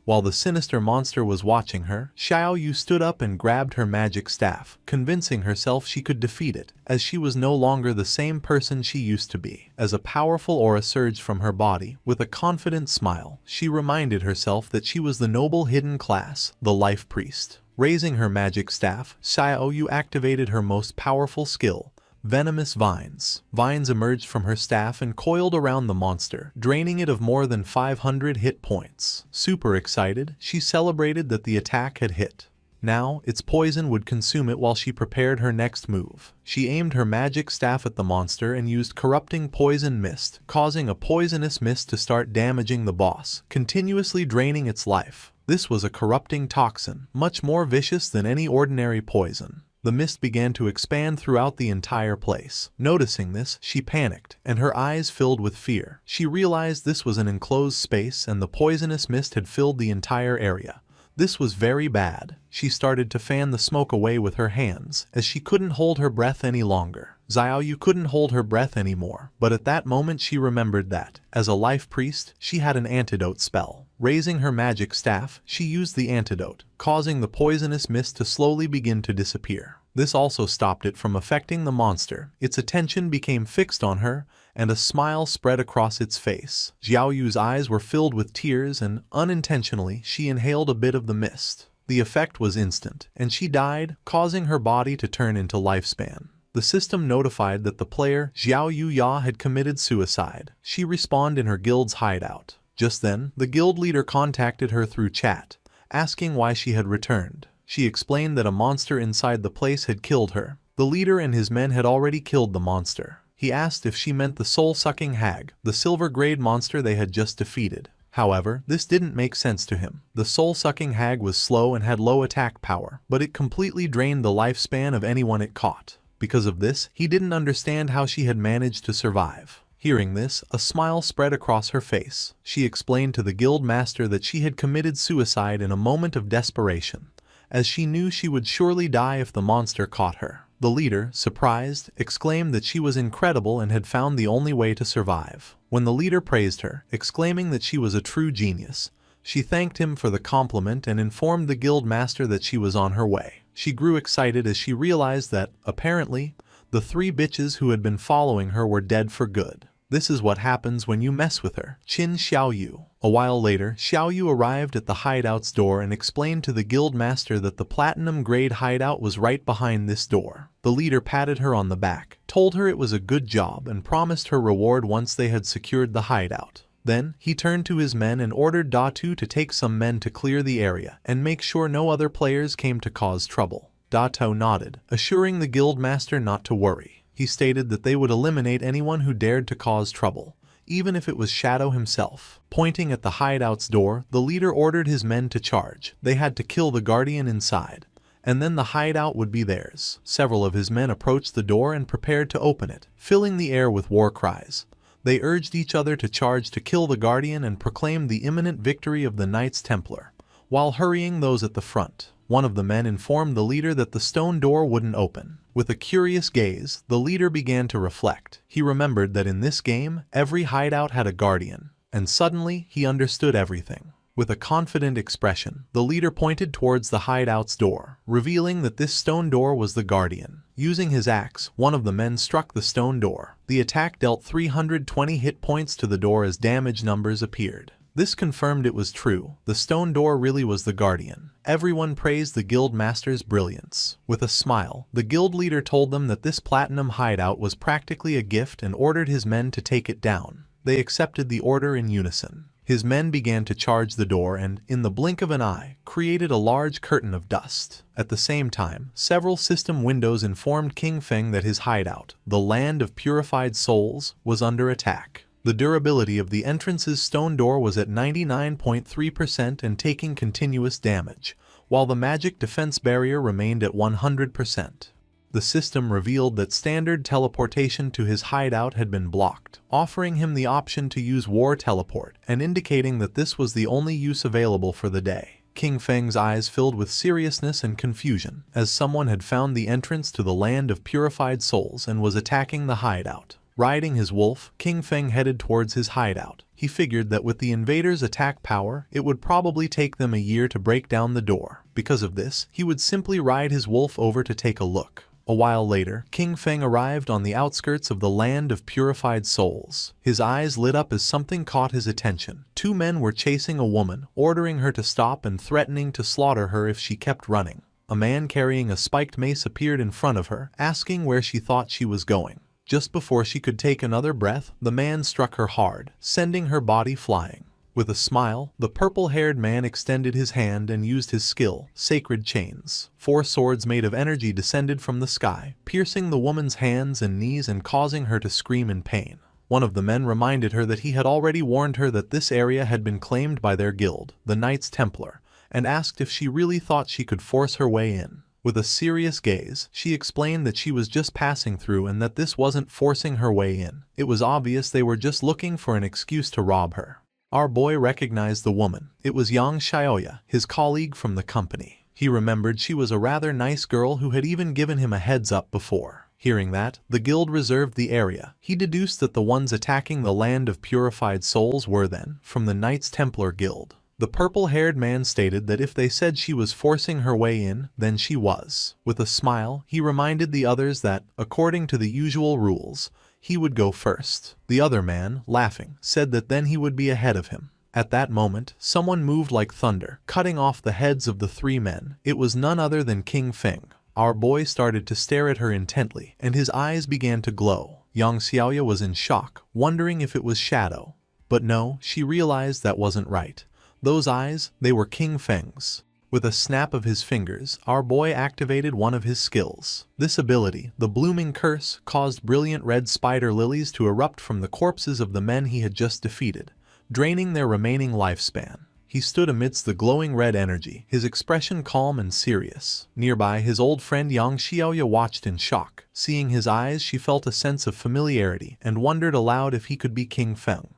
While the sinister monster was watching her, Xiaoyu stood up and grabbed her magic staff, convincing herself she could defeat it, as she was no longer the same person she used to be. As a powerful aura surged from her body, with a confident smile, she reminded herself that she was the noble hidden class, the life priest. Raising her magic staff, Xiaoyu activated her most powerful skill, venomous vines. Vines emerged from her staff and coiled around the monster, draining it of more than 500 hit points. Super excited, she celebrated that the attack had hit. Now, its poison would consume it while she prepared her next move. She aimed her magic staff at the monster and used corrupting poison mist, causing a poisonous mist to start damaging the boss, continuously draining its life. This was a corrupting toxin, much more vicious than any ordinary poison. The mist began to expand throughout the entire place. Noticing this, she panicked, and her eyes filled with fear. She realized this was an enclosed space and the poisonous mist had filled the entire area. This was very bad. She started to fan the smoke away with her hands, as she couldn't hold her breath any longer. Xiaoyu couldn't hold her breath anymore, but at that moment she remembered that, as a life priest, she had an antidote spell. Raising her magic staff, she used the antidote, causing the poisonous mist to slowly begin to disappear. This also stopped it from affecting the monster. Its attention became fixed on her, and a smile spread across its face. Xiaoyu's eyes were filled with tears and, unintentionally, she inhaled a bit of the mist. The effect was instant, and she died, causing her body to turn into lifespan. The system notified that the player, Xiaoyu Ya, had committed suicide. She respawned in her guild's hideout. Just then, the guild leader contacted her through chat, asking why she had returned. She explained that a monster inside the place had killed her. The leader and his men had already killed the monster. He asked if she meant the soul-sucking hag, the silver-grade monster they had just defeated. However, this didn't make sense to him. The soul-sucking hag was slow and had low attack power, but it completely drained the lifespan of anyone it caught. Because of this, he didn't understand how she had managed to survive. Hearing this, a smile spread across her face. She explained to the guild master that she had committed suicide in a moment of desperation, as she knew she would surely die if the monster caught her. The leader, surprised, exclaimed that she was incredible and had found the only way to survive. When the leader praised her, exclaiming that she was a true genius, she thanked him for the compliment and informed the guild master that she was on her way. She grew excited as she realized that, apparently, the 3 bitches who had been following her were dead for good. This is what happens when you mess with her. Qin Xiaoyu. A while later, Xiaoyu arrived at the hideout's door and explained to the guild master that the platinum-grade hideout was right behind this door. The leader patted her on the back, told her it was a good job, and promised her reward once they had secured the hideout. Then, he turned to his men and ordered Datu to take some men to clear the area and make sure no other players came to cause trouble. Datu nodded, assuring the guild master not to worry. He stated that they would eliminate anyone who dared to cause trouble, even if it was Shadow himself. Pointing at the hideout's door, the leader ordered his men to charge. They had to kill the guardian inside, and then the hideout would be theirs. Several of his men approached the door and prepared to open it, filling the air with war cries. They urged each other to charge to kill the guardian and proclaimed the imminent victory of the Knights Templar, while hurrying those at the front. One of the men informed the leader that the stone door wouldn't open. With a curious gaze, the leader began to reflect. He remembered that in this game, every hideout had a guardian, and suddenly he understood everything. With a confident expression, the leader pointed towards the hideout's door, revealing that this stone door was the guardian. Using his axe, one of the men struck the stone door. The attack dealt 320 hit points to the door as damage numbers appeared. This confirmed it was true. The stone door really was the guardian. Everyone praised the guild master's brilliance. With a smile, the guild leader told them that this platinum hideout was practically a gift and ordered his men to take it down. They accepted the order in unison. His men began to charge the door and, in the blink of an eye, created a large curtain of dust. At the same time, several system windows informed King Feng that his hideout, the land of purified souls, was under attack. The durability of the entrance's stone door was at 99.3% and taking continuous damage, while the magic defense barrier remained at 100%. The system revealed that standard teleportation to his hideout had been blocked, offering him the option to use war teleport and indicating that this was the only use available for the day. King Feng's eyes filled with seriousness and confusion, as someone had found the entrance to the land of purified souls and was attacking the hideout. Riding his wolf, King Feng headed towards his hideout. He figured that with the invaders' attack power, it would probably take them a year to break down the door. Because of this, he would simply ride his wolf over to take a look. A while later, King Feng arrived on the outskirts of the land of purified souls. His eyes lit up as something caught his attention. 2 men were chasing a woman, ordering her to stop and threatening to slaughter her if she kept running. A man carrying a spiked mace appeared in front of her, asking where she thought she was going. Just before she could take another breath, the man struck her hard, sending her body flying. With a smile, the purple-haired man extended his hand and used his skill, Sacred Chains. 4 swords made of energy descended from the sky, piercing the woman's hands and knees and causing her to scream in pain. One of the men reminded her that he had already warned her that this area had been claimed by their guild, the Knights Templar, and asked if she really thought she could force her way in. With a serious gaze, she explained that she was just passing through and that this wasn't forcing her way in. It was obvious they were just looking for an excuse to rob her. Our boy recognized the woman. It was Yang Xiaoya, his colleague from the company. He remembered she was a rather nice girl who had even given him a heads up before. Hearing that, the guild reserved the area. He deduced that the ones attacking the land of purified souls were then from the Knights Templar Guild. The purple-haired man stated that if they said she was forcing her way in, then she was. With a smile, he reminded the others that, according to the usual rules, he would go first. The other man, laughing, said that then he would be ahead of him. At that moment, someone moved like thunder, cutting off the heads of the 3 men. It was none other than King Feng. Our boy started to stare at her intently, and his eyes began to glow. Yang Xiaoya was in shock, wondering if it was Shadow. But no, she realized that wasn't right. Those eyes, they were King Feng's. With a snap of his fingers, our boy activated one of his skills. This ability, the Blooming Curse, caused brilliant red spider lilies to erupt from the corpses of the men he had just defeated, draining their remaining lifespan. He stood amidst the glowing red energy, his expression calm and serious. Nearby, his old friend Yang Xiaoya watched in shock. Seeing his eyes, she felt a sense of familiarity and wondered aloud if he could be King Feng.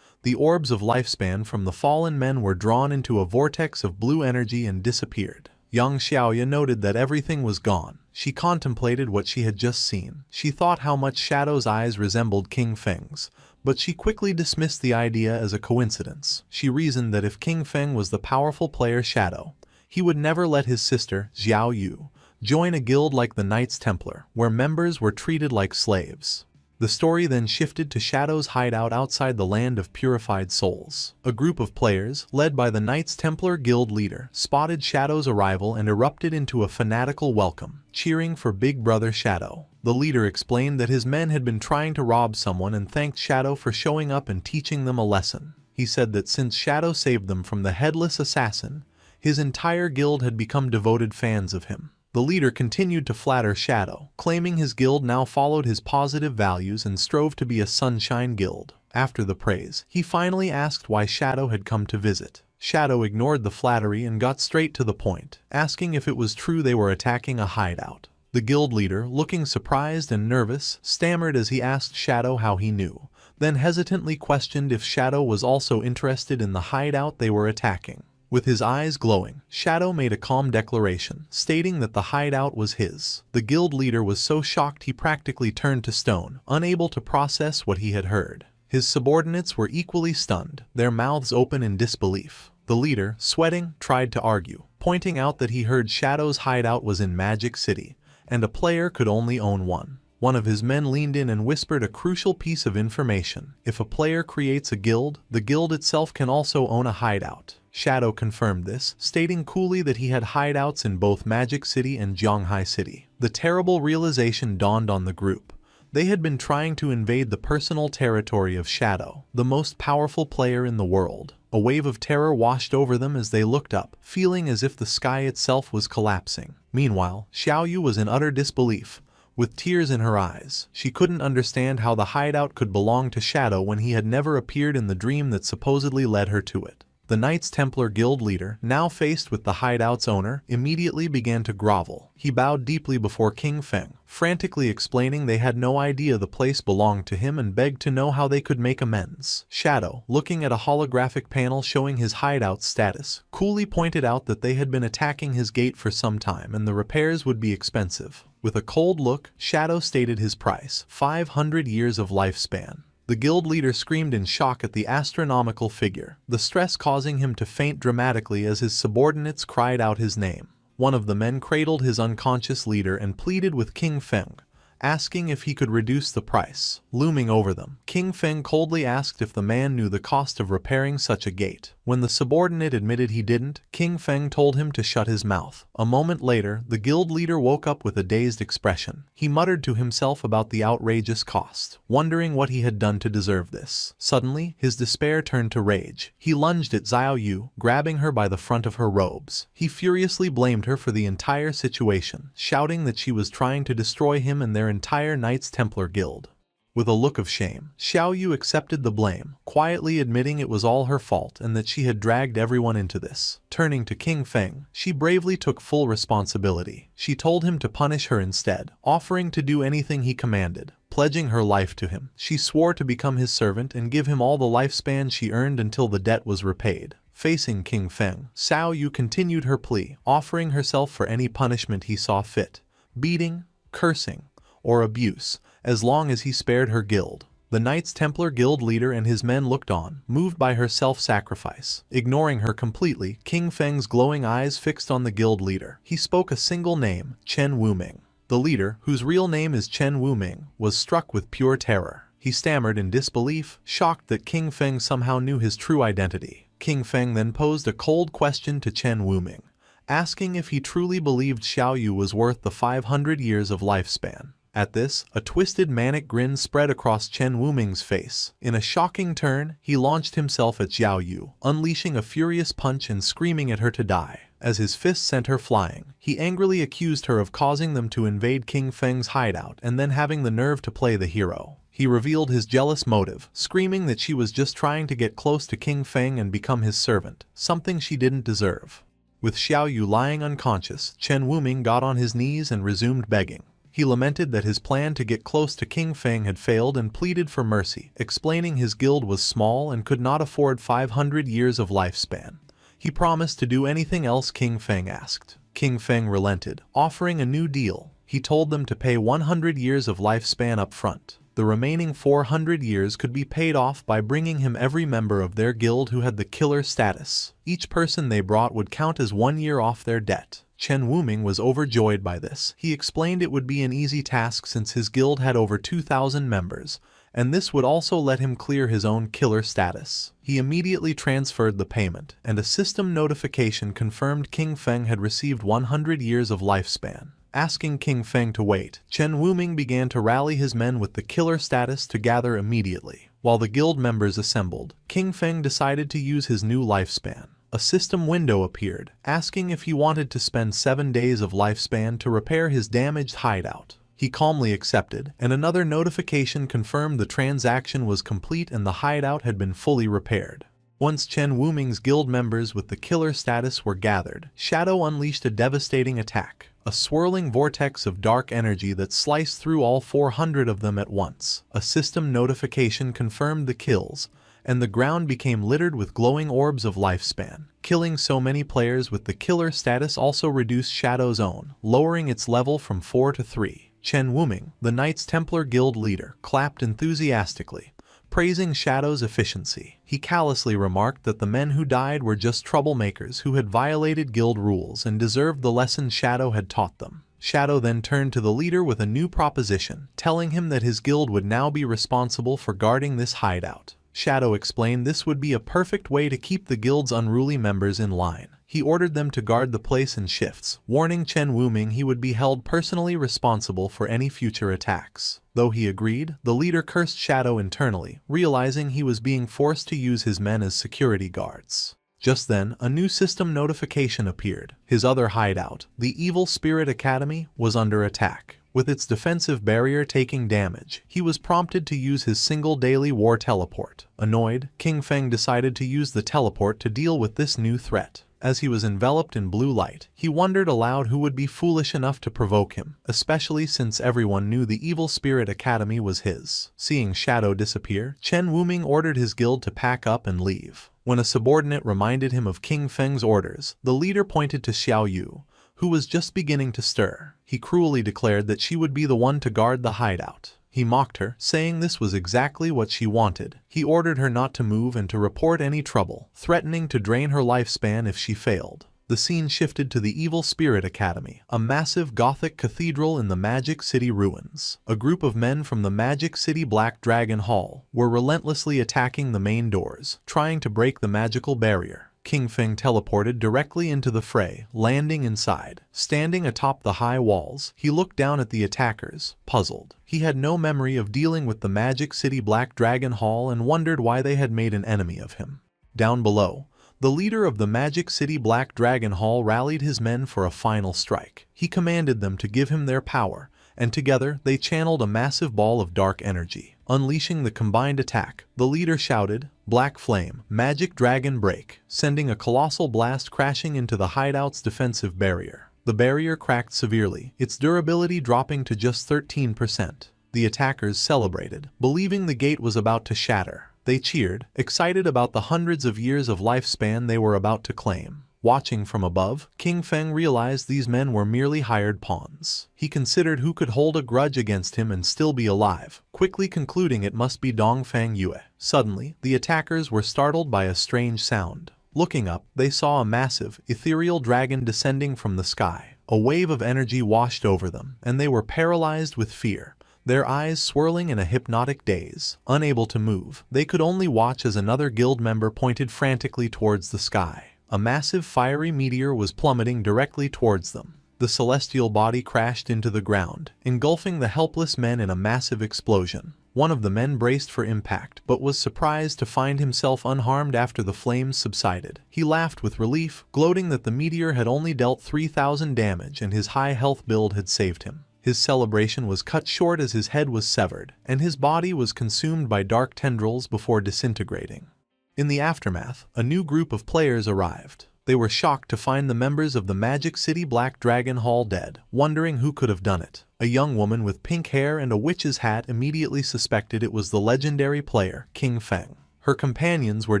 The orbs of lifespan from the fallen men were drawn into a vortex of blue energy and disappeared. Young Xiaoya noted that everything was gone. She contemplated what she had just seen. She thought how much Shadow's eyes resembled King Feng's, but she quickly dismissed the idea as a coincidence. She reasoned that if King Feng was the powerful player Shadow, he would never let his sister, Xiao Yu, join a guild like the Knights Templar, where members were treated like slaves. The story then shifted to Shadow's hideout outside the land of purified souls. A group of players, led by the Knights Templar guild leader, spotted Shadow's arrival and erupted into a fanatical welcome, cheering for Big Brother Shadow. The leader explained that his men had been trying to rob someone and thanked Shadow for showing up and teaching them a lesson. He said that since Shadow saved them from the headless assassin, his entire guild had become devoted fans of him. The leader continued to flatter Shadow, claiming his guild now followed his positive values and strove to be a sunshine guild. After the praise, he finally asked why Shadow had come to visit. Shadow ignored the flattery and got straight to the point, asking if it was true they were attacking a hideout. The guild leader, looking surprised and nervous, stammered as he asked Shadow how he knew, then hesitantly questioned if Shadow was also interested in the hideout they were attacking. With his eyes glowing, Shadow made a calm declaration, stating that the hideout was his. The guild leader was so shocked he practically turned to stone, unable to process what he had heard. His subordinates were equally stunned, their mouths open in disbelief. The leader, sweating, tried to argue, pointing out that he heard Shadow's hideout was in Magic City, and a player could only own one. One of his men leaned in and whispered a crucial piece of information. If a player creates a guild, the guild itself can also own a hideout. Shadow confirmed this, stating coolly that he had hideouts in both Magic City and Zhonghai City. The terrible realization dawned on the group. They had been trying to invade the personal territory of Shadow, the most powerful player in the world. A wave of terror washed over them as they looked up, feeling as if the sky itself was collapsing. Meanwhile, Xiaoyu was in utter disbelief. With tears in her eyes, she couldn't understand how the hideout could belong to Shadow when he had never appeared in the dream that supposedly led her to it. The Knights Templar guild leader, now faced with the hideout's owner, immediately began to grovel. He bowed deeply before King Feng, frantically explaining they had no idea the place belonged to him and begged to know how they could make amends. Shadow, looking at a holographic panel showing his hideout's status, coolly pointed out that they had been attacking his gate for some time and the repairs would be expensive. With a cold look, Shadow stated his price, 500 years of lifespan. The guild leader screamed in shock at the astronomical figure, the stress causing him to faint dramatically as his subordinates cried out his name. One of the men cradled his unconscious leader and pleaded with King Feng, asking if he could reduce the price. Looming over them, King Feng coldly asked if the man knew the cost of repairing such a gate. When the subordinate admitted he didn't, King Feng told him to shut his mouth. A moment later, the guild leader woke up with a dazed expression. He muttered to himself about the outrageous cost, wondering what he had done to deserve this. Suddenly, his despair turned to rage. He lunged at Xiao Yu, grabbing her by the front of her robes. He furiously blamed her for the entire situation, shouting that she was trying to destroy him and their entire Knights Templar guild. With a look of shame, Xiao Yu accepted the blame, quietly admitting it was all her fault and that she had dragged everyone into this. Turning to King Feng, she bravely took full responsibility. She told him to punish her instead, offering to do anything he commanded. Pledging her life to him, she swore to become his servant and give him all the lifespan she earned until the debt was repaid. Facing King Feng, Xiao Yu continued her plea, offering herself for any punishment he saw fit. Beating, cursing, or abuse, as long as he spared her guild. The Knights Templar guild leader and his men looked on, moved by her self-sacrifice. Ignoring her completely, King Feng's glowing eyes fixed on the guild leader. He spoke a single name, Chen Wuming. The leader, whose real name is Chen Wuming, was struck with pure terror. He stammered in disbelief, shocked that King Feng somehow knew his true identity. King Feng then posed a cold question to Chen Wuming, asking if he truly believed Xiao Yu was worth the 500 years of lifespan. At this, a twisted manic grin spread across Chen Wuming's face. In a shocking turn, he launched himself at Xiao Yu, unleashing a furious punch and screaming at her to die. As his fist sent her flying, he angrily accused her of causing them to invade King Feng's hideout and then having the nerve to play the hero. He revealed his jealous motive, screaming that she was just trying to get close to King Feng and become his servant, something she didn't deserve. With Xiao Yu lying unconscious, Chen Wuming got on his knees and resumed begging. He lamented that his plan to get close to King Feng had failed and pleaded for mercy, explaining his guild was small and could not afford 500 years of lifespan. He promised to do anything else King Feng asked. King Feng relented, offering a new deal. He told them to pay 100 years of lifespan up front. The remaining 400 years could be paid off by bringing him every member of their guild who had the killer status. Each person they brought would count as 1 year off their debt. Chen Wuming was overjoyed by this. He explained it would be an easy task since his guild had over 2,000 members, and this would also let him clear his own killer status. He immediately transferred the payment, and a system notification confirmed King Feng had received 100 years of lifespan. Asking King Feng to wait, Chen Wuming began to rally his men with the killer status to gather immediately. While the guild members assembled, King Feng decided to use his new lifespan. A system window appeared, asking if he wanted to spend 7 days of lifespan to repair his damaged hideout. He calmly accepted, and another notification confirmed the transaction was complete and the hideout had been fully repaired. Once Chen Wuming's guild members with the killer status were gathered, Shadow unleashed a devastating attack, a swirling vortex of dark energy that sliced through all 400 of them at once. A system notification confirmed the kills, and the ground became littered with glowing orbs of lifespan. Killing so many players with the killer status also reduced Shadow's own, lowering its level from 4 to 3. Chen Wuming, the Knights Templar Guild leader, clapped enthusiastically, praising Shadow's efficiency. He callously remarked that the men who died were just troublemakers who had violated guild rules and deserved the lesson Shadow had taught them. Shadow then turned to the leader with a new proposition, telling him that his guild would now be responsible for guarding this hideout. Shadow explained this would be a perfect way to keep the guild's unruly members in line. He ordered them to guard the place in shifts, warning Chen Wuming he would be held personally responsible for any future attacks. Though he agreed, the leader cursed Shadow internally, realizing he was being forced to use his men as security guards. Just then, a new system notification appeared. His other hideout, the Evil Spirit Academy, was under attack. With its defensive barrier taking damage, he was prompted to use his single daily war teleport. Annoyed, King Feng decided to use the teleport to deal with this new threat. As he was enveloped in blue light, he wondered aloud who would be foolish enough to provoke him, especially since everyone knew the Evil Spirit Academy was his. Seeing Shadow disappear, Chen Wuming ordered his guild to pack up and leave. When a subordinate reminded him of King Feng's orders, the leader pointed to Xiao Yu, who was just beginning to stir. He cruelly declared that she would be the one to guard the hideout. He mocked her, saying this was exactly what she wanted. He ordered her not to move and to report any trouble, threatening to drain her lifespan if she failed. The scene shifted to the Evil Spirit Academy, a massive Gothic cathedral in the Magic City ruins. A group of men from the Magic City Black Dragon Hall were relentlessly attacking the main doors, trying to break the magical barrier. King Feng teleported directly into the fray, landing inside. Standing atop the high walls, he looked down at the attackers, puzzled. He had no memory of dealing with the Magic City Black Dragon Hall and wondered why they had made an enemy of him. Down below, the leader of the Magic City Black Dragon Hall rallied his men for a final strike. He commanded them to give him their power, and together they channeled a massive ball of dark energy. Unleashing the combined attack, the leader shouted, "Black Flame, Magic Dragon Break," sending a colossal blast crashing into the hideout's defensive barrier. The barrier cracked severely, its durability dropping to just 13%. The attackers celebrated, believing the gate was about to shatter. They cheered, excited about the hundreds of years of lifespan they were about to claim. Watching from above, King Feng realized these men were merely hired pawns. He considered who could hold a grudge against him and still be alive, quickly concluding it must be Dongfang Yue. Suddenly, the attackers were startled by a strange sound. Looking up, they saw a massive, ethereal dragon descending from the sky. A wave of energy washed over them, and they were paralyzed with fear. Their eyes swirling in a hypnotic daze. Unable to move, they could only watch as another guild member pointed frantically towards the sky. A massive fiery meteor was plummeting directly towards them. The celestial body crashed into the ground, engulfing the helpless men in a massive explosion. One of the men braced for impact, but was surprised to find himself unharmed after the flames subsided. He laughed with relief, gloating that the meteor had only dealt 3,000 damage and his high health build had saved him. His celebration was cut short as his head was severed, and his body was consumed by dark tendrils before disintegrating. In the aftermath, a new group of players arrived. They were shocked to find the members of the Magic City Black Dragon Hall dead, wondering who could have done it. A young woman with pink hair and a witch's hat immediately suspected it was the legendary player, King Feng. Her companions were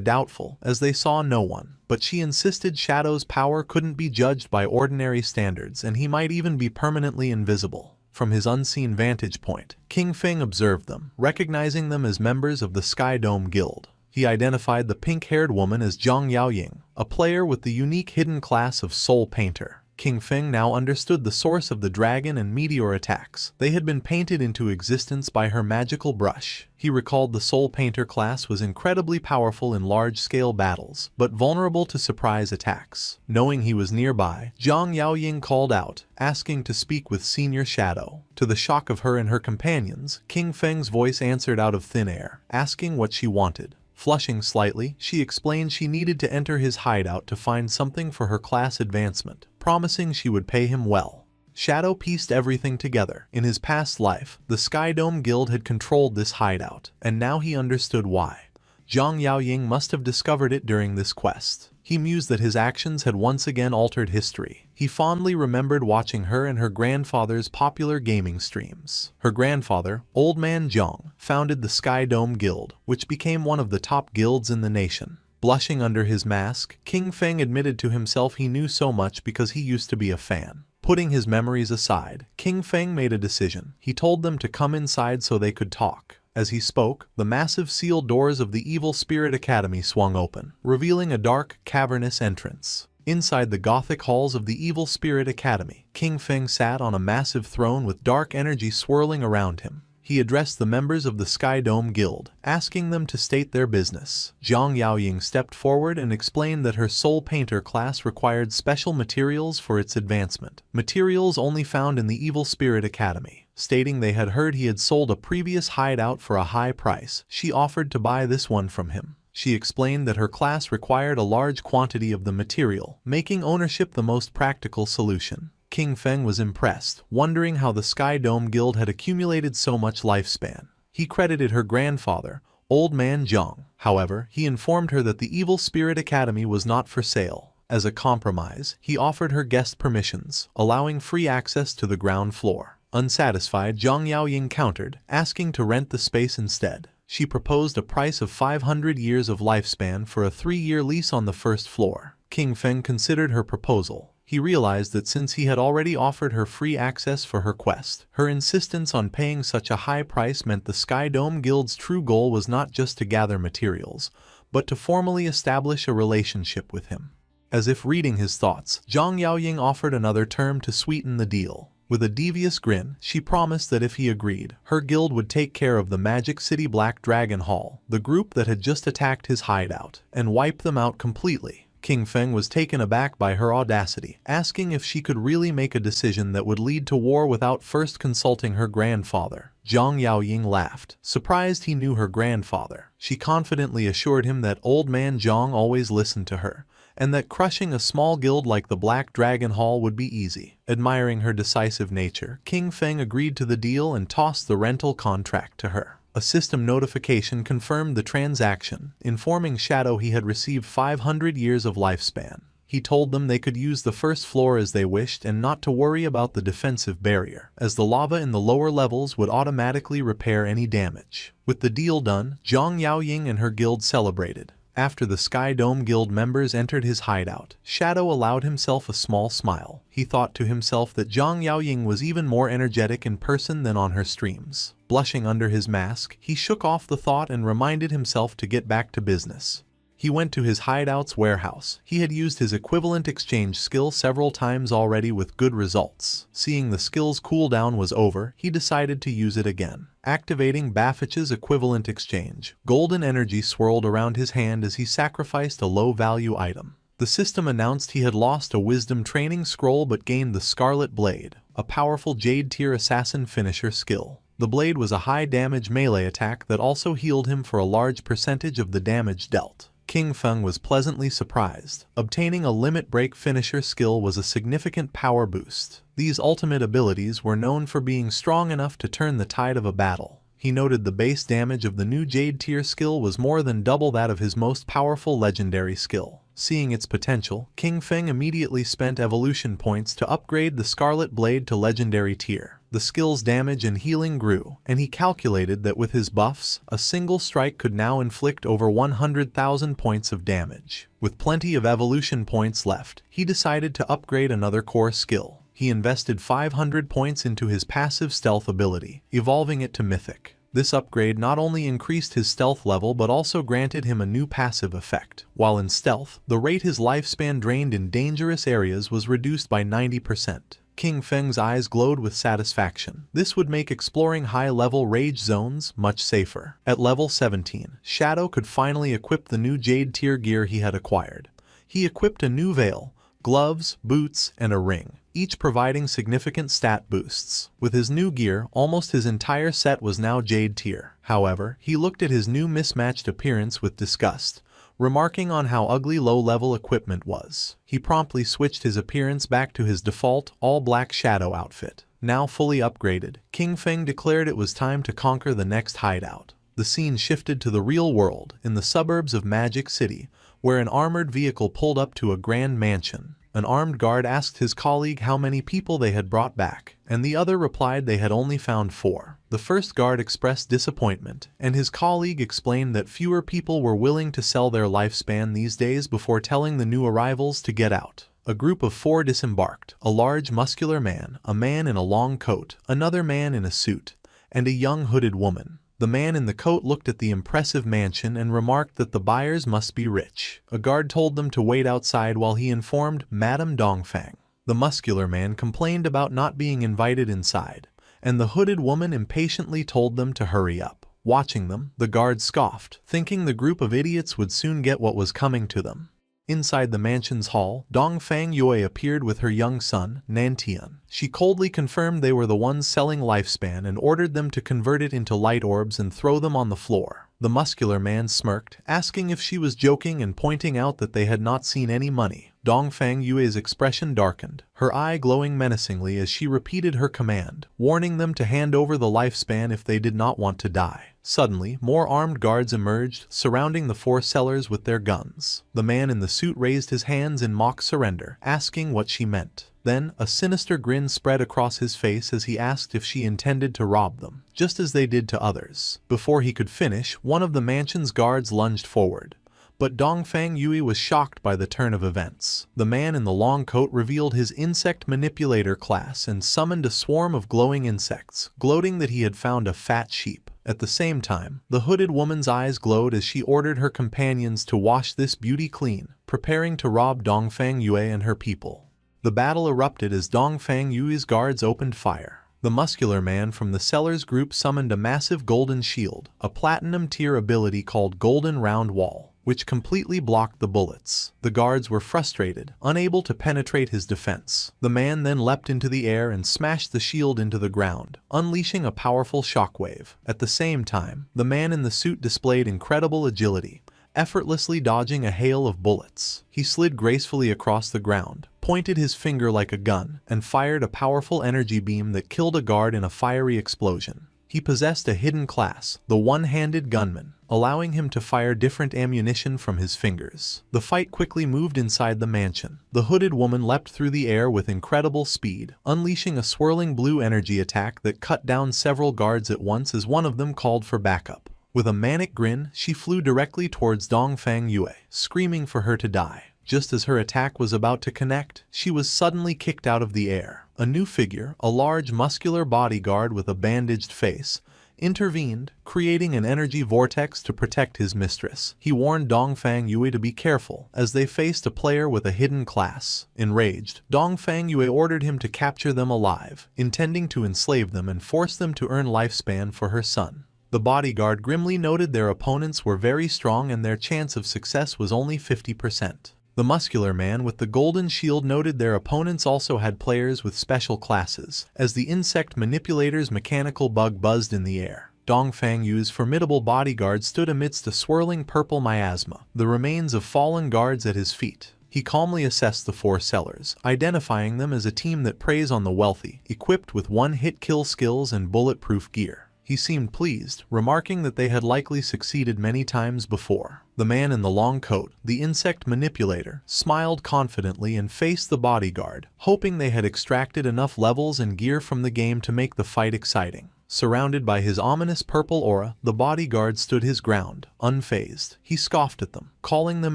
doubtful, as they saw no one, but she insisted Shadow's power couldn't be judged by ordinary standards and he might even be permanently invisible. From his unseen vantage point, King Feng observed them, recognizing them as members of the Sky Dome Guild. He identified the pink-haired woman as Zhang Yaoying, a player with the unique hidden class of Soul Painter. King Feng now understood the source of the dragon and meteor attacks. They had been painted into existence by her magical brush. He recalled the Soul Painter class was incredibly powerful in large-scale battles, but vulnerable to surprise attacks. Knowing he was nearby, Zhang Yaoying called out, asking to speak with Senior Shadow. To the shock of her and her companions, King Feng's voice answered out of thin air, asking what she wanted. Flushing slightly, she explained she needed to enter his hideout to find something for her class advancement, promising she would pay him well. Shadow pieced everything together. In his past life, the Sky Dome Guild had controlled this hideout, and now he understood why. Zhang Yaoying must have discovered it during this quest. He mused that his actions had once again altered history. He fondly remembered watching her and her grandfather's popular gaming streams. Her grandfather, Old Man Zhang, founded the Sky Dome Guild, which became one of the top guilds in the nation. Blushing under his mask, King Feng admitted to himself he knew so much because he used to be a fan. Putting his memories aside, King Feng made a decision. He told them to come inside so they could talk. As he spoke, the massive sealed doors of the Evil Spirit Academy swung open, revealing a dark, cavernous entrance. Inside the Gothic halls of the Evil Spirit Academy, King Feng sat on a massive throne with dark energy swirling around him. He addressed the members of the Sky Dome Guild, asking them to state their business. Zhang Yaoying stepped forward and explained that her Soul Painter class required special materials for its advancement, materials only found in the Evil Spirit Academy. Stating they had heard he had sold a previous hideout for a high price, she offered to buy this one from him. She explained that her class required a large quantity of the material, making ownership the most practical solution. King Feng was impressed, wondering how the Sky Dome Guild had accumulated so much lifespan. He credited her grandfather, Old Man Zhang. However, he informed her that the Evil Spirit Academy was not for sale. As a compromise, he offered her guest permissions, allowing free access to the ground floor. Unsatisfied, Zhang Yaoying countered, asking to rent the space instead. She proposed a price of 500 years of lifespan for a 3-year lease on the first floor. King Feng considered her proposal. He realized that since he had already offered her free access for her quest, her insistence on paying such a high price meant the Sky Dome Guild's true goal was not just to gather materials, but to formally establish a relationship with him. As if reading his thoughts, Zhang Yaoying offered another term to sweeten the deal. With a devious grin, she promised that if he agreed, her guild would take care of the Magic City Black Dragon Hall, the group that had just attacked his hideout, and wipe them out completely. King Feng was taken aback by her audacity, asking if she could really make a decision that would lead to war without first consulting her grandfather. Zhang Yaoying laughed, surprised he knew her grandfather. She confidently assured him that Old Man Zhang always listened to her, and that crushing a small guild like the Black Dragon Hall would be easy. Admiring her decisive nature, King Feng agreed to the deal and tossed the rental contract to her. A system notification confirmed the transaction, informing Shadow he had received 500 years of lifespan. He told them they could use the first floor as they wished and not to worry about the defensive barrier, as the lava in the lower levels would automatically repair any damage. With the deal done, Zhang Yaoying and her guild celebrated. After the Sky Dome Guild members entered his hideout, Shadow allowed himself a small smile. He thought to himself that Zhang Yaoying was even more energetic in person than on her streams. Blushing under his mask, he shook off the thought and reminded himself to get back to business. He went to his hideout's warehouse. He had used his equivalent exchange skill several times already with good results. Seeing the skill's cooldown was over, he decided to use it again. Activating Baffich's equivalent exchange, golden energy swirled around his hand as he sacrificed a low-value item. The system announced he had lost a wisdom training scroll but gained the Scarlet Blade, a powerful Jade-tier assassin finisher skill. The blade was a high-damage melee attack that also healed him for a large percentage of the damage dealt. King Feng was pleasantly surprised. Obtaining a limit break finisher skill was a significant power boost. These ultimate abilities were known for being strong enough to turn the tide of a battle. He noted the base damage of the new Jade tier skill was more than double that of his most powerful legendary skill. Seeing its potential, King Feng immediately spent evolution points to upgrade the Scarlet Blade to legendary tier. The skill's damage and healing grew, and he calculated that with his buffs, a single strike could now inflict over 100,000 points of damage. With plenty of evolution points left, he decided to upgrade another core skill. He invested 500 points into his passive stealth ability, evolving it to Mythic. This upgrade not only increased his stealth level but also granted him a new passive effect. While in stealth, the rate his lifespan drained in dangerous areas was reduced by 90%. King Feng's eyes glowed with satisfaction. This would make exploring high-level rage zones much safer. At level 17, Shadow could finally equip the new Jade tier gear he had acquired. He equipped a new veil, gloves, boots, and a ring, each providing significant stat boosts. With his new gear, almost his entire set was now Jade tier. However, he looked at his new mismatched appearance with disgust, remarking on how ugly low-level equipment was. He promptly switched his appearance back to his default, all-black Shadow outfit. Now fully upgraded, King Feng declared it was time to conquer the next hideout. The scene shifted to the real world, in the suburbs of Magic City, where an armored vehicle pulled up to a grand mansion. An armed guard asked his colleague how many people they had brought back, and the other replied they had only found 4. The first guard expressed disappointment, and his colleague explained that fewer people were willing to sell their lifespan these days before telling the new arrivals to get out. A group of 4 disembarked: a large muscular man, a man in a long coat, another man in a suit, and a young hooded woman. The man in the coat looked at the impressive mansion and remarked that the buyers must be rich. A guard told them to wait outside while he informed Madame Dongfang. The muscular man complained about not being invited inside, and the hooded woman impatiently told them to hurry up. Watching them, the guard scoffed, thinking the group of idiots would soon get what was coming to them. Inside the mansion's hall, Dongfang Yue appeared with her young son, Nantian. She coldly confirmed they were the ones selling lifespan and ordered them to convert it into light orbs and throw them on the floor. The muscular man smirked, asking if she was joking and pointing out that they had not seen any money. Dongfang Yue's expression darkened, her eye glowing menacingly as she repeated her command, warning them to hand over the lifespan if they did not want to die. Suddenly, more armed guards emerged, surrounding the 4 sellers with their guns. The man in the suit raised his hands in mock surrender, asking what she meant. Then, a sinister grin spread across his face as he asked if she intended to rob them, just as they did to others. Before he could finish, one of the mansion's guards lunged forward. But Dongfang Yue was shocked by the turn of events. The man in the long coat revealed his insect manipulator class and summoned a swarm of glowing insects, gloating that he had found a fat sheep. At the same time, the hooded woman's eyes glowed as she ordered her companions to wash this beauty clean, preparing to rob Dongfang Yue and her people. The battle erupted as Dongfang Yue's guards opened fire. The muscular man from the sellers group summoned a massive golden shield, a platinum tier ability called Golden Round Wall, which completely blocked the bullets. The guards were frustrated, unable to penetrate his defense. The man then leapt into the air and smashed the shield into the ground, unleashing a powerful shockwave. At the same time, the man in the suit displayed incredible agility, effortlessly dodging a hail of bullets. He slid gracefully across the ground, pointed his finger like a gun, and fired a powerful energy beam that killed a guard in a fiery explosion. He possessed a hidden class, the one-handed gunman, allowing him to fire different ammunition from his fingers. The fight quickly moved inside the mansion. The hooded woman leapt through the air with incredible speed, unleashing a swirling blue energy attack that cut down several guards at once as one of them called for backup. With a manic grin, she flew directly towards Dongfang Yue, screaming for her to die. Just as her attack was about to connect, she was suddenly kicked out of the air. A new figure, a large muscular bodyguard with a bandaged face, intervened, creating an energy vortex to protect his mistress. He warned Dongfang Yue to be careful, as they faced a player with a hidden class. Enraged, Dongfang Yue ordered him to capture them alive, intending to enslave them and force them to earn lifespan for her son. The bodyguard grimly noted their opponents were very strong and their chance of success was only 50%. The muscular man with the golden shield noted their opponents also had players with special classes, as the insect manipulator's mechanical bug buzzed in the air. Dongfang Yue's formidable bodyguard stood amidst a swirling purple miasma, the remains of fallen guards at his feet. He calmly assessed the 4 sellers, identifying them as a team that preys on the wealthy, equipped with one-hit kill skills and bulletproof gear. He seemed pleased, remarking that they had likely succeeded many times before. The man in the long coat, the insect manipulator, smiled confidently and faced the bodyguard, hoping they had extracted enough levels and gear from the game to make the fight exciting. Surrounded by his ominous purple aura, the bodyguard stood his ground, unfazed. He scoffed at them, calling them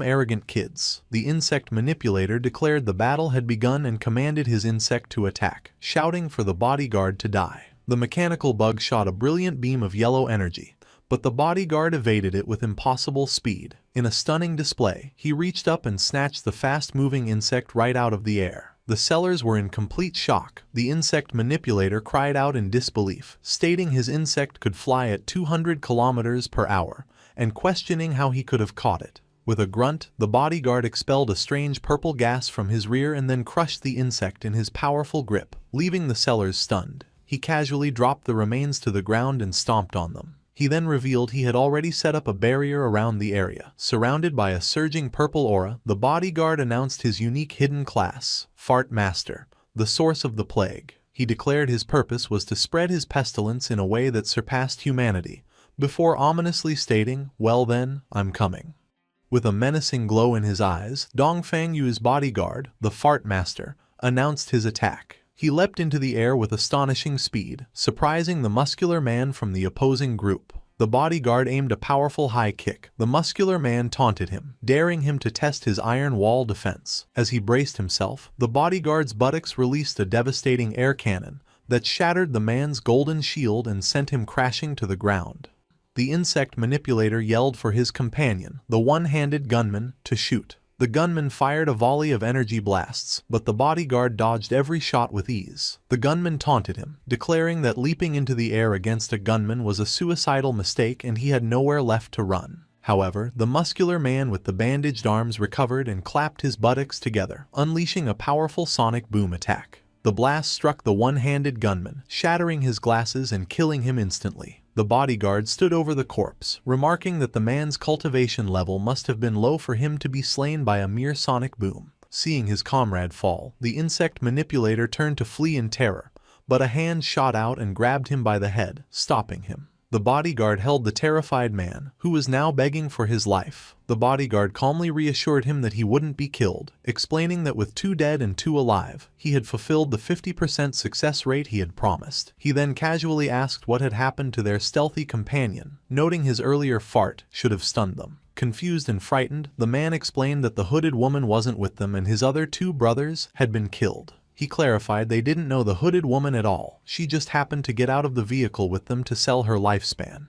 arrogant kids. The insect manipulator declared the battle had begun and commanded his insect to attack, shouting for the bodyguard to die. The mechanical bug shot a brilliant beam of yellow energy, but the bodyguard evaded it with impossible speed. In a stunning display, he reached up and snatched the fast-moving insect right out of the air. The sellers were in complete shock. The insect manipulator cried out in disbelief, stating his insect could fly at 200 kilometers per hour, and questioning how he could have caught it. With a grunt, the bodyguard expelled a strange purple gas from his rear and then crushed the insect in his powerful grip, leaving the sellers stunned. He casually dropped the remains to the ground and stomped on them. He then revealed he had already set up a barrier around the area. Surrounded by a surging purple aura, the bodyguard announced his unique hidden class, Fart Master, the source of the plague. He declared his purpose was to spread his pestilence in a way that surpassed humanity, before ominously stating, "Well then, I'm coming." With a menacing glow in his eyes, Dongfang Yu's bodyguard, the Fart Master, announced his attack. He leapt into the air with astonishing speed, surprising the muscular man from the opposing group. The bodyguard aimed a powerful high kick. The muscular man taunted him, daring him to test his iron wall defense. As he braced himself, the bodyguard's buttocks released a devastating air cannon that shattered the man's golden shield and sent him crashing to the ground. The insect manipulator yelled for his companion, the one-handed gunman, to shoot. The gunman fired a volley of energy blasts, but the bodyguard dodged every shot with ease. The gunman taunted him, declaring that leaping into the air against a gunman was a suicidal mistake and he had nowhere left to run. However, the muscular man with the bandaged arms recovered and clapped his buttocks together, unleashing a powerful sonic boom attack. The blast struck the one-handed gunman, shattering his glasses and killing him instantly. The bodyguard stood over the corpse, remarking that the man's cultivation level must have been low for him to be slain by a mere sonic boom. Seeing his comrade fall, the insect manipulator turned to flee in terror, but a hand shot out and grabbed him by the head, stopping him. The bodyguard held the terrified man, who was now begging for his life. The bodyguard calmly reassured him that he wouldn't be killed, explaining that with 2 dead and 2 alive, he had fulfilled the 50% success rate he had promised. He then casually asked what had happened to their stealthy companion, noting his earlier fart should have stunned them. Confused and frightened, the man explained that the hooded woman wasn't with them and his other 2 brothers had been killed. He clarified they didn't know the hooded woman at all, she just happened to get out of the vehicle with them to sell her lifespan.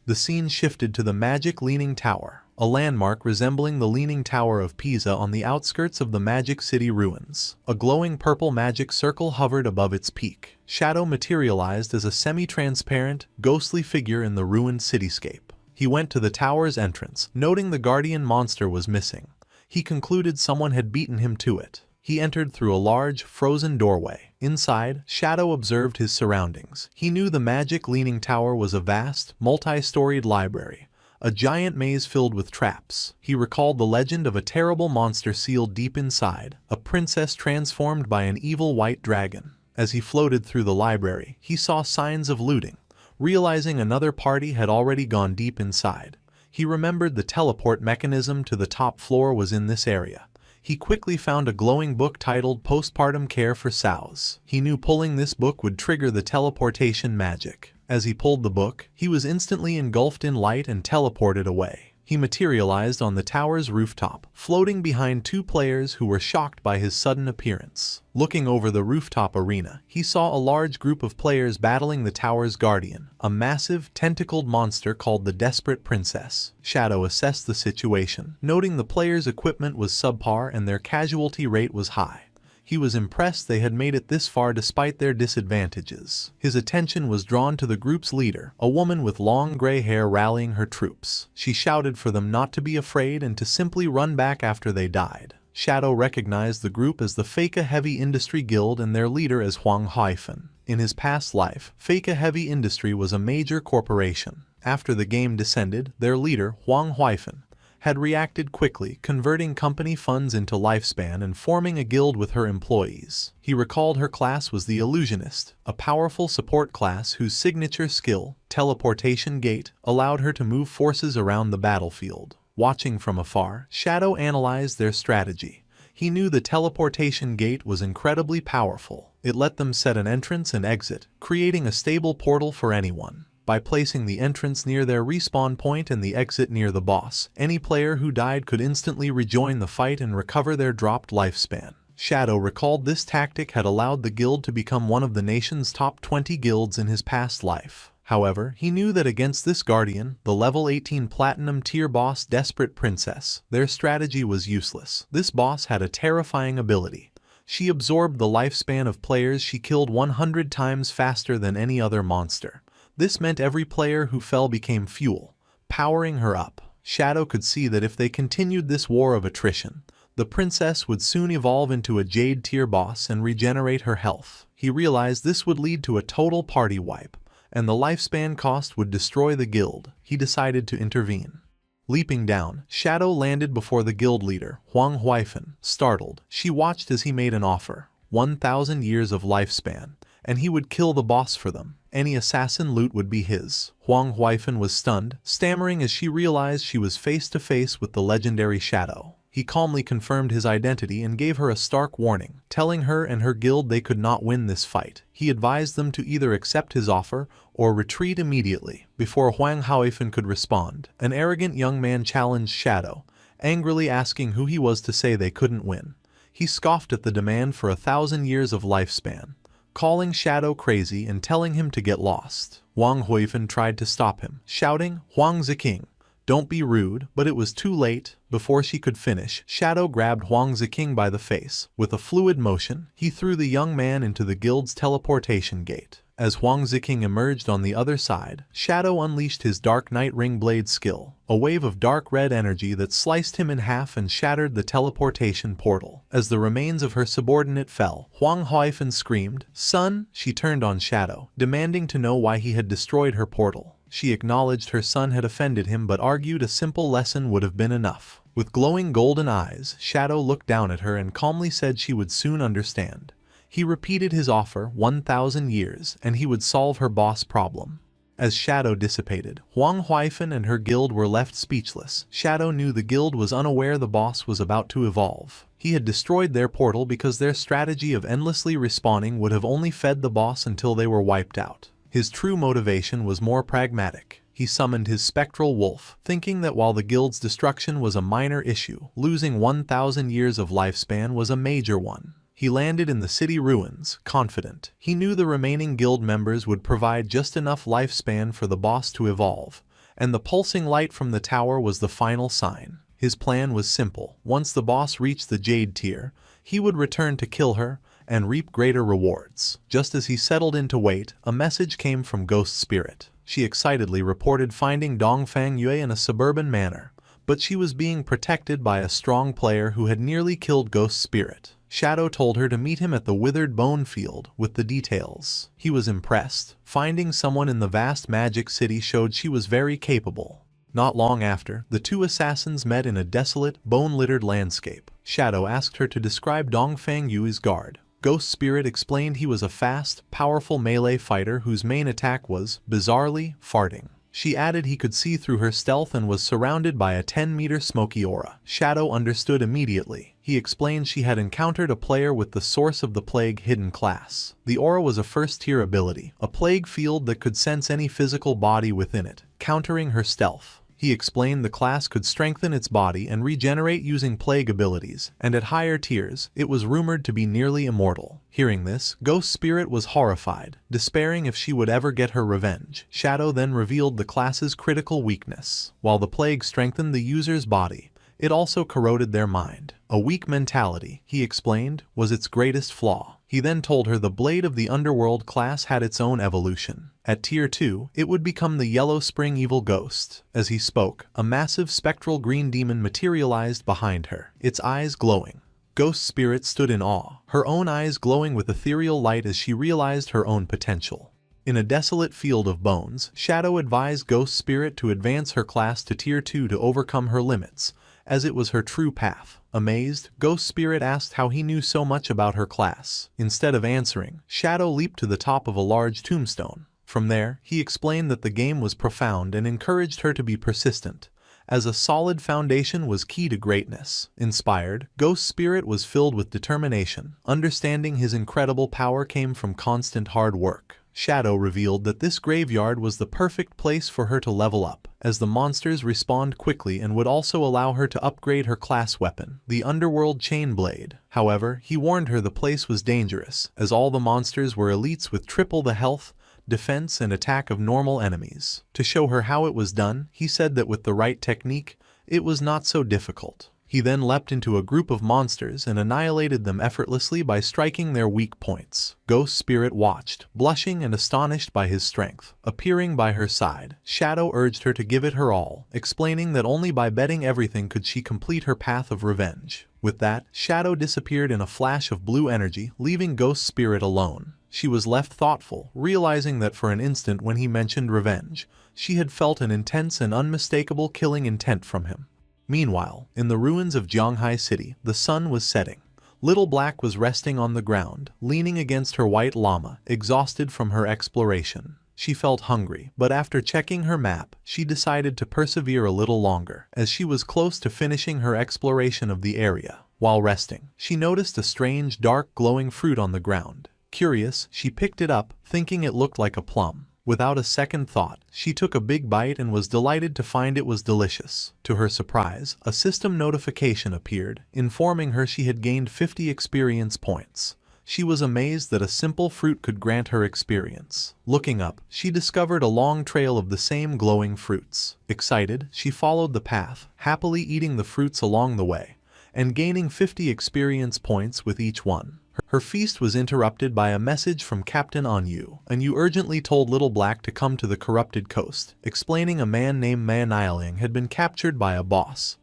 The scene shifted to the Magic Leaning Tower, a landmark resembling the Leaning Tower of Pisa on the outskirts of the Magic City ruins. A glowing purple magic circle hovered above its peak. Shadow materialized as a semi-transparent, ghostly figure in the ruined cityscape. He went to the tower's entrance, noting the guardian monster was missing. He concluded someone had beaten him to it. He entered through a large, frozen doorway. Inside, Shadow observed his surroundings. He knew the Magic Leaning Tower was a vast, multi-storied library, a giant maze filled with traps. He recalled the legend of a terrible monster sealed deep inside, a princess transformed by an evil white dragon. As he floated through the library, he saw signs of looting. Realizing another party had already gone deep inside, he remembered the teleport mechanism to the top floor was in this area. He quickly found a glowing book titled Postpartum Care for Sows. He knew pulling this book would trigger the teleportation magic. As he pulled the book, he was instantly engulfed in light and teleported away. He materialized on the tower's rooftop, floating behind 2 players who were shocked by his sudden appearance. Looking over the rooftop arena, he saw a large group of players battling the tower's guardian, a massive, tentacled monster called the Desperate Princess. Shadow assessed the situation, noting the players' equipment was subpar and their casualty rate was high. He was impressed they had made it this far despite their disadvantages. His attention was drawn to the group's leader, a woman with long gray hair rallying her troops. She shouted for them not to be afraid and to simply run back after they died. Shadow recognized the group as the Feka Heavy Industry Guild and their leader as Huang Haifan. In his past life, Feka Heavy Industry was a major corporation. After the game descended, their leader, Huang Haifan, had reacted quickly, converting company funds into lifespan and forming a guild with her employees. He recalled her class was the Illusionist, a powerful support class whose signature skill, Teleportation Gate, allowed her to move forces around the battlefield. Watching from afar, Shadow analyzed their strategy. He knew the teleportation gate was incredibly powerful. It let them set an entrance and exit, creating a stable portal for anyone. By placing the entrance near their respawn point and the exit near the boss, any player who died could instantly rejoin the fight and recover their dropped lifespan. Shadow recalled this tactic had allowed the guild to become one of the nation's top 20 guilds in his past life. However, he knew that against this guardian, the level 18 platinum tier boss Desperate Princess, their strategy was useless. This boss had a terrifying ability. She absorbed the lifespan of players she killed 100 times faster than any other monster. This meant every player who fell became fuel, powering her up. Shadow could see that if they continued this war of attrition, the princess would soon evolve into a Jade tier boss and regenerate her health. He realized this would lead to a total party wipe, and the lifespan cost would destroy the guild. He decided to intervene. Leaping down, Shadow landed before the guild leader, Huang Huifan. Startled, she watched as he made an offer, 1,000 years of lifespan, and he would kill the boss for them. Any assassin loot would be his. Huang Huifan was stunned, stammering as she realized she was face to face with the legendary Shadow. He calmly confirmed his identity and gave her a stark warning, telling her and her guild they could not win this fight. He advised them to either accept his offer or retreat immediately. Before Huang Huifan could respond, an arrogant young man challenged Shadow, angrily asking who he was to say they couldn't win. He scoffed at the demand for 1,000 years of lifespan, calling Shadow crazy and telling him to get lost. Huang Huifan tried to stop him, shouting, "Huang Ziking, don't be rude," but it was too late. Before she could finish, Shadow grabbed Huang Ziking by the face. With a fluid motion, he threw the young man into the guild's teleportation gate. As Huang Ziking emerged on the other side, Shadow unleashed his Dark Night Ring Blade skill, a wave of dark red energy that sliced him in half and shattered the teleportation portal. As the remains of her subordinate fell, Huang Huifan screamed, "Son!" She turned on Shadow, demanding to know why he had destroyed her portal. She acknowledged her son had offended him but argued a simple lesson would have been enough. With glowing golden eyes, Shadow looked down at her and calmly said she would soon understand. He repeated his offer, 1,000 years, and he would solve her boss problem. As Shadow dissipated, Huang Huifan and her guild were left speechless. Shadow knew the guild was unaware the boss was about to evolve. He had destroyed their portal because their strategy of endlessly respawning would have only fed the boss until they were wiped out. His true motivation was more pragmatic. He summoned his spectral wolf, thinking that while the guild's destruction was a minor issue, losing 1,000 years of lifespan was a major one. He landed in the city ruins, confident. He knew the remaining guild members would provide just enough lifespan for the boss to evolve, and the pulsing light from the tower was the final sign. His plan was simple. Once the boss reached the Jade tier, he would return to kill her and reap greater rewards. Just as he settled in to wait, a message came from Ghost Spirit. She excitedly reported finding Dongfang Yue in a suburban manor, but she was being protected by a strong player who had nearly killed Ghost Spirit. Shadow told her to meet him at the Withered Bone Field with the details. He was impressed. Finding someone in the vast magic city showed she was very capable. Not long after, the two assassins met in a desolate, bone-littered landscape. Shadow asked her to describe Dongfang Yue's guard. Ghost Spirit explained he was a fast, powerful melee fighter whose main attack was, bizarrely, farting. She added he could see through her stealth and was surrounded by a 10-meter smoky aura. Shadow understood immediately. He explained she had encountered a player with the Source of the Plague hidden class. The aura was a first-tier ability, a plague field that could sense any physical body within it, countering her stealth. He explained the class could strengthen its body and regenerate using plague abilities, and at higher tiers, it was rumored to be nearly immortal. Hearing this, Ghost Spirit was horrified, despairing if she would ever get her revenge. Shadow then revealed the class's critical weakness. While the plague strengthened the user's body, it also corroded their mind. A weak mentality, he explained, was its greatest flaw. He then told her the Blade of the Underworld class had its own evolution. At Tier 2, it would become the Yellow Spring Evil Ghost. As he spoke, a massive spectral green demon materialized behind her, its eyes glowing. Ghost Spirit stood in awe, her own eyes glowing with ethereal light as she realized her own potential. In a desolate field of bones, Shadow advised Ghost Spirit to advance her class to Tier 2 to overcome her limits, as it was her true path. Amazed, Ghost Spirit asked how he knew so much about her class. Instead of answering, Shadow leaped to the top of a large tombstone. From there, he explained that the game was profound and encouraged her to be persistent, as a solid foundation was key to greatness. Inspired, Ghost Spirit was filled with determination. Understanding his incredible power came from constant hard work. Shadow revealed that this graveyard was the perfect place for her to level up, as the monsters respawned quickly and would also allow her to upgrade her class weapon, the Underworld Chain Blade. However, he warned her the place was dangerous, as all the monsters were elites with triple the health, defense, and attack of normal enemies. To show her how it was done, he said that with the right technique, it was not so difficult. He then leapt into a group of monsters and annihilated them effortlessly by striking their weak points. Ghost Spirit watched, blushing and astonished by his strength. Appearing by her side, Shadow urged her to give it her all, explaining that only by betting everything could she complete her path of revenge. With that, Shadow disappeared in a flash of blue energy, leaving Ghost Spirit alone. She was left thoughtful, realizing that for an instant when he mentioned revenge, she had felt an intense and unmistakable killing intent from him. Meanwhile, in the ruins of Zhanghai City, the sun was setting. Little Black was resting on the ground, leaning against her white llama, exhausted from her exploration. She felt hungry, but after checking her map, she decided to persevere a little longer, as she was close to finishing her exploration of the area. While resting, she noticed a strange, dark, glowing fruit on the ground. Curious, she picked it up, thinking it looked like a plum. Without a second thought, she took a big bite and was delighted to find it was delicious. To her surprise, a system notification appeared, informing her she had gained 50 experience points. She was amazed that a simple fruit could grant her experience. Looking up, she discovered a long trail of the same glowing fruits. Excited, she followed the path, happily eating the fruits along the way, and gaining 50 experience points with each one. Her feast was interrupted by a message from Captain Anyu, and you urgently told Little Black to come to the corrupted coast, explaining a man named Manhwa had been captured by a boss.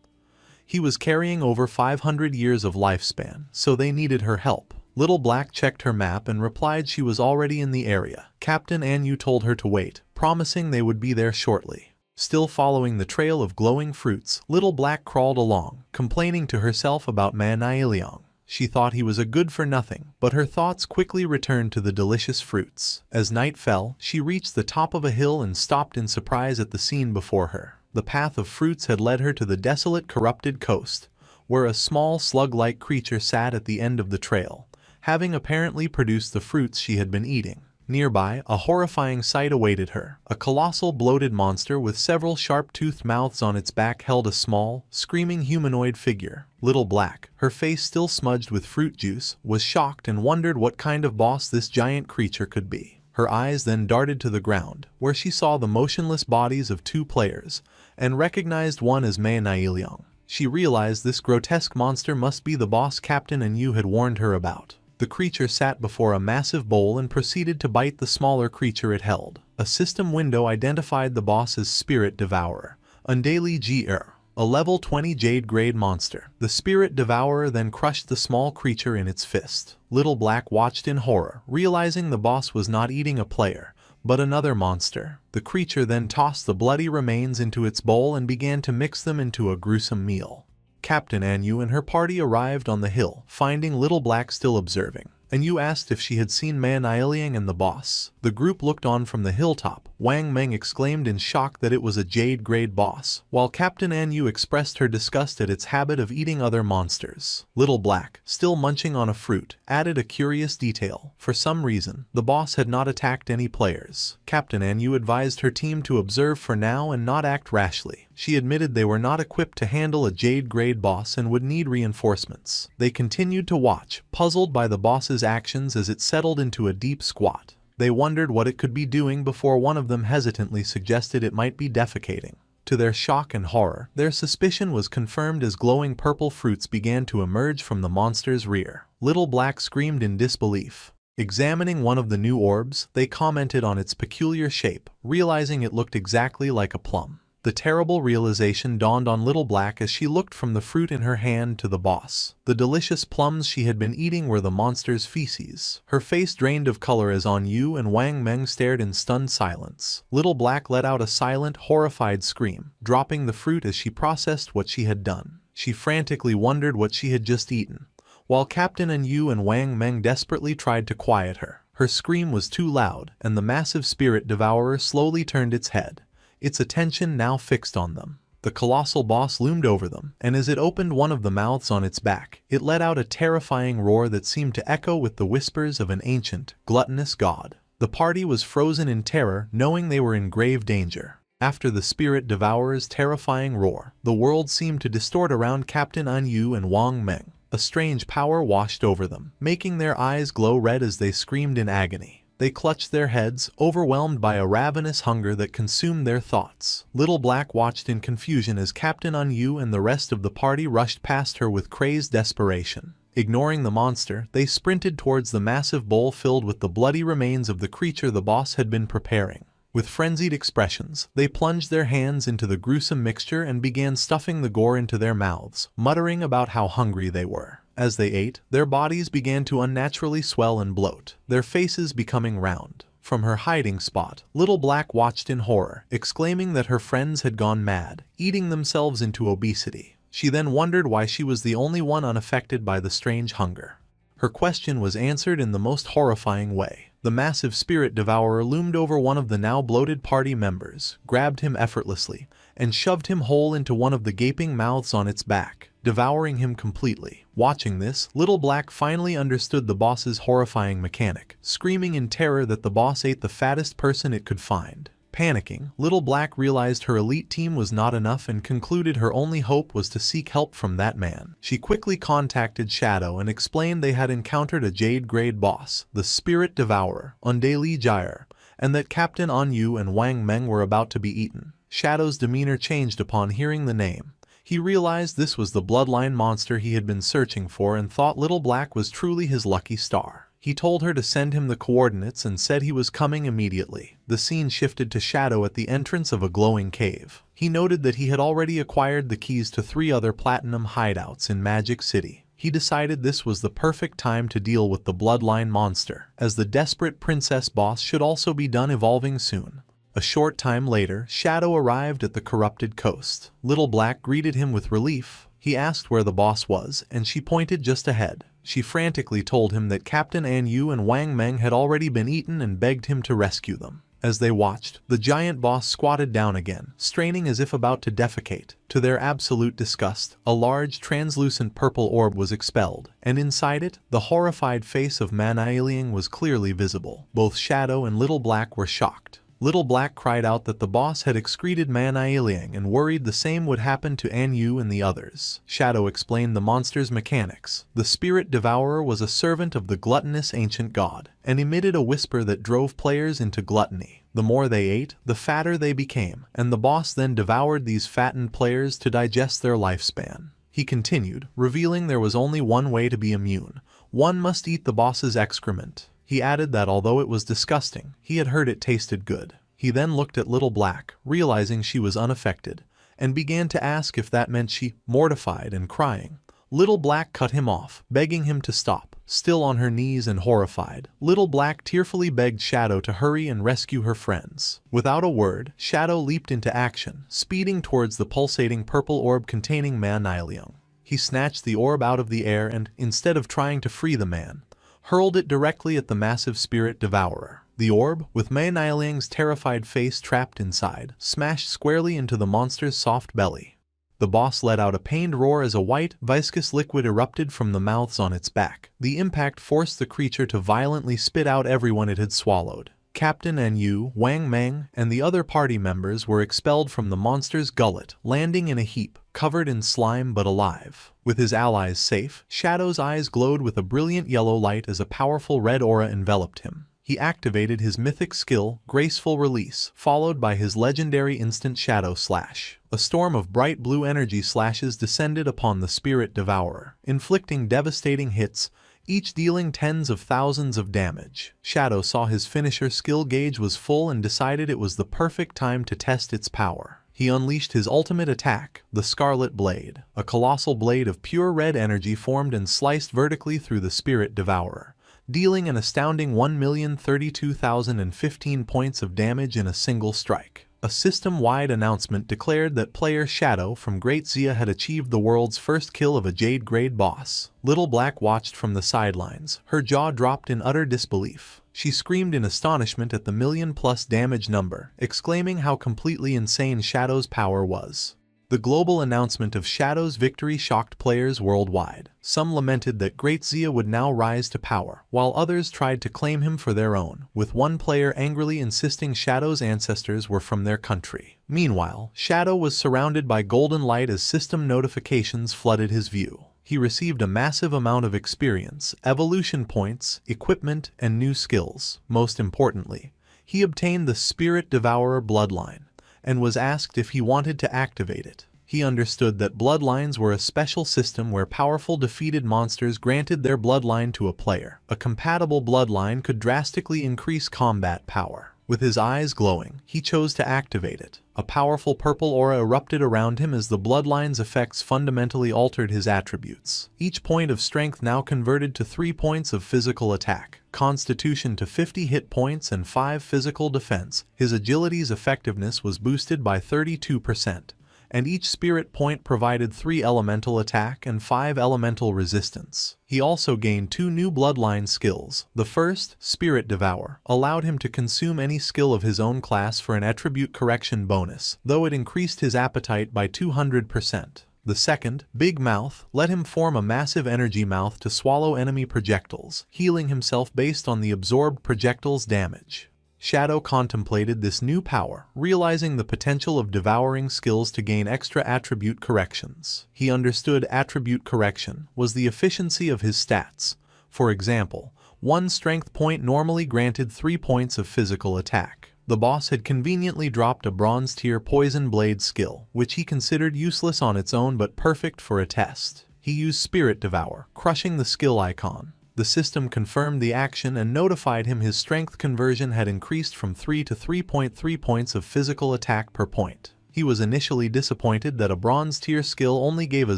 He was carrying over 500 years of lifespan, so they needed her help. Little Black checked her map and replied she was already in the area. Captain Anyu told her to wait, promising they would be there shortly. Still following the trail of glowing fruits, Little Black crawled along, complaining to herself about Manhwa. She thought he was a good-for-nothing, but her thoughts quickly returned to the delicious fruits. As night fell, she reached the top of a hill and stopped in surprise at the scene before her. The path of fruits had led her to the desolate, corrupted coast, where a small slug-like creature sat at the end of the trail, having apparently produced the fruits she had been eating. Nearby, a horrifying sight awaited her. A colossal bloated monster with several sharp-toothed mouths on its back held a small, screaming humanoid figure. Little Black, her face still smudged with fruit juice, was shocked and wondered what kind of boss this giant creature could be. Her eyes then darted to the ground, where she saw the motionless bodies of two players, and recognized one as Manhwa. She realized this grotesque monster must be the boss Captain Anyu had warned her about. The creature sat before a massive bowl and proceeded to bite the smaller creature it held. A system window identified the boss as Spirit Devourer, Undali Gr, a level 20 Jade grade monster. The Spirit Devourer then crushed the small creature in its fist. Little Black watched in horror, realizing the boss was not eating a player, but another monster. The creature then tossed the bloody remains into its bowl and began to mix them into a gruesome meal. Captain Anyu and her party arrived on the hill, finding Little Black still observing. Anyu asked if she had seen Manhwa and the boss. The group looked on from the hilltop. Wang Meng exclaimed in shock that it was a Jade-grade boss, while Captain Anyu expressed her disgust at its habit of eating other monsters. Little Black, still munching on a fruit, added a curious detail. For some reason, the boss had not attacked any players. Captain Anyu advised her team to observe for now and not act rashly. She admitted they were not equipped to handle a Jade-grade boss and would need reinforcements. They continued to watch, puzzled by the boss's actions as it settled into a deep squat. They wondered what it could be doing before one of them hesitantly suggested it might be defecating. To their shock and horror, their suspicion was confirmed as glowing purple fruits began to emerge from the monster's rear. Little Black screamed in disbelief. Examining one of the new orbs, they commented on its peculiar shape, realizing it looked exactly like a plum. The terrible realization dawned on Little Black as she looked from the fruit in her hand to the boss. The delicious plums she had been eating were the monster's feces. Her face drained of color as On Yu and Wang Meng stared in stunned silence. Little Black let out a silent, horrified scream, dropping the fruit as she processed what she had done. She frantically wondered what she had just eaten, while Captain An Yu and Wang Meng desperately tried to quiet her. Her scream was too loud, and the massive spirit devourer slowly turned its head, its attention now fixed on them. The colossal boss loomed over them, and as it opened one of the mouths on its back, it let out a terrifying roar that seemed to echo with the whispers of an ancient, gluttonous god. The party was frozen in terror, knowing they were in grave danger. After the spirit devourer's terrifying roar, the world seemed to distort around Captain An Yu and Wang Meng. A strange power washed over them, making their eyes glow red as they screamed in agony. They clutched their heads, overwhelmed by a ravenous hunger that consumed their thoughts. Little Black watched in confusion as Captain An Yu and the rest of the party rushed past her with crazed desperation. Ignoring the monster, they sprinted towards the massive bowl filled with the bloody remains of the creature the boss had been preparing. With frenzied expressions, they plunged their hands into the gruesome mixture and began stuffing the gore into their mouths, muttering about how hungry they were. As they ate, their bodies began to unnaturally swell and bloat, their faces becoming round. From her hiding spot, Little Black watched in horror, exclaiming that her friends had gone mad, eating themselves into obesity. She then wondered why she was the only one unaffected by the strange hunger. Her question was answered in the most horrifying way. The massive spirit devourer loomed over one of the now bloated party members, grabbed him effortlessly, and shoved him whole into one of the gaping mouths on its back, devouring him completely. Watching this, Little Black finally understood the boss's horrifying mechanic, screaming in terror that the boss ate the fattest person it could find. Panicking, Little Black realized her elite team was not enough and concluded her only hope was to seek help from that man. She quickly contacted Shadow and explained they had encountered a Jade-grade boss, the Spirit Devourer, on Daily Gyre, and that Captain An Yu and Wang Meng were about to be eaten. Shadow's demeanor changed upon hearing the name. He realized this was the bloodline monster he had been searching for and thought Little Black was truly his lucky star. He told her to send him the coordinates and said he was coming immediately. The scene shifted to Shadow at the entrance of a glowing cave. He noted that he had already acquired the keys to 3 other platinum hideouts in Magic City. He decided this was the perfect time to deal with the bloodline monster, as the desperate princess boss should also be done evolving soon. A short time later, Shadow arrived at the corrupted coast. Little Black greeted him with relief. He asked where the boss was, and she pointed just ahead. She frantically told him that Captain An Yu and Wang Meng had already been eaten and begged him to rescue them. As they watched, the giant boss squatted down again, straining as if about to defecate. To their absolute disgust, a large translucent purple orb was expelled, and inside it, the horrified face of Manhwa was clearly visible. Both Shadow and Little Black were shocked. Little Black cried out that the boss had excreted Manhwa and worried the same would happen to An Yu and the others. Shadow explained the monster's mechanics. The spirit devourer was a servant of the gluttonous ancient god, and emitted a whisper that drove players into gluttony. The more they ate, the fatter they became, and the boss then devoured these fattened players to digest their lifespan. He continued, revealing there was only one way to be immune. One must eat the boss's excrement. He added that although it was disgusting, he had heard it tasted good. He then looked at Little Black, realizing she was unaffected, and began to ask if that meant she, mortified and crying. Little Black cut him off, begging him to stop. Still on her knees and horrified, Little Black tearfully begged Shadow to hurry and rescue her friends. Without a word, Shadow leaped into action, speeding towards the pulsating purple orb containing Manhwa. He snatched the orb out of the air and, instead of trying to free the man, hurled it directly at the massive spirit devourer. The orb, with Manhwa's terrified face trapped inside, smashed squarely into the monster's soft belly. The boss let out a pained roar as a white, viscous liquid erupted from the mouths on its back. The impact forced the creature to violently spit out everyone it had swallowed. Captain An Yu, Wang Meng, and the other party members were expelled from the monster's gullet, landing in a heap, covered in slime but alive. With his allies safe, Shadow's eyes glowed with a brilliant yellow light as a powerful red aura enveloped him. He activated his mythic skill, Graceful Release, followed by his legendary instant Shadow Slash. A storm of bright blue energy slashes descended upon the spirit devourer, inflicting devastating hits, each dealing tens of thousands of damage. Shadow saw his finisher skill gauge was full and decided it was the perfect time to test its power. He unleashed his ultimate attack, the Scarlet Blade. A colossal blade of pure red energy formed and sliced vertically through the Spirit Devourer, dealing an astounding 1,032,015 points of damage in a single strike. A system-wide announcement declared that player Shadow from Great Zia had achieved the world's first kill of a Jade-grade boss. Little Black watched from the sidelines, her jaw dropped in utter disbelief. She screamed in astonishment at the million-plus damage number, exclaiming how completely insane Shadow's power was. The global announcement of Shadow's victory shocked players worldwide. Some lamented that Great Zia would now rise to power, while others tried to claim him for their own, with one player angrily insisting Shadow's ancestors were from their country. Meanwhile, Shadow was surrounded by golden light as system notifications flooded his view. He received a massive amount of experience, evolution points, equipment, and new skills. Most importantly, he obtained the Spirit Devourer bloodline, and was asked if he wanted to activate it. He understood that bloodlines were a special system where powerful defeated monsters granted their bloodline to a player. A compatible bloodline could drastically increase combat power. With his eyes glowing, he chose to activate it. A powerful purple aura erupted around him as the bloodline's effects fundamentally altered his attributes. Each point of strength now converted to 3 points of physical attack, constitution to 50 hit points and 5 physical defense. His agility's effectiveness was boosted by 32%. And each spirit point provided 3 elemental attack and 5 elemental resistance. He also gained 2 new bloodline skills. The first, Spirit Devour, allowed him to consume any skill of his own class for an attribute correction bonus, though it increased his appetite by 200%. The second, Big Mouth, let him form a massive energy mouth to swallow enemy projectiles, healing himself based on the absorbed projectile's damage. Shadow contemplated this new power, realizing the potential of devouring skills to gain extra attribute corrections. He understood attribute correction was the efficiency of his stats. For example, 1 strength point normally granted 3 points of physical attack. The boss had conveniently dropped a bronze tier poison blade skill, which he considered useless on its own but perfect for a test. He used Spirit Devour, crushing the skill icon. The system confirmed the action and notified him his strength conversion had increased from 3 to 3.3 points of physical attack per point. He was initially disappointed that a bronze tier skill only gave a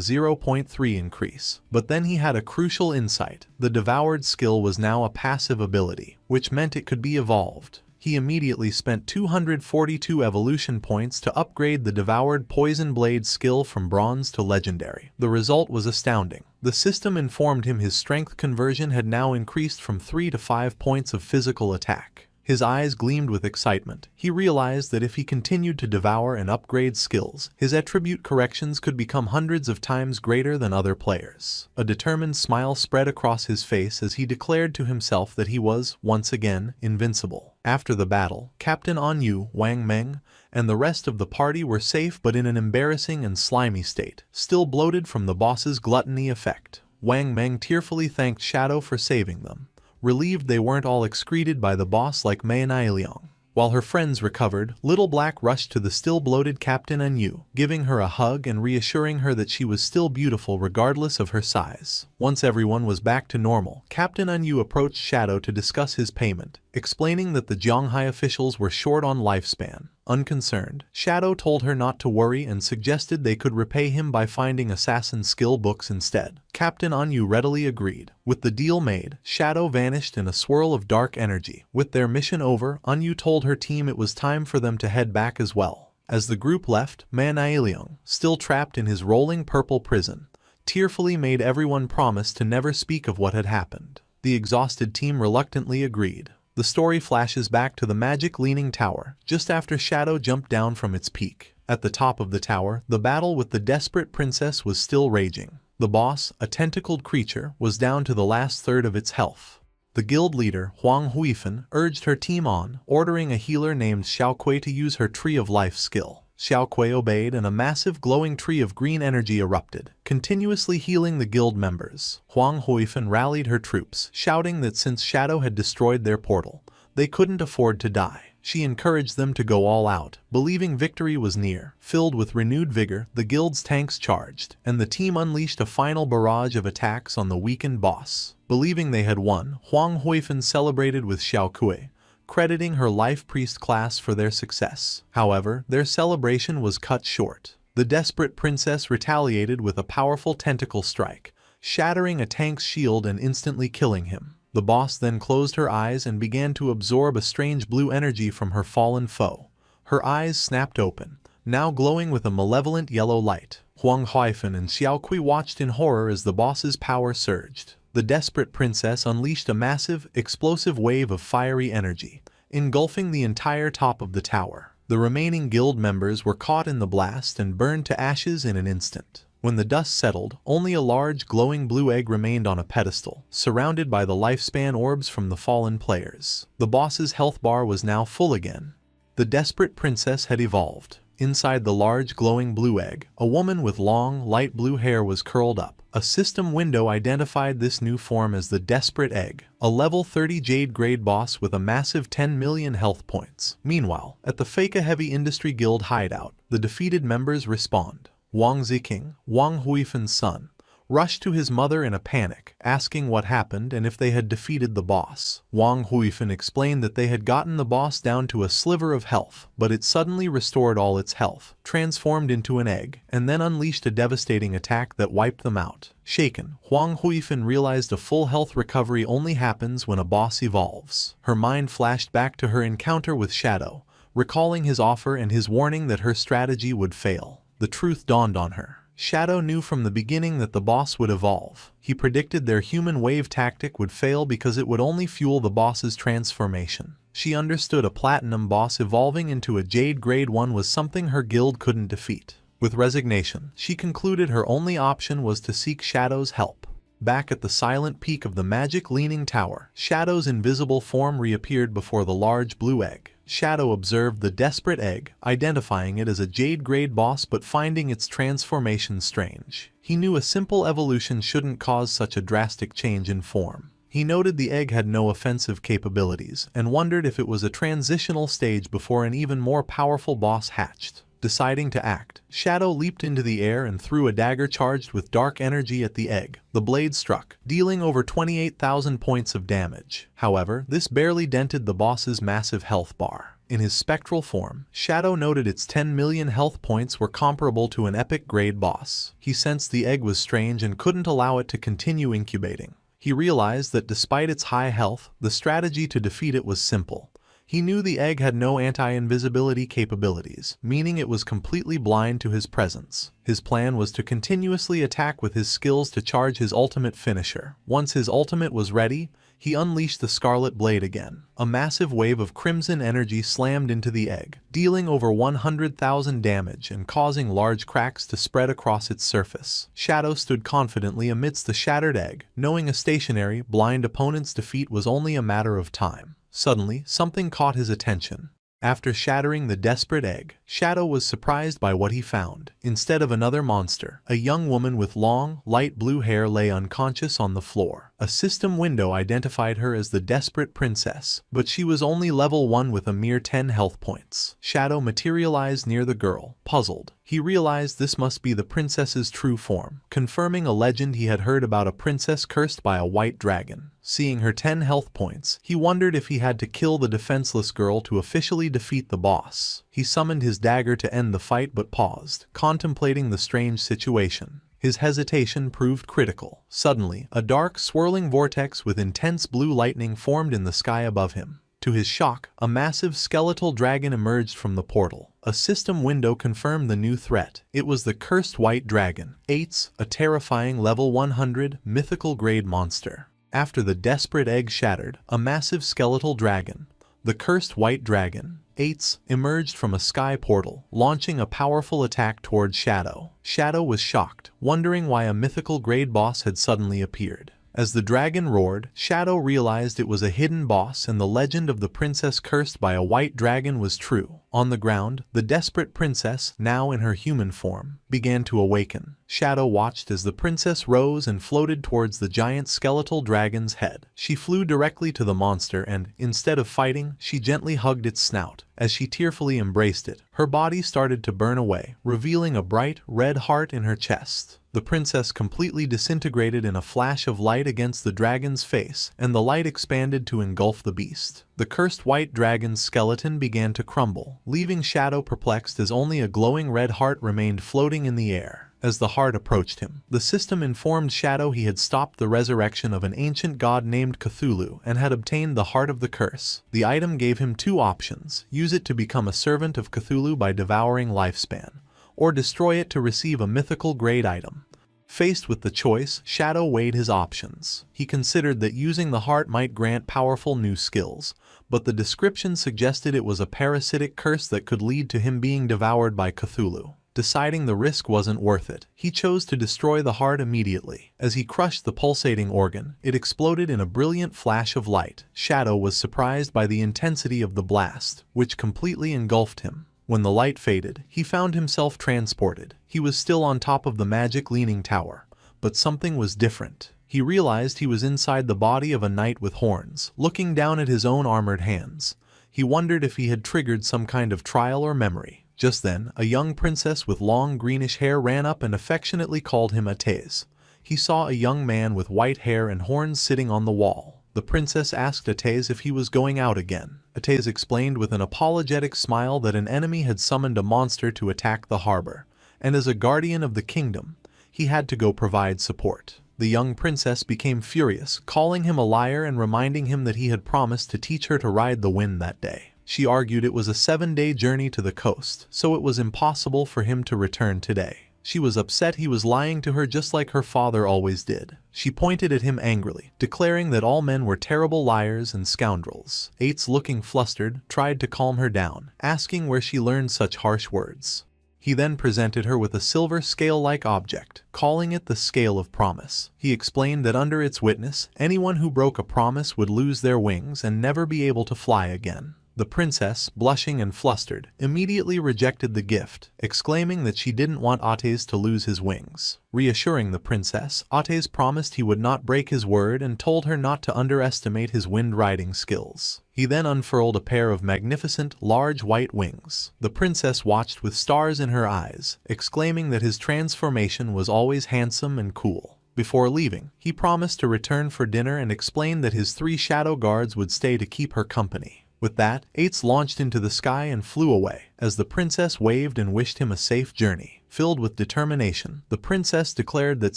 0.3 increase, but then he had a crucial insight. The devoured skill was now a passive ability, which meant it could be evolved. He immediately spent 242 evolution points to upgrade the devoured poison blade skill from bronze to legendary. The result was astounding. The system informed him his strength conversion had now increased from 3 to 5 points of physical attack. His eyes gleamed with excitement. He realized that if he continued to devour and upgrade skills, his attribute corrections could become hundreds of times greater than other players. A determined smile spread across his face as he declared to himself that he was, once again, invincible. After the battle, Captain Anyu, Wang Meng, and the rest of the party were safe but in an embarrassing and slimy state, still bloated from the boss's gluttony effect. Wang Meng tearfully thanked Shadow for saving them, relieved they weren't all excreted by the boss like Mei and Ailiang. While her friends recovered, Little Black rushed to the still bloated Captain Anyu, giving her a hug and reassuring her that she was still beautiful regardless of her size. Once everyone was back to normal, Captain Anyu approached Shadow to discuss his payment, explaining that the Zhonghai officials were short on lifespan. Unconcerned, Shadow told her not to worry and suggested they could repay him by finding assassin skill books instead. Captain Anyu readily agreed. With the deal made, Shadow vanished in a swirl of dark energy. With their mission over, Anyu told her team it was time for them to head back as well. As the group left, Man Ailiang, still trapped in his rolling purple prison, tearfully made everyone promise to never speak of what had happened. The exhausted team reluctantly agreed. The story flashes back to the magic leaning tower, just after Shadow jumped down from its peak. At the top of the tower, the battle with the desperate princess was still raging. The boss, a tentacled creature, was down to the last third of its health. The guild leader, Huang Huifan, urged her team on, ordering a healer named Xiaokui to use her Tree of Life skill. Xiaokui obeyed and a massive glowing tree of green energy erupted, continuously healing the guild members. Huang Huifan rallied her troops, shouting that since Shadow had destroyed their portal, they couldn't afford to die. She encouraged them to go all out, believing victory was near. Filled with renewed vigor, the guild's tanks charged, and the team unleashed a final barrage of attacks on the weakened boss. Believing they had won, Huang Huifan celebrated with Xiaokui, crediting her life priest class for their success. However, their celebration was cut short. The desperate princess retaliated with a powerful tentacle strike, shattering a tank's shield and instantly killing him. The boss then closed her eyes and began to absorb a strange blue energy from her fallen foe. Her eyes snapped open, now glowing with a malevolent yellow light. Huang Huifan and Xiaoqui watched in horror as the boss's power surged. The desperate princess unleashed a massive, explosive wave of fiery energy, engulfing the entire top of the tower. The remaining guild members were caught in the blast and burned to ashes in an instant. When the dust settled, only a large glowing blue egg remained on a pedestal, surrounded by the lifespan orbs from the fallen players. The boss's health bar was now full again. The desperate princess had evolved. Inside the large glowing blue egg, a woman with long, light blue hair was curled up. A system window identified this new form as the Desperate Egg, a level 30 Jade grade boss with a massive 10 million health points. Meanwhile, at the Faka Heavy Industry Guild hideout, the defeated members respawned. Wang Ziqing, Wang Huifan's son, rushed to his mother in a panic, asking what happened and if they had defeated the boss. Wang Huifan explained that they had gotten the boss down to a sliver of health, but it suddenly restored all its health, transformed into an egg, and then unleashed a devastating attack that wiped them out. Shaken, Wang Huifan realized a full health recovery only happens when a boss evolves. Her mind flashed back to her encounter with Shadow, recalling his offer and his warning that her strategy would fail. The truth dawned on her. Shadow knew from the beginning that the boss would evolve. He predicted their human wave tactic would fail because it would only fuel the boss's transformation. She understood a platinum boss evolving into a Jade grade 1 was something her guild couldn't defeat. With resignation, she concluded her only option was to seek Shadow's help. Back at the silent peak of the magic leaning tower, Shadow's invisible form reappeared before the large blue egg. Shadow observed the Desperate Egg, identifying it as a Jade grade boss but finding its transformation strange. He knew a simple evolution shouldn't cause such a drastic change in form. He noted the egg had no offensive capabilities and wondered if it was a transitional stage before an even more powerful boss hatched. Deciding to act, Shadow leaped into the air and threw a dagger charged with dark energy at the egg. The blade struck, dealing over 28,000 points of damage. However, this barely dented the boss's massive health bar. In his spectral form, Shadow noted its 10 million health points were comparable to an epic grade boss. He sensed the egg was strange and couldn't allow it to continue incubating. He realized that despite its high health, the strategy to defeat it was simple. He knew the egg had no anti-invisibility capabilities, meaning it was completely blind to his presence. His plan was to continuously attack with his skills to charge his ultimate finisher. Once his ultimate was ready, he unleashed the Scarlet Blade again. A massive wave of crimson energy slammed into the egg, dealing over 100,000 damage and causing large cracks to spread across its surface. Shadow stood confidently amidst the shattered egg, knowing a stationary, blind opponent's defeat was only a matter of time. Suddenly, something caught his attention. After shattering the Desperate Egg, Shadow was surprised by what he found. Instead of another monster, a young woman with long, light blue hair lay unconscious on the floor. A system window identified her as the Desperate Princess, but she was only level 1 with a mere 10 health points. Shadow materialized near the girl. Puzzled, he realized this must be the princess's true form, confirming a legend he had heard about a princess cursed by a white dragon. Seeing her 10 health points, he wondered if he had to kill the defenseless girl to officially defeat the boss. He summoned his dagger to end the fight but paused, contemplating the strange situation. His hesitation proved critical. Suddenly, a dark, swirling vortex with intense blue lightning formed in the sky above him. To his shock, a massive skeletal dragon emerged from the portal. A system window confirmed the new threat. It was the Cursed White Dragon, Ates, a terrifying level 100 mythical grade monster. After the Desperate Egg shattered, a massive skeletal dragon, the Cursed White Dragon, Ates, emerged from a sky portal, launching a powerful attack towards Shadow. Shadow was shocked, wondering why a mythical grade boss had suddenly appeared. As the dragon roared, Shadow realized it was a hidden boss and the legend of the princess cursed by a white dragon was true. On the ground, the desperate princess, now in her human form, began to awaken. Shadow watched as the princess rose and floated towards the giant skeletal dragon's head. She flew directly to the monster and, instead of fighting, she gently hugged its snout. As she tearfully embraced it, her body started to burn away, revealing a bright, red heart in her chest. The princess completely disintegrated in a flash of light against the dragon's face, and the light expanded to engulf the beast. The cursed white dragon's skeleton began to crumble, leaving Shadow perplexed as only a glowing red heart remained floating in the air. As the heart approached him, the system informed Shadow he had stopped the resurrection of an ancient god named Cthulhu and had obtained the heart of the curse. The item gave him two options: use it to become a servant of Cthulhu by devouring lifespan, or destroy it to receive a mythical grade item. Faced with the choice, Shadow weighed his options. He considered that using the heart might grant powerful new skills, but the description suggested it was a parasitic curse that could lead to him being devoured by Cthulhu. Deciding the risk wasn't worth it, he chose to destroy the heart immediately. As he crushed the pulsating organ, it exploded in a brilliant flash of light. Shadow was surprised by the intensity of the blast, which completely engulfed him. When the light faded, he found himself transported. He was still on top of the magic leaning tower, but something was different. He realized he was inside the body of a knight with horns, looking down at his own armored hands. He wondered if he had triggered some kind of trial or memory. Just then, a young princess with long greenish hair ran up and affectionately called him Atez. He saw a young man with white hair and horns sitting on the wall. The princess asked Atez if he was going out again. Atez explained with an apologetic smile that an enemy had summoned a monster to attack the harbor, and as a guardian of the kingdom, he had to go provide support. The young princess became furious, calling him a liar and reminding him that he had promised to teach her to ride the wind that day. She argued it was a 7-day journey to the coast, so it was impossible for him to return today. She was upset he was lying to her just like her father always did. She pointed at him angrily, declaring that all men were terrible liars and scoundrels. Ates, looking flustered, tried to calm her down, asking where she learned such harsh words. He then presented her with a silver scale-like object, calling it the Scale of Promise. He explained that under its witness, anyone who broke a promise would lose their wings and never be able to fly again. The princess, blushing and flustered, immediately rejected the gift, exclaiming that she didn't want Atez to lose his wings. Reassuring the princess, Atez promised he would not break his word and told her not to underestimate his wind-riding skills. He then unfurled a pair of magnificent, large white wings. The princess watched with stars in her eyes, exclaiming that his transformation was always handsome and cool. Before leaving, he promised to return for dinner and explained that his 3 shadow guards would stay to keep her company. With that, Ates launched into the sky and flew away, as the princess waved and wished him a safe journey. Filled with determination, the princess declared that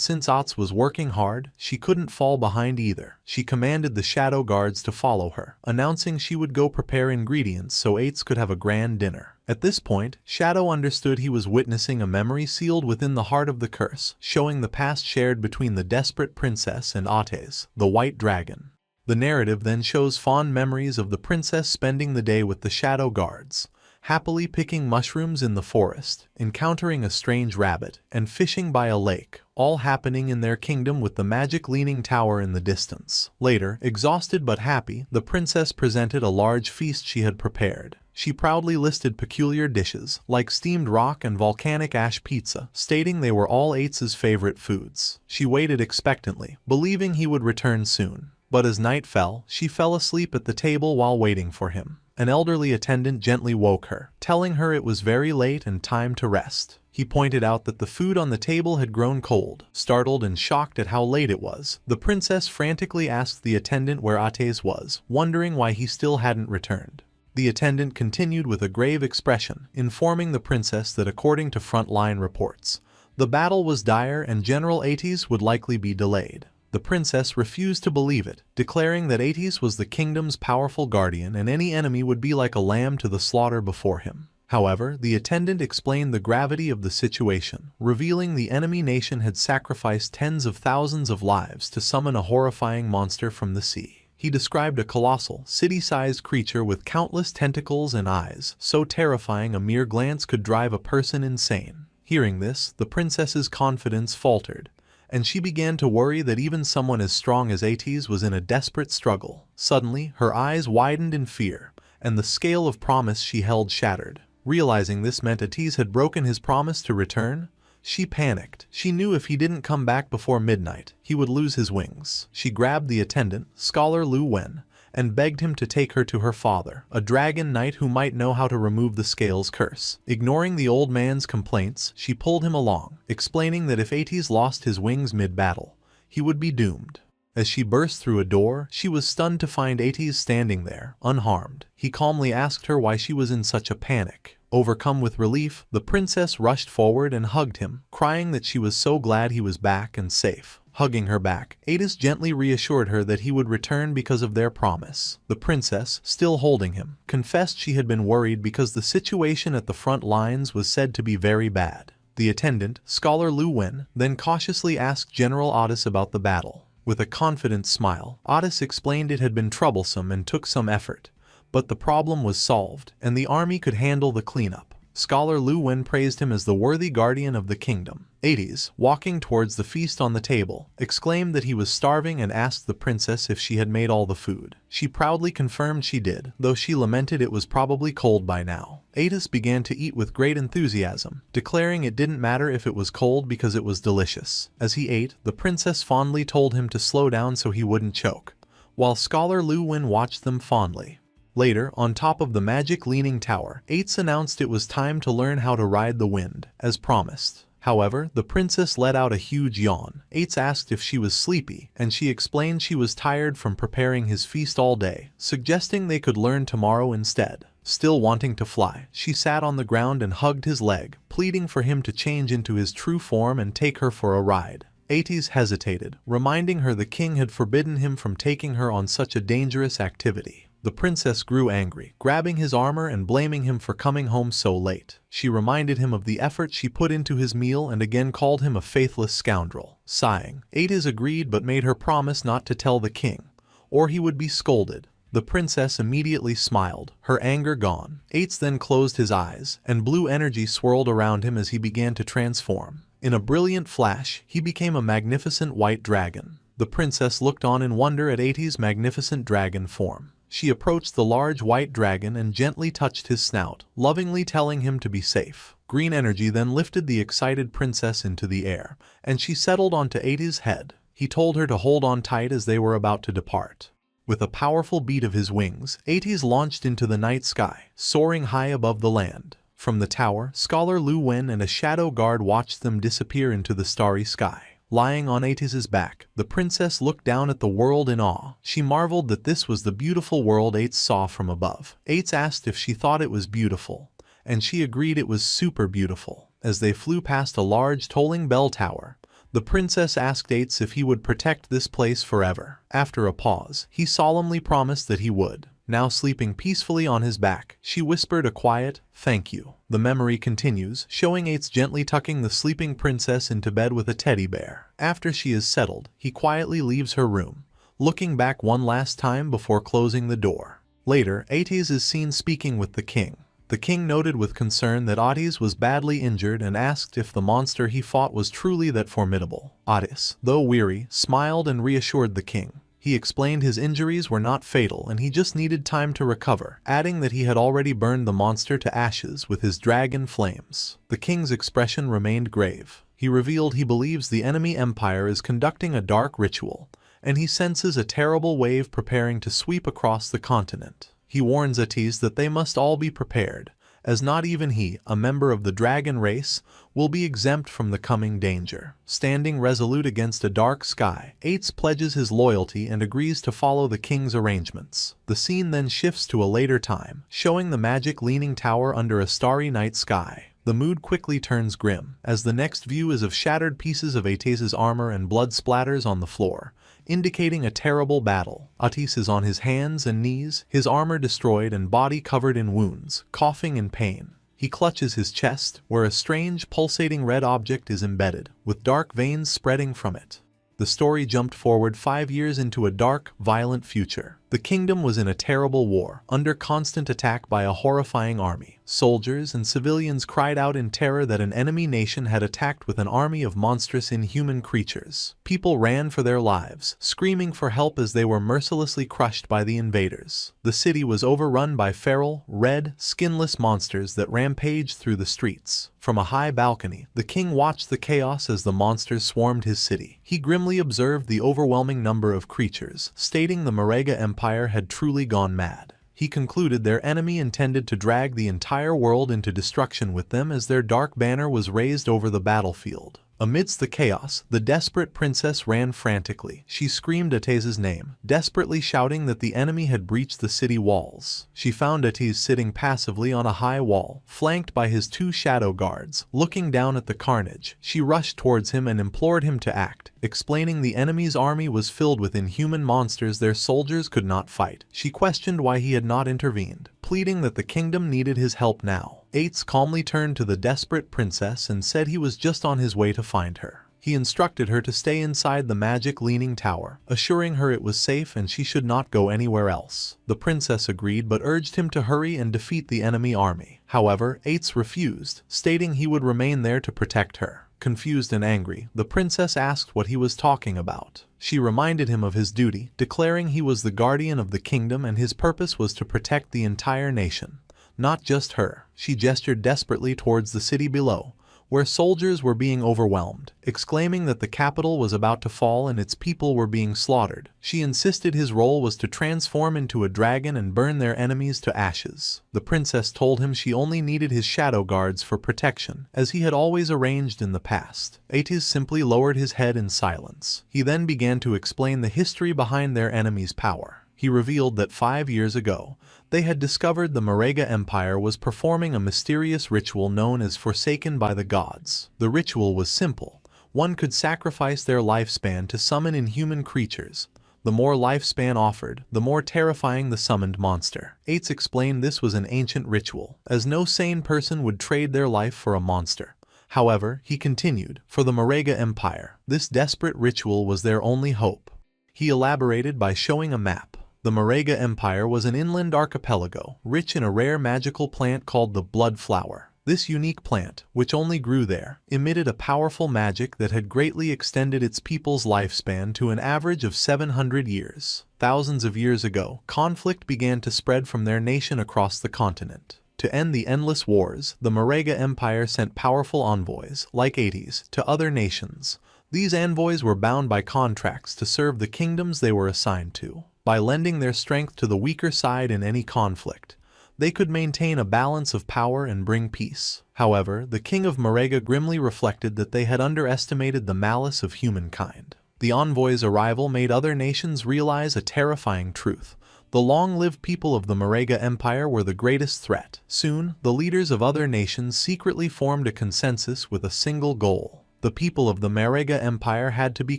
since Ates was working hard, she couldn't fall behind either. She commanded the shadow guards to follow her, announcing she would go prepare ingredients so Ates could have a grand dinner. At this point, Shadow understood he was witnessing a memory sealed within the heart of the curse, showing the past shared between the desperate princess and Atez, the white dragon. The narrative then shows fond memories of the princess spending the day with the shadow guards, happily picking mushrooms in the forest, encountering a strange rabbit, and fishing by a lake, all happening in their kingdom with the magic leaning tower in the distance. Later, exhausted but happy, the princess presented a large feast she had prepared. She proudly listed peculiar dishes, like steamed rock and volcanic ash pizza, stating they were all Ates's favorite foods. She waited expectantly, believing he would return soon. But as night fell, she fell asleep at the table while waiting for him. An elderly attendant gently woke her, telling her it was very late and time to rest. He pointed out that the food on the table had grown cold. Startled and shocked at how late it was, the princess frantically asked the attendant where Atez was, wondering why he still hadn't returned. The attendant continued with a grave expression, informing the princess that according to frontline reports, the battle was dire and General Atez would likely be delayed. The princess refused to believe it, declaring that Atez was the kingdom's powerful guardian and any enemy would be like a lamb to the slaughter before him. However, the attendant explained the gravity of the situation, revealing the enemy nation had sacrificed tens of thousands of lives to summon a horrifying monster from the sea. He described a colossal, city-sized creature with countless tentacles and eyes, so terrifying a mere glance could drive a person insane. Hearing this, the princess's confidence faltered, and she began to worry that even someone as strong as Atez was in a desperate struggle. Suddenly, her eyes widened in fear, and the scale of promise she held shattered. Realizing this meant Atez had broken his promise to return, she panicked. She knew if he didn't come back before midnight, he would lose his wings. She grabbed the attendant, Scholar Lu Wen, and begged him to take her to her father, a dragon knight who might know how to remove the scale's curse. Ignoring the old man's complaints, she pulled him along, explaining that if Atez lost his wings mid-battle, he would be doomed. As she burst through a door, she was stunned to find Ates standing there, unharmed. He calmly asked her why she was in such a panic. Overcome with relief, the princess rushed forward and hugged him, crying that she was so glad he was back and safe. Hugging her back, Ates gently reassured her that he would return because of their promise. The princess, still holding him, confessed she had been worried because the situation at the front lines was said to be very bad. The attendant, Scholar Lu Wen, then cautiously asked General Otis about the battle. With a confident smile, Otis explained it had been troublesome and took some effort, but the problem was solved, and the army could handle the cleanup. Scholar Lu Wen praised him as the worthy guardian of the kingdom. Ates, walking towards the feast on the table, exclaimed that he was starving and asked the princess if she had made all the food. She proudly confirmed she did, though she lamented it was probably cold by now. Ates began to eat with great enthusiasm, declaring it didn't matter if it was cold because it was delicious. As he ate, the princess fondly told him to slow down so he wouldn't choke, while Scholar Lu Wen watched them fondly. Later, on top of the magic leaning tower, Ates announced it was time to learn how to ride the wind, as promised. However, the princess let out a huge yawn. Ates asked if she was sleepy, and she explained she was tired from preparing his feast all day, suggesting they could learn tomorrow instead. Still wanting to fly, she sat on the ground and hugged his leg, pleading for him to change into his true form and take her for a ride. Ates hesitated, reminding her the king had forbidden him from taking her on such a dangerous activity. The princess grew angry, grabbing his armor and blaming him for coming home so late. She reminded him of the effort she put into his meal and again called him a faithless scoundrel. Sighing, Ates agreed but made her promise not to tell the king, or he would be scolded. The princess immediately smiled, her anger gone. Ates then closed his eyes, and blue energy swirled around him as he began to transform. In a brilliant flash, he became a magnificent white dragon. The princess looked on in wonder at Ates' magnificent dragon form. She approached the large white dragon and gently touched his snout, lovingly telling him to be safe. Green energy then lifted the excited princess into the air, and she settled onto Ates' head. He told her to hold on tight as they were about to depart. With a powerful beat of his wings, Ates launched into the night sky, soaring high above the land. From the tower, Scholar Lu Wen and a shadow guard watched them disappear into the starry sky. Lying on Ates' back, the princess looked down at the world in awe. She marveled that this was the beautiful world Ates saw from above. Ates asked if she thought it was beautiful, and she agreed it was super beautiful. As they flew past a large tolling bell tower, the princess asked Ates if he would protect this place forever. After a pause, he solemnly promised that he would. Now sleeping peacefully on his back, she whispered a quiet, "Thank you." The memory continues, showing Ates gently tucking the sleeping princess into bed with a teddy bear. After she is settled, he quietly leaves her room, looking back one last time before closing the door. Later, Ates is seen speaking with the king. The king noted with concern that Ates was badly injured and asked if the monster he fought was truly that formidable. Ates, though weary, smiled and reassured the king. He explained his injuries were not fatal and he just needed time to recover, adding that he had already burned the monster to ashes with his dragon flames. The king's expression remained grave. He revealed he believes the enemy empire is conducting a dark ritual, and he senses a terrible wave preparing to sweep across the continent. He warns Ates that they must all be prepared, as not even he, a member of the dragon race, will be exempt from the coming danger. Standing resolute against a dark sky, Ates pledges his loyalty and agrees to follow the king's arrangements. The scene then shifts to a later time, showing the magic leaning tower under a starry night sky. The mood quickly turns grim, as the next view is of shattered pieces of Ates' armor and blood splatters on the floor, indicating a terrible battle. Ates is on his hands and knees, his armor destroyed and body covered in wounds, coughing in pain. He clutches his chest, where a strange, pulsating red object is embedded, with dark veins spreading from it. The story jumped forward 5 years into a dark, violent future. The kingdom was in a terrible war, under constant attack by a horrifying army. Soldiers and civilians cried out in terror that an enemy nation had attacked with an army of monstrous inhuman creatures. People ran for their lives, screaming for help as they were mercilessly crushed by the invaders. The city was overrun by feral, red, skinless monsters that rampaged through the streets. From a high balcony, the king watched the chaos as the monsters swarmed his city. He grimly observed the overwhelming number of creatures, stating the Manga Empire had truly gone mad. He concluded their enemy intended to drag the entire world into destruction with them as their dark banner was raised over the battlefield. Amidst the chaos, the desperate princess ran frantically. She screamed Atez's name, desperately shouting that the enemy had breached the city walls. She found Atez sitting passively on a high wall, flanked by his 2 shadow guards. Looking down at the carnage, she rushed towards him and implored him to act, explaining the enemy's army was filled with inhuman monsters their soldiers could not fight. She questioned why he had not intervened, pleading that the kingdom needed his help now. Ates calmly turned to the desperate princess and said he was just on his way to find her. He instructed her to stay inside the magic leaning tower, assuring her it was safe and she should not go anywhere else. The princess agreed but urged him to hurry and defeat the enemy army. However, Ates refused, stating he would remain there to protect her. Confused and angry, the princess asked what he was talking about. She reminded him of his duty, declaring he was the guardian of the kingdom and his purpose was to protect the entire nation. Not just her. She gestured desperately towards the city below, where soldiers were being overwhelmed, exclaiming that the capital was about to fall and its people were being slaughtered. She insisted his role was to transform into a dragon and burn their enemies to ashes. The princess told him she only needed his shadow guards for protection, as he had always arranged in the past. Ates simply lowered his head in silence. He then began to explain the history behind their enemy's power. He revealed that 5 years ago, they had discovered the Manga Empire was performing a mysterious ritual known as Forsaken by the Gods. The ritual was simple. One could sacrifice their lifespan to summon inhuman creatures. The more lifespan offered, the more terrifying the summoned monster. Ates explained this was an ancient ritual, as no sane person would trade their life for a monster. However, he continued, for the Manga Empire, this desperate ritual was their only hope. He elaborated by showing a map. The Manga Empire was an inland archipelago, rich in a rare magical plant called the Blood Flower. This unique plant, which only grew there, emitted a powerful magic that had greatly extended its people's lifespan to an average of 700 years. Thousands of years ago, conflict began to spread from their nation across the continent. To end the endless wars, the Manga Empire sent powerful envoys, like Ates, to other nations. These envoys were bound by contracts to serve the kingdoms they were assigned to. By lending their strength to the weaker side in any conflict, they could maintain a balance of power and bring peace. However, the king of Manga grimly reflected that they had underestimated the malice of humankind. The envoy's arrival made other nations realize a terrifying truth. The long-lived people of the Manga Empire were the greatest threat. Soon, the leaders of other nations secretly formed a consensus with a single goal. The people of the Manga Empire had to be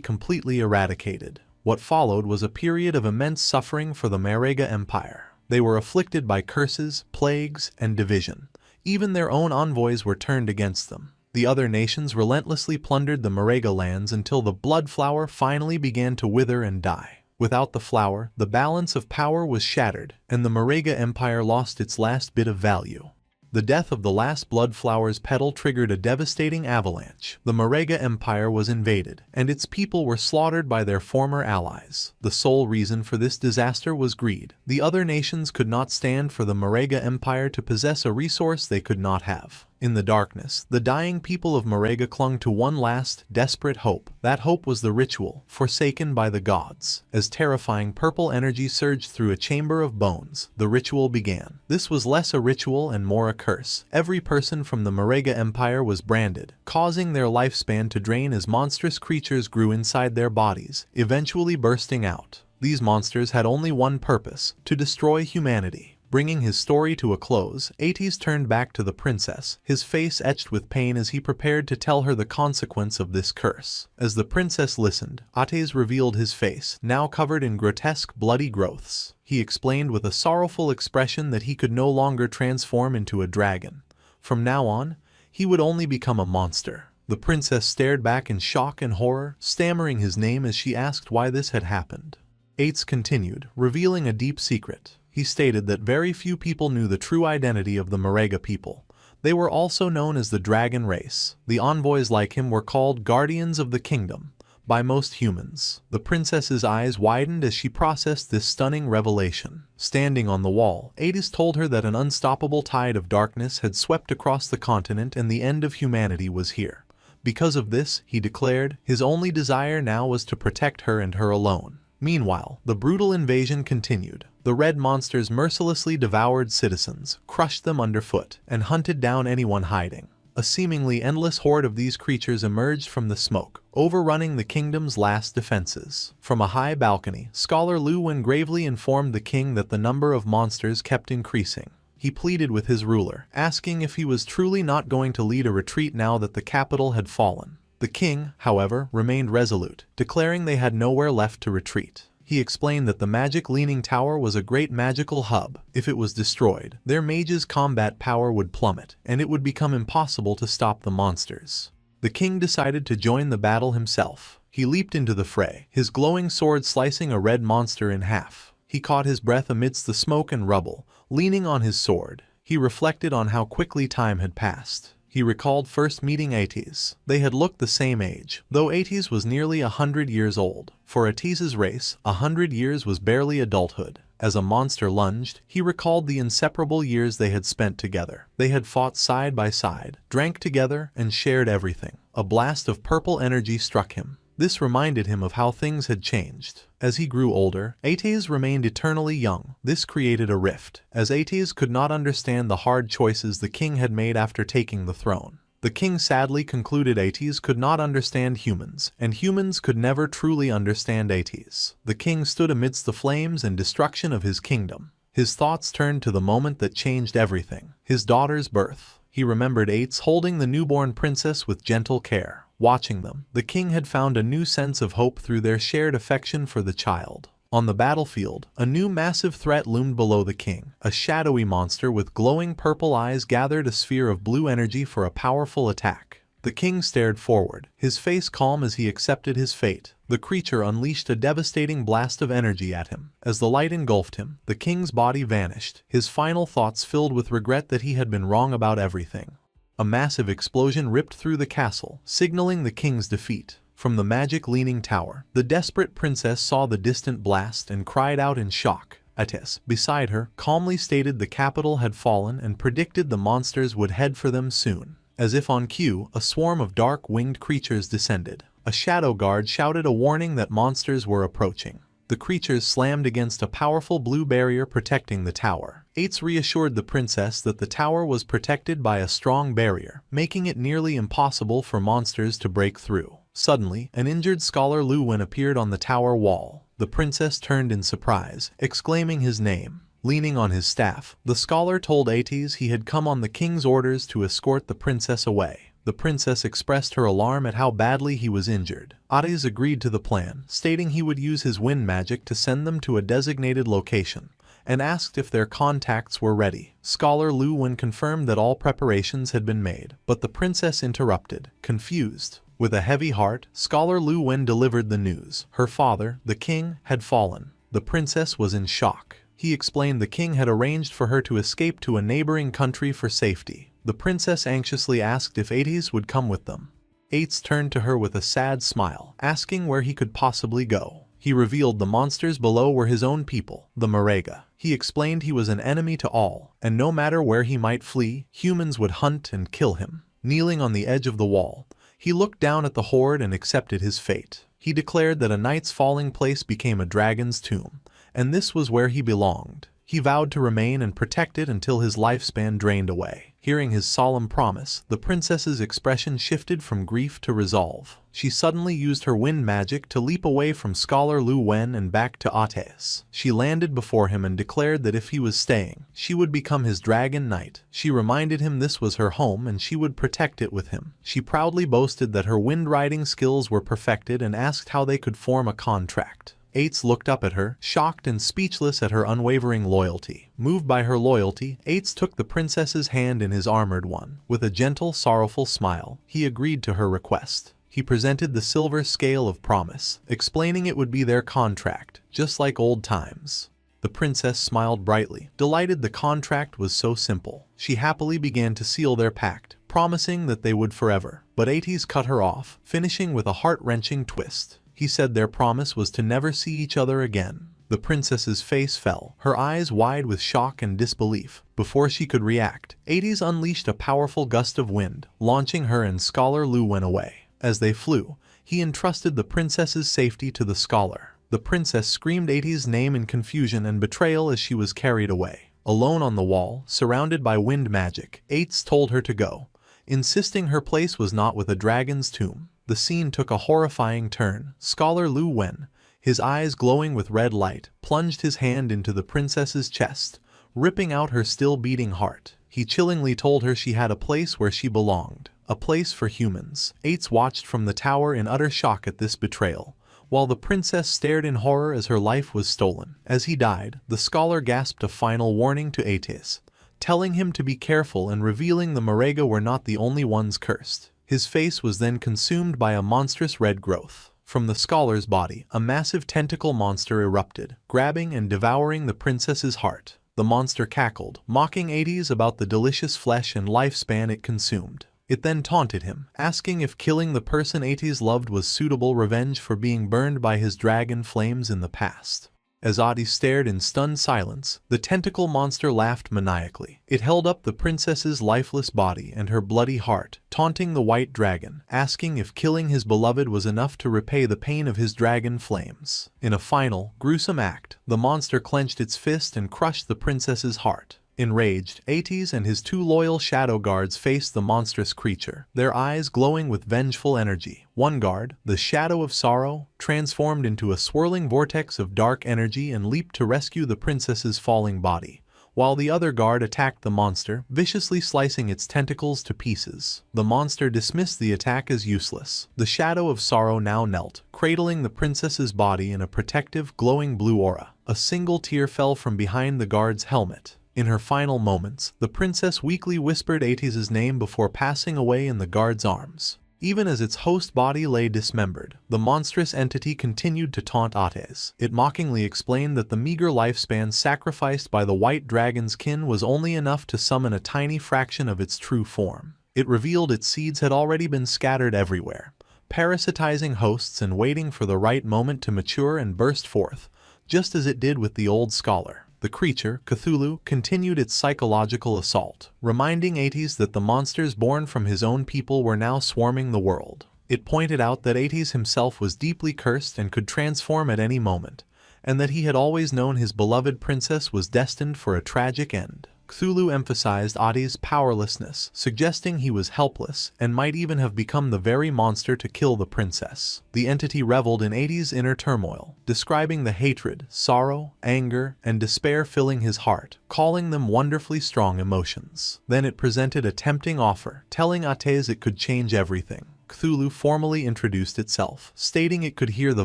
completely eradicated. What followed was a period of immense suffering for the Manga Empire. They were afflicted by curses, plagues, and division. Even their own envoys were turned against them. The other nations relentlessly plundered the Manga lands until the blood flower finally began to wither and die. Without the flower, the balance of power was shattered, and the Manga Empire lost its last bit of value. The death of the last blood flower's petal triggered a devastating avalanche. The Manga Empire was invaded, and its people were slaughtered by their former allies. The sole reason for this disaster was greed. The other nations could not stand for the Manga Empire to possess a resource they could not have. In the darkness, the dying people of Manga clung to one last, desperate hope. That hope was the ritual, Forsaken by the Gods. As terrifying purple energy surged through a chamber of bones, the ritual began. This was less a ritual and more a curse. Every person from the Manga Empire was branded, causing their lifespan to drain as monstrous creatures grew inside their bodies, eventually bursting out. These monsters had only one purpose: to destroy humanity. Bringing his story to a close, Ates turned back to the princess, his face etched with pain as he prepared to tell her the consequence of this curse. As the princess listened, Ates revealed his face, now covered in grotesque, bloody growths. He explained with a sorrowful expression that he could no longer transform into a dragon. From now on, he would only become a monster. The princess stared back in shock and horror, stammering his name as she asked why this had happened. Ates continued, revealing a deep secret. He stated that very few people knew the true identity of the Manga people. They were also known as the Dragon Race. The envoys like him were called Guardians of the Kingdom by most humans. The princess's eyes widened as she processed this stunning revelation. Standing on the wall, Ates told her that an unstoppable tide of darkness had swept across the continent and the end of humanity was here. Because of this, he declared, his only desire now was to protect her and her alone. Meanwhile, the brutal invasion continued. The red monsters mercilessly devoured citizens, crushed them underfoot, and hunted down anyone hiding. A seemingly endless horde of these creatures emerged from the smoke, overrunning the kingdom's last defenses. From a high balcony, Scholar Lu Wen gravely informed the king that the number of monsters kept increasing. He pleaded with his ruler, asking if he was truly not going to lead a retreat now that the capital had fallen. The king, however, remained resolute, declaring they had nowhere left to retreat. He explained that the magic leaning tower was a great magical hub. If it was destroyed, their mage's combat power would plummet, and it would become impossible to stop the monsters. The king decided to join the battle himself. He leaped into the fray, his glowing sword slicing a red monster in half. He caught his breath amidst the smoke and rubble, leaning on his sword. He reflected on how quickly time had passed. He recalled first meeting Ates. They had looked the same age, though Ates was nearly 100 years old. For Ates's race, 100 years was barely adulthood. As a monster lunged, he recalled the inseparable years they had spent together. They had fought side by side, drank together, and shared everything. A blast of purple energy struck him. This reminded him of how things had changed. As he grew older, Ates remained eternally young. This created a rift, as Ates could not understand the hard choices the king had made after taking the throne. The king sadly concluded Ates could not understand humans, and humans could never truly understand Ates. The king stood amidst the flames and destruction of his kingdom. His thoughts turned to the moment that changed everything, his daughter's birth. He remembered Ates holding the newborn princess with gentle care. Watching them, the king had found a new sense of hope through their shared affection for the child. On the battlefield, a new massive threat loomed below the king. A shadowy monster with glowing purple eyes gathered a sphere of blue energy for a powerful attack. The king stared forward, his face calm as he accepted his fate. The creature unleashed a devastating blast of energy at him. As the light engulfed him, the king's body vanished, his final thoughts filled with regret that he had been wrong about everything. A massive explosion ripped through the castle, signaling the king's defeat. From the magic leaning tower, the desperate princess saw the distant blast and cried out in shock. Ates, beside her, calmly stated the capital had fallen and predicted the monsters would head for them soon. As if on cue, a swarm of dark-winged creatures descended. A shadow guard shouted a warning that monsters were approaching. The creatures slammed against a powerful blue barrier protecting the tower. Ates reassured the princess that the tower was protected by a strong barrier, making it nearly impossible for monsters to break through. Suddenly, an injured Scholar Lu Wen appeared on the tower wall. The princess turned in surprise, exclaiming his name. Leaning on his staff, the scholar told Ates he had come on the king's orders to escort the princess away. The princess expressed her alarm at how badly he was injured. Ates agreed to the plan, stating he would use his wind magic to send them to a designated location, and asked if their contacts were ready. Scholar Lu Wen confirmed that all preparations had been made, but the princess interrupted, confused. With a heavy heart, Scholar Lu Wen delivered the news. Her father, the king, had fallen. The princess was in shock. He explained the king had arranged for her to escape to a neighboring country for safety. The princess anxiously asked if Ates would come with them. Ates turned to her with a sad smile, asking where he could possibly go. He revealed the monsters below were his own people, the Manga. He explained he was an enemy to all, and no matter where he might flee, humans would hunt and kill him. Kneeling on the edge of the wall, he looked down at the horde and accepted his fate. He declared that a knight's falling place became a dragon's tomb, and this was where he belonged. He vowed to remain and protect it until his lifespan drained away. Hearing his solemn promise, the princess's expression shifted from grief to resolve. She suddenly used her wind magic to leap away from Scholar Lu Wen and back to Ates. She landed before him and declared that if he was staying, she would become his dragon knight. She reminded him this was her home and she would protect it with him. She proudly boasted that her wind riding skills were perfected and asked how they could form a contract. Ates looked up at her, shocked and speechless at her unwavering loyalty. Moved by her loyalty, Ates took the princess's hand in his armored one. With a gentle, sorrowful smile, he agreed to her request. He presented the silver scale of promise, explaining it would be their contract, just like old times. The princess smiled brightly, delighted the contract was so simple. She happily began to seal their pact, promising that they would forever. But Ates cut her off, finishing with a heart-wrenching twist. He said their promise was to never see each other again. The princess's face fell, her eyes wide with shock and disbelief. Before she could react, Ates unleashed a powerful gust of wind, launching her and Scholar Lu Wen away. As they flew, he entrusted the princess's safety to the scholar. The princess screamed Ates' name in confusion and betrayal as she was carried away. Alone on the wall, surrounded by wind magic, Ates told her to go, insisting her place was not with a dragon's tomb. The scene took a horrifying turn. Scholar Lu Wen, his eyes glowing with red light, plunged his hand into the princess's chest, ripping out her still beating heart. He chillingly told her she had a place where she belonged, a place for humans. Ates watched from the tower in utter shock at this betrayal, while the princess stared in horror as her life was stolen. As he died, the scholar gasped a final warning to Ates, telling him to be careful and revealing the Marega were not the only ones cursed. His face was then consumed by a monstrous red growth. From the scholar's body, a massive tentacle monster erupted, grabbing and devouring the princess's heart. The monster cackled, mocking Ates about the delicious flesh and lifespan it consumed. It then taunted him, asking if killing the person Ates loved was suitable revenge for being burned by his dragon flames in the past. As Ates stared in stunned silence, the tentacle monster laughed maniacally. It held up the princess's lifeless body and her bloody heart, taunting the white dragon, asking if killing his beloved was enough to repay the pain of his dragon flames. In a final, gruesome act, the monster clenched its fist and crushed the princess's heart. Enraged, Ates and his two loyal shadow guards faced the monstrous creature, their eyes glowing with vengeful energy. One guard, the Shadow of Sorrow, transformed into a swirling vortex of dark energy and leaped to rescue the princess's falling body, while the other guard attacked the monster, viciously slicing its tentacles to pieces. The monster dismissed the attack as useless. The Shadow of Sorrow now knelt, cradling the princess's body in a protective, glowing blue aura. A single tear fell from behind the guard's helmet. In her final moments, the princess weakly whispered Ates' name before passing away in the guard's arms. Even as its host body lay dismembered, the monstrous entity continued to taunt Ates. It mockingly explained that the meager lifespan sacrificed by the white dragon's kin was only enough to summon a tiny fraction of its true form. It revealed its seeds had already been scattered everywhere, parasitizing hosts and waiting for the right moment to mature and burst forth, just as it did with the old scholar. The creature, Cthulhu, continued its psychological assault, reminding Ates that the monsters born from his own people were now swarming the world. It pointed out that Ates himself was deeply cursed and could transform at any moment, and that he had always known his beloved princess was destined for a tragic end. Cthulhu emphasized Ates' powerlessness, suggesting he was helpless and might even have become the very monster to kill the princess. The entity reveled in Ates' inner turmoil, describing the hatred, sorrow, anger, and despair filling his heart, calling them wonderfully strong emotions. Then it presented a tempting offer, telling Ates it could change everything. Cthulhu formally introduced itself, stating it could hear the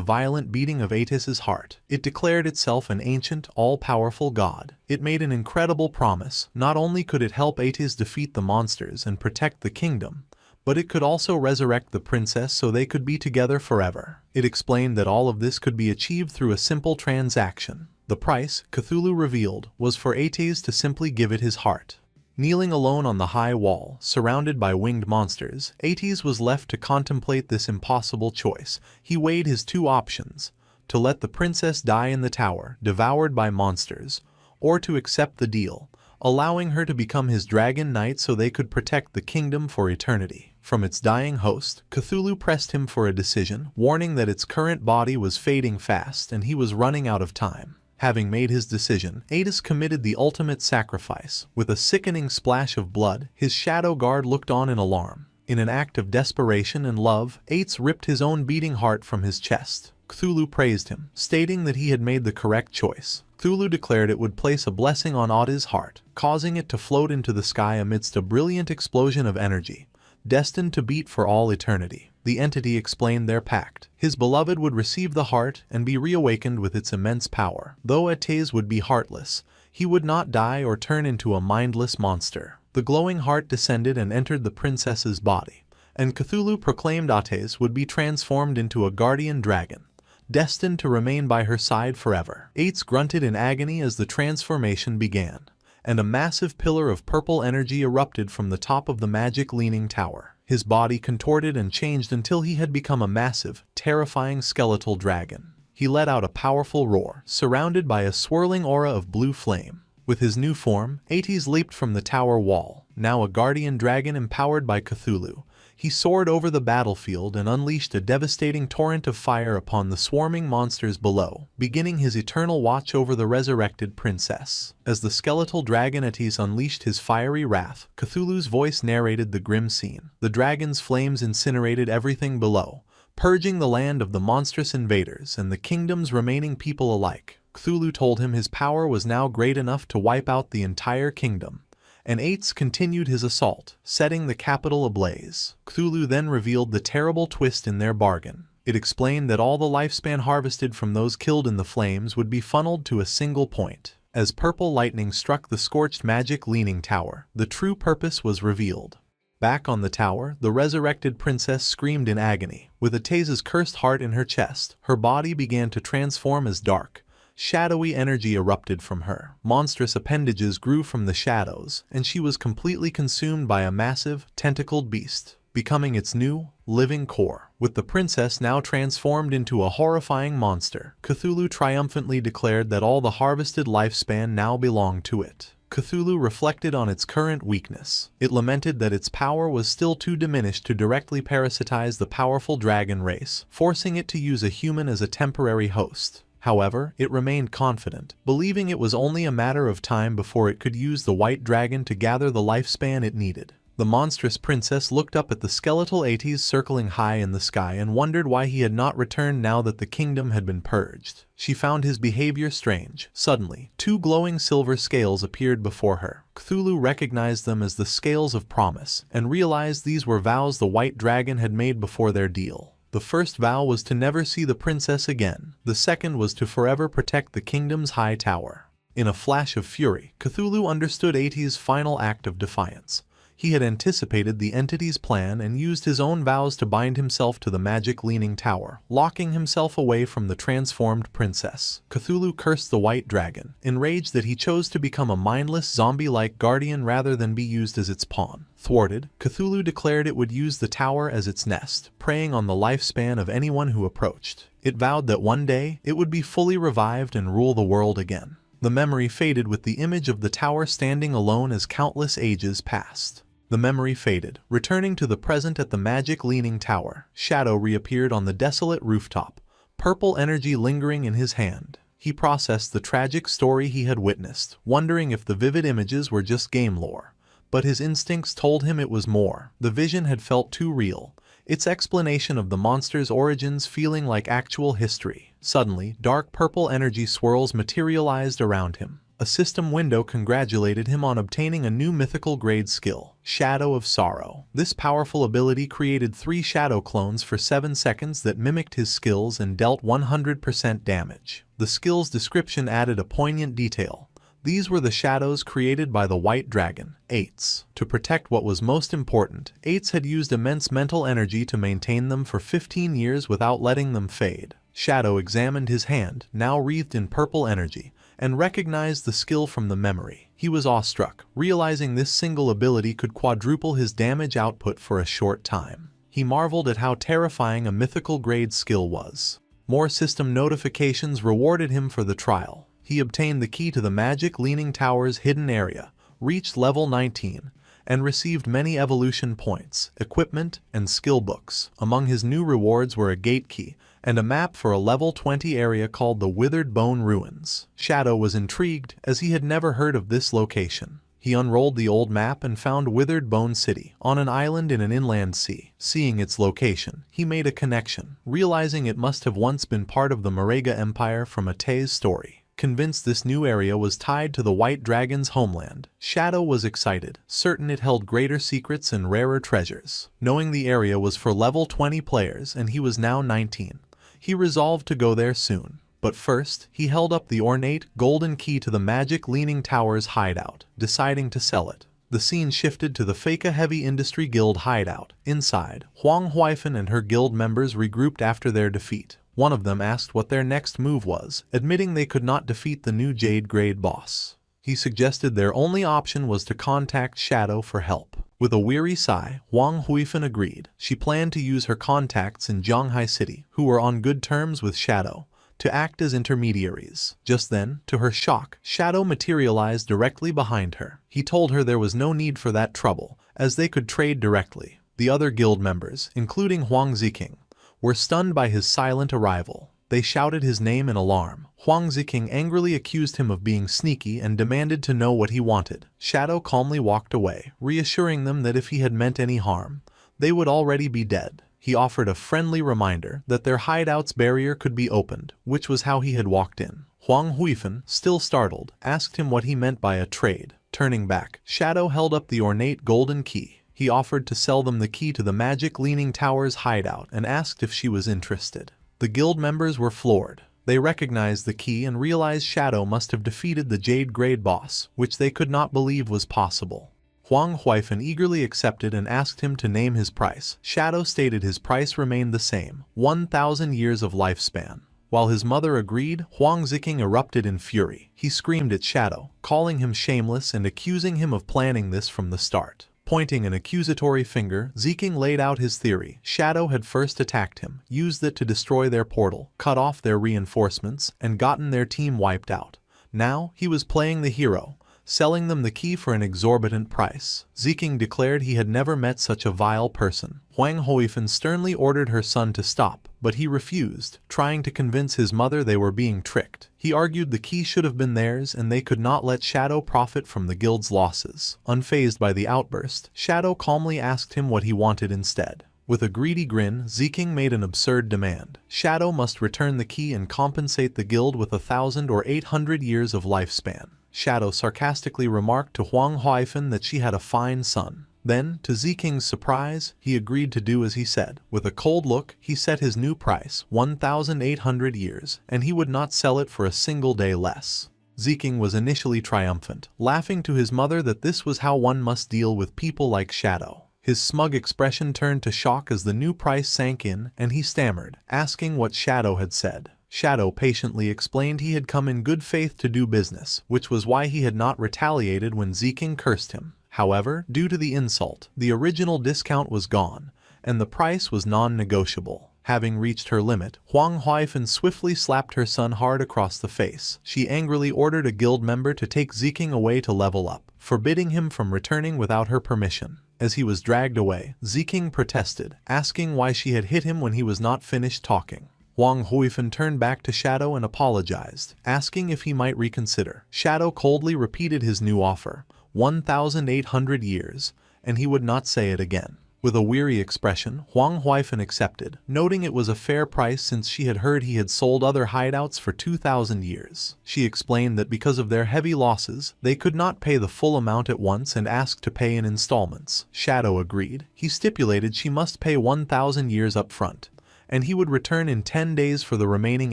violent beating of Ates' heart. It declared itself an ancient, all-powerful god. It made an incredible promise. Not only could it help Ates defeat the monsters and protect the kingdom, but it could also resurrect the princess so they could be together forever. It explained that all of this could be achieved through a simple transaction. The price, Cthulhu revealed, was for Ates to simply give it his heart. Kneeling alone on the high wall, surrounded by winged monsters, Ates was left to contemplate this impossible choice. He weighed his two options: to let the princess die in the tower, devoured by monsters, or to accept the deal, allowing her to become his dragon knight so they could protect the kingdom for eternity. From its dying host, Cthulhu pressed him for a decision, warning that its current body was fading fast and he was running out of time. Having made his decision, Ates committed the ultimate sacrifice. With a sickening splash of blood, his shadow guard looked on in alarm. In an act of desperation and love, Ates ripped his own beating heart from his chest. Cthulhu praised him, stating that he had made the correct choice. Cthulhu declared it would place a blessing on Ates' heart, causing it to float into the sky amidst a brilliant explosion of energy, destined to beat for all eternity. The entity explained their pact. His beloved would receive the heart and be reawakened with its immense power. Though Ates would be heartless, he would not die or turn into a mindless monster. The glowing heart descended and entered the princess's body, and Cthulhu proclaimed Ates would be transformed into a guardian dragon, destined to remain by her side forever. Ates grunted in agony as the transformation began, and a massive pillar of purple energy erupted from the top of the magic-leaning tower. His body contorted and changed until he had become a massive, terrifying skeletal dragon. He let out a powerful roar, surrounded by a swirling aura of blue flame. With his new form, Ates leaped from the tower wall, now a guardian dragon empowered by Cthulhu. He soared over the battlefield and unleashed a devastating torrent of fire upon the swarming monsters below, beginning his eternal watch over the resurrected princess. As the skeletal dragon Atis unleashed his fiery wrath, Cthulhu's voice narrated the grim scene. The dragon's flames incinerated everything below, purging the land of the monstrous invaders and the kingdom's remaining people alike. Cthulhu told him his power was now great enough to wipe out the entire kingdom, and Ates continued his assault, setting the capital ablaze. Cthulhu then revealed the terrible twist in their bargain. It explained that all the lifespan harvested from those killed in the flames would be funneled to a single point. As purple lightning struck the scorched magic leaning tower, the true purpose was revealed. Back on the tower, the resurrected princess screamed in agony. With Ates's cursed heart in her chest, her body began to transform as dark, shadowy energy erupted from her. Monstrous appendages grew from the shadows, and she was completely consumed by a massive, tentacled beast, becoming its new, living core. With the princess now transformed into a horrifying monster, Cthulhu triumphantly declared that all the harvested lifespan now belonged to it. Cthulhu reflected on its current weakness. It lamented that its power was still too diminished to directly parasitize the powerful dragon race, forcing it to use a human as a temporary host. However, it remained confident, believing it was only a matter of time before it could use the white dragon to gather the lifespan it needed. The monstrous princess looked up at the skeletal Ates circling high in the sky and wondered why he had not returned now that the kingdom had been purged. She found his behavior strange. Suddenly, two glowing silver scales appeared before her. Cthulhu recognized them as the scales of promise, and realized these were vows the white dragon had made before their deal. The first vow was to never see the princess again. The second was to forever protect the kingdom's high tower. In a flash of fury, Cthulhu understood Ates' final act of defiance. He had anticipated the entity's plan and used his own vows to bind himself to the magic leaning tower, locking himself away from the transformed princess. Cthulhu cursed the white dragon, enraged that he chose to become a mindless zombie-like guardian rather than be used as its pawn. Thwarted, Cthulhu declared it would use the tower as its nest, preying on the lifespan of anyone who approached. It vowed that one day, it would be fully revived and rule the world again. The memory faded with the image of the tower standing alone as countless ages passed. The memory faded, returning to the present at the magic leaning tower. Shadow reappeared on the desolate rooftop, purple energy lingering in his hand. He processed the tragic story he had witnessed, wondering if the vivid images were just game lore. But his instincts told him it was more. The vision had felt too real, its explanation of the monster's origins feeling like actual history. Suddenly, dark purple energy swirls materialized around him. A system window congratulated him on obtaining a new mythical grade skill, Shadow of Sorrow. This powerful ability created 3 shadow clones for 7 seconds that mimicked his skills and dealt 100% damage. The skill's description added a poignant detail. These were the shadows created by the white dragon, Ates. To protect what was most important, Ates had used immense mental energy to maintain them for 15 years without letting them fade. Shadow examined his hand, now wreathed in purple energy, and recognized the skill from the memory. He was awestruck, realizing this single ability could quadruple his damage output for a short time. He marveled at how terrifying a mythical grade skill was. More system notifications rewarded him for the trial. He obtained the key to the magic leaning tower's hidden area, reached level 19, and received many evolution points, equipment, and skill books. Among his new rewards were a gate key and a map for a level 20 area called the Withered Bone Ruins. Shadow was intrigued, as he had never heard of this location. He unrolled the old map and found Withered Bone City, on an island in an inland sea. Seeing its location, he made a connection, realizing it must have once been part of the Manga Empire from Ate's story. Convinced this new area was tied to the White Dragon's homeland, Shadow was excited, certain it held greater secrets and rarer treasures. Knowing the area was for level 20 players and he was now 19, he resolved to go there soon. But first, he held up the ornate, golden key to the magic leaning tower's hideout, deciding to sell it. The scene shifted to the Faka Heavy Industry Guild hideout. Inside, Huang Huifan and her guild members regrouped after their defeat. One of them asked what their next move was, admitting they could not defeat the new Jade Grade boss. He suggested their only option was to contact Shadow for help. With a weary sigh, Huang Huifan agreed. She planned to use her contacts in Zhanghai City, who were on good terms with Shadow, to act as intermediaries. Just then, to her shock, Shadow materialized directly behind her. He told her there was no need for that trouble, as they could trade directly. The other guild members, including Huang Ziking, were stunned by his silent arrival. They shouted his name in alarm. Huang Ziking angrily accused him of being sneaky and demanded to know what he wanted. Shadow calmly walked away, reassuring them that if he had meant any harm, they would already be dead. He offered a friendly reminder that their hideout's barrier could be opened, which was how he had walked in. Huang Huifan, still startled, asked him what he meant by a trade. Turning back, Shadow held up the ornate golden key. He offered to sell them the key to the Magic Leaning Tower's hideout and asked if she was interested. The guild members were floored. They recognized the key and realized Shadow must have defeated the Jade Grade boss, which they could not believe was possible. Huang Huifan eagerly accepted and asked him to name his price. Shadow stated his price remained the same, 1,000 years of lifespan. While his mother agreed, Huang Ziking erupted in fury. He screamed at Shadow, calling him shameless and accusing him of planning this from the start. Pointing an accusatory finger, Ziking laid out his theory. Shadow had first attacked him, used it to destroy their portal, cut off their reinforcements, and gotten their team wiped out. Now, he was playing the hero, selling them the key for an exorbitant price. Ziking declared he had never met such a vile person. Huang Huifan sternly ordered her son to stop, but he refused, trying to convince his mother they were being tricked. He argued the key should have been theirs and they could not let Shadow profit from the guild's losses. Unfazed by the outburst, Shadow calmly asked him what he wanted instead. With a greedy grin, Ziking made an absurd demand. Shadow must return the key and compensate the guild with 1,000 or 800 years of lifespan. Shadow sarcastically remarked to Huang Huifan that she had a fine son. Then, to Ziking's surprise, he agreed to do as he said. With a cold look, he set his new price, 1,800 years, and he would not sell it for a single day less. Ziking was initially triumphant, laughing to his mother that this was how one must deal with people like Shadow. His smug expression turned to shock as the new price sank in, and he stammered, asking what Shadow had said. Shadow patiently explained he had come in good faith to do business, which was why he had not retaliated when Ziking cursed him. However, due to the insult, the original discount was gone, and the price was non-negotiable. Having reached her limit, Huang Huifan swiftly slapped her son hard across the face. She angrily ordered a guild member to take Ziking away to level up, forbidding him from returning without her permission. As he was dragged away, Ziking protested, asking why she had hit him when he was not finished talking. Huang Huifan turned back to Shadow and apologized, asking if he might reconsider. Shadow coldly repeated his new offer, 1,800 years, and he would not say it again. With a weary expression, Huang Huifan accepted, noting it was a fair price since she had heard he had sold other hideouts for 2,000 years. She explained that because of their heavy losses, they could not pay the full amount at once and asked to pay in installments. Shadow agreed. He stipulated she must pay 1,000 years up front, and he would return in 10 days for the remaining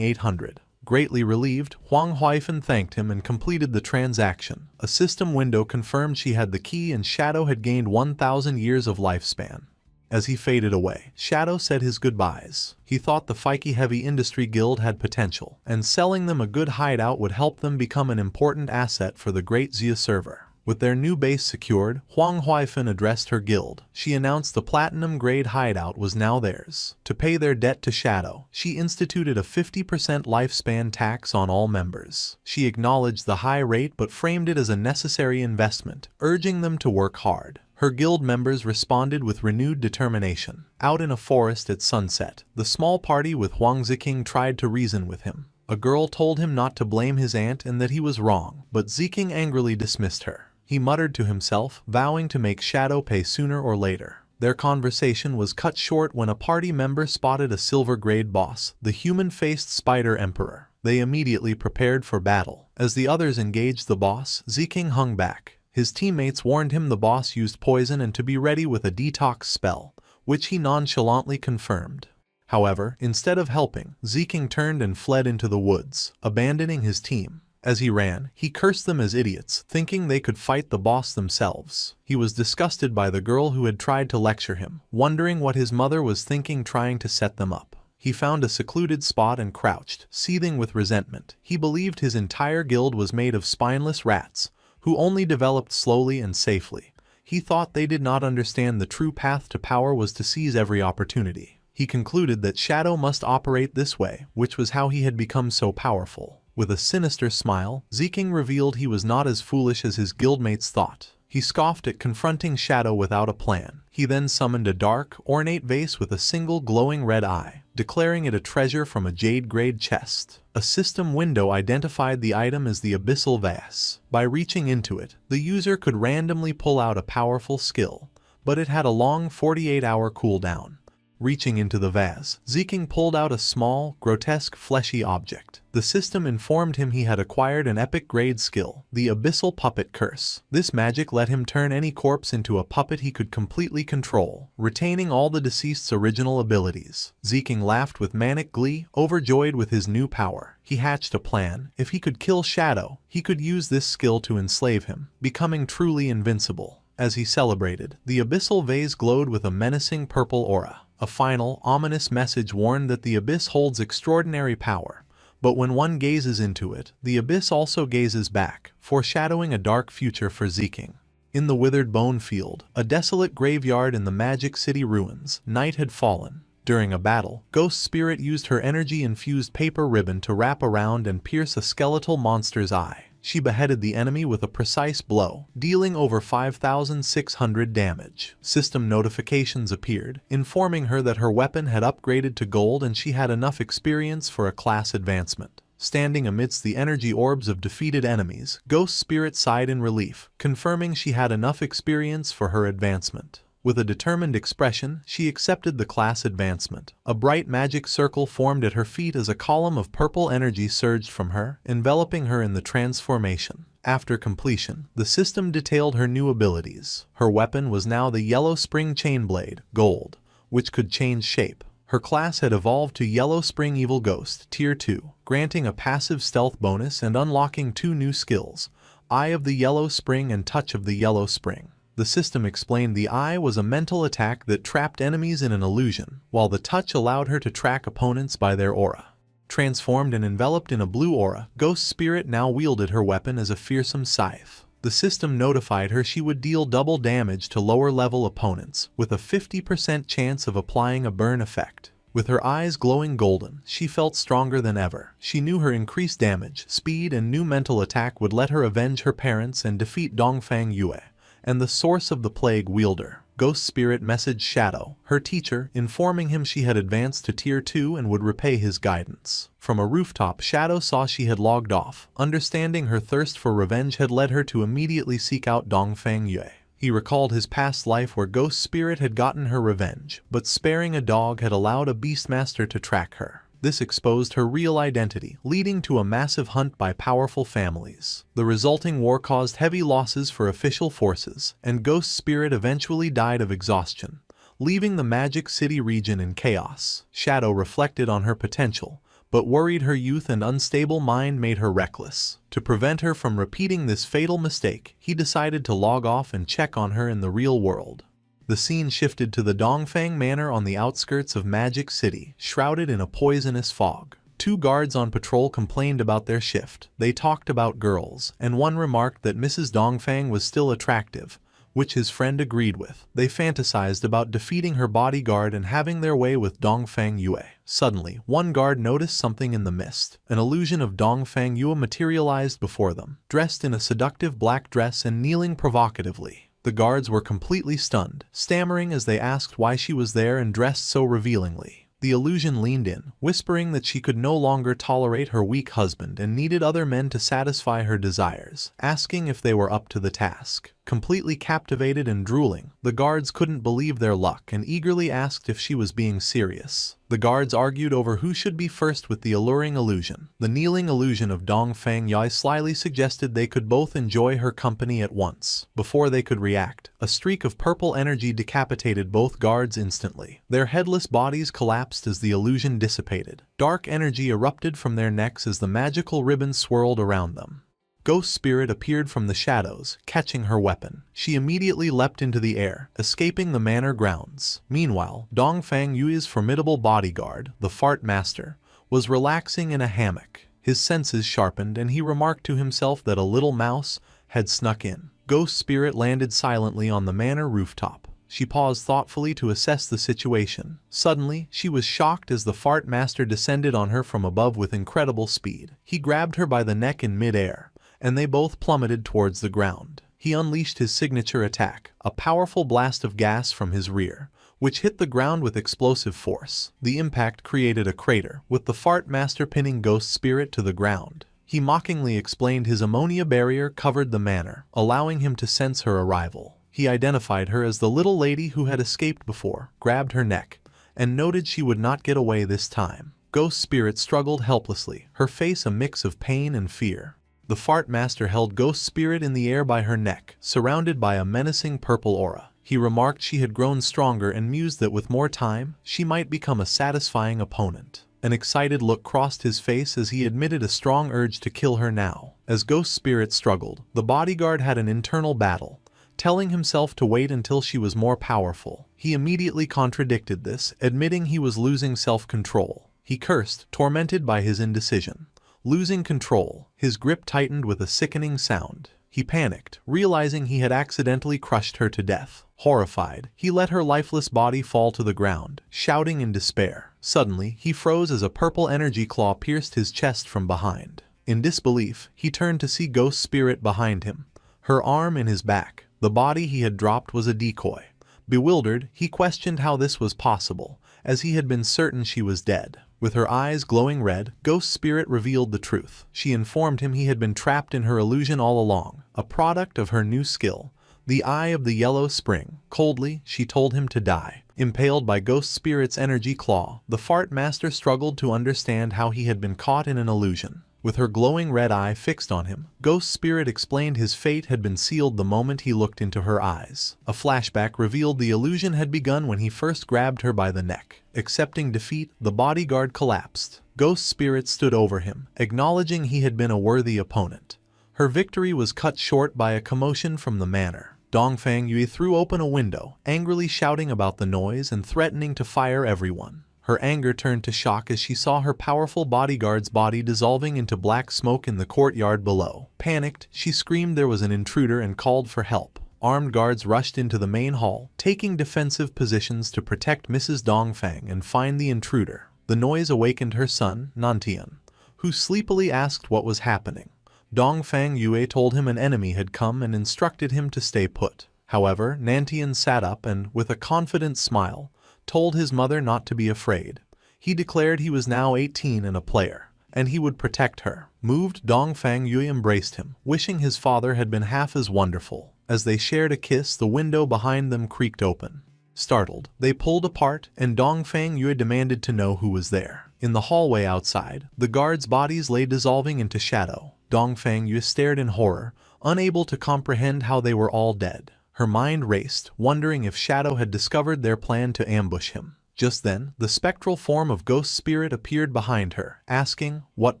800. Greatly relieved, Huang Huifan thanked him and completed the transaction. A system window confirmed she had the key and Shadow had gained 1,000 years of lifespan. As he faded away, Shadow said his goodbyes. He thought the Fike Heavy Industry Guild had potential, and selling them a good hideout would help them become an important asset for the Great Xia server. With their new base secured, Huang Huifan addressed her guild. She announced the platinum grade hideout was now theirs. To pay their debt to Shadow, she instituted a 50% lifespan tax on all members. She acknowledged the high rate but framed it as a necessary investment, urging them to work hard. Her guild members responded with renewed determination. Out in a forest at sunset, the small party with Huang Ziking tried to reason with him. A girl told him not to blame his aunt and that he was wrong, but Ziking angrily dismissed her. He muttered to himself, vowing to make Shadow pay sooner or later. Their conversation was cut short when a party member spotted a silver-grade boss, the human-faced Spider Emperor. They immediately prepared for battle. As the others engaged the boss, Ziking hung back. His teammates warned him the boss used poison and to be ready with a detox spell, which he nonchalantly confirmed. However, instead of helping, Ziking turned and fled into the woods, abandoning his team. As he ran, he cursed them as idiots, thinking they could fight the boss themselves. He was disgusted by the girl who had tried to lecture him, wondering what his mother was thinking trying to set them up. He found a secluded spot and crouched, seething with resentment. He believed his entire guild was made of spineless rats, who only developed slowly and safely. He thought they did not understand the true path to power was to seize every opportunity. He concluded that Shadow must operate this way, which was how he had become so powerful. With a sinister smile, Ziking revealed he was not as foolish as his guildmates thought. He scoffed at confronting Shadow without a plan. He then summoned a dark, ornate vase with a single glowing red eye, declaring it a treasure from a jade-grade chest. A system window identified the item as the Abyssal Vase. By reaching into it, the user could randomly pull out a powerful skill, but it had a long 48-hour cooldown. Reaching into the vase, Zeking pulled out a small, grotesque, fleshy object. The system informed him he had acquired an epic-grade skill, the Abyssal Puppet Curse. This magic let him turn any corpse into a puppet he could completely control, retaining all the deceased's original abilities. Zeking laughed with manic glee, overjoyed with his new power. He hatched a plan. If he could kill Shadow, he could use this skill to enslave him, becoming truly invincible. As he celebrated, the Abyssal Vase glowed with a menacing purple aura. A final, ominous message warned that the Abyss holds extraordinary power, but when one gazes into it, the Abyss also gazes back, foreshadowing a dark future for Zeking. In the withered bone field, a desolate graveyard in the Magic City ruins, night had fallen. During a battle, Ghost Spirit used her energy-infused paper ribbon to wrap around and pierce a skeletal monster's eye. She beheaded the enemy with a precise blow, dealing over 5,600 damage. System notifications appeared, informing her that her weapon had upgraded to gold and she had enough experience for a class advancement. Standing amidst the energy orbs of defeated enemies, Ghost Spirit sighed in relief, confirming she had enough experience for her advancement. With a determined expression, she accepted the class advancement. A bright magic circle formed at her feet as a column of purple energy surged from her, enveloping her in the transformation. After completion, the system detailed her new abilities. Her weapon was now the Yellow Spring Chainblade, Gold, which could change shape. Her class had evolved to Yellow Spring Evil Ghost, Tier 2, granting a passive stealth bonus and unlocking 2 new skills, Eye of the Yellow Spring and Touch of the Yellow Spring. The system explained the Eye was a mental attack that trapped enemies in an illusion, while the Touch allowed her to track opponents by their aura. Transformed and enveloped in a blue aura, Ghost Spirit now wielded her weapon as a fearsome scythe. The system notified her she would deal double damage to lower-level opponents, with a 50% chance of applying a burn effect. With her eyes glowing golden, she felt stronger than ever. She knew her increased damage, speed, and new mental attack would let her avenge her parents and defeat Dongfang Yue, and the source of the plague wielder. Ghost Spirit messaged Shadow, her teacher, informing him she had advanced to Tier 2 and would repay his guidance. From a rooftop, Shadow saw she had logged off. Understanding her thirst for revenge had led her to immediately seek out Dongfang Yue. He recalled his past life where Ghost Spirit had gotten her revenge, but sparing a dog had allowed a Beastmaster to track her. This exposed her real identity, leading to a massive hunt by powerful families. The resulting war caused heavy losses for official forces, and Ghost Spirit eventually died of exhaustion, leaving the Magic City region in chaos. Shadow reflected on her potential, but worried her youth and unstable mind made her reckless. To prevent her from repeating this fatal mistake, he decided to log off and check on her in the real world. The scene shifted to the Dongfang Manor on the outskirts of Magic City, shrouded in a poisonous fog. 2 guards on patrol complained about their shift. They talked about girls, and one remarked that Mrs. Dongfang was still attractive, which his friend agreed with. They fantasized about defeating her bodyguard and having their way with Dongfang Yue. Suddenly, one guard noticed something in the mist. An illusion of Dongfang Yue materialized before them, dressed in a seductive black dress and kneeling provocatively. The guards were completely stunned, stammering as they asked why she was there and dressed so revealingly. The illusion leaned in, whispering that she could no longer tolerate her weak husband and needed other men to satisfy her desires, asking if they were up to the task. Completely captivated and drooling, the guards couldn't believe their luck and eagerly asked if she was being serious. The guards argued over who should be first with the alluring illusion. The kneeling illusion of Dongfang Yue slyly suggested they could both enjoy her company at once. Before they could react, a streak of purple energy decapitated both guards instantly. Their headless bodies collapsed as the illusion dissipated. Dark energy erupted from their necks as the magical ribbon swirled around them. Ghost Spirit appeared from the shadows, catching her weapon. She immediately leapt into the air, escaping the manor grounds. Meanwhile, Dongfang Yue's formidable bodyguard, the Fart Master, was relaxing in a hammock. His senses sharpened and he remarked to himself that a little mouse had snuck in. Ghost Spirit landed silently on the manor rooftop. She paused thoughtfully to assess the situation. Suddenly, she was shocked as the Fart Master descended on her from above with incredible speed. He grabbed her by the neck in mid-air, and they both plummeted towards the ground. he unleashed his signature attack, a powerful blast of gas from his rear, which hit the ground with explosive force. The impact created a crater, with the fart master pinning Ghost Spirit to the ground. He mockingly explained his ammonia barrier covered the manor, allowing him to sense her arrival. He identified her as the little lady who had escaped before, grabbed her neck, and noted she would not get away this time. Ghost Spirit struggled helplessly, her face a mix of pain and fear. The fart master held Ghost Spirit in the air by her neck, surrounded by a menacing purple aura. He remarked she had grown stronger and mused that with more time, she might become a satisfying opponent. An excited look crossed his face as he admitted a strong urge to kill her now. As Ghost Spirit struggled, the bodyguard had an internal battle, telling himself to wait until she was more powerful. He immediately contradicted this, admitting he was losing self-control. He cursed, tormented by his indecision. Losing control, his grip tightened with a sickening sound. He panicked, realizing he had accidentally crushed her to death. Horrified, he let her lifeless body fall to the ground, shouting in despair. Suddenly, he froze as a purple energy claw pierced his chest from behind. In disbelief, he turned to see Ghost Spirit behind him, her arm in his back. The body he had dropped was a decoy. Bewildered, he questioned how this was possible, as he had been certain she was dead. With her eyes glowing red, Ghost Spirit revealed the truth. She informed him he had been trapped in her illusion all along, a product of her new skill, the Eye of the Yellow Spring. Coldly, she told him to die. Impaled by Ghost Spirit's energy claw, the fart master struggled to understand how he had been caught in an illusion. With her glowing red eye fixed on him, Ghost Spirit explained his fate had been sealed the moment he looked into her eyes. A flashback revealed the illusion had begun when he first grabbed her by the neck. Accepting defeat, the bodyguard collapsed. Ghost Spirit stood over him, acknowledging he had been a worthy opponent. Her victory was cut short by a commotion from the manor. Dongfang Yue threw open a window, angrily shouting about the noise and threatening to fire everyone. Her anger turned to shock as she saw her powerful bodyguard's body dissolving into black smoke in the courtyard below. Panicked, she screamed there was an intruder and called for help. Armed guards rushed into the main hall, taking defensive positions to protect Mrs. Dongfang and find the intruder. The noise awakened her son, Nantian, who sleepily asked what was happening. Dongfang Yue told him an enemy had come and instructed him to stay put. However, Nantian sat up and, with a confident smile, told his mother not to be afraid. He declared he was now 18 and a player, and he would protect her. Moved, Dongfang Yue embraced him, wishing his father had been half as wonderful. As they shared a kiss, the window behind them creaked open. Startled, they pulled apart, and Dongfang Yue demanded to know who was there. In the hallway outside, the guards' bodies lay dissolving into shadow. Dongfang Yue stared in horror, unable to comprehend how they were all dead. Her mind raced, wondering if Shadow had discovered their plan to ambush him. Just then, the spectral form of Ghost Spirit appeared behind her, asking, "What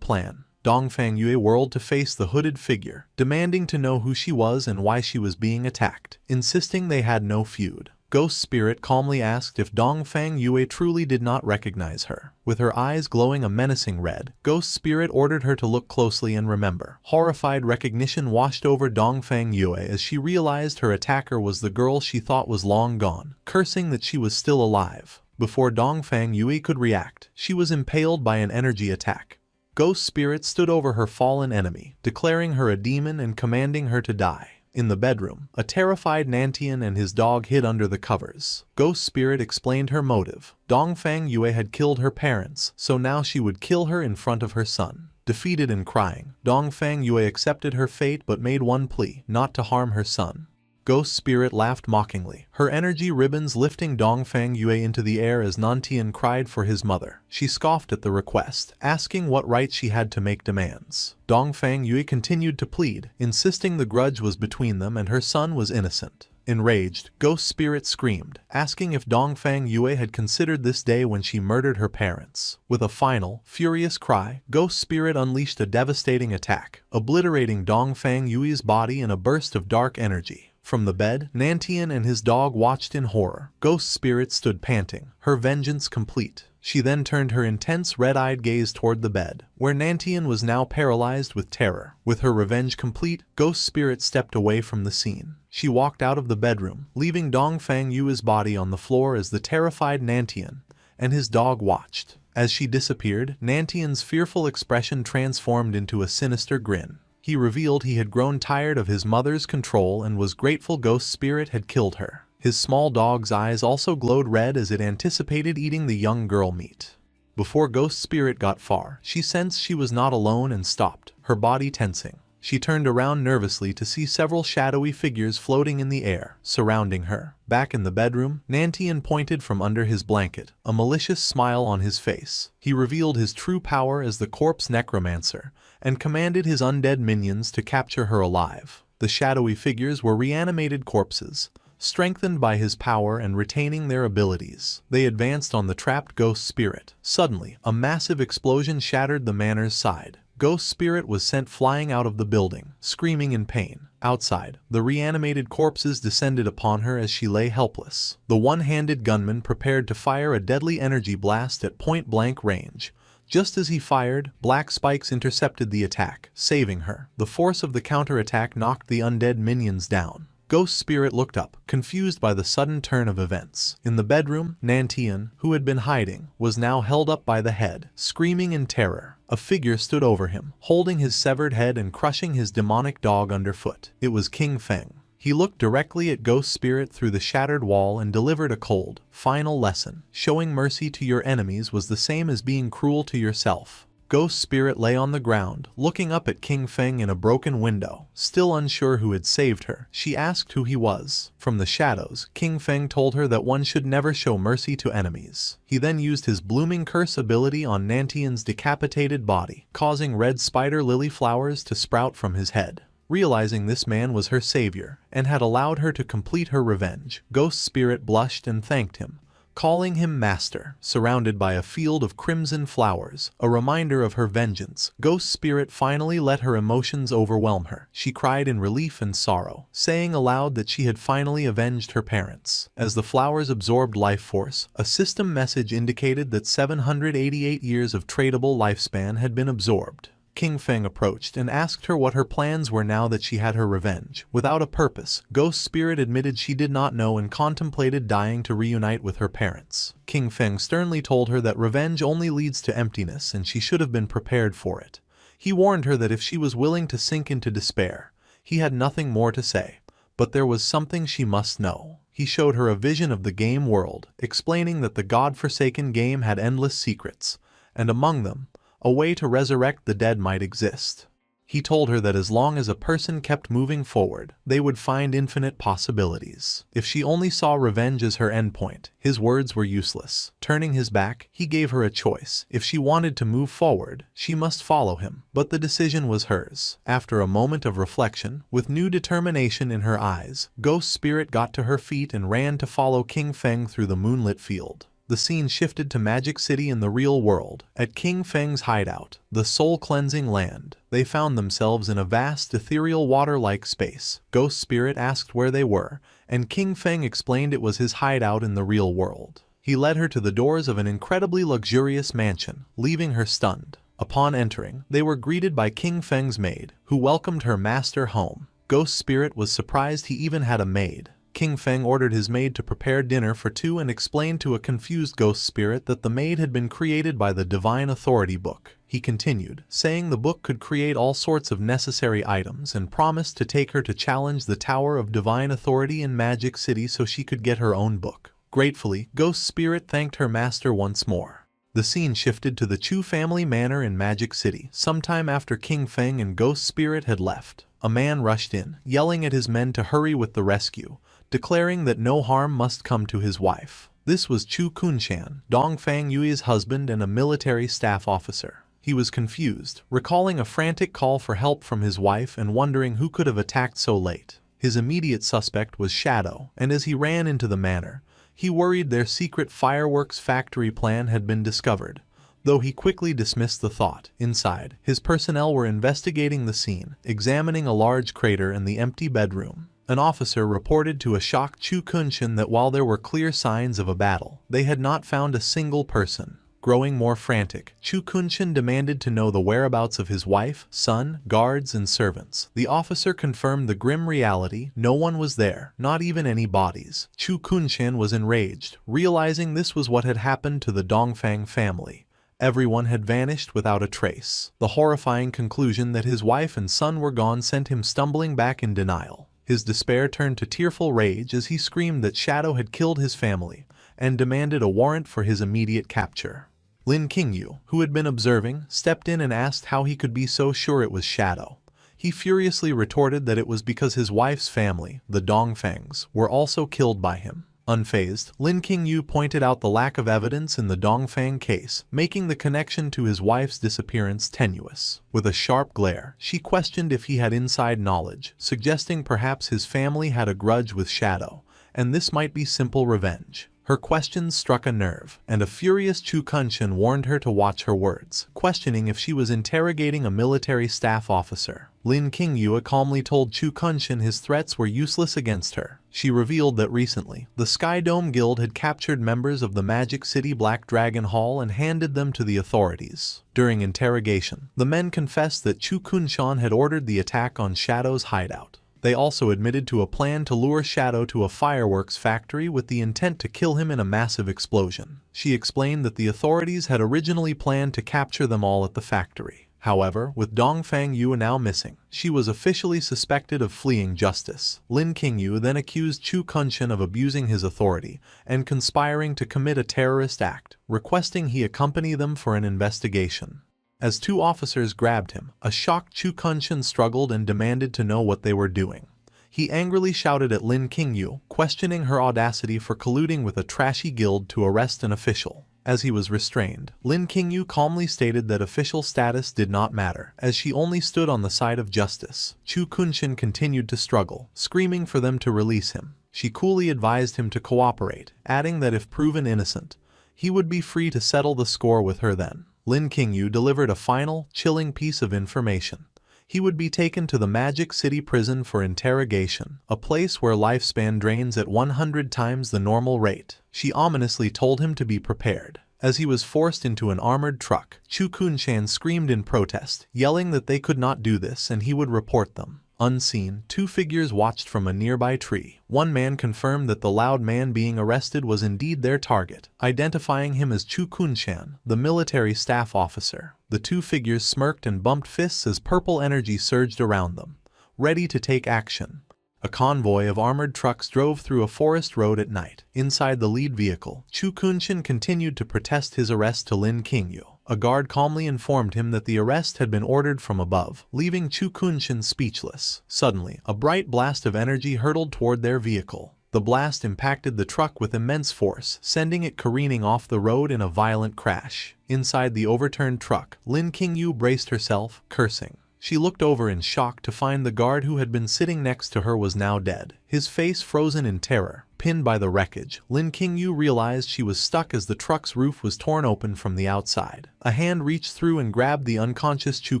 plan?" Dongfang Yue whirled to face the hooded figure, demanding to know who she was and why she was being attacked, insisting they had no feud. Ghost Spirit calmly asked if Dongfang Yue truly did not recognize her. With her eyes glowing a menacing red, Ghost Spirit ordered her to look closely and remember. Horrified recognition washed over Dongfang Yue as she realized her attacker was the girl she thought was long gone, cursing that she was still alive. Before Dongfang Yue could react, she was impaled by an energy attack. Ghost Spirit stood over her fallen enemy, declaring her a demon and commanding her to die. In the bedroom, a terrified Nantian and his dog hid under the covers. Ghost Spirit explained her motive. Dongfang Yue had killed her parents, so now she would kill her in front of her son. Defeated and crying, Dongfang Yue accepted her fate but made one plea, not to harm her son. Ghost Spirit laughed mockingly, her energy ribbons lifting Dongfang Yue into the air as Nantian cried for his mother. She scoffed at the request, asking what right she had to make demands. Dongfang Yue continued to plead, insisting the grudge was between them and her son was innocent. Enraged, Ghost Spirit screamed, asking if Dongfang Yue had considered this day when she murdered her parents. With a final, furious cry, Ghost Spirit unleashed a devastating attack, obliterating Dongfang Yue's body in a burst of dark energy. From the bed, Nantian and his dog watched in horror. Ghost Spirit stood panting, her vengeance complete. She then turned her intense red-eyed gaze toward the bed, where Nantian was now paralyzed with terror. With her revenge complete, Ghost Spirit stepped away from the scene. She walked out of the bedroom, leaving Dongfang Yue's body on the floor as the terrified Nantian and his dog watched. As she disappeared, Nantian's fearful expression transformed into a sinister grin. He revealed he had grown tired of his mother's control and was grateful Ghost Spirit had killed her. His small dog's eyes also glowed red as it anticipated eating the young girl meat. Before Ghost Spirit got far, she sensed she was not alone and stopped, her body tensing. She turned around nervously to see several shadowy figures floating in the air, surrounding her. Back in the bedroom, Nantian pointed from under his blanket, a malicious smile on his face. He revealed his true power as the corpse necromancer, and commanded his undead minions to capture her alive. The shadowy figures were reanimated corpses, strengthened by his power and retaining their abilities. They advanced on the trapped Ghost Spirit. Suddenly, a massive explosion shattered the manor's side. Ghost Spirit was sent flying out of the building, screaming in pain. Outside, the reanimated corpses descended upon her as she lay helpless. The one-handed gunman prepared to fire a deadly energy blast at point-blank range. Just as he fired, black spikes intercepted the attack, saving her. The force of the counterattack knocked the undead minions down. Ghost Spirit looked up, confused by the sudden turn of events. In the bedroom, Nantian, who had been hiding, was now held up by the head, screaming in terror. A figure stood over him, holding his severed head and crushing his demonic dog underfoot. It was King Feng. He looked directly at Ghost Spirit through the shattered wall and delivered a cold, final lesson. Showing mercy to your enemies was the same as being cruel to yourself. Ghost Spirit lay on the ground, looking up at King Feng in a broken window. Still unsure who had saved her, she asked who he was. From the shadows, King Feng told her that one should never show mercy to enemies. He then used his blooming curse ability on Nantian's decapitated body, causing red spider lily flowers to sprout from his head. Realizing this man was her savior, and had allowed her to complete her revenge, Ghost Spirit blushed and thanked him, calling him master. Surrounded by a field of crimson flowers, a reminder of her vengeance, Ghost Spirit finally let her emotions overwhelm her. She cried in relief and sorrow, saying aloud that she had finally avenged her parents. As the flowers absorbed life force, a system message indicated that 788 years of tradable lifespan had been absorbed. King Feng approached and asked her what her plans were now that she had her revenge. Without a purpose, Ghost Spirit admitted she did not know and contemplated dying to reunite with her parents. King Feng sternly told her that revenge only leads to emptiness and she should have been prepared for it. He warned her that if she was willing to sink into despair, he had nothing more to say. But there was something she must know. He showed her a vision of the game world, explaining that the god-forsaken game had endless secrets, and among them, a way to resurrect the dead might exist. He told her that as long as a person kept moving forward, they would find infinite possibilities. If she only saw revenge as her endpoint, his words were useless. Turning his back, he gave her a choice. If she wanted to move forward, she must follow him. But the decision was hers. After a moment of reflection, with new determination in her eyes, Ghost Spirit got to her feet and ran to follow King Feng through the moonlit field. The scene shifted to Magic City in the real world. At King Feng's hideout, the soul-cleansing land, they found themselves in a vast ethereal water-like space. Ghost Spirit asked where they were, and King Feng explained it was his hideout in the real world. He led her to the doors of an incredibly luxurious mansion, leaving her stunned. Upon entering, they were greeted by King Feng's maid, who welcomed her master home. Ghost Spirit was surprised he even had a maid. King Feng ordered his maid to prepare dinner for two and explained to a confused Ghost Spirit that the maid had been created by the Divine Authority book. He continued, saying the book could create all sorts of necessary items and promised to take her to challenge the Tower of Divine Authority in Magic City so she could get her own book. Gratefully, Ghost Spirit thanked her master once more. The scene shifted to the Chu family manor in Magic City. Sometime after King Feng and Ghost Spirit had left, a man rushed in, yelling at his men to hurry with the rescue, declaring that no harm must come to his wife. This was Chu Kunshan, Dongfang Yui's husband and a military staff officer. He was confused, recalling a frantic call for help from his wife and wondering who could have attacked so late. His immediate suspect was Shadow, and as he ran into the manor, he worried their secret fireworks factory plan had been discovered, though he quickly dismissed the thought. Inside, his personnel were investigating the scene, examining a large crater and the empty bedroom. An officer reported to a shocked Chu Kunshan that while there were clear signs of a battle, they had not found a single person. Growing more frantic, Chu Kunshan demanded to know the whereabouts of his wife, son, guards, and servants. The officer confirmed the grim reality: no one was there, not even any bodies. Chu Kunshan was enraged, realizing this was what had happened to the Dongfang family. Everyone had vanished without a trace. The horrifying conclusion that his wife and son were gone sent him stumbling back in denial. His despair turned to tearful rage as he screamed that Shadow had killed his family and demanded a warrant for his immediate capture. Lin Qingyu, who had been observing, stepped in and asked how he could be so sure it was Shadow. He furiously retorted that it was because his wife's family, the Dongfangs, were also killed by him. Unfazed, Lin Qingyu pointed out the lack of evidence in the Dongfang case, making the connection to his wife's disappearance tenuous. With a sharp glare, she questioned if he had inside knowledge, suggesting perhaps his family had a grudge with Shadow, and this might be simple revenge. Her questions struck a nerve, and a furious Chu Kunshin warned her to watch her words, questioning if she was interrogating a military staff officer. Lin Qingyu calmly told Chu Kunshin his threats were useless against her. She revealed that recently, the Sky Dome Guild had captured members of the Magic City Black Dragon Hall and handed them to the authorities. During interrogation, the men confessed that Chu Kunshan had ordered the attack on Shadow's hideout. They also admitted to a plan to lure Shadow to a fireworks factory with the intent to kill him in a massive explosion. She explained that the authorities had originally planned to capture them all at the factory. However, with Dongfang Yu now missing, she was officially suspected of fleeing justice. Lin Qingyu then accused Chu Kunshin of abusing his authority and conspiring to commit a terrorist act, requesting he accompany them for an investigation. As two officers grabbed him, a shocked Chu Kunshin struggled and demanded to know what they were doing. He angrily shouted at Lin Qingyu, questioning her audacity for colluding with a trashy guild to arrest an official. As he was restrained, Lin Qingyu calmly stated that official status did not matter, as she only stood on the side of justice. Chu Kunshin continued to struggle, screaming for them to release him. She coolly advised him to cooperate, adding that if proven innocent, he would be free to settle the score with her then. Lin Qingyu delivered a final, chilling piece of information. He would be taken to the Magic City prison for interrogation, a place where lifespan drains at 100 times the normal rate. She ominously told him to be prepared. As he was forced into an armored truck, Chu Kunshan screamed in protest, yelling that they could not do this and he would report them. Unseen, two figures watched from a nearby tree. One man confirmed that the loud man being arrested was indeed their target, identifying him as Chu Kunshan, the military staff officer. The two figures smirked and bumped fists as purple energy surged around them, ready to take action. A convoy of armored trucks drove through a forest road at night. Inside the lead vehicle, Chu Kunshin continued to protest his arrest to Lin Qingyu. A guard calmly informed him that the arrest had been ordered from above, leaving Chu Kunshin speechless. Suddenly, a bright blast of energy hurtled toward their vehicle. The blast impacted the truck with immense force, sending it careening off the road in a violent crash. Inside the overturned truck, Lin Qingyu braced herself, cursing. She looked over in shock to find the guard who had been sitting next to her was now dead, his face frozen in terror. Pinned by the wreckage, Lin Qingyu realized she was stuck as the truck's roof was torn open from the outside. A hand reached through and grabbed the unconscious Chu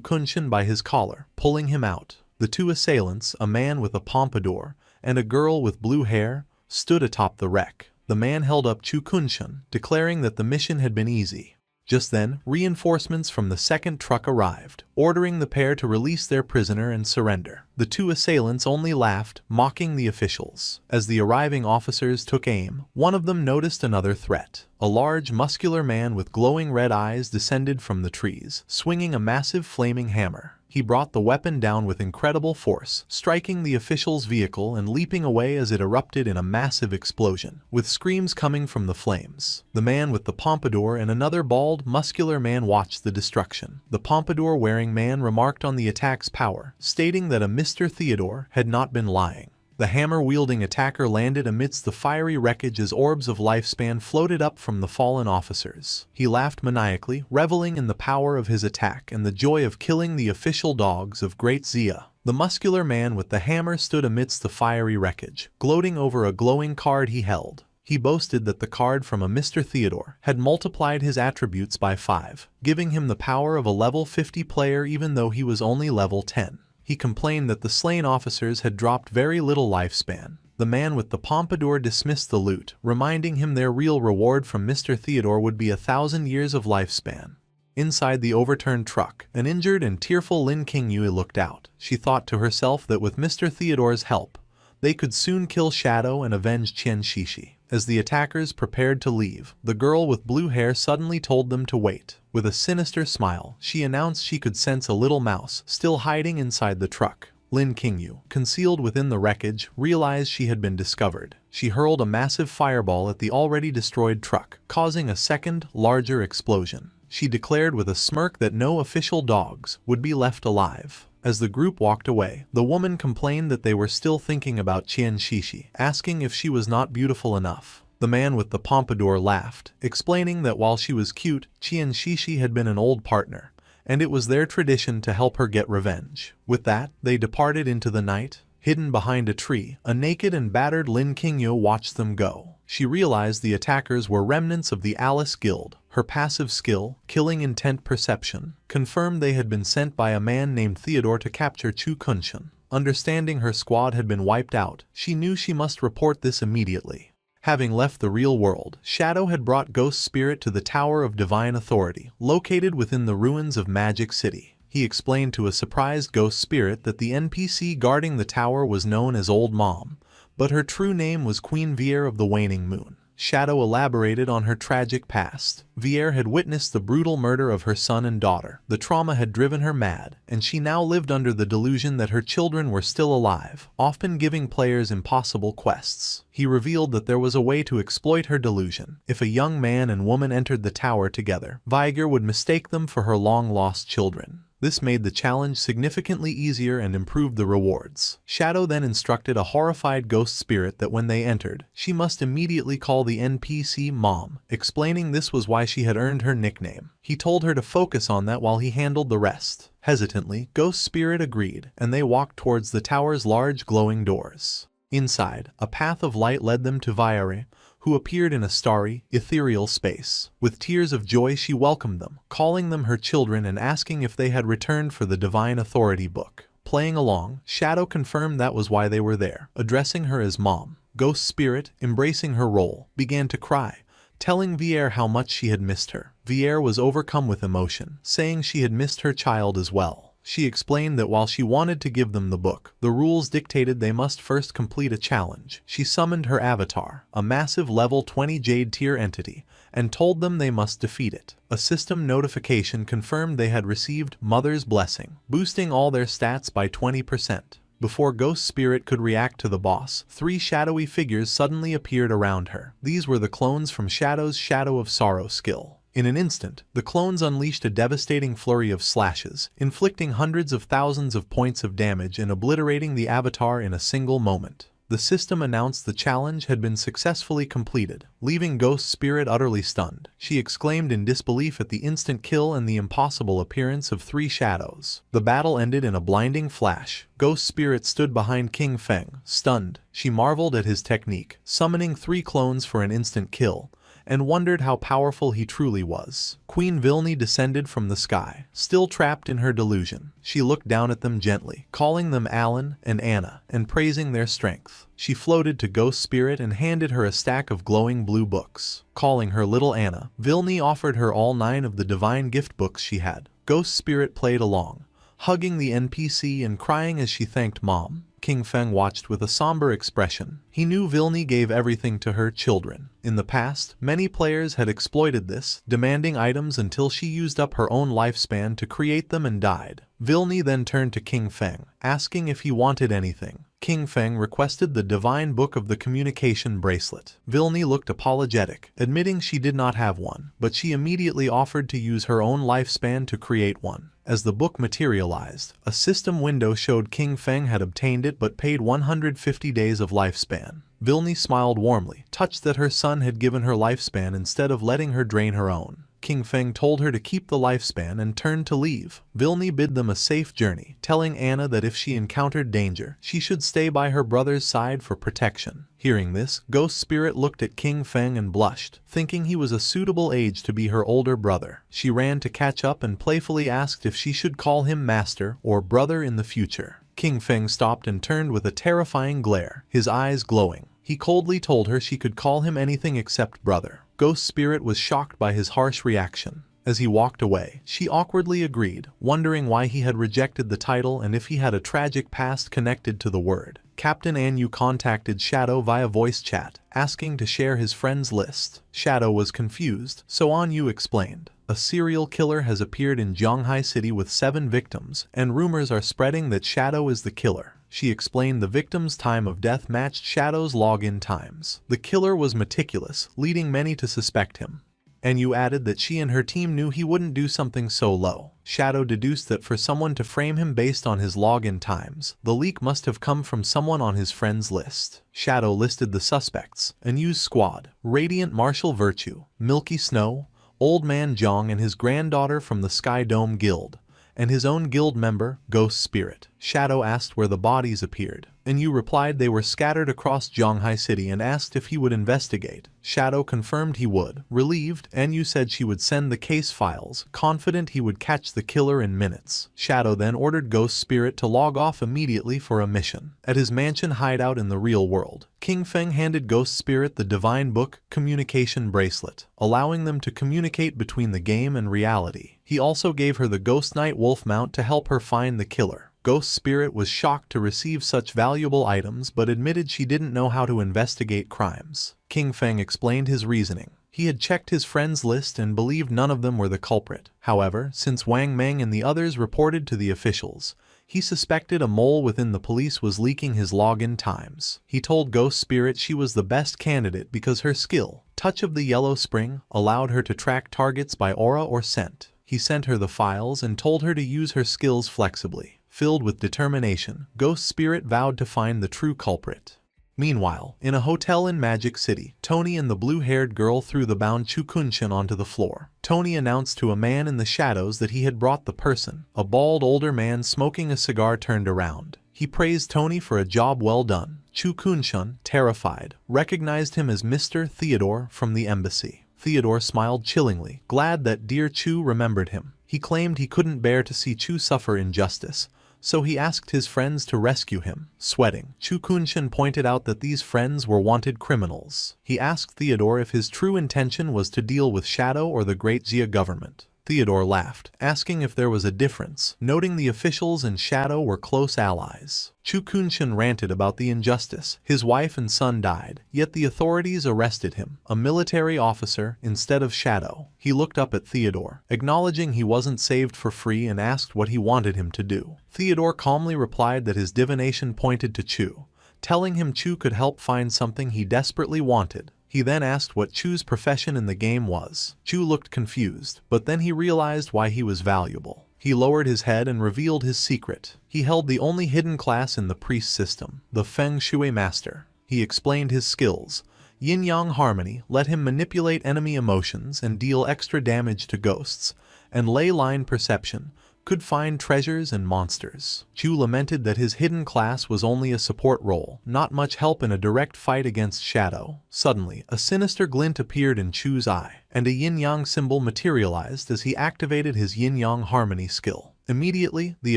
Kunshin by his collar, pulling him out. The two assailants, a man with a pompadour and a girl with blue hair, stood atop the wreck. The man held up Chu Kunshin, declaring that the mission had been easy. Just then, reinforcements from the second truck arrived, ordering the pair to release their prisoner and surrender. The two assailants only laughed, mocking the officials. As the arriving officers took aim, one of them noticed another threat. A large, muscular man with glowing red eyes descended from the trees, swinging a massive flaming hammer. He brought the weapon down with incredible force, striking the official's vehicle and leaping away as it erupted in a massive explosion, with screams coming from the flames. The man with the pompadour and another bald, muscular man watched the destruction. The pompadour-wearing man remarked on the attack's power, stating that a Mr. Theodore had not been lying. The hammer-wielding attacker landed amidst the fiery wreckage as orbs of lifespan floated up from the fallen officers. He laughed maniacally, reveling in the power of his attack and the joy of killing the official dogs of Great Zia. The muscular man with the hammer stood amidst the fiery wreckage, gloating over a glowing card he held. He boasted that the card from a Mr. Theodore had multiplied his attributes by 5, giving him the power of a level 50 player even though he was only level 10. He complained that the slain officers had dropped very little lifespan. The man with the pompadour dismissed the loot, reminding him their real reward from Mr. Theodore would be 1,000 years of lifespan. Inside the overturned truck, an injured and tearful Lin Qingyu looked out. She thought to herself that with Mr. Theodore's help, they could soon kill Shadow and avenge Qian Shishi. As the attackers prepared to leave, the girl with blue hair suddenly told them to wait. With a sinister smile, she announced she could sense a little mouse still hiding inside the truck. Lin Qingyu, concealed within the wreckage, realized she had been discovered. She hurled a massive fireball at the already destroyed truck, causing a second, larger explosion. She declared with a smirk that no official dogs would be left alive. As the group walked away, the woman complained that they were still thinking about Qian Shishi, asking if she was not beautiful enough. The man with the pompadour laughed, explaining that while she was cute, Qian Shishi had been an old partner, and it was their tradition to help her get revenge. With that, they departed into the night. Hidden behind a tree, a naked and battered Lin Qingyu watched them go. She realized the attackers were remnants of the Alice Guild. Her passive skill, killing intent perception, confirmed they had been sent by a man named Theodore to capture Chu Kunshan. Understanding her squad had been wiped out, she knew she must report this immediately. Having left the real world, Shadow had brought Ghost Spirit to the Tower of Divine Authority, located within the ruins of Magic City. He explained to a surprised Ghost Spirit that the NPC guarding the tower was known as Old Mom, but her true name was Queen Vier of the Waning Moon. Shadow elaborated on her tragic past. Vier had witnessed the brutal murder of her son and daughter. The trauma had driven her mad, and she now lived under the delusion that her children were still alive, often giving players impossible quests. He revealed that there was a way to exploit her delusion. If a young man and woman entered the tower together, Viger would mistake them for her long-lost children. This made the challenge significantly easier and improved the rewards. Shadow then instructed a horrified Ghost Spirit that when they entered, she must immediately call the NPC Mom, explaining this was why she had earned her nickname. He told her to focus on that while he handled the rest. Hesitantly, Ghost Spirit agreed, and they walked towards the tower's large glowing doors. Inside, a path of light led them to Viere, who appeared in a starry, ethereal space. With tears of joy she welcomed them, calling them her children and asking if they had returned for the Divine Authority book. Playing along, Shadow confirmed that was why they were there, addressing her as Mom. Ghost Spirit, embracing her role, began to cry, telling Vier how much she had missed her. Vier was overcome with emotion, saying she had missed her child as well. She explained that while she wanted to give them the book, the rules dictated they must first complete a challenge. She summoned her avatar, a massive level 20 Jade tier entity, and told them they must defeat it. A system notification confirmed they had received Mother's Blessing, boosting all their stats by 20%. Before Ghost Spirit could react to the boss, 3 shadowy figures suddenly appeared around her. These were the clones from Shadow's Shadow of Sorrow skill. In an instant, the clones unleashed a devastating flurry of slashes, inflicting hundreds of thousands of points of damage and obliterating the avatar in a single moment. The system announced the challenge had been successfully completed, leaving Ghost Spirit utterly stunned. She exclaimed in disbelief at the instant kill and the impossible appearance of 3 shadows. The battle ended in a blinding flash. Ghost Spirit stood behind King Feng, stunned. She marveled at his technique, summoning 3 clones for an instant kill, and wondered how powerful he truly was. Queen Vilni descended from the sky, still trapped in her delusion. She looked down at them gently, calling them Alan and Anna, and praising their strength. She floated to Ghost Spirit and handed her a stack of glowing blue books. Calling her little Anna, Vilni offered her all 9 of the divine gift books she had. Ghost Spirit played along, hugging the NPC and crying as she thanked Mom. King Feng watched with a somber expression. He knew Vilni gave everything to her children. In the past, many players had exploited this, demanding items until she used up her own lifespan to create them and died. Vilni then turned to King Feng, asking if he wanted anything. King Feng requested the divine book of the communication bracelet. Vilni looked apologetic, admitting she did not have one, but she immediately offered to use her own lifespan to create one. As the book materialized, a system window showed King Feng had obtained it but paid 150 days of lifespan. Vilni smiled warmly, touched that her son had given her lifespan instead of letting her drain her own. King Feng told her to keep the lifespan and turned to leave. Vilni bid them a safe journey, telling Anna that if she encountered danger, she should stay by her brother's side for protection. Hearing this, Ghost Spirit looked at King Feng and blushed, thinking he was a suitable age to be her older brother. She ran to catch up and playfully asked if she should call him master or brother in the future. King Feng stopped and turned with a terrifying glare, his eyes glowing. He coldly told her she could call him anything except brother. Ghost Spirit was shocked by his harsh reaction. As he walked away, she awkwardly agreed, wondering why he had rejected the title and if he had a tragic past connected to the word. Captain Anu contacted Shadow via voice chat, asking to share his friends list. Shadow was confused, so Anu explained. A serial killer has appeared in Zhonghai City with 7 victims, and rumors are spreading that Shadow is the killer. She explained the victim's time of death matched Shadow's login times. The killer was meticulous, leading many to suspect him. Anu added that she and her team knew he wouldn't do something so low. Shadow deduced that for someone to frame him based on his login times, the leak must have come from someone on his friends list. Shadow listed the suspects: Anu's squad, Radiant Martial Virtue, Milky Snow, Old Man Zhong and his granddaughter from the Sky Dome Guild, and his own guild member, Ghost Spirit. Shadow asked where the bodies appeared. Anu replied they were scattered across Zhonghai City and asked if he would investigate. Shadow confirmed he would. Relieved, Anu said she would send the case files, confident he would catch the killer in minutes. Shadow then ordered Ghost Spirit to log off immediately for a mission. At his mansion hideout in the real world, King Feng handed Ghost Spirit the Divine Book Communication Bracelet, allowing them to communicate between the game and reality. He also gave her the Ghost Knight Wolf mount to help her find the killer. Ghost Spirit was shocked to receive such valuable items but admitted she didn't know how to investigate crimes. King Feng explained his reasoning. He had checked his friends' list and believed none of them were the culprit. However, since Wang Meng and the others reported to the officials, he suspected a mole within the police was leaking his login times. He told Ghost Spirit she was the best candidate because her skill, Touch of the Yellow Spring, allowed her to track targets by aura or scent. He sent her the files and told her to use her skills flexibly. Filled with determination, Ghost Spirit vowed to find the true culprit. Meanwhile, in a hotel in Magic City, Tony and the blue-haired girl threw the bound Chukunshin onto the floor. Tony announced to a man in the shadows that he had brought the person. A bald older man smoking a cigar turned around. He praised Tony for a job well done. Chukunshin, terrified, recognized him as Mr. Theodore from the embassy. Theodore smiled chillingly, glad that dear Chu remembered him. He claimed he couldn't bear to see Chu suffer injustice, so he asked his friends to rescue him. Sweating, Chukunshin pointed out that these friends were wanted criminals. He asked Theodore if his true intention was to deal with Shadow or the Great Xia government. Theodore laughed, asking if there was a difference, noting the officials and Shadow were close allies. Chukunshin ranted about the injustice. His wife and son died, yet the authorities arrested him, a military officer, instead of Shadow. He looked up at Theodore, acknowledging he wasn't saved for free and asked what he wanted him to do. Theodore calmly replied that his divination pointed to Chu, telling him Chu could help find something he desperately wanted. He then asked what Chu's profession in the game was. Chu looked confused, but then he realized why he was valuable. He lowered his head and revealed his secret. He held the only hidden class in the priest system, the Feng Shui Master. He explained his skills. Yin-Yang Harmony let him manipulate enemy emotions and deal extra damage to ghosts, and Ley Line Perception could find treasures and monsters. Chu lamented that his hidden class was only a support role, not much help in a direct fight against Shadow. Suddenly, a sinister glint appeared in Chu's eye, and a yin-yang symbol materialized as he activated his yin-yang harmony skill. Immediately, the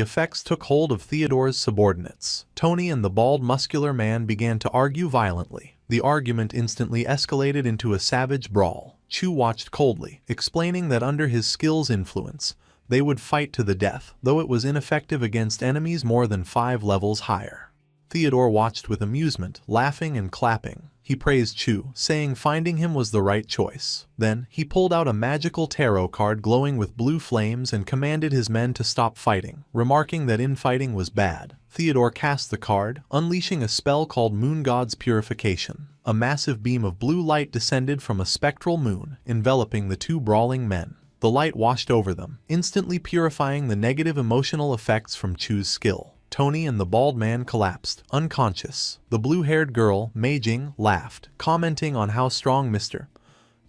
effects took hold of Theodore's subordinates. Tony and the bald muscular man began to argue violently. The argument instantly escalated into a savage brawl. Chu watched coldly, explaining that under his skill's influence, they would fight to the death, though it was ineffective against enemies more than 5 levels higher. Theodore watched with amusement, laughing and clapping. He praised Chu, saying finding him was the right choice. Then, he pulled out a magical tarot card glowing with blue flames and commanded his men to stop fighting, remarking that infighting was bad. Theodore cast the card, unleashing a spell called Moon God's Purification. A massive beam of blue light descended from a spectral moon, enveloping the 2 brawling men. The light washed over them, instantly purifying the negative emotional effects from Chu's skill. Tony and the bald man collapsed, unconscious. The blue-haired girl, Mei Jing, laughed, commenting on how strong Mr.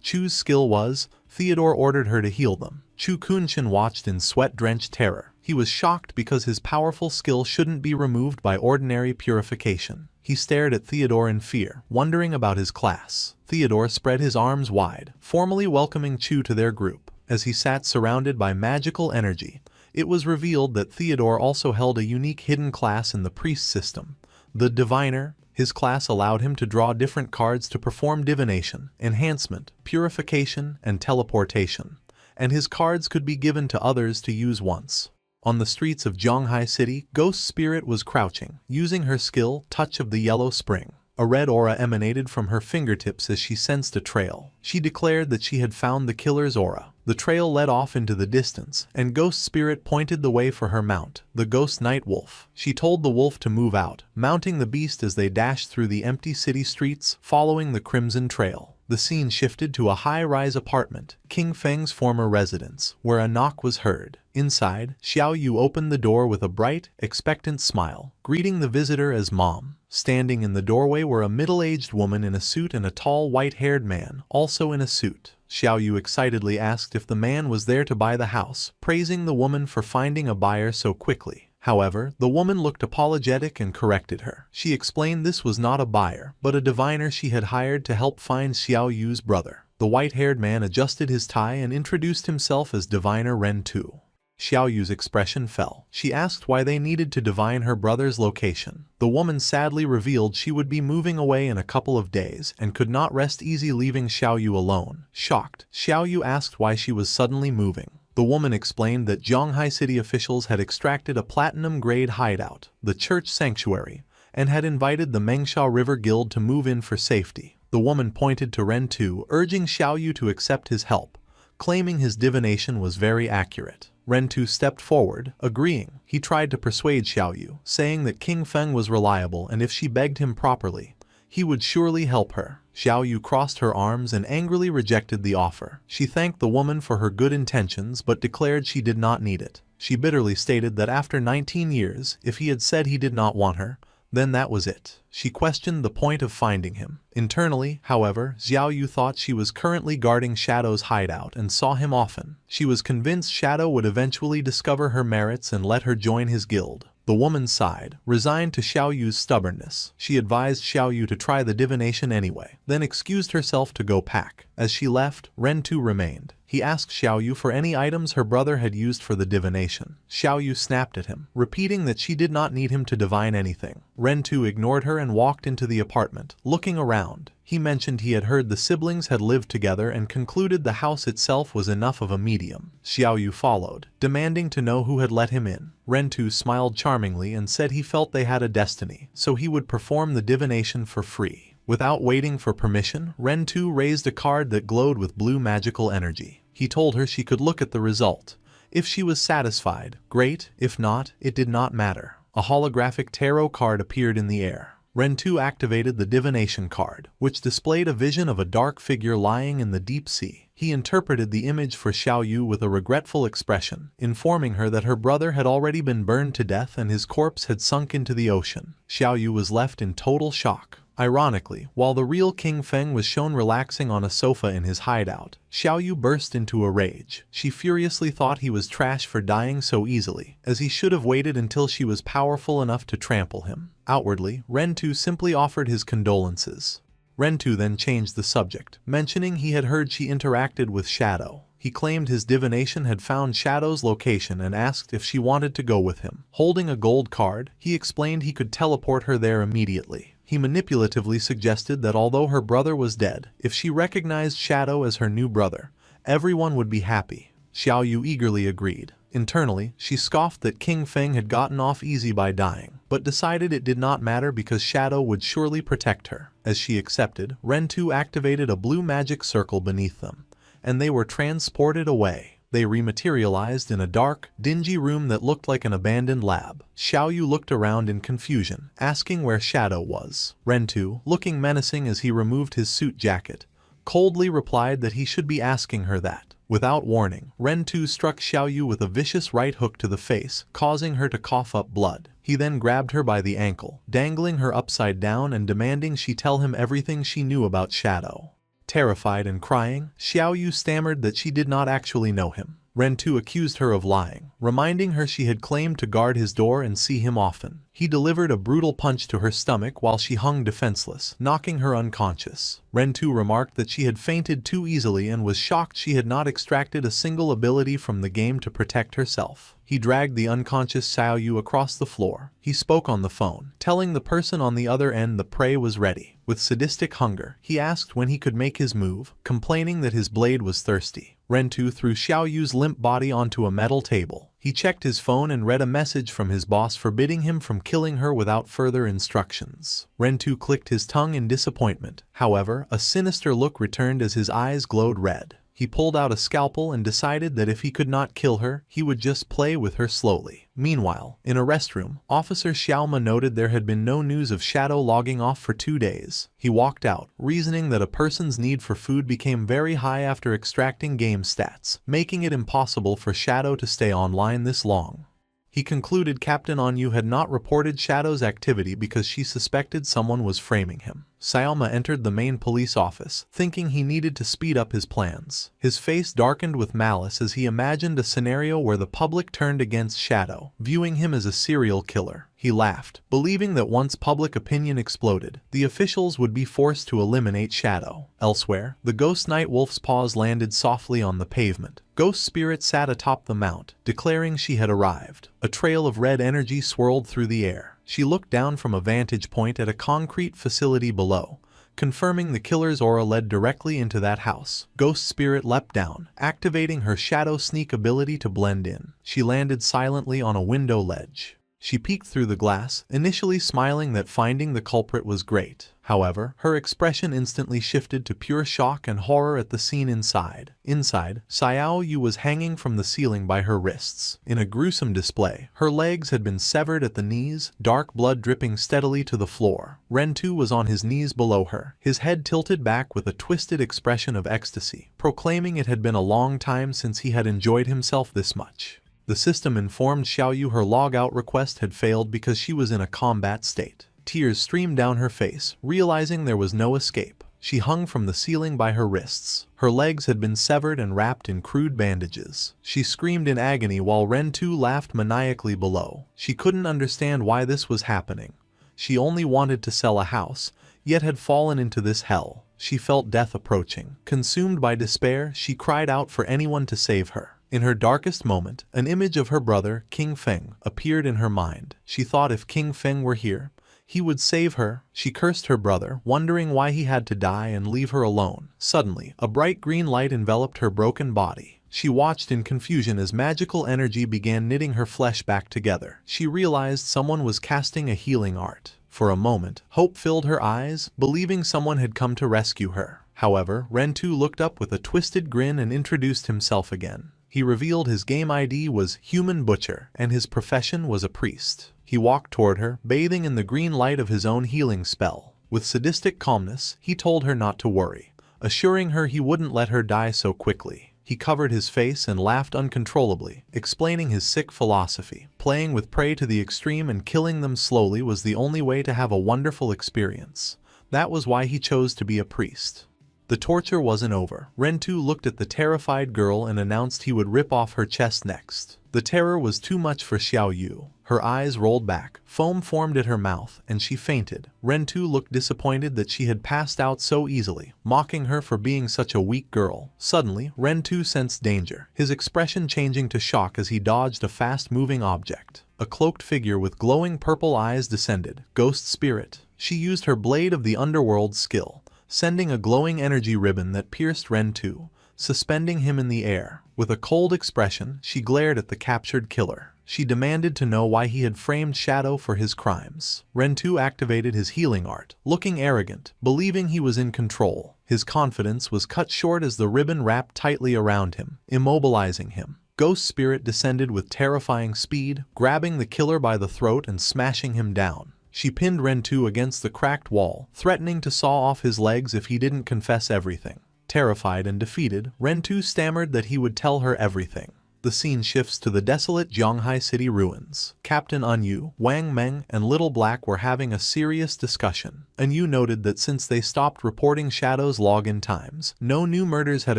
Chu's skill was. Theodore ordered her to heal them. Chukunshin watched in sweat-drenched terror. He was shocked because his powerful skill shouldn't be removed by ordinary purification. He stared at Theodore in fear, wondering about his class. Theodore spread his arms wide, formally welcoming Chu to their group. As he sat surrounded by magical energy, it was revealed that Theodore also held a unique hidden class in the priest system, the Diviner. His class allowed him to draw different cards to perform divination, enhancement, purification, and teleportation, and his cards could be given to others to use once. On the streets of Zhonghai City, Ghost Spirit was crouching, using her skill, Touch of the Yellow Spring. A red aura emanated from her fingertips as she sensed a trail. She declared that she had found the killer's aura. The trail led off into the distance, and Ghost Spirit pointed the way for her mount, the Ghost Night Wolf. She told the wolf to move out, mounting the beast as they dashed through the empty city streets, following the Crimson Trail. The scene shifted to a high-rise apartment, King Feng's former residence, where a knock was heard. Inside, Xiao Yu opened the door with a bright, expectant smile, greeting the visitor as Mom. Standing in the doorway were a middle-aged woman in a suit and a tall white-haired man, also in a suit. Xiao Yu excitedly asked if the man was there to buy the house, praising the woman for finding a buyer so quickly. However, the woman looked apologetic and corrected her. She explained this was not a buyer, but a diviner she had hired to help find Xiao Yu's brother. The white-haired man adjusted his tie and introduced himself as Diviner Ren Tu. Xiao Yu's expression fell. She asked why they needed to divine her brother's location. The woman sadly revealed she would be moving away in a couple of days and could not rest easy leaving Xiao Yu alone. Shocked, Xiao Yu asked why she was suddenly moving. The woman explained that Zhonghai City officials had extracted a platinum-grade hideout, the Church Sanctuary, and had invited the Mengsha River Guild to move in for safety. The woman pointed to Ren Tu, urging Xiao Yu to accept his help, claiming his divination was very accurate. Ren Tu stepped forward, agreeing. He tried to persuade Xiao Yu, saying that King Feng was reliable and if she begged him properly, he would surely help her. Xiao Yu crossed her arms and angrily rejected the offer. She thanked the woman for her good intentions but declared she did not need it. She bitterly stated that after 19 years, if he had said he did not want her, then that was it. She questioned the point of finding him. Internally, however, Xiao Yu thought she was currently guarding Shadow's hideout and saw him often. She was convinced Shadow would eventually discover her merits and let her join his guild. The woman sighed, resigned to Xiao Yu's stubbornness. She advised Xiao Yu to try the divination anyway, then excused herself to go pack. As she left, Ren Tu remained. He asked Xiao Yu for any items her brother had used for the divination. Xiao Yu snapped at him, repeating that she did not need him to divine anything. Ren Tu ignored her and walked into the apartment, looking around. He mentioned he had heard the siblings had lived together and concluded the house itself was enough of a medium. Xiao Yu followed, demanding to know who had let him in. Ren Tu smiled charmingly and said he felt they had a destiny, so he would perform the divination for free. Without waiting for permission, Ren Tu raised a card that glowed with blue magical energy. He told her she could look at the result. If she was satisfied, great. If not, it did not matter. A holographic tarot card appeared in the air. Ren Tu activated the divination card, which displayed a vision of a dark figure lying in the deep sea. He interpreted the image for Xiao Yu with a regretful expression, informing her that her brother had already been burned to death and his corpse had sunk into the ocean. Xiao Yu was left in total shock. Ironically, while the real King Feng was shown relaxing on a sofa in his hideout, Xiao Yu burst into a rage. She furiously thought he was trash for dying so easily, as he should have waited until she was powerful enough to trample him. Outwardly, Ren Tu simply offered his condolences. Ren Tu then changed the subject, mentioning he had heard she interacted with Shadow. He claimed his divination had found Shadow's location and asked if she wanted to go with him. Holding a gold card, he explained he could teleport her there immediately. He manipulatively suggested that although her brother was dead, if she recognized Shadow as her new brother, everyone would be happy. Xiao Yu eagerly agreed. Internally, she scoffed that King Feng had gotten off easy by dying, but decided it did not matter because Shadow would surely protect her. As she accepted, Ren Tu activated a blue magic circle beneath them, and they were transported away. They rematerialized in a dark, dingy room that looked like an abandoned lab. Xiao Yu looked around in confusion, asking where Shadow was. Ren Tu, looking menacing as he removed his suit jacket, coldly replied that he should be asking her that. Without warning, Ren Tu struck Xiao Yu with a vicious right hook to the face, causing her to cough up blood. He then grabbed her by the ankle, dangling her upside down and demanding she tell him everything she knew about Shadow. Terrified and crying, Xiao Yu stammered that she did not actually know him. Ren Tu accused her of lying, reminding her she had claimed to guard his door and see him often. He delivered a brutal punch to her stomach while she hung defenseless, knocking her unconscious. Ren Tu remarked that she had fainted too easily and was shocked she had not extracted a single ability from the game to protect herself. He dragged the unconscious Xiao Yu across the floor. He spoke on the phone, telling the person on the other end the prey was ready. With sadistic hunger, he asked when he could make his move, complaining that his blade was thirsty. Ren Tu threw Xiao Yu's limp body onto a metal table. He He checked his phone and read a message from his boss forbidding him from killing her without further instructions. Rentu clicked his tongue in disappointment. However, a sinister look returned as his eyes glowed red. He pulled out a scalpel and decided that if he could not kill her, he would just play with her slowly. Meanwhile, in a restroom, Officer Xiaoma noted there had been no news of Shadow logging off for 2 days. He walked out, reasoning that a person's need for food became very high after extracting game stats, making it impossible for Shadow to stay online this long. He concluded Captain Anyu had not reported Shadow's activity because she suspected someone was framing him. Xiaoma entered the main police office, thinking he needed to speed up his plans. His face darkened with malice as he imagined a scenario where the public turned against Shadow, viewing him as a serial killer. He laughed, believing that once public opinion exploded, the officials would be forced to eliminate Shadow. Elsewhere, the Ghost Night Wolf's paws landed softly on the pavement. Ghost Spirit sat atop the mount, declaring she had arrived. A trail of red energy swirled through the air. She looked down from a vantage point at a concrete facility below, confirming the killer's aura led directly into that house. Ghost Spirit leapt down, activating her shadow sneak ability to blend in. She landed silently on a window ledge. She peeked through the glass, initially smiling that finding the culprit was great. However, her expression instantly shifted to pure shock and horror at the scene inside. Inside, Xiao Yu was hanging from the ceiling by her wrists. In a gruesome display, her legs had been severed at the knees, dark blood dripping steadily to the floor. Rentu was on his knees below her, his head tilted back with a twisted expression of ecstasy, proclaiming it had been a long time since he had enjoyed himself this much. The system informed Xiaoyu her logout request had failed because she was in a combat state. Tears streamed down her face, realizing there was no escape. She hung from the ceiling by her wrists. Her legs had been severed and wrapped in crude bandages. She screamed in agony while Rentu laughed maniacally below. She couldn't understand why this was happening. She only wanted to sell a house, yet had fallen into this hell. She felt death approaching. Consumed by despair, she cried out for anyone to save her. In her darkest moment, an image of her brother, King Feng, appeared in her mind. She thought if King Feng were here, he would save her. She cursed her brother, wondering why he had to die and leave her alone. Suddenly, a bright green light enveloped her broken body. She watched in confusion as magical energy began knitting her flesh back together. She realized someone was casting a healing art. For a moment, hope filled her eyes, believing someone had come to rescue her. However, Rentu looked up with a twisted grin and introduced himself again. He revealed his game ID was Human Butcher, and his profession was a priest. He walked toward her, bathing in the green light of his own healing spell. With sadistic calmness, he told her not to worry, assuring her he wouldn't let her die so quickly. He covered his face and laughed uncontrollably, explaining his sick philosophy. Playing with prey to the extreme and killing them slowly was the only way to have a wonderful experience. That was why he chose to be a priest. The torture wasn't over. Rentu looked at the terrified girl and announced he would rip off her chest next. The terror was too much for Xiao Yu. Her eyes rolled back, foam formed at her mouth, and she fainted. Rentu looked disappointed that she had passed out so easily, mocking her for being such a weak girl. Suddenly, Rentu sensed danger, his expression changing to shock as he dodged a fast-moving object. A cloaked figure with glowing purple eyes descended. Ghost Spirit. She used her Blade of the Underworld skill, sending a glowing energy ribbon that pierced Rentu, suspending him in the air. With a cold expression, she glared at the captured killer. She demanded to know why he had framed Shadow for his crimes. Rentu activated his healing art, looking arrogant, believing he was in control. His confidence was cut short as the ribbon wrapped tightly around him, immobilizing him. Ghost Spirit descended with terrifying speed, grabbing the killer by the throat and smashing him down. She pinned Rentu against the cracked wall, threatening to saw off his legs if he didn't confess everything. Terrified and defeated, Rentu stammered that he would tell her everything. The scene shifts to the desolate Zhonghai city ruins. Captain Anyu, Wang Meng, and Little Black were having a serious discussion. Anyu noted that since they stopped reporting Shadow's login times, no new murders had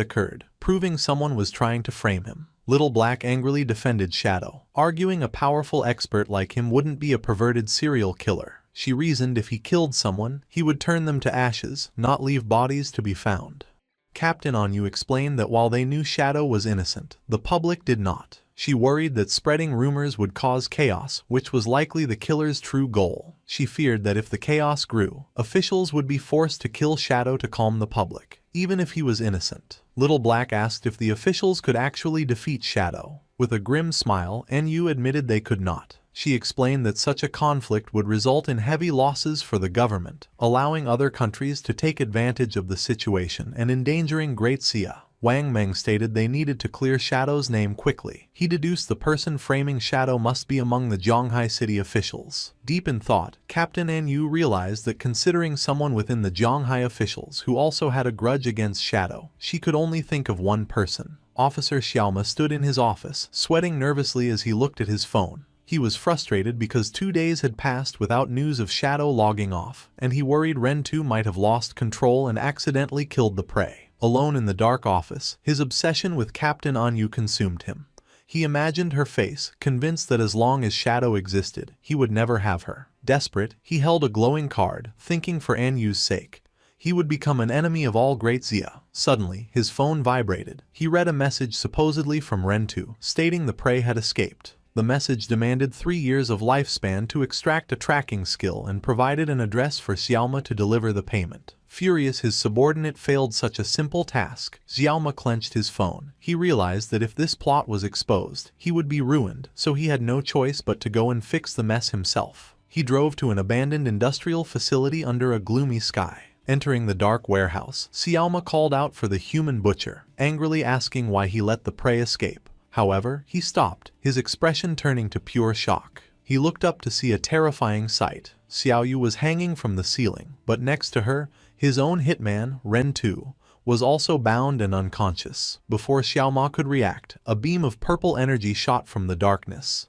occurred, proving someone was trying to frame him. Little Black angrily defended Shadow, arguing a powerful expert like him wouldn't be a perverted serial killer. She reasoned if he killed someone, he would turn them to ashes, not leave bodies to be found. Captain Anyu explained that while they knew Shadow was innocent, the public did not. She worried that spreading rumors would cause chaos, which was likely the killer's true goal. She feared that if the chaos grew, officials would be forced to kill Shadow to calm the public. even if he was innocent. Little Black asked if the officials could actually defeat Shadow. With a grim smile, NU admitted they could not. She explained that such a conflict would result in heavy losses for the government, allowing other countries to take advantage of the situation and endangering Great Xia. Wang Meng stated they needed to clear Shadow's name quickly. He deduced the person framing Shadow must be among the Zhonghai city officials. Deep in thought, Captain NU realized that considering someone within the Zhonghai officials who also had a grudge against Shadow, she could only think of one person. Officer Xiaoma stood in his office, sweating nervously as he looked at his phone. He was frustrated because 2 days had passed without news of Shadow logging off, and he worried Ren 2 might have lost control and accidentally killed the prey. Alone in the dark office, his obsession with Captain Anyu consumed him. He imagined her face, convinced that as long as Shadow existed, he would never have her. Desperate, he held a glowing card, thinking for Anyu's sake he would become an enemy of all Great Xia. Suddenly, his phone vibrated. He read a message supposedly from Ren 2, stating the prey had escaped. The message demanded 3 years of lifespan to extract a tracking skill and provided an address for Xiaoma to deliver the payment. Furious his subordinate failed such a simple task, Xiaoma clenched his phone. He realized that if this plot was exposed, he would be ruined, so he had no choice but to go and fix the mess himself. He drove to an abandoned industrial facility under a gloomy sky. Entering the dark warehouse, Xiaoma called out for the human butcher, angrily asking why he let the prey escape. However, he stopped, his expression turning to pure shock. He looked up to see a terrifying sight. Xiaoyu was hanging from the ceiling, but next to her, his own hitman, Ren 2, was also bound and unconscious. Before Xiaoma could react, a beam of purple energy shot from the darkness.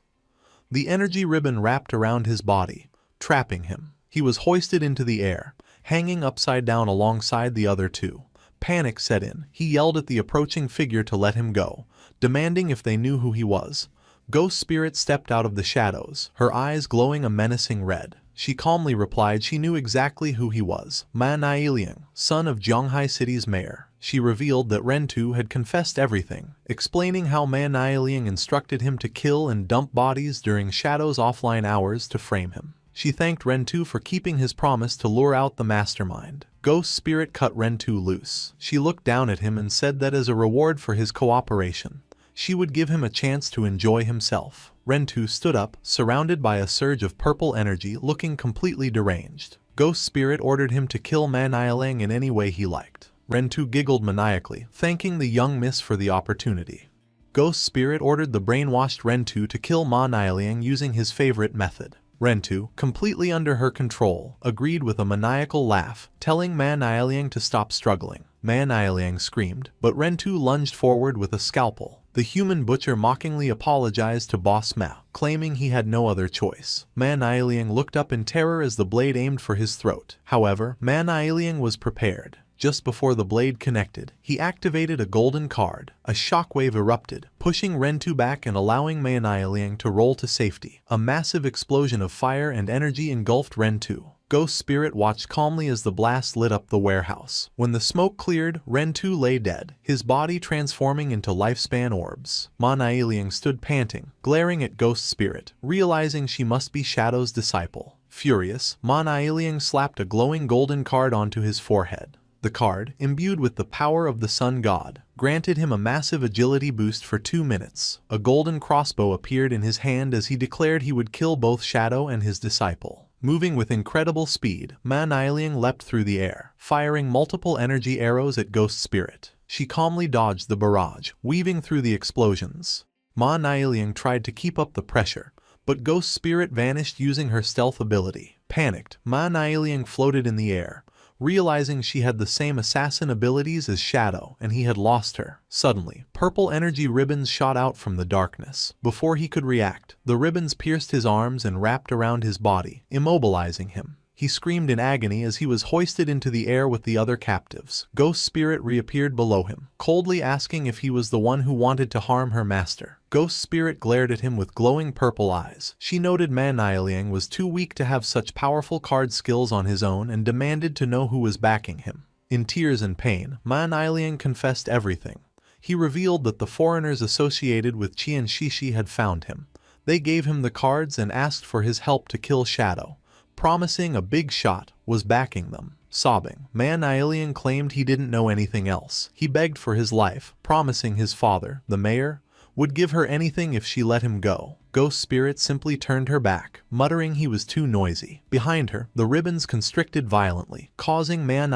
The energy ribbon wrapped around his body, trapping him. He was hoisted into the air, hanging upside down alongside the other two. Panic set in. He yelled at the approaching figure to let him go, demanding if they knew who he was. Ghost Spirit stepped out of the shadows, her eyes glowing a menacing red. She calmly replied she knew exactly who he was, Ma Nieliang, son of Zhonghai City's mayor. She revealed that Ren 2 had confessed everything, explaining how Ma Nieliang instructed him to kill and dump bodies during Shadow's offline hours to frame him. She thanked Ren 2 for keeping his promise to lure out the mastermind. Ghost Spirit cut Ren 2 loose. She looked down at him and said that as a reward for his cooperation, she would give him a chance to enjoy himself. Ren 2 stood up, surrounded by a surge of purple energy, looking completely deranged. Ghost Spirit ordered him to kill Ma Nieliang in any way he liked. Ren 2 giggled maniacally, thanking the young miss for the opportunity. Ghost Spirit ordered the brainwashed Ren 2 to kill Ma Nieliang using his favorite method. Ren 2, completely under her control, agreed with a maniacal laugh, telling Ma Nieliang to stop struggling. Ma Nieliang screamed, but Ren 2 lunged forward with a scalpel. The human butcher mockingly apologized to Boss Ma, claiming he had no other choice. Ma Nieliang looked up in terror as the blade aimed for his throat. However, Ma Nieliang was prepared. Just before the blade connected, he activated a golden card. A shockwave erupted, pushing Ren 2 back and allowing Ma Nieliang to roll to safety. A massive explosion of fire and energy engulfed Ren 2. Ghost Spirit watched calmly as the blast lit up the warehouse. When the smoke cleared, Ren 2 lay dead, his body transforming into lifespan orbs. Ma Nieliang stood panting, glaring at Ghost Spirit, realizing she must be Shadow's disciple. Furious, Ma Nieliang slapped a glowing golden card onto his forehead. The card, imbued with the power of the Sun God, granted him a massive agility boost for 2 minutes. A golden crossbow appeared in his hand as he declared he would kill both Shadow and his disciple. Moving with incredible speed, Ma Nieliang leapt through the air, firing multiple energy arrows at Ghost Spirit. She calmly dodged the barrage, weaving through the explosions. Ma Nieliang tried to keep up the pressure, but Ghost Spirit vanished using her stealth ability. Panicked, Ma Nieliang floated in the air, realizing she had the same assassin abilities as Shadow and he had lost her. Suddenly, purple energy ribbons shot out from the darkness. Before he could react, the ribbons pierced his arms and wrapped around his body, immobilizing him. He screamed in agony as he was hoisted into the air with the other captives. Ghost Spirit reappeared below him, coldly asking if he was the one who wanted to harm her master. Ghost Spirit glared at him with glowing purple eyes. She noted Ma Nieliang was too weak to have such powerful card skills on his own and demanded to know who was backing him. In tears and pain, Ma Nieliang confessed everything. He revealed that the foreigners associated with Qian Shishi had found him. They gave him the cards and asked for his help to kill Shadow, promising a big shot, was backing them. Sobbing, Man claimed he didn't know anything else. He begged for his life, promising his father, the mayor, would give her anything if she let him go. Ghost Spirit simply turned her back, muttering he was too noisy. Behind her, the ribbons constricted violently, causing Man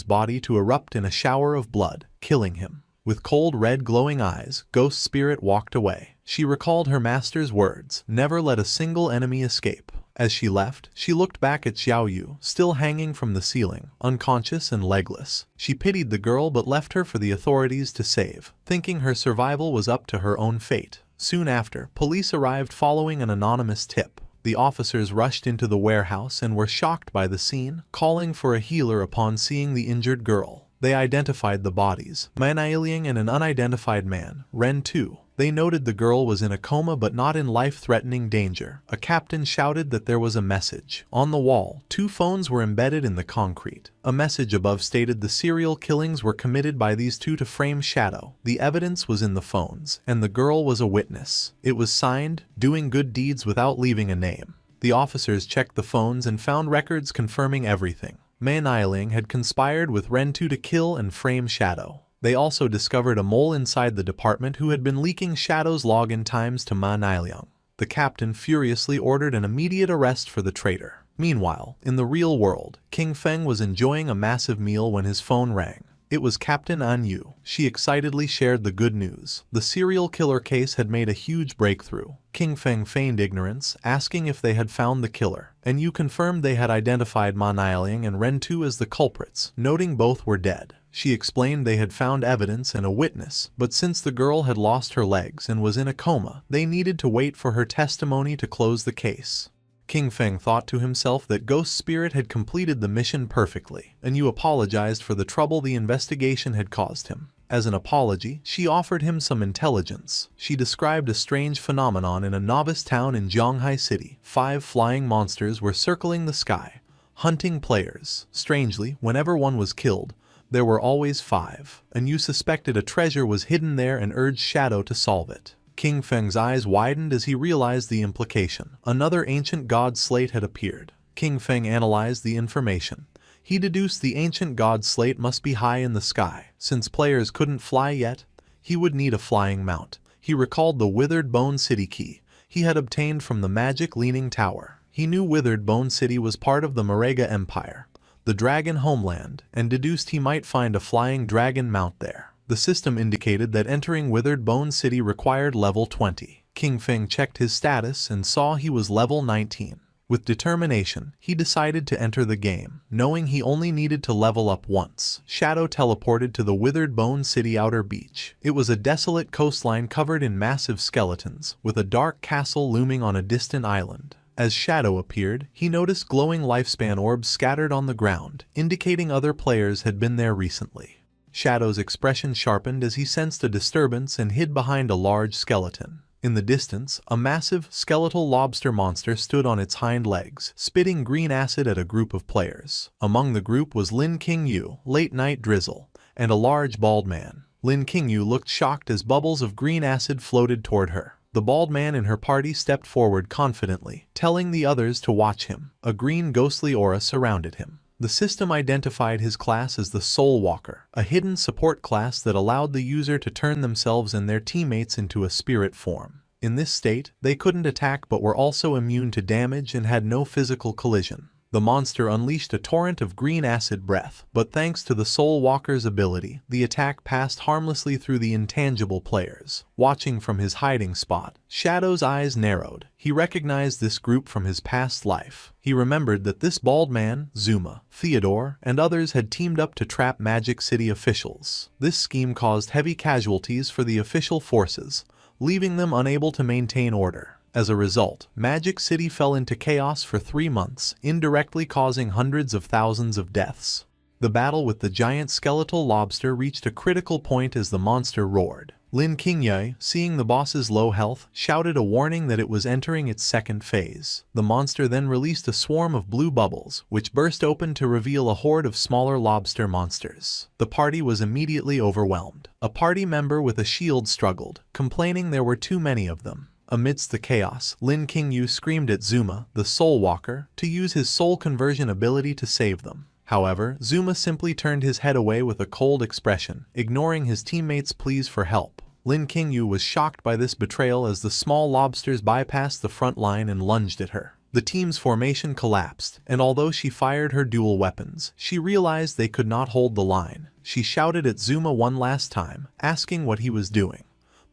body to erupt in a shower of blood, killing him. With cold red glowing eyes, Ghost Spirit walked away. She recalled her master's words, never let a single enemy escape. As she left, she looked back at Xiao Yu, still hanging from the ceiling, unconscious and legless. She pitied the girl but left her for the authorities to save, thinking her survival was up to her own fate. Soon after, police arrived following an anonymous tip. The officers rushed into the warehouse and were shocked by the scene, calling for a healer upon seeing the injured girl. They identified the bodies, Man and an unidentified man, Ren 2. They noted the girl was in a coma but not in life-threatening danger. A captain shouted that there was a message. On the wall, 2 phones were embedded in the concrete. A message above stated the serial killings were committed by these 2 to frame Shadow. The evidence was in the phones, and the girl was a witness. It was signed, doing good deeds without leaving a name. The officers checked the phones and found records confirming everything. Man had conspired with Ren 2 to kill and frame Shadow. They also discovered a mole inside the department who had been leaking Shadow's login times to Man. The captain furiously ordered an immediate arrest for the traitor. Meanwhile, in the real world, King Feng was enjoying a massive meal when his phone rang. It was Captain An Yu. She excitedly shared the good news. The serial killer case had made a huge breakthrough. King Feng feigned ignorance, asking if they had found the killer, and Yu confirmed they had identified Man and Ren 2 as the culprits, noting both were dead. She explained they had found evidence and a witness, but since the girl had lost her legs and was in a coma, they needed to wait for her testimony to close the case. King Feng thought to himself that Ghost Spirit had completed the mission perfectly, and Yu apologized for the trouble the investigation had caused him. As an apology, she offered him some intelligence. She described a strange phenomenon in a novice town in Zhonghai City. 5 flying monsters were circling the sky, hunting players. Strangely, whenever one was killed, there were always 5, and Yu suspected a treasure was hidden there and urged Shadow to solve it. King Feng's eyes widened as he realized the implication. Another ancient god slate had appeared. King Feng analyzed the information. He deduced the ancient god slate must be high in the sky. Since players couldn't fly yet, he would need a flying mount. He recalled the Withered Bone City key he had obtained from the magic Leaning Tower. He knew Withered Bone City was part of the Manga Empire, the dragon homeland, and deduced he might find a flying dragon mount there. The system indicated that entering Withered Bone City required level 20. King Feng checked his status and saw he was level 19. With determination, he decided to enter the game, knowing he only needed to level up once. Shadow teleported to the Withered Bone City outer beach. It was a desolate coastline covered in massive skeletons, with a dark castle looming on a distant island. As Shadow appeared, he noticed glowing lifespan orbs scattered on the ground, indicating other players had been there recently. Shadow's expression sharpened as he sensed a disturbance and hid behind a large skeleton. In the distance, a massive, skeletal lobster monster stood on its hind legs, spitting green acid at a group of players. Among the group was Lin Qingyu, Late Night Drizzle, and a large bald man. Lin Qingyu looked shocked as bubbles of green acid floated toward her. The bald man in her party stepped forward confidently, telling the others to watch him. A green ghostly aura surrounded him. The system identified his class as the Soul Walker, a hidden support class that allowed the user to turn themselves and their teammates into a spirit form. In this state, they couldn't attack but were also immune to damage and had no physical collision. The monster unleashed a torrent of green acid breath, but thanks to the Soul Walker's ability, the attack passed harmlessly through the intangible players. Watching from his hiding spot, Shadow's eyes narrowed. He recognized this group from his past life. He remembered that this bald man, Zuma, Theodore, and others had teamed up to trap Magic City officials. This scheme caused heavy casualties for the official forces, leaving them unable to maintain order. As a result, Magic City fell into chaos for 3 months, indirectly causing hundreds of thousands of deaths. The battle with the giant skeletal lobster reached a critical point as the monster roared. Lin Qingyu, seeing the boss's low health, shouted a warning that it was entering its second phase. The monster then released a swarm of blue bubbles, which burst open to reveal a horde of smaller lobster monsters. The party was immediately overwhelmed. A party member with a shield struggled, complaining there were too many of them. Amidst the chaos, Lin Qingyu screamed at Zuma, the Soul Walker, to use his soul conversion ability to save them. However, Zuma simply turned his head away with a cold expression, ignoring his teammates' pleas for help. Lin Qingyu was shocked by this betrayal as the small lobsters bypassed the front line and lunged at her. The team's formation collapsed, and although she fired her dual weapons, she realized they could not hold the line. She shouted at Zuma one last time, asking what he was doing.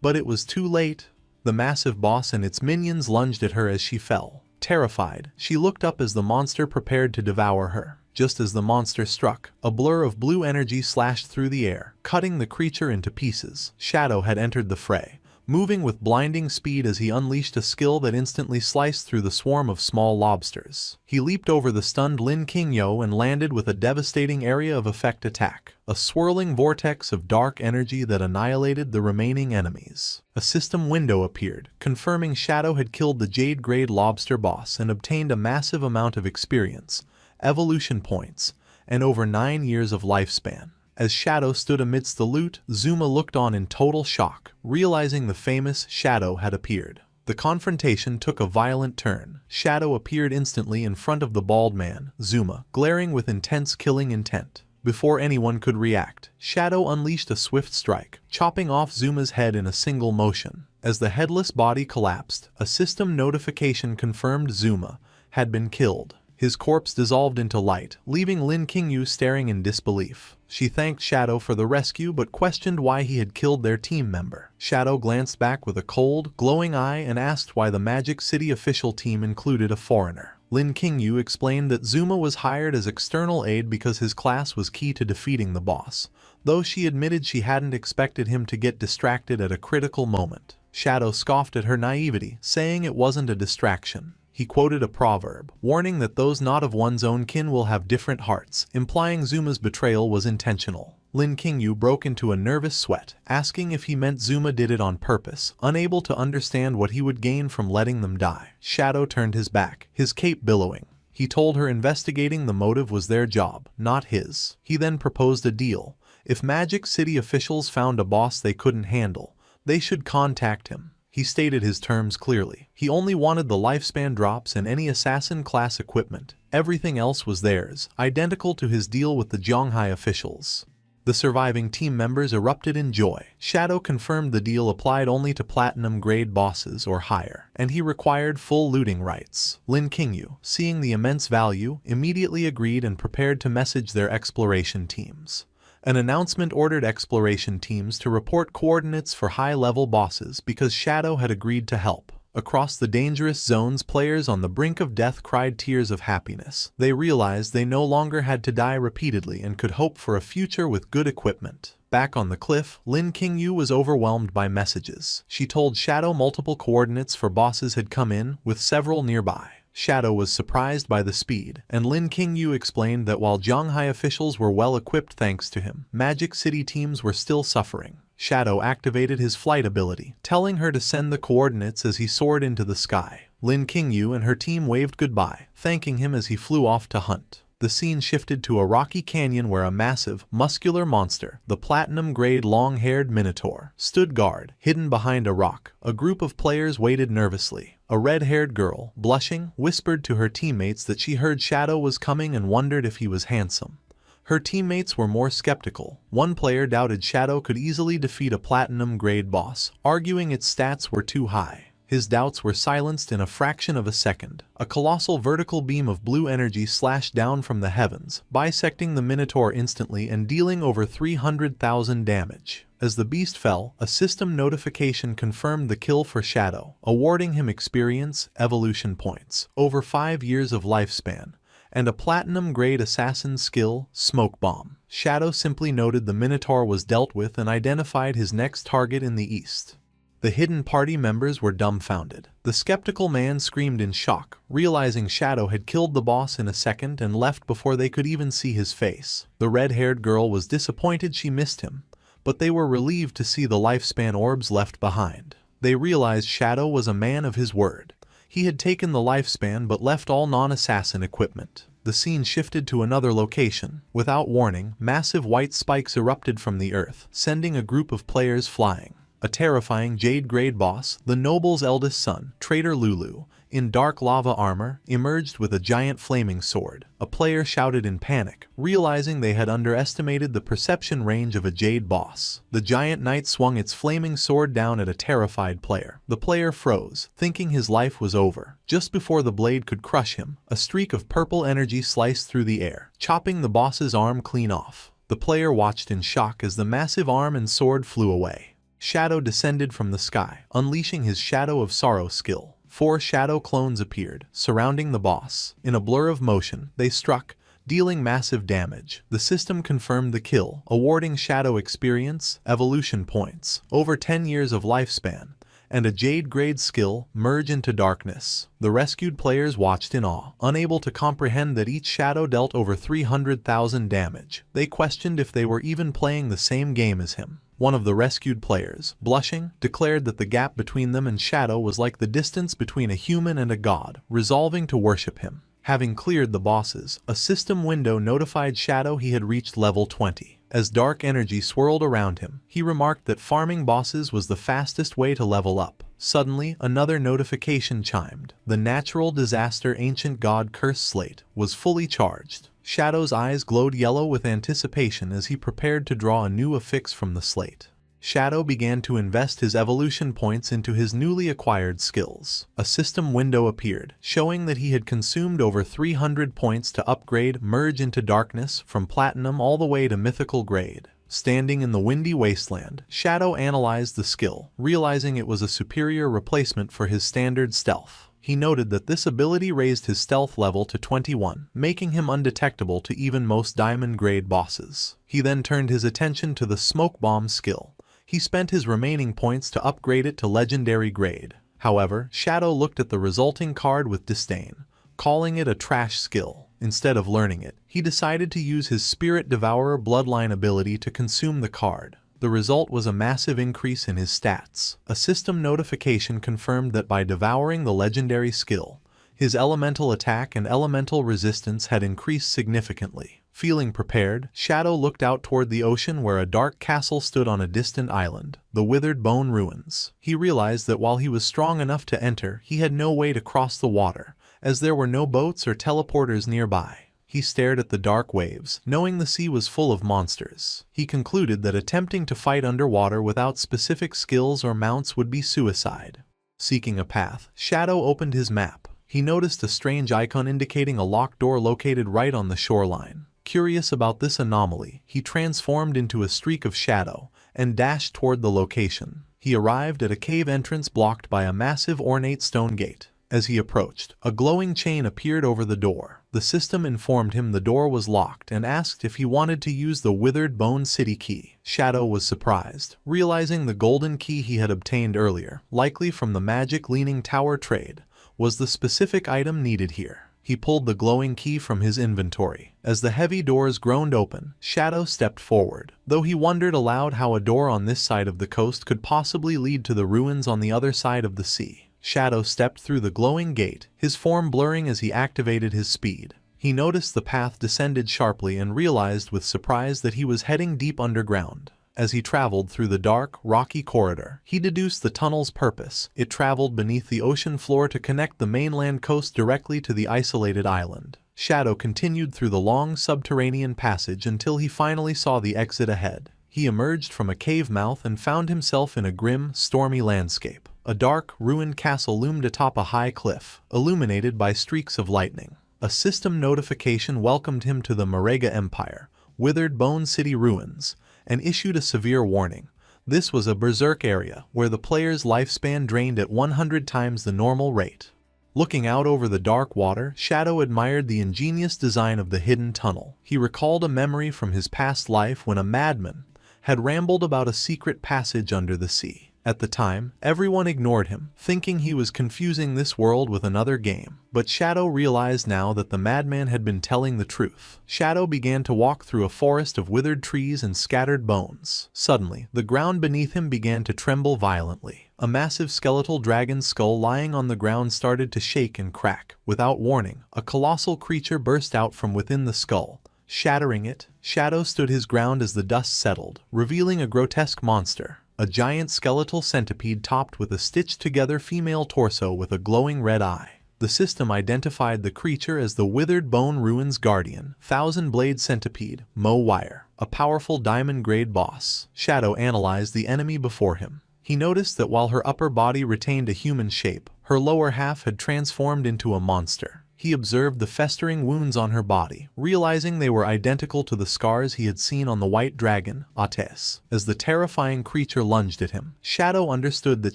But it was too late. The massive boss and its minions lunged at her as she fell. Terrified, she looked up as the monster prepared to devour her. Just as the monster struck, a blur of blue energy slashed through the air, cutting the creature into pieces. Shadow had entered the fray, moving with blinding speed as he unleashed a skill that instantly sliced through the swarm of small lobsters. He leaped over the stunned Lin Qingyu and landed with a devastating area of effect attack, a swirling vortex of dark energy that annihilated the remaining enemies. A system window appeared, confirming Shadow had killed the Jade-grade lobster boss and obtained a massive amount of experience, evolution points, and over 9 years of lifespan. As Shadow stood amidst the loot, Zuma looked on in total shock, realizing the famous Shadow had appeared. The confrontation took a violent turn. Shadow appeared instantly in front of the bald man, Zuma, glaring with intense killing intent. Before anyone could react, Shadow unleashed a swift strike, chopping off Zuma's head in a single motion. As the headless body collapsed, a system notification confirmed Zuma had been killed. His corpse dissolved into light, leaving Lin Qingyu staring in disbelief. She thanked Shadow for the rescue but questioned why he had killed their team member. Shadow glanced back with a cold, glowing eye and asked why the Magic City official team included a foreigner. Lin Qingyu explained that Zuma was hired as external aid because his class was key to defeating the boss, though she admitted she hadn't expected him to get distracted at a critical moment. Shadow scoffed at her naivety, saying it wasn't a distraction. He quoted a proverb, warning that those not of one's own kin will have different hearts, implying Zuma's betrayal was intentional. Lin Qingyu broke into a nervous sweat, asking if he meant Zuma did it on purpose, unable to understand what he would gain from letting them die. Shadow turned his back, his cape billowing. He told her investigating the motive was their job, not his. He then proposed a deal. If Magic City officials found a boss they couldn't handle, they should contact him. He stated his terms clearly. He only wanted the lifespan drops and any assassin class equipment. Everything else was theirs, identical to his deal with the Zhonghai officials. The surviving team members erupted in joy. Shadow confirmed the deal applied only to platinum-grade bosses or higher, and he required full looting rights. Lin Qingyu, seeing the immense value, immediately agreed and prepared to message their exploration teams. An announcement ordered exploration teams to report coordinates for high-level bosses because Shadow had agreed to help. Across the dangerous zones, players on the brink of death cried tears of happiness. They realized they no longer had to die repeatedly and could hope for a future with good equipment. Back on the cliff, Lin Qingyu was overwhelmed by messages. She told Shadow multiple coordinates for bosses had come in, with several nearby. Shadow was surprised by the speed, and Lin Qingyu explained that while Zhonghai officials were well equipped thanks to him, Magic City teams were still suffering. Shadow activated his flight ability, telling her to send the coordinates as he soared into the sky. Lin Qingyu and her team waved goodbye, thanking him as he flew off to hunt. The scene shifted to a rocky canyon where a massive, muscular monster, the platinum-grade long-haired Minotaur, stood guard, hidden behind a rock. A group of players waited nervously. A red-haired girl, blushing, whispered to her teammates that she heard Shadow was coming and wondered if he was handsome. Her teammates were more skeptical. One player doubted Shadow could easily defeat a platinum-grade boss, arguing its stats were too high. His doubts were silenced in a fraction of a second. A colossal vertical beam of blue energy slashed down from the heavens, bisecting the Minotaur instantly and dealing over 300,000 damage. As the beast fell, a system notification confirmed the kill for Shadow, awarding him experience, evolution points, over 5 years of lifespan, and a platinum-grade assassin skill, Smoke Bomb. Shadow simply noted the Minotaur was dealt with and identified his next target in the east. The hidden party members were dumbfounded. The skeptical man screamed in shock, realizing Shadow had killed the boss in a second and left before they could even see his face. The red-haired girl was disappointed she missed him, but they were relieved to see the lifespan orbs left behind. They realized Shadow was a man of his word. He had taken the lifespan but left all non-assassin equipment. The scene shifted to another location. Without warning, massive white spikes erupted from the earth, sending a group of players flying. A terrifying Jade-grade boss, the noble's eldest son, Traitor Lulu, in dark lava armor, emerged with a giant flaming sword. A player shouted in panic, realizing they had underestimated the perception range of a jade boss. The giant knight swung its flaming sword down at a terrified player. The player froze, thinking his life was over. Just before the blade could crush him, a streak of purple energy sliced through the air, chopping the boss's arm clean off. The player watched in shock as the massive arm and sword flew away. Shadow descended from the sky, unleashing his Shadow of Sorrow skill. 4 shadow clones appeared, surrounding the boss. In a blur of motion, they struck, dealing massive damage. The system confirmed the kill, awarding Shadow experience, evolution points, over 10 years of lifespan, and a Jade grade skill, Merge into Darkness. The rescued players watched in awe, unable to comprehend that each shadow dealt over 300,000 damage. They questioned if they were even playing the same game as him. One of the rescued players, blushing, declared that the gap between them and Shadow was like the distance between a human and a god, resolving to worship him. Having cleared the bosses, a system window notified Shadow he had reached level 20. As dark energy swirled around him, he remarked that farming bosses was the fastest way to level up. Suddenly, another notification chimed. The natural disaster ancient god curse slate was fully charged. Shadow's eyes glowed yellow with anticipation as he prepared to draw a new affix from the slate. Shadow began to invest his evolution points into his newly acquired skills. A system window appeared, showing that he had consumed over 300 points to upgrade Merge into Darkness from Platinum all the way to Mythical grade. Standing in the windy wasteland, Shadow analyzed the skill, realizing it was a superior replacement for his standard stealth. He noted that this ability raised his stealth level to 21, making him undetectable to even most diamond grade bosses. He then turned his attention to the smoke bomb skill. He spent his remaining points to upgrade it to legendary grade. However, Shadow looked at the resulting card with disdain, calling it a trash skill. Instead of learning it, he decided to use his Spirit Devourer bloodline ability to consume the card. The result was a massive increase in his stats. A system notification confirmed that by devouring the legendary skill, his elemental attack and elemental resistance had increased significantly. Feeling prepared, Shadow looked out toward the ocean where a dark castle stood on a distant island, the Withered Bone Ruins. He realized that while he was strong enough to enter, he had no way to cross the water, as there were no boats or teleporters nearby. He stared at the dark waves, knowing the sea was full of monsters. He concluded that attempting to fight underwater without specific skills or mounts would be suicide. Seeking a path, Shadow opened his map. He noticed a strange icon indicating a locked door located right on the shoreline. Curious about this anomaly, he transformed into a streak of shadow and dashed toward the location. He arrived at a cave entrance blocked by a massive ornate stone gate. As he approached, a glowing chain appeared over the door. The system informed him the door was locked and asked if he wanted to use the Withered Bone City key. Shadow was surprised, realizing the golden key he had obtained earlier, likely from the Magic Leaning Tower trade, was the specific item needed here. He pulled the glowing key from his inventory. As the heavy doors groaned open, Shadow stepped forward, though he wondered aloud how a door on this side of the coast could possibly lead to the ruins on the other side of the sea. Shadow stepped through the glowing gate, his form blurring as he activated his speed. He noticed the path descended sharply and realized with surprise that he was heading deep underground. As he traveled through the dark, rocky corridor, he deduced the tunnel's purpose. It traveled beneath the ocean floor to connect the mainland coast directly to the isolated island. Shadow continued through the long subterranean passage until he finally saw the exit ahead. He emerged from a cave mouth and found himself in a grim, stormy landscape. A dark, ruined castle loomed atop a high cliff, illuminated by streaks of lightning. A system notification welcomed him to the Marega Empire, Withered Bone City ruins, and issued a severe warning. This was a berserk area, where the player's lifespan drained at 100 times the normal rate. Looking out over the dark water, Shadow admired the ingenious design of the hidden tunnel. He recalled a memory from his past life when a madman had rambled about a secret passage under the sea. At the time, everyone ignored him, thinking he was confusing this world with another game. But Shadow realized now that the madman had been telling the truth. Shadow began to walk through a forest of withered trees and scattered bones. Suddenly, the ground beneath him began to tremble violently. A massive skeletal dragon's skull lying on the ground started to shake and crack. Without warning, a colossal creature burst out from within the skull, shattering it. Shadow stood his ground as the dust settled, revealing a grotesque monster. A giant skeletal centipede topped with a stitched-together female torso with a glowing red eye. The system identified the creature as the Withered Bone Ruins Guardian, Thousand Blade Centipede, Wire, a powerful diamond-grade boss. Shadow analyzed the enemy before him. He noticed that while her upper body retained a human shape, her lower half had transformed into a monster. He observed the festering wounds on her body, realizing they were identical to the scars he had seen on the white dragon, Ates. As the terrifying creature lunged at him, Shadow understood that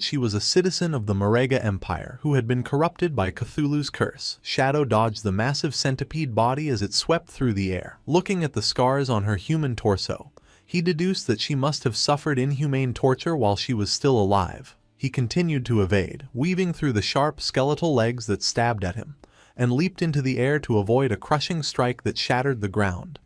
she was a citizen of the Manga Empire who had been corrupted by Cthulhu's curse. Shadow dodged the massive centipede body as it swept through the air. Looking at the scars on her human torso, he deduced that she must have suffered inhumane torture while she was still alive. He continued to evade, weaving through the sharp skeletal legs that stabbed at him, and leaped into the air to avoid a crushing strike that shattered the ground.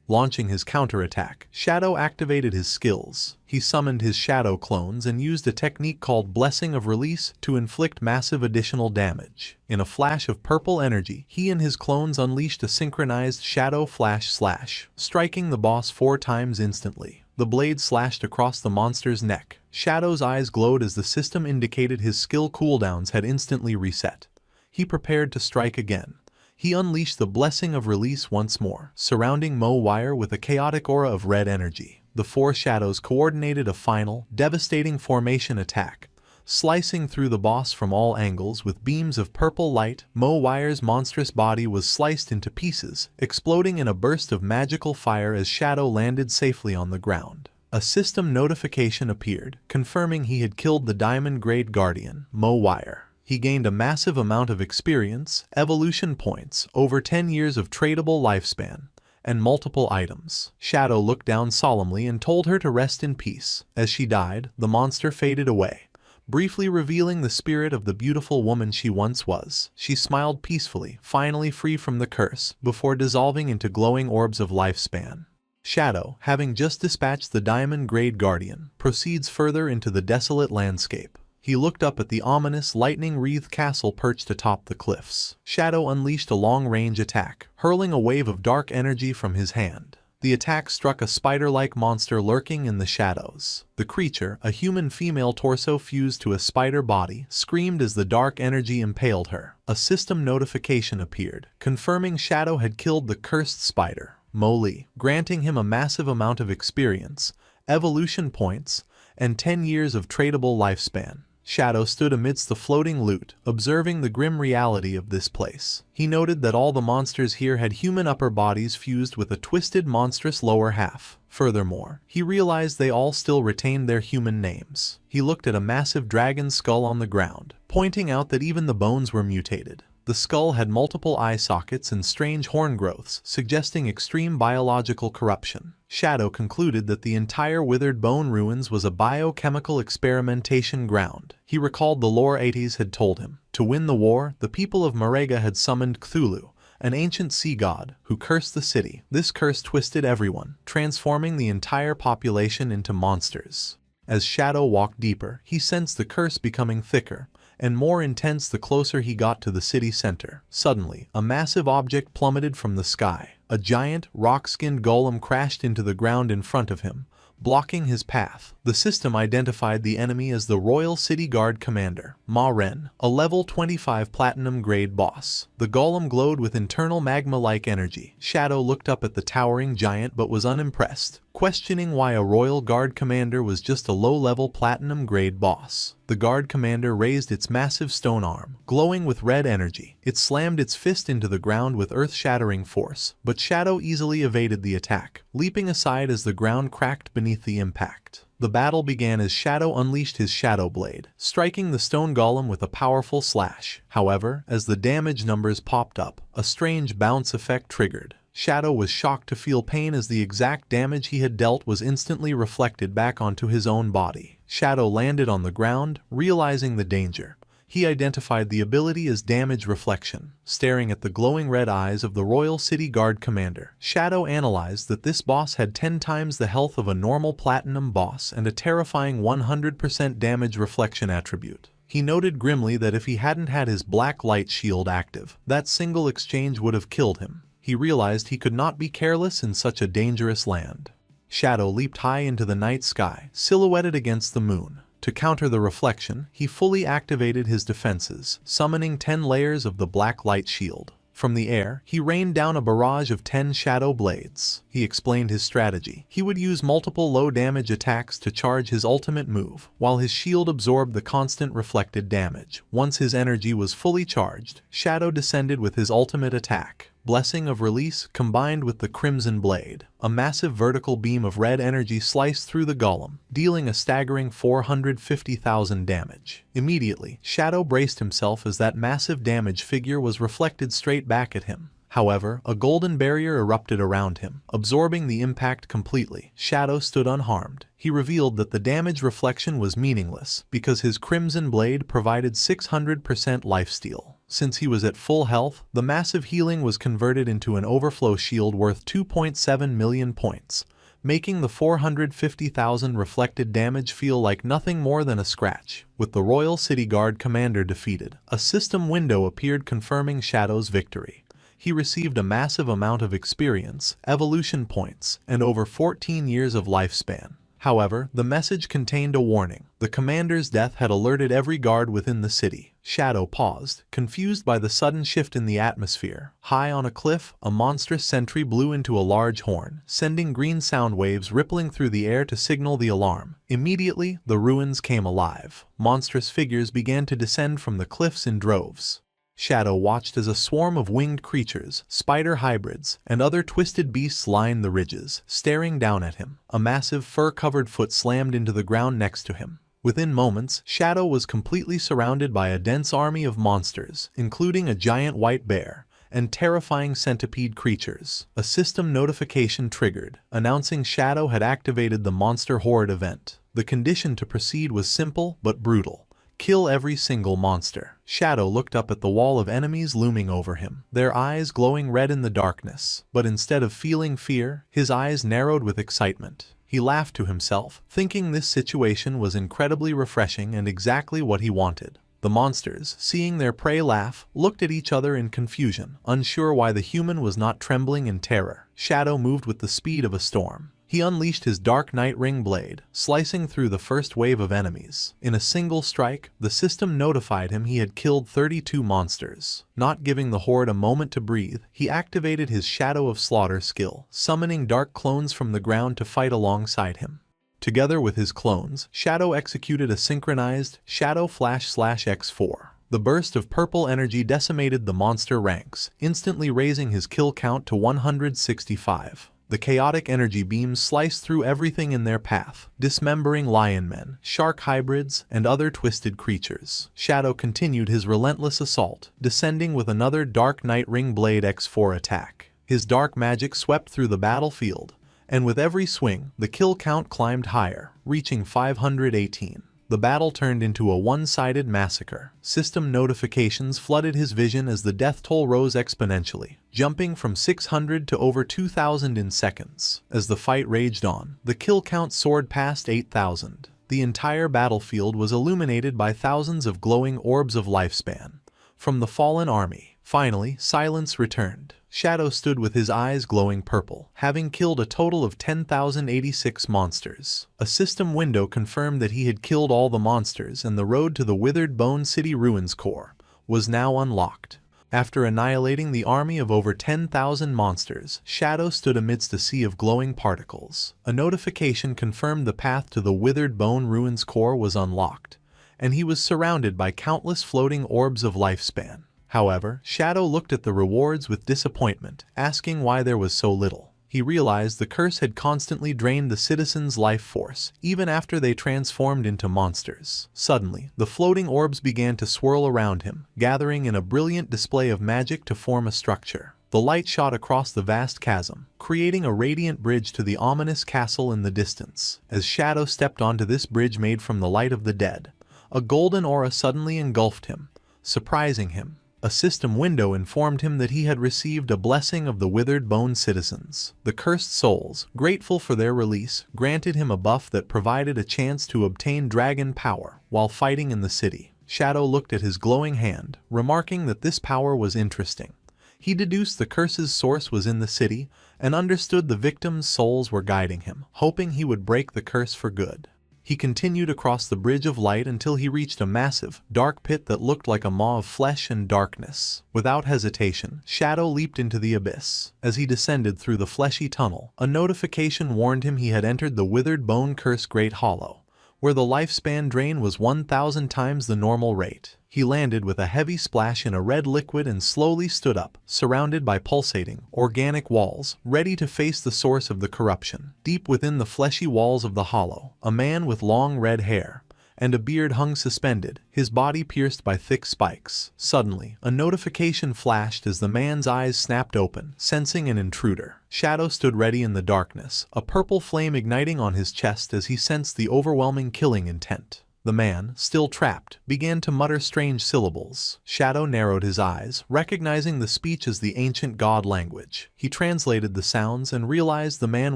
Launching his counterattack, Shadow activated his skills. He summoned his shadow clones and used a technique called Blessing of Release to inflict massive additional damage. In a flash of purple energy, he and his clones unleashed a synchronized Shadow Flash Slash, striking the boss 4 times instantly. The blade slashed across the monster's neck. Shadow's eyes glowed as the system indicated his skill cooldowns had instantly reset. He prepared to strike again. He unleashed the Blessing of Release once more, surrounding Wire with a chaotic aura of red energy. The 4 shadows coordinated a final, devastating formation attack, slicing through the boss from all angles with beams of purple light. Wire's monstrous body was sliced into pieces, exploding in a burst of magical fire as Shadow landed safely on the ground. A system notification appeared, confirming he had killed the Diamond-grade Guardian, Wire. He gained a massive amount of experience, evolution points, over 10 years of tradable lifespan, and multiple items. Shadow looked down solemnly and told her to rest in peace. As she died, the monster faded away, briefly revealing the spirit of the beautiful woman she once was. She smiled peacefully, finally free from the curse, before dissolving into glowing orbs of lifespan. Shadow, having just dispatched the Diamond-grade Guardian, proceeds further into the desolate landscape. He looked up at the ominous lightning-wreathed castle perched atop the cliffs. Shadow unleashed a long-range attack, hurling a wave of dark energy from his hand. The attack struck a spider-like monster lurking in the shadows. The creature, a human female torso fused to a spider body, screamed as the dark energy impaled her. A system notification appeared, confirming Shadow had killed the cursed spider, Moli, granting him a massive amount of experience, evolution points, and 10 years of tradable lifespan. Shadow stood amidst the floating loot, observing the grim reality of this place. He noted that all the monsters here had human upper bodies fused with a twisted monstrous lower half. Furthermore, he realized they all still retained their human names. He looked at a massive dragon skull on the ground, pointing out that even the bones were mutated. The skull had multiple eye sockets and strange horn growths, suggesting extreme biological corruption. Shadow concluded that the entire Withered Bone Ruins was a biochemical experimentation ground. He recalled the lore Ates had told him. To win the war, the people of Manga had summoned Cthulhu, an ancient sea god, who cursed the city. This curse twisted everyone, transforming the entire population into monsters. As Shadow walked deeper, he sensed the curse becoming thicker and more intense the closer he got to the city center. Suddenly, a massive object plummeted from the sky. A giant, rock-skinned golem crashed into the ground in front of him, blocking his path. The system identified the enemy as the Royal City Guard Commander, Ma Ren, a level 25 platinum-grade boss. The golem glowed with internal magma-like energy. Shadow looked up at the towering giant but was unimpressed, questioning why a Royal Guard Commander was just a low-level platinum-grade boss. The Guard Commander raised its massive stone arm, glowing with red energy. It slammed its fist into the ground with earth-shattering force, but Shadow easily evaded the attack, leaping aside as the ground cracked beneath the impact. The battle began as Shadow unleashed his Shadow Blade, striking the stone golem with a powerful slash. However, as the damage numbers popped up, a strange bounce effect triggered. Shadow was shocked to feel pain as the exact damage he had dealt was instantly reflected back onto his own body. Shadow landed on the ground, realizing the danger. He identified the ability as damage reflection. Staring at the glowing red eyes of the Royal City Guard Commander, Shadow analyzed that this boss had 10 times the health of a normal platinum boss and a terrifying 100% damage reflection attribute. He noted grimly that if he hadn't had his black light shield active, that single exchange would have killed him. He realized he could not be careless in such a dangerous land. Shadow leaped high into the night sky, silhouetted against the moon. To counter the reflection, he fully activated his defenses, summoning 10 layers of the black light shield. From the air, he rained down a barrage of 10 shadow blades. He explained his strategy. He would use multiple low-damage attacks to charge his ultimate move, while his shield absorbed the constant reflected damage. Once his energy was fully charged, Shadow descended with his ultimate attack. Blessing of Release combined with the Crimson Blade. A massive vertical beam of red energy sliced through the golem, dealing a staggering 450,000 damage. Immediately, Shadow braced himself as that massive damage figure was reflected straight back at him. However, a golden barrier erupted around him, absorbing the impact completely. Shadow stood unharmed. He revealed that the damage reflection was meaningless because his Crimson Blade provided 600% lifesteal. Since he was at full health, the massive healing was converted into an overflow shield worth 2.7 million points, making the 450,000 reflected damage feel like nothing more than a scratch. With the Royal City Guard commander defeated, a system window appeared confirming Shadow's victory. He received a massive amount of experience, evolution points, and over 14 years of lifespan. However, the message contained a warning. The commander's death had alerted every guard within the city. Shadow paused, confused by the sudden shift in the atmosphere. High on a cliff, a monstrous sentry blew into a large horn, sending green sound waves rippling through the air to signal the alarm. Immediately, the ruins came alive. Monstrous figures began to descend from the cliffs in droves. Shadow watched as a swarm of winged creatures, spider hybrids, and other twisted beasts lined the ridges, staring down at him. A massive fur-covered foot slammed into the ground next to him. Within moments, Shadow was completely surrounded by a dense army of monsters, including a giant white bear and terrifying centipede creatures. A system notification triggered, announcing Shadow had activated the Monster Horde event. The condition to proceed was simple but brutal. Kill every single monster. Shadow looked up at the wall of enemies looming over him, their eyes glowing red in the darkness. But instead of feeling fear, his eyes narrowed with excitement. He laughed to himself, thinking this situation was incredibly refreshing and exactly what he wanted. The monsters, seeing their prey laugh, looked at each other in confusion, unsure why the human was not trembling in terror. Shadow moved with the speed of a storm. He unleashed his Dark Night Ring blade, slicing through the first wave of enemies. In a single strike, the system notified him he had killed 32 monsters. Not giving the horde a moment to breathe, he activated his Shadow of Slaughter skill, summoning dark clones from the ground to fight alongside him. Together with his clones, Shadow executed a synchronized Shadow Flash/X4. The burst of purple energy decimated the monster ranks, instantly raising his kill count to 165. The chaotic energy beams sliced through everything in their path, dismembering lion men, shark hybrids, and other twisted creatures. Shadow continued his relentless assault, descending with another Dark Night Ring Blade X4 attack. His dark magic swept through the battlefield, and with every swing, the kill count climbed higher, reaching 518. The battle turned into a one-sided massacre. System notifications flooded his vision as the death toll rose exponentially, jumping from 600 to over 2,000 in seconds. As the fight raged on, the kill count soared past 8,000. The entire battlefield was illuminated by thousands of glowing orbs of lifespan from the fallen army. Finally, silence returned. Shadow stood with his eyes glowing purple, having killed a total of 10,086 monsters. A system window confirmed that he had killed all the monsters, and the road to the Withered Bone City Ruins core was now unlocked. After annihilating the army of over 10,000 monsters, Shadow stood amidst a sea of glowing particles. A notification confirmed the path to the Withered Bone Ruins core was unlocked, and he was surrounded by countless floating orbs of lifespan. However, Shadow looked at the rewards with disappointment, asking why there was so little. He realized the curse had constantly drained the citizens' life force, even after they transformed into monsters. Suddenly, the floating orbs began to swirl around him, gathering in a brilliant display of magic to form a structure. The light shot across the vast chasm, creating a radiant bridge to the ominous castle in the distance. As Shadow stepped onto this bridge made from the light of the dead, a golden aura suddenly engulfed him, surprising him. A system window informed him that he had received a blessing of the Withered Bone citizens. The cursed souls, grateful for their release, granted him a buff that provided a chance to obtain dragon power while fighting in the city. Shadow looked at his glowing hand, remarking that this power was interesting. He deduced the curse's source was in the city and understood the victims' souls were guiding him, hoping he would break the curse for good. He continued across the bridge of light until he reached a massive, dark pit that looked like a maw of flesh and darkness. Without hesitation, Shadow leaped into the abyss. As he descended through the fleshy tunnel, a notification warned him he had entered the withered bone curse Great Hollow, where the lifespan drain was 1,000 times the normal rate. He landed with a heavy splash in a red liquid and slowly stood up, surrounded by pulsating, organic walls, ready to face the source of the corruption. Deep within the fleshy walls of the hollow, a man with long red hair and a beard hung suspended, his body pierced by thick spikes. Suddenly, a notification flashed as the man's eyes snapped open, sensing an intruder. Shadow stood ready in the darkness, a purple flame igniting on his chest as he sensed the overwhelming killing intent. The man, still trapped, began to mutter strange syllables. Shadow narrowed his eyes, recognizing the speech as the ancient god language. He translated the sounds and realized the man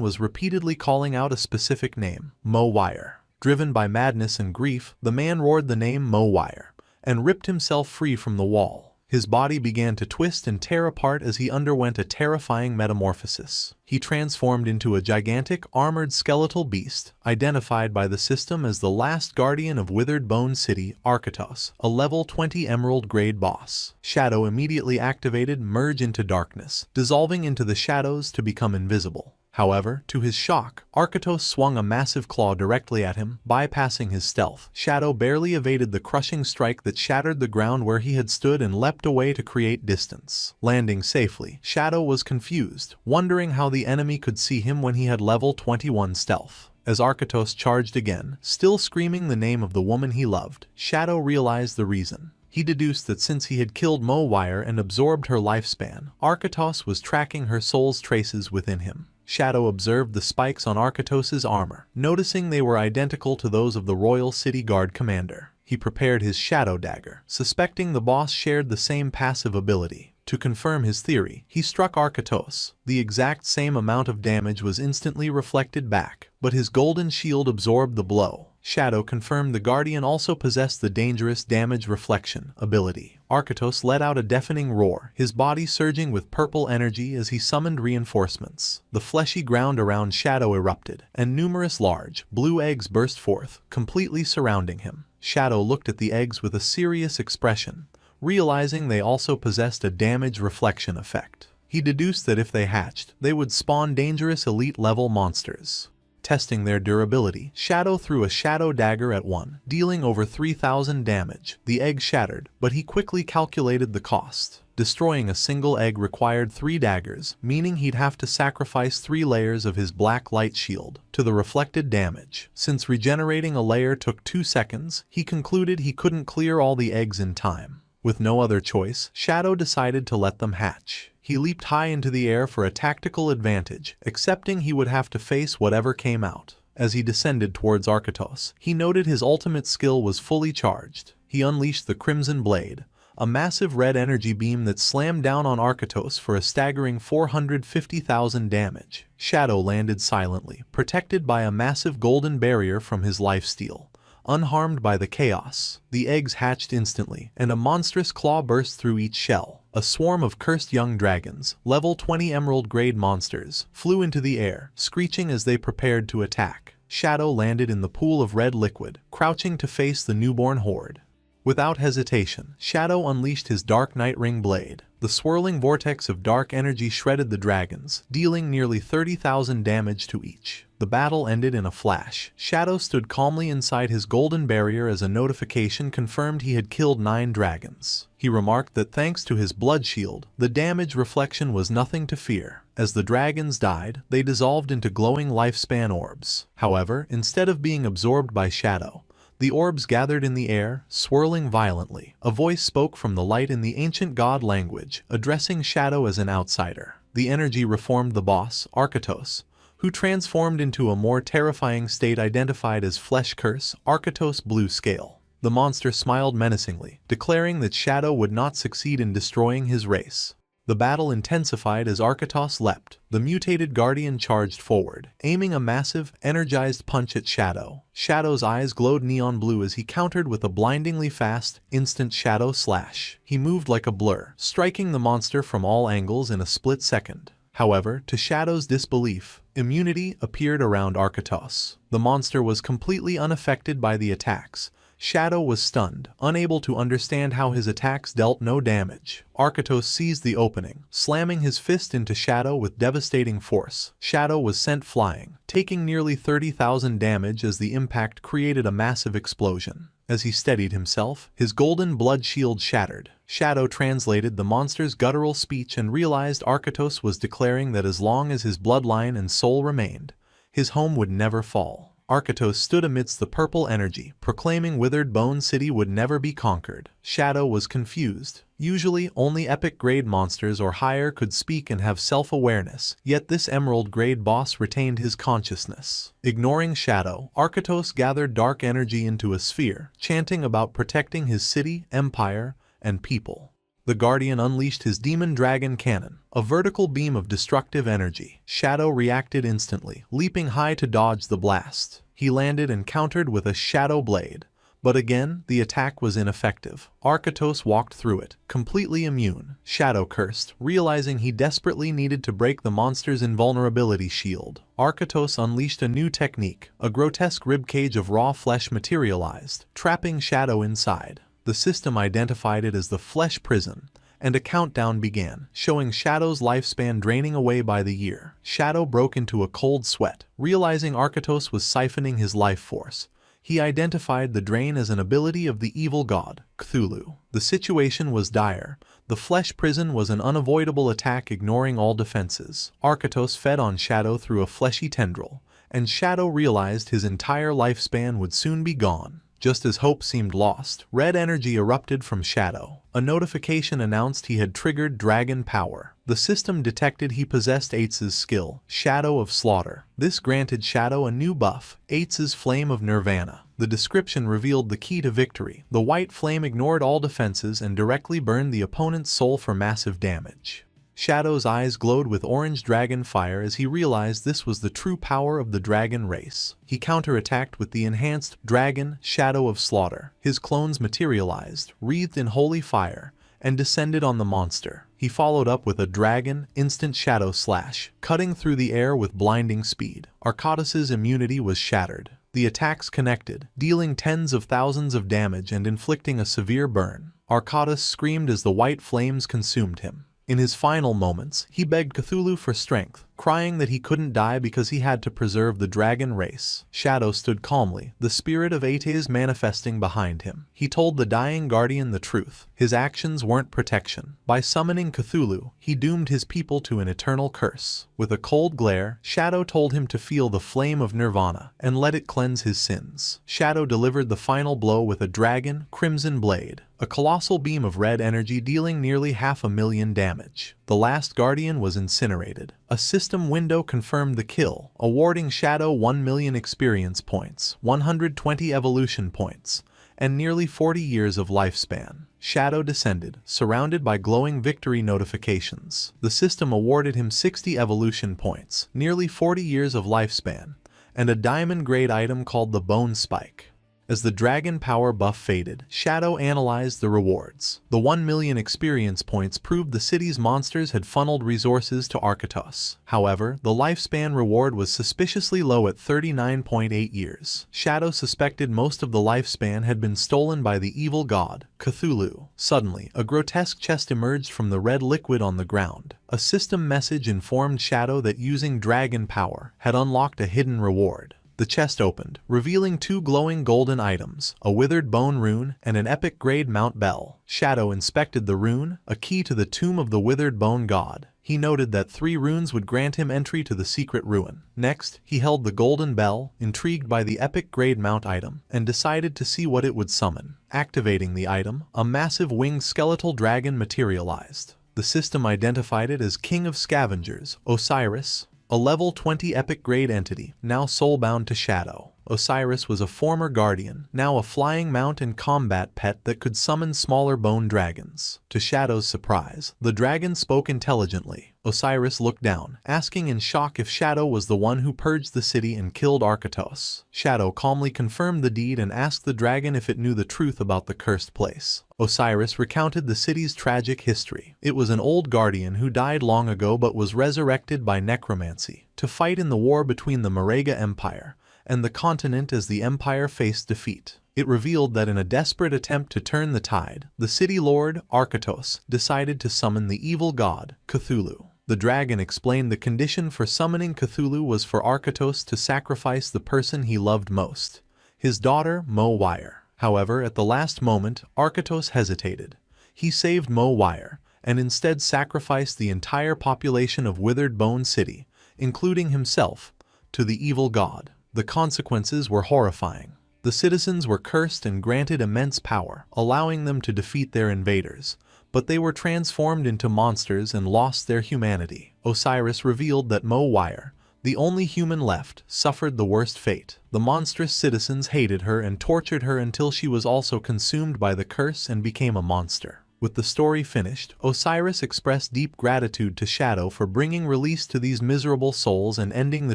was repeatedly calling out a specific name, Mo-Wire. Driven by madness and grief, the man roared the name Mo-Wire and ripped himself free from the wall. His body began to twist and tear apart as he underwent a terrifying metamorphosis. He transformed into a gigantic, armored skeletal beast, identified by the system as the last guardian of Withered Bone City, Arkatos, a level 20 emerald grade boss. Shadow immediately activated Merge into Darkness, dissolving into the shadows to become invisible. However, to his shock, Arkatos swung a massive claw directly at him, bypassing his stealth. Shadow barely evaded the crushing strike that shattered the ground where he had stood and leapt away to create distance. Landing safely, Shadow was confused, wondering how the enemy could see him when he had level 21 stealth. As Arkatos charged again, still screaming the name of the woman he loved, Shadow realized the reason. He deduced that since he had killed Mo-Wire and absorbed her lifespan, Arkatos was tracking her soul's traces within him. Shadow observed the spikes on Arkatos's armor, noticing they were identical to those of the Royal City Guard commander. He prepared his shadow dagger, suspecting the boss shared the same passive ability. To confirm his theory, he struck Arkatos. The exact same amount of damage was instantly reflected back, but his golden shield absorbed the blow. Shadow confirmed the Guardian also possessed the dangerous damage reflection ability. Arkatos let out a deafening roar, his body surging with purple energy as he summoned reinforcements. The fleshy ground around Shadow erupted, and numerous large, blue eggs burst forth, completely surrounding him. Shadow looked at the eggs with a serious expression, realizing they also possessed a damage reflection effect. He deduced that if they hatched, they would spawn dangerous elite-level monsters. Testing their durability, Shadow threw a shadow dagger at one, dealing over 3,000 damage. The egg shattered, but he quickly calculated the cost. Destroying a single egg required 3 daggers, meaning he'd have to sacrifice 3 layers of his black light shield to the reflected damage. Since regenerating a layer took 2 seconds, he concluded he couldn't clear all the eggs in time. With no other choice, Shadow decided to let them hatch. He leaped high into the air for a tactical advantage, accepting he would have to face whatever came out. As he descended towards Arkatos, he noted his ultimate skill was fully charged. He unleashed the Crimson Blade, a massive red energy beam that slammed down on Arkatos for a staggering 450,000 damage. Shadow landed silently, protected by a massive golden barrier from his lifesteal. Unharmed by the chaos, the eggs hatched instantly, and a monstrous claw burst through each shell. A swarm of cursed young dragons, level 20 emerald-grade monsters, flew into the air, screeching as they prepared to attack. Shadow landed in the pool of red liquid, crouching to face the newborn horde. Without hesitation, Shadow unleashed his Dark Night Ring blade. The swirling vortex of dark energy shredded the dragons, dealing nearly 30,000 damage to each. The battle ended in a flash. Shadow stood calmly inside his golden barrier as a notification confirmed he had killed 9 dragons. He remarked that thanks to his blood shield, the damage reflection was nothing to fear. As the dragons died, they dissolved into glowing lifespan orbs. However, instead of being absorbed by Shadow, the orbs gathered in the air, swirling violently. A voice spoke from the light in the ancient god language, addressing Shadow as an outsider. The energy reformed the boss, Arkatos, who transformed into a more terrifying state identified as Flesh Curse, Arkatos Blue Scale. The monster smiled menacingly, declaring that Shadow would not succeed in destroying his race. The battle intensified as Arkatos leapt. The mutated guardian charged forward, aiming a massive, energized punch at Shadow. Shadow's eyes glowed neon blue as he countered with a blindingly fast, instant shadow slash. He moved like a blur, striking the monster from all angles in a split second. However, to Shadow's disbelief, immunity appeared around Arkatos. The monster was completely unaffected by the attacks. Shadow was stunned, unable to understand how his attacks dealt no damage. Arkatos seized the opening, slamming his fist into Shadow with devastating force. Shadow was sent flying, taking nearly 30,000 damage as the impact created a massive explosion. As he steadied himself, his golden blood shield shattered. Shadow translated the monster's guttural speech and realized Arkatos was declaring that as long as his bloodline and soul remained, his home would never fall. Arkatos stood amidst the purple energy, proclaiming Withered Bone City would never be conquered. Shadow was confused. Usually, only epic-grade monsters or higher could speak and have self-awareness, yet this emerald-grade boss retained his consciousness. Ignoring Shadow, Arkatos gathered dark energy into a sphere, chanting about protecting his city, empire, and people. The Guardian unleashed his Demon Dragon Cannon, a vertical beam of destructive energy. Shadow reacted instantly, leaping high to dodge the blast. He landed and countered with a Shadow Blade. But again, the attack was ineffective. Arkatos walked through it, completely immune. Shadow cursed, realizing he desperately needed to break the monster's invulnerability shield. Arkatos unleashed a new technique. A grotesque ribcage of raw flesh materialized, trapping Shadow inside. The system identified it as the Flesh Prison, and a countdown began, showing Shadow's lifespan draining away by the year. Shadow broke into a cold sweat, realizing Arkatos was siphoning his life force. He identified the drain as an ability of the evil god, Cthulhu. The situation was dire. The Flesh Prison was an unavoidable attack ignoring all defenses. Arkatos fed on Shadow through a fleshy tendril, and Shadow realized his entire lifespan would soon be gone. Just as hope seemed lost, red energy erupted from Shadow. A notification announced he had triggered dragon power. The system detected he possessed Eitz's skill, Shadow of Slaughter. This granted Shadow a new buff, Eitz's Flame of Nirvana. The description revealed the key to victory. The white flame ignored all defenses and directly burned the opponent's soul for massive damage. Shadow's eyes glowed with orange dragon fire as he realized this was the true power of the dragon race. He counterattacked with the enhanced Dragon Shadow of Slaughter. His clones materialized, wreathed in holy fire, and descended on the monster. He followed up with a Dragon Instant Shadow Slash, cutting through the air with blinding speed. Arkatos' immunity was shattered. The attacks connected, dealing tens of thousands of damage and inflicting a severe burn. Arkatos screamed as the white flames consumed him. In his final moments, he begged Cthulhu for strength, crying that he couldn't die because he had to preserve the dragon race. Shadow stood calmly, the spirit of Eitz's manifesting behind him. He told the dying guardian the truth. His actions weren't protection. By summoning Cthulhu, he doomed his people to an eternal curse. With a cold glare, Shadow told him to feel the flame of Nirvana and let it cleanse his sins. Shadow delivered the final blow with a dragon crimson blade, a colossal beam of red energy dealing nearly 500,000 damage. The last guardian was incinerated. A system window confirmed the kill, awarding Shadow 1 million experience points, 120 evolution points, and nearly 40 years of lifespan. Shadow descended, surrounded by glowing victory notifications. The system awarded him 60 evolution points, nearly 40 years of lifespan, and a diamond-grade item called the Bone Spike. As the dragon power buff faded, Shadow analyzed the rewards. The 1 million experience points proved the city's monsters had funneled resources to Arkatos. However, the lifespan reward was suspiciously low at 39.8 years. Shadow suspected most of the lifespan had been stolen by the evil god, Cthulhu. Suddenly, a grotesque chest emerged from the red liquid on the ground. A system message informed Shadow that using dragon power had unlocked a hidden reward. The chest opened, revealing 2 glowing golden items, a withered bone rune and an epic-grade Mount Bell. Shadow inspected the rune, a key to the tomb of the withered bone god. He noted that 3 runes would grant him entry to the secret ruin. Next, he held the golden bell, intrigued by the epic-grade mount item, and decided to see what it would summon. Activating the item, a massive winged skeletal dragon materialized. The system identified it as King of Scavengers, Osiris, a level 20 epic grade entity, now soulbound to Shadow. Osiris was a former guardian, now a flying mount and combat pet that could summon smaller bone dragons. To Shadow's surprise, the dragon spoke intelligently. Osiris looked down, asking in shock if Shadow was the one who purged the city and killed Arkatos. Shadow calmly confirmed the deed and asked the dragon if it knew the truth about the cursed place. Osiris recounted the city's tragic history. It was an old guardian who died long ago but was resurrected by necromancy to fight in the war between the Manga Empire and the continent as the empire faced defeat. It revealed that in a desperate attempt to turn the tide, the city lord, Arkatos, decided to summon the evil god, Cthulhu. The dragon explained the condition for summoning Cthulhu was for Arkatos to sacrifice the person he loved most, his daughter, Mo-Wire. However, at the last moment, Arkatos hesitated. He saved Mo-Wire, and instead sacrificed the entire population of Withered Bone City, including himself, to the evil god. The consequences were horrifying. The citizens were cursed and granted immense power, allowing them to defeat their invaders, but they were transformed into monsters and lost their humanity. Osiris revealed that Mo-Wire, the only human left, suffered the worst fate. The monstrous citizens hated her and tortured her until she was also consumed by the curse and became a monster. With the story finished, Osiris expressed deep gratitude to Shadow for bringing release to these miserable souls and ending the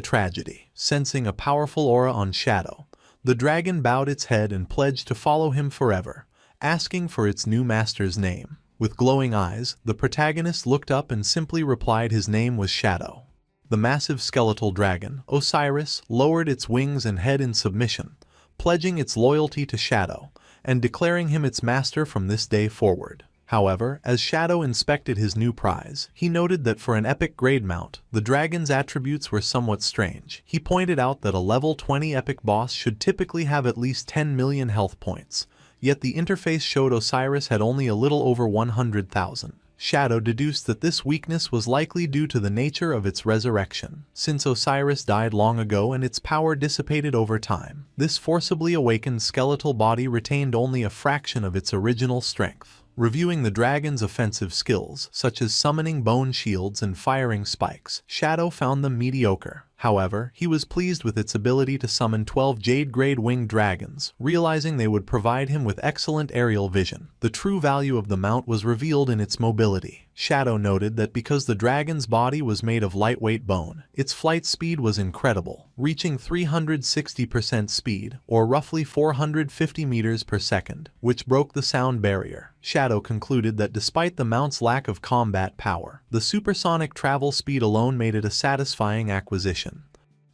tragedy. Sensing a powerful aura on Shadow, the dragon bowed its head and pledged to follow him forever, asking for its new master's name. With glowing eyes, the protagonist looked up and simply replied his name was Shadow. The massive skeletal dragon, Osiris, lowered its wings and head in submission, pledging its loyalty to Shadow, and declaring him its master from this day forward. However, as Shadow inspected his new prize, he noted that for an epic grade mount, the dragon's attributes were somewhat strange. He pointed out that a level 20 epic boss should typically have at least 10 million health points, yet the interface showed Osiris had only a little over 100,000. Shadow deduced that this weakness was likely due to the nature of its resurrection. Since Osiris died long ago and its power dissipated over time, this forcibly awakened skeletal body retained only a fraction of its original strength. Reviewing the dragon's offensive skills, such as summoning bone shields and firing spikes, Shadow found them mediocre. However, he was pleased with its ability to summon 12 Jade-grade winged dragons, realizing they would provide him with excellent aerial vision. The true value of the mount was revealed in its mobility. Shadow noted that because the dragon's body was made of lightweight bone, its flight speed was incredible, reaching 360% speed, or roughly 450 meters per second, which broke the sound barrier. Shadow concluded that despite the mount's lack of combat power, the supersonic travel speed alone made it a satisfying acquisition.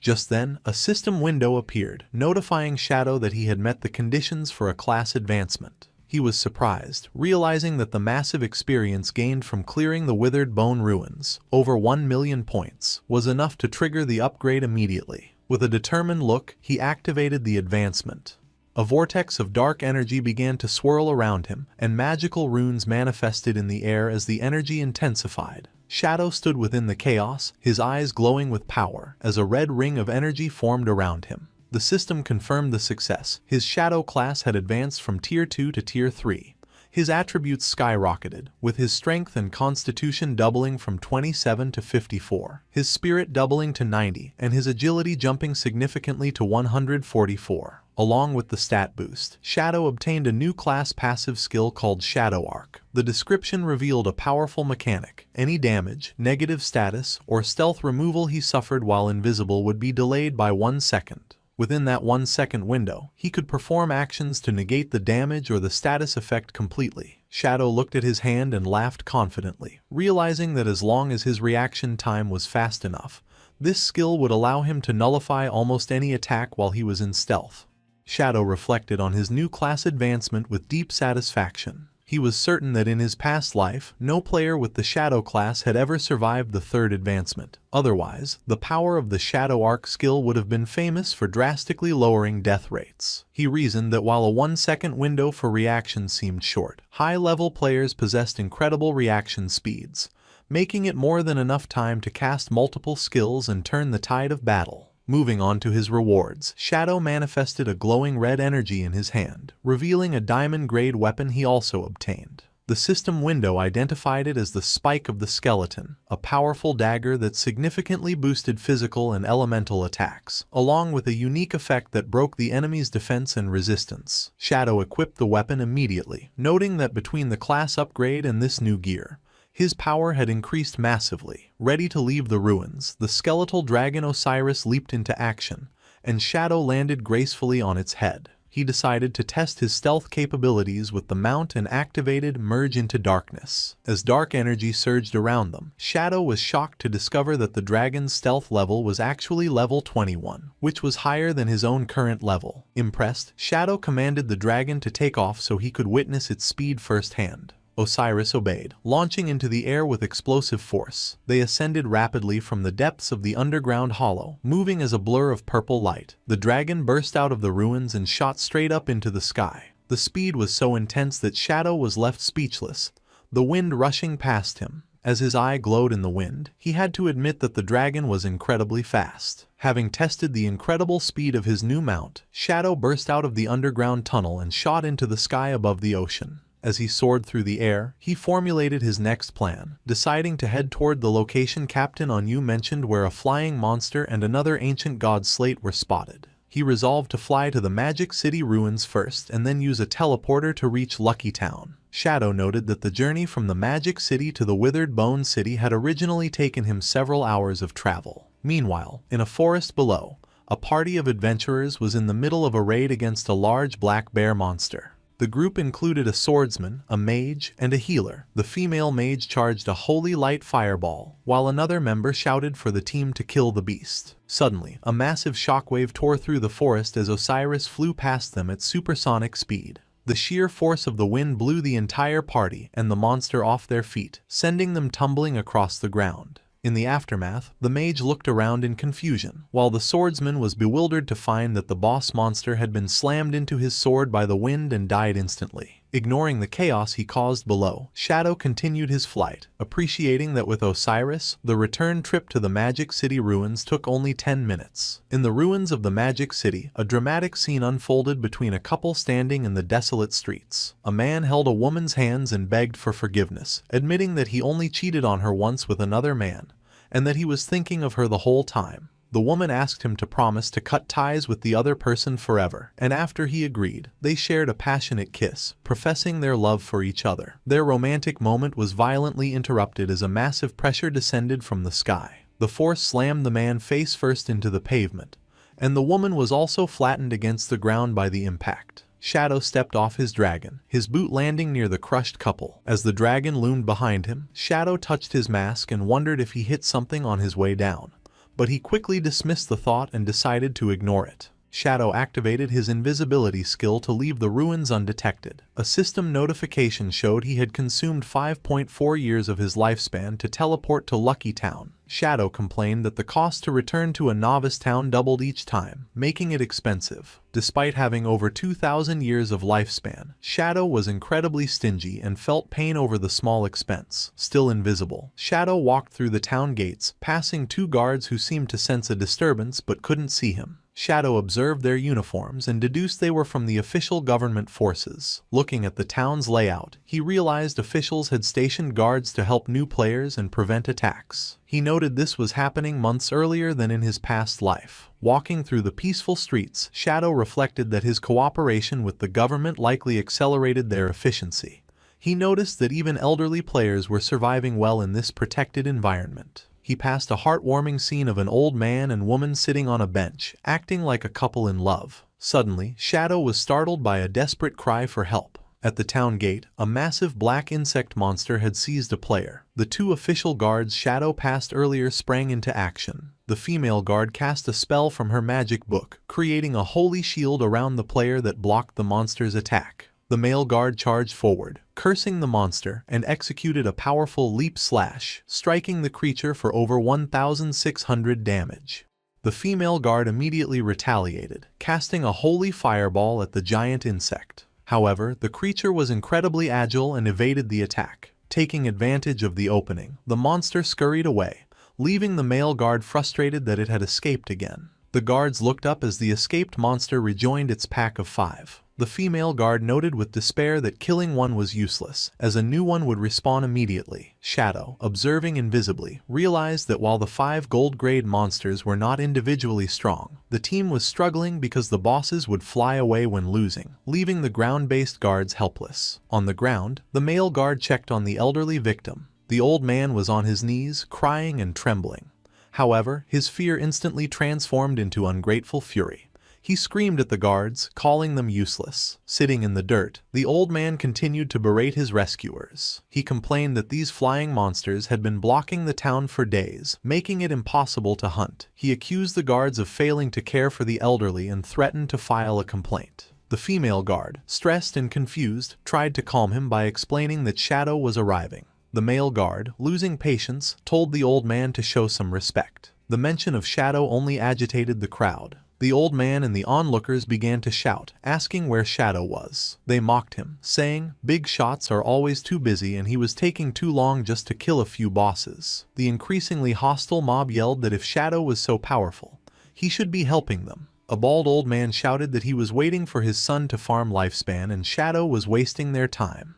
Just then, a system window appeared, notifying Shadow that he had met the conditions for a class advancement. He was surprised, realizing that the massive experience gained from clearing the Withered Bone ruins, over 1 million points, was enough to trigger the upgrade immediately. With a determined look, he activated the advancement. A vortex of dark energy began to swirl around him, and magical runes manifested in the air as the energy intensified. Shadow stood within the chaos, his eyes glowing with power, as a red ring of energy formed around him. The system confirmed the success. His Shadow class had advanced from Tier 2 to Tier 3. His attributes skyrocketed, with his strength and constitution doubling from 27 to 54, his spirit doubling to 90, and his agility jumping significantly to 144. Along with the stat boost, Shadow obtained a new class passive skill called Shadow Arc. The description revealed a powerful mechanic. Any damage, negative status, or stealth removal he suffered while invisible would be delayed by 1 second. Within that 1 second window, he could perform actions to negate the damage or the status effect completely. Shadow looked at his hand and laughed confidently, realizing that as long as his reaction time was fast enough, this skill would allow him to nullify almost any attack while he was in stealth. Shadow reflected on his new class advancement with deep satisfaction. He was certain that in his past life, no player with the Shadow class had ever survived the third advancement. Otherwise, the power of the Shadow Arc skill would have been famous for drastically lowering death rates. He reasoned that while a 1 second window for reaction seemed short, high-level players possessed incredible reaction speeds, making it more than enough time to cast multiple skills and turn the tide of battle. Moving on to his rewards, Shadow manifested a glowing red energy in his hand, revealing a diamond-grade weapon he also obtained. The system window identified it as the Spike of the Skeleton, a powerful dagger that significantly boosted physical and elemental attacks, along with a unique effect that broke the enemy's defense and resistance. Shadow equipped the weapon immediately, noting that between the class upgrade and this new gear, his power had increased massively. Ready to leave the ruins, the skeletal dragon Osiris leaped into action, and Shadow landed gracefully on its head. He decided to test his stealth capabilities with the mount and activated Merge into Darkness. As dark energy surged around them, Shadow was shocked to discover that the dragon's stealth level was actually level 21, which was higher than his own current level. Impressed, Shadow commanded the dragon to take off so he could witness its speed firsthand. Osiris obeyed, launching into the air with explosive force. They ascended rapidly from the depths of the underground hollow, moving as a blur of purple light. The dragon burst out of the ruins and shot straight up into the sky. The speed was so intense that Shadow was left speechless, the wind rushing past him. As his eye glowed in the wind, he had to admit that the dragon was incredibly fast. Having tested the incredible speed of his new mount, Shadow burst out of the underground tunnel and shot into the sky above the ocean. As he soared through the air, he formulated his next plan, deciding to head toward the location Captain Onyu mentioned where a flying monster and another ancient god slate were spotted. He resolved to fly to the Magic City ruins first and then use a teleporter to reach Lucky Town. Shadow noted that the journey from the Magic City to the Withered Bone City had originally taken him several hours of travel. Meanwhile, in a forest below, a party of adventurers was in the middle of a raid against a large black bear monster. The group included a swordsman, a mage, and a healer. The female mage charged a holy light fireball, while another member shouted for the team to kill the beast. Suddenly, a massive shockwave tore through the forest as Osiris flew past them at supersonic speed. The sheer force of the wind blew the entire party and the monster off their feet, sending them tumbling across the ground. In the aftermath, the mage looked around in confusion, while the swordsman was bewildered to find that the boss monster had been slammed into his sword by the wind and died instantly. Ignoring the chaos he caused below, Shadow continued his flight, appreciating that with Osiris, the return trip to the Magic City ruins took only 10 minutes. In the ruins of the Magic City, a dramatic scene unfolded between a couple standing in the desolate streets. A man held a woman's hands and begged for forgiveness, admitting that he only cheated on her once with another man, and that he was thinking of her the whole time. The woman asked him to promise to cut ties with the other person forever, and after he agreed, they shared a passionate kiss, professing their love for each other. Their romantic moment was violently interrupted as a massive pressure descended from the sky. The force slammed the man face first into the pavement, and the woman was also flattened against the ground by the impact. Shadow stepped off his dragon, his boot landing near the crushed couple. As the dragon loomed behind him, Shadow touched his mask and wondered if he hit something on his way down. But he quickly dismissed the thought and decided to ignore it. Shadow activated his invisibility skill to leave the ruins undetected. A system notification showed he had consumed 5.4 years of his lifespan to teleport to Lucky Town. Shadow complained that the cost to return to a novice town doubled each time, making it expensive. Despite having over 2,000 years of lifespan, Shadow was incredibly stingy and felt pain over the small expense. Still invisible, Shadow walked through the town gates, passing two guards who seemed to sense a disturbance but couldn't see him. Shadow observed their uniforms and deduced they were from the official government forces. Looking at the town's layout, he realized officials had stationed guards to help new players and prevent attacks. He noted this was happening months earlier than in his past life. Walking through the peaceful streets, Shadow reflected that his cooperation with the government likely accelerated their efficiency. He noticed that even elderly players were surviving well in this protected environment. He passed a heartwarming scene of an old man and woman sitting on a bench, acting like a couple in love. Suddenly, Shadow was startled by a desperate cry for help. At the town gate, a massive black insect monster had seized a player. The two official guards Shadow passed earlier sprang into action. The female guard cast a spell from her magic book, creating a holy shield around the player that blocked the monster's attack. The male guard charged forward, cursing the monster, and executed a powerful leap slash, striking the creature for over 1,600 damage. The female guard immediately retaliated, casting a holy fireball at the giant insect. However, the creature was incredibly agile and evaded the attack. Taking advantage of the opening, the monster scurried away, leaving the male guard frustrated that it had escaped again. The guards looked up as the escaped monster rejoined its pack of 5. The female guard noted with despair that killing one was useless, as a new one would respawn immediately. Shadow, observing invisibly, realized that while the 5 gold-grade monsters were not individually strong, the team was struggling because the bosses would fly away when losing, leaving the ground-based guards helpless. On the ground, the male guard checked on the elderly victim. The old man was on his knees, crying and trembling. However, his fear instantly transformed into ungrateful fury. He screamed at the guards, calling them useless. Sitting in the dirt, the old man continued to berate his rescuers. He complained that these flying monsters had been blocking the town for days, making it impossible to hunt. He accused the guards of failing to care for the elderly and threatened to file a complaint. The female guard, stressed and confused, tried to calm him by explaining that Shadow was arriving. The male guard, losing patience, told the old man to show some respect. The mention of Shadow only agitated the crowd. The old man and the onlookers began to shout, asking where Shadow was. They mocked him, saying, "Big shots are always too busy and he was taking too long just to kill a few bosses." The increasingly hostile mob yelled that if Shadow was so powerful, he should be helping them. A bald old man shouted that he was waiting for his son to farm lifespan and Shadow was wasting their time.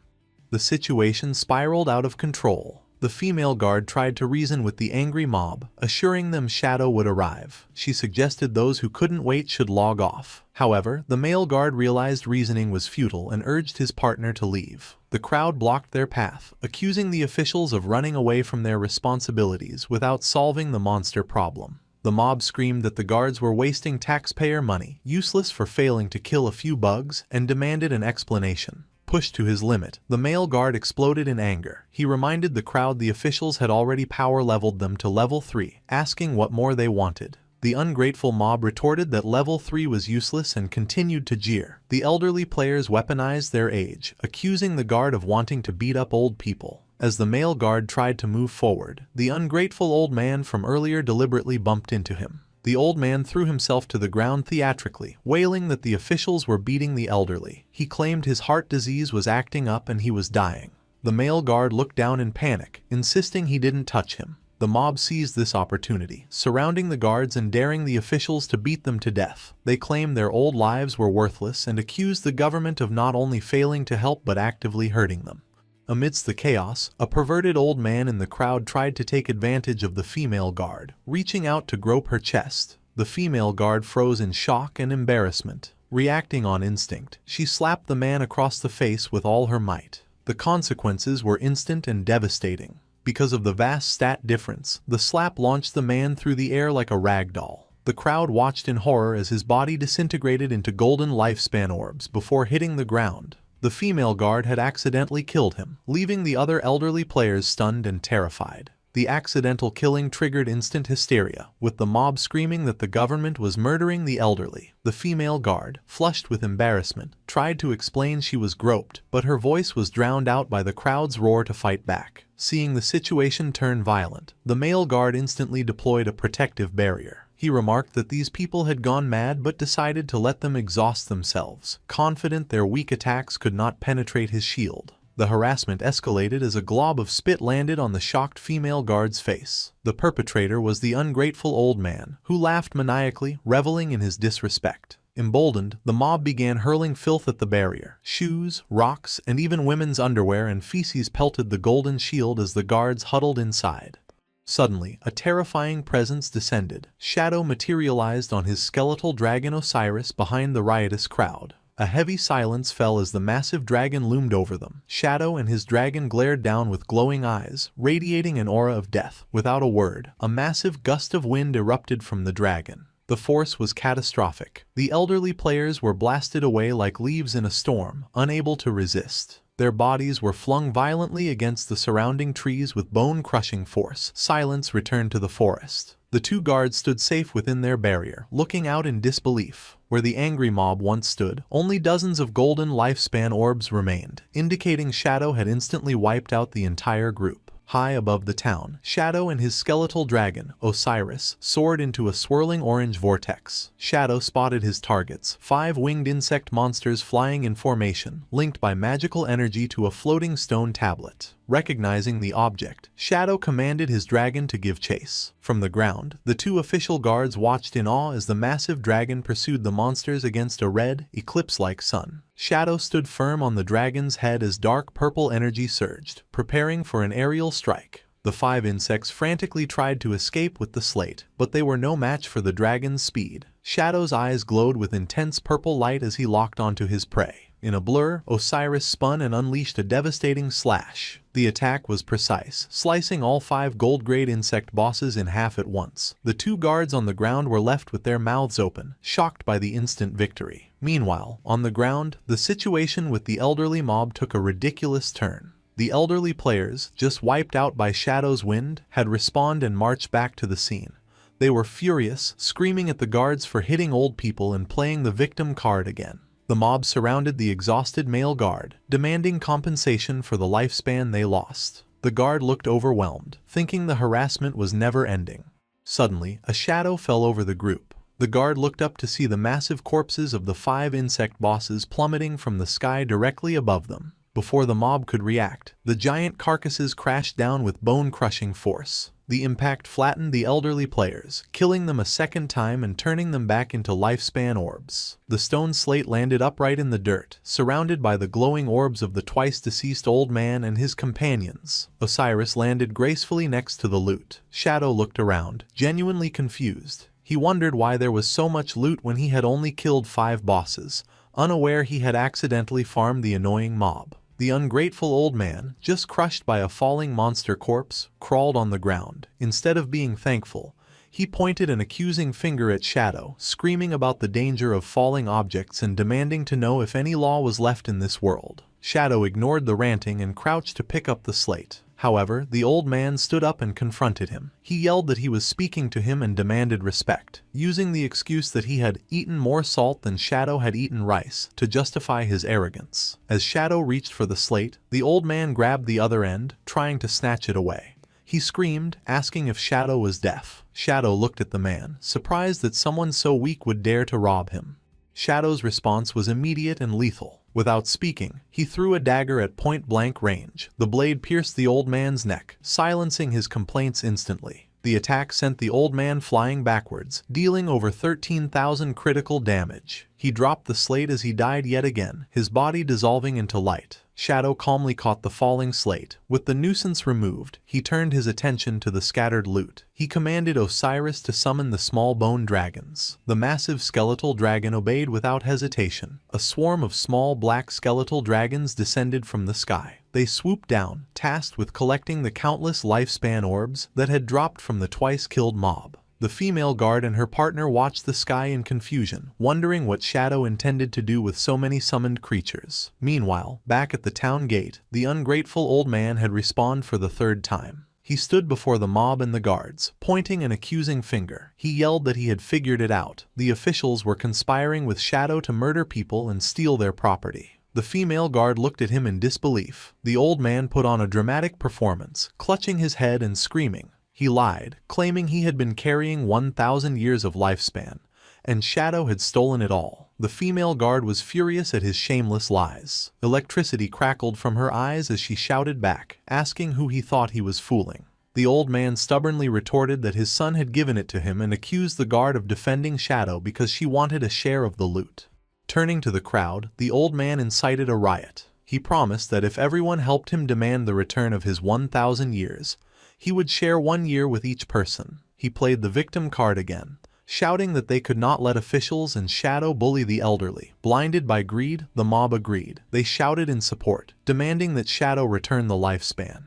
The situation spiraled out of control. The female guard tried to reason with the angry mob, assuring them Shadow would arrive. She suggested those who couldn't wait should log off. However, the male guard realized reasoning was futile and urged his partner to leave. The crowd blocked their path, accusing the officials of running away from their responsibilities without solving the monster problem. The mob screamed that the guards were wasting taxpayer money, useless for failing to kill a few bugs, and demanded an explanation. Pushed to his limit, the male guard exploded in anger. He reminded the crowd the officials had already power-leveled them to level 3, asking what more they wanted. The ungrateful mob retorted that level 3 was useless and continued to jeer. The elderly players weaponized their age, accusing the guard of wanting to beat up old people. As the male guard tried to move forward, the ungrateful old man from earlier deliberately bumped into him. The old man threw himself to the ground theatrically, wailing that the officials were beating the elderly. He claimed his heart disease was acting up and he was dying. The male guard looked down in panic, insisting he didn't touch him. The mob seized this opportunity, surrounding the guards and daring the officials to beat them to death. They claimed their old lives were worthless and accused the government of not only failing to help but actively hurting them. Amidst the chaos, a perverted old man in the crowd tried to take advantage of the female guard, reaching out to grope her chest. The female guard froze in shock and embarrassment. Reacting on instinct, she slapped the man across the face with all her might. The consequences were instant and devastating. Because of the vast stat difference, the slap launched the man through the air like a rag doll. The crowd watched in horror as his body disintegrated into golden lifespan orbs before hitting the ground. The female guard had accidentally killed him, leaving the other elderly players stunned and terrified. The accidental killing triggered instant hysteria, with the mob screaming that the government was murdering the elderly. The female guard, flushed with embarrassment, tried to explain she was groped, but her voice was drowned out by the crowd's roar to fight back. Seeing the situation turn violent, the male guard instantly deployed a protective barrier. He remarked that these people had gone mad but decided to let them exhaust themselves, confident their weak attacks could not penetrate his shield. The harassment escalated as a glob of spit landed on the shocked female guard's face. The perpetrator was the ungrateful old man, who laughed maniacally, reveling in his disrespect. Emboldened, the mob began hurling filth at the barrier. Shoes, rocks, and even women's underwear and feces pelted the golden shield as the guards huddled inside. Suddenly, a terrifying presence descended. Shadow materialized on his skeletal dragon Osiris behind the riotous crowd. A heavy silence fell as the massive dragon loomed over them. Shadow and his dragon glared down with glowing eyes, radiating an aura of death. Without a word, a massive gust of wind erupted from the dragon. The force was catastrophic. The elderly players were blasted away like leaves in a storm, unable to resist. Their bodies were flung violently against the surrounding trees with bone-crushing force. Silence returned to the forest. The two guards stood safe within their barrier, looking out in disbelief. Where the angry mob once stood, only dozens of golden lifespan orbs remained, indicating Shadow had instantly wiped out the entire group. High above the town, Shadow and his skeletal dragon, Osiris, soared into a swirling orange vortex. Shadow spotted his targets, 5 winged insect monsters flying in formation, linked by magical energy to a floating stone tablet. Recognizing the object, Shadow commanded his dragon to give chase. From the ground, the two official guards watched in awe as the massive dragon pursued the monsters against a red, eclipse-like sun. Shadow stood firm on the dragon's head as dark purple energy surged, preparing for an aerial strike. The 5 insects frantically tried to escape with the slate, but they were no match for the dragon's speed. Shadow's eyes glowed with intense purple light as he locked onto his prey. In a blur, Osiris spun and unleashed a devastating slash. The attack was precise, slicing all 5 gold-grade insect bosses in half at once. The 2 guards on the ground were left with their mouths open, shocked by the instant victory. Meanwhile, on the ground, the situation with the elderly mob took a ridiculous turn. The elderly players, just wiped out by Shadow's wind, had respawned and marched back to the scene. They were furious, screaming at the guards for hitting old people and playing the victim card again. The mob surrounded the exhausted male guard, demanding compensation for the lifespan they lost. The guard looked overwhelmed, thinking the harassment was never ending. Suddenly, a shadow fell over the group. The guard looked up to see the massive corpses of the 5 insect bosses plummeting from the sky directly above them. Before the mob could react, the giant carcasses crashed down with bone-crushing force. The impact flattened the elderly players, killing them a second time and turning them back into lifespan orbs. The stone slate landed upright in the dirt, surrounded by the glowing orbs of the twice-deceased old man and his companions. Osiris landed gracefully next to the loot. Shadow looked around, genuinely confused. He wondered why there was so much loot when he had only killed 5 bosses, unaware he had accidentally farmed the annoying mob. The ungrateful old man, just crushed by a falling monster corpse, crawled on the ground. Instead of being thankful, he pointed an accusing finger at Shadow, screaming about the danger of falling objects and demanding to know if any law was left in this world. Shadow ignored the ranting and crouched to pick up the slate. However, the old man stood up and confronted him. He yelled that he was speaking to him and demanded respect, using the excuse that he had eaten more salt than Shadow had eaten rice to justify his arrogance. As Shadow reached for the slate, the old man grabbed the other end, trying to snatch it away. He screamed, asking if Shadow was deaf. Shadow looked at the man, surprised that someone so weak would dare to rob him. Shadow's response was immediate and lethal. Without speaking, he threw a dagger at point-blank range. The blade pierced the old man's neck, silencing his complaints instantly. The attack sent the old man flying backwards, dealing over 13,000 critical damage. He dropped the slate as he died yet again, his body dissolving into light. Shadow calmly caught the falling slate. With the nuisance removed, he turned his attention to the scattered loot. He commanded Osiris to summon the small bone dragons. The massive skeletal dragon obeyed without hesitation. A swarm of small black skeletal dragons descended from the sky. They swooped down, tasked with collecting the countless lifespan orbs that had dropped from the twice-killed mob. The female guard and her partner watched the sky in confusion, wondering what Shadow intended to do with so many summoned creatures. Meanwhile, back at the town gate, the ungrateful old man had respawned for the 3rd time. He stood before the mob and the guards, pointing an accusing finger. He yelled that he had figured it out. The officials were conspiring with Shadow to murder people and steal their property. The female guard looked at him in disbelief. The old man put on a dramatic performance, clutching his head and screaming. He lied, claiming he had been carrying 1,000 years of lifespan, and Shadow had stolen it all. The female guard was furious at his shameless lies. Electricity crackled from her eyes as she shouted back, asking who he thought he was fooling. The old man stubbornly retorted that his son had given it to him and accused the guard of defending Shadow because she wanted a share of the loot. Turning to the crowd, the old man incited a riot. He promised that if everyone helped him demand the return of his 1,000 years, he would share 1 year with each person. He played the victim card again, shouting that they could not let officials and Shadow bully the elderly. Blinded by greed, the mob agreed. They shouted in support, demanding that Shadow return the lifespan.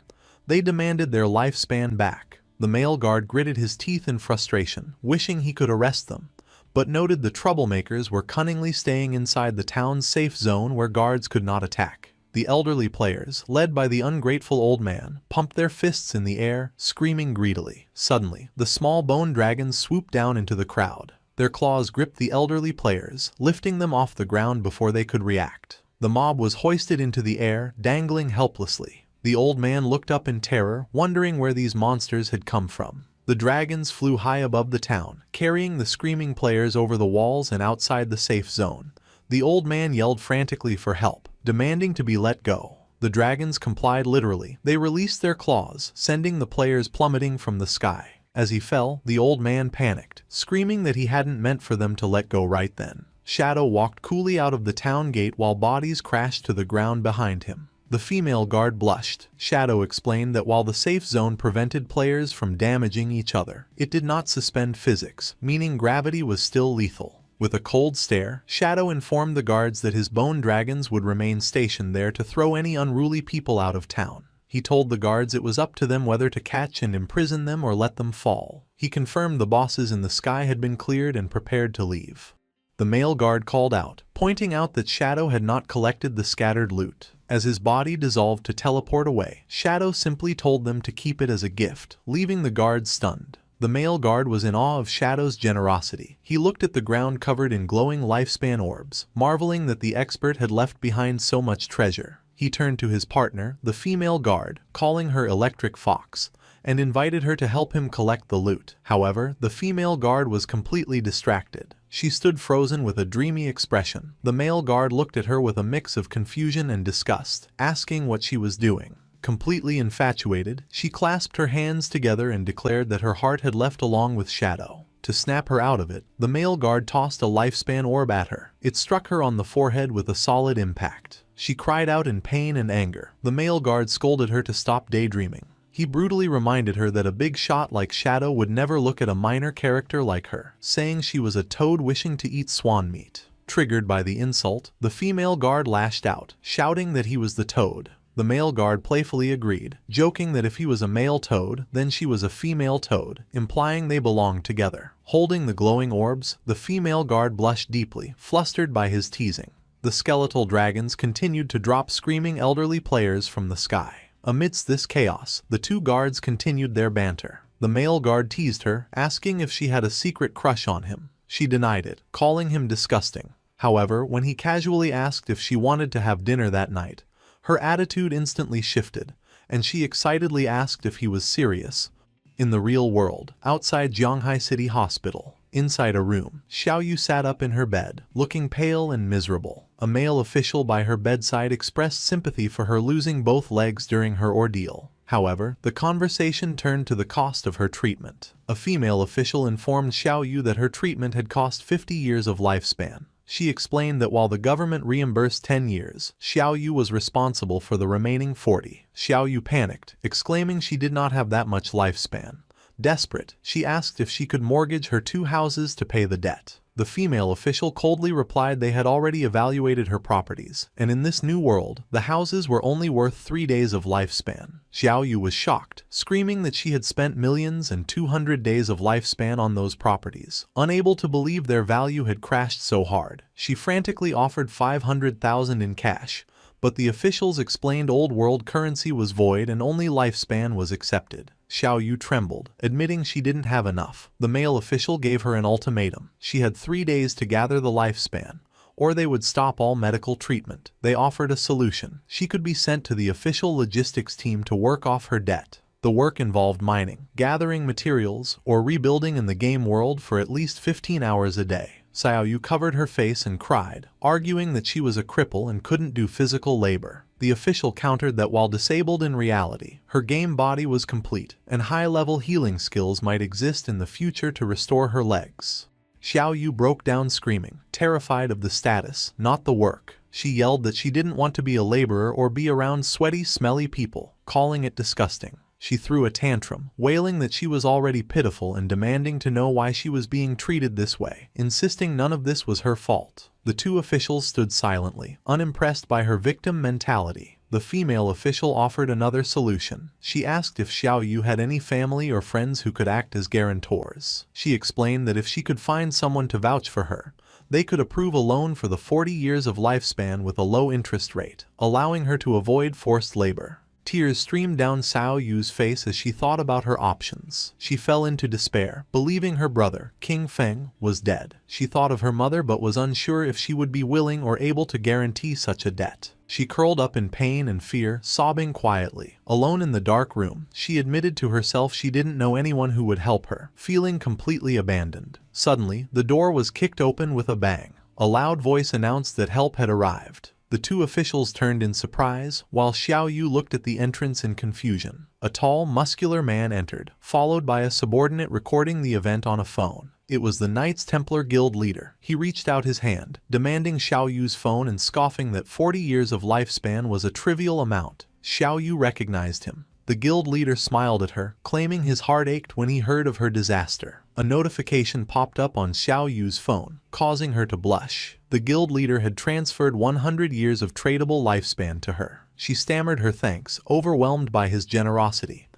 They demanded their lifespan back. The male guard gritted his teeth in frustration, wishing he could arrest them, but noted the troublemakers were cunningly staying inside the town's safe zone where guards could not attack. The elderly players, led by the ungrateful old man, pumped their fists in the air, screaming greedily. Suddenly, the small bone dragons swooped down into the crowd. Their claws gripped the elderly players, lifting them off the ground before they could react. The mob was hoisted into the air, dangling helplessly. The old man looked up in terror, wondering where these monsters had come from. The dragons flew high above the town, carrying the screaming players over the walls and outside the safe zone. The old man yelled frantically for help, demanding to be let go. The dragons complied literally. They released their claws, sending the players plummeting from the sky. As he fell, the old man panicked, screaming that he hadn't meant for them to let go right then. Shadow walked coolly out of the town gate while bodies crashed to the ground behind him. The female guard blushed. Shadow explained that while the safe zone prevented players from damaging each other, it did not suspend physics, meaning gravity was still lethal. With a cold stare, Shadow informed the guards that his bone dragons would remain stationed there to throw any unruly people out of town. He told the guards it was up to them whether to catch and imprison them or let them fall. He confirmed the bosses in the sky had been cleared and prepared to leave. The male guard called out, pointing out that Shadow had not collected the scattered loot. As his body dissolved to teleport away, Shadow simply told them to keep it as a gift, leaving the guards stunned. The male guard was in awe of Shadow's generosity. He looked at the ground covered in glowing lifespan orbs, marveling that the expert had left behind so much treasure. He turned to his partner, the female guard, calling her Electric Fox, and invited her to help him collect the loot. However, the female guard was completely distracted. She stood frozen with a dreamy expression. The male guard looked at her with a mix of confusion and disgust, asking what she was doing. Completely infatuated, she clasped her hands together and declared that her heart had left along with Shadow. To snap her out of it, the male guard tossed a lifespan orb at her. It struck her on the forehead with a solid impact. She cried out in pain and anger. The male guard scolded her to stop daydreaming. He brutally reminded her that a big shot like Shadow would never look at a minor character like her, saying she was a toad wishing to eat swan meat. Triggered by the insult, the female guard lashed out, shouting that he was the toad. The male guard playfully agreed, joking that if he was a male toad, then she was a female toad, implying they belonged together. Holding the glowing orbs, the female guard blushed deeply, flustered by his teasing. The skeletal dragons continued to drop screaming elderly players from the sky. Amidst this chaos, the two guards continued their banter. The male guard teased her, asking if she had a secret crush on him. She denied it, calling him disgusting. However, when he casually asked if she wanted to have dinner that night, her attitude instantly shifted, and she excitedly asked if he was serious. In the real world, outside Zhanghai City Hospital, inside a room, Xiaoyu sat up in her bed, looking pale and miserable. A male official by her bedside expressed sympathy for her losing both legs during her ordeal. However, the conversation turned to the cost of her treatment. A female official informed Xiaoyu that her treatment had cost 50 years of lifespan. She explained that while the government reimbursed 10 years, Xiaoyu was responsible for the remaining 40. Xiaoyu panicked, exclaiming she did not have that much lifespan. Desperate, she asked if she could mortgage her 2 houses to pay the debt. The female official coldly replied they had already evaluated her properties, and in this new world, the houses were only worth 3 days of lifespan. Xiaoyu was shocked, screaming that she had spent millions and 200 days of lifespan on those properties, unable to believe their value had crashed so hard. She frantically offered 500,000 in cash, but the officials explained old world currency was void and only lifespan was accepted. Xiaoyu trembled, admitting she didn't have enough. The male official gave her an ultimatum. She had 3 days to gather the lifespan, or they would stop all medical treatment. They offered a solution. She could be sent to the official logistics team to work off her debt. The work involved mining, gathering materials, or rebuilding in the game world for at least 15 hours a day. Xiaoyu covered her face and cried, arguing that she was a cripple and couldn't do physical labor. The official countered that while disabled in reality, her game body was complete, and high-level healing skills might exist in the future to restore her legs. Xiaoyu broke down screaming, terrified of the status, not the work. She yelled that she didn't want to be a laborer or be around sweaty, smelly people, calling it disgusting. She threw a tantrum, wailing that she was already pitiful and demanding to know why she was being treated this way, insisting none of this was her fault. The 2 officials stood silently, unimpressed by her victim mentality. The female official offered another solution. She asked if Xiaoyu had any family or friends who could act as guarantors. She explained that if she could find someone to vouch for her, they could approve a loan for the 40 years of lifespan with a low interest rate, allowing her to avoid forced labor. Tears streamed down Xiaoyu's face as she thought about her options. She fell into despair, believing her brother, King Feng, was dead. She thought of her mother but was unsure if she would be willing or able to guarantee such a debt. She curled up in pain and fear, sobbing quietly. Alone in the dark room, she admitted to herself she didn't know anyone who would help her, feeling completely abandoned. Suddenly, the door was kicked open with a bang. A loud voice announced that help had arrived. The two officials turned in surprise, while Xiao Yu looked at the entrance in confusion. A tall, muscular man entered, followed by a subordinate recording the event on a phone. It was the Knights Templar Guild leader. He reached out his hand, demanding Xiao Yu's phone and scoffing that 40 years of lifespan was a trivial amount. Xiao Yu recognized him. The guild leader smiled at her, claiming his heart ached when he heard of her disaster. A notification popped up on Xiao Yu's phone, causing her to blush. The guild leader had transferred 100 years of tradable lifespan to her. She stammered her thanks, overwhelmed by his generosity.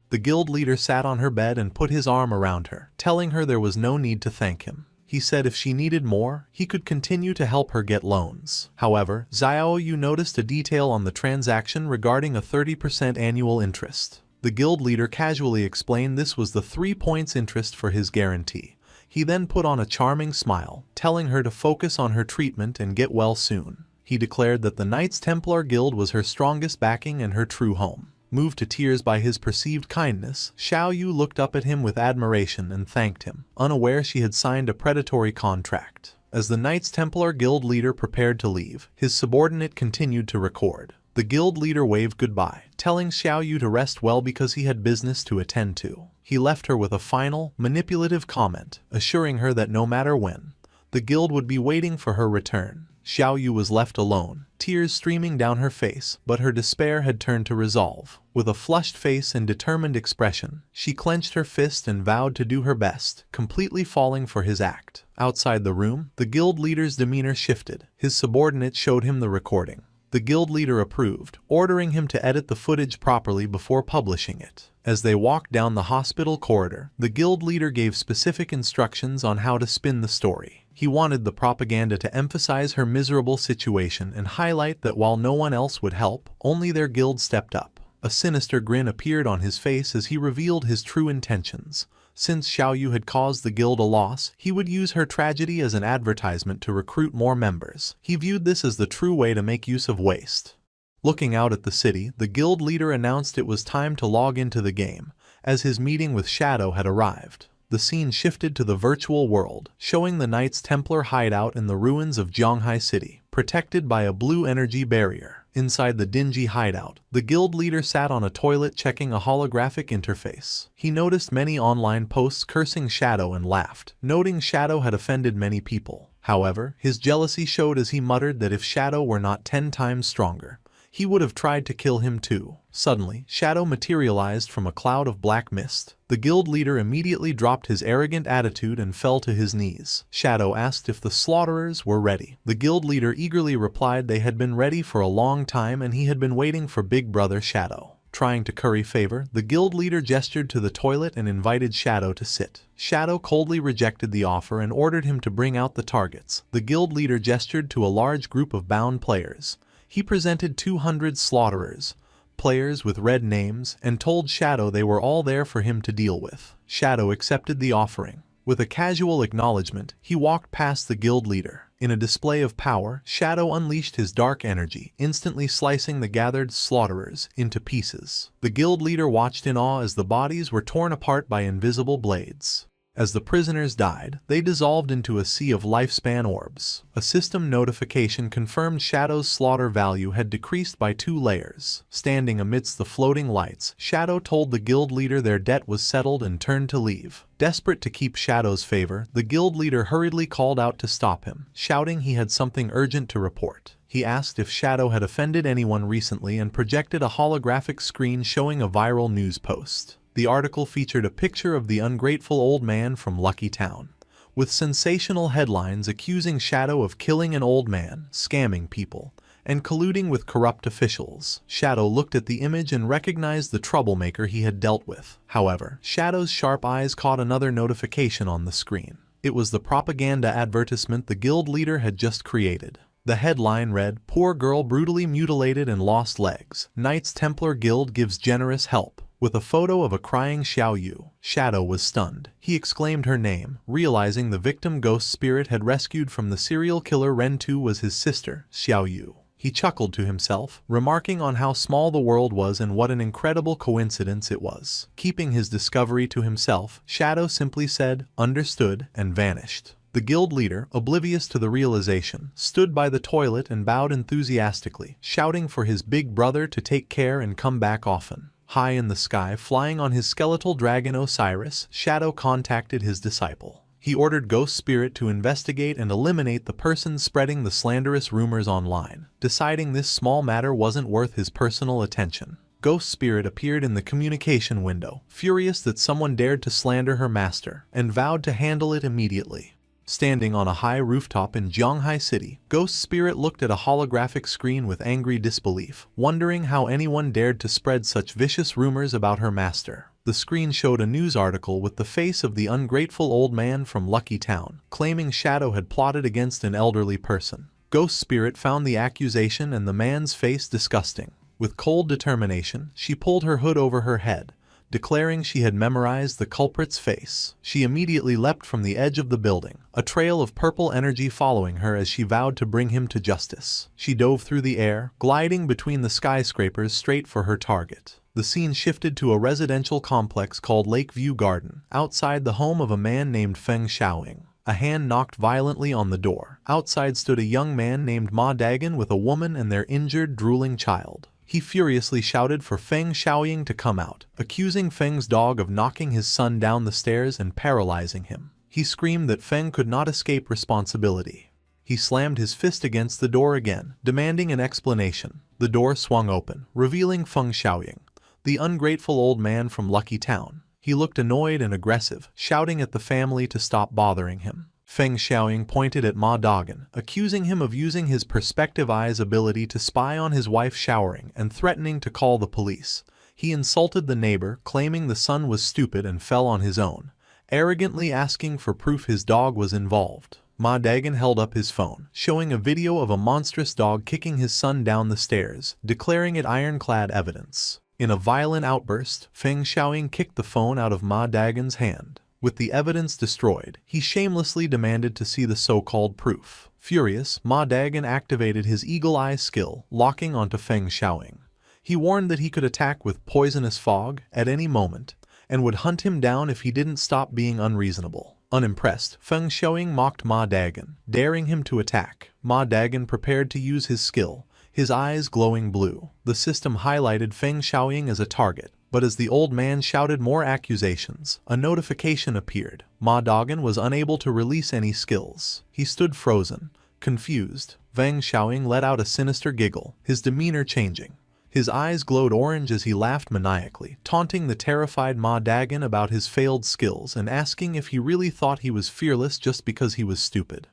The guild leader sat on her bed and put his arm around her, telling her there was no need to thank him. He said if she needed more, he could continue to help her get loans. However, Xiao Yu noticed a detail on the transaction regarding a 30% annual interest. The guild leader casually explained this was the 3 points interest for his guarantee. He then put on a charming smile, telling her to focus on her treatment and get well soon. He declared that the Knights Templar Guild was her strongest backing and her true home. Moved to tears by his perceived kindness, Xiao Yu looked up at him with admiration and thanked him, unaware she had signed a predatory contract. As the Knights Templar Guild leader prepared to leave, his subordinate continued to record. The guild leader waved goodbye, telling Xiao Yu to rest well because he had business to attend to. He left her with a final, manipulative comment, assuring her that no matter when, the guild would be waiting for her return. Xiao Yu was left alone, tears streaming down her face, but her despair had turned to resolve. With a flushed face and determined expression, she clenched her fist and vowed to do her best, completely falling for his act. Outside the room, the guild leader's demeanor shifted. His subordinate showed him the recording. The guild leader approved, ordering him to edit the footage properly before publishing it. As they walked down the hospital corridor, the guild leader gave specific instructions on how to spin the story. He wanted the propaganda to emphasize her miserable situation and highlight that while no one else would help, only their guild stepped up. A sinister grin appeared on his face as he revealed his true intentions. Since Xiao Yu had caused the guild a loss, he would use her tragedy as an advertisement to recruit more members. He viewed this as the true way to make use of waste. Looking out at the city, the guild leader announced it was time to log into the game, as his meeting with Shadow had arrived. The scene shifted to the virtual world, showing the Knights Templar hideout in the ruins of Zhonghai City, protected by a blue energy barrier. Inside the dingy hideout, the guild leader sat on a toilet checking a holographic interface. He noticed many online posts cursing Shadow and laughed, noting Shadow had offended many people. However, his jealousy showed as he muttered that if Shadow were not 10 times stronger, he would have tried to kill him too. Suddenly, Shadow materialized from a cloud of black mist. The guild leader immediately dropped his arrogant attitude and fell to his knees. Shadow asked if the slaughterers were ready. The guild leader eagerly replied they had been ready for a long time and he had been waiting for Big Brother Shadow. Trying to curry favor, the guild leader gestured to the toilet and invited Shadow to sit. Shadow coldly rejected the offer and ordered him to bring out the targets. The guild leader gestured to a large group of bound players. He presented 200 slaughterers, players with red names, and told Shadow they were all there for him to deal with. Shadow accepted the offering. With a casual acknowledgement, he walked past the guild leader. In a display of power, Shadow unleashed his dark energy, instantly slicing the gathered slaughterers into pieces. The guild leader watched in awe as the bodies were torn apart by invisible blades. As the prisoners died, they dissolved into a sea of lifespan orbs. A system notification confirmed Shadow's slaughter value had decreased by 2 layers. Standing amidst the floating lights, Shadow told the guild leader their debt was settled and turned to leave. Desperate to keep Shadow's favor, the guild leader hurriedly called out to stop him, shouting he had something urgent to report. He asked if Shadow had offended anyone recently and projected a holographic screen showing a viral news post. The article featured a picture of the ungrateful old man from Lucky Town, with sensational headlines accusing Shadow of killing an old man, scamming people, and colluding with corrupt officials. Shadow looked at the image and recognized the troublemaker he had dealt with. However, Shadow's sharp eyes caught another notification on the screen. It was the propaganda advertisement the guild leader had just created. The headline read, "Poor girl brutally mutilated and lost legs. Knights Templar Guild gives generous help." With a photo of a crying Xiao Yu, Shadow was stunned. He exclaimed her name, realizing the victim ghost spirit had rescued from the serial killer Ren 2 was his sister, Xiao Yu. He chuckled to himself, remarking on how small the world was and what an incredible coincidence it was. Keeping his discovery to himself, Shadow simply said, "Understood," and vanished. The guild leader, oblivious to the realization, stood by the toilet and bowed enthusiastically, shouting for his big brother to take care and come back often. High in the sky, flying on his skeletal dragon Osiris, Shadow contacted his disciple. He ordered Ghost Spirit to investigate and eliminate the person spreading the slanderous rumors online, deciding this small matter wasn't worth his personal attention. Ghost Spirit appeared in the communication window, furious that someone dared to slander her master, and vowed to handle it immediately. Standing on a high rooftop in Zhonghai City, Ghost Spirit looked at a holographic screen with angry disbelief, wondering how anyone dared to spread such vicious rumors about her master. The screen showed a news article with the face of the ungrateful old man from Lucky Town, claiming Shadow had plotted against an elderly person. Ghost Spirit found the accusation and the man's face disgusting. With cold determination, she pulled her hood over her head, declaring she had memorized the culprit's face. She immediately leapt from the edge of the building, a trail of purple energy following her as she vowed to bring him to justice. She dove through the air, gliding between the skyscrapers straight for her target. The scene shifted to a residential complex called Lakeview Garden, outside the home of a man named Feng Xiaoying. A hand knocked violently on the door. Outside stood a young man named Ma Dagon with a woman and their injured, drooling child. He furiously shouted for Feng Xiaoying to come out, accusing Feng's dog of knocking his son down the stairs and paralyzing him. He screamed that Feng could not escape responsibility. He slammed his fist against the door again, demanding an explanation. The door swung open, revealing Feng Xiaoying, the ungrateful old man from Lucky Town. He looked annoyed and aggressive, shouting at the family to stop bothering him. Feng Xiaoying pointed at Ma Dagon, accusing him of using his perspective eye's ability to spy on his wife showering and threatening to call the police. He insulted the neighbor, claiming the son was stupid and fell on his own, arrogantly asking for proof his dog was involved. Ma Dagon held up his phone, showing a video of a monstrous dog kicking his son down the stairs, declaring it ironclad evidence. In a violent outburst, Feng Xiaoying kicked the phone out of Ma Dagon's hand. With the evidence destroyed, he shamelessly demanded to see the so-called proof. Furious, Ma Dagon activated his eagle eye skill, locking onto Feng Xiaoying. He warned that he could attack with poisonous fog at any moment, and would hunt him down if he didn't stop being unreasonable. Unimpressed, Feng Xiaoying mocked Ma Dagon, daring him to attack. Ma Dagon prepared to use his skill, his eyes glowing blue. The system highlighted Feng Xiaoying as a target. But as the old man shouted more accusations, a notification appeared. Ma Dagon was unable to release any skills. He stood frozen, confused. Feng Xiaoying let out a sinister giggle, his demeanor changing. His eyes glowed orange as he laughed maniacally, taunting the terrified Ma Dagon about his failed skills and asking if he really thought he was fearless just because he was stupid.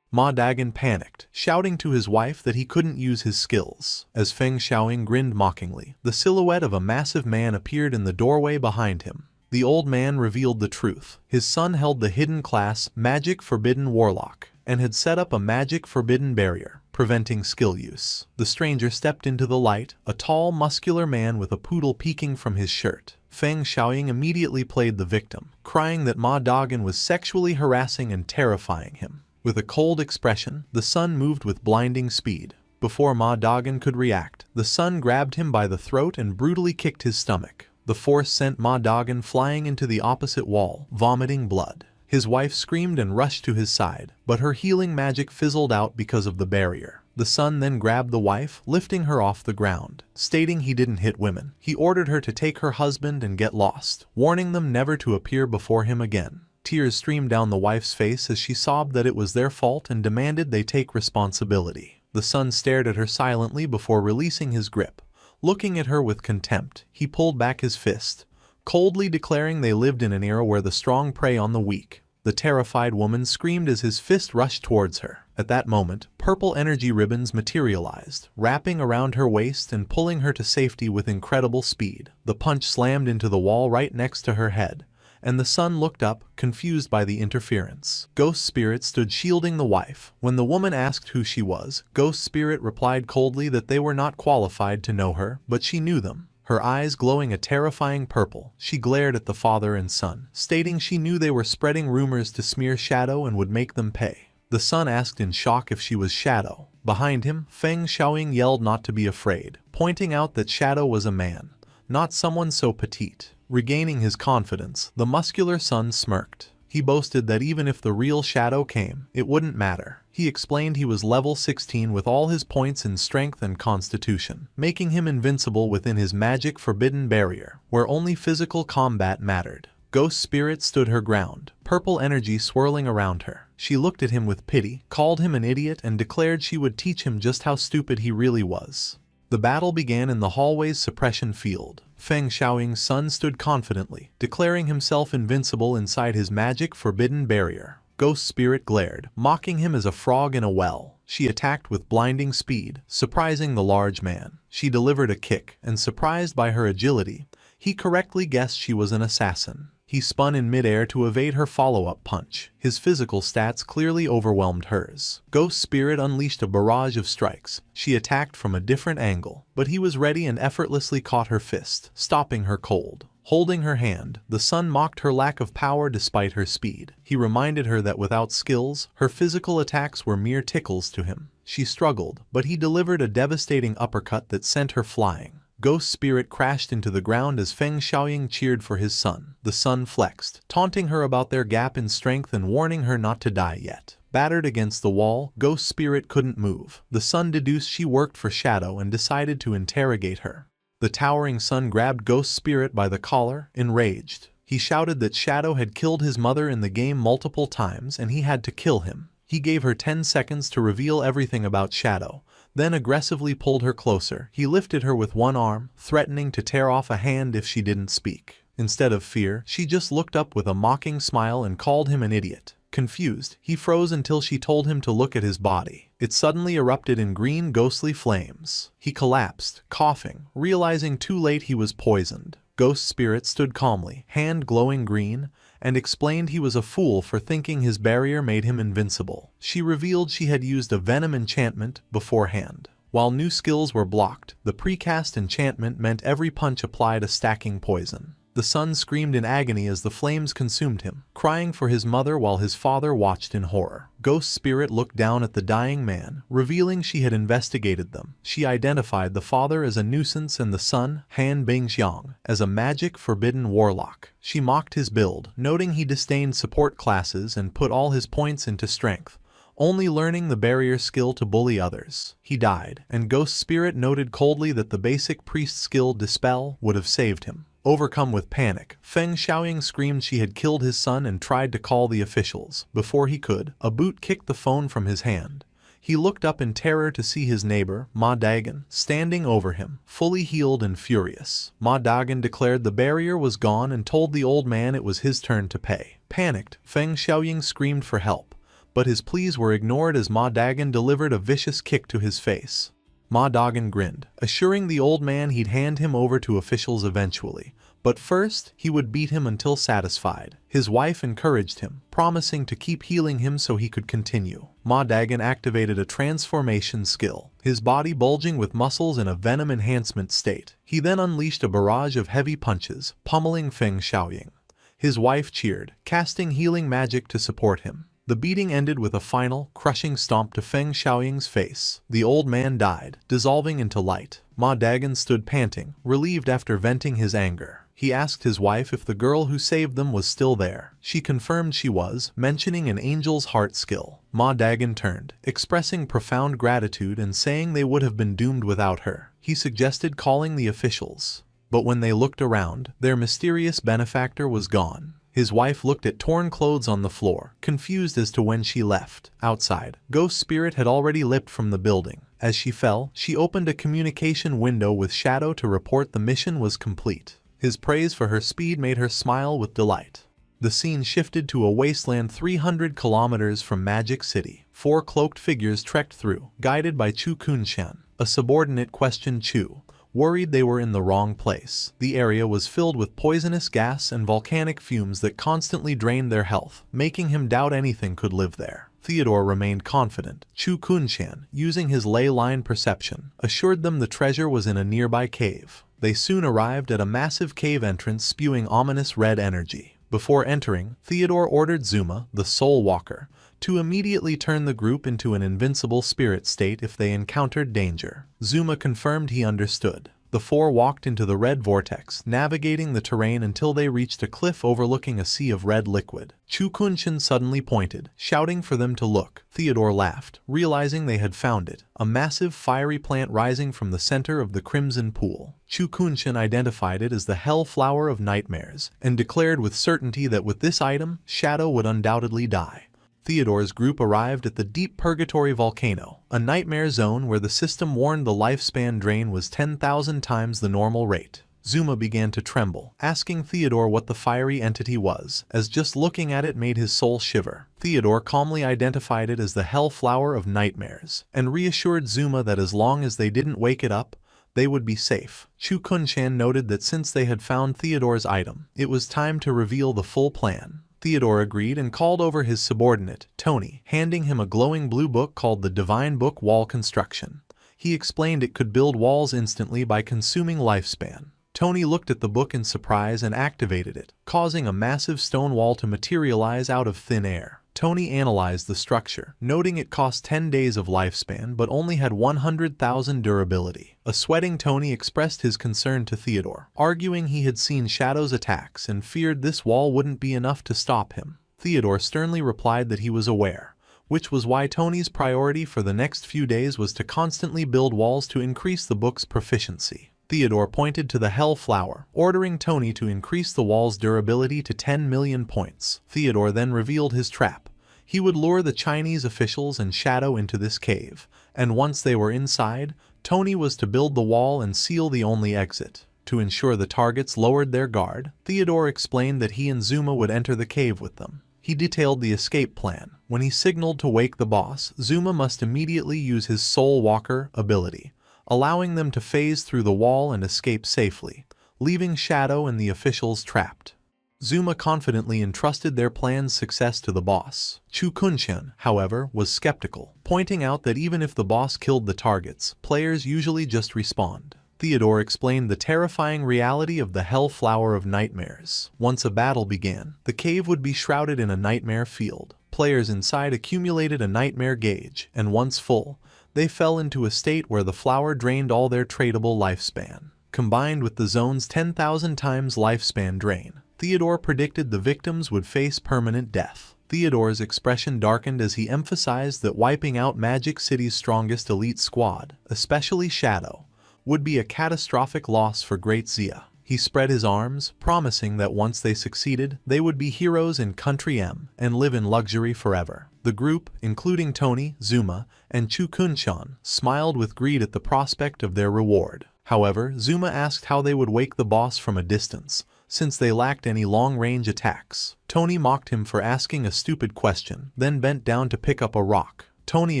Ma Dagon panicked, shouting to his wife that he couldn't use his skills. As Feng Xiaoying grinned mockingly, the silhouette of a massive man appeared in the doorway behind him. The old man revealed the truth. His son held the hidden class Magic Forbidden Warlock, and had set up a Magic Forbidden barrier, preventing skill use. The stranger stepped into the light, a tall, muscular man with a poodle peeking from his shirt. Feng Xiaoying immediately played the victim, crying that Ma Dagon was sexually harassing and terrifying him. With a cold expression, the son moved with blinding speed. Before Ma Dagon could react, the son grabbed him by the throat and brutally kicked his stomach. The force sent Ma Dagon flying into the opposite wall, vomiting blood. His wife screamed and rushed to his side, but her healing magic fizzled out because of the barrier. The son then grabbed the wife, lifting her off the ground. Stating he didn't hit women, he ordered her to take her husband and get lost, warning them never to appear before him again. Tears streamed down the wife's face as she sobbed that it was their fault and demanded they take responsibility. The son stared at her silently before releasing his grip. Looking at her with contempt, he pulled back his fist, coldly declaring they lived in an era where the strong prey on the weak. The terrified woman screamed as his fist rushed towards her. At that moment, purple energy ribbons materialized, wrapping around her waist and pulling her to safety with incredible speed. The punch slammed into the wall right next to her head, and the son looked up, confused by the interference. Ghost Spirit stood shielding the wife. When the woman asked who she was, Ghost Spirit replied coldly that they were not qualified to know her, but she knew them. Her eyes glowing a terrifying purple, she glared at the father and son, stating she knew they were spreading rumors to smear Shadow and would make them pay. The son asked in shock if she was Shadow. Behind him, Feng Xiaoying yelled not to be afraid, pointing out that Shadow was a man, not someone so petite. Regaining his confidence, the muscular son smirked. He boasted that even if the real Shadow came, it wouldn't matter. He explained he was level 16 with all his points in strength and constitution, making him invincible within his magic forbidden barrier, where only physical combat mattered. Ghost Spirit stood her ground, purple energy swirling around her. She looked at him with pity, called him an idiot, and declared she would teach him just how stupid he really was. The battle began in the hallway's suppression field. Feng Xiaoying's son stood confidently, declaring himself invincible inside his magic forbidden barrier. Ghost Spirit glared, mocking him as a frog in a well. She attacked with blinding speed, surprising the large man. She delivered a kick, and surprised by her agility, he correctly guessed she was an assassin. He spun in midair to evade her follow-up punch. His physical stats clearly overwhelmed hers. Ghost Spirit unleashed a barrage of strikes. She attacked from a different angle, but he was ready and effortlessly caught her fist, stopping her cold. Holding her hand, the son mocked her lack of power despite her speed. He reminded her that without skills, her physical attacks were mere tickles to him. She struggled, but he delivered a devastating uppercut that sent her flying. Ghost Spirit crashed into the ground as Feng Xiaoying cheered for his son. The son flexed, taunting her about their gap in strength and warning her not to die yet. Battered against the wall, Ghost Spirit couldn't move. The son deduced she worked for Shadow and decided to interrogate her. The towering son grabbed Ghost Spirit by the collar, enraged. He shouted that Shadow had killed his mother in the game multiple times and he had to kill him. He gave her 10 seconds to reveal everything about Shadow, then aggressively pulled her closer. He lifted her with one arm, threatening to tear off a hand if she didn't speak. Instead of fear, she just looked up with a mocking smile and called him an idiot. Confused, he froze until she told him to look at his body. It suddenly erupted in green ghostly flames. He collapsed, coughing, realizing too late he was poisoned. Ghost Spirit stood calmly, hand glowing green, and explained he was a fool for thinking his barrier made him invincible. She revealed she had used a venom enchantment beforehand. While new skills were blocked, the precast enchantment meant every punch applied a stacking poison. The son screamed in agony as the flames consumed him, crying for his mother while his father watched in horror. Ghost Spirit looked down at the dying man, revealing she had investigated them. She identified the father as a nuisance and the son, Han Bingxiang, as a magic forbidden warlock. She mocked his build, noting he disdained support classes and put all his points into strength, only learning the barrier skill to bully others. He died, and Ghost Spirit noted coldly that the basic priest skill Dispel would have saved him. Overcome with panic, Feng Xiaoying screamed she had killed his son and tried to call the officials. Before he could, a boot kicked the phone from his hand. He looked up in terror to see his neighbor, Ma Dagan, standing over him, fully healed and furious. Ma Dagan declared the barrier was gone and told the old man it was his turn to pay. Panicked, Feng Xiaoying screamed for help, but his pleas were ignored as Ma Dagan delivered a vicious kick to his face. Ma Dagan grinned, assuring the old man he'd hand him over to officials eventually, but first he would beat him until satisfied. His wife encouraged him, promising to keep healing him so he could continue. Ma Dagan activated a transformation skill, his body bulging with muscles in a venom enhancement state. He then unleashed a barrage of heavy punches, pummeling Feng Xiaoying. His wife cheered, casting healing magic to support him. The beating ended with a final, crushing stomp to Feng Xiaoying's face. The old man died, dissolving into light. Ma Dagan stood panting, relieved after venting his anger. He asked his wife if the girl who saved them was still there. She confirmed she was, mentioning an angel's heart skill. Ma Dagan turned, expressing profound gratitude and saying they would have been doomed without her. He suggested calling the officials, but when they looked around, their mysterious benefactor was gone. His wife looked at torn clothes on the floor, confused as to when she left. Outside, Ghost Spirit had already leapt from the building. As she fell, she opened a communication window with Shadow to report the mission was complete. His praise for her speed made her smile with delight. The scene shifted to a wasteland 300 kilometers from Magic City. 4 cloaked figures trekked through, guided by Chu Kunshan. A subordinate questioned Chu, worried they were in the wrong place. The area was filled with poisonous gas and volcanic fumes that constantly drained their health, making him doubt anything could live there. Theodore remained confident. Chu Kunshan, using his ley line perception, assured them the treasure was in a nearby cave. They soon arrived at a massive cave entrance spewing ominous red energy. Before entering, Theodore ordered Zuma, the Soul Walker, to immediately turn the group into an invincible spirit state if they encountered danger. Zuma confirmed he understood. The four walked into the red vortex, navigating the terrain until they reached a cliff overlooking a sea of red liquid. Chu Kunshin suddenly pointed, shouting for them to look. Theodore laughed, realizing they had found it, a massive fiery plant rising from the center of the crimson pool. Chu Kunshin identified it as the Hell Flower of Nightmares, and declared with certainty that with this item, Shadow would undoubtedly die. Theodore's group arrived at the Deep Purgatory Volcano, a nightmare zone where the system warned the lifespan drain was 10,000 times the normal rate. Zuma began to tremble, asking Theodore what the fiery entity was, as just looking at it made his soul shiver. Theodore calmly identified it as the Hell Flower of Nightmares, and reassured Zuma that as long as they didn't wake it up, they would be safe. Chu Kunshan noted that since they had found Theodore's item, it was time to reveal the full plan. Theodore agreed and called over his subordinate, Tony, handing him a glowing blue book called the Divine Book Wall Construction. He explained it could build walls instantly by consuming lifespan. Tony looked at the book in surprise and activated it, causing a massive stone wall to materialize out of thin air. Tony analyzed the structure, noting it cost 10 days of lifespan but only had 100,000 durability. A sweating Tony expressed his concern to Theodore, arguing he had seen Shadow's attacks and feared this wall wouldn't be enough to stop him. Theodore sternly replied that he was aware, which was why Tony's priority for the next few days was to constantly build walls to increase the book's proficiency. Theodore pointed to the Hell Flower, ordering Tony to increase the wall's durability to 10 million points. Theodore then revealed his trap. He would lure the Chinese officials and Shadow into this cave, and once they were inside, Tony was to build the wall and seal the only exit. To ensure the targets lowered their guard, Theodore explained that he and Zuma would enter the cave with them. He detailed the escape plan. When he signaled to wake the boss, Zuma must immediately use his Soul Walker ability, allowing them to phase through the wall and escape safely, leaving Shadow and the officials trapped. Zuma confidently entrusted their plan's success to the boss. Chu Kunshan, however, was skeptical, pointing out that even if the boss killed the targets, players usually just respawned. Theodore explained the terrifying reality of the Hell Flower of Nightmares. Once a battle began, the cave would be shrouded in a nightmare field. Players inside accumulated a nightmare gauge, and once full, they fell into a state where the flower drained all their tradable lifespan. Combined with the zone's 10,000 times lifespan drain, Theodore predicted the victims would face permanent death. Theodore's expression darkened as he emphasized that wiping out Magic City's strongest elite squad, especially Shadow, would be a catastrophic loss for Great Zia. He spread his arms, promising that once they succeeded, they would be heroes in Country M and live in luxury forever. The group, including Tony, Zuma, and Chu Kunshan, smiled with greed at the prospect of their reward. However, Zuma asked how they would wake the boss from a distance, since they lacked any long-range attacks. Tony mocked him for asking a stupid question, then bent down to pick up a rock. Tony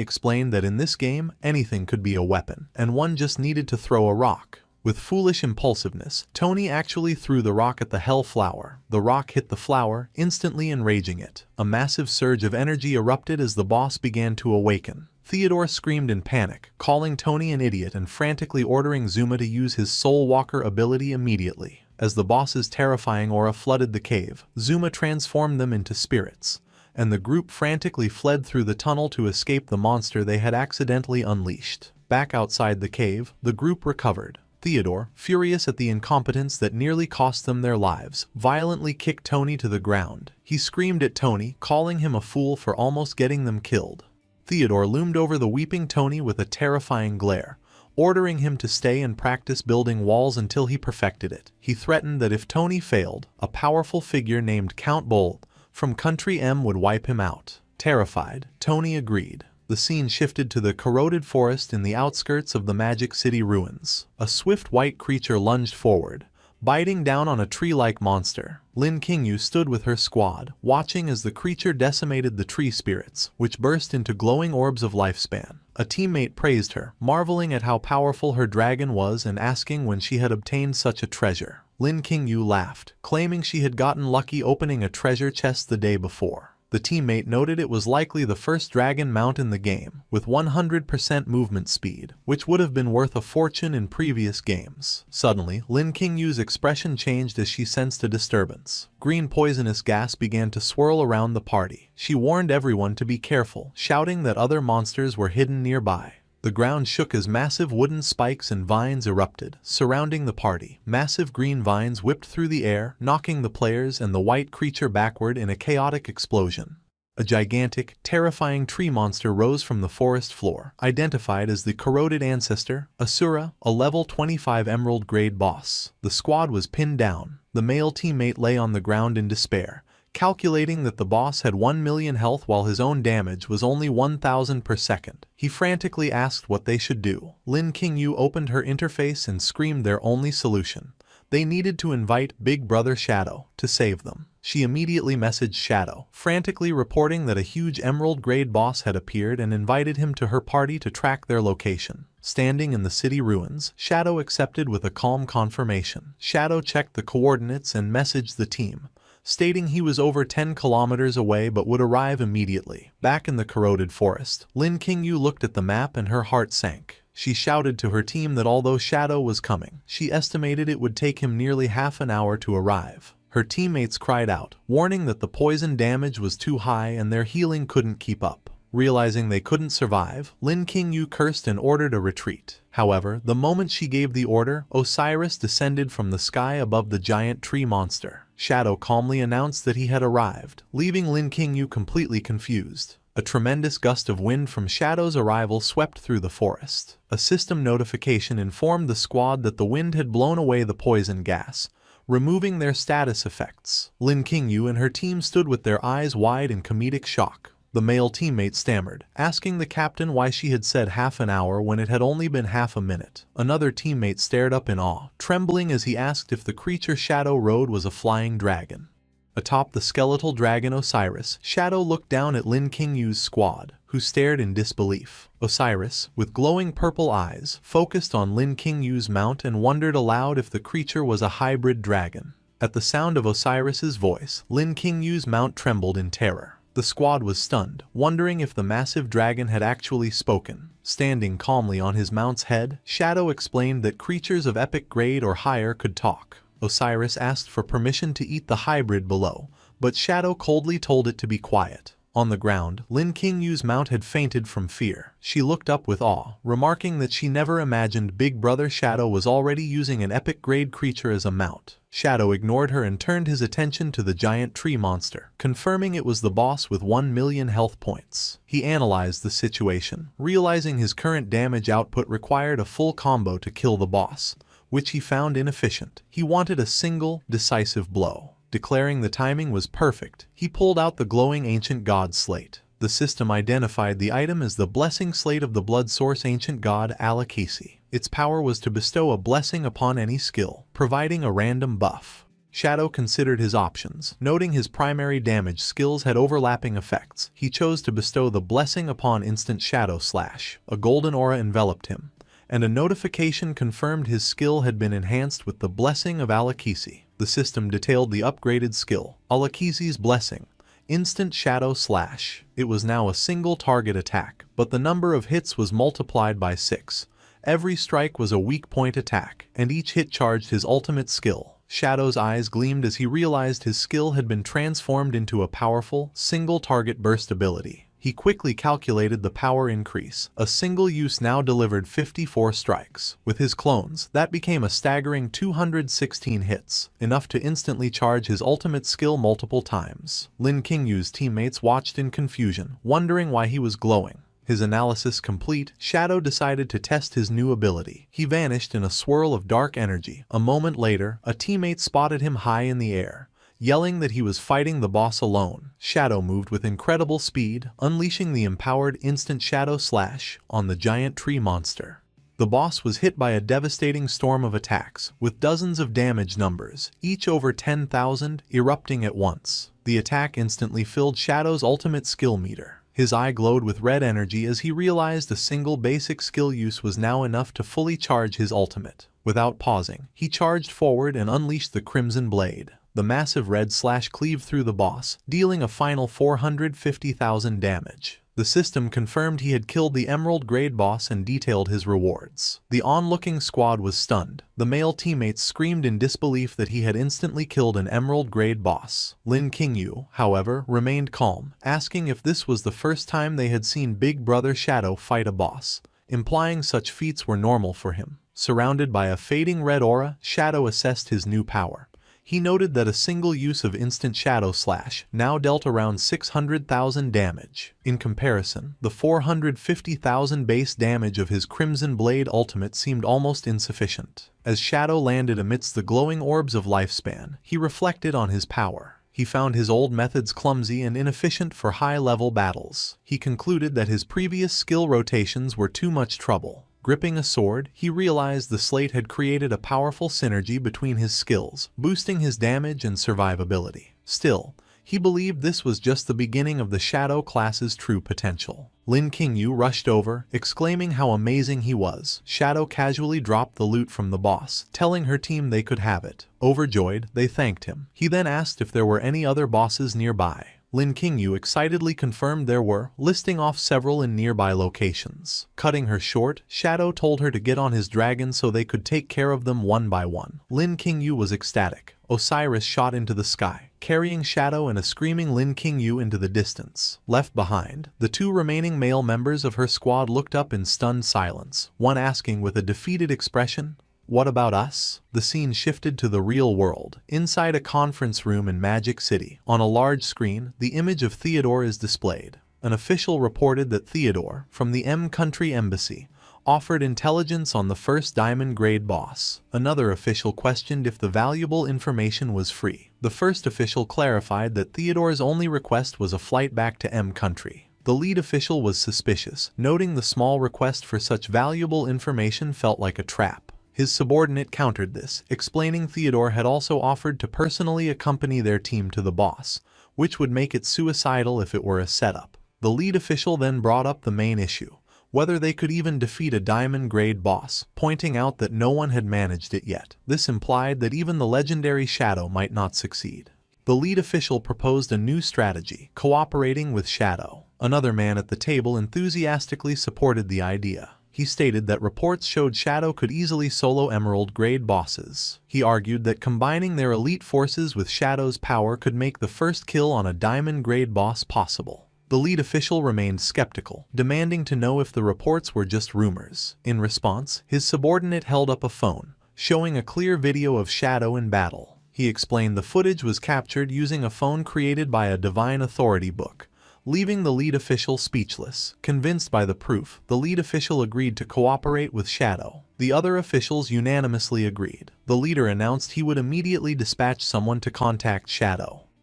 explained that in this game, anything could be a weapon, and one just needed to throw a rock. With foolish impulsiveness, Tony actually threw the rock at the Hell Flower. The rock hit the flower, instantly enraging it. A massive surge of energy erupted as the boss began to awaken. Theodore screamed in panic, calling Tony an idiot and frantically ordering Zuma to use his Soul Walker ability immediately. As the boss's terrifying aura flooded the cave, Zuma transformed them into spirits, and the group frantically fled through the tunnel to escape the monster they had accidentally unleashed. Back outside the cave, the group recovered. Theodore, furious at the incompetence that nearly cost them their lives, violently kicked Tony to the ground. He screamed at Tony, calling him a fool for almost getting them killed. Theodore loomed over the weeping Tony with a terrifying glare, ordering him to stay and practice building walls until he perfected it. He threatened that if Tony failed, a powerful figure named Count Bold from Country M would wipe him out. Terrified, Tony agreed. The scene shifted to the corroded forest in the outskirts of the Magic City ruins. A swift white creature lunged forward, biting down on a tree-like monster. Lin Qingyu stood with her squad, watching as the creature decimated the tree spirits, which burst into glowing orbs of lifespan. A teammate praised her, marveling at how powerful her dragon was and asking when she had obtained such a treasure. Lin Qingyu laughed, claiming she had gotten lucky opening a treasure chest the day before. The teammate noted it was likely the first dragon mount in the game, with 100% movement speed, which would have been worth a fortune in previous games. Suddenly, Lin Qingyu's expression changed as she sensed a disturbance. Green poisonous gas began to swirl around the party. She warned everyone to be careful, shouting that other monsters were hidden nearby. The ground shook as massive wooden spikes and vines erupted, surrounding the party. Massive green vines whipped through the air, knocking the players and the white creature backward in a chaotic explosion. A gigantic, terrifying tree monster rose from the forest floor, identified as the corroded ancestor, Asura, a level 25 emerald grade boss. The squad was pinned down. The male teammate lay on the ground in despair, calculating that the boss had 1 million health while his own damage was only 1,000 per second. He frantically asked what they should do. Lin Qingyu opened her interface and screamed their only solution. They needed to invite Big Brother Shadow to save them. She immediately messaged Shadow, frantically reporting that a huge emerald-grade boss had appeared and invited him to her party to track their location. Standing in the city ruins, Shadow accepted with a calm confirmation. Shadow checked the coordinates and messaged the team, stating he was over 10 kilometers away but would arrive immediately. Back in the corroded forest, Lin Qingyu looked at the map and her heart sank. She shouted to her team that although Shadow was coming, she estimated it would take him nearly half an hour to arrive. Her teammates cried out, warning that the poison damage was too high and their healing couldn't keep up. Realizing they couldn't survive, Lin Qingyu cursed and ordered a retreat. However, the moment she gave the order, Osiris descended from the sky above the giant tree monster. Shadow calmly announced that he had arrived, leaving Lin Qingyu completely confused. A tremendous gust of wind from Shadow's arrival swept through the forest. A system notification informed the squad that the wind had blown away the poison gas, removing their status effects. Lin Qingyu and her team stood with their eyes wide in comedic shock. The male teammate stammered, asking the captain why she had said half an hour when it had only been half a minute. Another teammate stared up in awe, trembling as he asked if the creature Shadow rode was a flying dragon. Atop the skeletal dragon Osiris, Shadow looked down at Lin Qingyu's squad, who stared in disbelief. Osiris, with glowing purple eyes, focused on Lin Qingyu's mount and wondered aloud if the creature was a hybrid dragon. At the sound of Osiris's voice, Lin Qingyu's mount trembled in terror. The squad was stunned, wondering if the massive dragon had actually spoken. Standing calmly on his mount's head, Shadow explained that creatures of epic grade or higher could talk. Osiris asked for permission to eat the hybrid below, but Shadow coldly told it to be quiet. On the ground, Lin Qingyu's mount had fainted from fear. She looked up with awe, remarking that she never imagined Big Brother Shadow was already using an epic-grade creature as a mount. Shadow ignored her and turned his attention to the giant tree monster, confirming it was the boss with 1 million health points. He analyzed the situation, realizing his current damage output required a full combo to kill the boss, which he found inefficient. He wanted a single, decisive blow. Declaring the timing was perfect, he pulled out the glowing ancient god slate. The system identified the item as the blessing slate of the blood source ancient god Aniclimax. Its power was to bestow a blessing upon any skill, providing a random buff. Shadow considered his options, noting his primary damage skills had overlapping effects. He chose to bestow the blessing upon instant Shadow Slash. A golden aura enveloped him, and a notification confirmed his skill had been enhanced with the blessing of Aniclimax. The system detailed the upgraded skill, Aniclimax's blessing, instant Shadow Slash. It was now a single target attack, but the number of hits was multiplied by 6. Every strike was a weak point attack, and each hit charged his ultimate skill. Shadow's eyes gleamed as he realized his skill had been transformed into a powerful, single-target burst ability. He quickly calculated the power increase. A single use now delivered 54 strikes. With his clones, that became a staggering 216 hits, enough to instantly charge his ultimate skill multiple times. Lin Qingyu's teammates watched in confusion, wondering why he was glowing. His analysis complete, Shadow decided to test his new ability. He vanished in a swirl of dark energy. A moment later, a teammate spotted him high in the air, yelling that he was fighting the boss alone. Shadow moved with incredible speed, unleashing the empowered instant Shadow Slash on the giant tree monster. The boss was hit by a devastating storm of attacks, with dozens of damage numbers, each over 10,000, erupting at once. The attack instantly filled Shadow's ultimate skill meter. His eye glowed with red energy as he realized a single basic skill use was now enough to fully charge his ultimate. Without pausing, he charged forward and unleashed the Crimson Blade. The massive red slash cleaved through the boss, dealing a final 450,000 damage. The system confirmed he had killed the Emerald Grade boss and detailed his rewards. The onlooking squad was stunned. The male teammates screamed in disbelief that he had instantly killed an Emerald Grade boss. Lin Qingyu, however, remained calm, asking if this was the first time they had seen Big Brother Shadow fight a boss. implying such feats were normal for him. Surrounded by a fading red aura, Shadow assessed his new power. He noted that a single use of instant Shadow Slash now dealt around 600,000 damage. In comparison, the 450,000 base damage of his Crimson Blade ultimate seemed almost insufficient. As Shadow landed amidst the glowing orbs of lifespan, he reflected on his power. He found his old methods clumsy and inefficient for high-level battles. He concluded that his previous skill rotations were too much trouble. Gripping a sword, he realized the slate had created a powerful synergy between his skills, boosting his damage and survivability. Still, he believed this was just the beginning of the Shadow class's true potential. Lin Qingyu rushed over, exclaiming how amazing he was. Shadow casually dropped the loot from the boss, telling her team they could have it. Overjoyed, they thanked him. He then asked if there were any other bosses nearby. Lin Qingyu excitedly confirmed there were, listing off several in nearby locations. Cutting her short, Shadow told her to get on his dragon so they could take care of them one by one. Lin Qingyu was ecstatic. Osiris shot into the sky, carrying Shadow and a screaming Lin Qingyu into the distance. Left behind, the two remaining male members of her squad looked up in stunned silence, one asking with a defeated expression, "What about us?" The scene shifted to the real world. Inside a conference room in Magic City, on a large screen, the image of Theodore is displayed. An official reported that Theodore, from the M Country Embassy, offered intelligence on the first diamond-grade boss. Another official questioned if the valuable information was free. The first official clarified that Theodore's only request was a flight back to M Country. The lead official was suspicious, noting the small request for such valuable information felt like a trap. His subordinate countered this, explaining Theodore had also offered to personally accompany their team to the boss, which would make it suicidal if it were a setup. The lead official then brought up the main issue, whether they could even defeat a diamond-grade boss, pointing out that no one had managed it yet. This implied that even the legendary Shadow might not succeed. The lead official proposed a new strategy, cooperating with Shadow. Another man at the table enthusiastically supported the idea. He stated that reports showed Shadow could easily solo emerald-grade bosses. He argued that combining their elite forces with Shadow's power could make the first kill on a diamond-grade boss possible. The lead official remained skeptical, demanding to know if the reports were just rumors. In response, his subordinate held up a phone, showing a clear video of Shadow in battle. He explained the footage was captured using a phone created by a Divine Authority book, leaving the lead official speechless. Convinced by the proof, the lead official agreed to cooperate with Shadow. The other officials unanimously agreed. The leader announced he would immediately dispatch someone to contact Shadow.